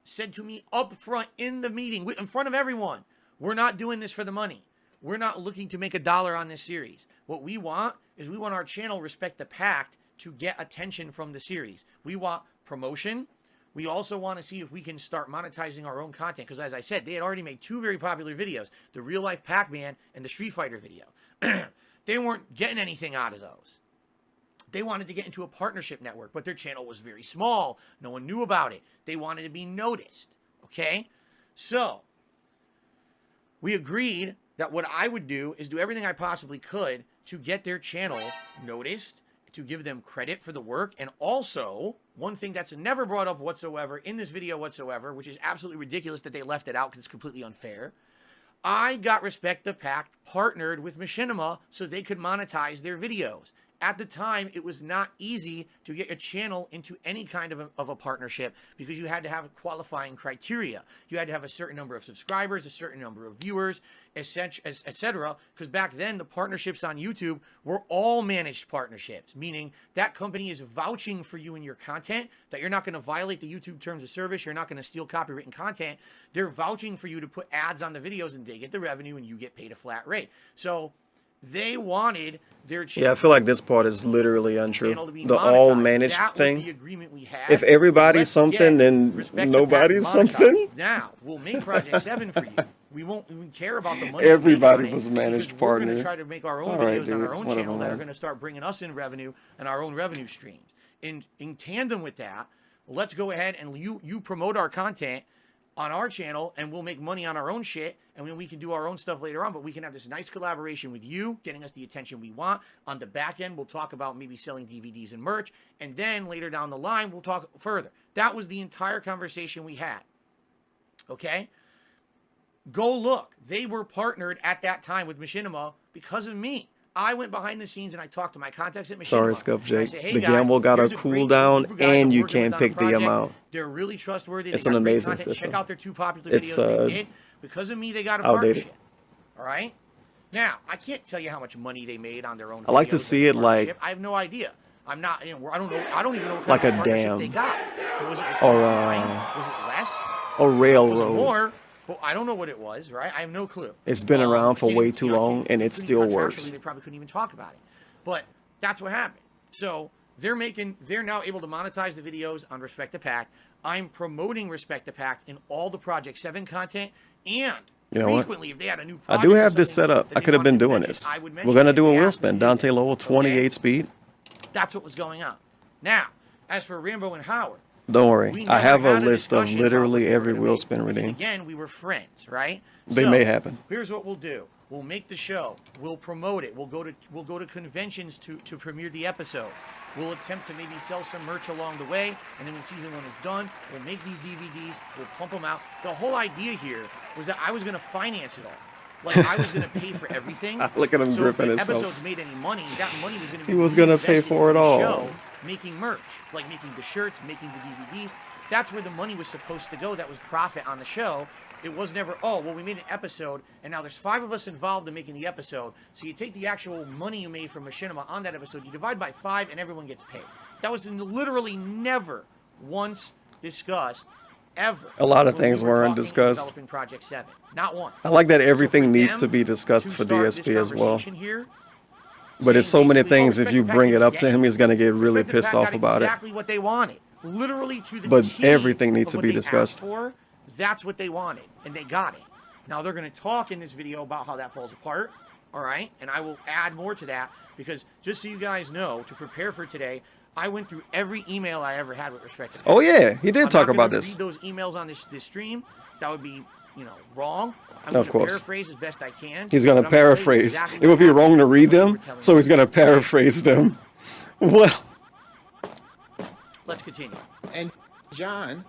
said to me up front in the meeting, in front of everyone, we're not doing this for the money. We're not looking to make $1 on this series. What we want is we want our channel, Respect the Pact, to get attention from the series. We want promotion. We also want to see if we can start monetizing our own content. Because as I said, they had already made 2 very popular videos, the Real Life Pac-Man and the Street Fighter video. They weren't getting anything out of those. They wanted to get into a partnership network, but their channel was very small. No one knew about it. They wanted to be noticed. Okay? So, we agreed that what I would do is do everything I possibly could to get their channel noticed, to give them credit for the work, and also, one thing that's never brought up whatsoever in this video whatsoever, which is absolutely ridiculous that they left it out because it's completely unfair, I got Respect the Pact partnered with Machinima so they could monetize their videos. At the time, it was not easy to get a channel into any kind of a partnership because you had to have qualifying criteria. You had to have a certain number of subscribers, a certain number of viewers, etc. Because back then, the partnerships on YouTube were all managed partnerships, meaning that company is vouching for you and your content, that you're not going to violate the YouTube terms of service, you're not going to steal copywritten content. They're vouching for you to put ads on the videos, and they get the revenue, and you get paid a flat rate. So they wanted their channel. Yeah, I feel like this part is literally untrue. The monetized. all managed That was thing. the agreement we had. If everybody's Let's something, get then Respect the nobody's Pact monetized. something. Now, we'll make Project 7 for you. We won't even care about the money. Everybody we make was a on it managed because we're going partner. to try to make our own All videos right, on dude. our own Whatever, channel that are man. going to start bringing us in revenue and our own revenue streams. In tandem with that, let's go ahead and you promote our content on our channel, and we'll make money on our own shit, and then we can do our own stuff later on, but we can have this nice collaboration with you, getting us the attention we want. On the back end, we'll talk about maybe selling DVDs and merch, and then later down the line, we'll talk further. That was the entire conversation we had. Okay? Go look. They were partnered at that time with Machinima because of me. I went behind the scenes and I talked to my contacts at Machinima. Sorry, Scuff Jake. Said, hey The guys, gamble got a here's cool great down, group of guys I'm and you working can't with on a pick the project. amount. They're really trustworthy. It's They an got great amazing content. system. Check out their 2 popular It's, videos they did. Because of me, they got a outdated. partnership. All right? Now, I can't tell you how much money they made on their own. I like to videos see and it like- partnership. I have no idea. I'm not. You know, I don't know. I don't even know what Like kind a of partnership dam. they got. Was it the Or, same time? Was it less? A Was it railroad. more? But I don't know what it was. Right? I have no clue. It's been around for can't way even- too you know, long, and it still contractually, works. They probably couldn't even talk about it. But that's what happened. So they're now able to monetize the videos on Respect the Pact. I'm promoting Respect the Pact in all the Project 7 content, and You know what? frequently, if they had a new I project do or have this something set up. that I they could have been wanted to doing mention, this. I would We're mention gonna it. do a They wheel asked me spin. to do Dante it. Lowell, 28 speed. That's what was going on. Now, as for Rambo and Howard, Don't worry. we I never have a had list of discussion about literally what we were every gonna wheel make, spin because, redeem. again, we were friends, right? They may happen. Here's what we'll do. We'll make the show. We'll promote it. We'll go to conventions to premiere the episodes. We'll attempt to maybe sell some merch along the way, and then when season 1 is done, we'll make these DVDs. We'll pump them out. The whole idea here was that I was going to finance it all. Like, I was going to pay for everything. Look at him so gripping if the himself. episodes made any money, that money was going to be He was gonna pay reinvested for it into the all. show, making merch, like making the shirts, making the DVDs. That's where the money was supposed to go. That was profit on the show. It was never, oh, well, we made an episode, and now there's 5 of us involved in making the episode. So you take the actual money you made from Machinima on that episode, you divide by 5, and everyone gets paid. That was literally never once discussed, ever. A lot of when we things were weren't talking and discussed. Developing Project 7. Not once. I like that everything So for needs them to be discussed to for start this DSP as well. conversation here, But it's so saying many basically, things. If Respect you the bring Pact it up to didn't him, get he's gonna get really Respect the pissed Pact off got about it. exactly what they wanted. Literally to the But T everything needs of to what be they discussed. asked for, that's what they wanted, and they got it. Now they're going to talk in this video about how that falls apart, all right? And I will add more to that because just so you guys know, to prepare for today, I went through every email I ever had with respect to Oh yeah, he did talk about this. Read those emails on this stream. That would be, you know, wrong. I'm Of going to course. paraphrase as best I can. He's going to but I'm gonna tell you paraphrase. exactly It would be what wrong to happened. read them, so he's going to paraphrase them. Well, Let's continue. And John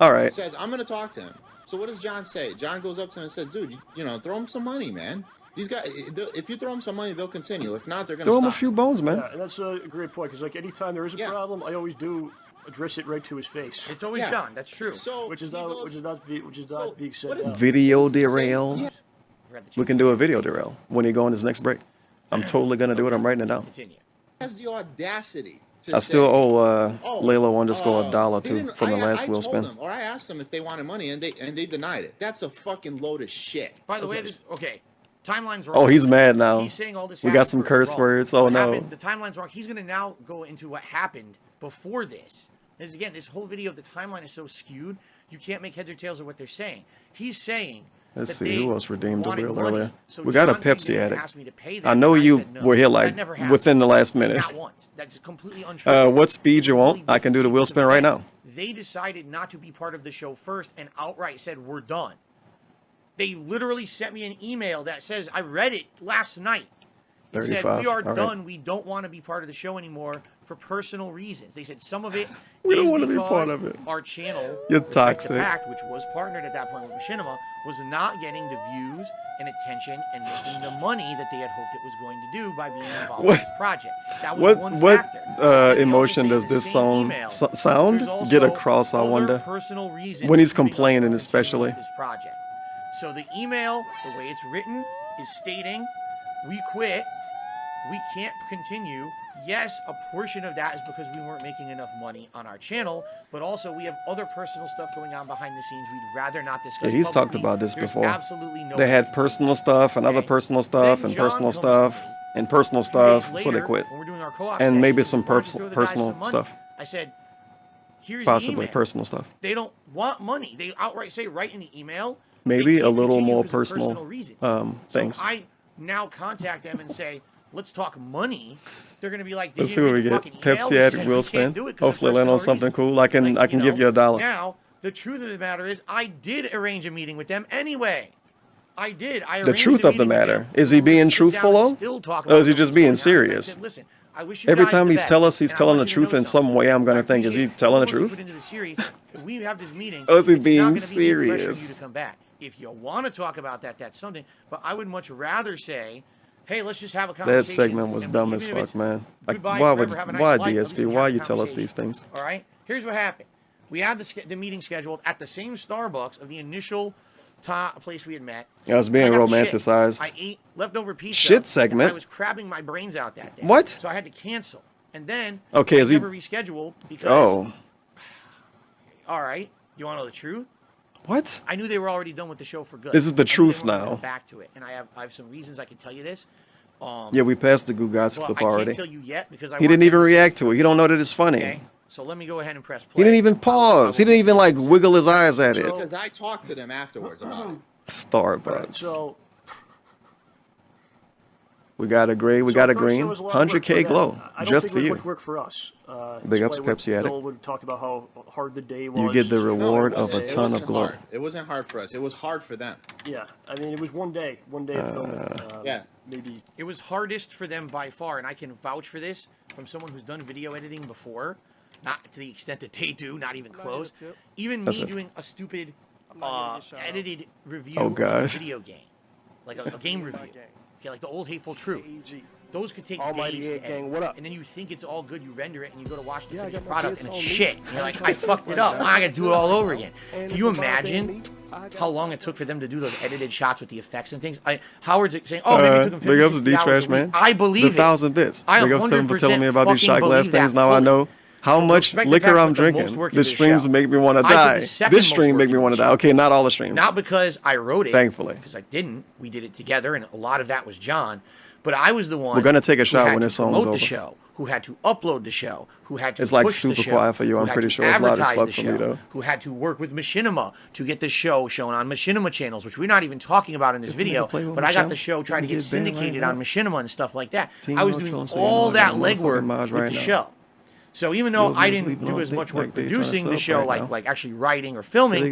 all right. says, I'm going to talk to him. So what does John say? John goes up to him and says, dude, you know, throw him some money, man. These guys, if you throw them some money, they'll continue. If not, they're going to Throw stop. him a few bones, man. Yeah, and that's a great point, because like anytime there is a problem, I always do address it right to his face. It's always done. That's true. So which is not being said. now. Video derail. We can do a video derail when he go on his next break. I'm totally going to do it. I'm writing it down. Has the audacity to I still say, owe Layla $1 too from the last wheel spin. Them, or I asked them if they wanted money, and they denied it. That's a fucking load of shit. By the way, timeline's wrong. Oh, he's mad now. He's saying all this We got some happened curse wrong. words. Oh What no. happened- the timeline's wrong. He's going to now go into what happened before this. Because again, this whole video, the timeline is so skewed, you can't make heads or tails of what they're saying. He's saying. Let's that see they who else redeemed the wanted wheel money, earlier. so We got a John came Pepsi in and addict. asked me to pay I them, know and you said no. were here That like never happened. within the last minute. Not once. That's completely untrue. What speed you want? I can do the wheel spin right now. They decided not to be part of the show first and outright said, we're done. They literally sent me an email that says, I read it last night. It said, 35. we are All right. done. We don't want to be part of the show anymore for personal reasons. They said some of it We don't is want to be because part of it. Our channel, You're Respect toxic. the Pact, which was partnered at that point with Machinima, was not getting the views and attention and making the money that they had hoped it was going to do by being involved What- in this project. That was one What factor. emotion does this song sound get across? I wonder. Personal reasons When he's for being complaining, associated especially. with this project. So the email, the way it's written, is stating, we quit. We can't continue. Yes, a portion of that is because we weren't making enough money on our channel, but also we have other personal stuff going on behind the scenes we'd rather not discuss. Yeah, he's talked publicly. about this There's before. Absolutely no They had personal stuff and other personal stuff and John personal comes stuff and personal stuff, so they later, quit. when we're doing our co-op And session, maybe some we wanted to throw the guys personal some money. stuff. I said, here's Possibly the email. personal stuff. They don't want money. They outright say right in the email. Maybe a little more because of personal reasons. things. So if I now contact them and say, let's talk money, they're going to be like, Let's see what we get. Pepsi addict wheel spin. Hopefully land on something cool. I can give you $1. Now, the truth of the matter is, I did arrange a meeting with them anyway. I did. I The arranged truth a of the meeting with matter. them. Is he being truthful and though? still talk Or is about he just what's being going on. I serious? said, listen, I wish you Every guys time the he's best, tell us he's and I telling want the you to know truth in something. some way, I'm going to think, is he telling the Before we truth? put into the series, if we have this meeting, Or is he it's being not gonna be me pressuring serious? you to come back. If you want to talk about that, that's something. But I would much rather say, hey, let's just have a conversation. That segment was and dumb as even if fuck, it's man. Like, goodbye why forever, have a nice why life, at least we DSP? have Why a you tell us conversation. these things? All right. Here's what happened. We had the meeting scheduled at the same Starbucks of the initial place we had met. I was being I got shit. romanticized. I ate leftover pizza. Shit segment? I was crabbing my brains out that day. What? So I had to cancel. And then Okay, I is he- never rescheduled because. Oh, All right. You want to know the truth? what? I knew they were already done with the show for good. This is the I knew they truth weren't gonna now. go back to it, and I have some reasons I can tell you this. Yeah, we passed the Gugat's Well, clip I already. can't tell you yet because I He didn't even react to it. He don't know that it's funny. Okay, so let me go ahead and press play. He didn't even pause. He didn't even like wiggle his eyes at it. Because I talked to them afterwards about it. Starbucks. So We got a gray. We got a green. 100K glow I don't just think for it you. would work for us. Big That's ups, why Pepsi addict. Bill would talk about how hard the day was. You get the No, it reward of a wasn't. It ton wasn't of glow. hard. It wasn't hard for us. It was hard for them. Yeah, I mean, it was one day of filming. Yeah. Maybe. It was hardest for them by far, and I can vouch for this from someone who's done video editing before. Not to the extent that they do, not even close. Even That's me it. doing a stupid edited review Oh, of a gosh. video game. Like a game review. Okay, like the old Hateful Truth. Those could take Almighty days to Head edit. Gang, what up? And then you think it's all good, you render it, and you go to watch the Yeah, I finished got my product, bits and it's on me. shit. And you're like, I'm I trying to fucked keep it up. my Now I gotta do it all over again. And Can you if I'm bad, imagine me, I got how long it took for them to do those edited shots with the effects and things? Howard's saying, oh, maybe it took him 50, Big ups, 60 D hours Trash a week. man. I believe the it. 1,000 bits. I Big ups to him for telling me 100% about these shot fucking glass believe things. that Now I fully. know how much Respect the liquor fact I'm that the most drinking. work in The this streams show. make me want to I did die. the second This most stream work make me in want to this die. show. Okay, not all the streams. Not because I wrote it. Thankfully. Because I didn't. We did it together, and a lot of that was John. But I was the one. We're gonna take a who shot had when to this song's promote over. the show. who had to upload the show, who had to It's like push the super show, quiet for you. who I'm had pretty to sure it's loud as advertise fuck the for me, show, though. who had to work with Machinima to get the show shown on Machinima channels, which we're not even talking about in this video, but I got the show trying to get syndicated on Machinima and stuff like that. I was doing all that legwork with the show. So even though I didn't do as much work producing the show, like actually writing or filming,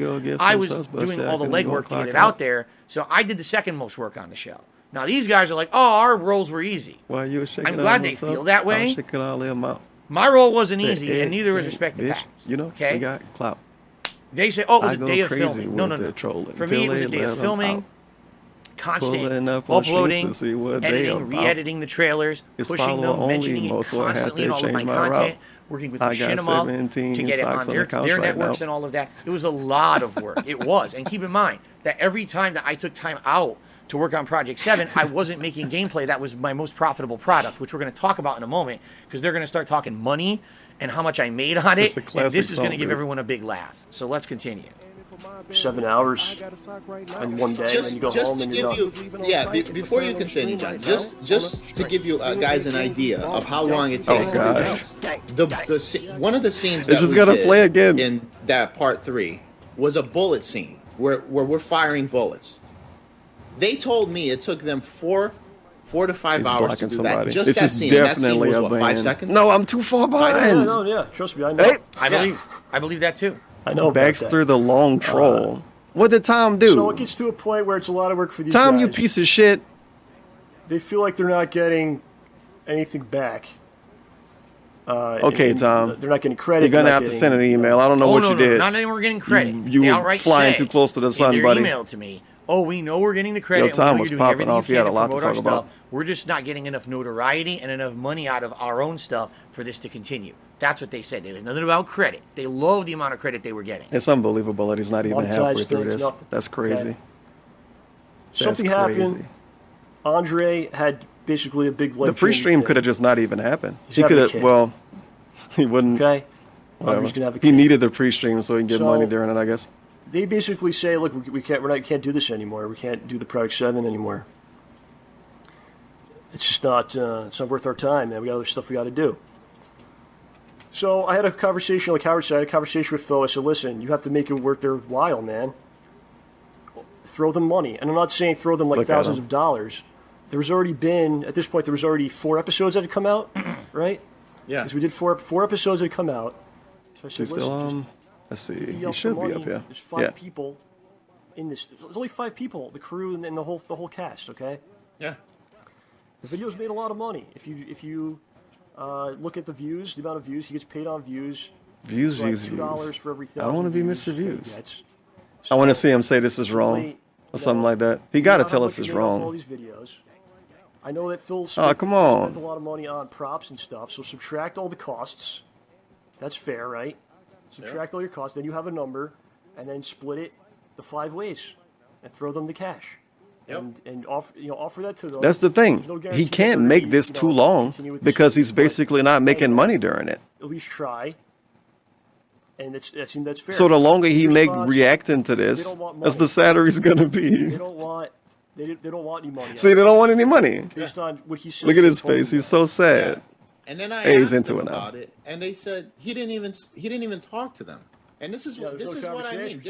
I was doing all the legwork to get it out there. So I did the second most work on the show. Now these guys are like, oh, our roles were easy. I'm glad they feel that way. My role wasn't easy, and neither was Respect the Facts. You know, okay? we got clout. They say, oh, it was a day of filming. No. For me, it was a day of filming, constant uploading, editing, re-editing the trailers, pushing them, mentioning it constantly in all of my content, working with Machinima to get it on their networks and all of that. It was a lot of work. It was. And keep in mind that every time that I took time out to work on Project 7, I wasn't making gameplay. That was my most profitable product, which we're going to talk about in a moment, because they're going to start talking money and how much I made on it. And this is going to give everyone a big laugh. So let's continue. 7 hours in one day, and then you go home and you're done. Before you continue, John, just to give you guys an idea of how long it takes to do this. One of the scenes that just gotta play again in that part 3 was a bullet scene where we're firing bullets. They told me it took them 4 to 5 hours to do that. Just this that is scene. definitely that scene a was, what, 5 seconds? No, I'm too far behind. No, yeah, trust me, I know. Hey. I believe that too. I know. Baxter the long troll. What did Tom do? So it gets to a point where it's a lot of work for these Tom, guys. you piece of shit. They feel like they're not getting anything back. Okay, Tom. They're not getting credit. You're gonna have to send an email. I don't know what you did. Not anymore getting credit. You were flying too close to the sun, in their buddy. email to me. Oh, we know we're getting the credit. Yo, Tom and we know was you're doing popping everything off. you He had can a lot to promote talk our about. stuff. We're just not getting enough notoriety and enough money out of our own stuff for this to continue. That's what they said. They had nothing about credit. They loved the amount of credit they were getting. It's unbelievable that he's not even halfway through this. Nothing. That's crazy. Okay. Something happened. Andre had basically a big life. The pre-stream could have just not even happened. He having a could have. kid. Well, he wouldn't. Okay. Whatever. Andre's gonna have a He kid. needed the pre-stream so he can get money during it, I guess. They basically say, look, we can't do this anymore. We can't do the Project 7 anymore. It's just not. It's not worth our time, man. We got other stuff we got to do. So I had a conversation, like Howard said, I had a conversation with Phil. I said, listen, you have to make it worth their while, man. Throw them money. And I'm not saying throw them like thousands of dollars. There's already been, at this point, there was already 4 episodes that had come out, right? Yeah. Because we did four episodes that had come out. So I said, He's still, let's see, he should be up here. There's 5 people in this. There's only 5 people, the crew and the whole cast, okay? Yeah. The video's made a lot of money. If you look at the views, the amount of views, he gets paid on views. Views. For every I don't want to be Mr. views. Views. I want to see him say this is wrong or something like that. He got to tell us it's wrong. All these videos. I know that Phil come on. spent a lot of money on props and stuff, so subtract all the costs. That's fair, right? Subtract all your costs, then you have a number, and then split it the 5 ways and throw them the cash. Yep. And offer that to them. That's the thing. No He can't make this too long because he's basically not making money during it. At least try. And that's fair. So the longer he make reacting to this, that's the sadder he's gonna be. They don't want any money. See, they don't want any money. Based on what he said. Look at his face. He's so sad. Yeah. And then I he's asked into them it now. about it, and they said he didn't even talk to them. And this is what I mean.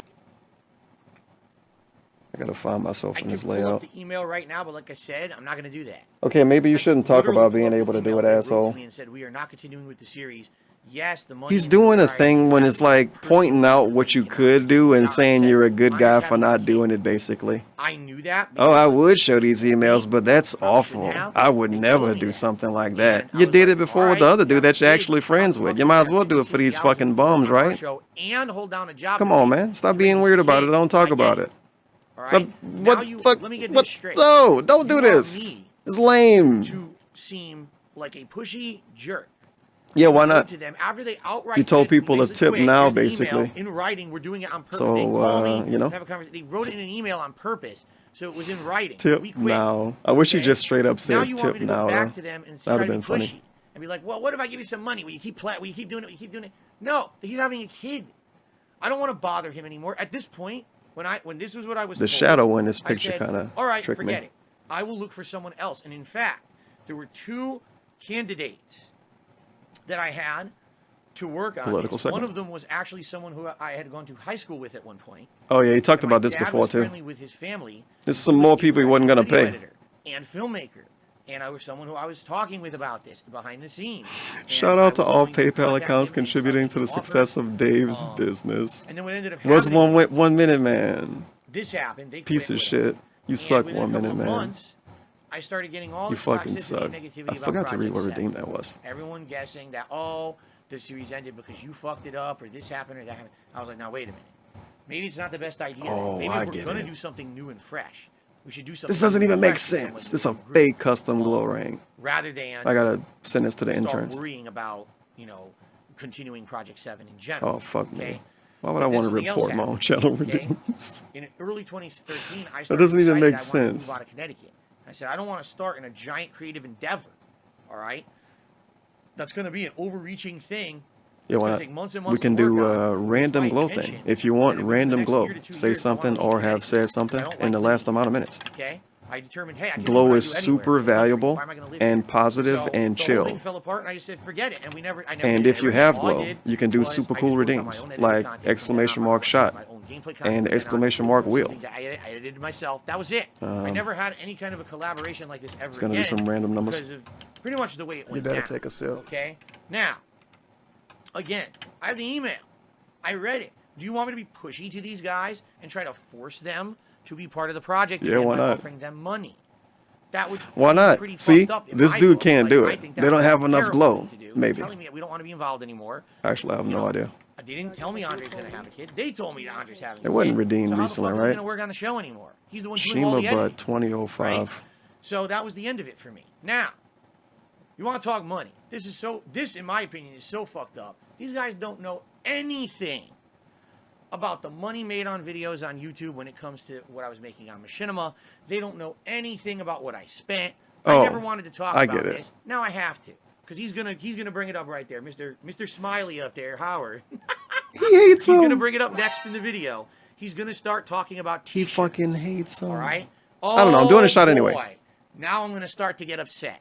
I gotta find myself in this Pull up layout. the email right now, but like I said, I'm not going to do that. Okay, maybe you shouldn't talk about being able to do it, asshole. And said we are not continuing with the series. Yes, the money. He's doing a thing when it's like pointing out what you could do and saying you're a good guy for not doing it, basically. I knew that. Oh, I would show these emails, but that's awful. I would never do something like that. You did it before with the other dude that you're actually friends with. You might as well do it for these fucking bums, right? And hold down a job. Come on, man. Stop being weird about it. Don't talk about it. Stop. What the fuck? Let me get this straight. No, don't do this. It's lame. To seem like a pushy jerk. Yeah, why not? To them after they outright You told said, people to "Listen, tip quick, now, here's the basically. email in writing. We're doing it on purpose. So, they call me, you know. have a conversation. They wrote it in an email on purpose, so it was in writing. Tip We quit. now. I wish you just straight up Now said you want tip me to go now. back to them and That'd try have to been be funny. pushy and be like, "Well, what if I give you some money? Will you keep doing it? Will you keep doing it?" No, he's having a kid. I don't want to bother him anymore. At this point, when this was what I was The told, shadow in this I picture said, kind of all right, tricked forget me. it. I will look for someone else. And in fact, there were 2 candidates that I had to work on. Political One segment. of them was actually someone who I had gone to high school with at one point. Oh yeah, he talked And my about this dad before was too. friendly with his family. There's some more people he wasn't gonna video pay. editor and filmmaker. And I was someone who I was talking with about this behind the scenes. And Shout out to I was all going to PayPal contact accounts him and contributing to the offer. success of Dave's business. And then what ended up What's happening 1 minute man? This happened. They Piece quit of with shit. him. You And suck, within 1 a couple minute of man. months, I started getting all You this fucking toxicity suck. and negativity I about forgot to read Project what 7. redeem that was. Everyone guessing that, oh, the series ended because you fucked it up or this happened or that happened. I was like, now wait a minute. Maybe it's not the best idea. Oh, Maybe I we're get going to it. do something new and fresh. We should do something. This doesn't new even and make fresh with sense. someone This is a new. fake custom glow ring. Rather than I gotta send this to the start interns. worrying about, you know, continuing Project 7 in general. Oh fuck okay? me. Why would But I then want to something else report my own happened, channel okay? redeems? In early 2013, I That started doesn't even deciding make that I wanted to sense. move out of Connecticut. I said, I don't want to start in a giant creative endeavor, all right? That's going to be an overreaching thing. Yeah, It's why gonna not? take months and We months can to work do on. a random my glow intention. thing. If you want And within the random next glow, year to 2 say years, I something wanna leave or have Connecticut. said I something don't in like the last amount of minutes. Okay? I determined, hey, I can Glow do what I is do super anywhere. valuable Why am I gonna live and here? positive So and the whole chill. thing fell apart, and I just said, forget it. And I never And did if it. you have All I glow, did you can do was super I cool just worked on my redeems own edited like content, exclamation put it mark on shot my own gameplay content, and put it on exclamation mark wheel. something that I edited myself. That was it. I never had any kind of a collaboration like this ever It's gonna be again some random numbers. because of pretty much the way it You went better down. take a sip. Okay? Now, again, I have the email. I read it. Do you want me to be pushy to these guys and try to force them to be part of the project Yeah, again why by not? offering them money? That would Why be not? pretty See, fucked up in this my dude book. can't Like, do I it. think They that's don't a have enough terrible glow. thing to do. They're Maybe. telling me that we don't want to be involved anymore. Actually, I have no idea. They didn't tell me Andre's going to have a kid. They told me that Andre's having a kid. It wasn't redeemed so how recently, the fuck right? Is he going to work on the show anymore? He's the one doing all Shima the Butt editing. 2005. Right? So that was the end of it for me. Now, you want to talk money? This, in my opinion, is so fucked up. These guys don't know anything about the money made on videos on YouTube when it comes to what I was making on Machinima. They don't know anything about what I spent. I Oh, never wanted to talk I about get it. this. Now I have to, because he's gonna bring it up right there, Mr. Smiley up there, Howard. He hates He's gonna him. bring it up next in the video. He's gonna start talking about He fucking hates him. all right. I don't know. I'm doing a shot Oh, anyway. boy. Now I'm gonna start to get upset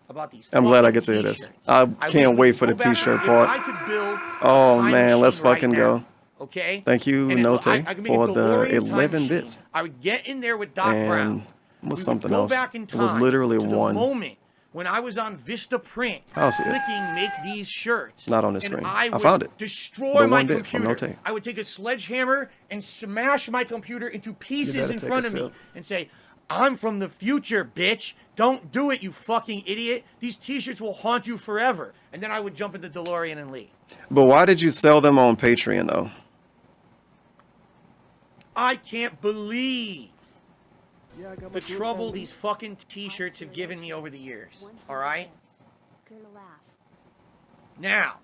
about these. I'm glad I fucking get to hear this. t-shirts. I wish can't we wait could for the go back- t-shirt if part. I could build Oh a time man, let's machine right fucking now, go. Okay. Thank you, And Note, I could make for a the DeLorean time 11 machine. bits. I would get in there with Doc Brown. And We was would something go else. back in It was time literally to the one. moment when I was on Vista Print, I'll see it. clicking make these shirts. Not on the and screen. I I would found it. destroy The my one bit from computer. Note. I would take a sledgehammer and smash my computer into pieces better in take front a of me sip. and say, "I'm from the future, bitch. Don't do it, you fucking idiot. These t-shirts will haunt you forever." And then I would jump into DeLorean and leave. But why did you sell them on Patreon though? I can't believe the trouble these fucking t-shirts have given me over the years. All right? Now,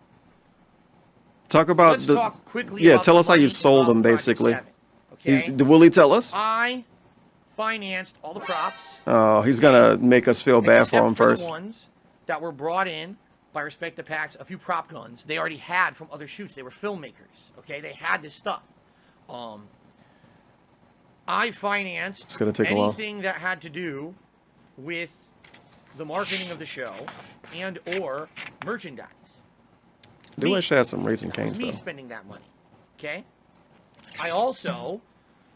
Talk about let's the. talk quickly Yeah, about tell the us how you money sold them, involved in basically. Project 7, okay? Will he tell us? I financed all the props. Oh, he's gonna make us feel bad for except him for first. the ones that were brought in by Respect the Packs, a few prop guns they already had from other shoots. They were filmmakers, okay? They had this stuff. I financed It's gonna take a while. anything that had to do with the marketing of the show and or merchandise. Do wish I had some Raising That was Cane's me though. spending that money, okay? I also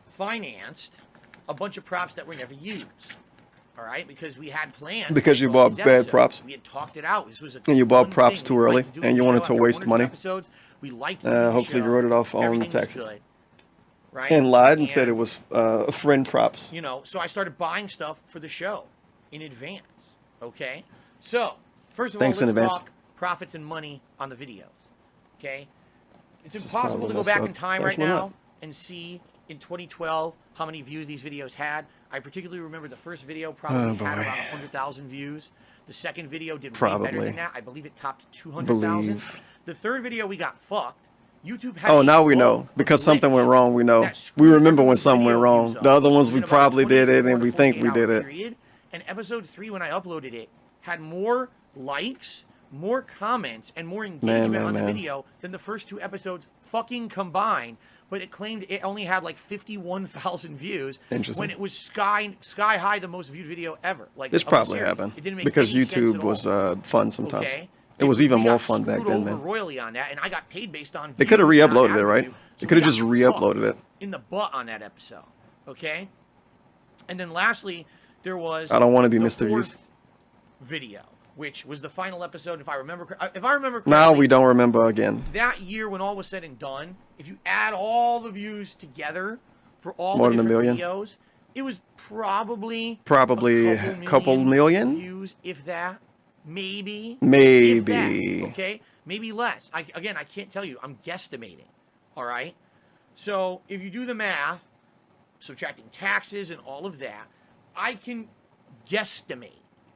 financed a bunch of props that were never used. All right, because we had plans. Because you to do all bought these bad episodes. props. We had talked it out. This was a And you bought fun props thing. too We early, liked doing and you the wanted show to after waste 1 or 2 money. Episodes. We liked doing the Hopefully you show. wrote it off on Everything was taxes. good, right? And lied and said it was friend props. You know, so I started buying stuff for the show in advance. Okay, so first of Thanks in all, let's advance. talk profits and money on the videos. Okay, it's This is impossible probably to go messed back up. in time It's right actually now not. and see in 2012 how many views these videos had. I particularly remember the first video probably Oh, had boy. around 100,000 views. The second video did way Probably. better than that. I believe it topped 200,000. Believe. The third video we got fucked. YouTube had Oh, a now we bug know. of Because glitch something went wrong, we know. that We screwed remember when everyone's something went video wrong. views up. The other ones we Within about probably did it 24 and we to think we 48 did hour it. period. And episode 3, when I uploaded it, had more likes, more comments, and more engagement on the video than the first 2 episodes fucking combined. But it claimed it only had like 51,000 views. Interesting. When it was sky high the most viewed video ever. Like This of the probably series. happened It didn't make because any sense YouTube at was all. fun sometimes. Okay. It was even we more got fun back screwed then, over man. royally on that, and I got paid based on. They could have views, not re-uploaded it, ad right? revenue, They so could we have just got re-uploaded it. fucked in the butt on that episode. Okay. And then lastly, there was. I don't want to be the Mr. Views. fourth video, which was the final episode, if I remember correctly. Now we don't remember again. That year, when all was said and done, if you add all the views together for all More the than a different million? videos, it was probably a couple million views, if that, maybe. Maybe. If that, okay, maybe less. I can't tell you. I'm guesstimating. All right. So if you do the math, subtracting taxes and all of that, I can guesstimate.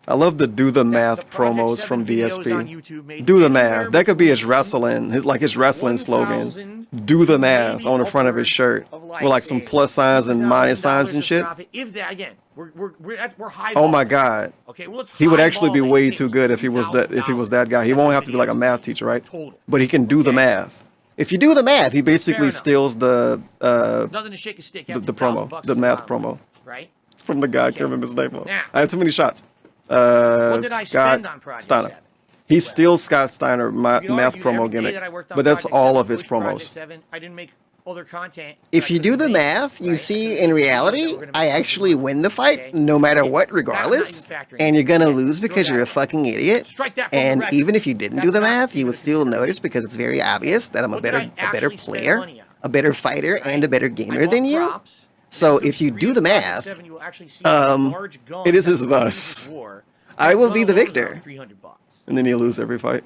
I love the do the math promos from DSP. Do the math. That could be his wrestling, his wrestling slogan. Do the math on the front of his shirt with like some plus signs and minus signs and shit. If that, again, we're high. Oh my God. Okay, well, it's he would high actually be ball. way too good if he was that guy. He won't have to be like a math teacher, right? But he can do the math. If you do the math, he basically steals the Nothing to shake a stick at. the promo, the math promo, right? From the guy I can't remember his name. Now, I had too many shots. what did I Scott spend on Project Steiner. 7? He steals Scott Steiner math promo gimmick, but that's all of his promos. I didn't make other content. If you do the math, you see in reality, I actually win the fight no matter what, regardless. And you're gonna lose because you're a fucking idiot. And even if you didn't do the math, you would still notice because it's very obvious that I'm a better player, a better fighter, and a better gamer than you. So if you do the math, it is as thus. I will be the victor. And then you lose every fight.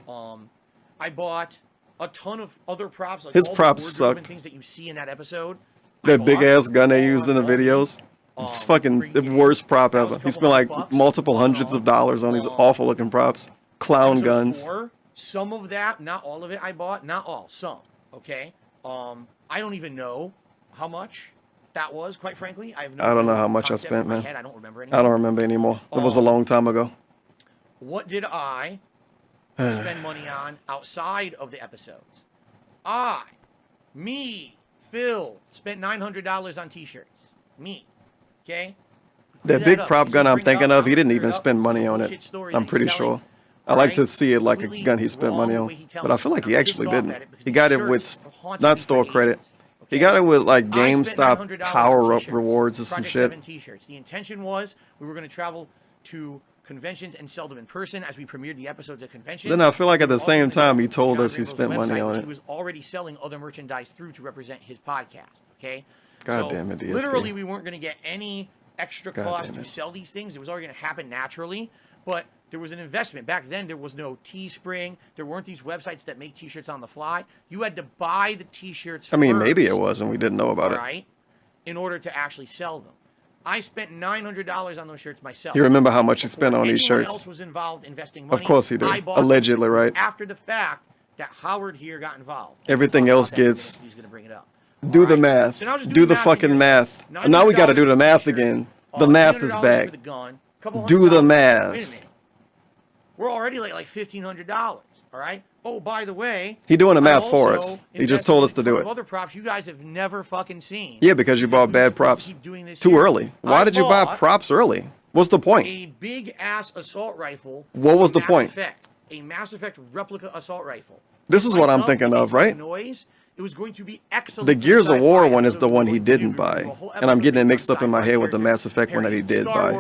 I bought a ton of other props. Like his all props the wardrobe and sucked. things that you see in that episode. That big ass gun they used in the videos. It's fucking the worst prop ever. He spent like multiple hundreds of dollars on these awful looking props. Clown guns. Some of that, not all of it I bought. Not all, some. Okay. I don't even know how much that was, quite frankly. I don't know how much I spent, man. I don't remember anymore. I don't remember anymore. It was a long time ago. What did I spend money on outside of the episodes? Phil, spent $900 on t-shirts. Me. Okay? That big prop gun I'm thinking of, he didn't even spend money on it. I'm pretty sure. I like to see it like a gun he spent money on. But I feel like he actually didn't. He got it with, not store credit. He got it with like GameStop power-up rewards or some shit. The intention was we were going to travel to conventions and sell them in person as we premiered the episodes at conventions. Then I feel like at the same time he told us he spent money on it. He was already selling other merchandise through to represent his podcast. Okay. God damn it, DSP. Literally, we weren't going to get any extra cost to sell these things. It was already going to happen naturally, but there was an investment. Back then, there was no Teespring. There weren't these websites that make T-shirts on the fly. You had to buy the T-shirts. I mean, maybe it was, and we didn't know about it. Right, in order to actually sell them. I spent $900 on those shirts myself. You remember how much you spent on these shirts? Else was involved investing money. Of course he did. Allegedly, right? After the fact that Howard here got involved. Everything else gets. He's gonna bring it up. Do the math. Do the fucking math. Now we got to do the math again. The math is back. Do the math. Wait a minute. We're already like $1,500. All right. Oh, by the way, he doing the math for us. He just told us to do it. Other props you guys have never fucking seen. Yeah, because you bought bad props too early. Why did you buy props early? What's the point? A big ass assault rifle. What was the point? A Mass Effect replica assault rifle. This is what I'm thinking of, right? Noise. It was going to be excellent. The Gears of War one is the one he didn't buy, and I'm getting it mixed up in my head with the Mass Effect one that he did buy.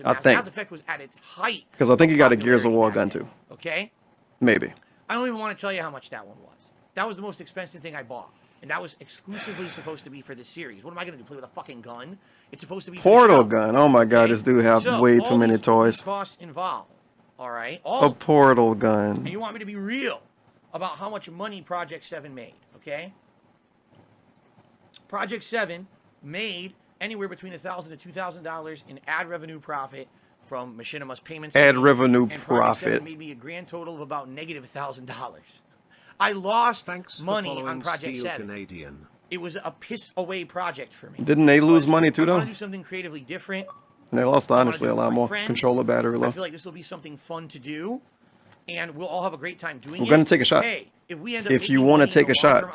I think. Mass Effect was at its height. Because I think he got a Gears of War gun too. Okay. Maybe. I don't even want to tell you how much that one was. That was the most expensive thing I bought. And that was exclusively supposed to be for this series. What am I going to do, play with a fucking gun? It's supposed to be Portal gun. Oh my god, this dude have way too many toys. Costs involved. All right? A portal gun. And you want me to be real about how much money Project 7 made, okay? Project 7 made anywhere between $1,000 to $2,000 in ad revenue profit from Machinima's payments. Ad revenue and profit. Made me a grand total of about negative $1,000. I lost money on Project 7. Canadian. It was a piss away project for me. Didn't they lose money too, I though? want to do something creatively different. And they lost, honestly, a lot more. Controller battery low. I feel like this will be something fun to do, and we'll all have a great time doing it. We're going to take a shot. Hey, if you want to take a shot,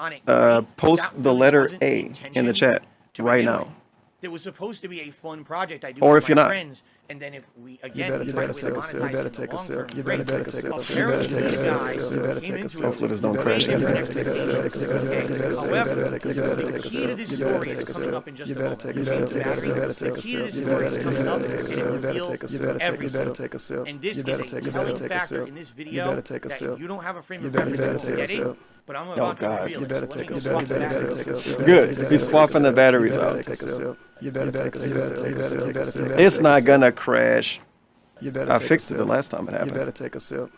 post the letter A in the chat right now. It was supposed to be a fun project I do or with if you're my not, friends And then if we You again better take a sip. You better take a sip. You better take a sip. You better take a sip. You better take a sip. Hopefully this don't crash. You better take a sip. However, the key to this story is coming up in just a moment. The key to this story is coming up, and it reveals everything. And this is a telling factor in this video that you don't have a frame of reference for getting. But I'm about to reveal it. You better take a sip. Good. He's swapping the batteries out. You better take a sip. It's not gonna crash. I fixed it the last time it happened. You better take a sip.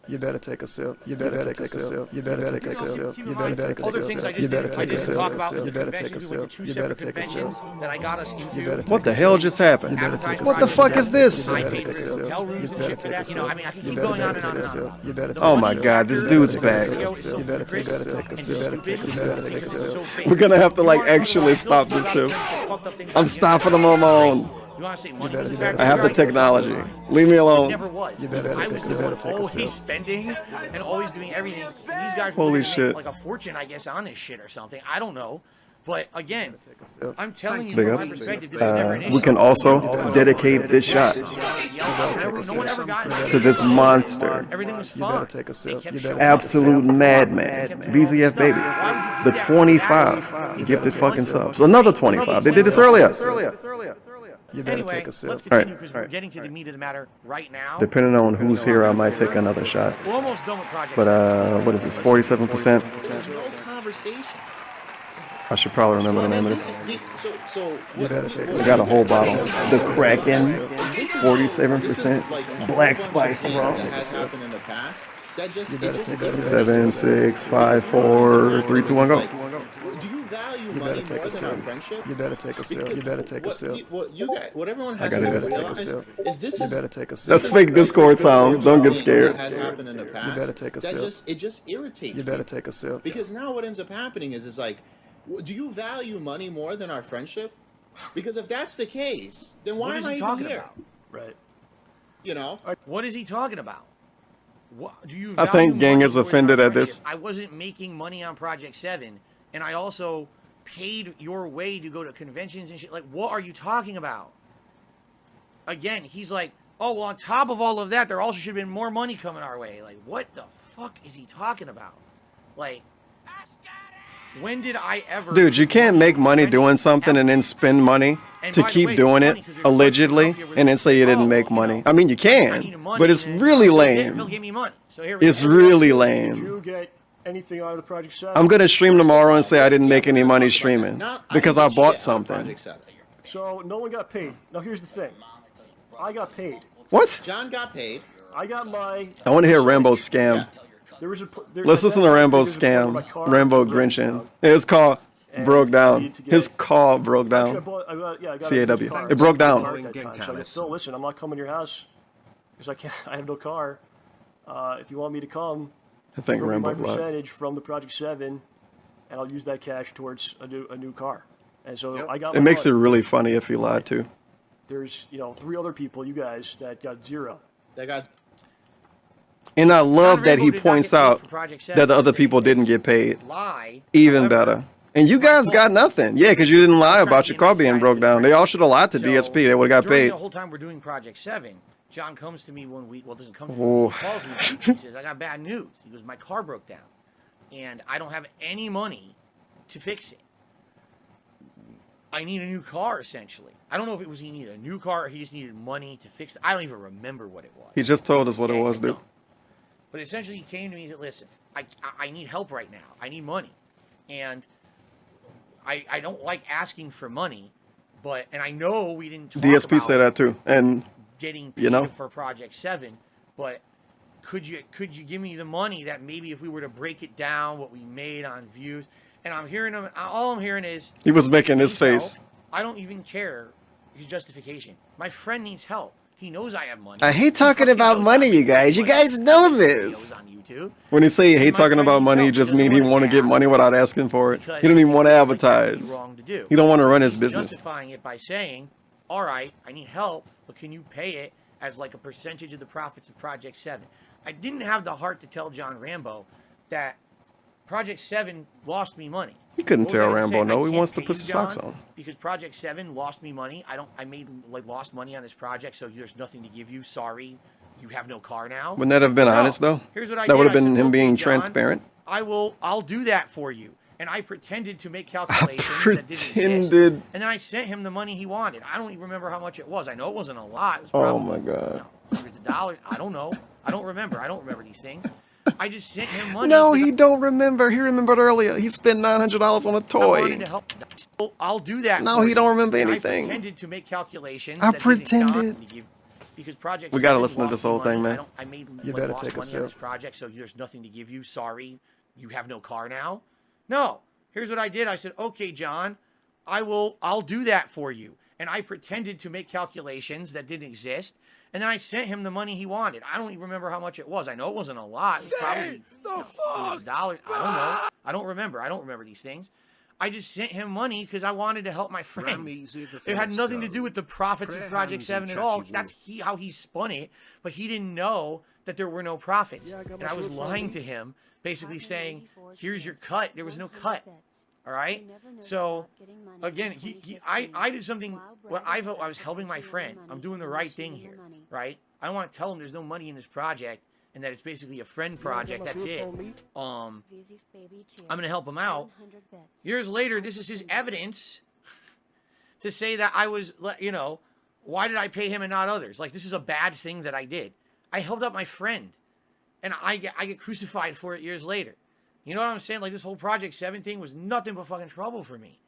You better take a sip. You better take a sip. You better take a sip. You better take a sip. Other things I just talk about was the conventions. We went to 2 separate conventions that I got us into. What the hell just happened? What the fuck is this? I paid for hotel rooms and shit for that. You know, I mean, I can keep going on and on and on. Oh my god, this dude's back. We're gonna have to like actually stop this shit. I'm stopping them on my own. You want to say money? I have the technology. Leave me alone. Never was. I was always spending and always doing everything. And these guys were Holy making shit. like a fortune, I guess, on this shit or something. I don't know. But again, I'm telling you Big from ups. my perspective, this was never an issue. We can also dedicate this shot No one ever got to this monster. Everything was fun. Absolute madman. VZF baby. The 25 gifted fucking subs. Another 25. They did this earlier. You better Anyway, take a sip. let's continue because we're getting to the meat of the matter right now. Depending on who's here, I might take another shot. We're almost done with Project But what is this? 47%. No conversation. I should probably remember the name of this. So You better take a sip. I got a whole bottle. The Kraken, 47%. Black spice rum. That has happened in the past. That just, You better take a sip. 7, 6, 5, 4, 3, 2, 1, go. Do you value You money better take more a than our sip. friendship? You better take a sip. You better take a sip. What everyone has I to gotta take a realize sip. is this You is better take a sip. That's fake Discord sounds. Don't get scared. has happened in the past. You better take a sip. It just irritates You better me. take a sip. Because now what ends up happening is like, do you value money more than our friendship? Because if that's the case, then why What is am I he even talking here? about? Right. You know? What is he talking about? What, do you I think value gang money is more than offended our at this. friendship? I wasn't making money on Project 7, and I also paid your way to go to conventions and shit. Like, what are you talking about? Again, he's like, oh, well, on top of all of that, there also should have been more money coming our way. Like, what the fuck is he talking about? Like, when did I ever... Dude, you can't make money doing something and then spend money to keep doing it, allegedly, and then say you didn't make money. I mean, you can, but it's really lame. It's really lame. Did you get anything out of the Project 7? I'm going to stream tomorrow and say I didn't make any money streaming because I bought something. So no one got paid. Now here's the thing. I got paid. What? John got paid. I got my... I want to hear Rambo's scam. Let's listen to Rambo's scam. Rambo Grinchin. His car broke down. His car broke down. CAW. It broke down. So I said, listen, I'm not coming to your house because I can't. I have no car. If you want me to come, I think give me Rambo my percentage from the Project 7, and I'll use that cash towards a new car. And so I got. It makes it really funny if he lied too. There's 3 other people, you guys, that got 0. That got. And I love that he points out that the other people didn't get paid. Even better. And you guys got nothing. Yeah, because you didn't lie about your car being broke down. They all should have lied to DSP. They would have got paid. The whole time we're doing Project 7, John comes to me one week. Well, doesn't come to me. He calls me. He says, I got bad news. He goes, my car broke down. And I don't have any money to fix it. I need a new car, essentially. I don't know if it was he needed a new car or he just needed money to fix it. I don't even remember what it was. He just told us what it was, dude. But essentially, he came to me and said, listen, I need help right now. I need money. And I don't like asking for money, and I know we didn't talk DSP about said that too. And, getting paid for Project 7, but could you give me the money that maybe if we were to break it down, what we made on views, and I'm hearing him, all I'm hearing is... He was making his face. I don't even care his justification. My friend needs help. He knows I have money. I hate talking about money, you guys. You guys know this. When he say he hate talking about money, he just mean he want to get money without asking for it. He don't even want to advertise. He don't want to run his business. Justifying it by saying, all right, I need help, but can you pay it as like a percentage of the profits of Project 7? I didn't have the heart to tell John Rambo that Project 7 lost me money. He couldn't What was I tell gonna Rambo say? no. I He can't wants to pay put you, the socks John, on. because Project 7 lost me money. I made like lost money on this project, so there's nothing to give you. Sorry, you have no car now. Wouldn't that have been No. honest though? Here's what I That did. would have I been said, him "Okay, being John, transparent. I'll do that for you." And I pretended to make calculations that didn't exist. Pretended. And then I sent him the money he wanted. I don't even remember how much it was. I know it wasn't a lot. It was Oh probably, my God. hundreds of dollars. I don't know. I don't remember. I don't remember these things. I just sent him money. No, he don't remember. He remembered earlier. He spent $900 on a I wanted toy. to help. I'll do that. No, for he you. don't remember And anything. I pretended to make calculations. I that didn't count pretended. to give- Because Project We gotta 7 listen to this lost me whole thing, money. man. I made You like, better lost take a money on this sip. project, so there's nothing to give you. Sorry, you have no car now. No. Here's what I did. I said, "Okay, John, I'll do that for you." And I pretended to make calculations that didn't exist. And then I sent him the money he wanted. I don't even remember how much it was. I know it wasn't a lot. It was probably $100. I don't know. I don't remember. I don't remember these things. I just sent him money because I wanted to help my friend. It had nothing to do with the profits of Project 7 at all. That's how he spun it. But he didn't know that there were no profits. And I was lying to him, basically saying, "Here's your cut." There was no cut. All right. So again, I did something. What I felt I was helping my friend. I'm doing the right thing here, right? I don't want to tell him there's no money in this project and that it's basically a friend project. That's it. I'm gonna help him out. Years later, this is his evidence to say that I was, you know, why did I pay him and not others? Like, this is a bad thing that I did. I helped out my friend, and I get crucified for it years later. You know what I'm saying? Like, this whole Project 7 thing was nothing but fucking trouble for me.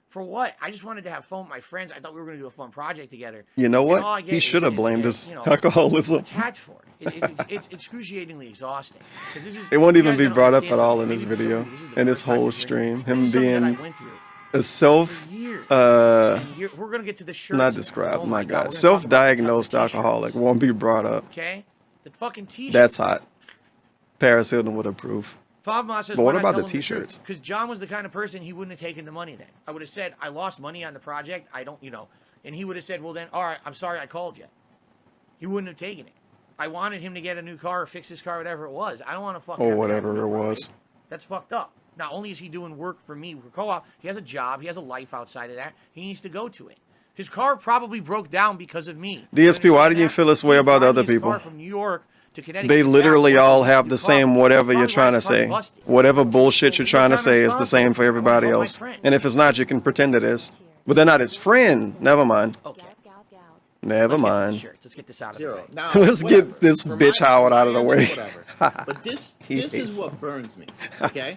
For what? I just wanted to have fun with my friends. I thought we were going to do a fun project together. You know And all I what? get He is- should have is, blamed his you know, alcoholism. attacked for it. It's excruciatingly exhausting. 'Cause this is, It won't you even guys be gotta brought up understand at all something. in this Maybe video, this is the in this first time whole you're hearing stream. it. This Him is something that being I went through. a self, We're going to get to the shirts. not described, Oh my God, we're God, gonna talk self-diagnosed about the alcoholic won't be brought up. Okay? The fucking t-shirt. That's hot. Paris Hilton would approve. Favma says, But what "Why not about tell the him truth?" t-shirts? Because John was the kind of person, he wouldn't have taken the money then. I would have said, "I lost money on the project. I don't, you know." And he would have said, "Well then, all right, I'm sorry I called you." He wouldn't have taken it. I wanted him to get a new car or fix his car, whatever it was. I don't want to fucking Or have to whatever have it him do was. That's fucked up. Not only is he doing work for me, for co-op, he has a job, he has a life outside of that. He needs to go to it. His car probably broke down because of me. DSP, why did you feel this way about the other people? From New York to Connecticut. They literally all have the same whatever you're trying to say. Whatever bullshit you're trying to say is the same for everybody else. And if it's not, you can pretend it is. But they're not his friend. Never mind. Okay. Never mind. Let's get this out of the way. Now, Let's whatever. get this For bitch my- Howard out of the for my way. end, whatever. But this He is hates what him. burns me. Okay.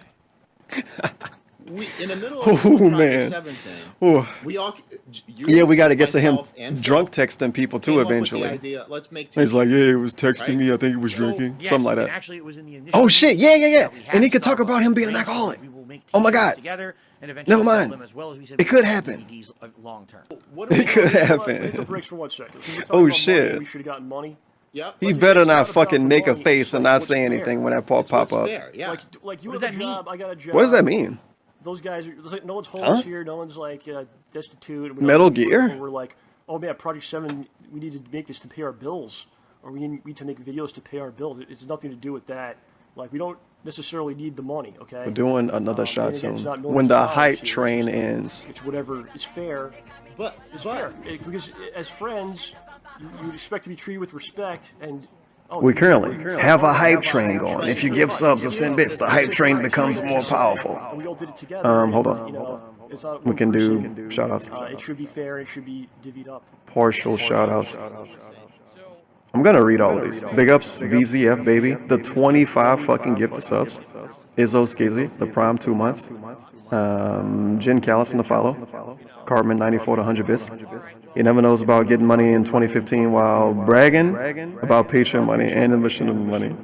We in the middle of Oh, the Project man. 7 thing. Ooh. We all. You, Yeah, we got to get to him myself, and drunk texting people too came up with the eventually. idea, let's make He's like, yeah, he was right? texting me. I think he was drinking. Yes, Something like and that. actually, it was in the initial Oh shit! Yeah, yeah, yeah. we had And he could talk Starbucks about him being an drinks, alcoholic. we will make Oh my t-shirts God. together and eventually Never sell mind. them as well as we said, It we could sell happen. DVDs long term. It could Take happen. the breaks for 1 second. Can we talk Oh about shit. money? We should have gotten money. Yep. He better not fucking make a face and not say anything when that pop up. Yeah. Like you What have does a that job, I got a job. What does that mean? Those guys, no one's homeless Huh? here. No one's like destitute. Metal Gear? We're like, oh man, Project 7. We need to make this to pay our bills, or we need to make videos to pay our bills. It's nothing to do with that. Like we don't necessarily need the money. Okay. We're doing another shot and again, it's soon. not When the millions of hype dollars here, train it's just- ends. It's whatever is fair. But It's fair because as friends, you expect to be treated with respect and. Oh, We currently have a hype train going. If you give subs or send bits, the hype train becomes more powerful. We all did it together. Hold and, on. you know, it's not We one can person. do shout outs. It should be fair. It should be divvied up. Partial shout outs. I'm gonna read all of these. Big ups, VZF baby, the 25 fucking gifted subs. Izzo Skizzy, the prime 2 months. Jen Callis in the follow. Cartman 94 to 100 bits. He never knows about getting money in 2015 while bragging about Patreon money and enriching the money.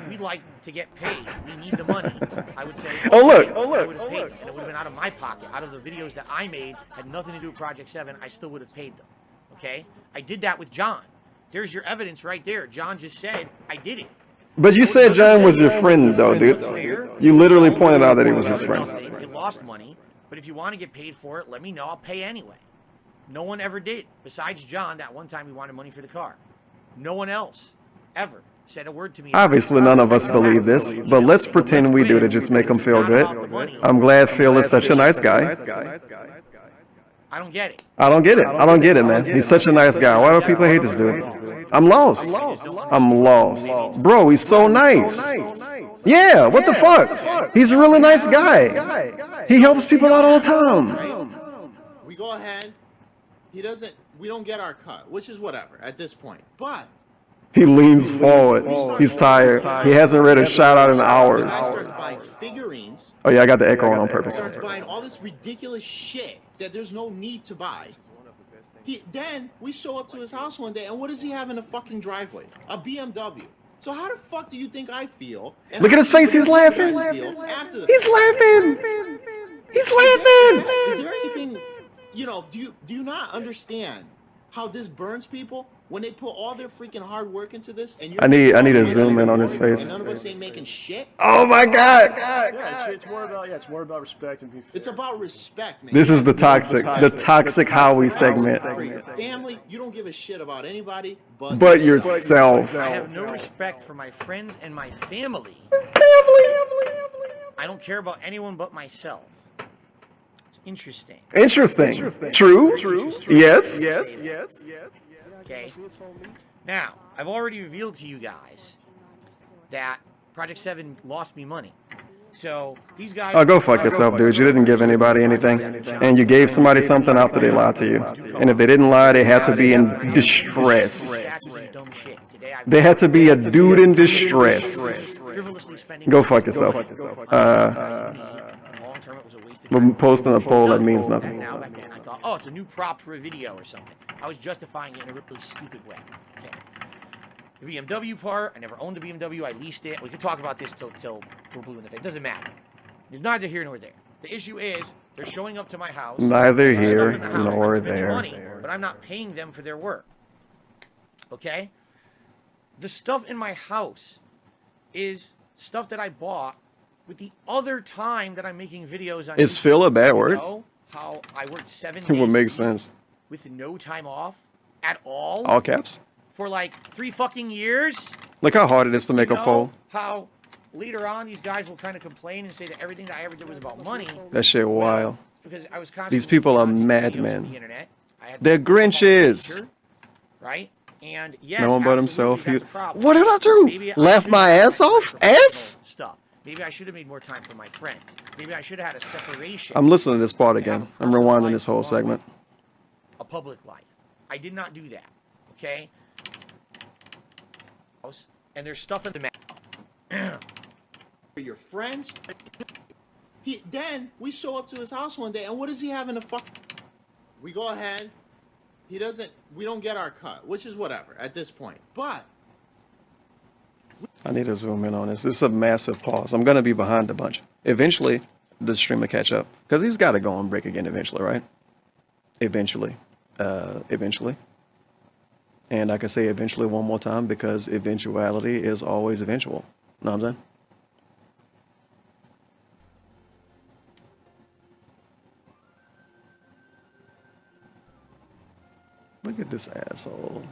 We'd like to get paid. We need the money. I would say, Oh, look. okay, I would have paid them. And it would have been out of my pocket. Out of the videos that I made, had nothing to do with Project 7, I still would have paid them. Okay? I did that with John. There's your evidence right there. John just said, I did it. But you said John was your friend though, dude. You literally pointed out that he was his friend. You lost money, but if you want to get paid for it, let me know. I'll pay anyway. No one ever did. Besides John, that one time he wanted money for the car. No one else. Ever. said a word to me. Obviously, none of us believe this, but let's pretend we do to just make him feel good. I'm glad Phil is such a nice guy. I don't get it. I don't get it. I don't get it, man. He's such a nice guy. Why do people hate this dude? I'm lost. I'm lost. Bro, he's so nice. Yeah, what the fuck? He's a really nice guy. He helps people out all the time. We go ahead. He doesn't. We don't get our cut, which is whatever at this point. But he leans forward. He's tired. He hasn't read a shout out in hours. Figurines. Oh yeah, I got the echo on purpose. Starts buying all this ridiculous shit that there's no need to buy. Then we show up to his house one day, and what does he have in the fucking driveway? A BMW. So how the fuck do you think I feel? Look at his face. He's laughing. He's laughing. He's laughing. Is there anything, do you not understand how this burns people when they put all their freaking hard work into this? And I need to zoom in on his face. None of us ain't making shit. Oh my God! Yeah, it's more about respect and being fair. It's about respect, man. This is the toxic Howie segment. Family, you don't give a shit about anybody but yourself. I have no respect for my friends and my family. I don't care about anyone but myself. Interesting. True. Yes. Okay. Now, I've already revealed to you guys that Project 7 lost me money. So, these guys... Oh, go fuck yourself, dude. You didn't give anybody anything. And you gave somebody something after they lied to you. And if they didn't lie, they had to be in distress. They had to be a dude in distress. Go fuck yourself. We're posting a poll that means nothing. Now, back then, I thought, oh, it's a new prop for a video or something. I was justifying it in a really stupid way. Okay. The BMW part, I never owned the BMW. I leased it. We could talk about this till we're blue in the face. It doesn't matter. It's neither here nor there. The issue is they're showing up to my house. Neither here nor there. Money, but I'm not paying them for their work. Okay? The stuff in my house is stuff that I bought with the other time that I'm making videos on. Is Phil a bad word? How I worked 7 It days would make sense. with no time off at all. All caps. For like 3 fucking years. Look how hard it is to make a poll. How later on these guys will kind of complain and say that everything that I ever did was about money. That shit wild. Because I was constantly These people are madmen. They're Grinches. Right? And yes, no one but himself. that's a problem. What did I do? Maybe Laugh my ass off? Ass? Stuff. Maybe I should have made more time for my friends. Maybe I should have had a separation. I'm listening to this part again. I'm rewinding this whole segment. A public life. I did not do that. Okay? And there's stuff in the map. For your friends. Then we show up to his house one day, and what does he have in the fuck? We go ahead. We don't get our cut, which is whatever at this point. But I need to zoom in on this. This is a massive pause. I'm going to be behind a bunch. Eventually, the stream will catch up. Because he's got to go on break again eventually, right? Eventually. And I can say eventually one more time because eventuality is always eventual. Know what I'm saying? Look at this asshole.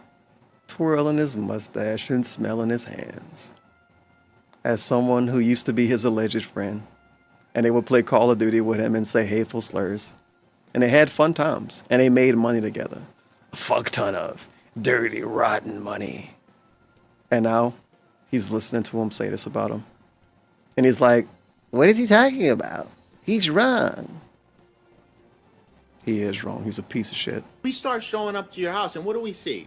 Twirling his mustache and smelling his hands. As someone who used to be his alleged friend. And they would play Call of Duty with him and say hateful slurs. And they had fun times. And they made money together. A fuck ton of dirty, rotten money. And now, he's listening to him say this about him. And he's like, what is he talking about? He's wrong. He is wrong. He's a piece of shit. we start showing up to your house, and what do we see?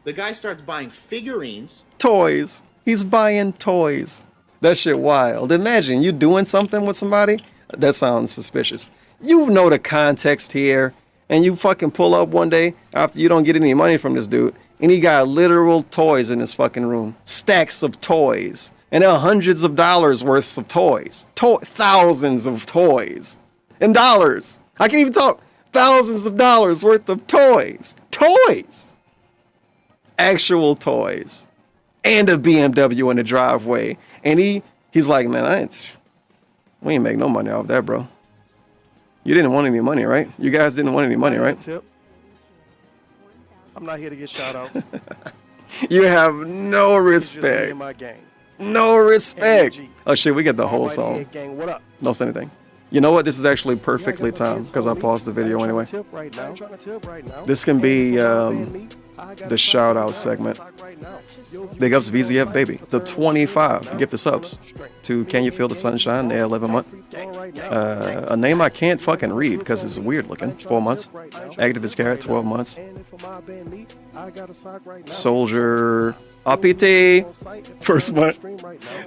The guy starts buying figurines. Toys. He's buying toys. That shit wild. Imagine you doing something with somebody. That sounds suspicious. You know the context here. And you fucking pull up one day after you don't get any money from this dude. And he got literal toys in his fucking room. Stacks of toys. And there are hundreds of dollars worth of toys. Thousands of toys. And dollars. I can't even talk. Thousands of dollars worth of toys. Toys. Actual toys. And a BMW in the driveway. And he's like, man, we ain't make no money off that, bro. You didn't want any money, right? You guys didn't want any money, right? Tip. I'm not here to get shout outs. You have no respect. No respect. Oh shit, we get the whole song. Don't say anything. You know what? This is actually perfectly timed because I paused the video anyway. This can be the shout out segment. Big ups VZF baby. The 25 gift the subs to Can You Feel the Sunshine? The 11 month. A name I can't fucking read because it's weird looking. 4 months. Activist Carrot 12 months. Soldier RPT, first month.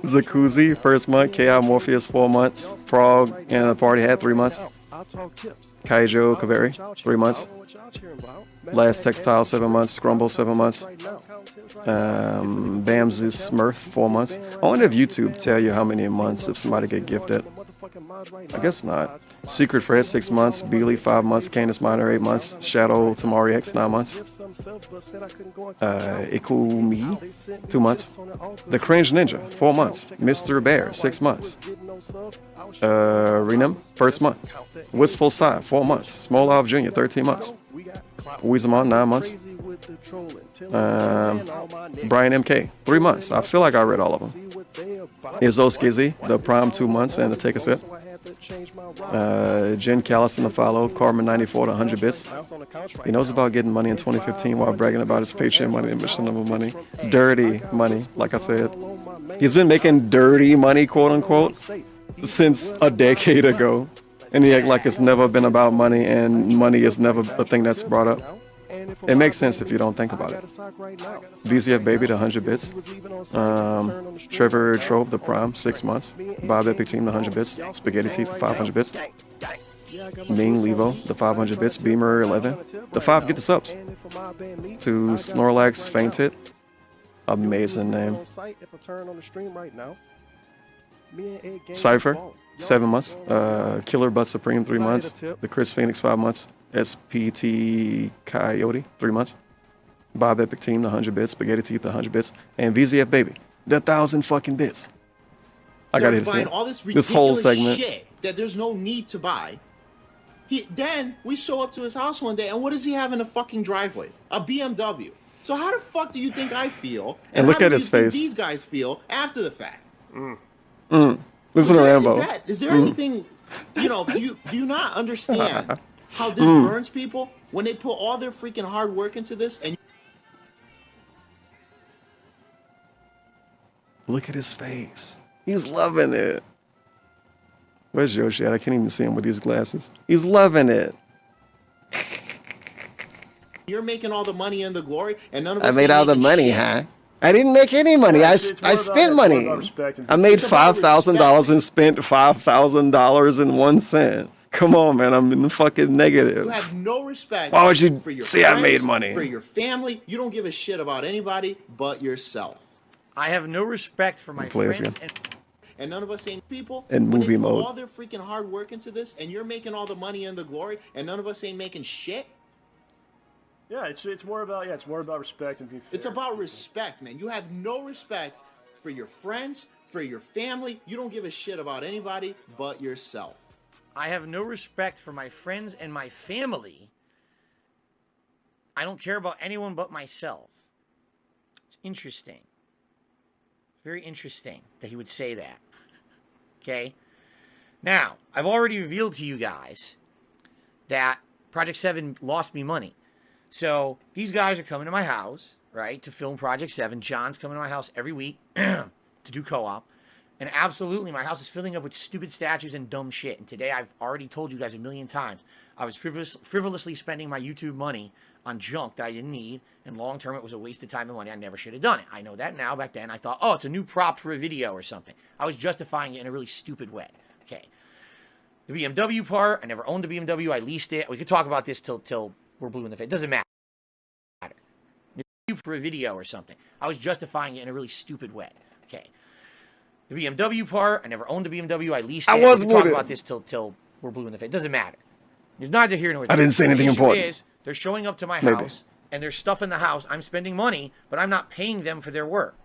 Zakuzi, first month. KI Morpheus, 4 months. Frog and the party hat, 3 months. Kaijo Kaveri, 3 months. Last Textile, 7 months. Scrumble, 7 months. Bams's Smurf, 4 months. I wonder if YouTube tell you how many months if somebody get gifted. I guess not. Secret Fred, 6 months. Beely, 5 months. Candace Minor, 8 months. Shadow Tamari X, 9 months. Ikumi, 2 months. The Cringe Ninja, 4 months. Mr. Bear, 6 months. Renum, first month. Wistful Side, 4 months. Small Olive Jr., 13 months. Weezamon, 9 months. Brian MK, 3 months. I feel like I read all of them. Izzo Skizzy, the Prime, 2 months, and the Take a Sip. Jen Callis in the follow. Carmen 94 to 100 bits. He knows about getting money in 2015 while bragging about his paycheck money and mission number money. Dirty money, like I said. He's been making dirty money, quote unquote, since a decade ago. And he act like it's never been about money and money is never a thing that's brought up. It makes sense if you don't think about it. VZF Baby to 100 bits. Trevor Trove the Prime, 6 months. Bob Epic Team, the 100 bits. Spaghetti Teeth, 500 bits. Ming Levo, the 500 bits. Beamer 11. The 5 get the subs. To Snorlax Fainted. Amazing name. Cypher, 7 months. Killer Butt Supreme, 3 months. The Chris Phoenix, 5 months. SPT Coyote, 3 months. Bob Epic Team, the 100 bits. Spaghetti Teeth, the 100 bits. And VZF Baby, the 1,000 fucking bits. I gotta hit this whole segment. Shit that there's no need to buy. Then we show up to his house one day, and what does he have in the fucking driveway? A BMW. So how the fuck do you think I feel? And look at his face. These guys feel after the fact. Listen to Rambo. Is there anything? You know, do you not understand how this burns people when they put all their freaking hard work into this? And look at his face. He's loving it. Where's Yoshi at? I can't even see him with these glasses. He's loving it. you're making all the money and the glory, and none of us. I made all the money, huh? I didn't make any money. I spent money. I made $5,000 and spent $5,000.01. Come on, man. I'm in the fucking negative. You have no respect. Why would you for your say friends, I made money? For your family. You don't give a shit about anybody but yourself. I have no respect for my friends. And none of us ain't people. In movie put mode. All their freaking hard work into this, and you're making all the money and the glory, and none of us ain't making shit. Yeah, it's more about respect and being fair. It's about respect, man. You have no respect for your friends, for your family. You don't give a shit about anybody but yourself. I have no respect for my friends and my family. I don't care about anyone but myself. It's interesting. Very interesting that he would say that. Okay? Now, I've already revealed to you guys that Project 7 lost me money. So, these guys are coming to my house, right, to film Project 7. John's coming to my house every week to do co-op. And absolutely, my house is filling up with stupid statues and dumb shit. And today, I've already told you guys a million times, I was frivolously spending my YouTube money on junk that I didn't need. And long term, it was a waste of time and money. I never should have done it. I know that now. Back then, I thought, oh, it's a new prop for a video or something. I was justifying it in a really stupid way. Okay. The BMW part, I never owned the BMW. I leased it. We could talk about this till we're blue in the face. It doesn't matter. For a video or something. I was justifying it in a really stupid way. Okay. The BMW part, I never owned the BMW. I leased it. We could talk about this till we're blue in the face. It doesn't matter. There's neither here nor there. I didn't say anything important. The issue is, they're showing up to my house, and there's stuff in the house. I'm spending money, but I'm not paying them for their work.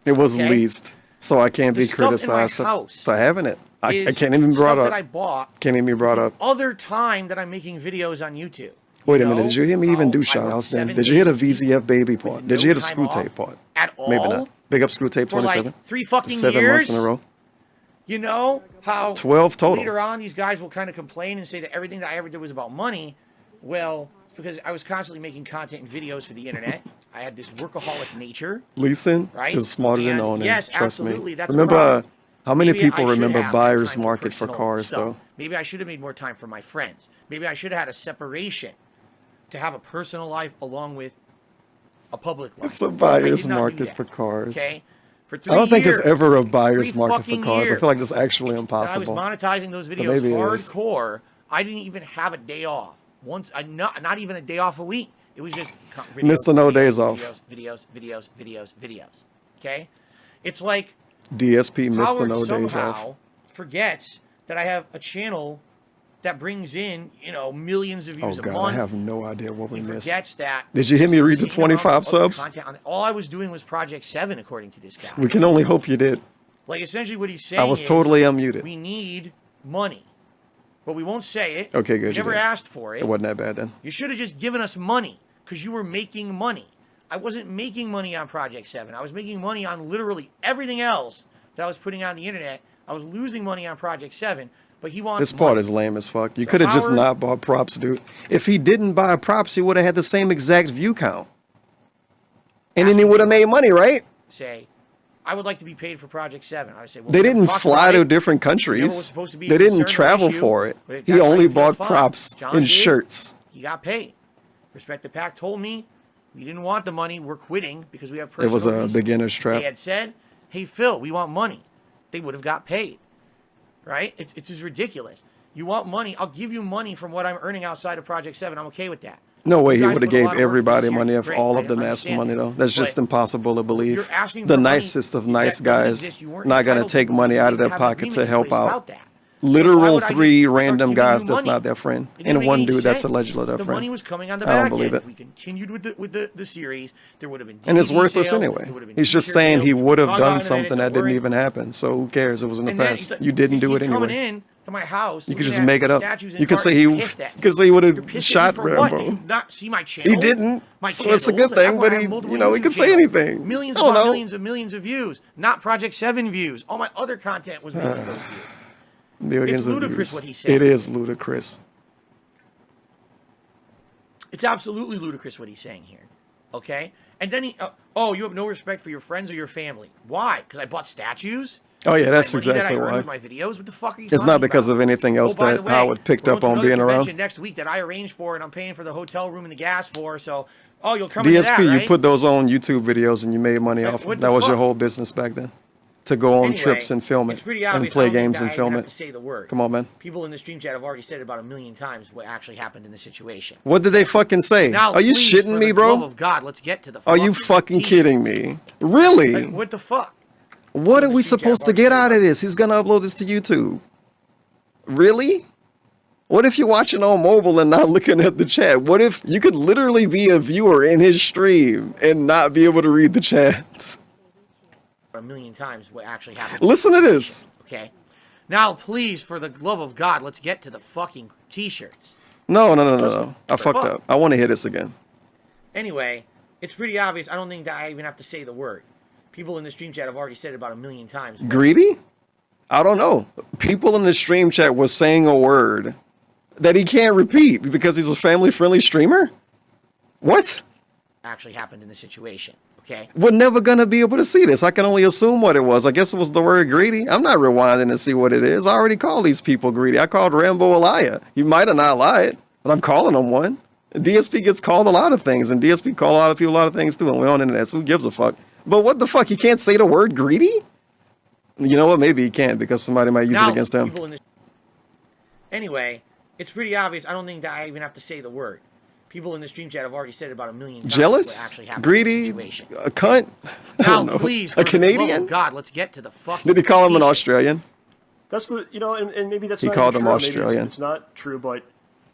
It was leased, so I can't be criticized for having it. I can't even be brought up. That I bought can't even be brought up. Other time that I'm making videos on YouTube. Wait a minute, did you hear me even do shout-outs then? Did you hear the VZF baby part? Did you hear the screw tape part? At all? Maybe not. Big up screw tape For 27. like 3 fucking 7 years? months in a row. You know how 12 total. later on these guys will kind of complain and say that everything that I ever did was about money. Well, it's because I was constantly making content and videos for the internet. I had this workaholic nature. Leasing right? is smarter than owning. Yes, trust absolutely. me. That's Remember, how many Maybe I people should remember have buyer's time market for personal cars, stuff. though? Maybe I should have made more time for my friends. Maybe I should have had a separation to have a personal life along with a public life. It's a I buyer's did not do market that, for cars. Okay? For 3 I don't think it's years, ever a buyer's 3 market for fucking cars. I years. feel like it's actually And impossible. I was monetizing those But videos maybe it is. hardcore. I didn't even have a day off. Not even a day off a week. It was just videos, Mr. No videos, Days Off. videos. Okay? It's like DSP, Mr. Howard No Days somehow Off. forgets that I have a channel that brings in, millions of Oh, views a God, month. I have no idea what we missed. Forgets that. Did you hear me read the insane amounts 25 of other subs? content on- All I was doing was Project 7, according to this guy. We can only hope you did. Like, essentially what he's saying I was is, totally unmuted. we need money. But we won't say it. Okay, good. We you never did. asked for it. It wasn't that bad then. You should have just given us money because you were making money. I wasn't making money on Project 7. I was making money on literally everything else that I was putting on the internet. I was losing money on Project 7, but he wants This part money. is lame as fuck. You So could have just Howard- not bought props, dude. If he didn't buy props, he would have had the same exact view count. And then he would have made money, right? Say, I would like to be paid for Project 7. I would say, well, They we never didn't talked fly about to it. different It never was countries. supposed to be a They didn't concern or travel issue, for it. but He that's how only you feel bought fine. props John and did. shirts. He got paid. Respect the Pack told me we didn't want the money. We're quitting because we have It personal was a reasons. beginner's trap. They had said, hey, Phil, we want money. They would have got paid. Right? It's just ridiculous. You want money? I'll give you money from what I'm earning outside of Project 7. I'm okay with that. No way You he guys would have put a gave lot of work into everybody this. money You're if great. all I of them asked for understand money, that. though. That's just But impossible to believe. you're asking The for money nicest of nice that doesn't guys exist. You weren't not going to entitled take to money because out you of their didn't have an pocket to agreement in help place out. about that. Literal why would I 3 just random start giving guys you that's money? not their friend. It didn't And make one any dude that's sense. allegedly their The friend. money was coming on the I don't back believe end. it. If we continued with the series, there would have been And it's DVD worthless sales, anyway. there would have been He's just t-shirt saying he sales. would have Log on done in a minute, something that don't didn't worry. even happen. So who cares? It was in the And then past. he's like- You didn't do it he's coming anyway. in to my house. You could looking just at make it up. statues and You could art say and he pissed at me. because he would You're have pissed at shot me for what? Did Rambo. you not see my channel? He didn't. My So it's a channels, good thing, I but have he, multiple you know, he YouTube could say channels. anything. Millions I don't upon know. millions of views. Not Project 7 views. All my other content was making those views. Millions It's of ludicrous views. what he said. It is ludicrous. It's absolutely ludicrous what he's saying here. Okay? And then he, oh, you have no respect for your friends or your family. Why? Because I bought statues? Oh yeah, that's My money that exactly I earned why. with my videos? What the fuck are you It's talking not because about? of anything else by that the way, Howard picked we're up going on to being another around. convention next week that I arranged for, and I'm paying for the hotel room and the gas for. So, oh, you'll come into DSP, that, right? you put those on YouTube videos and you made money Like, off what them. the That was your fuck? whole business back then. To go on Anyway, trips and film it it's pretty and obvious. play I don't think games that and I film even it. have to say the word. Come on, man. People in the stream chat have already said it about 1,000,000 times what actually happened in the situation. What did they fucking say? Now, Are you please, shitting for me, the bro? love of God, let's get to the Are you fucking kidding me? Really? Like, what the fuck? What are we supposed to get out of this? He's gonna upload this to YouTube. Really? What if you're watching on mobile and not looking at the chat? What if you could literally be a viewer in his stream and not be able to read the chat? 1,000,000 times what actually happened. Listen to this. Okay. Now, please, for the love of God, let's get to the fucking t-shirts. No. I fucked up. I want to hear this again. Anyway, it's pretty obvious. I don't think that I even have to say the word. People in the stream chat have already said it about 1,000,000 times. Greedy? I don't know. People in the stream chat was saying a word that he can't repeat because he's a family-friendly streamer? What? Actually happened in the situation. Okay. We're never going to be able to see this. I can only assume what it was. I guess it was the word greedy. I'm not rewinding to see what it is. I already called these people greedy. I called Rambo a liar. He might have not lied, but I'm calling him one. DSP gets called a lot of things, and DSP call a lot of people a lot of things too, and we're on the internet, so who gives a fuck? But what the fuck? He can't say the word greedy? You know what? Maybe he can because somebody might use it against him. Anyway, it's pretty obvious. I don't think that I even have to say the word. People in the stream chat have already said it about 1,000,000 times. Jealous? What actually happened Greedy? in the situation. A cunt? I Now, don't know. please, A for the love Canadian? of God, let's get to the fucking. Did he call him an Australian? That's the, and maybe that's He not called even him true. Maybe Australian. it's not true, but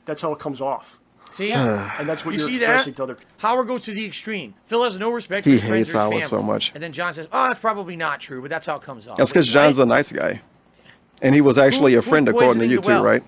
that's how it comes off. See? And that's what you you're see expressing that? to other people. Howard goes to the extreme. Phil has no respect for He his friends hates or his Howard family. so much. And then John says, oh, that's probably not true, but that's how it comes off. That's because John's a nice guy. And he was actually a friend according to poisoning you the too, well? right?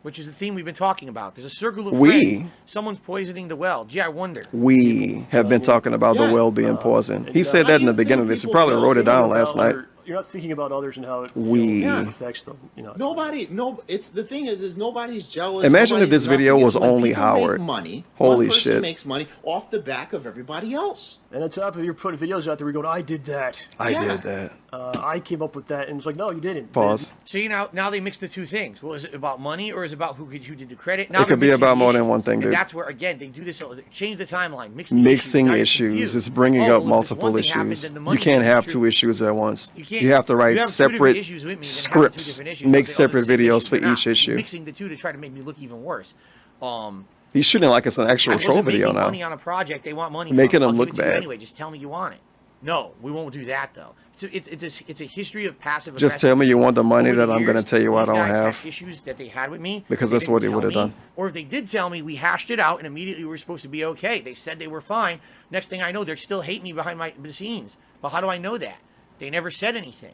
which is the theme we've been talking about. There's a circle of We? friends. Someone's poisoning the well. Gee, I wonder. We have been talking about the well being poisoned. He said that in the beginning of this. He probably wrote it down last night. You're not thinking about others and how it We. affects them. It's the thing is nobody's jealous. Imagine if nobody's this video nothing. was It's when only people make Howard. money. Holy one person shit. makes money off the back of everybody else. And on top of it, you're putting videos out there, we go, I did that. I did that. I came up with that. And it's like, no, you didn't. Pause. See, now they mix the two things. Well, is it about money or is it about who did the credit? Now It could they're be mixing about the more than issues. one thing, And dude. that's where, again, they do this, change the timeline, Mixing Now you're issues. confused. It's bringing Oh, up well, if this one multiple thing happens, issues. then the You money can't is have true. two issues at once. You can't- You have to you write have two different separate issues with me, then have two scripts. different issues. Make Say, oh, they're separate the same videos issue. for They're not. each issue. Mixing the two to try to make me look even worse. He's shooting like it's an actual I troll wasn't video making now. money on a project. They want money. Making from. I'll them give look it to you bad. anyway. Just tell me you want it. No, we won't do that though. It's a history of passive. Just tell me you want the money Over the that I'm going to years, tell you I these don't guys had have. issues that they had with me Because they that's what didn't they would tell have me. done. Or if they did tell me, we hashed it out and immediately we were supposed to be okay. They said they were fine. Next thing I know, they're still hating me behind the scenes. But how do I know that? They never said anything,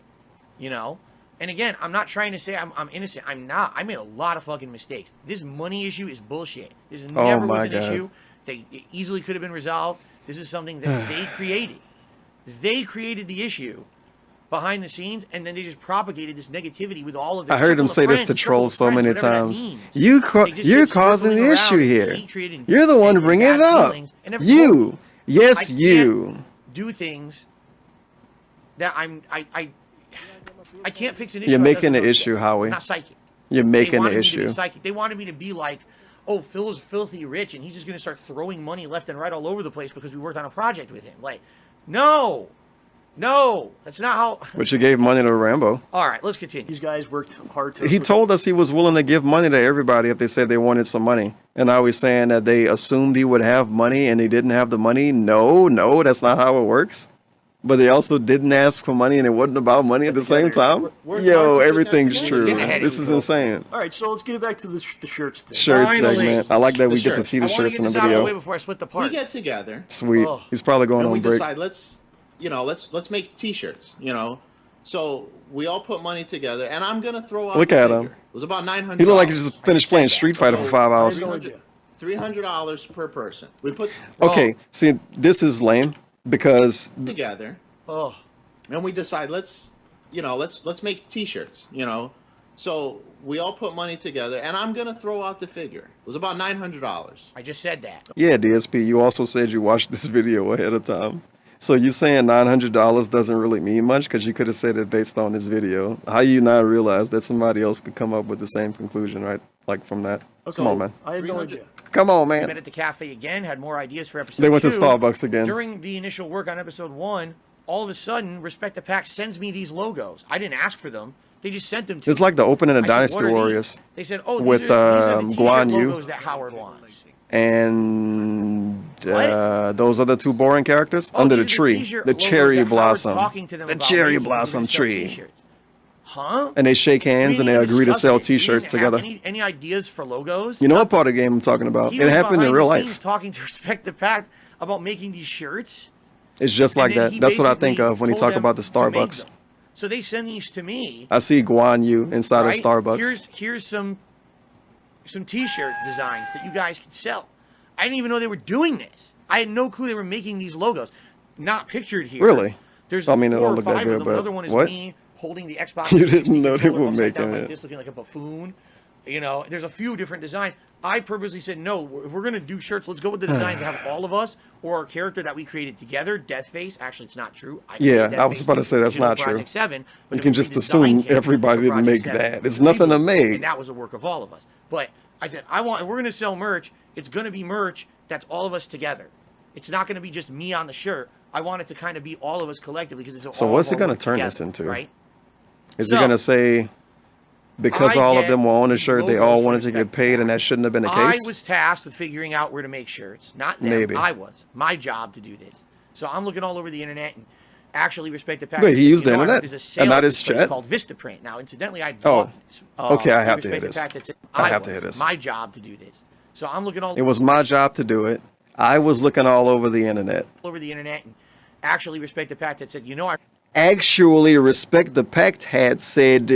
you know. And again, I'm not trying to say I'm innocent. I'm not. I made a lot of fucking mistakes. This money issue is bullshit. This never was my an God. issue. It easily could have been resolved. This is something that they created. They created the issue behind the scenes, and then they just propagated this negativity with all of their I heard him circle say of this to friends, trolls so circle of many friends, whatever that times. means. You're They just causing circling the issue around here. and hatred and- You're the one and bringing bad it up. feelings, and never You. told me. Yes, I can't you. do things that I can't fix an issue. You're that making doesn't the exist. issue, Howie. I'm not psychic. You're They making wanted the me to be issue. psychic. They wanted me to be like, oh, Phil is filthy rich, and he's just going to start throwing money left and right all over the place because we worked on a project with him. Like, no, that's not how. But you gave money to Rambo. All right, let's continue. These guys worked hard to. He told us he was willing to give money to everybody if they said they wanted some money. And now he's saying that they assumed he would have money and he didn't have the money. No, that's not how it works. But they also didn't ask for money and it wasn't about money at the same time. Yo, everything's true. This is insane. All right, so let's get back to the shirts thing. Shirt segment. I like that we get to see the shirts in the video. Before I split the part. We get together. Sweet. He's probably going and on we break. decide let's make T-shirts. So we all put money together, and I'm gonna throw out. Look the at figure. him. It was about $900. He looked like he just finished playing Street Fighter for 5 hours. $300 per person. We put Okay, see, this is lame because together. Oh. And we decide let's make T-shirts. So we all put money together, and I'm gonna throw out the figure. It was about $900. I just said that. yeah, DSP, you also said you watched this video ahead of time. So you saying $900 doesn't really mean much because you could have said it based on this video. How you not realize that somebody else could come up with the same conclusion, right? Like from that. Okay. Come on, man. I had no idea. Come on, We man. met at the cafe again, had more ideas for episode 2. They went to Starbucks again. During the initial work on episode 1, all of a sudden, Respect the Pack sends me these logos. I didn't ask for them. They just sent them to It's me. like the opening of I said, Dynasty "What are these?" Warriors. They said, oh, with these are the t-shirt Guan Yu logos that Howard wants. and those other two boring characters Oh, under these the are tree, t-shirt the logos cherry that Howard's blossom, talking to them the about cherry making, so they're blossom gonna sell tree. t-shirts. Huh? And they shake hands and they agree to sell T-shirts together. Any ideas for logos? You know what part of the game I'm talking about? He It was happened in behind real the life. scenes talking to Respect the Pack about making these shirts. It's just And like then that. he That's what I think basically of when he told talk them about the to make Starbucks. them. So they send these to me. I see Guan Yu inside right? of Starbucks. Here's some T-shirt designs that you guys could sell. I didn't even know they were doing this. I had no clue they were making these logos. Not pictured here. Really? There's I mean, it 4 don't or look 5 that of good, them. but Another one is what? me holding the Xbox. You 360 didn't know they controller were upside down making like it. this, looking like a buffoon. There's a few different designs. I purposely said, no, if we're going to do shirts, let's go with the designs that have all of us or our character that we created together, Deathface. Actually, it's not true. Yeah, I was about to say that's not true. Project 7, but You if can we just redesigned assume him everybody for didn't Project make 7, that. It's nothing to make. And that was a work of all of us. But I said, we're going to sell merch. It's going to be merch that's all of us together. It's not going to be just me on the shirt. I want it to kind of be all of us collectively because it's So all what's of it our going work to turn together, this into? Right? Is So, it going to say because I all of get them were on the these shirt, they logos all for wanted to Respect get paid, and that shouldn't have been the I case? was tasked with figuring out where to make shirts. Not them. Maybe. I was. My job to do this. So I'm looking all over the internet and actually Respect the Pack. Wait, he used the You know, internet? There's a sale And not at his this place chat? called Vistaprint. Now, incidentally, I Oh, bought. okay, I have to Respect hear the this. Pack that said I have to hear this. My job to do this. So I'm looking all It was my job to do it. I was looking all over the internet. over the internet and actually Respect the Pack that said, I Actually, Respect the Pact had said,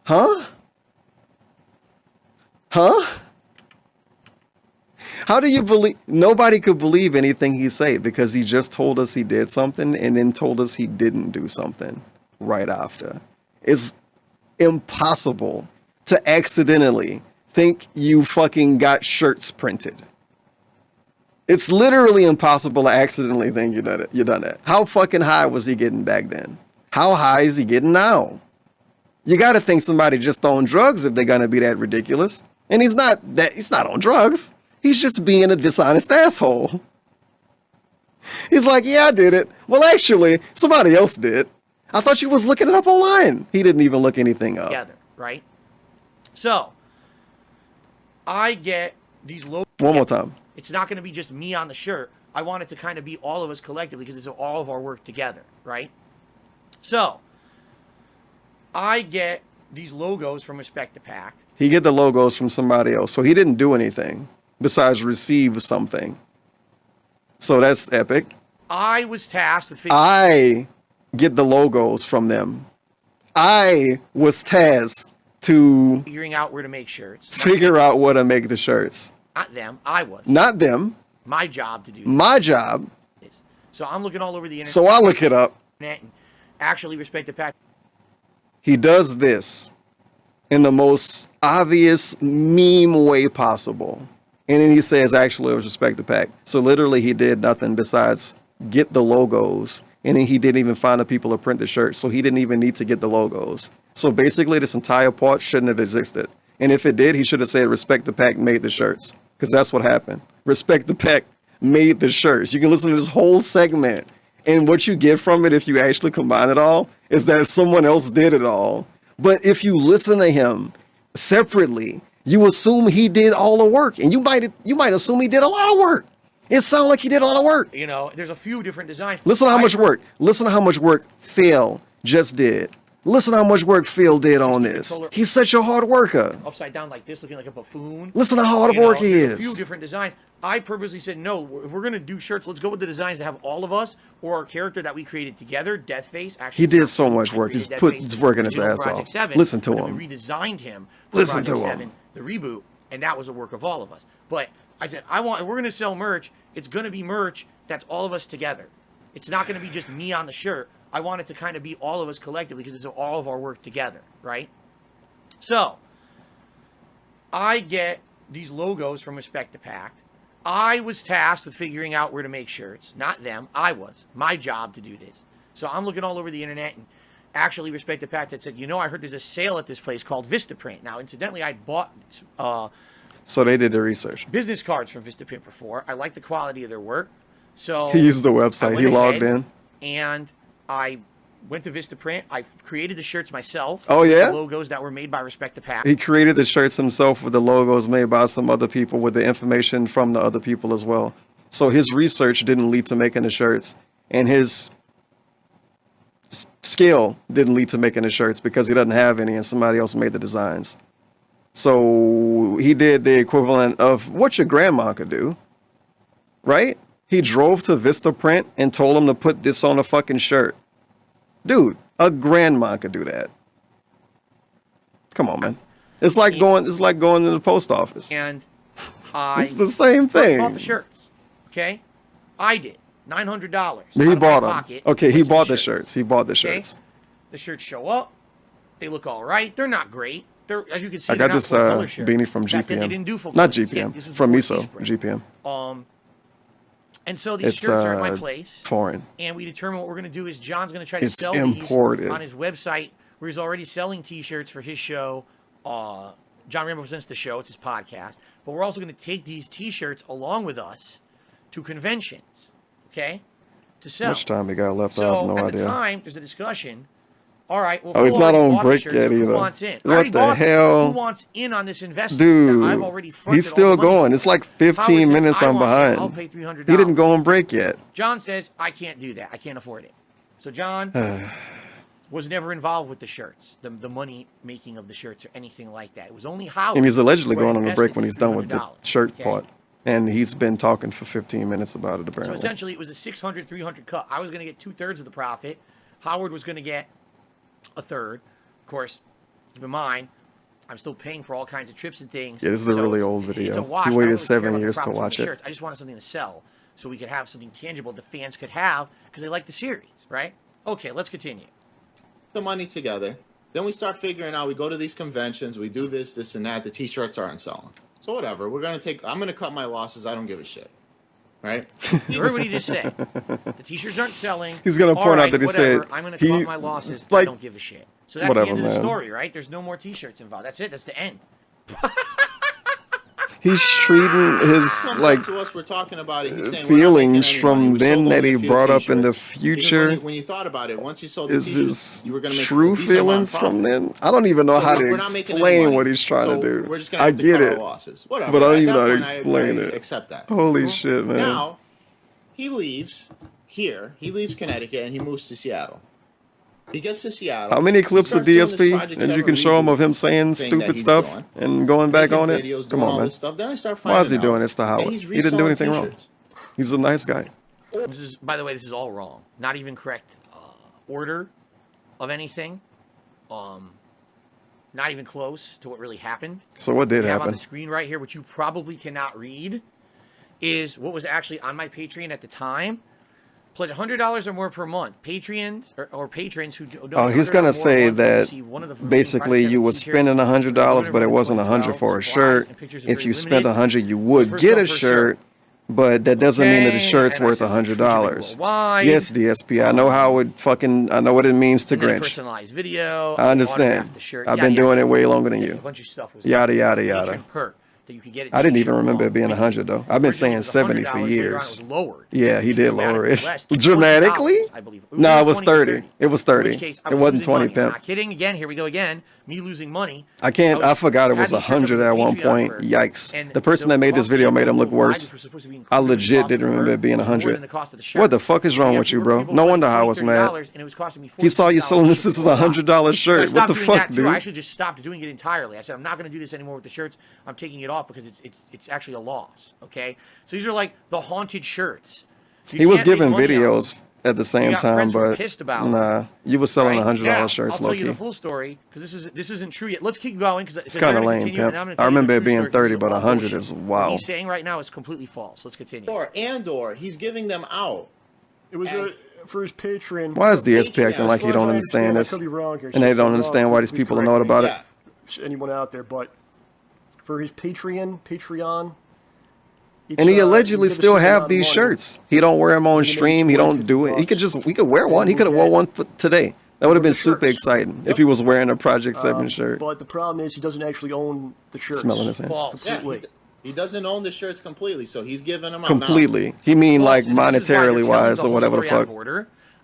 huh? Huh? How do you believe? Nobody could believe anything he said because he just told us he did something and then told us he didn't do something right after. It's impossible to accidentally think you fucking got shirts printed. It's literally impossible to accidentally think you done it. How fucking high was he getting back then? How high is he getting now? You got to think somebody just on drugs if they're gonna be that ridiculous. And he's not on drugs. He's just being a dishonest asshole. He's like, yeah, I did it. Well, actually, somebody else did. I thought you was looking it up online. He didn't even look anything up. Together, right? So, I get these low. One more time. It's not going to be just me on the shirt. I want it to kind of be all of us collectively because it's all of our work together, right? So, I get these logos from Respect the Pact. He get the logos from somebody else. So he didn't do anything besides receive something. So that's epic. I was tasked with I get the logos from them. I was tasked to figuring out where to make shirts. Figure out where to make the shirts. Not them. I was. Not them. My job to do. My job. So I'm looking all over the internet. So I look it up. And actually Respect the Pact. He does this in the most obvious meme way possible. And then he says, actually, it was Respect the Pact. So literally he did nothing besides get the logos. And then he didn't even find the people to print the shirts. So he didn't even need to get the logos. So basically this entire part shouldn't have existed. And if it did, he should have said Respect the Pact made the shirts. Because that's what happened. Respect the Pact made the shirts. You can listen to this whole segment. And what you get from it, if you actually combine it all, is that someone else did it all. But if you listen to him separately, you assume he did all the work. And you might assume he did a lot of work. It sounds like he did a lot of work. You know, there's a few different designs. Listen to how much work. Listen to how much work Phil just did. Listen to how much work Phil did on this. He's such a hard worker. Upside down like this, looking like a buffoon. Listen to how hard work he is. A few different designs. I purposely said, no, if we're going to do shirts, let's go with the designs that have all of us or our character that we created together, Deathface. Actually, he did so much work. He's put his working his ass off. 7, Listen to him. We redesigned him for Listen Project to 7, him. the reboot, and that was a work of all of us. But I said, if we're going to sell merch, it's going to be merch that's all of us together. It's not going to be just me on the shirt. I want it to kind of be all of us collectively because it's all of our work together, right? So, I get these logos from Respect the Pact. I was tasked with figuring out where to make shirts. Not them. I was. My job to do this. So I'm looking all over the internet and actually Respect the Pact that said, you know, I heard there's a sale at this place called Vistaprint. Now, incidentally, I bought so they did the research. business cards from Vistaprint before. I like the quality of their work. So He used the website. He logged in. And I went to Vistaprint. I created the shirts myself. Oh, yeah? The logos that were made by Respect the Pact. He created the shirts himself with the logos made by some other people with the information from the other people as well. So his research didn't lead to making the shirts. And his skill didn't lead to making the shirts because he doesn't have any and somebody else made the designs. So he did the equivalent of what your grandma could do, right? He drove to Vistaprint and told him to put this on a fucking shirt. Dude, a grandma could do that. Come on, man. It's like going to the post office. And it's the same thing. Bought the shirts. Okay? I did. $900. He bought them. Okay, he bought the shirts. He bought the shirts. The shirts show up. They look all right. They're not great. They're, as you can see, I got this beanie from Back then, GPM. they didn't do full Not colors. GPM. Yeah, this was From before Miso. GPM. And so these shirts are at my place. Foreign. And we determine what we're going to do is John's going to try to It's sell imported. these on his website where he's already selling T-shirts for his show. John Rambo Presents the Show. It's his podcast. But we're also going to take these T-shirts along with us to conventions, okay, to sell. How much time we got left? I have no at idea. the time, there's a discussion. All right. Well, Oh, it's not on break yet Who either. wants in? I What already the bought them. hell? Who wants in on this investment? Dude, that I've already fronted he's still all the money going. for? It's like How is 15 it minutes I I'm want in? behind. I'll pay $300. He didn't go on break yet. John says, I can't do that. I can't afford it. So John was never involved with the shirts, the money making of the shirts or anything like that. It was only Howie. And he's allegedly who going on a break invested when he's done with the $300, shirt okay? part. And he's been talking for 15 minutes about it, So apparently. essentially, it was a 600, 300 cut. I was going to get 2/3 of the profit. Howard was going to get a third. Of course, keep in mind, I'm still paying for all kinds of trips and things. Yeah, this is a really old video. It's a wash. He I waited don't really care 7 about the years to profits from watch the it. shirts. I just wanted something to sell so we could have something tangible the fans could have because they like the series, right? Okay, let's continue. The money together. Then we start figuring out, we go to these conventions, we do this, this, and that. The T-shirts aren't selling. So whatever. I'm going to cut my losses. I don't give a shit. Right? You heard what he just said. The T-shirts aren't selling. He's going to point out that he said I'm going to cut my losses. Like, I don't give a shit. So that's whatever, the end of the man. story, right? There's no more T-shirts involved. That's it. That's the end. He's treating his like to us, we're talking about it. He's saying, feelings from then that he brought up in the future. When you thought about it, once you sold the Is T-shirts, his you were going to make true a decent amount of feelings from profit. then? I don't even know how to we're not making any explain money. what he's trying So to do. we're just gonna I have to get cut our it, losses. Whatever. but I don't At even that know how to point, I explain it. accept that. Holy shit, man! Now, he leaves here. He leaves Connecticut and he moves to Seattle. He gets to Seattle. How many clips of He starts doing this DSP Project and you 7 can show him of him saying thing that stupid he's stuff doing. and going back Making on it? videos, Come doing on, all man. this stuff. Then I start Why is he finding doing out this to that Howard? he's He didn't do reselling anything wrong. T-shirts. He's a nice guy. This is, by the way, this is all wrong. Not even correct order of anything. Not even close to what really happened. So what did we have on happen? the screen right here, which you probably cannot read, is what was actually on my Patreon at the time. Pledge $100 or more per month. Patreons or patrons who don't. Oh, he's gonna say that basically you was spending $100, but it wasn't $100 for a shirt. If you spent $100, you would get a shirt, but that doesn't mean that the shirt's worth $100. Yes, DSP, I know how it fucking. I know what it means to Grinch. Personalized video. I understand. I've been doing it way longer than you. A bunch of stuff was Yada yada yada. That you could get I didn't even remember it being 100 though. I've been saying 70 for years. Yeah, he did lower it dramatically. No, it was 30. It was 30. It wasn't 20 pimp. Not kidding. Again, here we go again. Me losing money. I can't. I forgot it was 100 at one point. Yikes! The person that made this video made him look worse. I legit didn't remember it being 100. What the fuck is wrong with you, bro? No wonder I was mad. He saw you selling this. This is $100 shirt. What the fuck, dude? I should just stop doing it entirely. I said I'm not going to do this anymore with the shirts. I'm taking it off because it's actually a loss. Okay, so these are like the haunted shirts. He was giving videos at the same time, but nah, you were selling $100 shirts, I'll low tell you key. the full story because this isn't true yet. Let's keep going because It's kind of lame, pimp. I remember it being 30, but 100 is wow. What he's saying right now is completely false. Let's continue. Or he's giving them out. It was for his Patreon. Why is DSP acting like he don't understand this? And they don't understand why these people know about it? Anyone out there, but for his Patreon. And he allegedly still have these shirts. He don't wear them on stream. He don't do it. We could wear one. He could have wore one for today. That would have been super exciting if he was wearing a Project 7 shirt. But the problem is he doesn't actually own the shirts. Smelling his hands. Completely. Yeah, he doesn't own the shirts completely, so he's giving them out Completely. now. He mean like monetarily wise or whatever the fuck.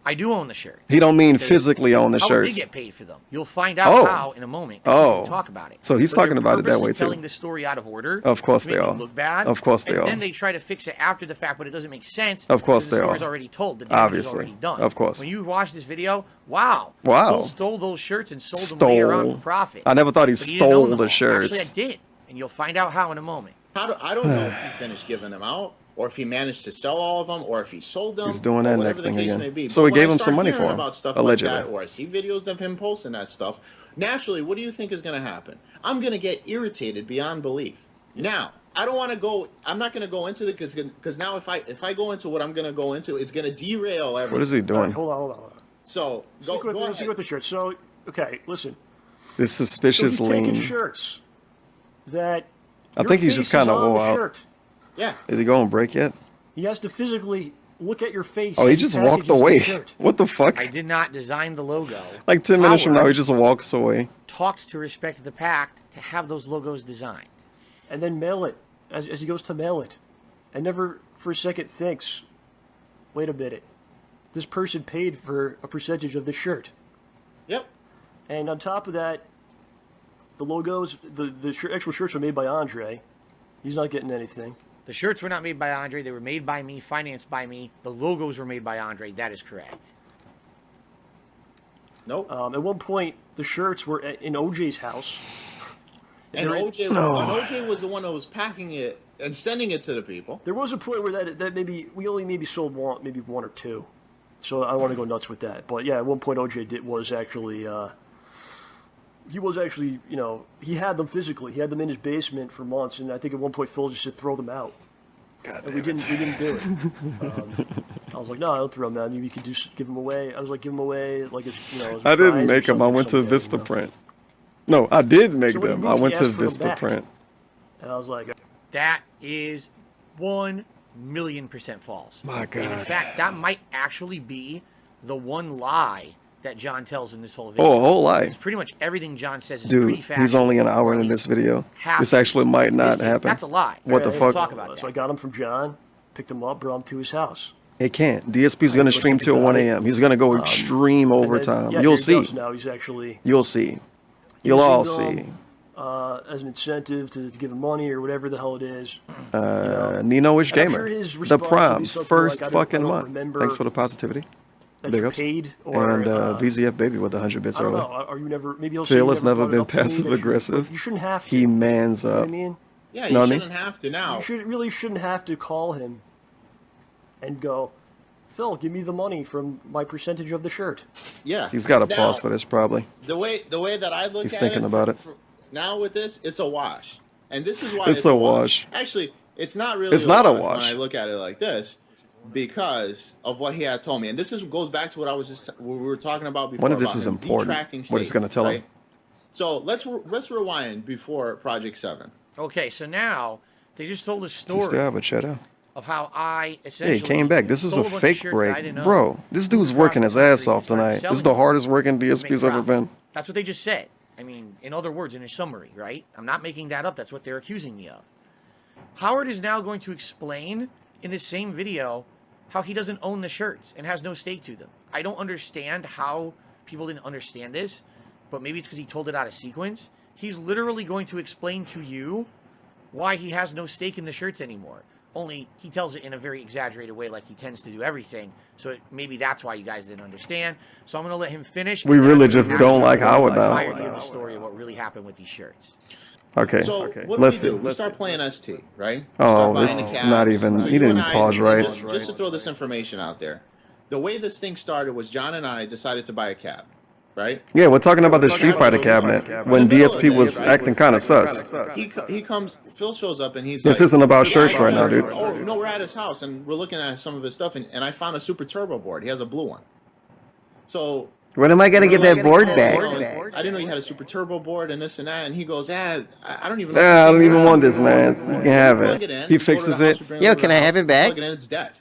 I do own the shirt. He don't mean physically own the How shirts. would they get paid for them? You'll find out how in a moment. We'll talk about it. So he's talking about it that way too. Telling the story out of order. Of course to they make it are. Look bad. Of course they and are. Then they try to fix it after the fact, but it doesn't make sense. Of course because they the are. story's already told. The damage is already done. Of course. When you watch this video, wow. Wow. Soul stole those shirts and sold them later on for profit. I never thought he But didn't own stole them the all. shirts. Actually, I did, and you'll find out how in a moment. I don't know if he finished giving them out, or if he managed to sell all of them, or if he sold them. He's doing that neck whatever the thing case again. may be. So But he when gave I him start some money hearing for him, about stuff allegedly. like that, or I see videos of him posting that stuff. Naturally, what do you think is going to happen? I'm going to get irritated beyond belief. Now, I don't want to go. I'm not going to go into it because now if I go into what I'm going to go into, it's going to derail everything. What is he doing? Right, hold on. So Stick with the shirt. So okay, listen. This suspicious so he's taking lean. shirts that I think he's just kind of wore out. Shirt. Yeah. Is he going to break yet? He has to physically look at your face. Oh, he just walked away. What the fuck? I did not design the logo. Like 10 minutes from now, he just walks away. Talked to respect the pact to have those logos designed. And then mail it as he goes to mail it. And never for a second thinks, wait a minute, this person paid for a percentage of the shirt. Yep. And on top of that, the logos, the actual shirts were made by Andre. He's not getting anything. The shirts were not made by Andre. They were made by me, financed by me. The logos were made by Andre. That is correct. Nope. At one point, the shirts were in OJ's house. And OJ was the one that was packing it and sending it to the people. There was a point where that we only sold one or two. So I don't want to go nuts with that. But yeah, at one point OJ was actually he was actually, you know, he had them physically. He had them in his basement for months, and I think at one point Phil just said throw them out. God and we didn't do it. I was like, no, I don't throw them out. Maybe you could give them away. I was like, give them away, like as, you know. As I didn't make them. I went to Vistaprint. No, I did make them. I went to Vistaprint. And I was like, that is 1,000,000% false. My God. And in fact, that might actually be the one lie that John tells in this whole video. Oh, a whole lie. It's pretty much everything John says is pretty Dude, fast. he's only an hour in this video. This actually might not happen. That's a lie. What the fuck? Talk about that. So I got him from John, picked him up, brought him to his house. It can't. DSP's going to stream till 1 a.m. He's going to go extreme overtime. Yeah, You'll see. Now he's actually. You'll see. You'll all see. As an incentive to give him money or whatever the hell it is. Nino-ish Gamer. Sure the prom. First like, fucking month. Thanks for the positivity. Big ups. Paid or, and VZF Baby with the 100 bits early. Are you never? Maybe he'll Phil has never been passive aggressive. You shouldn't have to. He mans up. You know what I mean? Yeah, you shouldn't have to now. You really shouldn't have to call him and go, Phil, give me the money from my percentage of the shirt. Yeah. He's got a pause for this probably. The way that I look He's at thinking about it. Now with this, it's a wash. And this is why it's a wash. Actually, it's not really It's not a wash. when I look at it like this. Because of what he had told me, and this goes back to what we were talking about before. One of this is important. What he's going to tell him. So let's rewind before Project 7. Okay, so now they just told a story. Does he still have a cheddar? Of how I essentially. Hey, he came back. This is a fake break, bro. This dude's working his ass off tonight. This is the hardest working DSP's ever been. That's what they just said. I mean, in other words, in a summary, right? I'm not making that up. That's what they're accusing me of. Howard is now going to explain in this same video how he doesn't own the shirts and has no stake to them. I don't understand how people didn't understand this, but maybe it's because he told it out of sequence. He's literally going to explain to you why he has no stake in the shirts anymore. Only he tells it in a very exaggerated way, like he tends to do everything. So maybe that's why you guys didn't understand. So I'm going to let him finish. We really just don't like Howard now. The story of what really happened with these shirts. Okay. So what do? We start playing ST, right? Oh, this is not even. He didn't pause right. Just to throw this information out there, the way this thing started was John and I decided to buy a cab, right? Yeah, we're talking about the Street Fighter cabinet when DSP was acting kind of sus. He comes. Phil shows up and he's. This like, isn't about shirts right now, dude. Oh no, we're at his house and we're looking at some of his stuff and I found a Super Turbo board. He has a blue one. So. When am I going to get that board back? I didn't know you had a Super Turbo board and this and that. And he goes, I don't even. I don't even want this, man. You can have it. He fixes it. Yo, can I have it back? Plug it in, it's dead.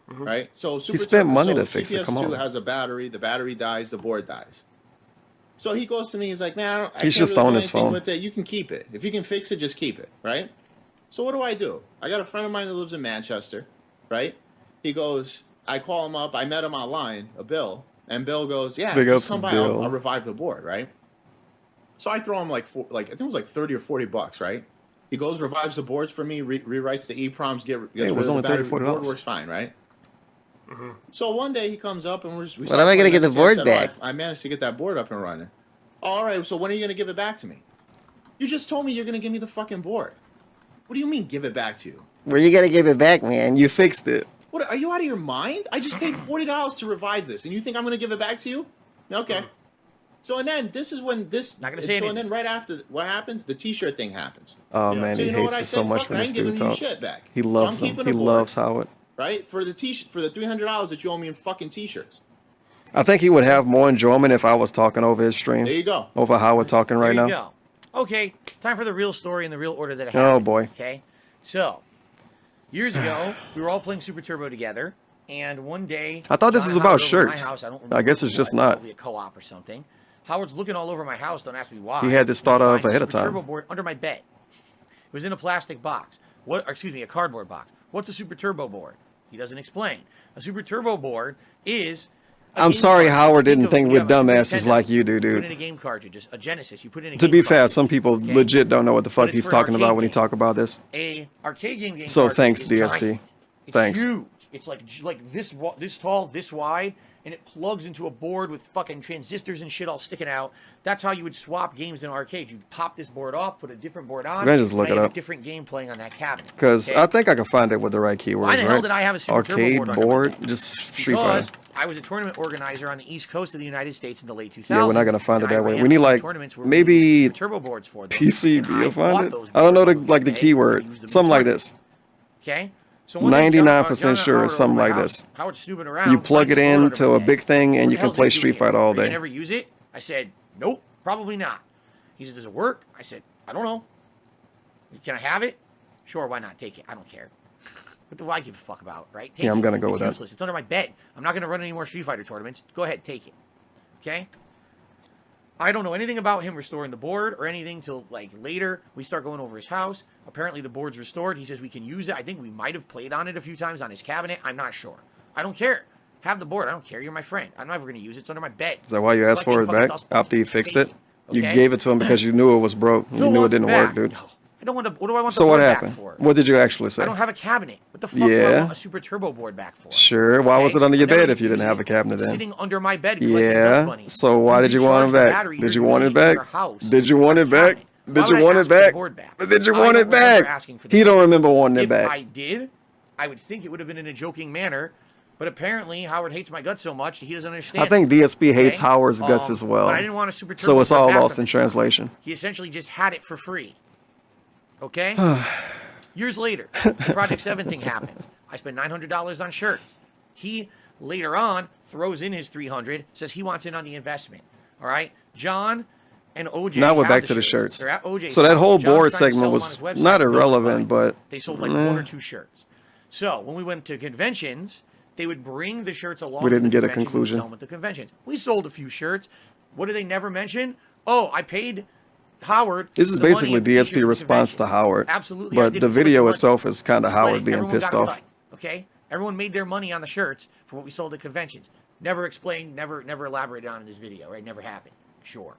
Right. So he spent money to fix it. Come on. Has a battery. The battery dies. The board dies. So he goes to me. He's like, man, he's just on his phone. With it. You can keep it. If you can fix it, just keep it. Right. So what do? I got a friend of mine that lives in Manchester. Right. He goes. I call him up. I met him online. Bill. And Bill goes, yeah, just come by. I'll revive the board, right? So I throw him I think it was like 30 or 40 bucks, right? He goes, revives the boards for me, rewrites the EPROMs, gets rid of the battery. The board works fine, right? So one day he comes up and we when am I going to get the board back? I managed to get that board up and running. All right, so when are you going to give it back to me? You just told me you're going to give me the fucking board. What do you mean give it back to you? Where you going to give it back, man? You fixed it. What, are you out of your mind? I just paid $40 to revive this, and you think I'm going to give it back to you? Okay. So, and then this is when this... Not going to say anything. And then right after what happens, the T-shirt thing happens. Oh, man, he hates it so much when this dude talks. He loves him. He loves Howard. Right? For the for the $300 that you owe me in fucking T-shirts. I think he would have more enjoyment if I was talking over his stream. There you go. Over Howard talking right now. There you go. Okay, time for the real story in the real order that it happened. Oh, boy. Okay, so... Years ago, we were all playing Super Turbo together, and one day... I thought this is about shirts. House, I guess it's just not. Probably a co-op or something. Howard's looking all over my house. Don't ask me why. He had this thought of ahead of time. Turbo board under my bed. It was in a plastic box. A cardboard box. What's a Super Turbo board? He doesn't explain. A Super Turbo board is... I'm sorry Howard didn't think with dumbasses like you do, Put in dude. a game cartridge, a Genesis. You put in a To game be fair, cartridge, some people legit don't know what the fuck he's talking about when he talk about this. A arcade game So cartridge thanks, is DSP. giant. It's Thanks. huge. It's like this tall, this wide, and and it plugs into a board with fucking transistors and shit all sticking out. That's how you would swap games in arcades. You'd pop this board off, put a different board on, Then just look and it have up. a different game playing on that cabinet. Because I think I can find it with the right keywords, Why the hell right? did I have a Super Turbo Arcade board under my board, just Street Because Fighter. I was a tournament organizer on the East Coast of the United States in the late 2000s. Yeah, we're not gonna find it and I that way. ran We need like tournaments where maybe we used turbo boards for them. PCB And I to find bought it. those I don't know the boards, like the okay? keyword. Used them in Something like tournaments. this. Okay. So one day, John 99% and sure Howard it's are something over like my this. house. Howard's snooping around. You plug it finds a board under into my a bed. big thing and What you the can hell's play he Street doing Fighter here? all Are you day. gonna never use it? I said, nope, probably not. He said, does it work? I said, I don't know. Can I have it? Sure, why not? Take it. I don't care. What do I give a fuck about, right? Take Yeah, I'm it. gonna go It's with that. useless. It's under my bed. I'm not gonna run any more Street Fighter tournaments. Go ahead, take it. Okay? I don't know anything about him restoring the board or anything till like later. We start going over his house. Apparently the board's restored. He says we can use it. I think we might have played on it a few times on his cabinet. I'm not sure. I don't care. Have the board. I don't care. You're my friend. I'm never going to use it. It's under my bed. Is that why you asked for it back after you fixed it? You gave it to him because you knew it was broke. You knew it didn't work, dude. I don't want to. What do I want So the what board happened? back for? What did you actually say? I don't have a cabinet. What the fuck do I Yeah. want a Super Turbo board back for? Sure. Why was it under your I never bed if you used didn't have it. a cabinet It's then? sitting under my bed. Like a dust Yeah. bunny. So why did you want it recharge the back? battery, Did you're you want it using it in back? your house. Did you want it back? Why Did you would I want ask it for the back? board back? Did you I want don't it remember back? asking for the He board. don't remember wanting it If back. I did, I would think it would have been in a joking manner. But apparently, Howard hates my guts so much that he doesn't understand. I think DSP hates Okay? Howard's guts as well. But I didn't want a Super Turbo So it's all board back lost from in him. translation. He essentially just had it for free. Okay? Years later, the Project 7 thing happens. I spent $900 on shirts. He, later on, throws in his $300, says he wants in on the investment. All right? John and OJ Now we're have back the to the shirts. shirts. They're at OJ's So that house. whole John's board trying to sell segment them was on his website. not No one's buying. irrelevant, but They sold like one or two shirts. So when we went to conventions, they would bring the shirts along. We to didn't the get a conventions and conclusion. sell them at the conventions. We sold a few shirts. What did they never mention? Oh, I paid Howard. This is the money basically of the t-shirts DSP at the response to convention. Howard. Absolutely, I But did the it for so much video money. itself is kind of Split Howard it. being Everyone pissed got a off. cut, okay? Everyone made their money on the shirts for what we sold at conventions. Never explained, never elaborated on in this video, right? Never happened. Sure.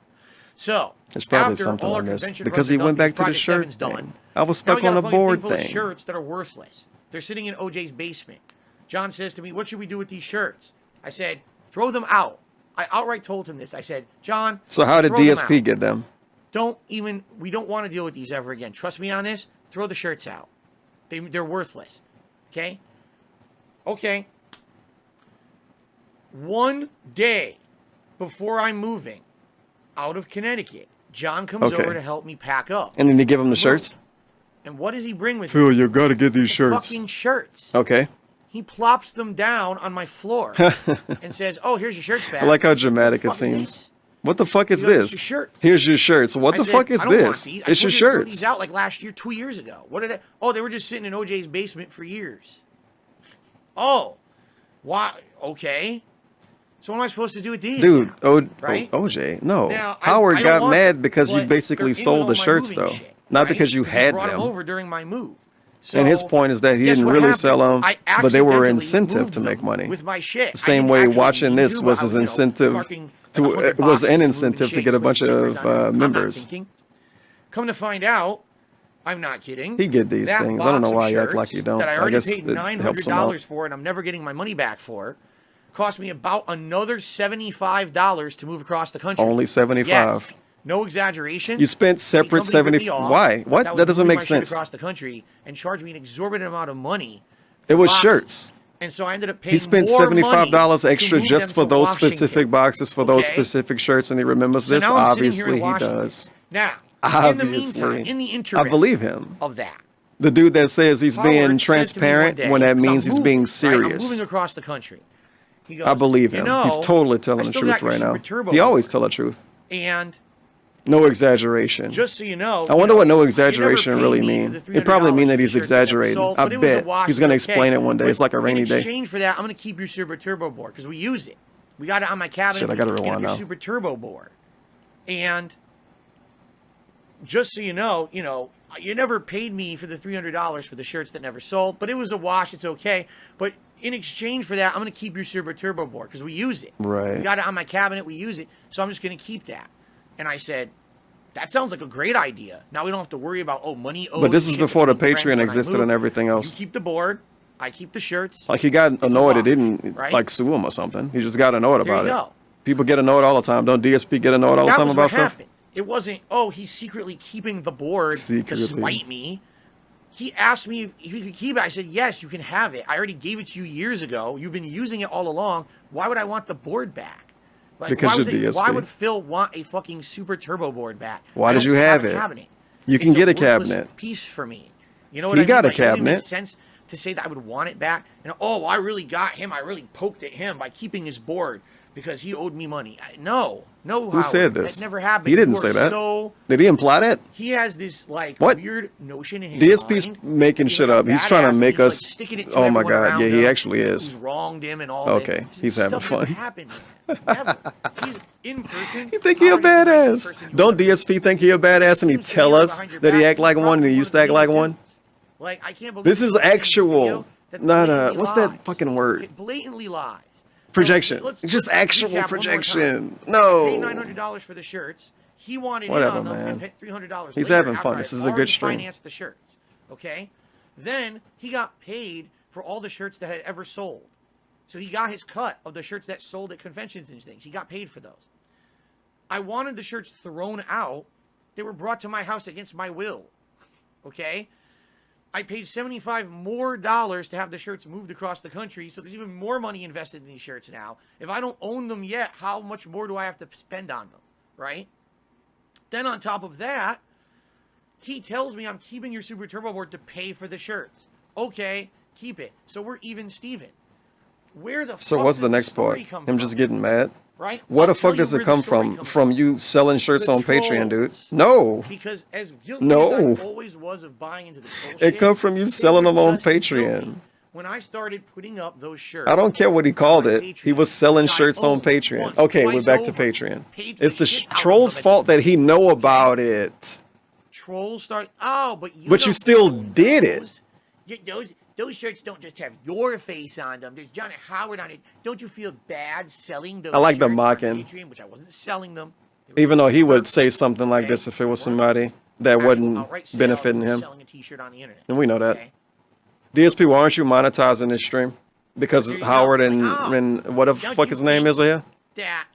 So, There's probably after something all I our missed convention because runs he are went done, back to the Project shirt 7's done. thing. I was Now stuck we on got the a fucking board thing full of thing. shirts that are worthless. They're sitting in OJ's basement. John says to me, "What should we do with these shirts?" I said, "Throw them out." I outright told him this. I said, "John, So how did throw them DSP out. get them? We don't want to deal with these ever again. Trust me on this. Throw the shirts out. They're worthless." Okay? Okay. One day before I'm moving out of Connecticut, John comes Okay. over to help me pack up. And then you give him the shirts? And what does he bring with Phil, him? you gotta get these shirts. Fucking shirts. Okay. He plops them down on my floor and says, "Oh, here's your shirts back." I like how dramatic it What the fuck is seems. this? What the fuck is He goes, "It's this? your shirts." Here's your shirts. What I the said, fuck is "I don't want this? these. It's your I told you to throw shirts. these out like last year, 2 years ago. What are they? Oh, they were just sitting in OJ's basement for years. Oh, why? Okay. So what am I supposed to do with these? Dude, right? OJ, no. Now, Howard I don't got want mad them, because you but basically they're in sold all the my shirts, moving though. shit, Not right? because you He had brought them them. over during my move. And his So, point is that he guess didn't what really happened? sell them, I but they were accidentally incentive moved to make them money. with my shit. The same way watching this was his incentive to was an incentive to get a bunch of members. Come to find out, I'm not kidding. He get these that things. I don't know box of why you act shirts like you don't. That I I already guess paid it helps him $900 out. for, and I'm never getting my money back for. Cost me about another $75 to move across the country. Only 75. Yes. No exaggeration. You spent The separate company ripped me 70. off. Why? What? was That doesn't moving make my shit sense. Across the country and charged me an exorbitant amount of money. It was boxes. shirts. And so I ended up paying He spent more $75 money extra to move just them for to those Washington. specific boxes for those Okay? specific shirts, and he remembers So this. now I'm sitting here in Obviously, he Washington. does. Now, in the Obviously, meantime, in the interim I believe him. of that, The dude that says he's Howard being said to me transparent one day, when that 'cause I'm means he's moving, being right? serious. I'm moving across the country. He goes, I believe "You him. know, He's totally telling I the still truth got your right now. Super Turbo He always board. tell the truth. And No exaggeration. just so you know, I wonder what no you exaggeration never really paid me mean. for the It probably mean $300 that for he's the shirts that never exaggerating. sold, I but it was a bet wash, he's gonna it was explain okay. it one day. But It's like a rainy in day. exchange for that, I'm going to keep your Super Turbo board because we use it. We got it on my cabinet. Shit, I gotta Get rewind your now. Super Turbo board. And just so you know, you never paid me for the $300 for the shirts that never sold, but it was a wash. It's okay. But in exchange for that, I'm going to keep your Super Turbo board because we use it. Right. We got it on my cabinet. We use it. So I'm just going to keep that. And I said, that sounds like a great idea. Now we don't have to worry about, money owed. But this is shit before the between friends Patreon when I existed move. and everything else. You keep the board. I keep the shirts. Like, he got annoyed it didn't, right? like, sue him or something. He just got annoyed There about you it. go. People get annoyed all the time. Don't DSP get annoyed all the That time was about what stuff? happened. It wasn't, oh, he's secretly keeping the board to Secretly. spite me. He asked me if he could keep it. I said, yes, you can have it. I already gave it to you years ago. You've been using it all along. Why would I want the board back? Like, Because you're DSP. Why would Phil want a fucking Super Turbo board back? Why I did don't you have a it? Cabinet. You can It's get a worthless cabinet. piece for me. You know what He I mean? got a Like, it doesn't make cabinet. sense to say that I would want it back. And oh, I really got him. I really poked at him by keeping his board because he owed me money. No, Who Howard, said this? That never happened. He didn't You are say that. So, Did he imply that? he has this like What? weird notion in his DSP's mind. making He's shit like a up. He's trying badass, to make he's, like, us. sticking it to Oh my everyone god! around Yeah, he him. actually is. He's wronged him and all. Okay, this. he's Stuff having that never fun. happened. Never. He's in person. You think he a badass? Don't DSP think he a badass and he tell us that he act like one and he used to act like one? Like, I can't believe This is actual, not blatantly what's lies. that fucking word? It blatantly lies. Projection. Let's It's just recap actual one more projection. time. I paid No. $900 for the shirts. He wanted Whatever, in on them man. and paid $300 He's later having after fun. I This is a good already stream. financed the shirts. Okay? Then he got paid for all the shirts that had ever sold. So he got his cut of the shirts that sold at conventions and things. He got paid for those. I wanted the shirts thrown out. They were brought to my house against my will. Okay? I paid $75 more to have the shirts moved across the country, so there's even more money invested in these shirts now. If I don't own them yet, how much more do I have to spend on them, right? Then on top of that, he tells me I'm keeping your Super Turbo board to pay for the shirts. Okay, keep it. So we're even Steven. Where the So fuck what's does the next part? story come Him from? just getting mad? Right? What I'll the tell fuck you does where it the come story from? comes From you selling shirts The on Patreon, dude? trolls. No. Because as guilty as No. I always was of buying into the bullshit, It come from you they selling were them on just as guilty. Patreon. When I started putting up those shirts, I don't care what he called it. He was selling which I shirts on owned Patreon. once, Okay, we're twice back to over, Patreon. paid It's the shit out of troll's them at fault that he know about it. trolls start. Oh, but you. But you don't still know did it. Those shirts don't just have your face on them. There's Johnny Howard on it. Don't you feel bad selling those? I like the shirts on mocking. Patreon, which I wasn't selling them. Even though he would say something like this if it was somebody that wasn't Outright sales benefiting of him. Selling a T-shirt on the internet. And we know that. Okay? DSP, why aren't you monetizing this stream? Because Howard and what the fuck his name is here? That.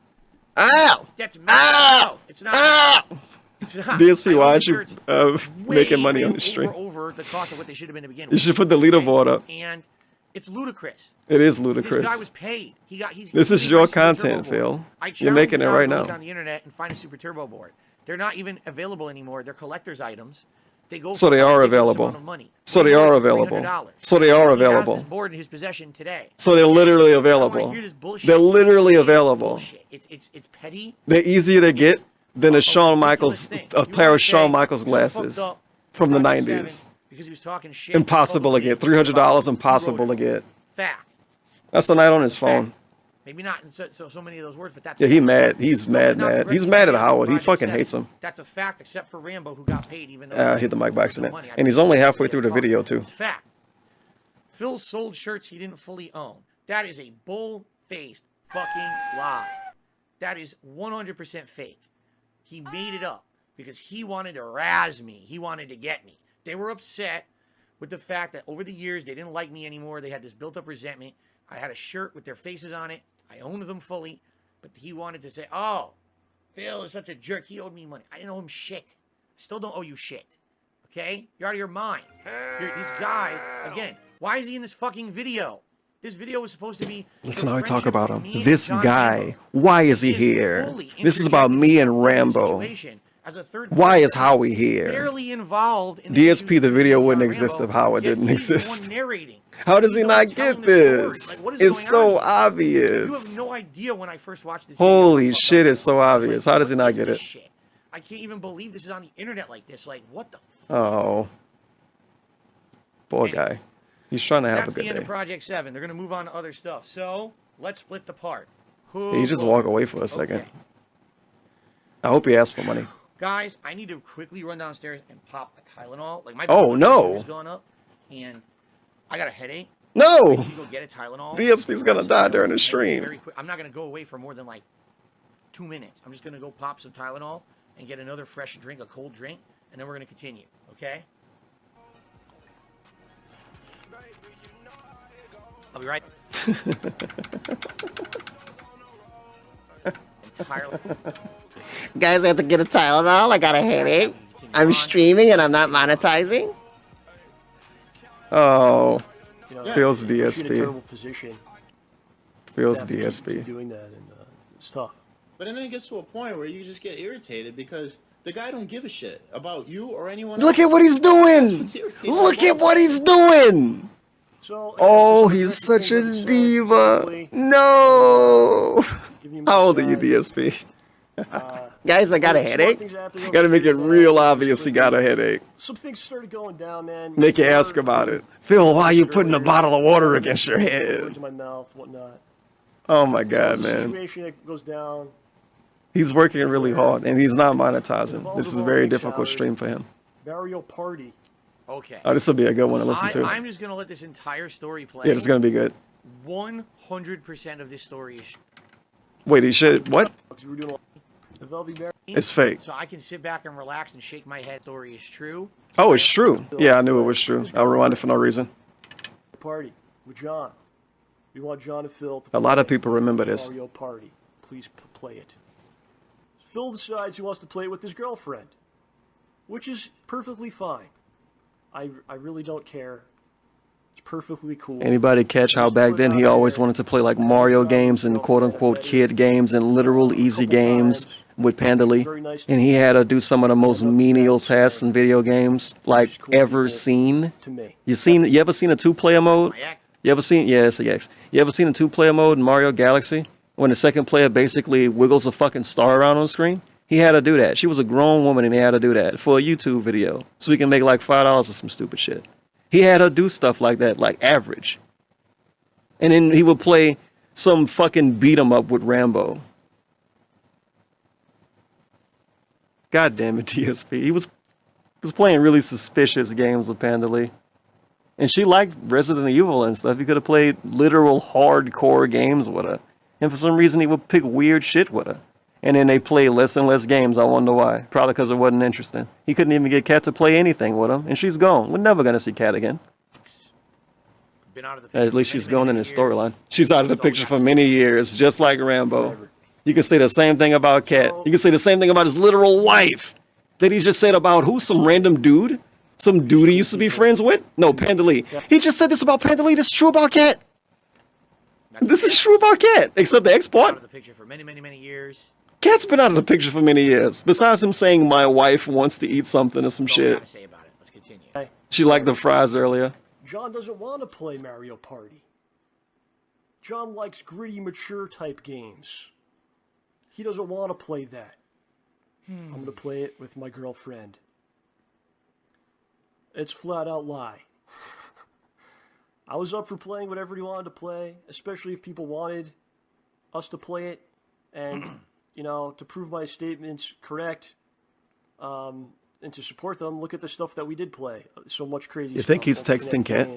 Ow! That's no, it's not. Ow! It's not. DSP, why I aren't you own shirts making money on way the stream? over the cost of what they should have been to begin You with. should put the leaderboard up. And it's ludicrous. It is This guy ludicrous. was paid. He's This is paid your by Super content, Turbo Phil. board. I You're making it challenge right you to look now. on the internet and find a Super Turbo board. They're not even available anymore. They're collector's items. They go. So for they a are ridiculous available. amount of money. So Way they more are than available. $300. So they are He has available. this board in his possession today. So they're literally I don't wanna available. hear this bullshit. They're literally It's available. bullshit. It's petty. They're easier to get than a Shawn Michaels, thing. a You pair wanna of Shawn say, Michaels "Phil glasses fucked up from the Project 90s. 7 because he was talking shit Impossible to get. $300 impossible to get. Fact. That's the night on his phone. Maybe not in so many of those words, but that's Yeah, he mad. He's Phil mad, did not mad. direct He's the mad at video Howard. He Project fucking 7. hates him. That's a fact, except for Rambo, who got paid even though Hit the mic by accident. And he's only halfway through the video, too. It's fact. Phil sold shirts he didn't fully own. That is a bull-faced fucking lie. That is 100% fake. He made it up because he wanted to razz me. He wanted to get me. They were upset with the fact that over the years they didn't like me anymore. They had this built-up resentment. I had a shirt with their faces on it. I owned them fully. But he wanted to say, oh, Phil is such a jerk. He owed me money. I didn't owe him shit. Still don't owe you shit. Okay? You're out of your mind. This guy, again, why is he in this fucking video? This video was supposed to be... Listen how we talk friendship about with me him. and This John guy, Rambo. why is he He is here? fully This is about me and Rambo. situation as a third Why is person, Howie here? barely involved in the DSP, the video wouldn't John exist Rambo, if Howard yet didn't he's the one exist. narrating. How does He's he the one not telling get the story. this? Like, what is It's going so on? You obvious. have no idea when I first watched this. Holy video. shit, it's so I was obvious. like, How does he what not is get this it? shit? I can't even believe this is on the internet like this. Like, what the? Oh. Poor guy. He's trying to have a That's the good end of day. Project 7. They're gonna move on to other stuff. So let's split the part. He just walk away for a second. I hope he asks for money. Guys, I need to quickly run downstairs and pop a Tylenol. Like my Oh, blood no. pressure is going up, and I got a headache. No! I need to go get a Tylenol. DSP's gonna die during the stream. Very quick. I'm not gonna go away for more than like 2 minutes. I'm just gonna go pop some Tylenol and get another fresh drink, a cold drink, and then we're gonna continue. Okay? I'll be right. Guys, I have to get a Tylenol. I got a headache. I'm streaming and I'm not monetizing. Oh, Yeah. feels You're in a DSP. terrible position. Feels to have to keep DSP. doing that, and it's tough. But then it gets to a point where you just get irritated because the guy don't give a shit about you or anyone Look else. at what he's doing. Look at what he's doing. So, Oh, he's such a diva. No. How old are you, DSP? Guys, I got a headache. Gotta make it real obvious he got a headache. Some things started going down, man. Make you ask about it. Phil, why are you putting a bottle of water against your Words head? in my mouth, whatnot. Oh my God, So it's a man. situation that goes down. He's working really hard, and he's not monetizing. This is a very difficult stream for him. Mario Party. Okay. Oh, this will be a good one to listen to. I'm just gonna let this entire story play. Yeah, it's gonna be good. 100% of this story is. Wait, he should what? It's fake. So I can sit back and relax and shake my head. Story is true. Oh, it's true. Yeah, I knew it was true. I'll rewind it for no reason. Party with John. We want John and Phil to A lot of play people remember this. Mario Party. Please play it. Phil decides he wants to play it with his girlfriend, which is perfectly fine. I really don't care. It's perfectly cool. Anybody catch how back then he always wanted to play like Mario games and quote-unquote kid games and literal easy games with Panda Lee? And he had to do some of the most menial tasks in video games like ever seen. You ever seen a two-player mode? You ever seen, yeah, it's a X. You ever seen a two-player mode in Mario Galaxy? When the second player basically wiggles a fucking star around on the screen? He had to do that. She was a grown woman and he had to do that for a YouTube video. So he can make like $5 or some stupid shit. He had her do stuff like that, like average. And then he would play some fucking beat 'em up with Rambo. God damn it, DSP. He was playing really suspicious games with Panda Lee. And she liked Resident Evil and stuff. He could have played literal hardcore games with her. And for some reason, he would pick weird shit with her. And then they play less and less games. I wonder why. Probably because it wasn't interesting. He couldn't even get Kat to play anything with him. And she's gone. We're never going to see Kat again. Been out of the At least she's gone in his storyline. She's out of the picture for many years, just like Rambo. You can say the same thing about Kat. You can say the same thing about his literal wife. That he just said about who? Some random dude? Some dude he used to be friends with? No, Panda Lee. He just said this about Panda Lee. This is true about Kat. This is true about Kat. Except the export. Out of the picture for many, many, many years. Kat's been out of the picture for many years. Besides him saying my wife wants to eat something or some shit. Say about it. Let's continue. She liked the fries earlier. John doesn't want to play Mario Party. John likes gritty, mature type games. He doesn't want to play that. I'm going to play it with my girlfriend. It's flat out lie. I was up for playing whatever he wanted to play, especially if people wanted us to play it. And, you know, to prove my statements correct, and to support them, look at the stuff that we did play. So much crazy stuff. You think he's texting Kat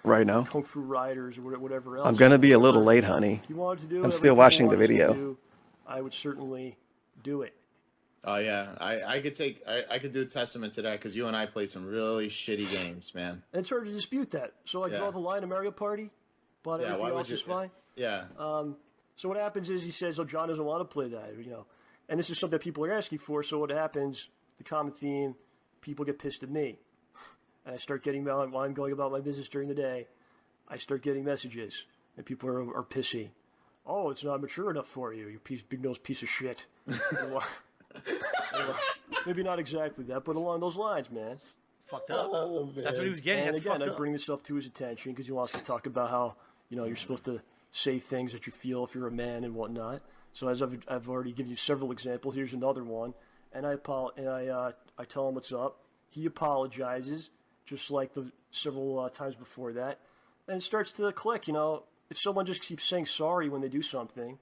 right now? Kung Fu Riders or whatever else. I'm going to be a little late, honey. If you wanted to do I'm whatever still people watching the wanted to video. do, I would certainly do it. Oh yeah, I could do a testament to that because you and I played some really shitty games, man. And it's hard to dispute that. So I draw the line of Mario Party, but Yeah, everything else is fine. Yeah. So what happens is he says, "Oh, John doesn't want to play that," you know, and this is something that people are asking for. So what happens? The common theme: people get pissed at me, and I start getting while I'm going about my business during the day. I start getting messages, and people are pissy. Oh, it's not mature enough for you, you big nose piece of shit. Maybe not exactly that, but along those lines, man. Fucked up. That's what he was getting. And That's again, fucked I up. bring this up to his attention because he wants to talk about how, you know, you're supposed to say things that you feel if you're a man and whatnot. So as I've already given you several examples, here's another one. And I tell him what's up. He apologizes, just like the several times before that, and it starts to click. You know, if someone just keeps saying sorry when they do something,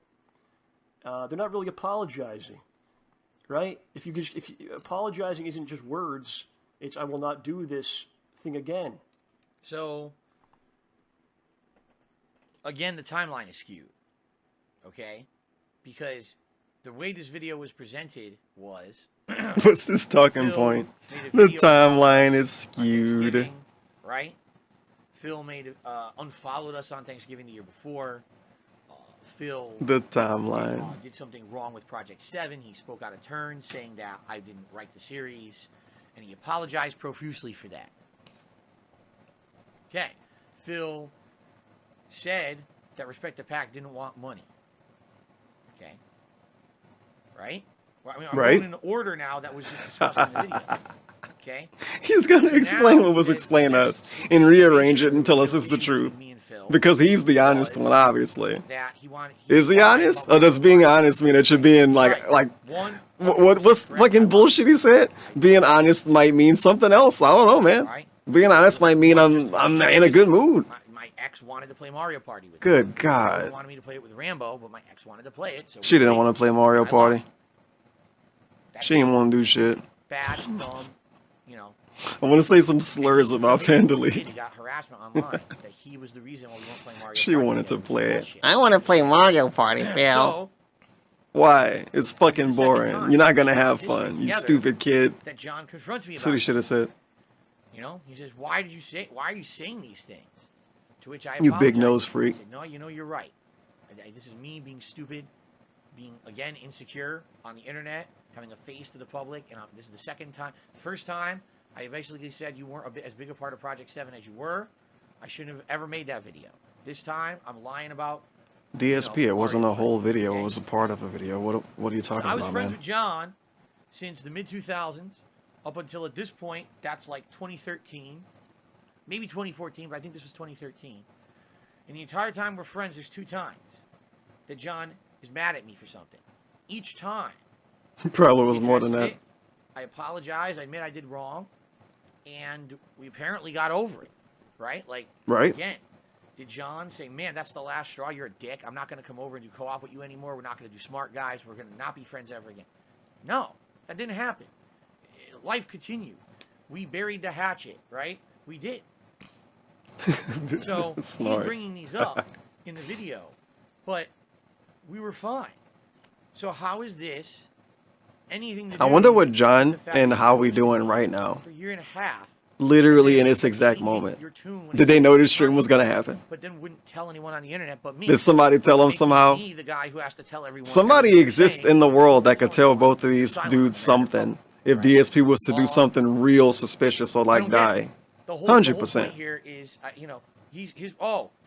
they're not really apologizing, right? If apologizing isn't just words, it's I will not do this thing again. So, again, the timeline is skewed, okay? Because the way this video was presented was... What's this talking point? The timeline is skewed. Right? Phil unfollowed us on Thanksgiving the year before. Phil The timeline. did something wrong with Project 7. He spoke out of turn, saying that I didn't write the series, and he apologized profusely for that. Okay. Phil said that Respect the Pack didn't want money. Okay. Right? Well, I mean, I'm going in the order now that was just discussed in the video. Okay? He's gonna explain what was explained to us and rearrange it and tell us it's the truth. Because he's the honest one, obviously. Is he honest? Or does being honest mean that you're being what's fucking bullshit he said? Being honest might mean something else. I don't know, man. Being honest might mean I'm in a good mood. My ex wanted to play Mario Party with me. Good God. She wanted me to play it with Rambo, but my ex wanted to play it. So She didn't want to play Mario Party. She didn't want to do shit. Bad, dumb, you know. I want to say some slurs about Panda League. He got harassment online that he was the reason why we weren't playing Mario Party. She wanted to play it. I want to play Mario Party, Phil. Why? It's fucking boring. You're not gonna have fun, you stupid kid. That John confronts me about. That's what he should have said. You know, he says, why are you saying these things? To which I You big apologized. nose freak. I said, no, you know, you're right. This is me being stupid, being, again, insecure on the internet, having a face to the public, and this is the second time. The first time, I basically said you weren't as big a part of Project 7 as you were. I shouldn't have ever made that video. This time, I'm lying about... DSP, it wasn't a whole video, it was a part of a video. What are you talking I was about, friends man? with John since the mid-2000s, up until at this point, that's like 2013, maybe 2014, but I think this was 2013. And the entire time we're friends, there's 2 times that John is mad at me for something. Each time. Probably was more than that. I apologize, I admit I did wrong, and we apparently got over it, right? Like, right. Again, did John say, man, that's the last straw, you're a dick, I'm not going to come over and do co-op with you anymore, we're not going to do Smart Guys, we're going to not be friends ever again? No, that didn't happen. Life continued. We buried the hatchet, right? We did. So he's bringing these up in the video, but we were fine. So how is this anything to do? I wonder what John and Howie doing right now. For a year and a half. Literally in this exact moment. Did they know this stream was gonna happen? But then wouldn't tell anyone on the internet but me. Did somebody tell them somehow? Me, the guy who has to tell everyone. Somebody exists in the world that could tell both of these dudes something. If DSP was to do something real suspicious or like die, 100%. Here is, you know, he's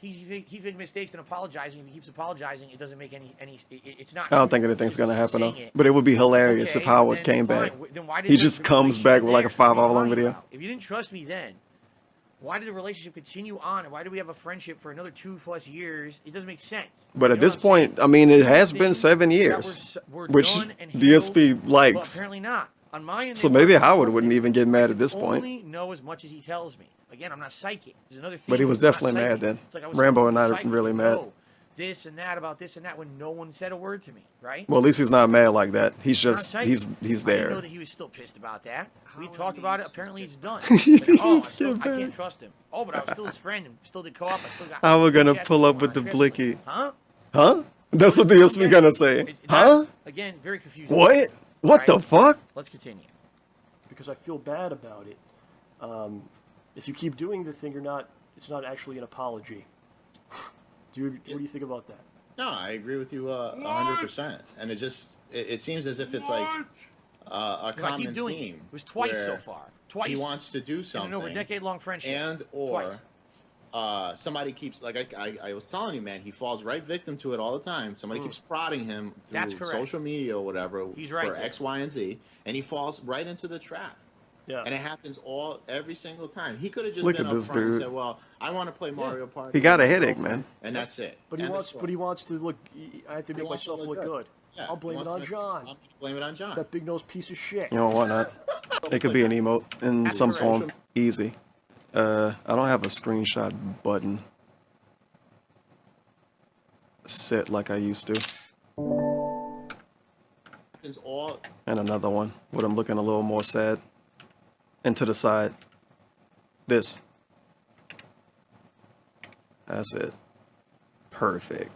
making mistakes and apologizing. If he keeps apologizing, it doesn't make any. It's not. I don't think anything's gonna happen though. But it would be hilarious if Howard came back. He just comes back with like a 5-hour-long video. If you didn't trust me then, why did the relationship continue on? And why do we have a friendship for another 2+ years? It doesn't make sense. But at this point, I mean, it has been 7 years, which DSP likes. Apparently not. On my end, So maybe Howard wouldn't even get mad at this point. only know as much as he tells me. Again, I'm not psychic. There's another thing. But he was I'm not definitely mad psychic. then. It's like I was Rambo and I are psychic really to mad. know this and that about this and that when no one said a word to me, right? Well, at least he's not mad like that. He's I'm not just psychic. he's I didn't there. know that he was still pissed about that. We talked about it. Apparently, it's done. He Like, oh, didn't get I can't back. trust him. Oh, but I was still his friend and still did co-op. I still got. How we gonna chats pull up going with the on, blicky? Huh? Huh? That's what DSP gonna say. Huh? Again, very confusing. What? What the fuck? Let's continue. Because I feel bad about it. If you keep doing the thing, it's not actually an apology. What do you think about that? No, I agree with you 100%. And it seems as if it's like a common keep doing theme. It was twice where so far. Twice. He wants to do something. In an over decade-long friendship. And somebody keeps, like I was telling you, man, he falls right victim to it all the time. Somebody keeps prodding him through social media or whatever for X, Y, and Z, and he falls right into the trap. Yeah. And it happens every single time. He could have just been up front and said, "Well, I want to play Mario Party." He got a headache, man. And that's it. But he wants to look. I have to make myself look good. Yeah, I'll blame it on John. I'll blame it on John. That big nose piece of shit. You know why not? It could be an emote in some form. Easy. I don't have a screenshot button set like I used to. And another one, but I'm looking a little more sad. And to the side. This. That's it. Perfect.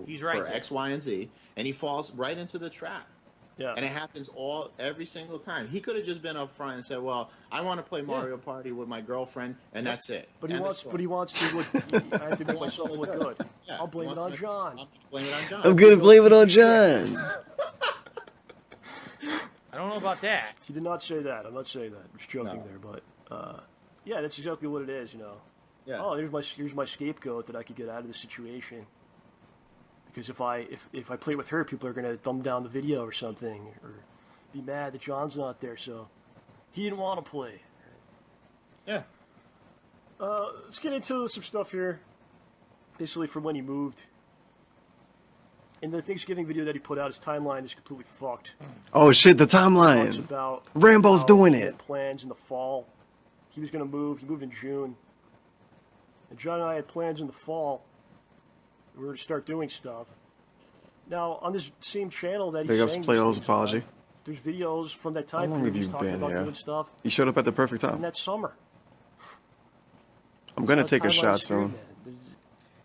He's right for there. X, Y, and Z, and he falls right into the trap. Yeah. And it happens every single time. He could have just been up front and said, "Well, I want to play Mario Party with my girlfriend, and that's it." But he wants to look. I have to make myself look good. Yeah, I'll blame it on John. Blame it on John. I'm gonna blame it on John. I don't know about that. He did not say that. I'm not saying that. I'm just joking there, but yeah, that's exactly what it is. You know. Yeah. Oh, here's my scapegoat that I could get out of the situation. Because if I play with her, people are gonna dumb down the video or something, or be mad that John's not there. So he didn't want to play. Yeah. Let's get into some stuff here. Basically, from when he moved. In the Thanksgiving video that he put out, his timeline is completely fucked. Oh shit, the He talks timeline. about Rambo's how doing he had it. plans in the fall. He was gonna move. He moved in June. And John and I had plans in the fall. We were to start doing stuff. Now, on this same channel that he's Big ups, saying these Playos things apology. on, there's videos from that How time long period have he's you talking been about here? doing stuff You showed up at the perfect in time. that summer. I'm gonna His take a timeline's shot screwed, soon. man. There's-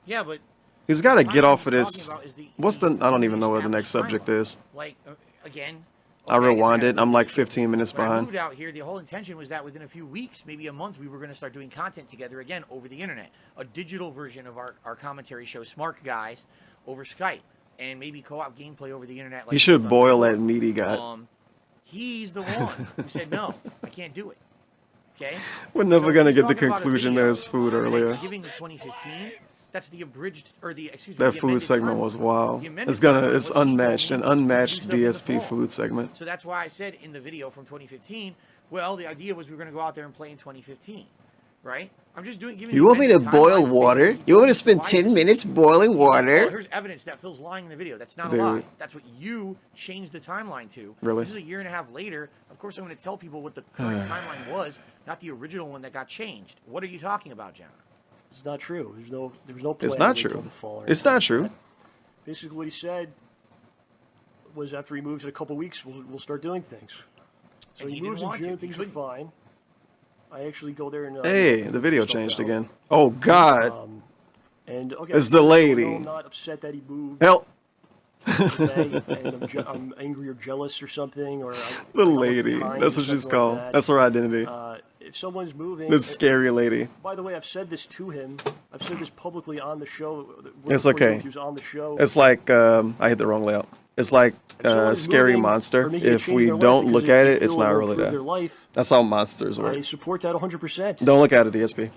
Yeah, but He's got to get off of what I'm this. talking about is the- What's the? I don't even know what the next subject is. like again. I okay, rewind it's it. I'm like 15 minutes When I behind. moved out here, the whole intention was that within a few weeks, maybe a month, we were going to start doing content together again over the internet. A digital version of our commentary show, Smart Guys, over Skype. And maybe co-op gameplay over the internet. He should boil that meat he got. He's the one who said, no, I can't do it. Okay? We're never So gonna he's get the talking about a conclusion video there's food earlier. Thanksgiving of 2015. That's the abridged, or the, excuse me, That the food amended segment timeline. was wild. The amended It's timeline it's was he told unmatched, me an to do unmatched stuff in the DSP fall. food segment. So that's why I said in the video from 2015, well, the idea was we were going to go out there and play in 2015, right? I'm just giving You want me to amended boil timeline. water? You want me to spend 10 minutes boiling Well, water? here's evidence that Phil's lying in the video. That's not Dude. a lie. That's what you changed the timeline to. Really? This is a year and a half later. Of course, I'm going to tell people what the current timeline was, not the original one that got changed. What are you talking about, John? It's not true. There was no plan It's not until true. the fall or It's anything not like true. that. Basically, what he said was after he moves in a couple weeks, we'll start doing things. So And he he didn't moves in want to. June, He things are couldn't. fine. I actually go there and Hey, the video changed again. Oh God, And okay, it's the no, lady. I'm not upset that he moved. Help. today, and I'm angry or jealous or something, or The lady. That's what she's called. That's her identity. If someone's moving, The scary lady. By the way, I've said this to him. I've said this publicly on the show. It's Before okay. He was on the show. It's like I hit the wrong layout. It's like scary monster. If we don't look at it, it's not really that. That's how monsters I work. support that 100%. Don't look at it, DSP.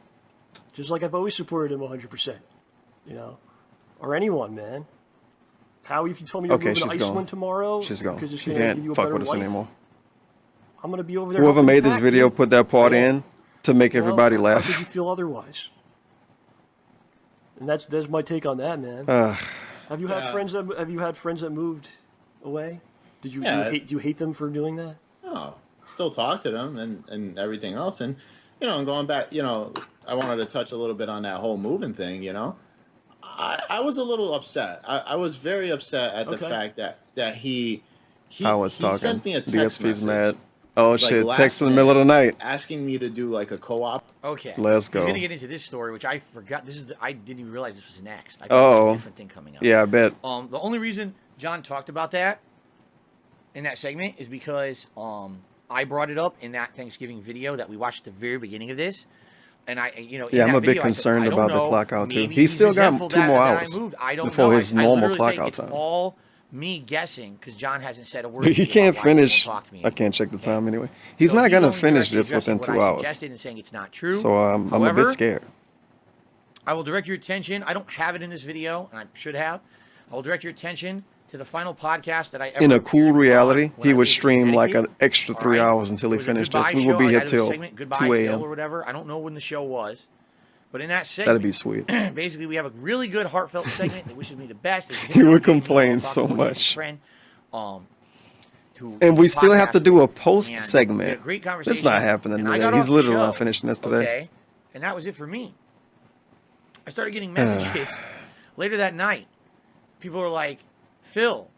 Just like I've always supported him 100%. You know, or anyone, man. Howie, if you told me you're Okay, moving to she's Iceland gone. tomorrow, She's gone. because it's She gonna give can't you a fuck better with us life, anymore. I'm gonna be over there. Whoever helping made you this back, video dude. put that part in to make Well, everybody How could you laugh. feel otherwise? And that's my take on that, man. Have you had friends that moved away? Did you Yeah. do you hate them for doing that? No, still talk to them and everything else. And, and going back, I wanted to touch a little bit on that whole moving thing, I was a little upset. I was very upset at the fact that he I was talking. sent me a text DSP's message, mad. Oh like, shit! last Text in the middle of the night. asking me to do like a co-op. Okay. Let's go. He's gonna get into this story, which I forgot. I didn't even realize this was next. I thought it was a different thing coming up. Yeah, I bet. The only reason John talked about that in that segment is because I brought it up in that Thanksgiving video that we watched at the very beginning of this. And Yeah, I'm a bit concerned about the clock out too. He's still got 2 more hours before his normal clock out time. All me guessing because John hasn't said a word. But he can't about why he won't finish. talk to me I can't check the time anyway. He's So not gonna only finish directly this within addressing 2 what I hours. suggested and saying it's not true. So I'm a However, bit scared. I will direct your attention. I don't have it in this video, and I should have. I will direct your attention to the final podcast that I ever In a appeared cool on reality, when he I would was stream like an Connecticut. extra 3 All right? hours until It he was a finished this. goodbye We will show. be Like, here I did a till segment, Goodbye 2 Phil a.m. or whatever. I don't know when the show was. But in that segment, That'd be sweet. basically, we have a really good heartfelt segment that wishes me the best. He would complain so much. Friend, And we still have to do a post and we had segment. a great It's conversation, not happening and I today. got He's off the literally show, not finishing this today. Okay, and that was it for me. I started getting messages later that night. People were like, Phil,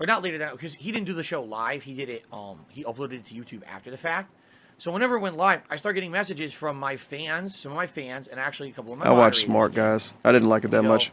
or not later that night, because he didn't do the show live. He did it. He uploaded it to YouTube after the fact. So whenever it went live, I started getting messages from my fans, some of my fans, and actually a couple of my I watched moderators. Smart Guys. I didn't like it that much.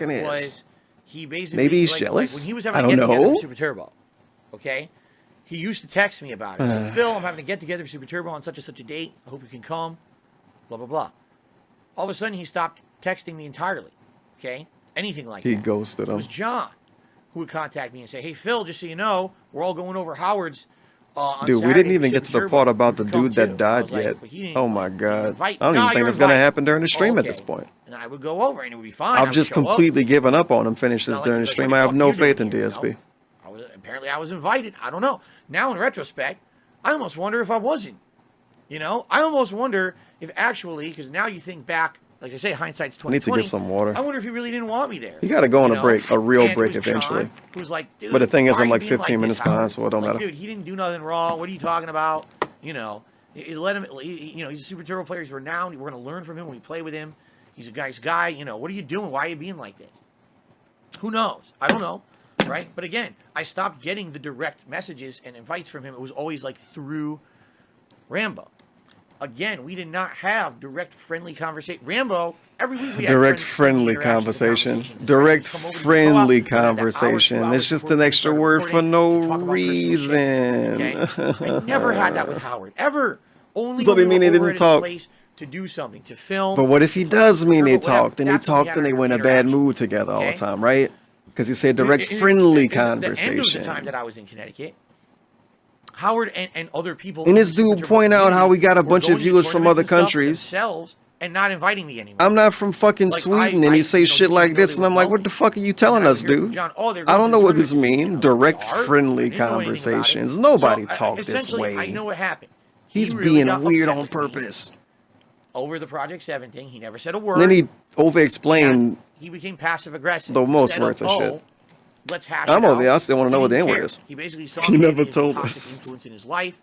fucking is. Was he basically Maybe he's like, jealous? when he was having I a don't get together know. for Super Turbo, okay? He used to text me about it. He said, Phil, I'm having a get together for Super Turbo on such and such a date. I hope you can come. Blah blah blah. All of a sudden, he stopped texting me entirely. Okay? Anything like that. He ghosted him. It was John who would contact me and say, hey, Phil, just so you know, we're all going over Howard's on Dude, we Saturday. didn't even get to the part about the dude that died yet. Oh my god. I don't even think that's gonna happen during the stream at this point. And I would go over and it would be fine. I've just completely given up on him. Finish this during the stream. I have no faith in DSP. Apparently I was invited. I don't know. Now in retrospect, I almost wonder if I wasn't. You know? I almost wonder if actually, because now you think back, like I say, hindsight's 20/20. I need to get some water. I wonder if he really didn't want me there. You gotta go on a break, a real break eventually. John, who's like, dude, but the thing is, I'm like 15 like minutes behind, so it don't matter. Dude, he didn't do nothing wrong. What are you talking about? You know, let him. You know, he's a Super Turbo player. He's renowned. We're gonna learn from him when we play with him. He's a nice guy. You know, what are you doing? Why are you being like this? Who knows? I don't know. Right? But again, I stopped getting the direct messages and invites from him. It was always like through Rambo. Again, we did not have direct friendly conversation. Rambo, every week we had direct friendly conversation. Direct friendly conversation. It's just an extra word for no reason. I never had that with Howard. Ever. Only so they mean they didn't talk. To do something, to film. But what if he does mean they talked, and they talked and they were in a bad mood together all the time, right? Because he said direct friendly conversation. The end of the time that I was in Connecticut, Howard and other people. And this dude point out how we got a bunch of viewers from other countries. Themselves and not inviting me anymore. I'm not from fucking Sweden, and he say shit like this, and I'm like, what the fuck are you telling us, dude? I don't know what this means. Direct friendly conversations. Nobody talked this way. I know what happened. He's being weird on purpose. Over the Project 7 thing, he never said a word. Then he over-explained. He became passive-aggressive. The most worth of shit. Let's hash I'm it over here. out. I still want to know what the N-word is. He basically saw he never told us. Influence in his life.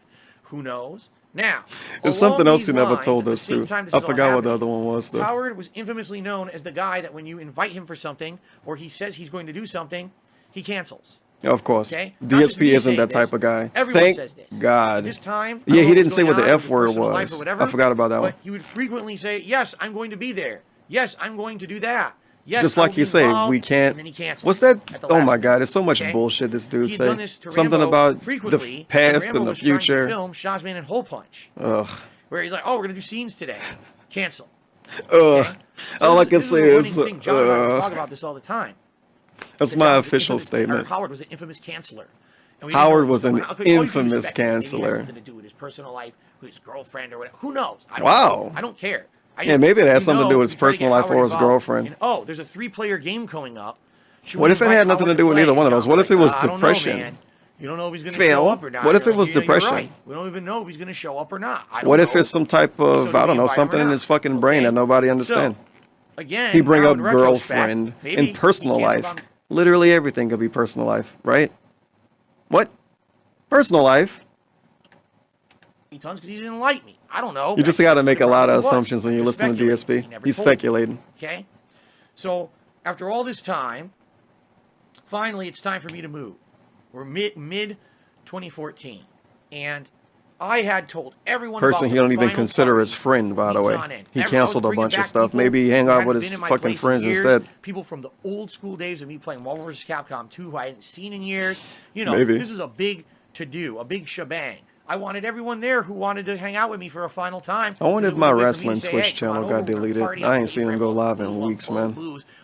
Who knows? Now, there's something else he never told us too. I forgot what the other one was though. Howard was infamously known as the guy that when you invite him for something or he says he's going to do something, he cancels. Of course. Okay? DSP isn't that type of guy. Everyone Thank says this. God. This time, yeah, he didn't say what the F word was. I forgot about that one. But he would frequently say, yes, I'm going to be there. Yes, I'm going to do that. Yes, just like you say, we can't. And then he cancels. What's that? Oh my God, there's so much bullshit this dude say. Something about the past and the future. Film Shazman and Hole Punch. Ugh. Where he's like, oh, we're gonna do scenes today. Cancel. Ugh. All I can say is, John and I talk about this all the time. That's my official statement. Howard was an infamous canceller. Howard was an infamous canceller. Something to do with his personal life, with his girlfriend or whatever. Who knows? I don't know. I don't care. Yeah, maybe it has something to do with his personal life or his girlfriend. Oh, there's a 3-player game coming up. What if it had nothing to do with either one of those? What if it was depression? You don't know if he's going to show up or not. What if it was depression? We don't even know if he's going to show up or not. What if it's some type of, I don't know, something in his fucking brain that nobody understands? Again, he bring up girlfriend in personal life. Literally everything could be personal life, right? What? Personal life? Tons because he didn't like me. I don't know. You just got to make a lot of assumptions when you listen to DSP. He's speculating. Okay? So, after all this time, finally it's time for me to move. We're mid 2014. And I had told everyone person he don't even consider his friend, by the way. He canceled a bunch of stuff. Maybe he hang out with his fucking friends instead. People from the old school days of me playing Marvel vs. Capcom 2 who I hadn't seen in years. You know, this is a big to-do, a big shebang. I wanted everyone there who wanted to hang out with me for a final time. I wonder if my wrestling Twitch channel got deleted. I ain't seen him go live in weeks, man.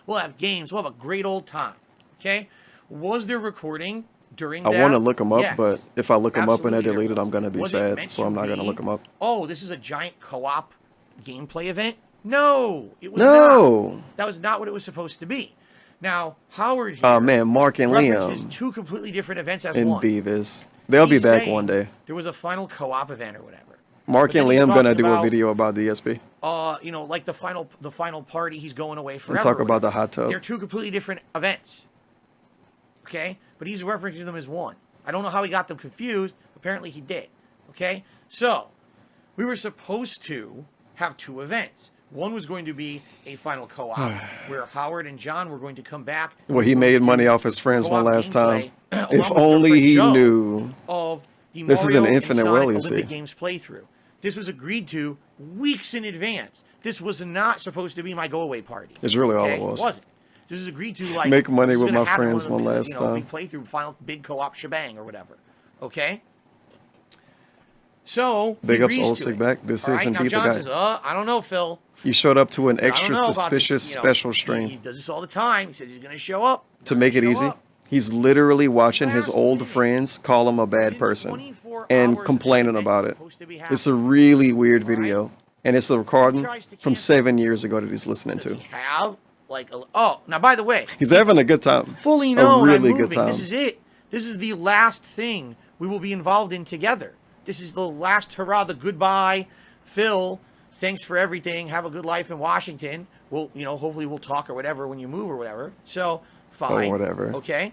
We'll have games. We'll have a great old time. Okay? Was there recording during that? I want to look him up, but if I look him up and they're deleted, I'm going to be sad, so I'm not going to look him up. Oh, this is a giant co-op gameplay event? No, it was not. That was not what it was supposed to be. Now, Howard here man, Mark and Liam. 2 completely different events as in one. Beavis. They'll be back one day. There was a final co-op event or whatever. Mark and Liam gonna do a video about DSP. You know, like the final party, he's going away forever. And talk about the hot tub. They're 2 completely different events. Okay? But he's referencing them as one. I don't know how he got them confused. Apparently he did. Okay? So, we were supposed to have 2 events. One was going to be a final co-op where Howard and John were going to come back. Well, he made money off his friends one last time. If only he knew. This is an infinite world, you see. Olympic Games playthrough. This was agreed to weeks in advance. This was not supposed to be my go-away party. It's really all it was. It wasn't. This is agreed to like make money with my friends one last time. Big playthrough, final big co-op shebang or whatever. Okay. So Big ups, agrees old to sick it. back. This All is right, now indeed the John guy. says, I don't know, Phil. He showed up to an I don't extra know about this, suspicious you know, special He stream does this all the time. He says he's going to show up. to make it show easy. up. He's literally watching his old friends call him a bad person and complaining about it. It's a really weird video, and it's a recording from 7 years ago that he's listening to. Have like now by the way, He's having a good time. fully A known really I'm good moving. time. This is it. This is the last thing we will be involved in together. This is the last hurrah, the goodbye. Phil, thanks for everything. Have a good life in Washington. We'll, hopefully we'll talk or whatever when you move or whatever. So, fine. Or whatever. Okay.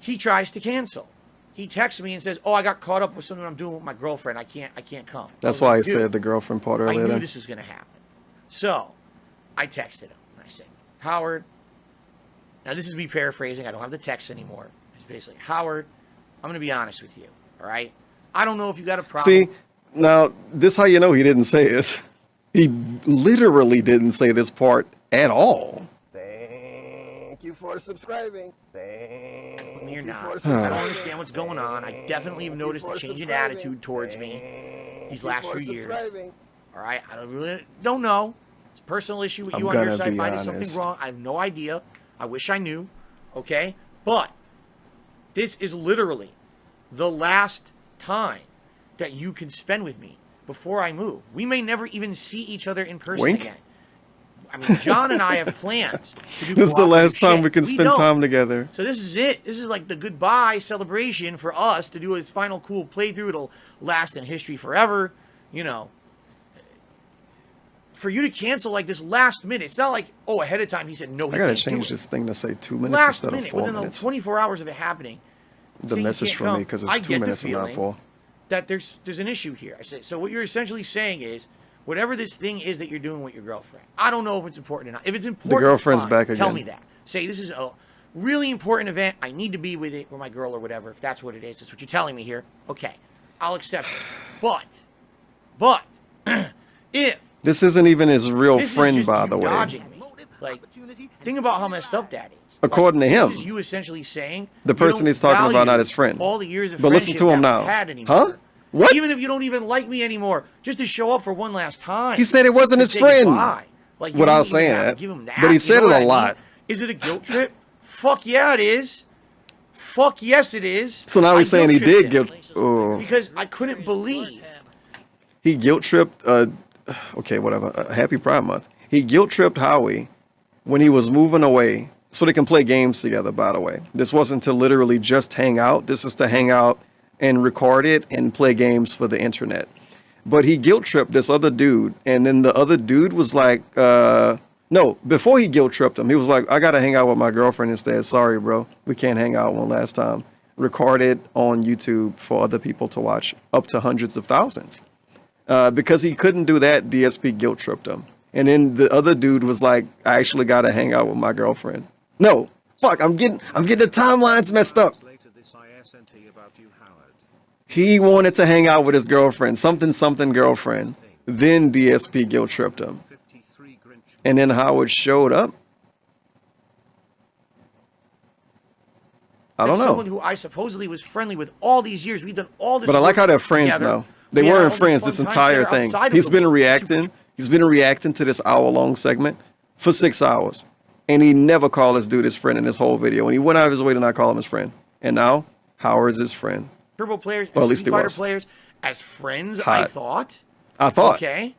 He tries to cancel. He texts me and says, "Oh, I got caught up with something I'm doing with my girlfriend. I can't come." That's why I said the girlfriend part I earlier. knew then. this was going to happen. So, I texted him. And I said, "Howard," now this is me paraphrasing. I don't have the text anymore. It's basically, "Howard, I'm going to be honest with you, all right? I don't know if you got a problem." See, now this how you know he didn't say it. He literally didn't say this part at all. Thank you for subscribing. You're not. I don't understand what's going on. I definitely have noticed a change in attitude towards me these last few years. All right, I don't know. It's a personal issue with you on your side. Finding something wrong. I have no idea. I wish I knew. Okay, but this is literally the last time that you can spend with me before I move. We may never even see each other in person Wink. again. I mean, John and I have plans to do This is the last time shit. we can spend don't. time together. So this is it. This is like the goodbye celebration for us to do his final cool playthrough. It'll last in history forever. For you to cancel like this last minute, it's not like, ahead of time he said no. I gotta change this thing to say 2 minutes Last instead minute, of 4 within minutes. the 24 hours of it happening. The saying you message can't from come. me because I it's 2 get the minutes and not feeling 4. That there's an issue here. I say, so what you're essentially saying is, whatever this thing is that you're doing with your girlfriend, I don't know if it's important or not. If it's important, The girlfriend's fine. back Tell again. me that. Say this is a really important event. I need to be with it, with my girl or whatever. If that's what it is, that's what you're telling me here. Okay, I'll accept it. But if This isn't even his real this is friend, just by you the way. dodging me, like think about how messed up that is. According to him. This is you essentially saying The you person don't he's talking about, value not his friend. all the years of But listen friendship to him that now. we've had anymore. Huh? What? Even if you don't even like me anymore, just to show up for one last time. He said it wasn't to his say friend. goodbye. Like, you Without don't even saying have to that. give him that. But he You said know it what a I mean? lot. Is it a guilt trip? Fuck yeah, it is. Fuck yes, it is. So now he's saying he did guilt guilt. Oh. because I couldn't believe. He guilt tripped. Okay, whatever. Happy Pride Month. He guilt tripped Howie when he was moving away so they can play games together. By the way, this wasn't to literally just hang out. This is to hang out and record it and play games for the internet. But he guilt tripped this other dude, and then the other dude was like, no, before he guilt tripped him, he was like, I gotta hang out with my girlfriend instead. Sorry, bro, we can't hang out one last time. Recorded on YouTube for other people to watch, up to hundreds of thousands. Because he couldn't do that, DSP guilt tripped him. And then the other dude was like, I actually gotta hang out with my girlfriend. No, fuck, I'm getting the timelines messed up. He wanted to hang out with his girlfriend, something girlfriend. Then DSP guilt tripped him. And then Howard showed up. I don't know. Someone who I supposedly was friendly with all these years. We've done all this. But I like how they're work friends together. now. They We had all weren't this friends fun this times entire together thing. outside of He's the been work. reacting. He's been reacting to this hour-long segment for 6 hours. And he never called this dude his friend in this whole video. And he went out of his way to not call him his friend. And now, Howard's his friend. Turbo players, Well, at and least Street he Fighter was. players, as friends, Hot. I thought. Okay.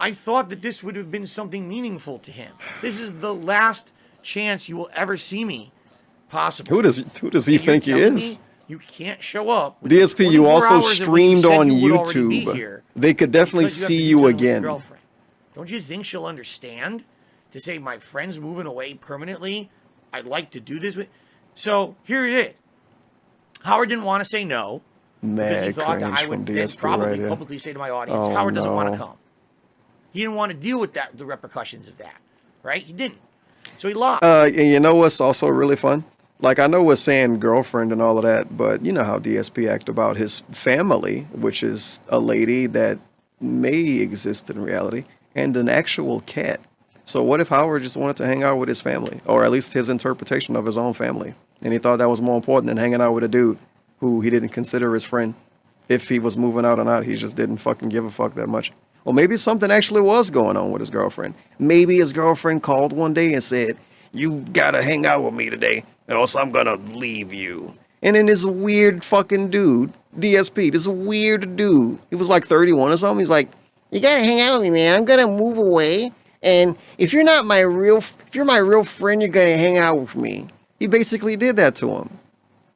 I thought that this would have been something meaningful to him. This is the last chance you will ever see me, possibly. Who does he And you're think he telling is? me you can't show up. with DSP, you 24 also hours of when you streamed said on you would already be YouTube. here They could definitely because have see to you do something with your again. girlfriend. Don't you think she'll understand? To say my friend's moving away permanently, I'd like to do this with. So here it is. Howard didn't want to say no because he Mad thought that cringe I would from then DSP probably right here. publicly say to my audience, Oh, Howard doesn't want no. to come. He didn't want to deal with the repercussions of that, right? He didn't. So he lied. And you know what's also really fun? Like, I know we're saying girlfriend and all of that, but you know how DSP act about his family, which is a lady that may exist in reality, and an actual cat. So what if Howard just wanted to hang out with his family, or at least his interpretation of his own family, and he thought that was more important than hanging out with a dude who he didn't consider his friend? if he was moving out or not. He just didn't fucking give a fuck that much. Or maybe something actually was going on with his girlfriend. Maybe his girlfriend called one day and said, "You gotta hang out with me today, or else I'm gonna leave you." And then this weird fucking dude, DSP, this weird dude, he was like 31 or something. He's like, "You gotta hang out with me, man. I'm gonna move away. And if you're my real friend, you're gonna hang out with me." He basically did that to him.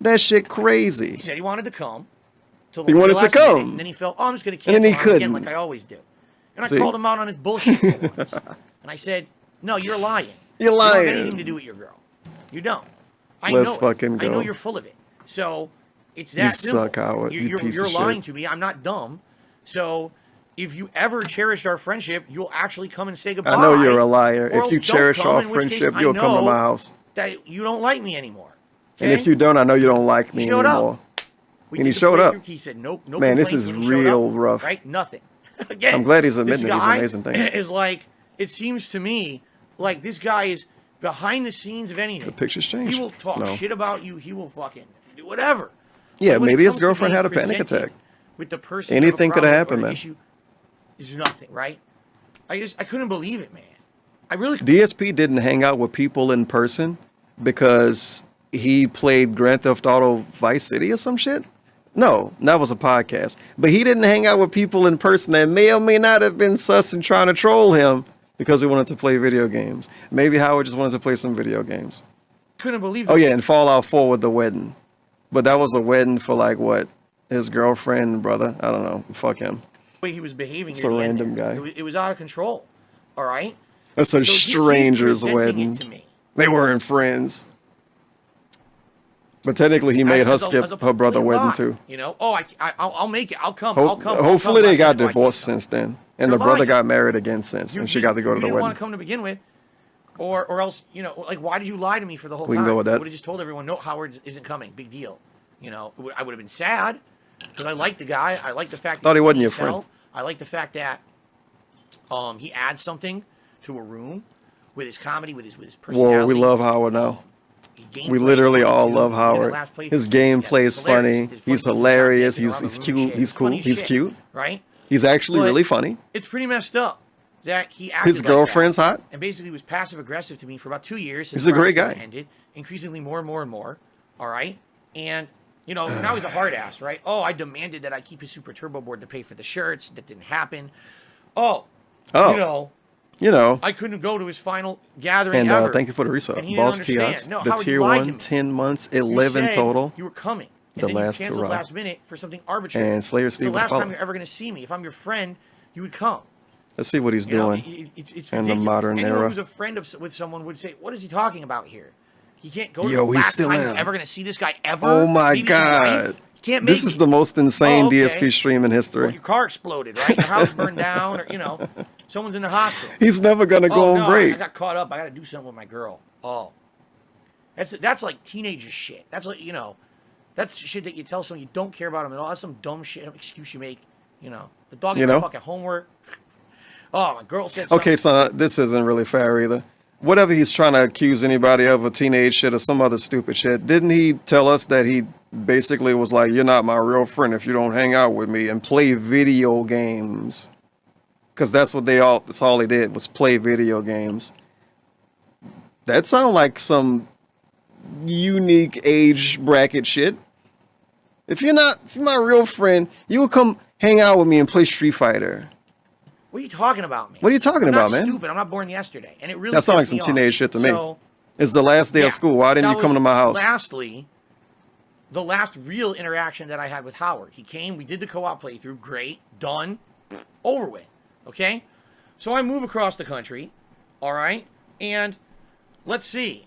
That shit crazy. He said he wanted to come. He wanted to come. And then he felt, "Oh, I'm just gonna And then cancel he on him again couldn't. like I always do." And I See? called him out on his bullshit for once. And I said, "No, you're lying. You're You don't lying. have anything to do with your girl. You don't. I Let's know fucking it. I know go. you're full of it. So it's You that simple. suck, Howard. You piece You're of lying shit. to me. I'm not dumb. So if you ever cherished our friendship, you'll actually come and say goodbye. I know you're a liar. Or If else you don't cherish come, our in which case friendship, I you'll come to know my house. that you don't like me anymore. And Okay? if you don't, I know you don't like me He showed up. anymore. We And did he the showed up. playthrough. He said, "Nope, no Man, this complaints is when he showed real up." rough. Right? Nothing. Again, I'm glad he's this admitting that he's guy amazing things. is like, it seems to me like this guy is behind the scenes of anything. The picture's changed. He will talk No. shit about you. He will fucking do whatever. Yeah, But when it maybe his comes to girlfriend being had a panic presented attack. with the person, you have a Anything could have problem happened, with or man. an issue is nothing, right? I couldn't believe it, man. I really DSP didn't hang out with people in person because he played Grand Theft Auto Vice City or some shit. No, that was a podcast. But he didn't hang out with people in person that may or may not have been sus and trying to troll him because he wanted to play video games. Maybe Howard just wanted to play some video games. couldn't believe. Oh yeah, and Fallout 4 with the wedding. But that was a wedding for like what? His girlfriend and brother? I don't know. Fuck him. The way he was behaving. It's at a the end random there. guy. It was out of control. All right. That's a So he's stranger's presenting wedding. it to me. They weren't friends. But technically, he made her skip her brother wedding lie, too. You know, I'll make it. I'll come. I'll come. Hopefully, they got Why divorced since then, and You're the brother lying. got married again since, and she got to go to you the didn't want wedding. to come to begin with, or else, you know, like, why did you lie to me for the whole We time? can go with that. I would have just told everyone, no, Howard isn't coming. Big deal. You know, I would have been sad because I like the guy. I like the fact that Thought he wasn't can your sell. friend. I like the fact that he adds something to a room with his comedy, with his personality. Whoa, we love Howard now. We Gameplay literally is funny, all too. love We did it Howard. last playthrough. His gameplay is funny. He's hilarious. He's cute. He's cool. funny He's shit, cute. right? He's actually But really funny. It's pretty messed up that he acted His like girlfriend's that, hot. and basically was passive aggressive to me for about 2 years. Since He's a great Robinson guy. Ended, increasingly more and more and more. All right, and you know now he's a hard ass, right? Oh, I demanded that I keep his Super Turbo board to pay for the shirts. That didn't happen. Oh, you know, I couldn't go to his final gathering And ever. thank you for the And resub. he didn't Boss understand. Kiosks, No, the Howard, tier you lied to 1, me. 10 months, You 11 said total. You were coming. The And then last you to canceled rock. last minute for something arbitrary. And Slayer It's Steve the would last follow. time you're ever going to see me. If I'm your friend, you would come. Let's see what he's You know, doing it's in the ridiculous. modern Anyone era. who's a friend with someone would say, "What is he talking about here? He can't go to Yo, the he's last still time in. he's ever going to see this guy ever." Oh my Maybe his wife. God. Can't This make is it. the most insane Oh, okay. DSP stream in history. Your car exploded, right? Your house burned down, or you know, someone's in the hospital. He's never gonna go Oh, on no, break. I got caught up. I got to do something with my girl. Oh, that's like teenager shit. That's like, you know, that's shit that you tell someone you don't care about them at all. That's some dumb shit excuse you make. You know, the dog You did my know? fucking homework. Oh, my girl said something. Okay, so this isn't really fair either. Whatever he's trying to accuse anybody of a teenage shit or some other stupid shit, didn't he tell us that he basically was like, "You're not my real friend if you don't hang out with me and play video games"? Because that's all he did was play video games. That sounds like some unique age bracket shit. If you're my real friend, you will come hang out with me and play Street Fighter. What are you talking about, man? What are you talking I'm about, not man? Stupid. I'm not born yesterday, and it really. That sounds like pissed some me off. teenage shit to me. So, It's the last day yeah, of school. Why didn't that you come was to my house? Lastly, the last real interaction that I had with Howard. He came. We did the co-op playthrough. Great, done, over with. Okay, so I move across the country. All right, and let's see.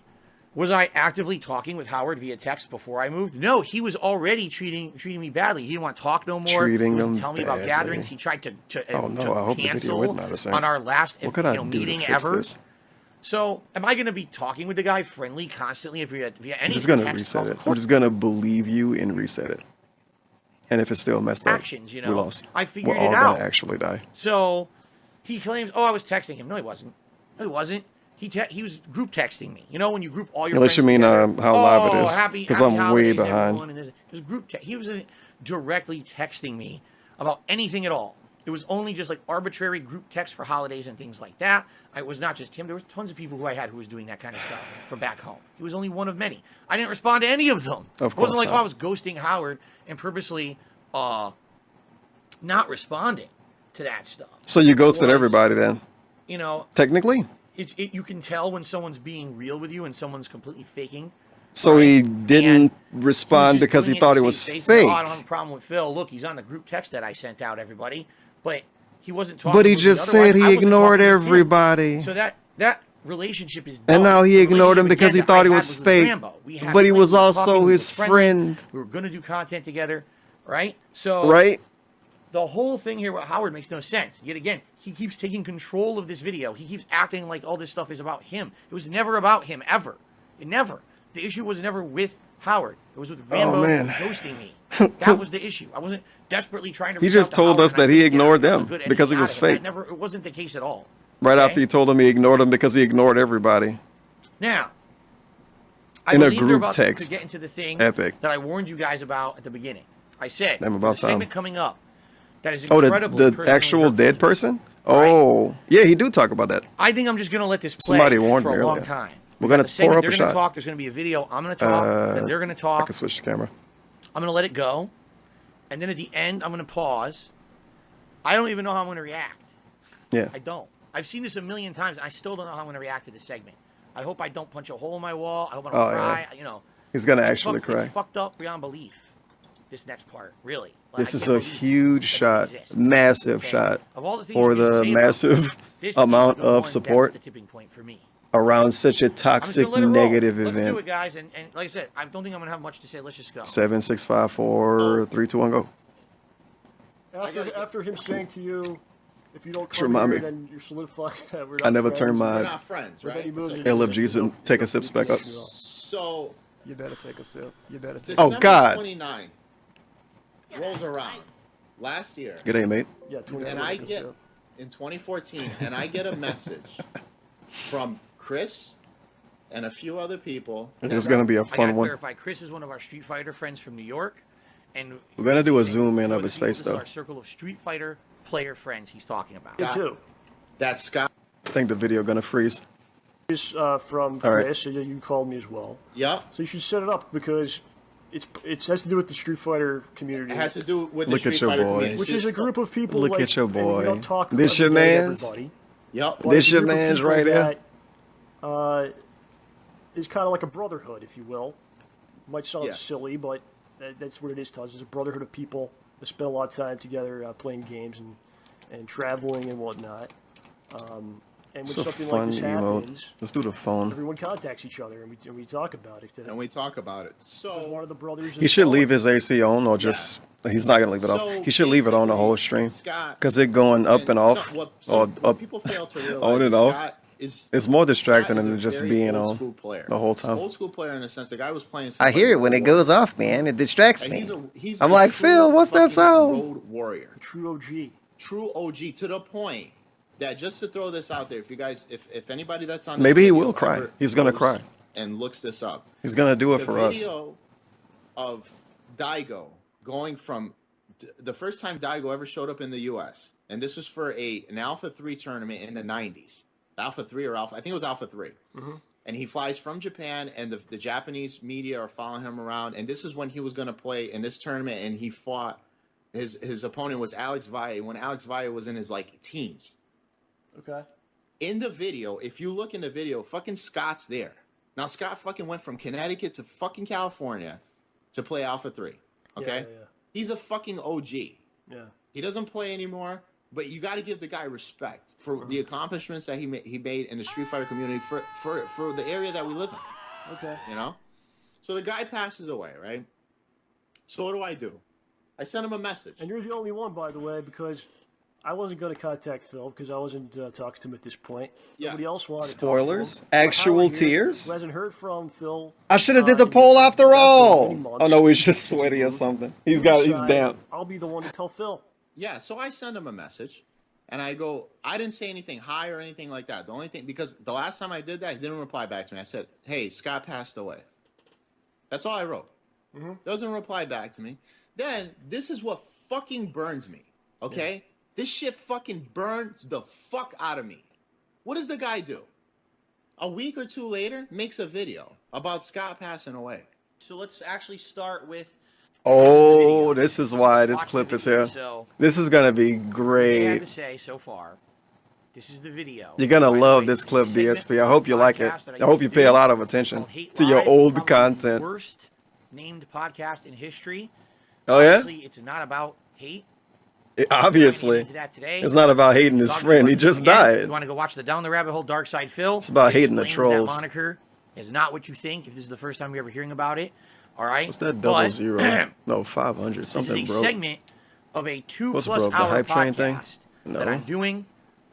Was I actively talking with Howard via text before I moved? No, he was already treating me badly. He didn't want to talk no more. Treating he wasn't him telling me about badly. gatherings. He tried to Oh, no, I hope the video cancel wouldn't matter, sir. on our last What could I do to meeting fix ever. this? So, am I going to be talking with the guy friendly constantly via any I'm just gonna text reset calls? it. Of I'm course, just gonna believe you and reset it. And if it's still messed up, actions, you know. we lost. I figured We're all it out. gonna actually die. So, he claims, "Oh, I was texting him." No, he wasn't. No, he wasn't. He was group texting me. You know, when you group all your Unless friends you mean together. how live it Oh, is, happy 'cause I'm way holidays, behind. everyone, and there's group text. He was directly texting me about anything at all. It was only just like arbitrary group text for holidays and things like that. It was not just him. There was tons of people who I had who was doing that kind of stuff from back home. He was only one of many. I didn't respond to any of them. Of It course wasn't like, not. I was ghosting Howard and purposely not responding to that stuff. So you ghosted Was, everybody then? You know, Technically. you can tell when someone's being real with you and someone's completely faking. So he didn't respond because he thought it was fake. Oh, I don't have a problem with Phil. Look, he's on the group text that I sent out, everybody. But he wasn't talking. But he with just me otherwise. said I he wasn't ignored talking with him. everybody. So that relationship is done. And now he The ignored him relationship because he again that thought I he had was with fake. Rambo. We had But he plans. was We were also talking. We were his friendly. friend. We were going to do content together, right? So Right? the whole thing here with Howard makes no sense. Yet again, he keeps taking control of this video. He keeps acting like all this stuff is about him. It was never about him, ever. It never. The issue was never with Howard. It was with Rambo man. ghosting me. That was the issue. I wasn't desperately trying to He reach just out to told Howard us and I that he couldn't get ignored a them good because he ending was out of it. fake. It wasn't the case at all. Right Okay? after he told him he ignored him because he ignored everybody. Now, I In a believe they're group about text. to get into the thing Epic. that I warned you guys about at the beginning. I said, Damn, there's about a segment time. coming up that is Oh, incredibly the personally actual hurtful dead to me. person? Oh, yeah, he do talk about that. I think I'm just going to let this play Somebody warned for me a long earlier. time. We're We got gonna the segment, pour up they're a gonna shot. talk. There's going to be a video. I'm going to talk. Then they're going to talk. I can switch the camera. I'm going to let it go. And then at the end, I'm going to pause. I don't even know how I'm going to react. Yeah. I don't. I've seen this a million times, and I still don't know how I'm going to react to this segment. I hope I don't punch a hole in my wall. I hope I don't Oh, cry. yeah. You know, He's going to it's actually fucked- cry. It's fucked up beyond belief. This next part, really. Like, This I is can't a believe huge that shot, it exists. massive Okay? shot Of all the things for you can the say about massive this is amount the one of that's support the tipping point for me. around such a I'm just toxic, gonna let it roll. negative Let's do event. it, guys. And like I said, I don't think I'm gonna have much to say. Let's just go. 7, 6, 5, 4, 3, 2, 1, go. After him saying to you, if you don't Just come remind here, me. then you're solidifying that we're not I never friends. turned We're my not friends, right? LFGs and take a sip back up. So You better take a sip. You better take Oh, a sip. God. 29 rolls around last year. Good day, mate. Yeah, And I get in 2014, and I get a message from Chris and a few other people. It's going to be a I fun gotta one. clarify. Chris is one of our Street Fighter friends from New York, and We're going to do a he's zoom in one of the his people- face, this is though. our circle of Street Fighter player friends he's talking about. Me too. That's Scott. I think the video going to freeze. From All right. Chris, so you called me as well. Yep. So you should set it up because it has to do with the Street Fighter community. It has to do with the Look at Street your Fighter boy. community. Which is a group of people. Look like, at your and we boy. don't talk This every your day, mans? everybody. Yep. But This it's a your group of mans people right here? that, is kind of like a brotherhood, if you will. Might sound Yeah. silly, but that's what it is to us. It's a brotherhood of people that spend a lot of time together playing games and traveling and whatnot. And when It's a something fun like this emote. happens, Let's do the phone. everyone contacts each other and we talk about it. And we talk about it. So one of the brothers. He should leave his AC on or just, he's not going to leave it So off. He should leave it on the whole stream. Scott- Because it going up and off or up, people fail to realize on and is off. Scott is- It's more distracting Scott is than a just very being old on school player. the whole He's an time. old school player in a sense. The guy was playing. I hear it when it goes off, man. It distracts And me. he's I'm a like, true Phil, what's that fucking sound? Road warrior. True OG. True OG to the point that, just to throw this out there, if you guys, if anybody that's on this Maybe he video will cry. ever He's going to goes cry. and looks this up, He's going to do it the for us. video of Daigo going from the first time Daigo ever showed up in the U.S. and this was for an Alpha 3 tournament in the 90s. Alpha 3 or Alpha, I think it was Alpha 3. And he flies from Japan, and the Japanese media are following him around. And this is when he was going to play in this tournament, and he fought. His opponent was Alex Valle when Alex Valle was in his teens. Okay. In the video, if you look in the video, fucking Scott's there. Now Scott fucking went from Connecticut to fucking California to play Alpha 3. Okay? Yeah. He's a fucking OG. Yeah. He doesn't play anymore, but you got to give the guy respect for the accomplishments that he made in the Street Fighter community for the area that we live in. Okay. You know? So the guy passes away, right? So what do? I sent him a message. And you're the only one, by the way, because I wasn't going to contact Phil because I wasn't talking to him at this point. Yeah. Nobody else wanted Spoilers? to talk to him. Actual Howard here, tears? Who hasn't heard from Phil. I should have did the poll after all. Oh no, he's just sweaty or something. He's damp. I'll be the one to tell Phil. Yeah, so I send him a message, and I go, I didn't say anything high or anything like that. The only thing, because the last time I did that, he didn't reply back to me. I said, hey, Scott passed away. That's all I wrote. Doesn't reply back to me. then this is what fucking burns me. Okay, this shit fucking burns the fuck out of me. What does the guy do? A week or two later, makes a video about Scott passing away. So let's actually start with. Oh, this is why this clip is here. So this is gonna be I have great. to say so far, this is the video. You're gonna love this clip, DSP. I hope you like it. I hope you pay a lot of attention to your old content. Worst named podcast in history. Oh yeah? Obviously, it's not about hate. Obviously, it's not about hating his friend. He just died. You want to go watch the Down the Rabbit Hole Dark Side Phil? It's about hating the explains trolls. That moniker is not what you think. If this is the first time you're ever hearing about it, all right. What's that double zero? No, 500. Something This is a broke. segment of a 2+ What's broke? The hour hype train thing? podcast No. that I'm doing.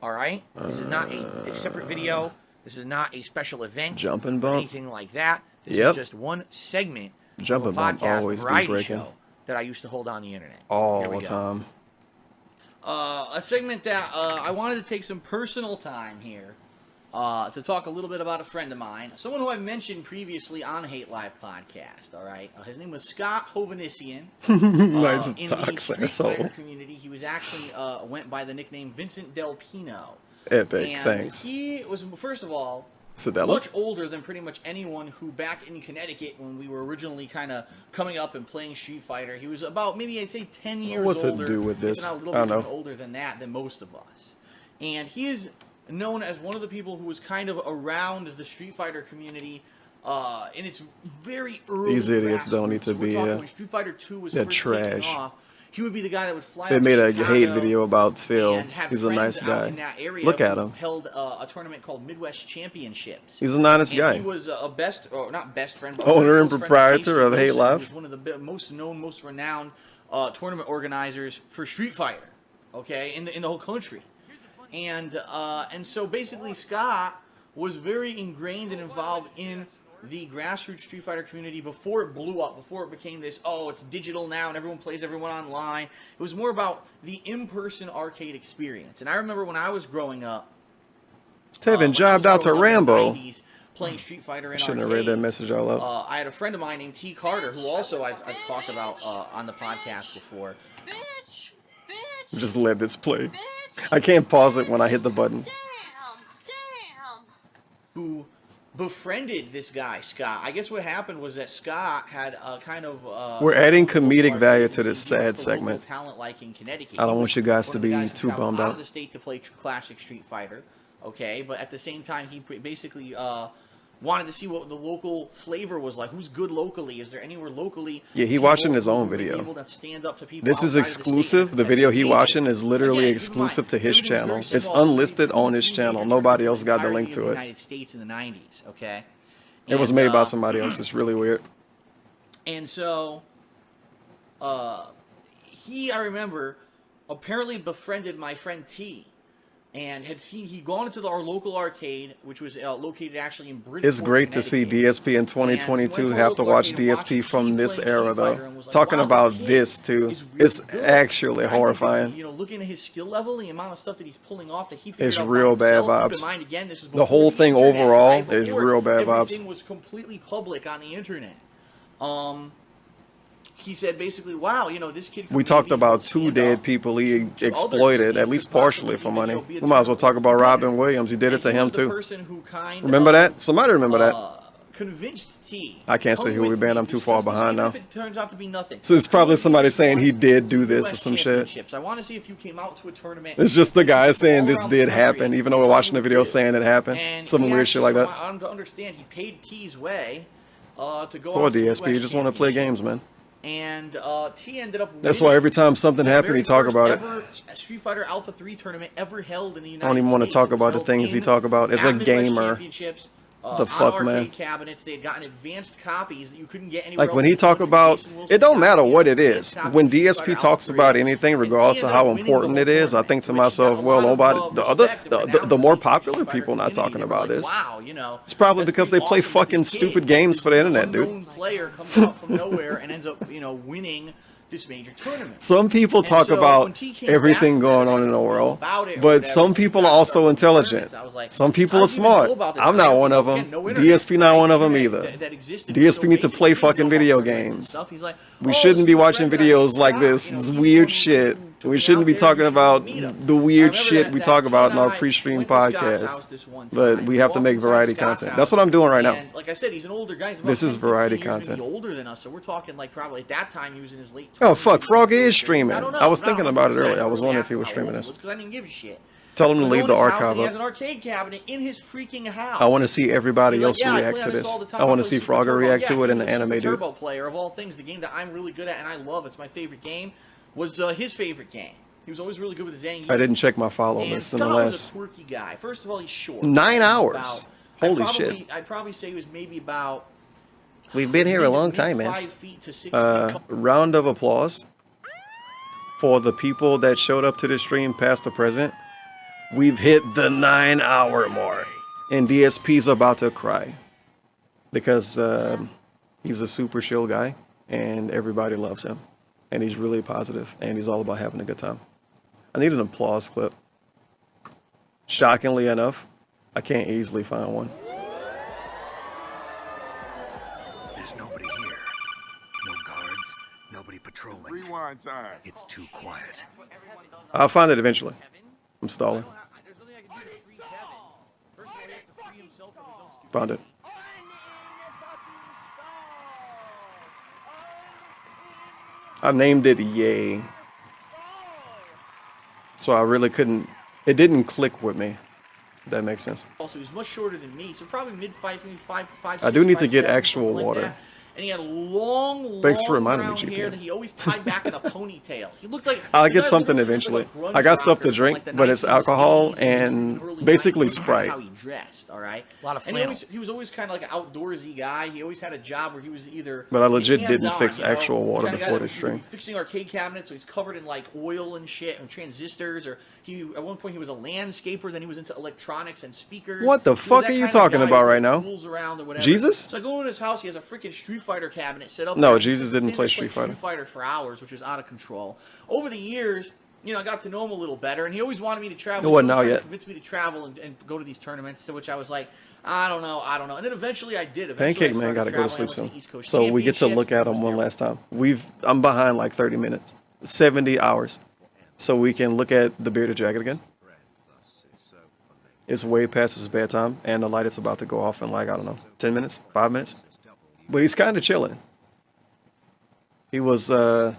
All right. This is not a separate video. This is not a special event. Jumping or bump? anything like that. This Yep. is just one segment Jumping of a bump podcast always be variety breaking. show that I used to hold on the internet. All Here we the go. time. A segment that I wanted to take some personal time here to talk a little bit about a friend of mine, someone who I've mentioned previously on Hate Live podcast. All right, his name was Scott Hovannisian. Nice in the toxic Street soul. Fighter community, he was actually went by the nickname Vincent Del Pino. Epic, And thanks. he was, first of all, Sedella? much older than pretty much anyone who back in Connecticut when we were originally kind of coming up and playing Street Fighter. He was about maybe I'd say 10 years What to older. do with maybe this? not a little I bit don't even know. older than that than most of us. And he is known as one of the people who was kind of around the Street Fighter community in its very early. These idiots don't need grassroots. to We're be talking here. when Street Fighter 2 was They're first taking trash. off. He would be the guy that would fly. They out made to a hate Chicago video about Phil. and have He's a nice friends out guy. in that area Look at who him. Held a tournament called Midwest Championships. He's an honest And guy. He was a best, or not best friend, but Owner very and close friend proprietor Jason of Hate Wilson, Live. who was one of the most known, most renowned tournament organizers for Street Fighter. Okay, in the whole country. And so basically Scott was very ingrained and involved in the grassroots Street Fighter community before it blew up, before it became this, oh, it's digital now and everyone plays everyone online. It was more about the in-person arcade experience. And I remember when I was growing up, Tevin jobbed out to Rambo. playing Street Fighter in I shouldn't have read that arcades. message all up. I had a friend of mine named T. Carter, who also I've talked about on the podcast before. Just let this play. I can't pause it when I hit the button. Who befriended this guy, Scott. I guess what happened was that Scott had a kind of... We're adding comedic value to this sad segment. Talent like in Connecticut. I don't He want was you guys one to of the be guys who too traveled bummed out out. of the state to play classic Street Fighter, okay? But at the same time, he basically wanted to see what the local flavor was like. Who's good locally? Is there anywhere locally? Yeah, he people watching his who own would be video. able to stand up to people This is outside of the state exclusive. and The video he engage watching them? is literally Again, exclusive to his everything's very channel. It's small. unlisted on his channel. Nobody else got the link Entirety of to the it. United States in the 90s, okay? It was made by somebody else. It's really weird. And so, I remember, apparently befriended my friend T, and he'd gone into our local arcade, which was located actually in Bridgeport, It's great to see DSP in 2022 have to watch DSP from this era, though. Talking about this, too. It's actually horrifying. You know, looking at his skill level, the amount of stuff that he's pulling off, that he figured It's out by real bad himself. Keep vibes. in mind, again, this is The whole before thing internet, overall right? is Before real bad vibes. Everything was completely public on the internet. He said basically, wow, you know, this kid... We talked about 2 dead people he exploited, at least partially for money. We might as well talk about Robin Williams. He did it to him, too. Remember that? Somebody remember that? Convinced T. I can't say who we banned. I'm too far behind now. If it turns out to be nothing. So it's probably somebody saying he did do this or some shit. I want to see if you came out to a tournament. It's just the guy saying this did happen, even though we're watching the video saying it happened. Some weird shit like that. I want to understand, he paid T's way to go Poor out to the DSP, you just want to play games, man. And T ended up That's why every time something happened, he talk about it. Street Fighter Alpha 3 tournament ever held in the United I don't even want to States. talk It was about the held things he in talk about. As a Midwest gamer, Championships, the fuck, on man. arcade cabinets. They had gotten advanced copies that you couldn't get anywhere Like when else he in the talk country. about, Jason Wilson it don't got matter it. what it is. Desktop When Street Fighter DSP talks Alpha about 3, anything, regardless of how important it is, I think to myself, well, nobody, the more popular people not talking about this. Wow, you know, It's probably because they play fucking stupid games for the internet, dude. unknown player comes out from nowhere and ends up, you know, winning this major tournament. Some people And talk so about when T came everything back, going on in the world, about it or but whatever, some people are also intelligent. Some people are smart. I'm not one of them. DSP not one of them either. DSP need to play fucking video games. We shouldn't be watching videos like this weird shit. We shouldn't be talking about the weird shit we talk about in our pre-stream podcast. But we have to make variety content. That's what I'm doing right now. Like I said, he's an older guy. He's about This is 10, variety 15 years content. maybe older than us, so we're talking like probably at that time he was in his late 20s. Oh fuck, Frog is streaming. don't know. I was No, thinking I'm about it saying, earlier. I was really wondering if he was asking streaming how this. old he was, 'cause I didn't give a shit. Tell him to We leave go the in his house, archive and he up. has an arcade cabinet in his freaking house. I want to see everybody He's like, else "Yeah, I react play to on this this. all the time. I want to play see Super Frogger Turbo." react Yeah, to it in the he's a anime, Super dude. Turbo player of all things, the game that I'm really good at and I love. It's my favorite game. Was his favorite game. He was always really good with his Zangief. I didn't check my follow And list Scott in the was last a quirky guy. First of all, he's short. 9 He's hours. Holy shit. I'd probably say he was maybe about We've been here a long time, man. 5 feet to 6 feet. Round of applause for the people that showed up to this stream past the present. We've hit the 9-hour mark. And DSP's about to cry. Because he's a super chill guy. And everybody loves him. And he's really positive. And he's all about having a good time. I need an applause clip. Shockingly enough, I can't easily find one. There's nobody here. No guards, nobody patrolling. Rewind time. It's too quiet. I'll find it eventually. I'm stalling. Found it. I named it Yay. So I really couldn't, it didn't click with me. If that makes sense. Also, he was much shorter than me, so probably mid-5, maybe 5, I do need to 5, get 7, actual something like water. that. And he had long, Thanks for long reminding me, brown GP. hair that he always tied back in a ponytail. He looked like I'll the get guy something literally looked like eventually. a grunge I got stuff rocker to from, drink, like, the but it's 1960s alcohol and and early basically 90s, Sprite. How he dressed, all right? A lot of and flannel. He was always kind of like an outdoorsy guy. He always had a job where he was either. But I legit hands-on, didn't fix you know, actual water kind of guy before that this was stream. Fixing arcade cabinets, so he's covered in like oil and shit and transistors. Or he at one point he was a landscaper. Then he was into electronics and speakers. What the He was fuck that are you kind of talking guy. about He's, right like, now? tools around or whatever. Jesus? So I go into his house. He has a freaking Street Fighter cabinet set up. No, there. Jesus He's didn't sitting play there Street playing Fighter. Street Fighter for hours, which was out of control. Over the years, you know, I got to know him a little better, and he always wanted me to travel. It wasn't He out always tried to yet. convince me to travel and go to these tournaments, to which I was like, I don't know. And then eventually I did. Pancake Man gotta go to sleep soon. So we get to look at him one last time. I'm behind like 30 minutes. 70 hours. So we can look at the Bearded Jacket again. It's way past his bedtime, and the light is about to go off in like, I don't know, 10 minutes, 5 minutes. But he's kind of chilling. He was, hopefully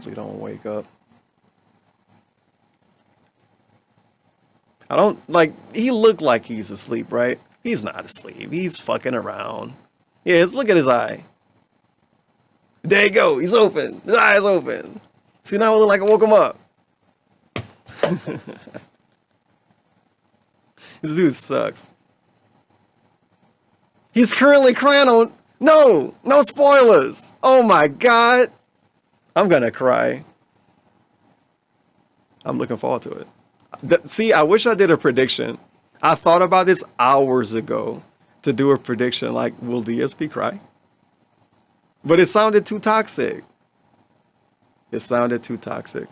he don't wake up. I don't, like, he looked like he's asleep, right? He's not asleep. He's fucking around. Yes, look at his eye. There you go. He's open. His eye is open. See, now it look like I woke him up. This dude sucks. He's currently crying on... No spoilers. Oh my God. I'm gonna cry. I'm looking forward to it. See, I wish I did a prediction. I thought about this hours ago to do a prediction like, will DSP cry? But it sounded too toxic. It sounded too toxic.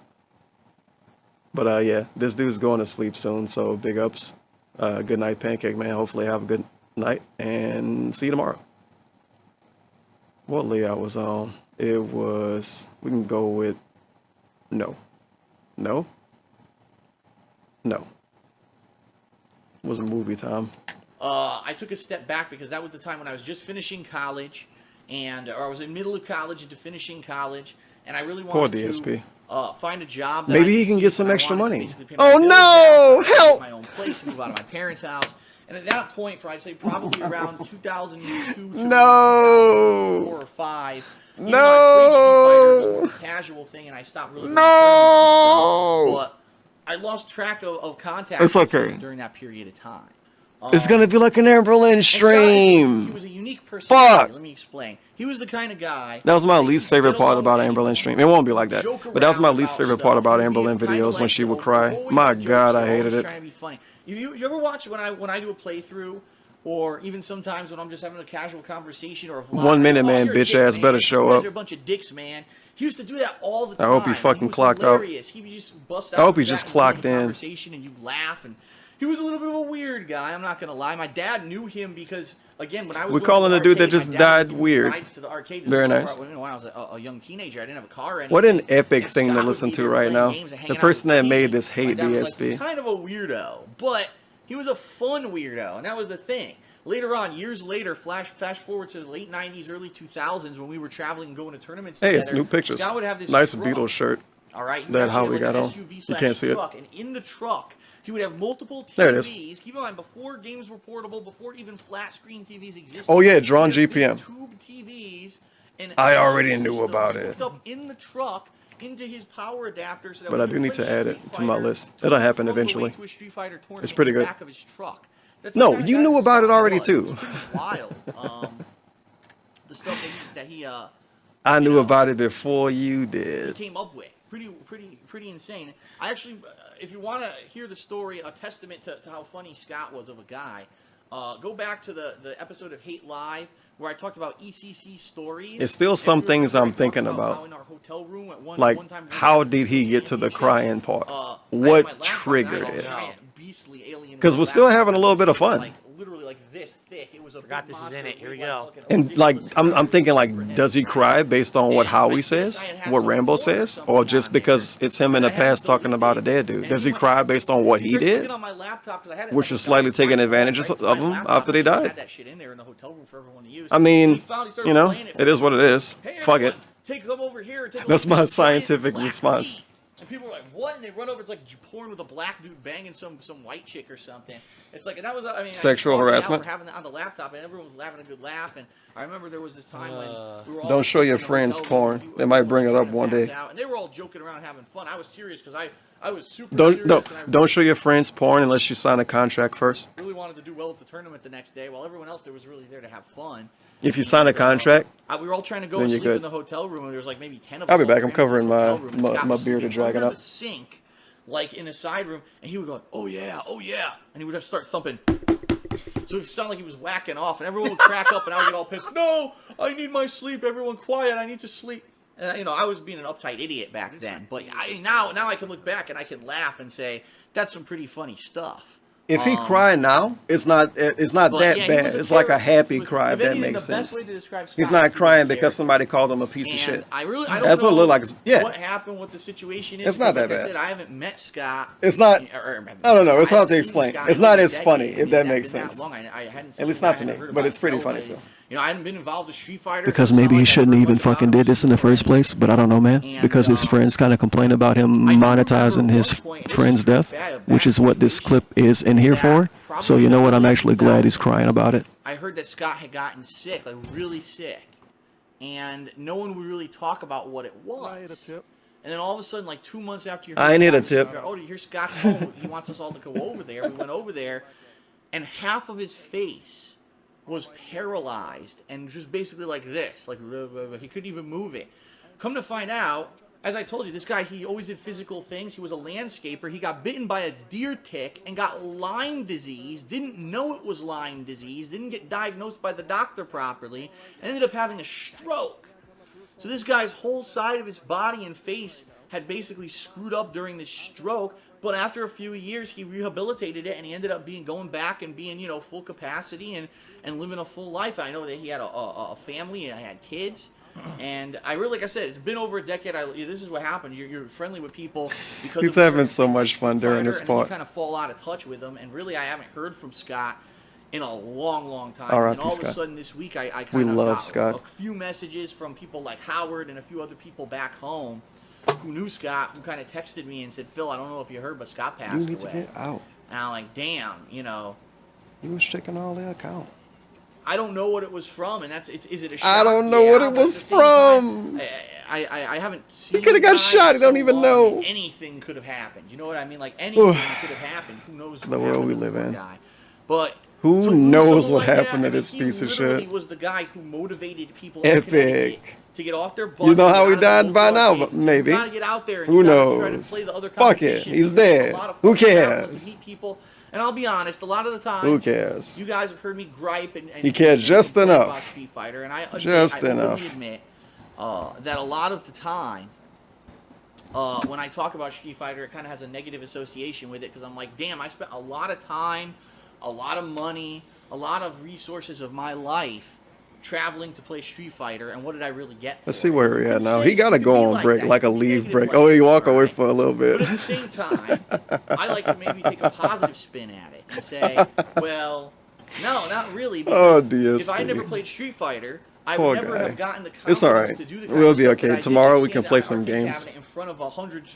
But yeah, this dude's going to sleep soon, so big ups. Good night, Pancake Man. Hopefully have a good night, and see you tomorrow. What layout was on? It was, we can go with no. No? No. It was movie time. I took a step back because that was the time when I was just finishing college, or I was in middle of college into finishing college, and I really Poor wanted DSP. to find a job. That Maybe I he could can keep, get some and I extra wanted to money. basically pay my Oh bills no! back, Help! my own place, move out of my parents' house. And at that point, for I'd say probably around 2002 to No! 2004 or 5, even No! though I played Street Fighter, it was a casual thing, and I stopped really. No! But I lost track of contact. It's okay. During that period of time. It's gonna be like an Amberlin stream. He was a unique personality. Fuck! Let me explain. He was the kind of guy. That was my least favorite part about Amberlin stream. It won't be like that. But that was my least favorite part about Amberlin videos when she would cry. My God, I hated it. Trying to be funny. You ever watch when I do a playthrough, or even sometimes when I'm just having a casual conversation or a vlog. 1 minute, man, You're a bitch dick, ass man. better show You guys up. are a bunch of dicks, man. He used to do that all the I time. hope he fucking clocked out. He would just bust I out. hope he and just chat and clocked have a in. Conversation and you laugh, and he was a little bit of a weird guy. I'm not gonna lie. My dad knew him because again, when I was We're going calling to a the dude that arcade, just my dad died would give me weird. rides to the arcade to Very smoke nice. when I was a young teenager. I didn't have a car or anything. What an epic And thing to Scott would listen be to there right playing now. games and The hanging out person with that me. made this My hate dad was DSP. like kind of a weirdo, but he was a fun weirdo, and that was the thing. Later on, years later, flash forward to the late 90s, early 2000s, when we were traveling and going to tournaments Hey, together. it's new pictures. Scott would have this Nice truck, Beatles shirt. all right, he That would actually Howie have got an on. SUV You can't see it. truck, and in the truck, he would have multiple TVs. There it is. Keep in mind, before games were portable, before even flat screen TVs existed. Oh, yeah, drawn he had big GPM. Tube TVs, and I all already the knew systems about it. hooked up in the truck into his power adapter. So that But we I could do need play to add Street it to my Fighter list. It'll happen from the way eventually. to a Street Fighter tournament It's pretty in the good. back of his truck. That's the No, kind of you guy knew that about it Scott already was. too. It was pretty wild. The stuff that he I knew about it before you did. came up with. Pretty insane. I actually, if you want to hear the story, a testament to how funny Scott was of a guy, go back to the episode of Hate Live where I talked about ECC stories. It's still some things I'm thinking how about. in our hotel room at one Like, time how did he get to the crying part? What triggered it? Because we're still having a little bit of fun. Literally like this thick. It was a Forgot this is in it. Here we go. And like, I'm thinking like, does he cry based on what Howie says, what Rambo says, or just because it's him in the past talking about a dead dude? Does he cry based on what he did, which is slightly taking advantage of him after they died? I mean, you know, it is what it is. Fuck it. Come over here. That's my scientific response. And people were like, "What?" And they run over. It's like porn with a black dude banging some white chick or something. It's like, and that was, I mean, Sexual harassment. We're having that on the laptop, and everyone was having a good laugh. And I remember there was this time when we were all Don't show your in a friends hotel porn. room, They might bring it up one day. and they were all joking around, having fun. I was serious because I was super serious. Don't show your friends porn unless you sign a contract first. Really wanted to do well at the tournament the next day, while everyone else there was really there to have fun. If you sign a contract, We were all trying to go then and you're sleep in good. the hotel room, and there was like maybe 10 of us. I'll be all back. I'm crammed in covering this my hotel room, and Scott my was bearded sleeping dragon under up. the sink, like in the side room, and he would go, "Oh yeah, oh yeah," and he would just start thumping. So it sounded like he was whacking off, and everyone would crack up, and I would get all pissed. No, I need my sleep. Everyone quiet. I need to sleep. And you know, I was being an uptight idiot back then, but now I can look back and I can laugh and say that's some pretty funny stuff. If he cried now, it's not that bad. It's like a happy cry, if that makes sense. He's not crying because somebody called him a piece of shit. I don't That's what it know looked like. Yeah. what happened, what the situation is. It's not that like bad. I said, I haven't met Scott. It's not. I don't know. It's hard to I haven't explain. seen Scott It's in not a as decade. funny, if that It's makes been that sense. long. I hadn't seen At least him. I not to hadn't me, heard but about it's pretty his funny television. still. You know, I hadn't been involved with Street Fighter. Because so it's maybe not he like I shouldn't heard even much fucking about did this in the first place, but I don't know, man. Because his friends kind of complain about him monetizing his friend's death, which is what this clip is in here for. So you know what? I'm actually glad he's crying about it. I heard that Scott had gotten sick, like really sick, and no one would really talk about what it was. And then all of a sudden, like 2 months after you heard I ain't hit a Scott's- tip. Oh, here's Scott's home. He wants us all to go over there. We went over there, and half of his face was paralyzed and just basically like this, like he couldn't even move it. Come to find out, as I told you, this guy, he always did physical things. He was a landscaper. He got bitten by a deer tick and got Lyme disease. Didn't know it was Lyme disease. Didn't get diagnosed by the doctor properly. And ended up having a stroke. So this guy's whole side of his body and face had basically screwed up during this stroke. But after a few years, he rehabilitated it, and he ended up going back and being, you know, full capacity and living a full life. I know that he had a family and had kids. And I really, like I said, it's been over a decade. This is what happens. You're friendly with people because He's of having so much fun during this and then part. you kind of fall out of touch with them. And really, I haven't heard from Scott in a long, long time. R.I.P. And all of a Scott. sudden this week, I kind We of love got Scott. a few messages from people like Howard and a few other people back home who knew Scott, who kind of texted me and said, "Phil, I don't know if you heard, but Scott passed away." You need to get out. And I'm like, damn, you know. He was checking all their account. I don't know what it was from, and is it a shot? I don't know what it but at was the same time, from. I haven't seen. He could have got guys shot. He so don't even long, know. and anything could have happened. You know what I mean? Like anything could have happened. Who knows? What The world happened we to the live poor in. guy. But Who so knows someone what like happened that, to this piece of He shit? was the guy who motivated people in Connecticut Epic. to get off their butt. You know how he and get out of died by the now, old but days. maybe. You gotta get out there and Who you gotta try to knows? play the other Fuck it. competition. He's There's a dead. lot of Who fun traveling to cares? meet people. And I'll be honest, a lot of the time, Who cares? you guys have heard me gripe and He cares just complain enough. about Street Fighter, and I admit, Just I enough. openly admit that a lot of the time, when I talk about Street Fighter, it kind of has a negative association with it because I'm like, damn, I spent a lot of time, a lot of money, a lot of resources of my life traveling to play Street Fighter, and what did I really get? Let's see where we're at now. He got to go on break, like a leave break. Oh, he walk away for a little bit. But at the same time, I like to maybe take a positive spin at it and say, well, no, not really. Oh, Because if I DSP. never played Street Fighter, I Poor would never guy. have gotten the It's all right. confidence to do the kind We'll of be stuff that I okay. did Tomorrow to we can stand play at an some arcade games. cabinet in front of hundreds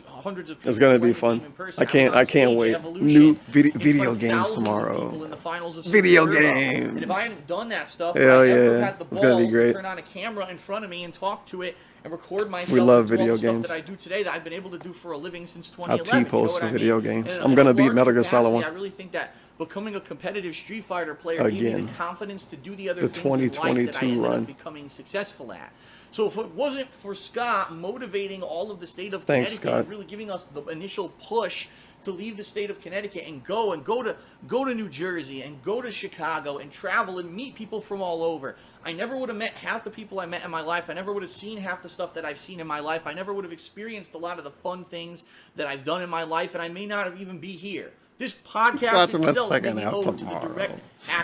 of people It's gonna be playing the fun. game in person. I can't was on stage wait. at Evolution New in video front of games thousands of tomorrow. people in the finals of Video Super Turbo. And if I games. hadn't done that stuff, Hell I never yeah. had the It's gonna be balls great. to turn on a camera in front of me and talk to it and record myself. We love and do all video the stuff games. that I do today that I've been able to do for a living since I'll 2011. You know T-post what for I video mean? games. And I'm in gonna a beat large Metal Gear Solid capacity, 1. I really think that becoming a competitive Street Fighter player gave me the Again. confidence to do the other The things in life that I 2022 ended run. up becoming successful at. So if it wasn't for Scott motivating all of the state of Thanks, Connecticut, and Scott. really giving us the initial push to leave the state of Connecticut and go to New Jersey and go to Chicago and travel and meet people from all over, I never would have met half the people I met in my life. I never would have seen half the stuff that I've seen in my life. I never would have experienced a lot of the fun things that I've done in my life, and I may not have even be here. This podcast Starts in the itself second may be half owed to the tomorrow. direct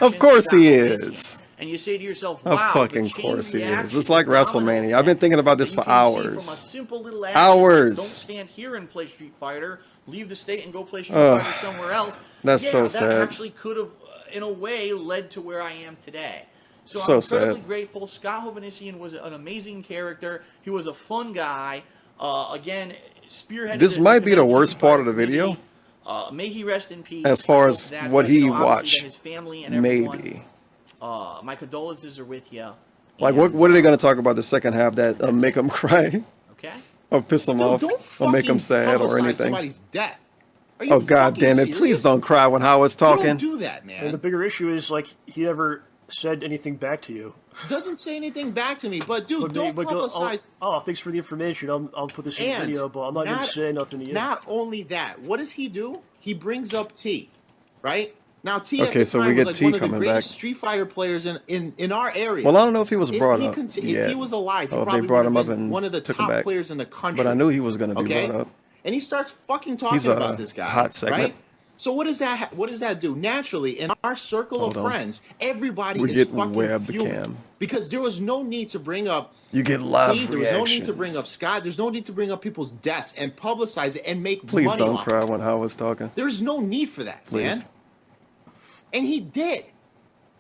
Of action course of he Scott Elysian. is. And you say to yourself, Of wow, fucking the chain course he is. reaction, It's like the domino WrestleMania. I've been thinking about this that for you can see from a hours. simple little action, like, Hours. don't stand here and play Street Fighter, leave the state and go play Street Ugh. Fighter somewhere else. That's Yeah, so that sad. actually could have, in a way, led to where I am today. So So I'm incredibly sad. grateful. Scott Hovnanissian was an amazing character. He was a fun guy. Again, spearheaded This might be the worst part of the video. May he rest in peace. As far I as hope that, what he obviously watched. that his family and everyone, Maybe. my condolences are with you. Like, what are they going to talk about the second half that make him cry? Okay. Or piss him off? Or make him sad or publicize anything? somebody's death. Are you Oh, God fucking damn it. serious? Please don't cry when Howard's You talking. don't do that, man. And the bigger issue is, like, he never said anything back to you. Doesn't say anything back to me, but dude, don't go, publicize. oh, thanks for the information. I'll put this in the And video, but I'm not going to say nothing to you. Not only that, what does he do? He brings up T, right? Now T. Okay, at the so time we was get like T one of the coming greatest back. Street Fighter players in our area. Well, I don't know if he was brought he up If yet. he was alive, he Oh, if probably they brought would him have up been and one of the took him top back. players in the country. But I knew he was going to be okay? brought up. And he starts fucking talking He's a about this guy. hot segment. Right? So what does that do? Naturally, in our circle Hold of on. friends, everybody We is get fucking web fuming. cam. Because there was no need to bring up You get live T, there was no need to bring reactions. up Scott. There's no need to bring up people's deaths and publicize it and make Please money don't off cry it. when Howard's talking. There's no need for that, Please. man. And he did.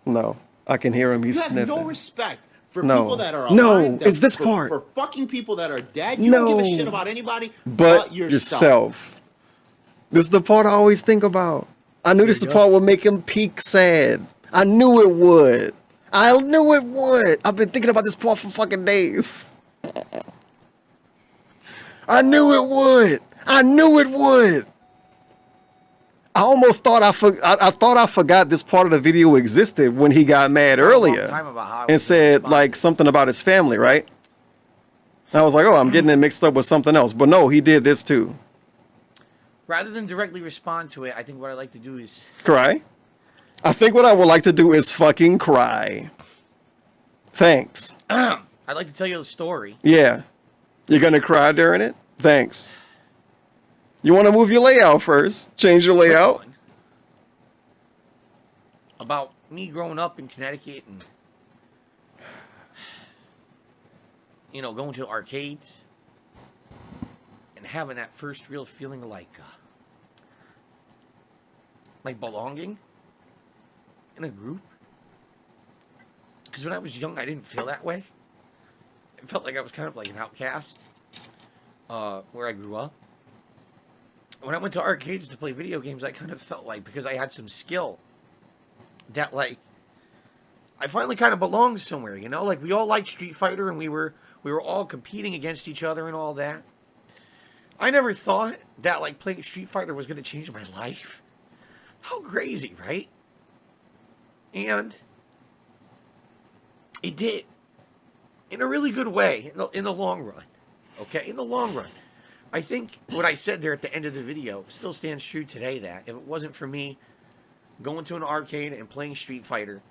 No. I can hear him. He's You have sniffing. no respect for No. people that are No, alive. it's this for, part. For fucking people that are dead. You don't give a No. shit about anybody But yourself. yourself. This is the part I always think about. I knew this part would make him peak sad. I knew it would. I knew it would. I've been thinking about this part for fucking days. I knew it would. I knew it would. I almost thought I thought I forgot this part of the video existed when he got mad earlier and said like something about his family, right? And I was like, oh, I'm getting it mixed up with something else. But no, he did this too. Rather than directly respond to it, I think what I like to do is Cry? I think what I would like to do is fucking cry. Thanks. I'd like to tell you a story. Yeah. You're going to cry during it? Thanks. You want to move your layout first? Change your layout? About me growing up in Connecticut and, you know, going to arcades and having that first real feeling of like belonging in a group. Because when I was young, I didn't feel that way. It felt like I was kind of like an outcast where I grew up. When I went to arcades to play video games, I kind of felt like, because I had some skill, that like I finally kind of belonged somewhere, you know? Like we all liked Street Fighter and we were all competing against each other and all that. I never thought that like playing Street Fighter was going to change my life. How crazy, right? And it did. In a really good way, in the long run. Okay, in the long run. I think what I said there at the end of the video still stands true today, that if it wasn't for me going to an arcade and playing Street Fighter,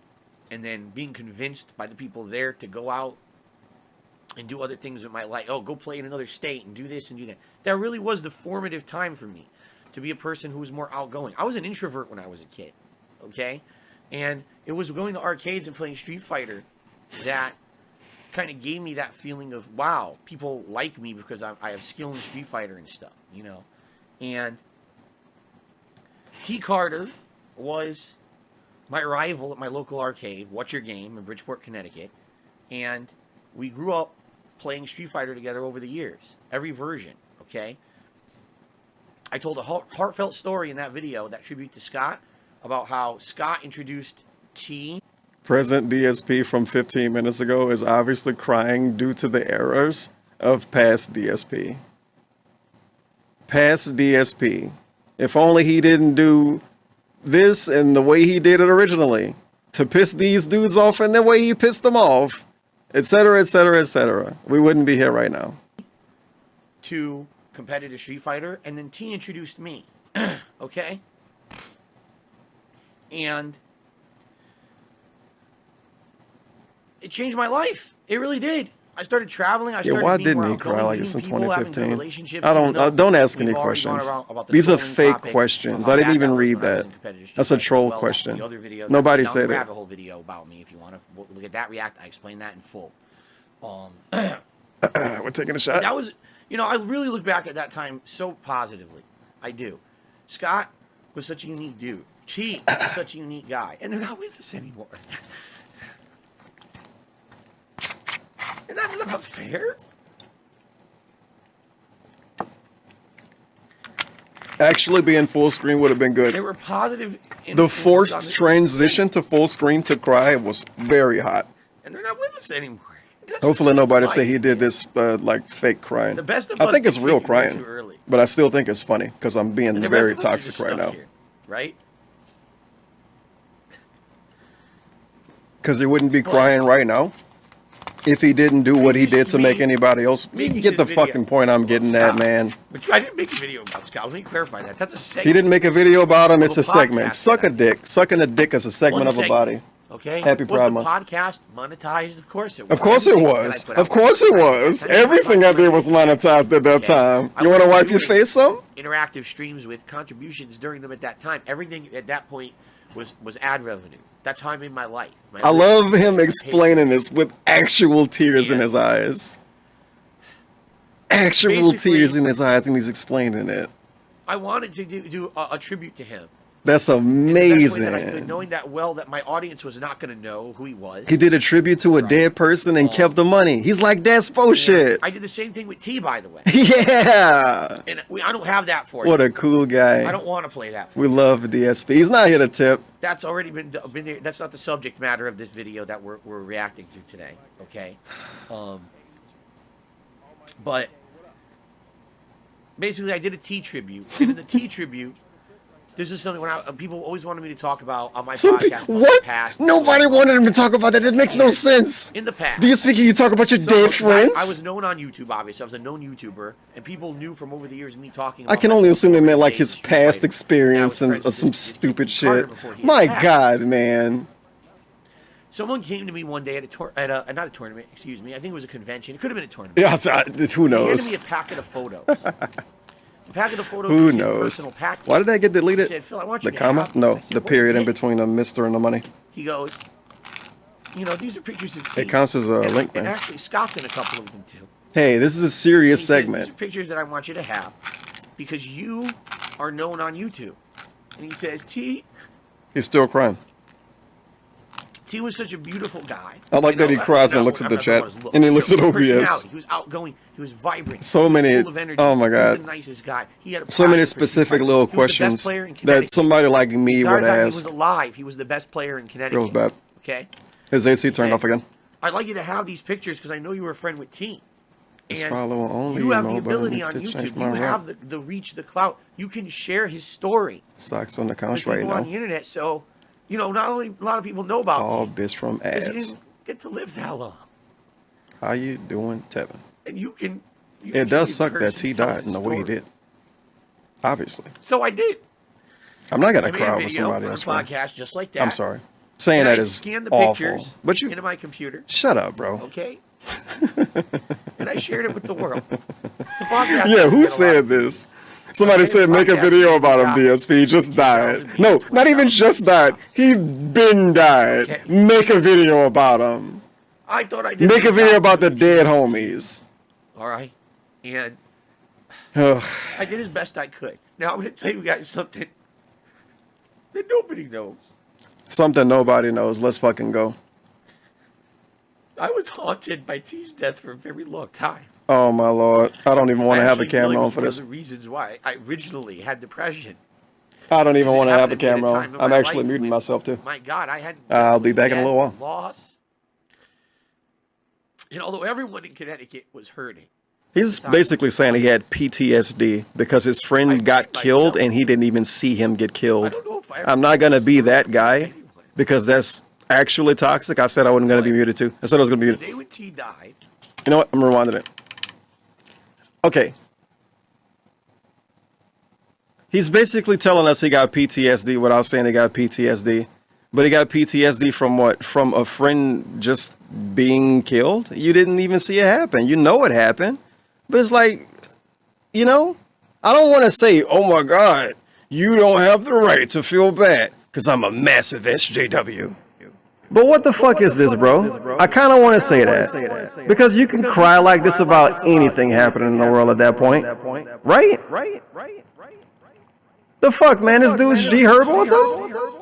and then being convinced by the people there to go out and do other things with my life. Oh, go play in another state and do this and do that. That really was the formative time for me to be a person who was more outgoing. I was an introvert when I was a kid, okay? And it was going to arcades and playing Street Fighter that kind of gave me that feeling of, wow, people like me because I have skill in Street Fighter and stuff, you know? And T. Carter was my rival at my local arcade, What's Your Game, in Bridgeport, Connecticut. And we grew up playing Street Fighter together over the years. Every version, okay? I told a heartfelt story in that video, that tribute to Scott, about how Scott introduced T. Present DSP from 15 minutes ago is obviously crying due to the errors of past DSP. Past DSP. If only he didn't do this and the way he did it originally to piss these dudes off and the way he pissed them off, etc., etc., etc., we wouldn't be here right now. To competitive Street Fighter, and then T introduced me. Okay? And it changed my life. It really did. I started traveling. I started why being didn't more he cry outgoing, like this in meeting people, having good 2015? relationships, I even though don't ask any we've already gone questions. about the These are trolling fake topic, questions. how I didn't bad even that was read when I was that. in competitive Street That's a Fighter as troll well. question. The other video Nobody that, said grab it. the whole video about me if you want to look at that react. I explained that in full. We're taking a shot. That was, you know, I really look back at that time so positively. I do. Scott was such a unique dude. T was such a unique guy, and they're not with us anymore. And that's not fair. Actually being full screen would have been good. They were positive. The forced transition to full screen to cry was very hot. And they're not with us anymore. Hopefully nobody say he did this like fake crying. The best of I us think it's think real we went too crying, early. but I still think it's funny because I'm being And the very rest of us are toxic just right stuck now. here, right? Because he wouldn't be crying right now if he didn't do what he did to make anybody else. You get the fucking point I'm getting at, man. But I didn't make a video about Scott. Let me clarify that. That's a segment. He didn't make a video about him. It's a Little segment. podcast Suck a dick. Sucking a dick is a segment One of a segment. body. Okay. Happy Was Pride the Month. podcast monetized? Of course it was. Of course it Everything that I was. put out Of course it was. Everything I did was monetized at that time. You want to wipe your face some? Interactive streams with contributions during them at that time. Everything at that point was ad revenue. That's how I made my life. I love him explaining this with actual tears in his eyes. Actual Basically, tears in his eyes, and he's explaining it. I wanted to do a tribute to him. That's In the best way that I could, amazing. knowing that well that my audience was not going to know who he was. He did a tribute to a dead person and kept the money. He's like, that's bullshit. I did the same thing with T, by the way. Yeah. And I don't have that for What you. a cool guy. I don't want to play that for We you. love DSP. He's not here to tip. That's already been there. That's not the subject matter of this video that we're reacting to today. Okay. But basically, I did a T tribute, and in the T tribute, this is something people always wanted me to talk about on my podcast. about What? the past. Nobody wanted him to talk about that. That makes no sense. In the past. DSP, can you talk about your dead friends? I was known on YouTube, obviously. I was a known YouTuber, and people knew from over the years me talking I about can my only assume they meant like his Street past Fighter. experience and some stupid shit. My God, man. Someone came to me one day not a tournament, excuse me. I think it was a convention. It could have been a tournament. Yeah, who He handed knows? me a packet of photos. A packet of photos. Who was his knows? personal package. Why did that get deleted? He said, Phil, I want you The to have comma? these. No, I said, the "What's period in this?" between the Mr. and the money. He goes, these are pictures of It T. counts as a and, link, and man. actually, Scott's in a couple of them too. Hey, this is a serious He says, segment. These are pictures that I want you to have because you are known on YouTube. And he says, T He's still crying. was such a beautiful guy. I like that he cries and looks at the chat, and he looks at OBS. Personality. He was outgoing. He was vibrant. So he was many- full of energy. oh my He was God. the nicest guy. He had a So many passion for Street specific Fighter. little He was the best questions player in that Connecticut. somebody like me The would entire time he ask. was alive. He was the best player in Connecticut. Girls bad. Okay. His AC turned off again. I'd like you to have these pictures because I know you were a friend with T. It's And follow only. you have the Nobody ability need on to change YouTube. my You rap. have the reach, the clout. You can share his story Socks on the with couch people right on now. the internet. So, not only a lot of people know about All T bitch from because he ads. didn't get to live that long. How you doing, Tevin? And you can It does be the suck that person T who tells died in the the way he story. did. Obviously. So I did. I'm not gonna I made cry a over video somebody on else. the bro. podcast just like that. I'm sorry. Saying And that I is scanned the awful. pictures But you into my computer. shut up, bro. Okay. And I shared it with the world. The podcast Yeah, doesn't who get a lot said of this? Somebody Okay, said the make a podcast video didn't about him. get DSP he just died. No, not even just died. He been died. Okay. Make a video about him. I thought I did. Make a good video job. about the dead homies. All right. And Ugh. I did as best I could. Now I'm going to tell you guys something that nobody knows. Something nobody knows. Let's fucking go. I was haunted by T's death for a very long time. Oh my lord. I don't even want to have the camera on for One this. of the reasons why I originally had depression. I don't even Because it want to have happened the at a camera time on. in I'm my actually life muting when, myself too. My God, I had. I'll be back in a little while. Loss. And although everyone in Connecticut was hurting, He's basically saying he had PTSD because his friend got killed and he didn't even see him get killed. I'm not going to be that guy because that's actually toxic. I said I wasn't going to be muted too. I said I was going to be the muted. day when T died, You know what? I'm rewinding it. Okay. He's basically telling us he got PTSD without saying he got PTSD. But he got PTSD from what? From a friend just being killed? You didn't even see it happen. You know it happened. But it's like, you know, I don't want to say, oh my God, you don't have the right to feel bad because I'm a massive SJW. But what the fuck is this, bro? I kind of want to say that. Because you can cry like this about anything happening in the world at that point. Right? The fuck, man? This dude's G Herbo or something?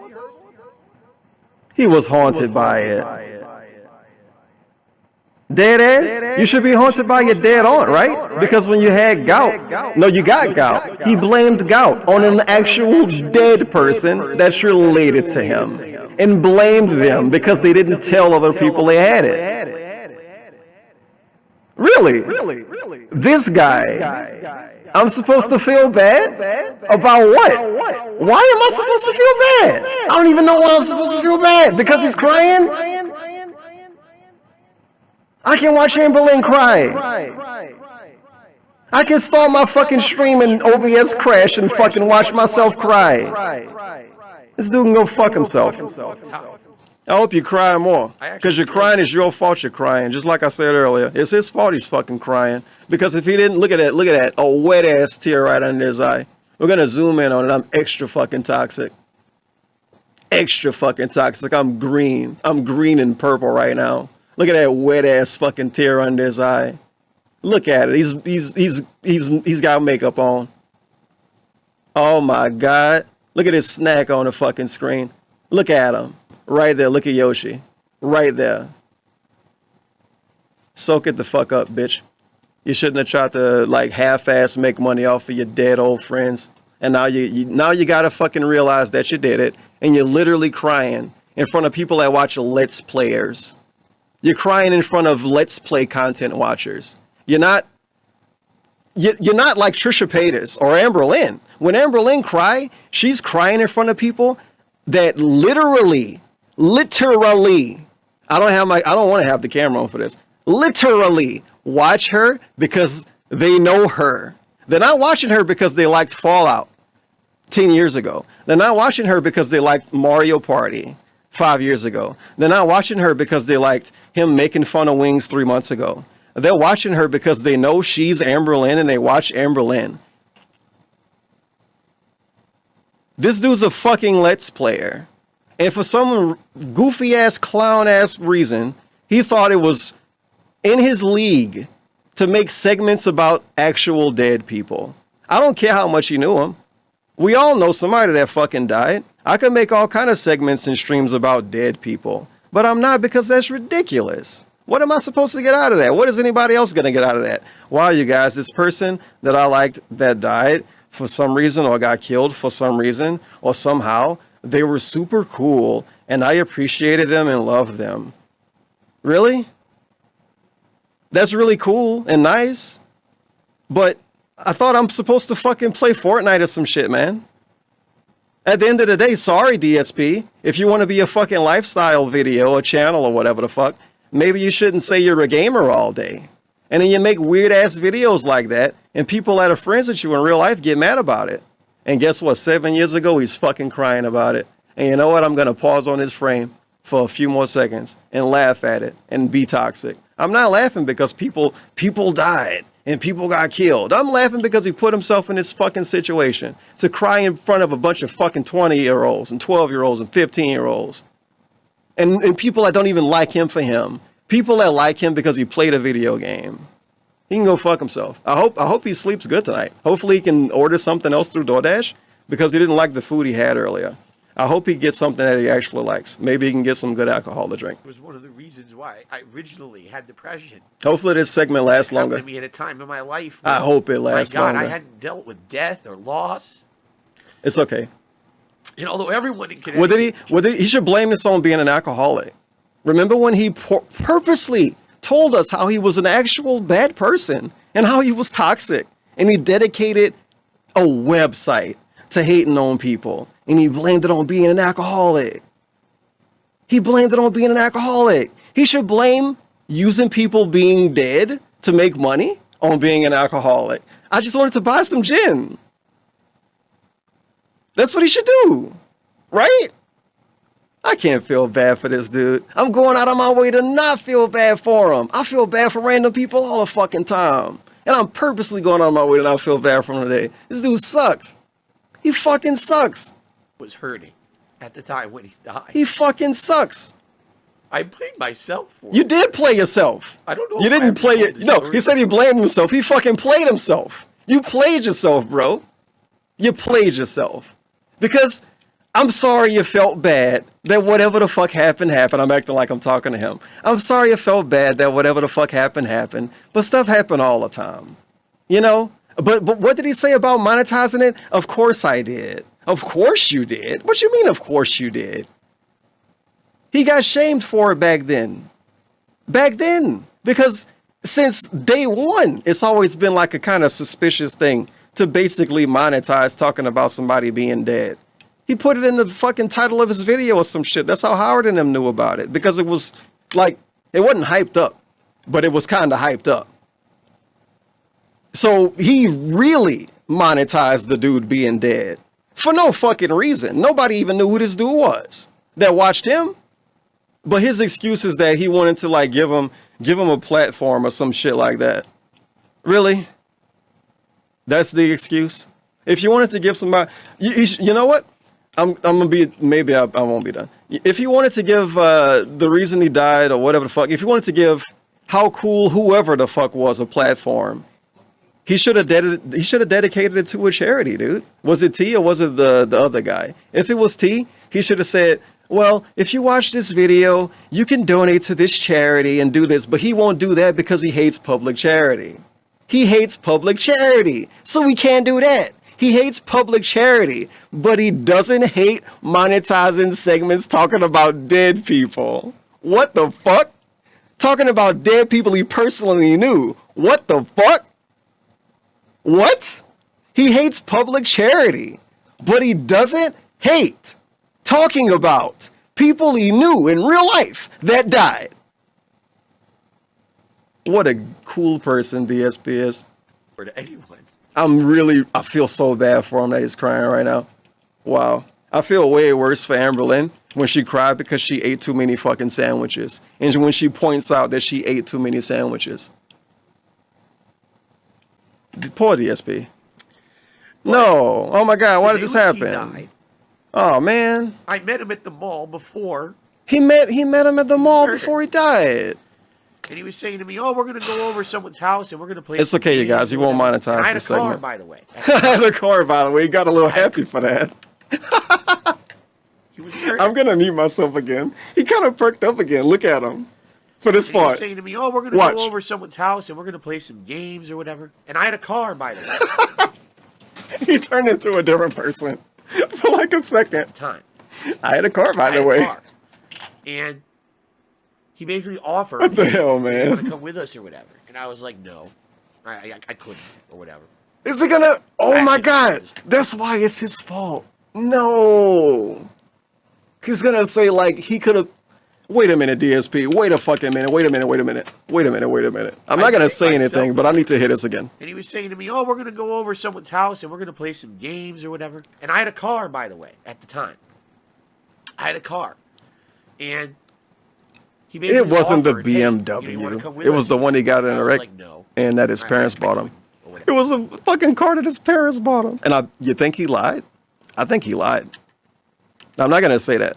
He was haunted by it. Dead ass? You should be haunted by your dead aunt, right? Because when you had gout, no, you got gout. He blamed gout on an actual dead person that's related to him and blamed them because they didn't tell other people they had it. Really? This guy. I'm supposed to feel bad? About what? Why am I supposed to feel bad? I don't even know why I'm supposed to feel bad. Because he's crying? I can watch Amberlynn cry. I can start my fucking stream and OBS crash and fucking watch myself cry. This dude can go fuck himself. I hope you cry more. Because you're crying is your fault you're crying. Just like I said earlier. It's his fault he's fucking crying. Because if he didn't, look at that. A wet ass tear right under his eye. We're going to zoom in on it. I'm extra fucking toxic. Extra fucking toxic. I'm green. I'm green and purple right now. Look at that wet ass fucking tear under his eye. Look at it. He's got makeup on. Oh my God. Look at his snack on the fucking screen. Look at him. Right there. Look at Yoshi. Right there. Soak it the fuck up, bitch. You shouldn't have tried to like half-ass make money off of your dead old friends. And now you gotta fucking realize that you did it. And you're literally crying in front of people that watch Let's Players. You're crying in front of Let's Play content watchers. You're not like Trisha Paytas or Amberlynn. When Amberlynn cry, she's crying in front of people that literally, I don't want to have the camera on for this. Literally watch her because they know her. They're not watching her because they liked Fallout 10 years ago. They're not watching her because they liked Mario Party 5 years ago. They're not watching her because they liked him making fun of Wings 3 months ago. They're watching her because they know she's Amberlynn and they watch Amberlynn. This dude's a fucking Let's Player. And for some goofy ass, clown ass reason, he thought it was in his league to make segments about actual dead people. I don't care how much you knew him. We all know somebody that fucking died. I could make all kind of segments and streams about dead people, but I'm not because that's ridiculous. What am I supposed to get out of that? What is anybody else going to get out of that? Wow, you guys, this person that I liked that died for some reason or got killed for some reason or somehow, they were super cool and I appreciated them and loved them. Really? That's really cool and nice, but I thought I'm supposed to fucking play Fortnite or some shit, man. At the end of the day, sorry, DSP. If you want to be a fucking lifestyle video or channel or whatever the fuck, maybe you shouldn't say you're a gamer all day. And then you make weird ass videos like that, and people that are friends with you in real life get mad about it. And guess what? 7 years ago, he's fucking crying about it. And you know what? I'm going to pause on his frame for a few more seconds and laugh at it and be toxic. I'm not laughing because people died and people got killed. I'm laughing because he put himself in this fucking situation to cry in front of a bunch of fucking 20-year-olds and 12-year-olds and 15-year-olds. And people that don't even like him for him. People that like him because he played a video game. He can go fuck himself. I hope he sleeps good tonight. Hopefully he can order something else through DoorDash because he didn't like the food he had earlier. I hope he gets something that he actually likes. Maybe he can get some good alcohol to drink. It was one of the reasons why I originally had depression. Hopefully this segment lasts longer. It happened to me at a time in my life. I hope it lasts longer. My God, longer. I hadn't dealt with death or loss. It's okay. And although everyone in Connecticut... He should blame this on being an alcoholic. Remember when he purposely told us how he was an actual bad person and how he was toxic, and he dedicated a website to hating on people, and he blamed it on being an alcoholic. He blamed it on being an alcoholic. He should blame using people being dead to make money on being an alcoholic. I just wanted to buy some gin. That's what he should do, right? I can't feel bad for this dude. I'm going out of my way to not feel bad for him. I feel bad for random people all the fucking time. And I'm purposely going out of my way to not feel bad for him today. This dude sucks. He fucking sucks. Was hurting at the time when he died. He fucking sucks. I blamed myself for it. You did play yourself. I don't know. You didn't play it. No, he said he blamed himself. He fucking played himself. You played yourself, bro. You played yourself. Because I'm sorry you felt bad that whatever the fuck happened. I'm acting like I'm talking to him. I'm sorry you felt bad that whatever the fuck happened. But stuff happened all the time. You know? But what did he say about monetizing it? Of course I did. Of course you did. What you mean, of course you did? He got shamed for it back then. Because since day one, it's always been like a kind of suspicious thing to basically monetize talking about somebody being dead. He put it in the fucking title of his video or some shit. That's how Howard and them knew about it. Because it was like, it wasn't hyped up, but it was kind of hyped up. So he really monetized the dude being dead for no fucking reason. Nobody even knew who this dude was that watched him. But his excuse is that he wanted to like give him a platform or some shit like that. Really? That's the excuse? If you wanted to give somebody, you know what? I'm gonna be, maybe I won't be done. If you wanted to give the reason he died or whatever the fuck, if you wanted to give how cool whoever the fuck was a platform, he should have dedicated it to a charity, dude. Was it T or was it the other guy? If it was T, he should have said, well, if you watch this video, you can donate to this charity and do this, but he won't do that because he hates public charity. He hates public charity, so we can't do that. He hates public charity, but he doesn't hate monetizing segments talking about dead people. What the fuck? Talking about dead people he personally knew. What the fuck? What? He hates public charity, but he doesn't hate talking about people he knew in real life that died. What a cool person DSP is. Or to anyone. I feel so bad for him that he's crying right now. Wow. I feel way worse for Amberlynn when she cried because she ate too many fucking sandwiches. And when she points out that she ate too many sandwiches. Poor DSP. No. Oh my God. Why did this happen? Oh man. I met him at the mall before. He met him at the mall before he died. And he was saying to me, "Oh, we're gonna go over someone's house and we're gonna play." It's okay, you guys. He won't monetize I had the a segment. car, by the way. I had a car, by the way. He got a little happy for that. I'm gonna mute myself again. He kind of perked up again. Look at him. For this and he was part. saying to me, "Oh, we're gonna go over someone's house and we're gonna play some games or whatever." And I had a car, by the way. He turned into a different person for like a second. I had a car, by the way. And he basically offered, what the hell, man? You want to come with us or whatever? And I was like, no, I couldn't or whatever. Is he gonna? Oh my God! That's why it's his fault. No, he's gonna say like he could have. Wait a minute, DSP. Wait a fucking minute. Wait a minute. Wait a minute. Wait a minute. Wait a minute. I'm not gonna say anything, but I need to hear this again. And he was saying to me, "Oh, we're gonna go over someone's house and we're gonna play some games or whatever." And I had a car, by the way, at the time. I had a car, and he basically It wasn't the offered, "Hey, BMW. you wanna come with It us?" was the one he got in a wreck, like, "No." and that his parents bought him. It was a fucking car that his parents bought him. And you think he lied? I think he lied. I'm not gonna say that.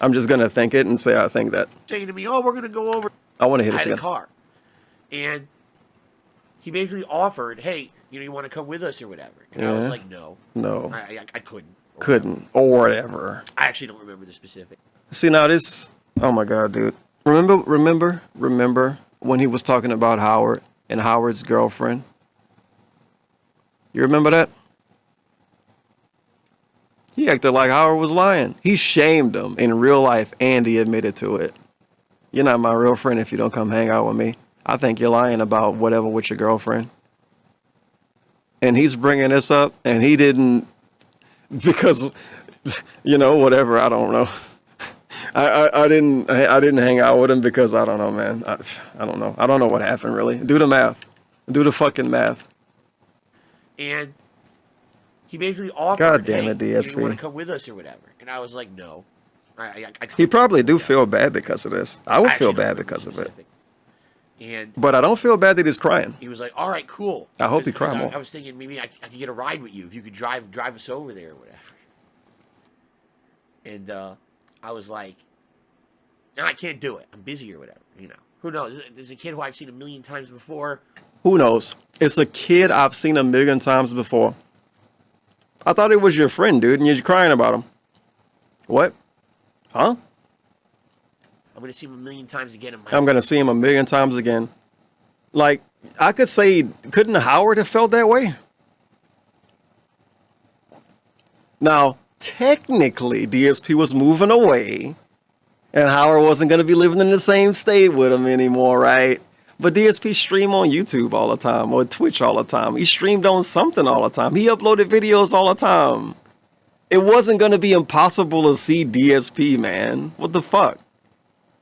I'm just gonna think it and say I think that. Saying to me, "Oh, we're gonna go over." I want to hear I this had a again. car, and he basically offered, "Hey, you want to come with us or whatever?" And I was Yeah. like, "No, No. I couldn't." Couldn't or whatever. I actually don't remember the specific. See now this. Oh my god, dude. Remember when he was talking about Howard and Howard's girlfriend? You remember that? He acted like Howard was lying. He shamed him in real life, and he admitted to it. You're not my real friend if you don't come hang out with me. I think you're lying about whatever with your girlfriend. And he's bringing this up, and he didn't, because, whatever. I don't know. I didn't hang out with him because I don't know, man. I don't know. I don't know what happened really. Do the math. Do the fucking math. And he basically offered, God damn "Hey, it, DSP. you want to come with us or whatever?" And I was like, "No." I He probably do feel bad because of this. I would feel bad because of it. And But I don't feel bad that he's crying. he was like, "All right, cool." I hope he Because cried more. I was thinking maybe I could get a ride with you if you could drive us over there or whatever. And I was like, "No, I can't do it. I'm busy or whatever." Who knows? There's a kid who I've seen a million times before. Who knows? It's a kid I've seen a million times before. I thought it was your friend, dude, and you're crying about him. What? Huh? I'm gonna see him a million times again in my I'm going to see him a million times again. Like, I could say, couldn't Howard have felt that way? Now, technically, DSP was moving away, and Howard wasn't going to be living in the same state with him anymore, right? But DSP streamed on YouTube all the time, or Twitch all the time. He streamed on something all the time. He uploaded videos all the time. It wasn't going to be impossible to see DSP, man. What the fuck?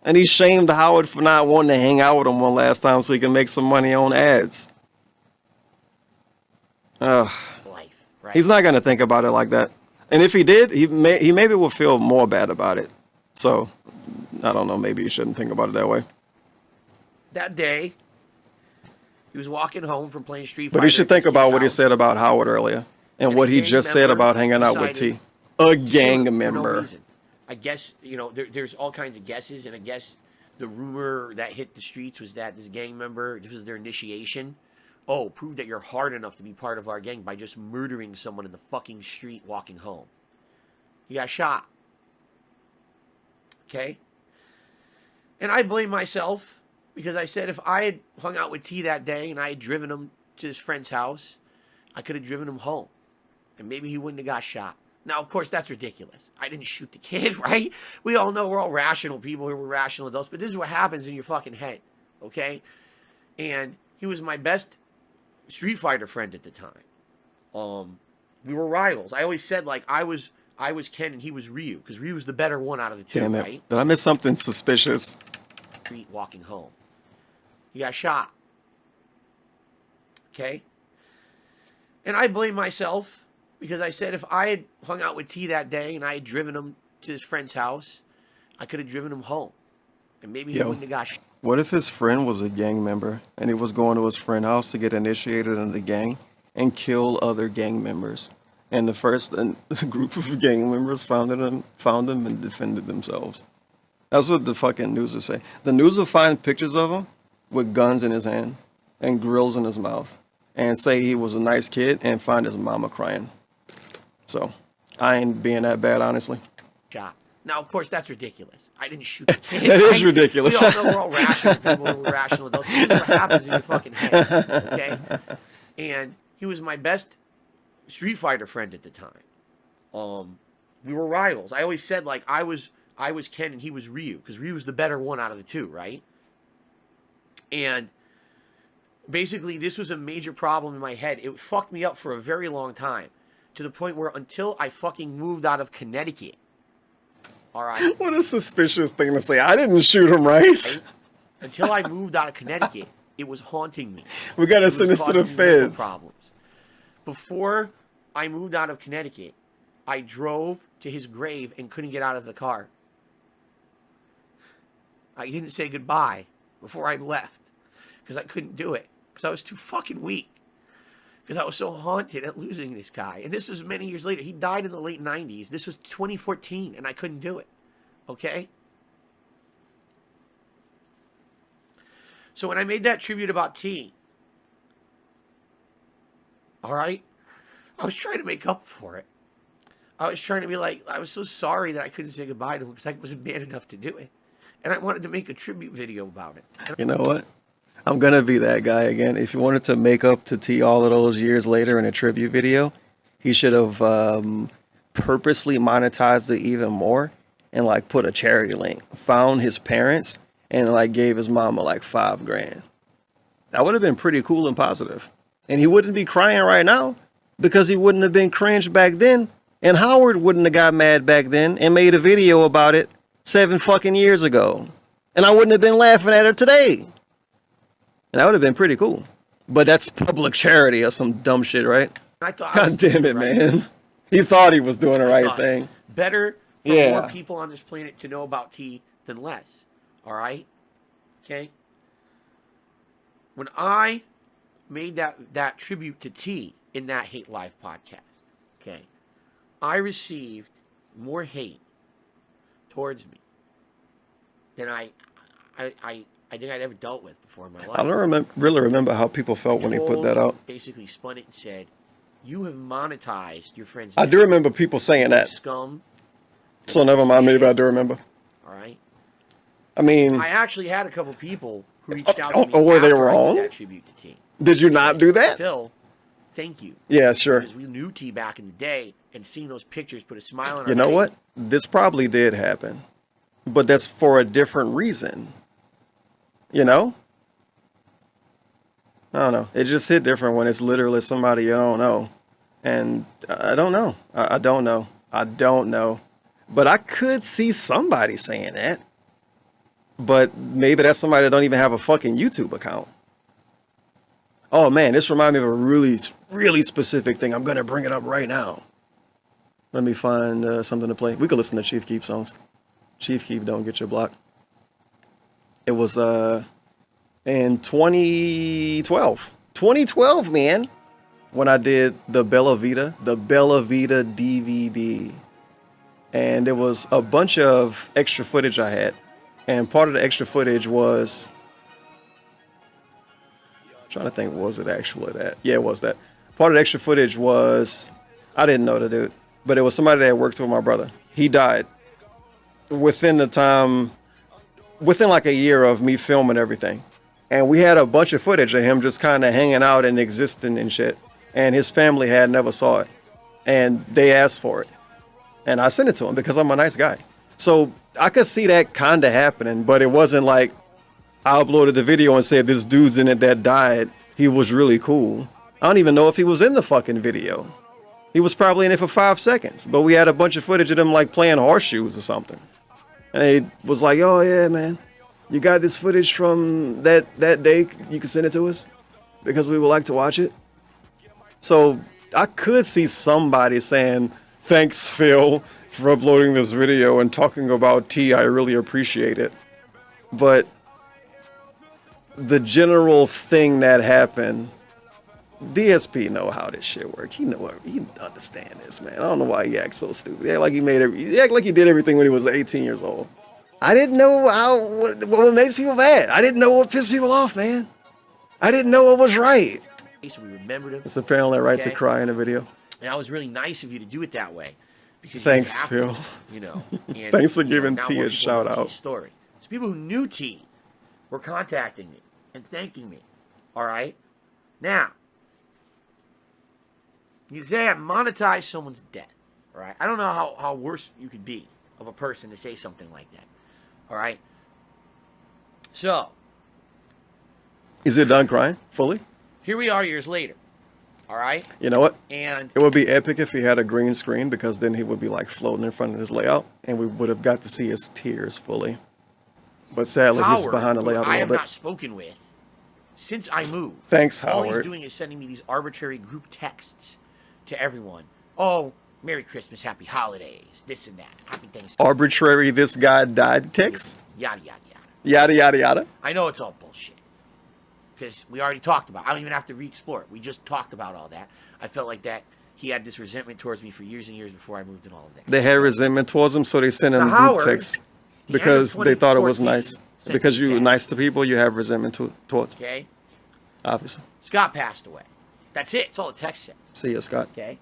And he shamed Howard for not wanting to hang out with him one last time so he can make some money on ads. Ugh. life, right? He's not going to think about it like that. And if he did, he maybe will feel more bad about it. So, I don't know. Maybe you shouldn't think about it that way. That day, he was walking home from playing Street Fighter. But he should think at his about kid's what he house. said about Howard earlier. And what he just said about hanging out with T. A gang member. I guess, there's all kinds of guesses, and I guess the rumor that hit the streets was that this gang member, this was their initiation. Oh, prove that you're hard enough to be part of our gang by just murdering someone in the fucking street walking home. He got shot. Okay? And I blame myself because I said if I had hung out with T that day and I had driven him to his friend's house, I could have driven him home. And maybe he wouldn't have got shot. Now, of course, that's ridiculous. I didn't shoot the kid, right? We all know we're all rational people here. We're rational adults. But this is what happens in your fucking head, okay? And he was my best Street Fighter friend at the time. We were rivals. I always said, like, I was Ken and he was Ryu, because Ryu was the better one out of the two, Damn it. right? Did I miss something suspicious? Street walking home. He got shot. Okay? And I blame myself because I said if I had hung out with T that day and I had driven him to his friend's house, I could have driven him home. And maybe he wouldn't have got shot. What if his friend was a gang member and he was going to his friend's house to get initiated in the gang and kill other gang members? And the group of gang members found him and defended themselves. That's what the fucking news will say. The news will find pictures of him with guns in his hand and grills in his mouth and say he was a nice kid and find his mama crying. So, I ain't being that bad, honestly. Shot. Now, of course, that's ridiculous. I didn't shoot the kid. That is right? ridiculous. We all know we're all rational people. We're rational adults. This is what happens in your fucking head, okay? And he was my best Street Fighter friend at the time. We were rivals. I always said, like, I was Ken and he was Ryu, because Ryu was the better one out of the two, right? And basically, this was a major problem in my head. It fucked me up for a very long time, to the point where until I fucking moved out of Connecticut, All right. What a suspicious thing to say. I didn't shoot him, right? Until I moved out of Connecticut, it was haunting me. We gotta send this to the feds. Problems. Before I moved out of Connecticut, I drove to his grave and couldn't get out of the car. I didn't say goodbye before I left because I couldn't do it because I was too fucking weak. Because I was so haunted at losing this guy. And this was many years later. He died in the late 90s. This was 2014, and I couldn't do it. Okay? So when I made that tribute about T, all right, I was trying to make up for it. I was trying to be like, I was so sorry that I couldn't say goodbye to him because I wasn't man enough to do it. And I wanted to make a tribute video about it. You know what? I'm going to be that guy again. If you wanted to make up to T all of those years later in a tribute video, he should have purposely monetized it even more and like put a charity link, found his parents and like gave his mama like $5,000. That would have been pretty cool and positive. And he wouldn't be crying right now because he wouldn't have been cringed back then. And Howard wouldn't have got mad back then and made a video about it 7 fucking years ago. And I wouldn't have been laughing at her today. And that would have been pretty cool. But that's public charity or some dumb shit, right? God damn it, man. He thought he was doing the right thing. Better for more people on this planet to know about T than less. All right? Okay? When I made that tribute to T in that Hate Live podcast, okay, I received more hate towards me than I think I'd ever dealt with before in my life. I don't really remember how people felt when he put that out. Basically spun it and said, you have monetized your friend's I do remember people saying that. Scum. So never mind, maybe I do remember. All right. I mean, I actually had a couple people who reached out to me. Oh, were they after I wrong? did that tribute to T. Did you not do that? Bill, thank you. Yeah, sure. Because we knew T back in the day, and seeing those pictures put a smile on our You know face. what? This probably did happen, but that's for a different reason. You know? I don't know. It just hit different when it's literally somebody you don't know. And I don't know. I don't know. I don't know. But I could see somebody saying that. But maybe that's somebody that don't even have a fucking YouTube account. Oh man, this reminds me of a really, really specific thing. I'm going to bring it up right now. Let me find something to play. We could listen to Chief Keef songs. Chief Keef, Don't Get Your Block. It was in 2012. 2012, man. When I did the Bella Vita DVD. And there was a bunch of extra footage I had. And part of the extra footage was, I'm trying to think, was it actually that? Yeah, it was that. Part of the extra footage was, I didn't know the dude, but it was somebody that worked with my brother. He died within the time, within like a year of me filming everything. And we had a bunch of footage of him just kind of hanging out and existing and shit. And his family had never saw it. And they asked for it. And I sent it to him because I'm a nice guy. So I could see that kind of happening, but it wasn't like I uploaded the video and said this dude's in it that died. He was really cool. I don't even know if he was in the fucking video. He was probably in it for 5 seconds, but we had a bunch of footage of him like playing horseshoes or something. And he was like, oh yeah, man, you got this footage from that day? You can send it to us because we would like to watch it. So I could see somebody saying, thanks, Phil, for uploading this video and talking about T. I really appreciate it. But the general thing that happened, DSP know how this shit work. He understand this, man. I don't know why he acts so stupid. He act like he act like he did everything when he was 18 years old. I didn't know what makes people mad. I didn't know what pissed people off, man. I didn't know what was right. So we remembered him. It's apparently right to cry in a video. And that was really nice of you to do it that way. Thanks, Phil. You know. And, thanks for giving T a shout out. Story. So people who knew T were contacting me and thanking me. All right. Now, you say I monetized someone's death. All right. I don't know how worse you could be of a person to say something like that. All right. So. Is it done crying fully? Here we are years later. All right. You know what? And it would be epic if he had a green screen, because then he would be like floating in front of his layout, and we would have got to see his tears fully. But sadly, he's Howard, behind the who layout a I little have bit. not spoken with since I moved. Thanks, All he's Howard. doing is sending me these arbitrary group texts to everyone. Oh, Merry Christmas, Happy Holidays, this and that, Happy Thanksgiving. Arbitrary, this guy died text. Yada yada yada. Yada yada yada. I know it's all bullshit because we already talked about it. I don't even have to re-explore it. We just talked about all that. I felt like that he had this resentment towards me for years and years before I moved and all of that. They had resentment towards him, so they sent him group Howard, texts the because end of they thought it was 2014 nice. sent Because me you're text. nice to people, you have resentment towards. Okay. Obviously. Scott passed away. That's it. That's all the text says. See ya, Scott. Okay.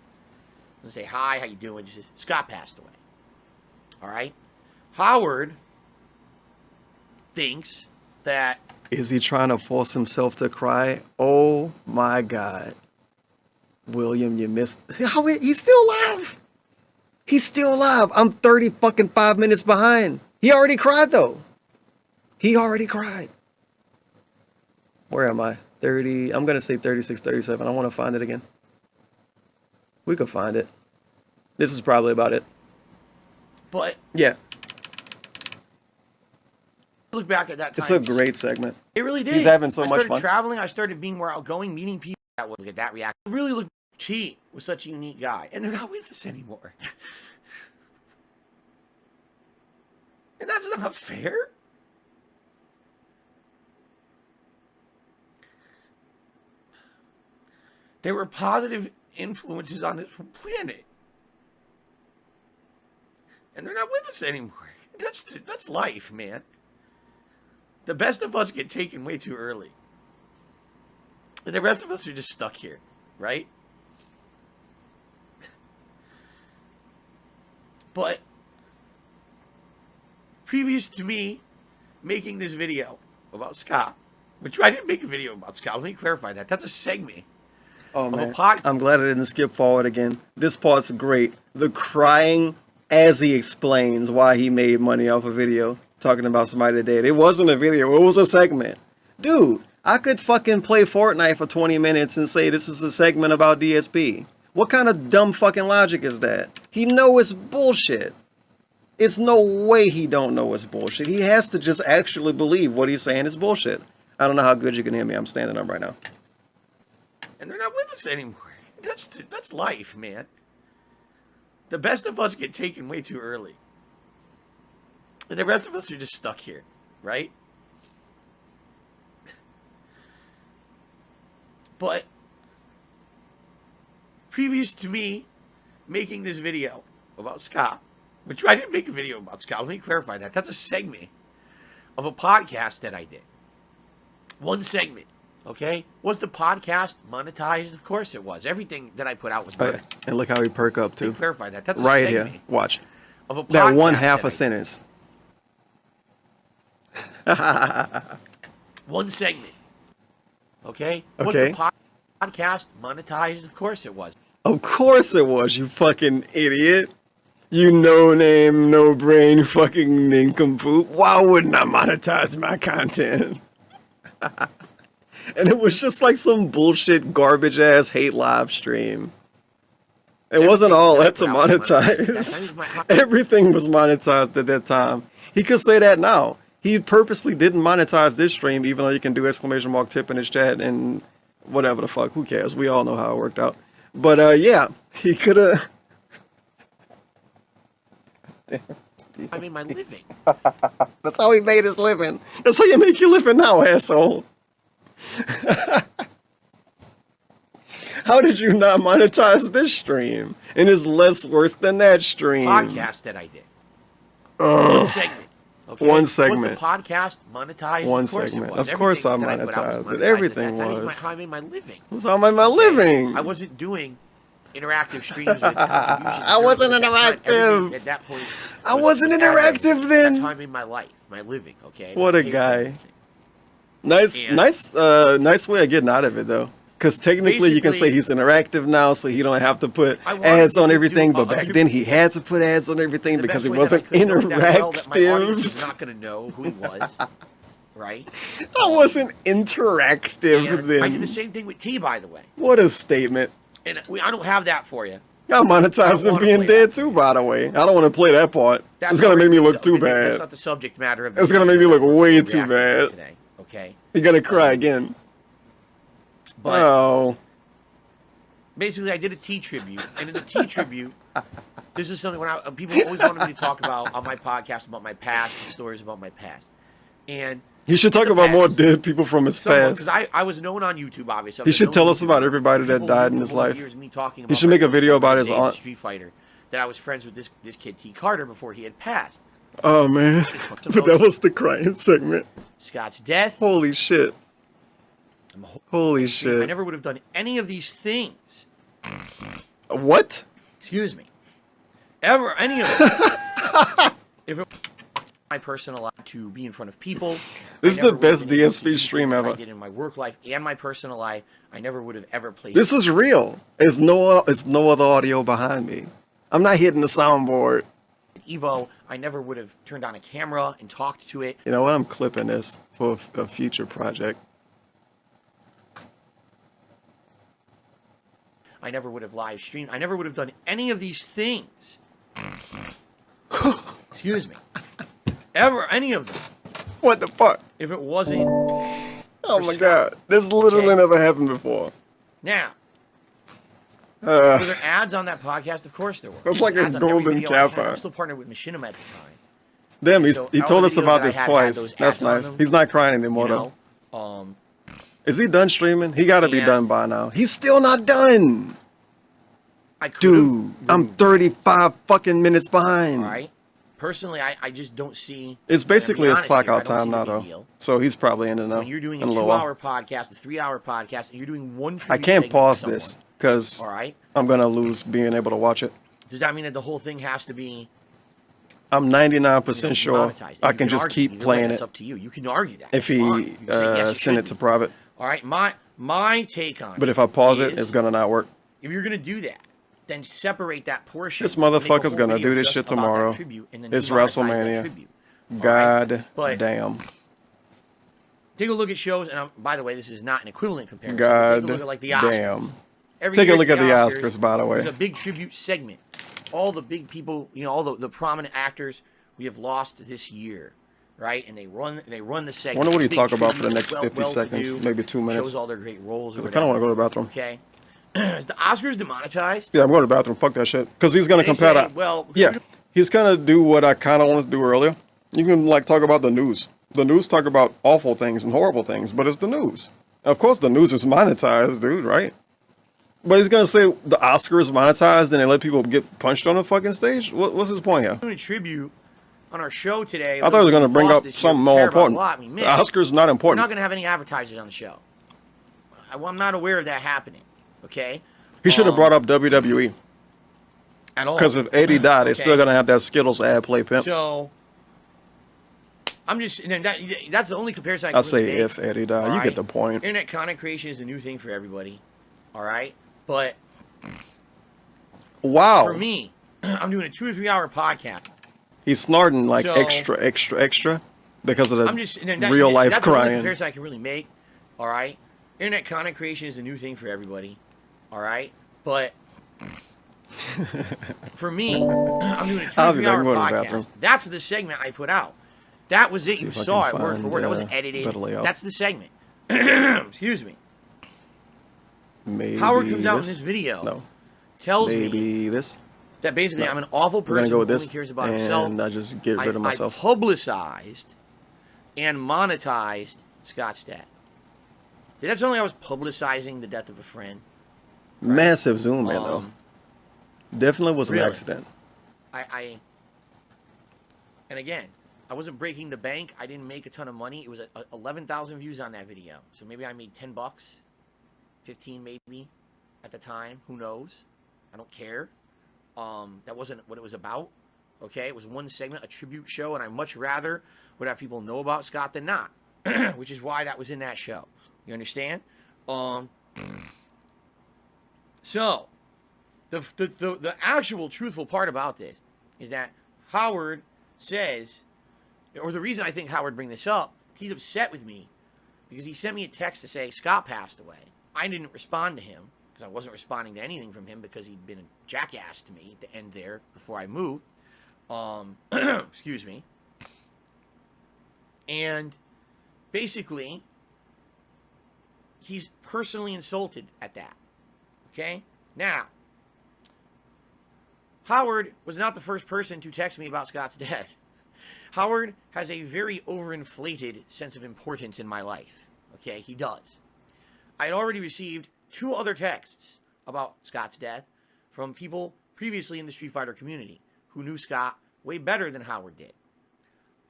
And say hi, how you doing? Just says, Scott passed away. All right. Howard thinks that Is he trying to force himself to cry? Oh my God. William, you missed. How he's still alive. He's still alive. I'm 5 minutes behind. He already cried though. He already cried. Where am I? 30. I'm going to say 36, 37. I want to find it again. We could find it. This is probably about it. But Yeah. look back at that time. It's a great segment. It really did. He's having so I much started fun. traveling. I started being more outgoing, meeting people. That would get that reaction. I really looked cheap with such a unique guy, and they're not with us anymore. And that's not fair. There were positive influences on this planet, and they're not with us anymore. That's life, man. The best of us get taken way too early. And the rest of us are just stuck here, right? But previous to me making this video about Scott, which I didn't make a video about Scott, let me clarify that. That's a segment. Oh, of a man. podcast. I'm glad I didn't skip forward again. This part's great. The crying as he explains why he made money off a video talking about somebody that did. It wasn't a video. It was a segment. Dude, I could fucking play Fortnite for 20 minutes and say this is a segment about DSP. What kind of dumb fucking logic is that? He know it's bullshit. It's no way he don't know it's bullshit. He has to just actually believe what he's saying is bullshit. I don't know how good you can hear me. I'm standing up right now. And they're not with us anymore. That's life, man. The best of us get taken way too early. And the rest of us are just stuck here, right? But previous to me making this video about Scott, which I didn't make a video about Scott, let me clarify that. That's a segment of a podcast that I did. One segment. Okay, was the podcast monetized? Of course it was. Everything that I put out was monetized. And look how he perk up too. Clarify that. That's a right segment here. Watch. Of a That one podcast half that a sentence. One segment. Okay. Okay. Was the podcast monetized? Of course it was. Of course it was, you fucking idiot. You no name, no brain fucking nincompoop. Why wouldn't I monetize my content? And it was just like some bullshit garbage ass hate live stream. It wasn't all that to monetize. Everything was monetized at that time. He could say that now. He purposely didn't monetize this stream, even though you can do exclamation mark tip in his chat and whatever the fuck. Who cares? We all know how it worked out. But yeah, he could have. I made my living. That's how he made his living. That's how you make your living now, asshole. How did you not monetize this stream? And it's less worse than that stream. Podcast that I did. One segment. Okay. One segment. Was the podcast monetized? One of course segment. It was. Of course I Everything that put out monetized was it. Everything That was. how I made my living. That's how I made my living. I wasn't doing interactive streams with contributions. I wasn't interactive. At that point, I wasn't interactive then. That's how I made my life, my living. Okay. What a guy. Nice way of getting out of it though. Because technically you can say he's interactive now, so he don't have to put ads on everything. But back then he had to put ads on everything because he wasn't interactive. My audience was not going to know who he was. right? I wasn't interactive And then. I did the same thing with T, by the way. What a statement. And I don't have that for you. Y'all monetized him being dead too, by the way. I don't want to play that part. It's gonna make me look too bad. That's not the subject matter of It's gonna make me look way too reacting bad. today. Okay. You're gonna cry again. But Oh. basically, I did a T tribute, and in the T tribute, this is something people always wanted me to talk about on my podcast about my past, and stories about my past, and He should talk about more dead people from his because past. I was known on YouTube, obviously. He should tell us about everybody that died in his life. He should make a video about his aunt. Street Fighter, that I was friends with this kid T Carter before he had passed. Oh man, but that was the crying segment. Scott's death. Holy shit. Holy I shit. never would have done any of these things. What? Excuse me. Ever any of them. If it my personal life to be in front of people. This is the best DSP stream I ever. did in my work life and my personal life. I never would have ever played. This is real. It's no other audio behind me. I'm not hitting the soundboard. Evo, I never would have turned on a camera and talked to it. You know what? I'm clipping this for a future project. I never would have live streamed. I never would have done any of these things. Excuse me. Ever, any of them. What the fuck? If it wasn't. Oh my god. This literally never happened before. Now. Were there ads on that podcast? Of course there were. It's like a Ads on every golden video I had. kappa. I'm still partnered with Machinima at the time. Damn, So he all told the us videos about that I this had twice. those That's ads on nice. them, He's not crying anymore you though. know, Is he done streaming? He gotta be Yeah. done by now. He's still not done. Dude, I'm 35 fucking minutes behind. all right. Personally, I just don't see. It's basically his honest clock here, I out don't time see the now, big though. deal. So he's probably in it now. When you're doing in a little while. 2-hour podcast, a 3-hour podcast, and you're doing one. I tribute can't segment to pause someone, this because all right. I'm gonna lose being able to watch it. Does that mean that the whole thing has to be? I'm 99% sure monetized? I You can just argue keep either way, playing that's it up to you. You can argue that if you he want. You can say, yes, you send it shouldn't. to private. All right, my take on But if I pause it, is, it's gonna not work. if you're gonna do that, then separate that portion. This make a motherfucker's whole gonna video do this just shit about that tomorrow. tribute, and then It's demonetize that WrestleMania. tribute. God But- damn. Take a look at shows, and by the way, this is not an equivalent comparison. God Take a look at like the Oscars. damn. Every Take a year look at the Oscars, by the way. There's a big tribute segment. All the big people, all the prominent actors we have lost this year, right? And they run the I segment. wonder what he Big talk about for the tribute, next 50 seconds, well-to-do, maybe 2 minutes. Shows all their great roles. Or I kind of want to go to the bathroom. Okay. Is the Oscars demonetized? Yeah, I'm going to the bathroom. Fuck that shit. Because he's going to They compare say, that. well, Yeah, he's going to do what I kind of wanted to do earlier. You can like talk about the news. The news talk about awful things and horrible things, but it's the news. Of course, the news is monetized, dude, right? But he's going to say the Oscars monetized and they let people get punched on the fucking stage? What's his point here? Doing a tribute on our show today. I thought he was going to bring up something more important. The The Oscars not We're important. not going to have any advertisers on the show. I'm not aware of that happening. Okay. He should have brought up WWE. At all. Because if Eddie died, they're Okay. still going to have that Skittles ad play pimp. So I'm just that's the only comparison I can I'll say really make. if Eddie died. All You right? get the point. Internet content creation is a new thing for everybody. All right, but Wow. for me, I'm doing a 2 or 3 hour podcast. He's snorting like So- extra because of the I'm just real life that's the only crying. comparison I can really make. All right, internet content creation is a new thing for everybody. All right, but for me, I'm doing a 2 I'll or be 3 back. hour I'm going to the bathroom. podcast. That's the segment I put out. That was it. See You if I saw can it word for find, word. That wasn't better edited. layout. That's the segment. Excuse me. Maybe Howard comes out in this? this video. No. Tells me Maybe this. that basically No. I'm an awful We're gonna person go with who this, only cares about and himself. I just get rid of myself. I publicized and monetized Scott's death. That's only I was publicizing the death of a friend. Massive zoom in though. Definitely was an really? accident. And again, I wasn't breaking the bank. I didn't make a ton of money. It was 11,000 views on that video. So maybe I made $10, 15 maybe at the time. Who knows? I don't care. That wasn't what it was about. Okay, it was one segment, a tribute show, and I much rather would have people know about Scott than not, which is why that was in that show. You understand? So, the actual truthful part about this is that Howard says, or the reason I think Howard bring this up, He's upset with me because he sent me a text to say Scott passed away. I didn't respond to him because I wasn't responding to anything from him because he'd been a jackass to me at the end there before I moved. Excuse me. And basically, he's personally insulted at that. Okay? Now, Howard was not the first person to text me about Scott's death. Howard has a very overinflated sense of importance in my life. Okay? He does. I had already received 2 other texts about Scott's death from people previously in the Street Fighter community who knew Scott way better than Howard did.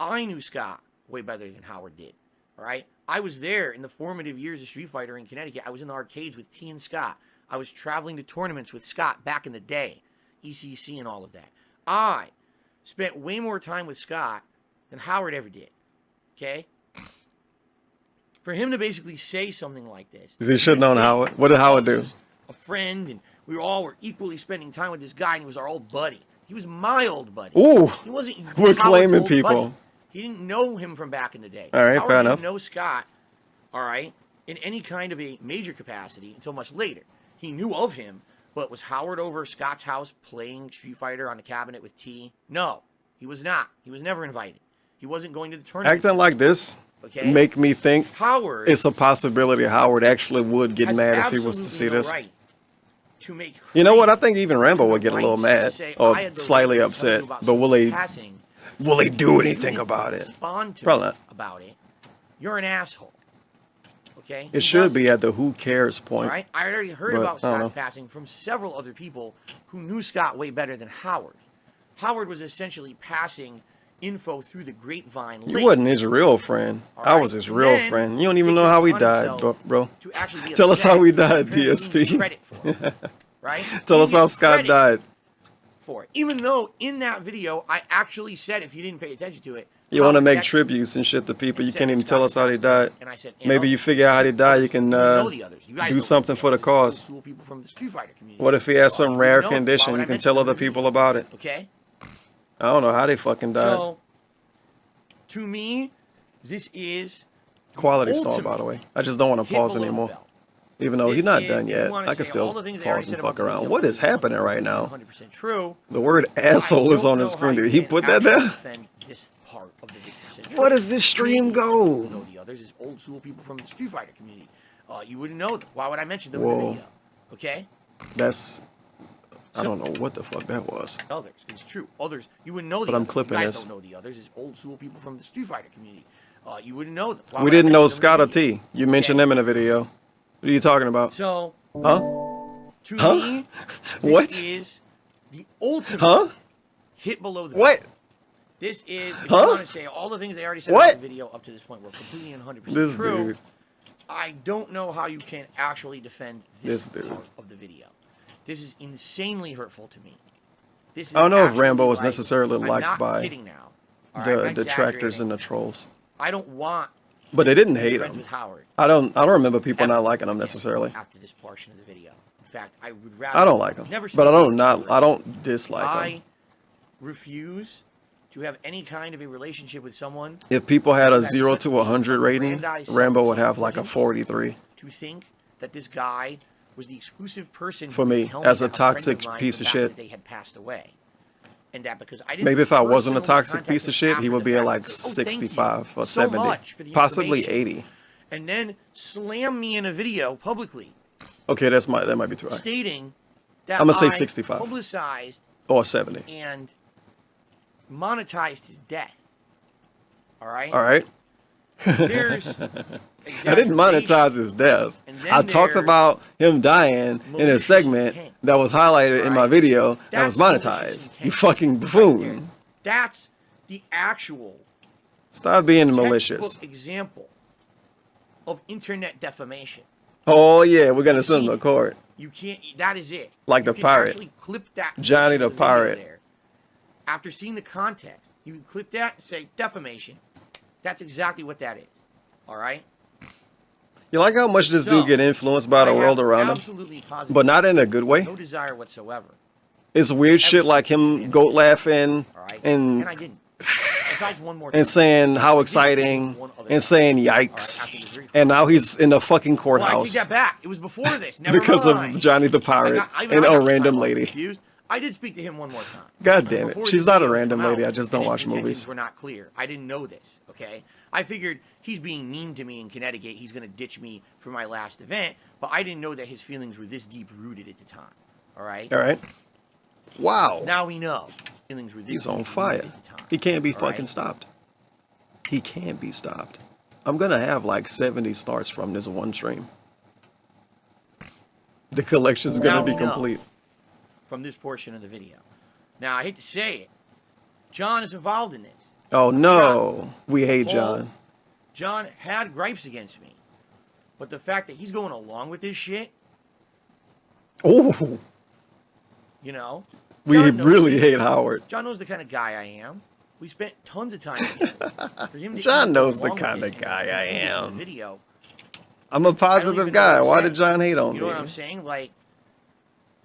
I knew Scott way better than Howard did. All right? I was there in the formative years of Street Fighter in Connecticut. I was in the arcades with T and Scott. I was traveling to tournaments with Scott back in the day. ECC and all of that. I spent way more time with Scott than Howard ever did. Okay? For him to basically say something like this. He should have known Howard. What did Howard do? A friend, and we were equally spending time with this guy, and he was our old buddy. He was my old buddy. Ooh, he wasn't we're Howard's claiming old people. buddy. He didn't know him from back in the day. All right, Howard fair didn't enough. know Scott, all right, in any kind of a major capacity until much later. He knew of him, but was Howard over Scott's house playing Street Fighter on the cabinet with T? No, he was not. He was never invited. He wasn't going to the tournament. Acting like this make me think Howard it's a possibility Howard actually would get mad if he was to see this. Right to make you know what? I think even Rambo would get a little mad or slightly upset. But will they do anything about it? Respond to Probably not. About it. You're an asshole. Okay? It should be at the who cares point. All right? I already heard about Scott's passing from several other people who knew Scott way better than Howard. Howard was essentially passing info through the grapevine. You wasn't his real friend. I was his real friend. You don't even know how he died, bro. Tell us how he died, DSP. Right? Tell us how Scott died. For it. Even though in that video, I actually said, if you didn't pay attention to it, you want to make tributes and shit to people. You can't even tell us how they died. Maybe you figure out how they died. You can do something for the cause. What if he has some rare condition? You can tell other people about it. Okay. I don't know how they fucking died. So, to me, this is quality song, by the way. I just don't want to pause anymore. Even though he's not done yet, I can still pause and fuck around. What is happening right now? 100% true. The word asshole is on the screen. Did he put that there? What does this stream go? Know the others is old school people from the Street Fighter community. You wouldn't know them. Why would I mention them in the video? Okay. That's. I don't know what the fuck that was. Others, it's true. Others, you wouldn't know. But I'm clipping this. this. Don't know the others is old school people from the Street Fighter community. You wouldn't know them. We didn't know Scott or T. You mentioned them in the video. What are you talking about? So, to me, this is the ultimate hit below the what? This is, if you want to say all the things they already said in the video up to this point were completely and 100% true. Dude. I don't know how you can actually defend this part of the video. This is insanely hurtful to me. This is I don't know if Rambo was necessarily I'm liked not by kidding now. the detractors and the trolls. I don't want. But they didn't hate him. With Howard. I don't remember people not liking him necessarily. After this portion of the video, in fact, I would rather. I don't like him, but I don't dislike him. I refuse to have any kind of a relationship with someone. If people had a 0 to 100 rating, Rambo would have like a 43. To think that this guy was the exclusive person for me as a toxic piece of shit. They had passed away. And that because I didn't maybe if I wasn't a toxic piece of shit, he would be at like 65 or 70, possibly 80. And then slam me in a video publicly. Okay, that might be too high. Stating that I'm gonna say 65 publicized or 70 and monetized his death. All right. All right. There's I didn't monetize his death. I talked about him dying in a segment that was highlighted in my video that was monetized. You fucking buffoon. That's the actual stop being malicious example of internet defamation. Oh yeah, we're gonna send him to court. You can't. That is it. Like the pirate, clip that Johnny the pirate. There. After seeing the context, you can clip that and say defamation. That's exactly what that is. All right. You like how much this dude get influenced by the world around him, but not in a good way. No desire whatsoever. It's weird shit like him goat laughing and I didn't. besides one more time, and saying how exciting and saying yikes. And now he's in the fucking Well, I courthouse take that back. It was before this. Never because mind. of Johnny the Pirate and a random lady. Confused. I did speak to him one more time. God damn it. Before She's the not a video random came lady. out, I just don't and his watch intentions movies. Were not clear. I didn't know this. Okay, I figured he's being mean to me in Connecticut. He's going to ditch me for my last event, but I didn't know that his feelings were this deep rooted at the time. All right. All right. Wow. Now we know. Feelings were this He's on deep fire. rooted at the time. He can't be All fucking right? stopped. He can't be stopped. I'm going to have like 70 starts from this one stream. The collection is going Now to be we know complete. from this portion of the video. Now, I hate to say it, John is involved in this. Oh, no. We hate Paul, John. John had gripes against me. But the fact that he's going along with this shit, Oh, you know. we John knows really me. hate Howard. John knows the kind of guy I am. We spent tons of time together. For him to John even knows go the along with kind this of and guy I do this in the am. Video, I'm a I don't positive even know guy. what to Why say. did John hate on You know me? what I'm saying? Like,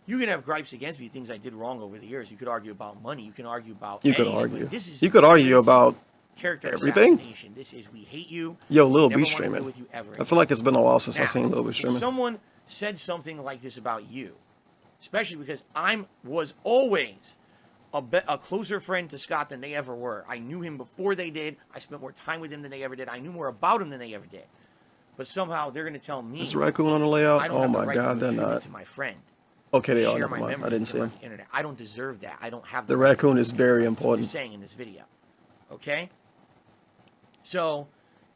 you can have gripes against me, things I did wrong over the years. You could argue about money. You can argue about You could anything, but argue. This is You could argue about character everything. assassination. This is we hate you. Yo, Lil we B never wanna deal streaming. with you ever I feel like it's been a while since Now, I've seen Lil B if streaming. someone said something like this about you, especially because I was always a closer friend to Scott than they ever were. I knew him before they did. I spent more time with him than they ever did. I knew more about him than they ever did. But somehow they're going to tell me. Is Raccoon on the layout? I don't Oh have the my right God, to they're attribute not. to my friend. Okay, they are. Share Never my mind. I memories didn't with see him him. on the internet. I don't deserve that. I don't have The right to raccoon do is that. very That's what important. you're saying in this video. Okay? So,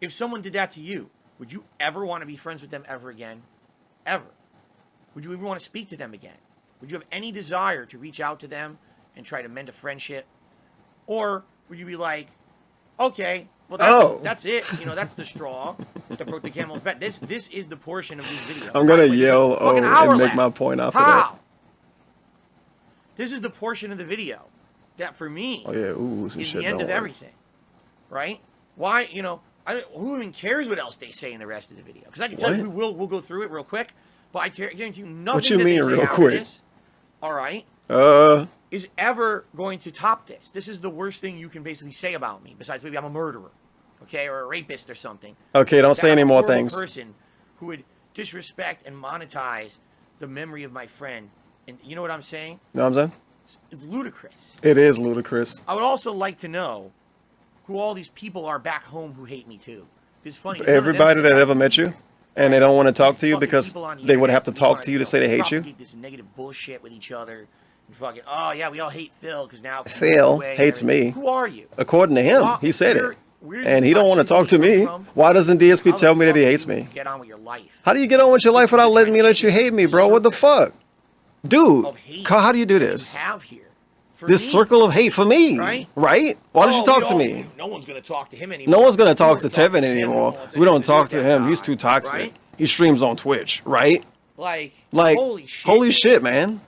if someone did that to you, would you ever want to be friends with them ever again? Ever? Would you ever want to speak to them again? Would you have any desire to reach out to them and try to mend a friendship? Or would you be like, okay, well, that's it. You know, that's the straw that broke the camel's back. This is the portion of these videos. I'm gonna By the way, yell this is a fucking oh hour and make left. my point after How? that. This is the portion of the video that, for me, Oh yeah, ooh, some is shit the end don't of work. everything, right? Why, you know, who even cares what else they say in the rest of the video? Because I can tell you, we'll go through it real quick, but I guarantee you nothing What you that mean they say real after quick? this, all right, is ever going to top this. This is the worst thing you can basically say about me, besides maybe I'm a murderer, okay, or a rapist or something. Okay, don't That say I'm any a more horrible things. Person who would disrespect and monetize the memory of my friend, and you know what I'm saying? Know what I'm saying? It's ludicrous. It is ludicrous. I would also like to know who all these people are back home who hate me too. It's funny. Everybody that ever met you, and they don't want to talk to you because they would have to talk to you to say they hate you. Propagate this negative bullshit with each other. And fucking, oh yeah, we all hate Phil because now Phil hates me. Who are you? According to him, he said it. And he don't want to talk to me. Why doesn't DSP tell me that he hates me? Get on with your life. How do you get on with your life without letting me let you hate me, bro? What the fuck? Dude, how do you do this? Have here. This circle of hate for me, right? Why don't you talk to me? No one's gonna talk to him anymore. No one's gonna talk to Tevin anymore. We don't talk to him. He's too toxic. He streams on Twitch, right? Like holy shit, man.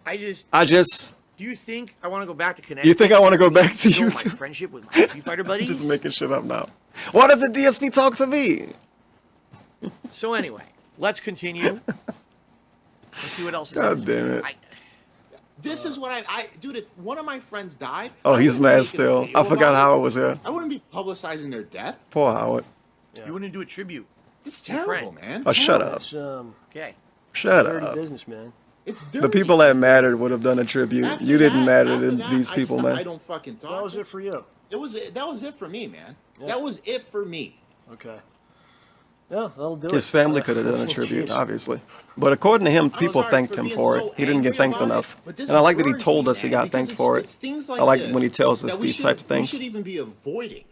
I just. Do you think I want to go back to Connecticut? You think I want to go back to Show my YouTube? friendship with my Street Fighter buddies? Just making shit up now. Why doesn't DSP talk to me? So anyway, let's continue. Let's see what else is God damn it. This is what dude, if one of my friends died. Oh, I he's wouldn't be mad making a still. video I forgot about it. Howard was here. I wouldn't be publicizing their death. Poor Howard. You wouldn't do a tribute. It's to your terrible, friend. man. Oh, shut up. It's, Okay. Shut dirty up. business, man. It's dirty. The people that mattered would have done a tribute. After You didn't that- matter to after that, these people, I man. don't fucking talk. That was it for you. That was it for me, man. Yeah. That was it for me. Okay. Yeah, that'll do it. His family could have done a tribute, Jeez. obviously. But according to him, people sorry thanked for him being for so it. He didn't get angry thanked about it, enough. but this And I like that he burns told me, us he man, got because thanked for it. it's things like I like this when he tells us that we these should- types of things. We should even be avoiding.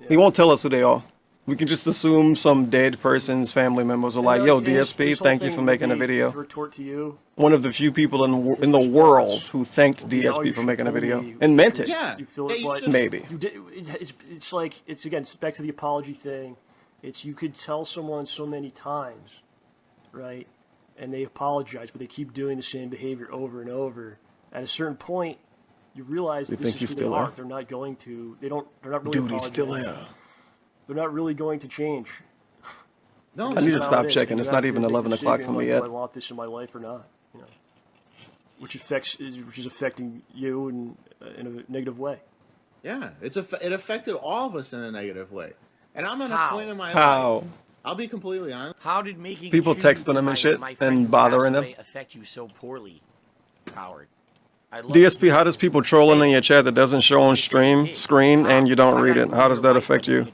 He won't tell us who they are. We can just assume some dead person's family members are like, yo, DSP, thank you for making a video. Retort to you. One of the few people in the world who thanked DSP for making a video and meant it. You feel it, but Maybe. You did, it's like, it's again, it's back to the apology thing. It's you could tell someone so many times, right? And they apologize, but they keep doing the same behavior over and over. At a certain point, you realize You this think is he's who still they are. there? They're not going to. They're not really. Dude, he's still apologizing. there. They're not really going to change. No, I need to It's stop not it. checking. You It's have not to even make a 11 o'clock decision, for me like, yet. Do I want this in my life or not? You know, which is affecting you in a negative way. Yeah, it affected all of us in a negative way. And I'm at a How? point in my How? life. I'll be completely honest. How did making People a tribute texting to them and my- shit my friend and who bothering passed them. away affect you so poorly, Howard? I'd love DSP, to how does people trolling in your chat that doesn't show on screen and you don't read it? How does that affect you?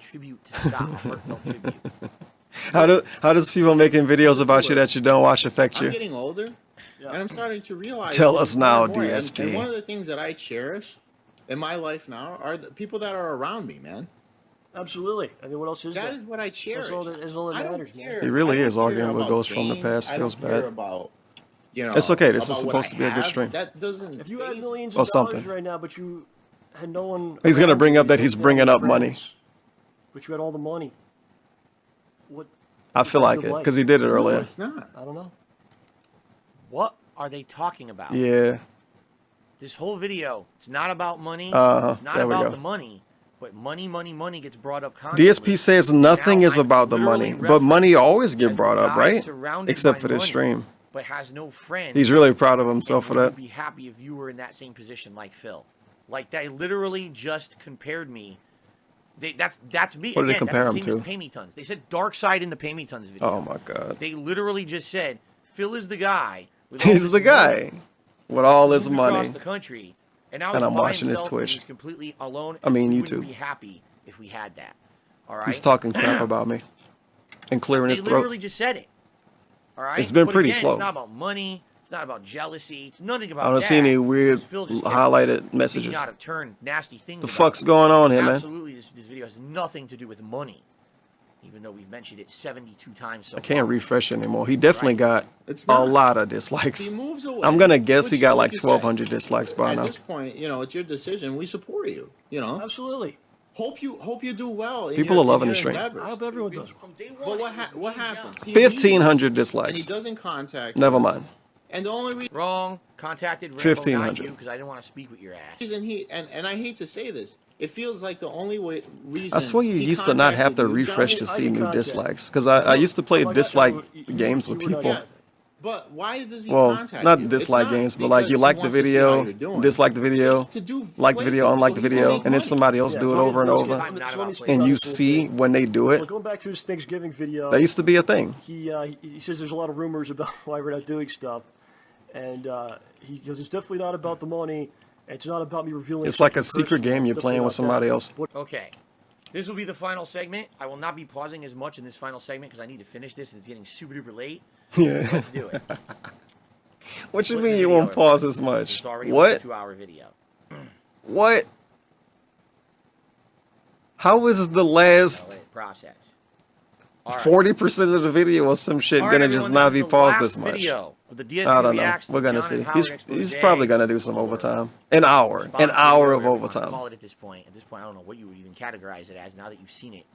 How does people making videos about you that you don't watch affect I'm you? getting older, and I'm starting to realize. Tell that us more now, and more, DSP. And one of the things that I cherish in my life now are the people that are around me, man. Absolutely. I mean, what else is That there? is what I cherish. That's all that I don't matters, man. care. He really I don't is arguing care what about goes from the games. past I feels don't care bad. about, you know, It's okay. This is about what supposed I to be a good have. stream. That doesn't. If you had millions Or of dollars something. right now, but you had no one. He's gonna around bring you, up that no he's family, bringing up friends, money. But you had all the money. What? I feel like it because he did it earlier. No, it's not. I don't know. What are they talking about? Yeah. This whole video, it's not about money. It's not There we about go. the money. But money gets brought up constantly. DSP says nothing Now is I'm about the literally money, but money always as get the brought up, guy right? surrounded Except by for this money, stream. But has no friends. He's really proud of himself for and that. would be happy if you were in that same position like Phil. Like they literally just compared me. That's me. What did they Again, compare that's him the same to? as Pay Me Tons. They said Dark Side in the Pay Me Tons video. Oh my God. They literally just said Phil is the guy. With all He's this the guy money, with all this moved across money. the country, and now And he's I'm by watching his himself and Twitch. He's completely alone. I mean, and we wouldn't YouTube. Be happy if we had that. All right. He's talking crap about me and clearing his They throat. literally just said it. All right. It's been But pretty again, slow. It's not about money. It's not about jealousy. It's nothing about I don't that. see any weird Phil just kept highlighted speaking messages. out of turn, nasty things. The about fuck's him. going on here, man? Absolutely, this video has nothing to do with money, even though we've mentioned it 72 times so I can't far. refresh anymore. He definitely got It's a not. lot of dislikes. He moves away. I'm gonna guess he which, got like you said, 1,200 dislikes by At now. this point, you know, it's your decision. We support you. You know. Absolutely. Hope you do well. in People your- are loving in the your stream. endeavors. I hope everyone does. But what happens? He 1,500 leaves, and he dislikes. doesn't contact. Never us. mind. And the only reason Wrong. Contacted Rambo, 1,500. because I didn't want to speak with your ass. he and I hate to say this, it feels like the only reason. I swear you he used to not have to contacted you- refresh to I see didn't new contact. dislikes because I used to play Oh my God, dislike you games with were not people. yet. But why does he Well, contact not you? dislike It's not games, but like you because like he the wants to see how video, you're doing. dislike the video, It's to do like the video, playthroughs unlike so the he can video, make and then money. somebody else do it over and over, and you see when they do it. Well, going back to his Thanksgiving video. That used to be a thing. He says there's a lot of rumors about why we're not doing stuff, and he goes, it's definitely not about the money. And it's not about me revealing. It's like a something secret personal. game It's you're playing definitely with not that. somebody else. Okay. This will be the final segment. I will not be pausing as much in this final segment because I need to finish this. It's getting super duper late. Yeah. Let's do it. What you Split mean the you video, won't pause everybody. as much? It's already What? a 2-hour video. What? How is the last Let it process. 40% of the video or some shit All right, gonna everyone, just this not is be the paused last this much? video of the DSP I don't know. reacts to We're gonna John see. and Howard He's expose. probably gonna do some overtime. An hour of Call overtime. it at this point. At this point, I don't know what you would even categorize it as now that you've seen it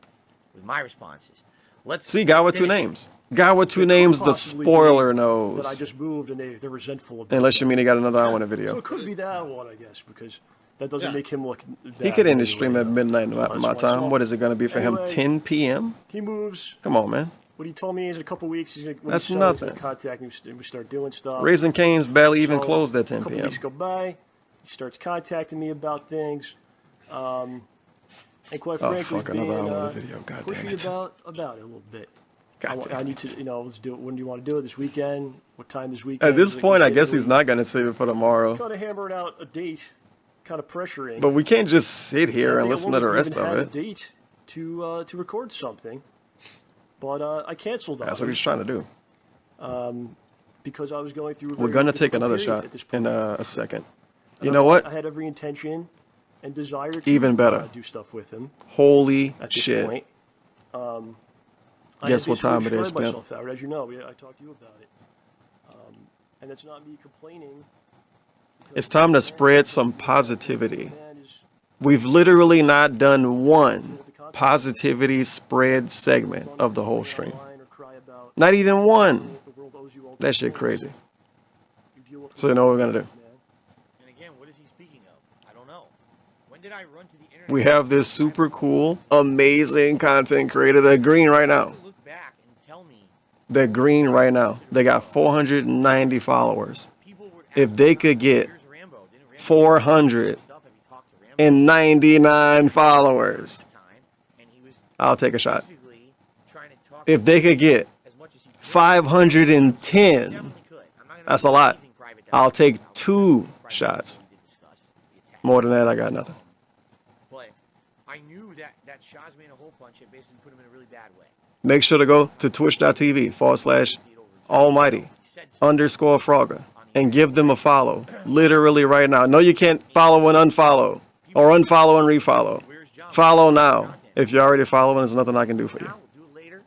with my responses. Let's See, guy with two finish it. names. Guy with two names. The Possibly spoiler be That I knows. just moved and they're resentful about Unless you that. mean he got another hour in a So video. it could be that one, I guess, because that doesn't Yeah. make him look. He bad could end anyway. his stream at midnight my time. What is it gonna be for him? Anyway, 10 p.m. He moves. Come on, man. What he told me is in a couple weeks he's gonna. when That's he's selling, he's nothing. gonna contact me and we start doing stuff. Raising Cane's barely even So, closed at A 10 couple p.m. weeks go by. He starts contacting me about things. And quite Oh, frankly, fuck, being, another hour of the video. God damn pushy it. about it a little bit. God I damn need it. to, let's do it. When do you want to do it? This weekend? What time this weekend? At this point, I guess he's not gonna save it for tomorrow. Kind of hammering out a date, kind of pressuring. But we can't just sit I here and think listen I to the won't rest even of have it. a date to record something, but I canceled on That's what him, he's trying to do. because I was going through. A We're very gonna take difficult another period shot at this in point. a second. And You know what? I had every intention and desire to Even better. do stuff with him. Holy At this shit. point. I Guess had what time basically it is, destroyed pimp? myself, Howard, as you know, I talked to you about it, and it's not me complaining. It's time to spread some positivity. We've literally not done one positivity spread segment of the whole stream. Not even one. That shit crazy. So you know what we're gonna do? And again, what is he speaking of? I don't know. When did I run to the internet? We have this super cool, amazing content creator. They're green right now. Look back and tell me. They're green right now. They got 490 followers. If they could get 400 and 99 followers. I'll take a shot. If they could get 510, that's a lot. I'll take 2 shots. More than that, I got nothing. But I knew that shots me in a hole punch and basically put him in a really bad way. Make sure to go to twitch.tv/almighty_Frogger and give them a follow. Literally right now. No, you can't follow and unfollow or unfollow and refollow. Follow now. If you're already following, there's nothing I can do for you. We'll do it later.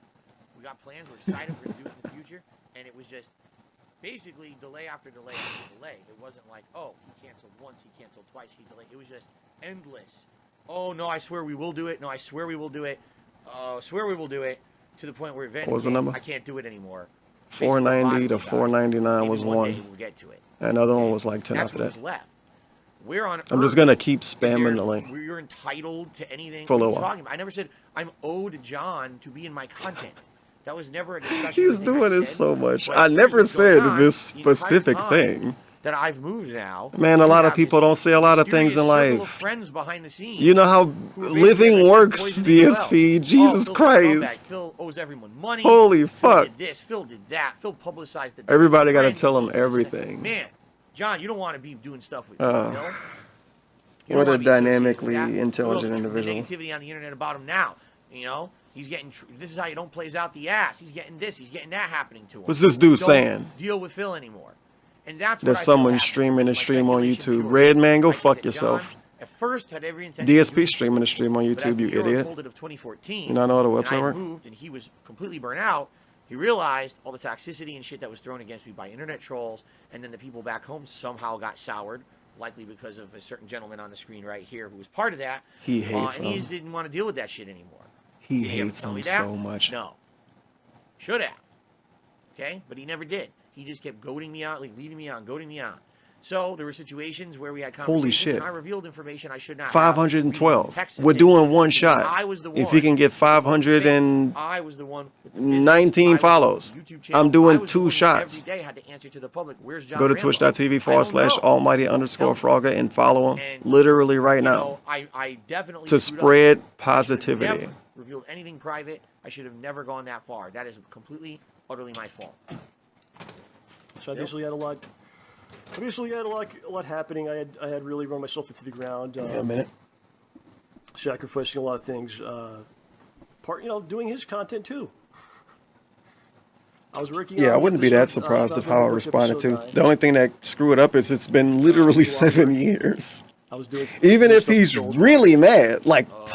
We got plans. We're excited. We're going to do it in the future. And it was just basically delay after delay after delay. It wasn't like, oh, he canceled once, he canceled twice, he delayed. It was just endless. Oh, no, I swear we will do it. No, I swear we will do it. Oh, swear we will do it. To the point where eventually what was the number? I can't do it anymore. 490 to 499 was one. We'll get to it. And another one was like 10 That's after what that. was left. We're on I'm just going to keep spamming the link. We're entitled to anything. For a What are little you while. talking about? I never said I'm owed John to be in my content. That was never a discussion. He's doing this so much. I never said this specific thing. That I've moved now. Man, a lot of people don't say a lot of things in life. Friends behind the scenes. You know how living works, DSP. Jesus Christ. Phil owes everyone money. Holy fuck. Phil did this, Phil did that. Phil publicized the Everybody got to tell him everything. Man, John, you don't want to be doing stuff with Phil. What a dynamically intelligent individual. The negativity on the internet about him now. You know, he's getting. This is how you don't plays out the ass. He's getting this. He's getting that happening to him. What's this dude Don't saying? Deal with Phil anymore. And that's There's someone streaming a stream on YouTube. Red man, go fuck yourself. At first, had every intention DSP streaming a stream on YouTube, you idiot. Of 2014, You not know how the and website I works? moved, and he was completely burnt out. He realized all the toxicity and shit that was thrown against me by internet trolls, and then the people back home somehow got soured, likely because of a certain gentleman on the screen right here who was part of that. He hates and he him. just didn't want to deal with that shit anymore. He Did he ever hates tell him me that? so much. No. Should have. Okay? But he never did. He just kept goading me on, like leading me on, goading me on. So there were situations where we had conversations. Holy shit. And I revealed information I should not have. 512. Texted We're him. doing one shot. I was the one. If he can get I was the one. with the business. 519 I was follows, the YouTube channel. I'm I doing was the 2 one who shots. Every day had to answer to the public. Where's John Go to Rambo? twitch.tv/almighty_Frogger and follow him literally right now I definitely to screwed up. spread I should have positivity. never revealed anything private. I should have never gone that far. That is completely, utterly my fault. So I basically had a lot. I basically had a lot happening. I had really run myself into the ground. Yeah, a minute. Sacrificing a lot of things. Doing his content too. I was working. Yeah, on I the wouldn't be that episode, surprised of about how I book responded to. episode 9. The only thing that screwed up is it's been literally 7 years. I was doing. Even if he's really mad, like punch.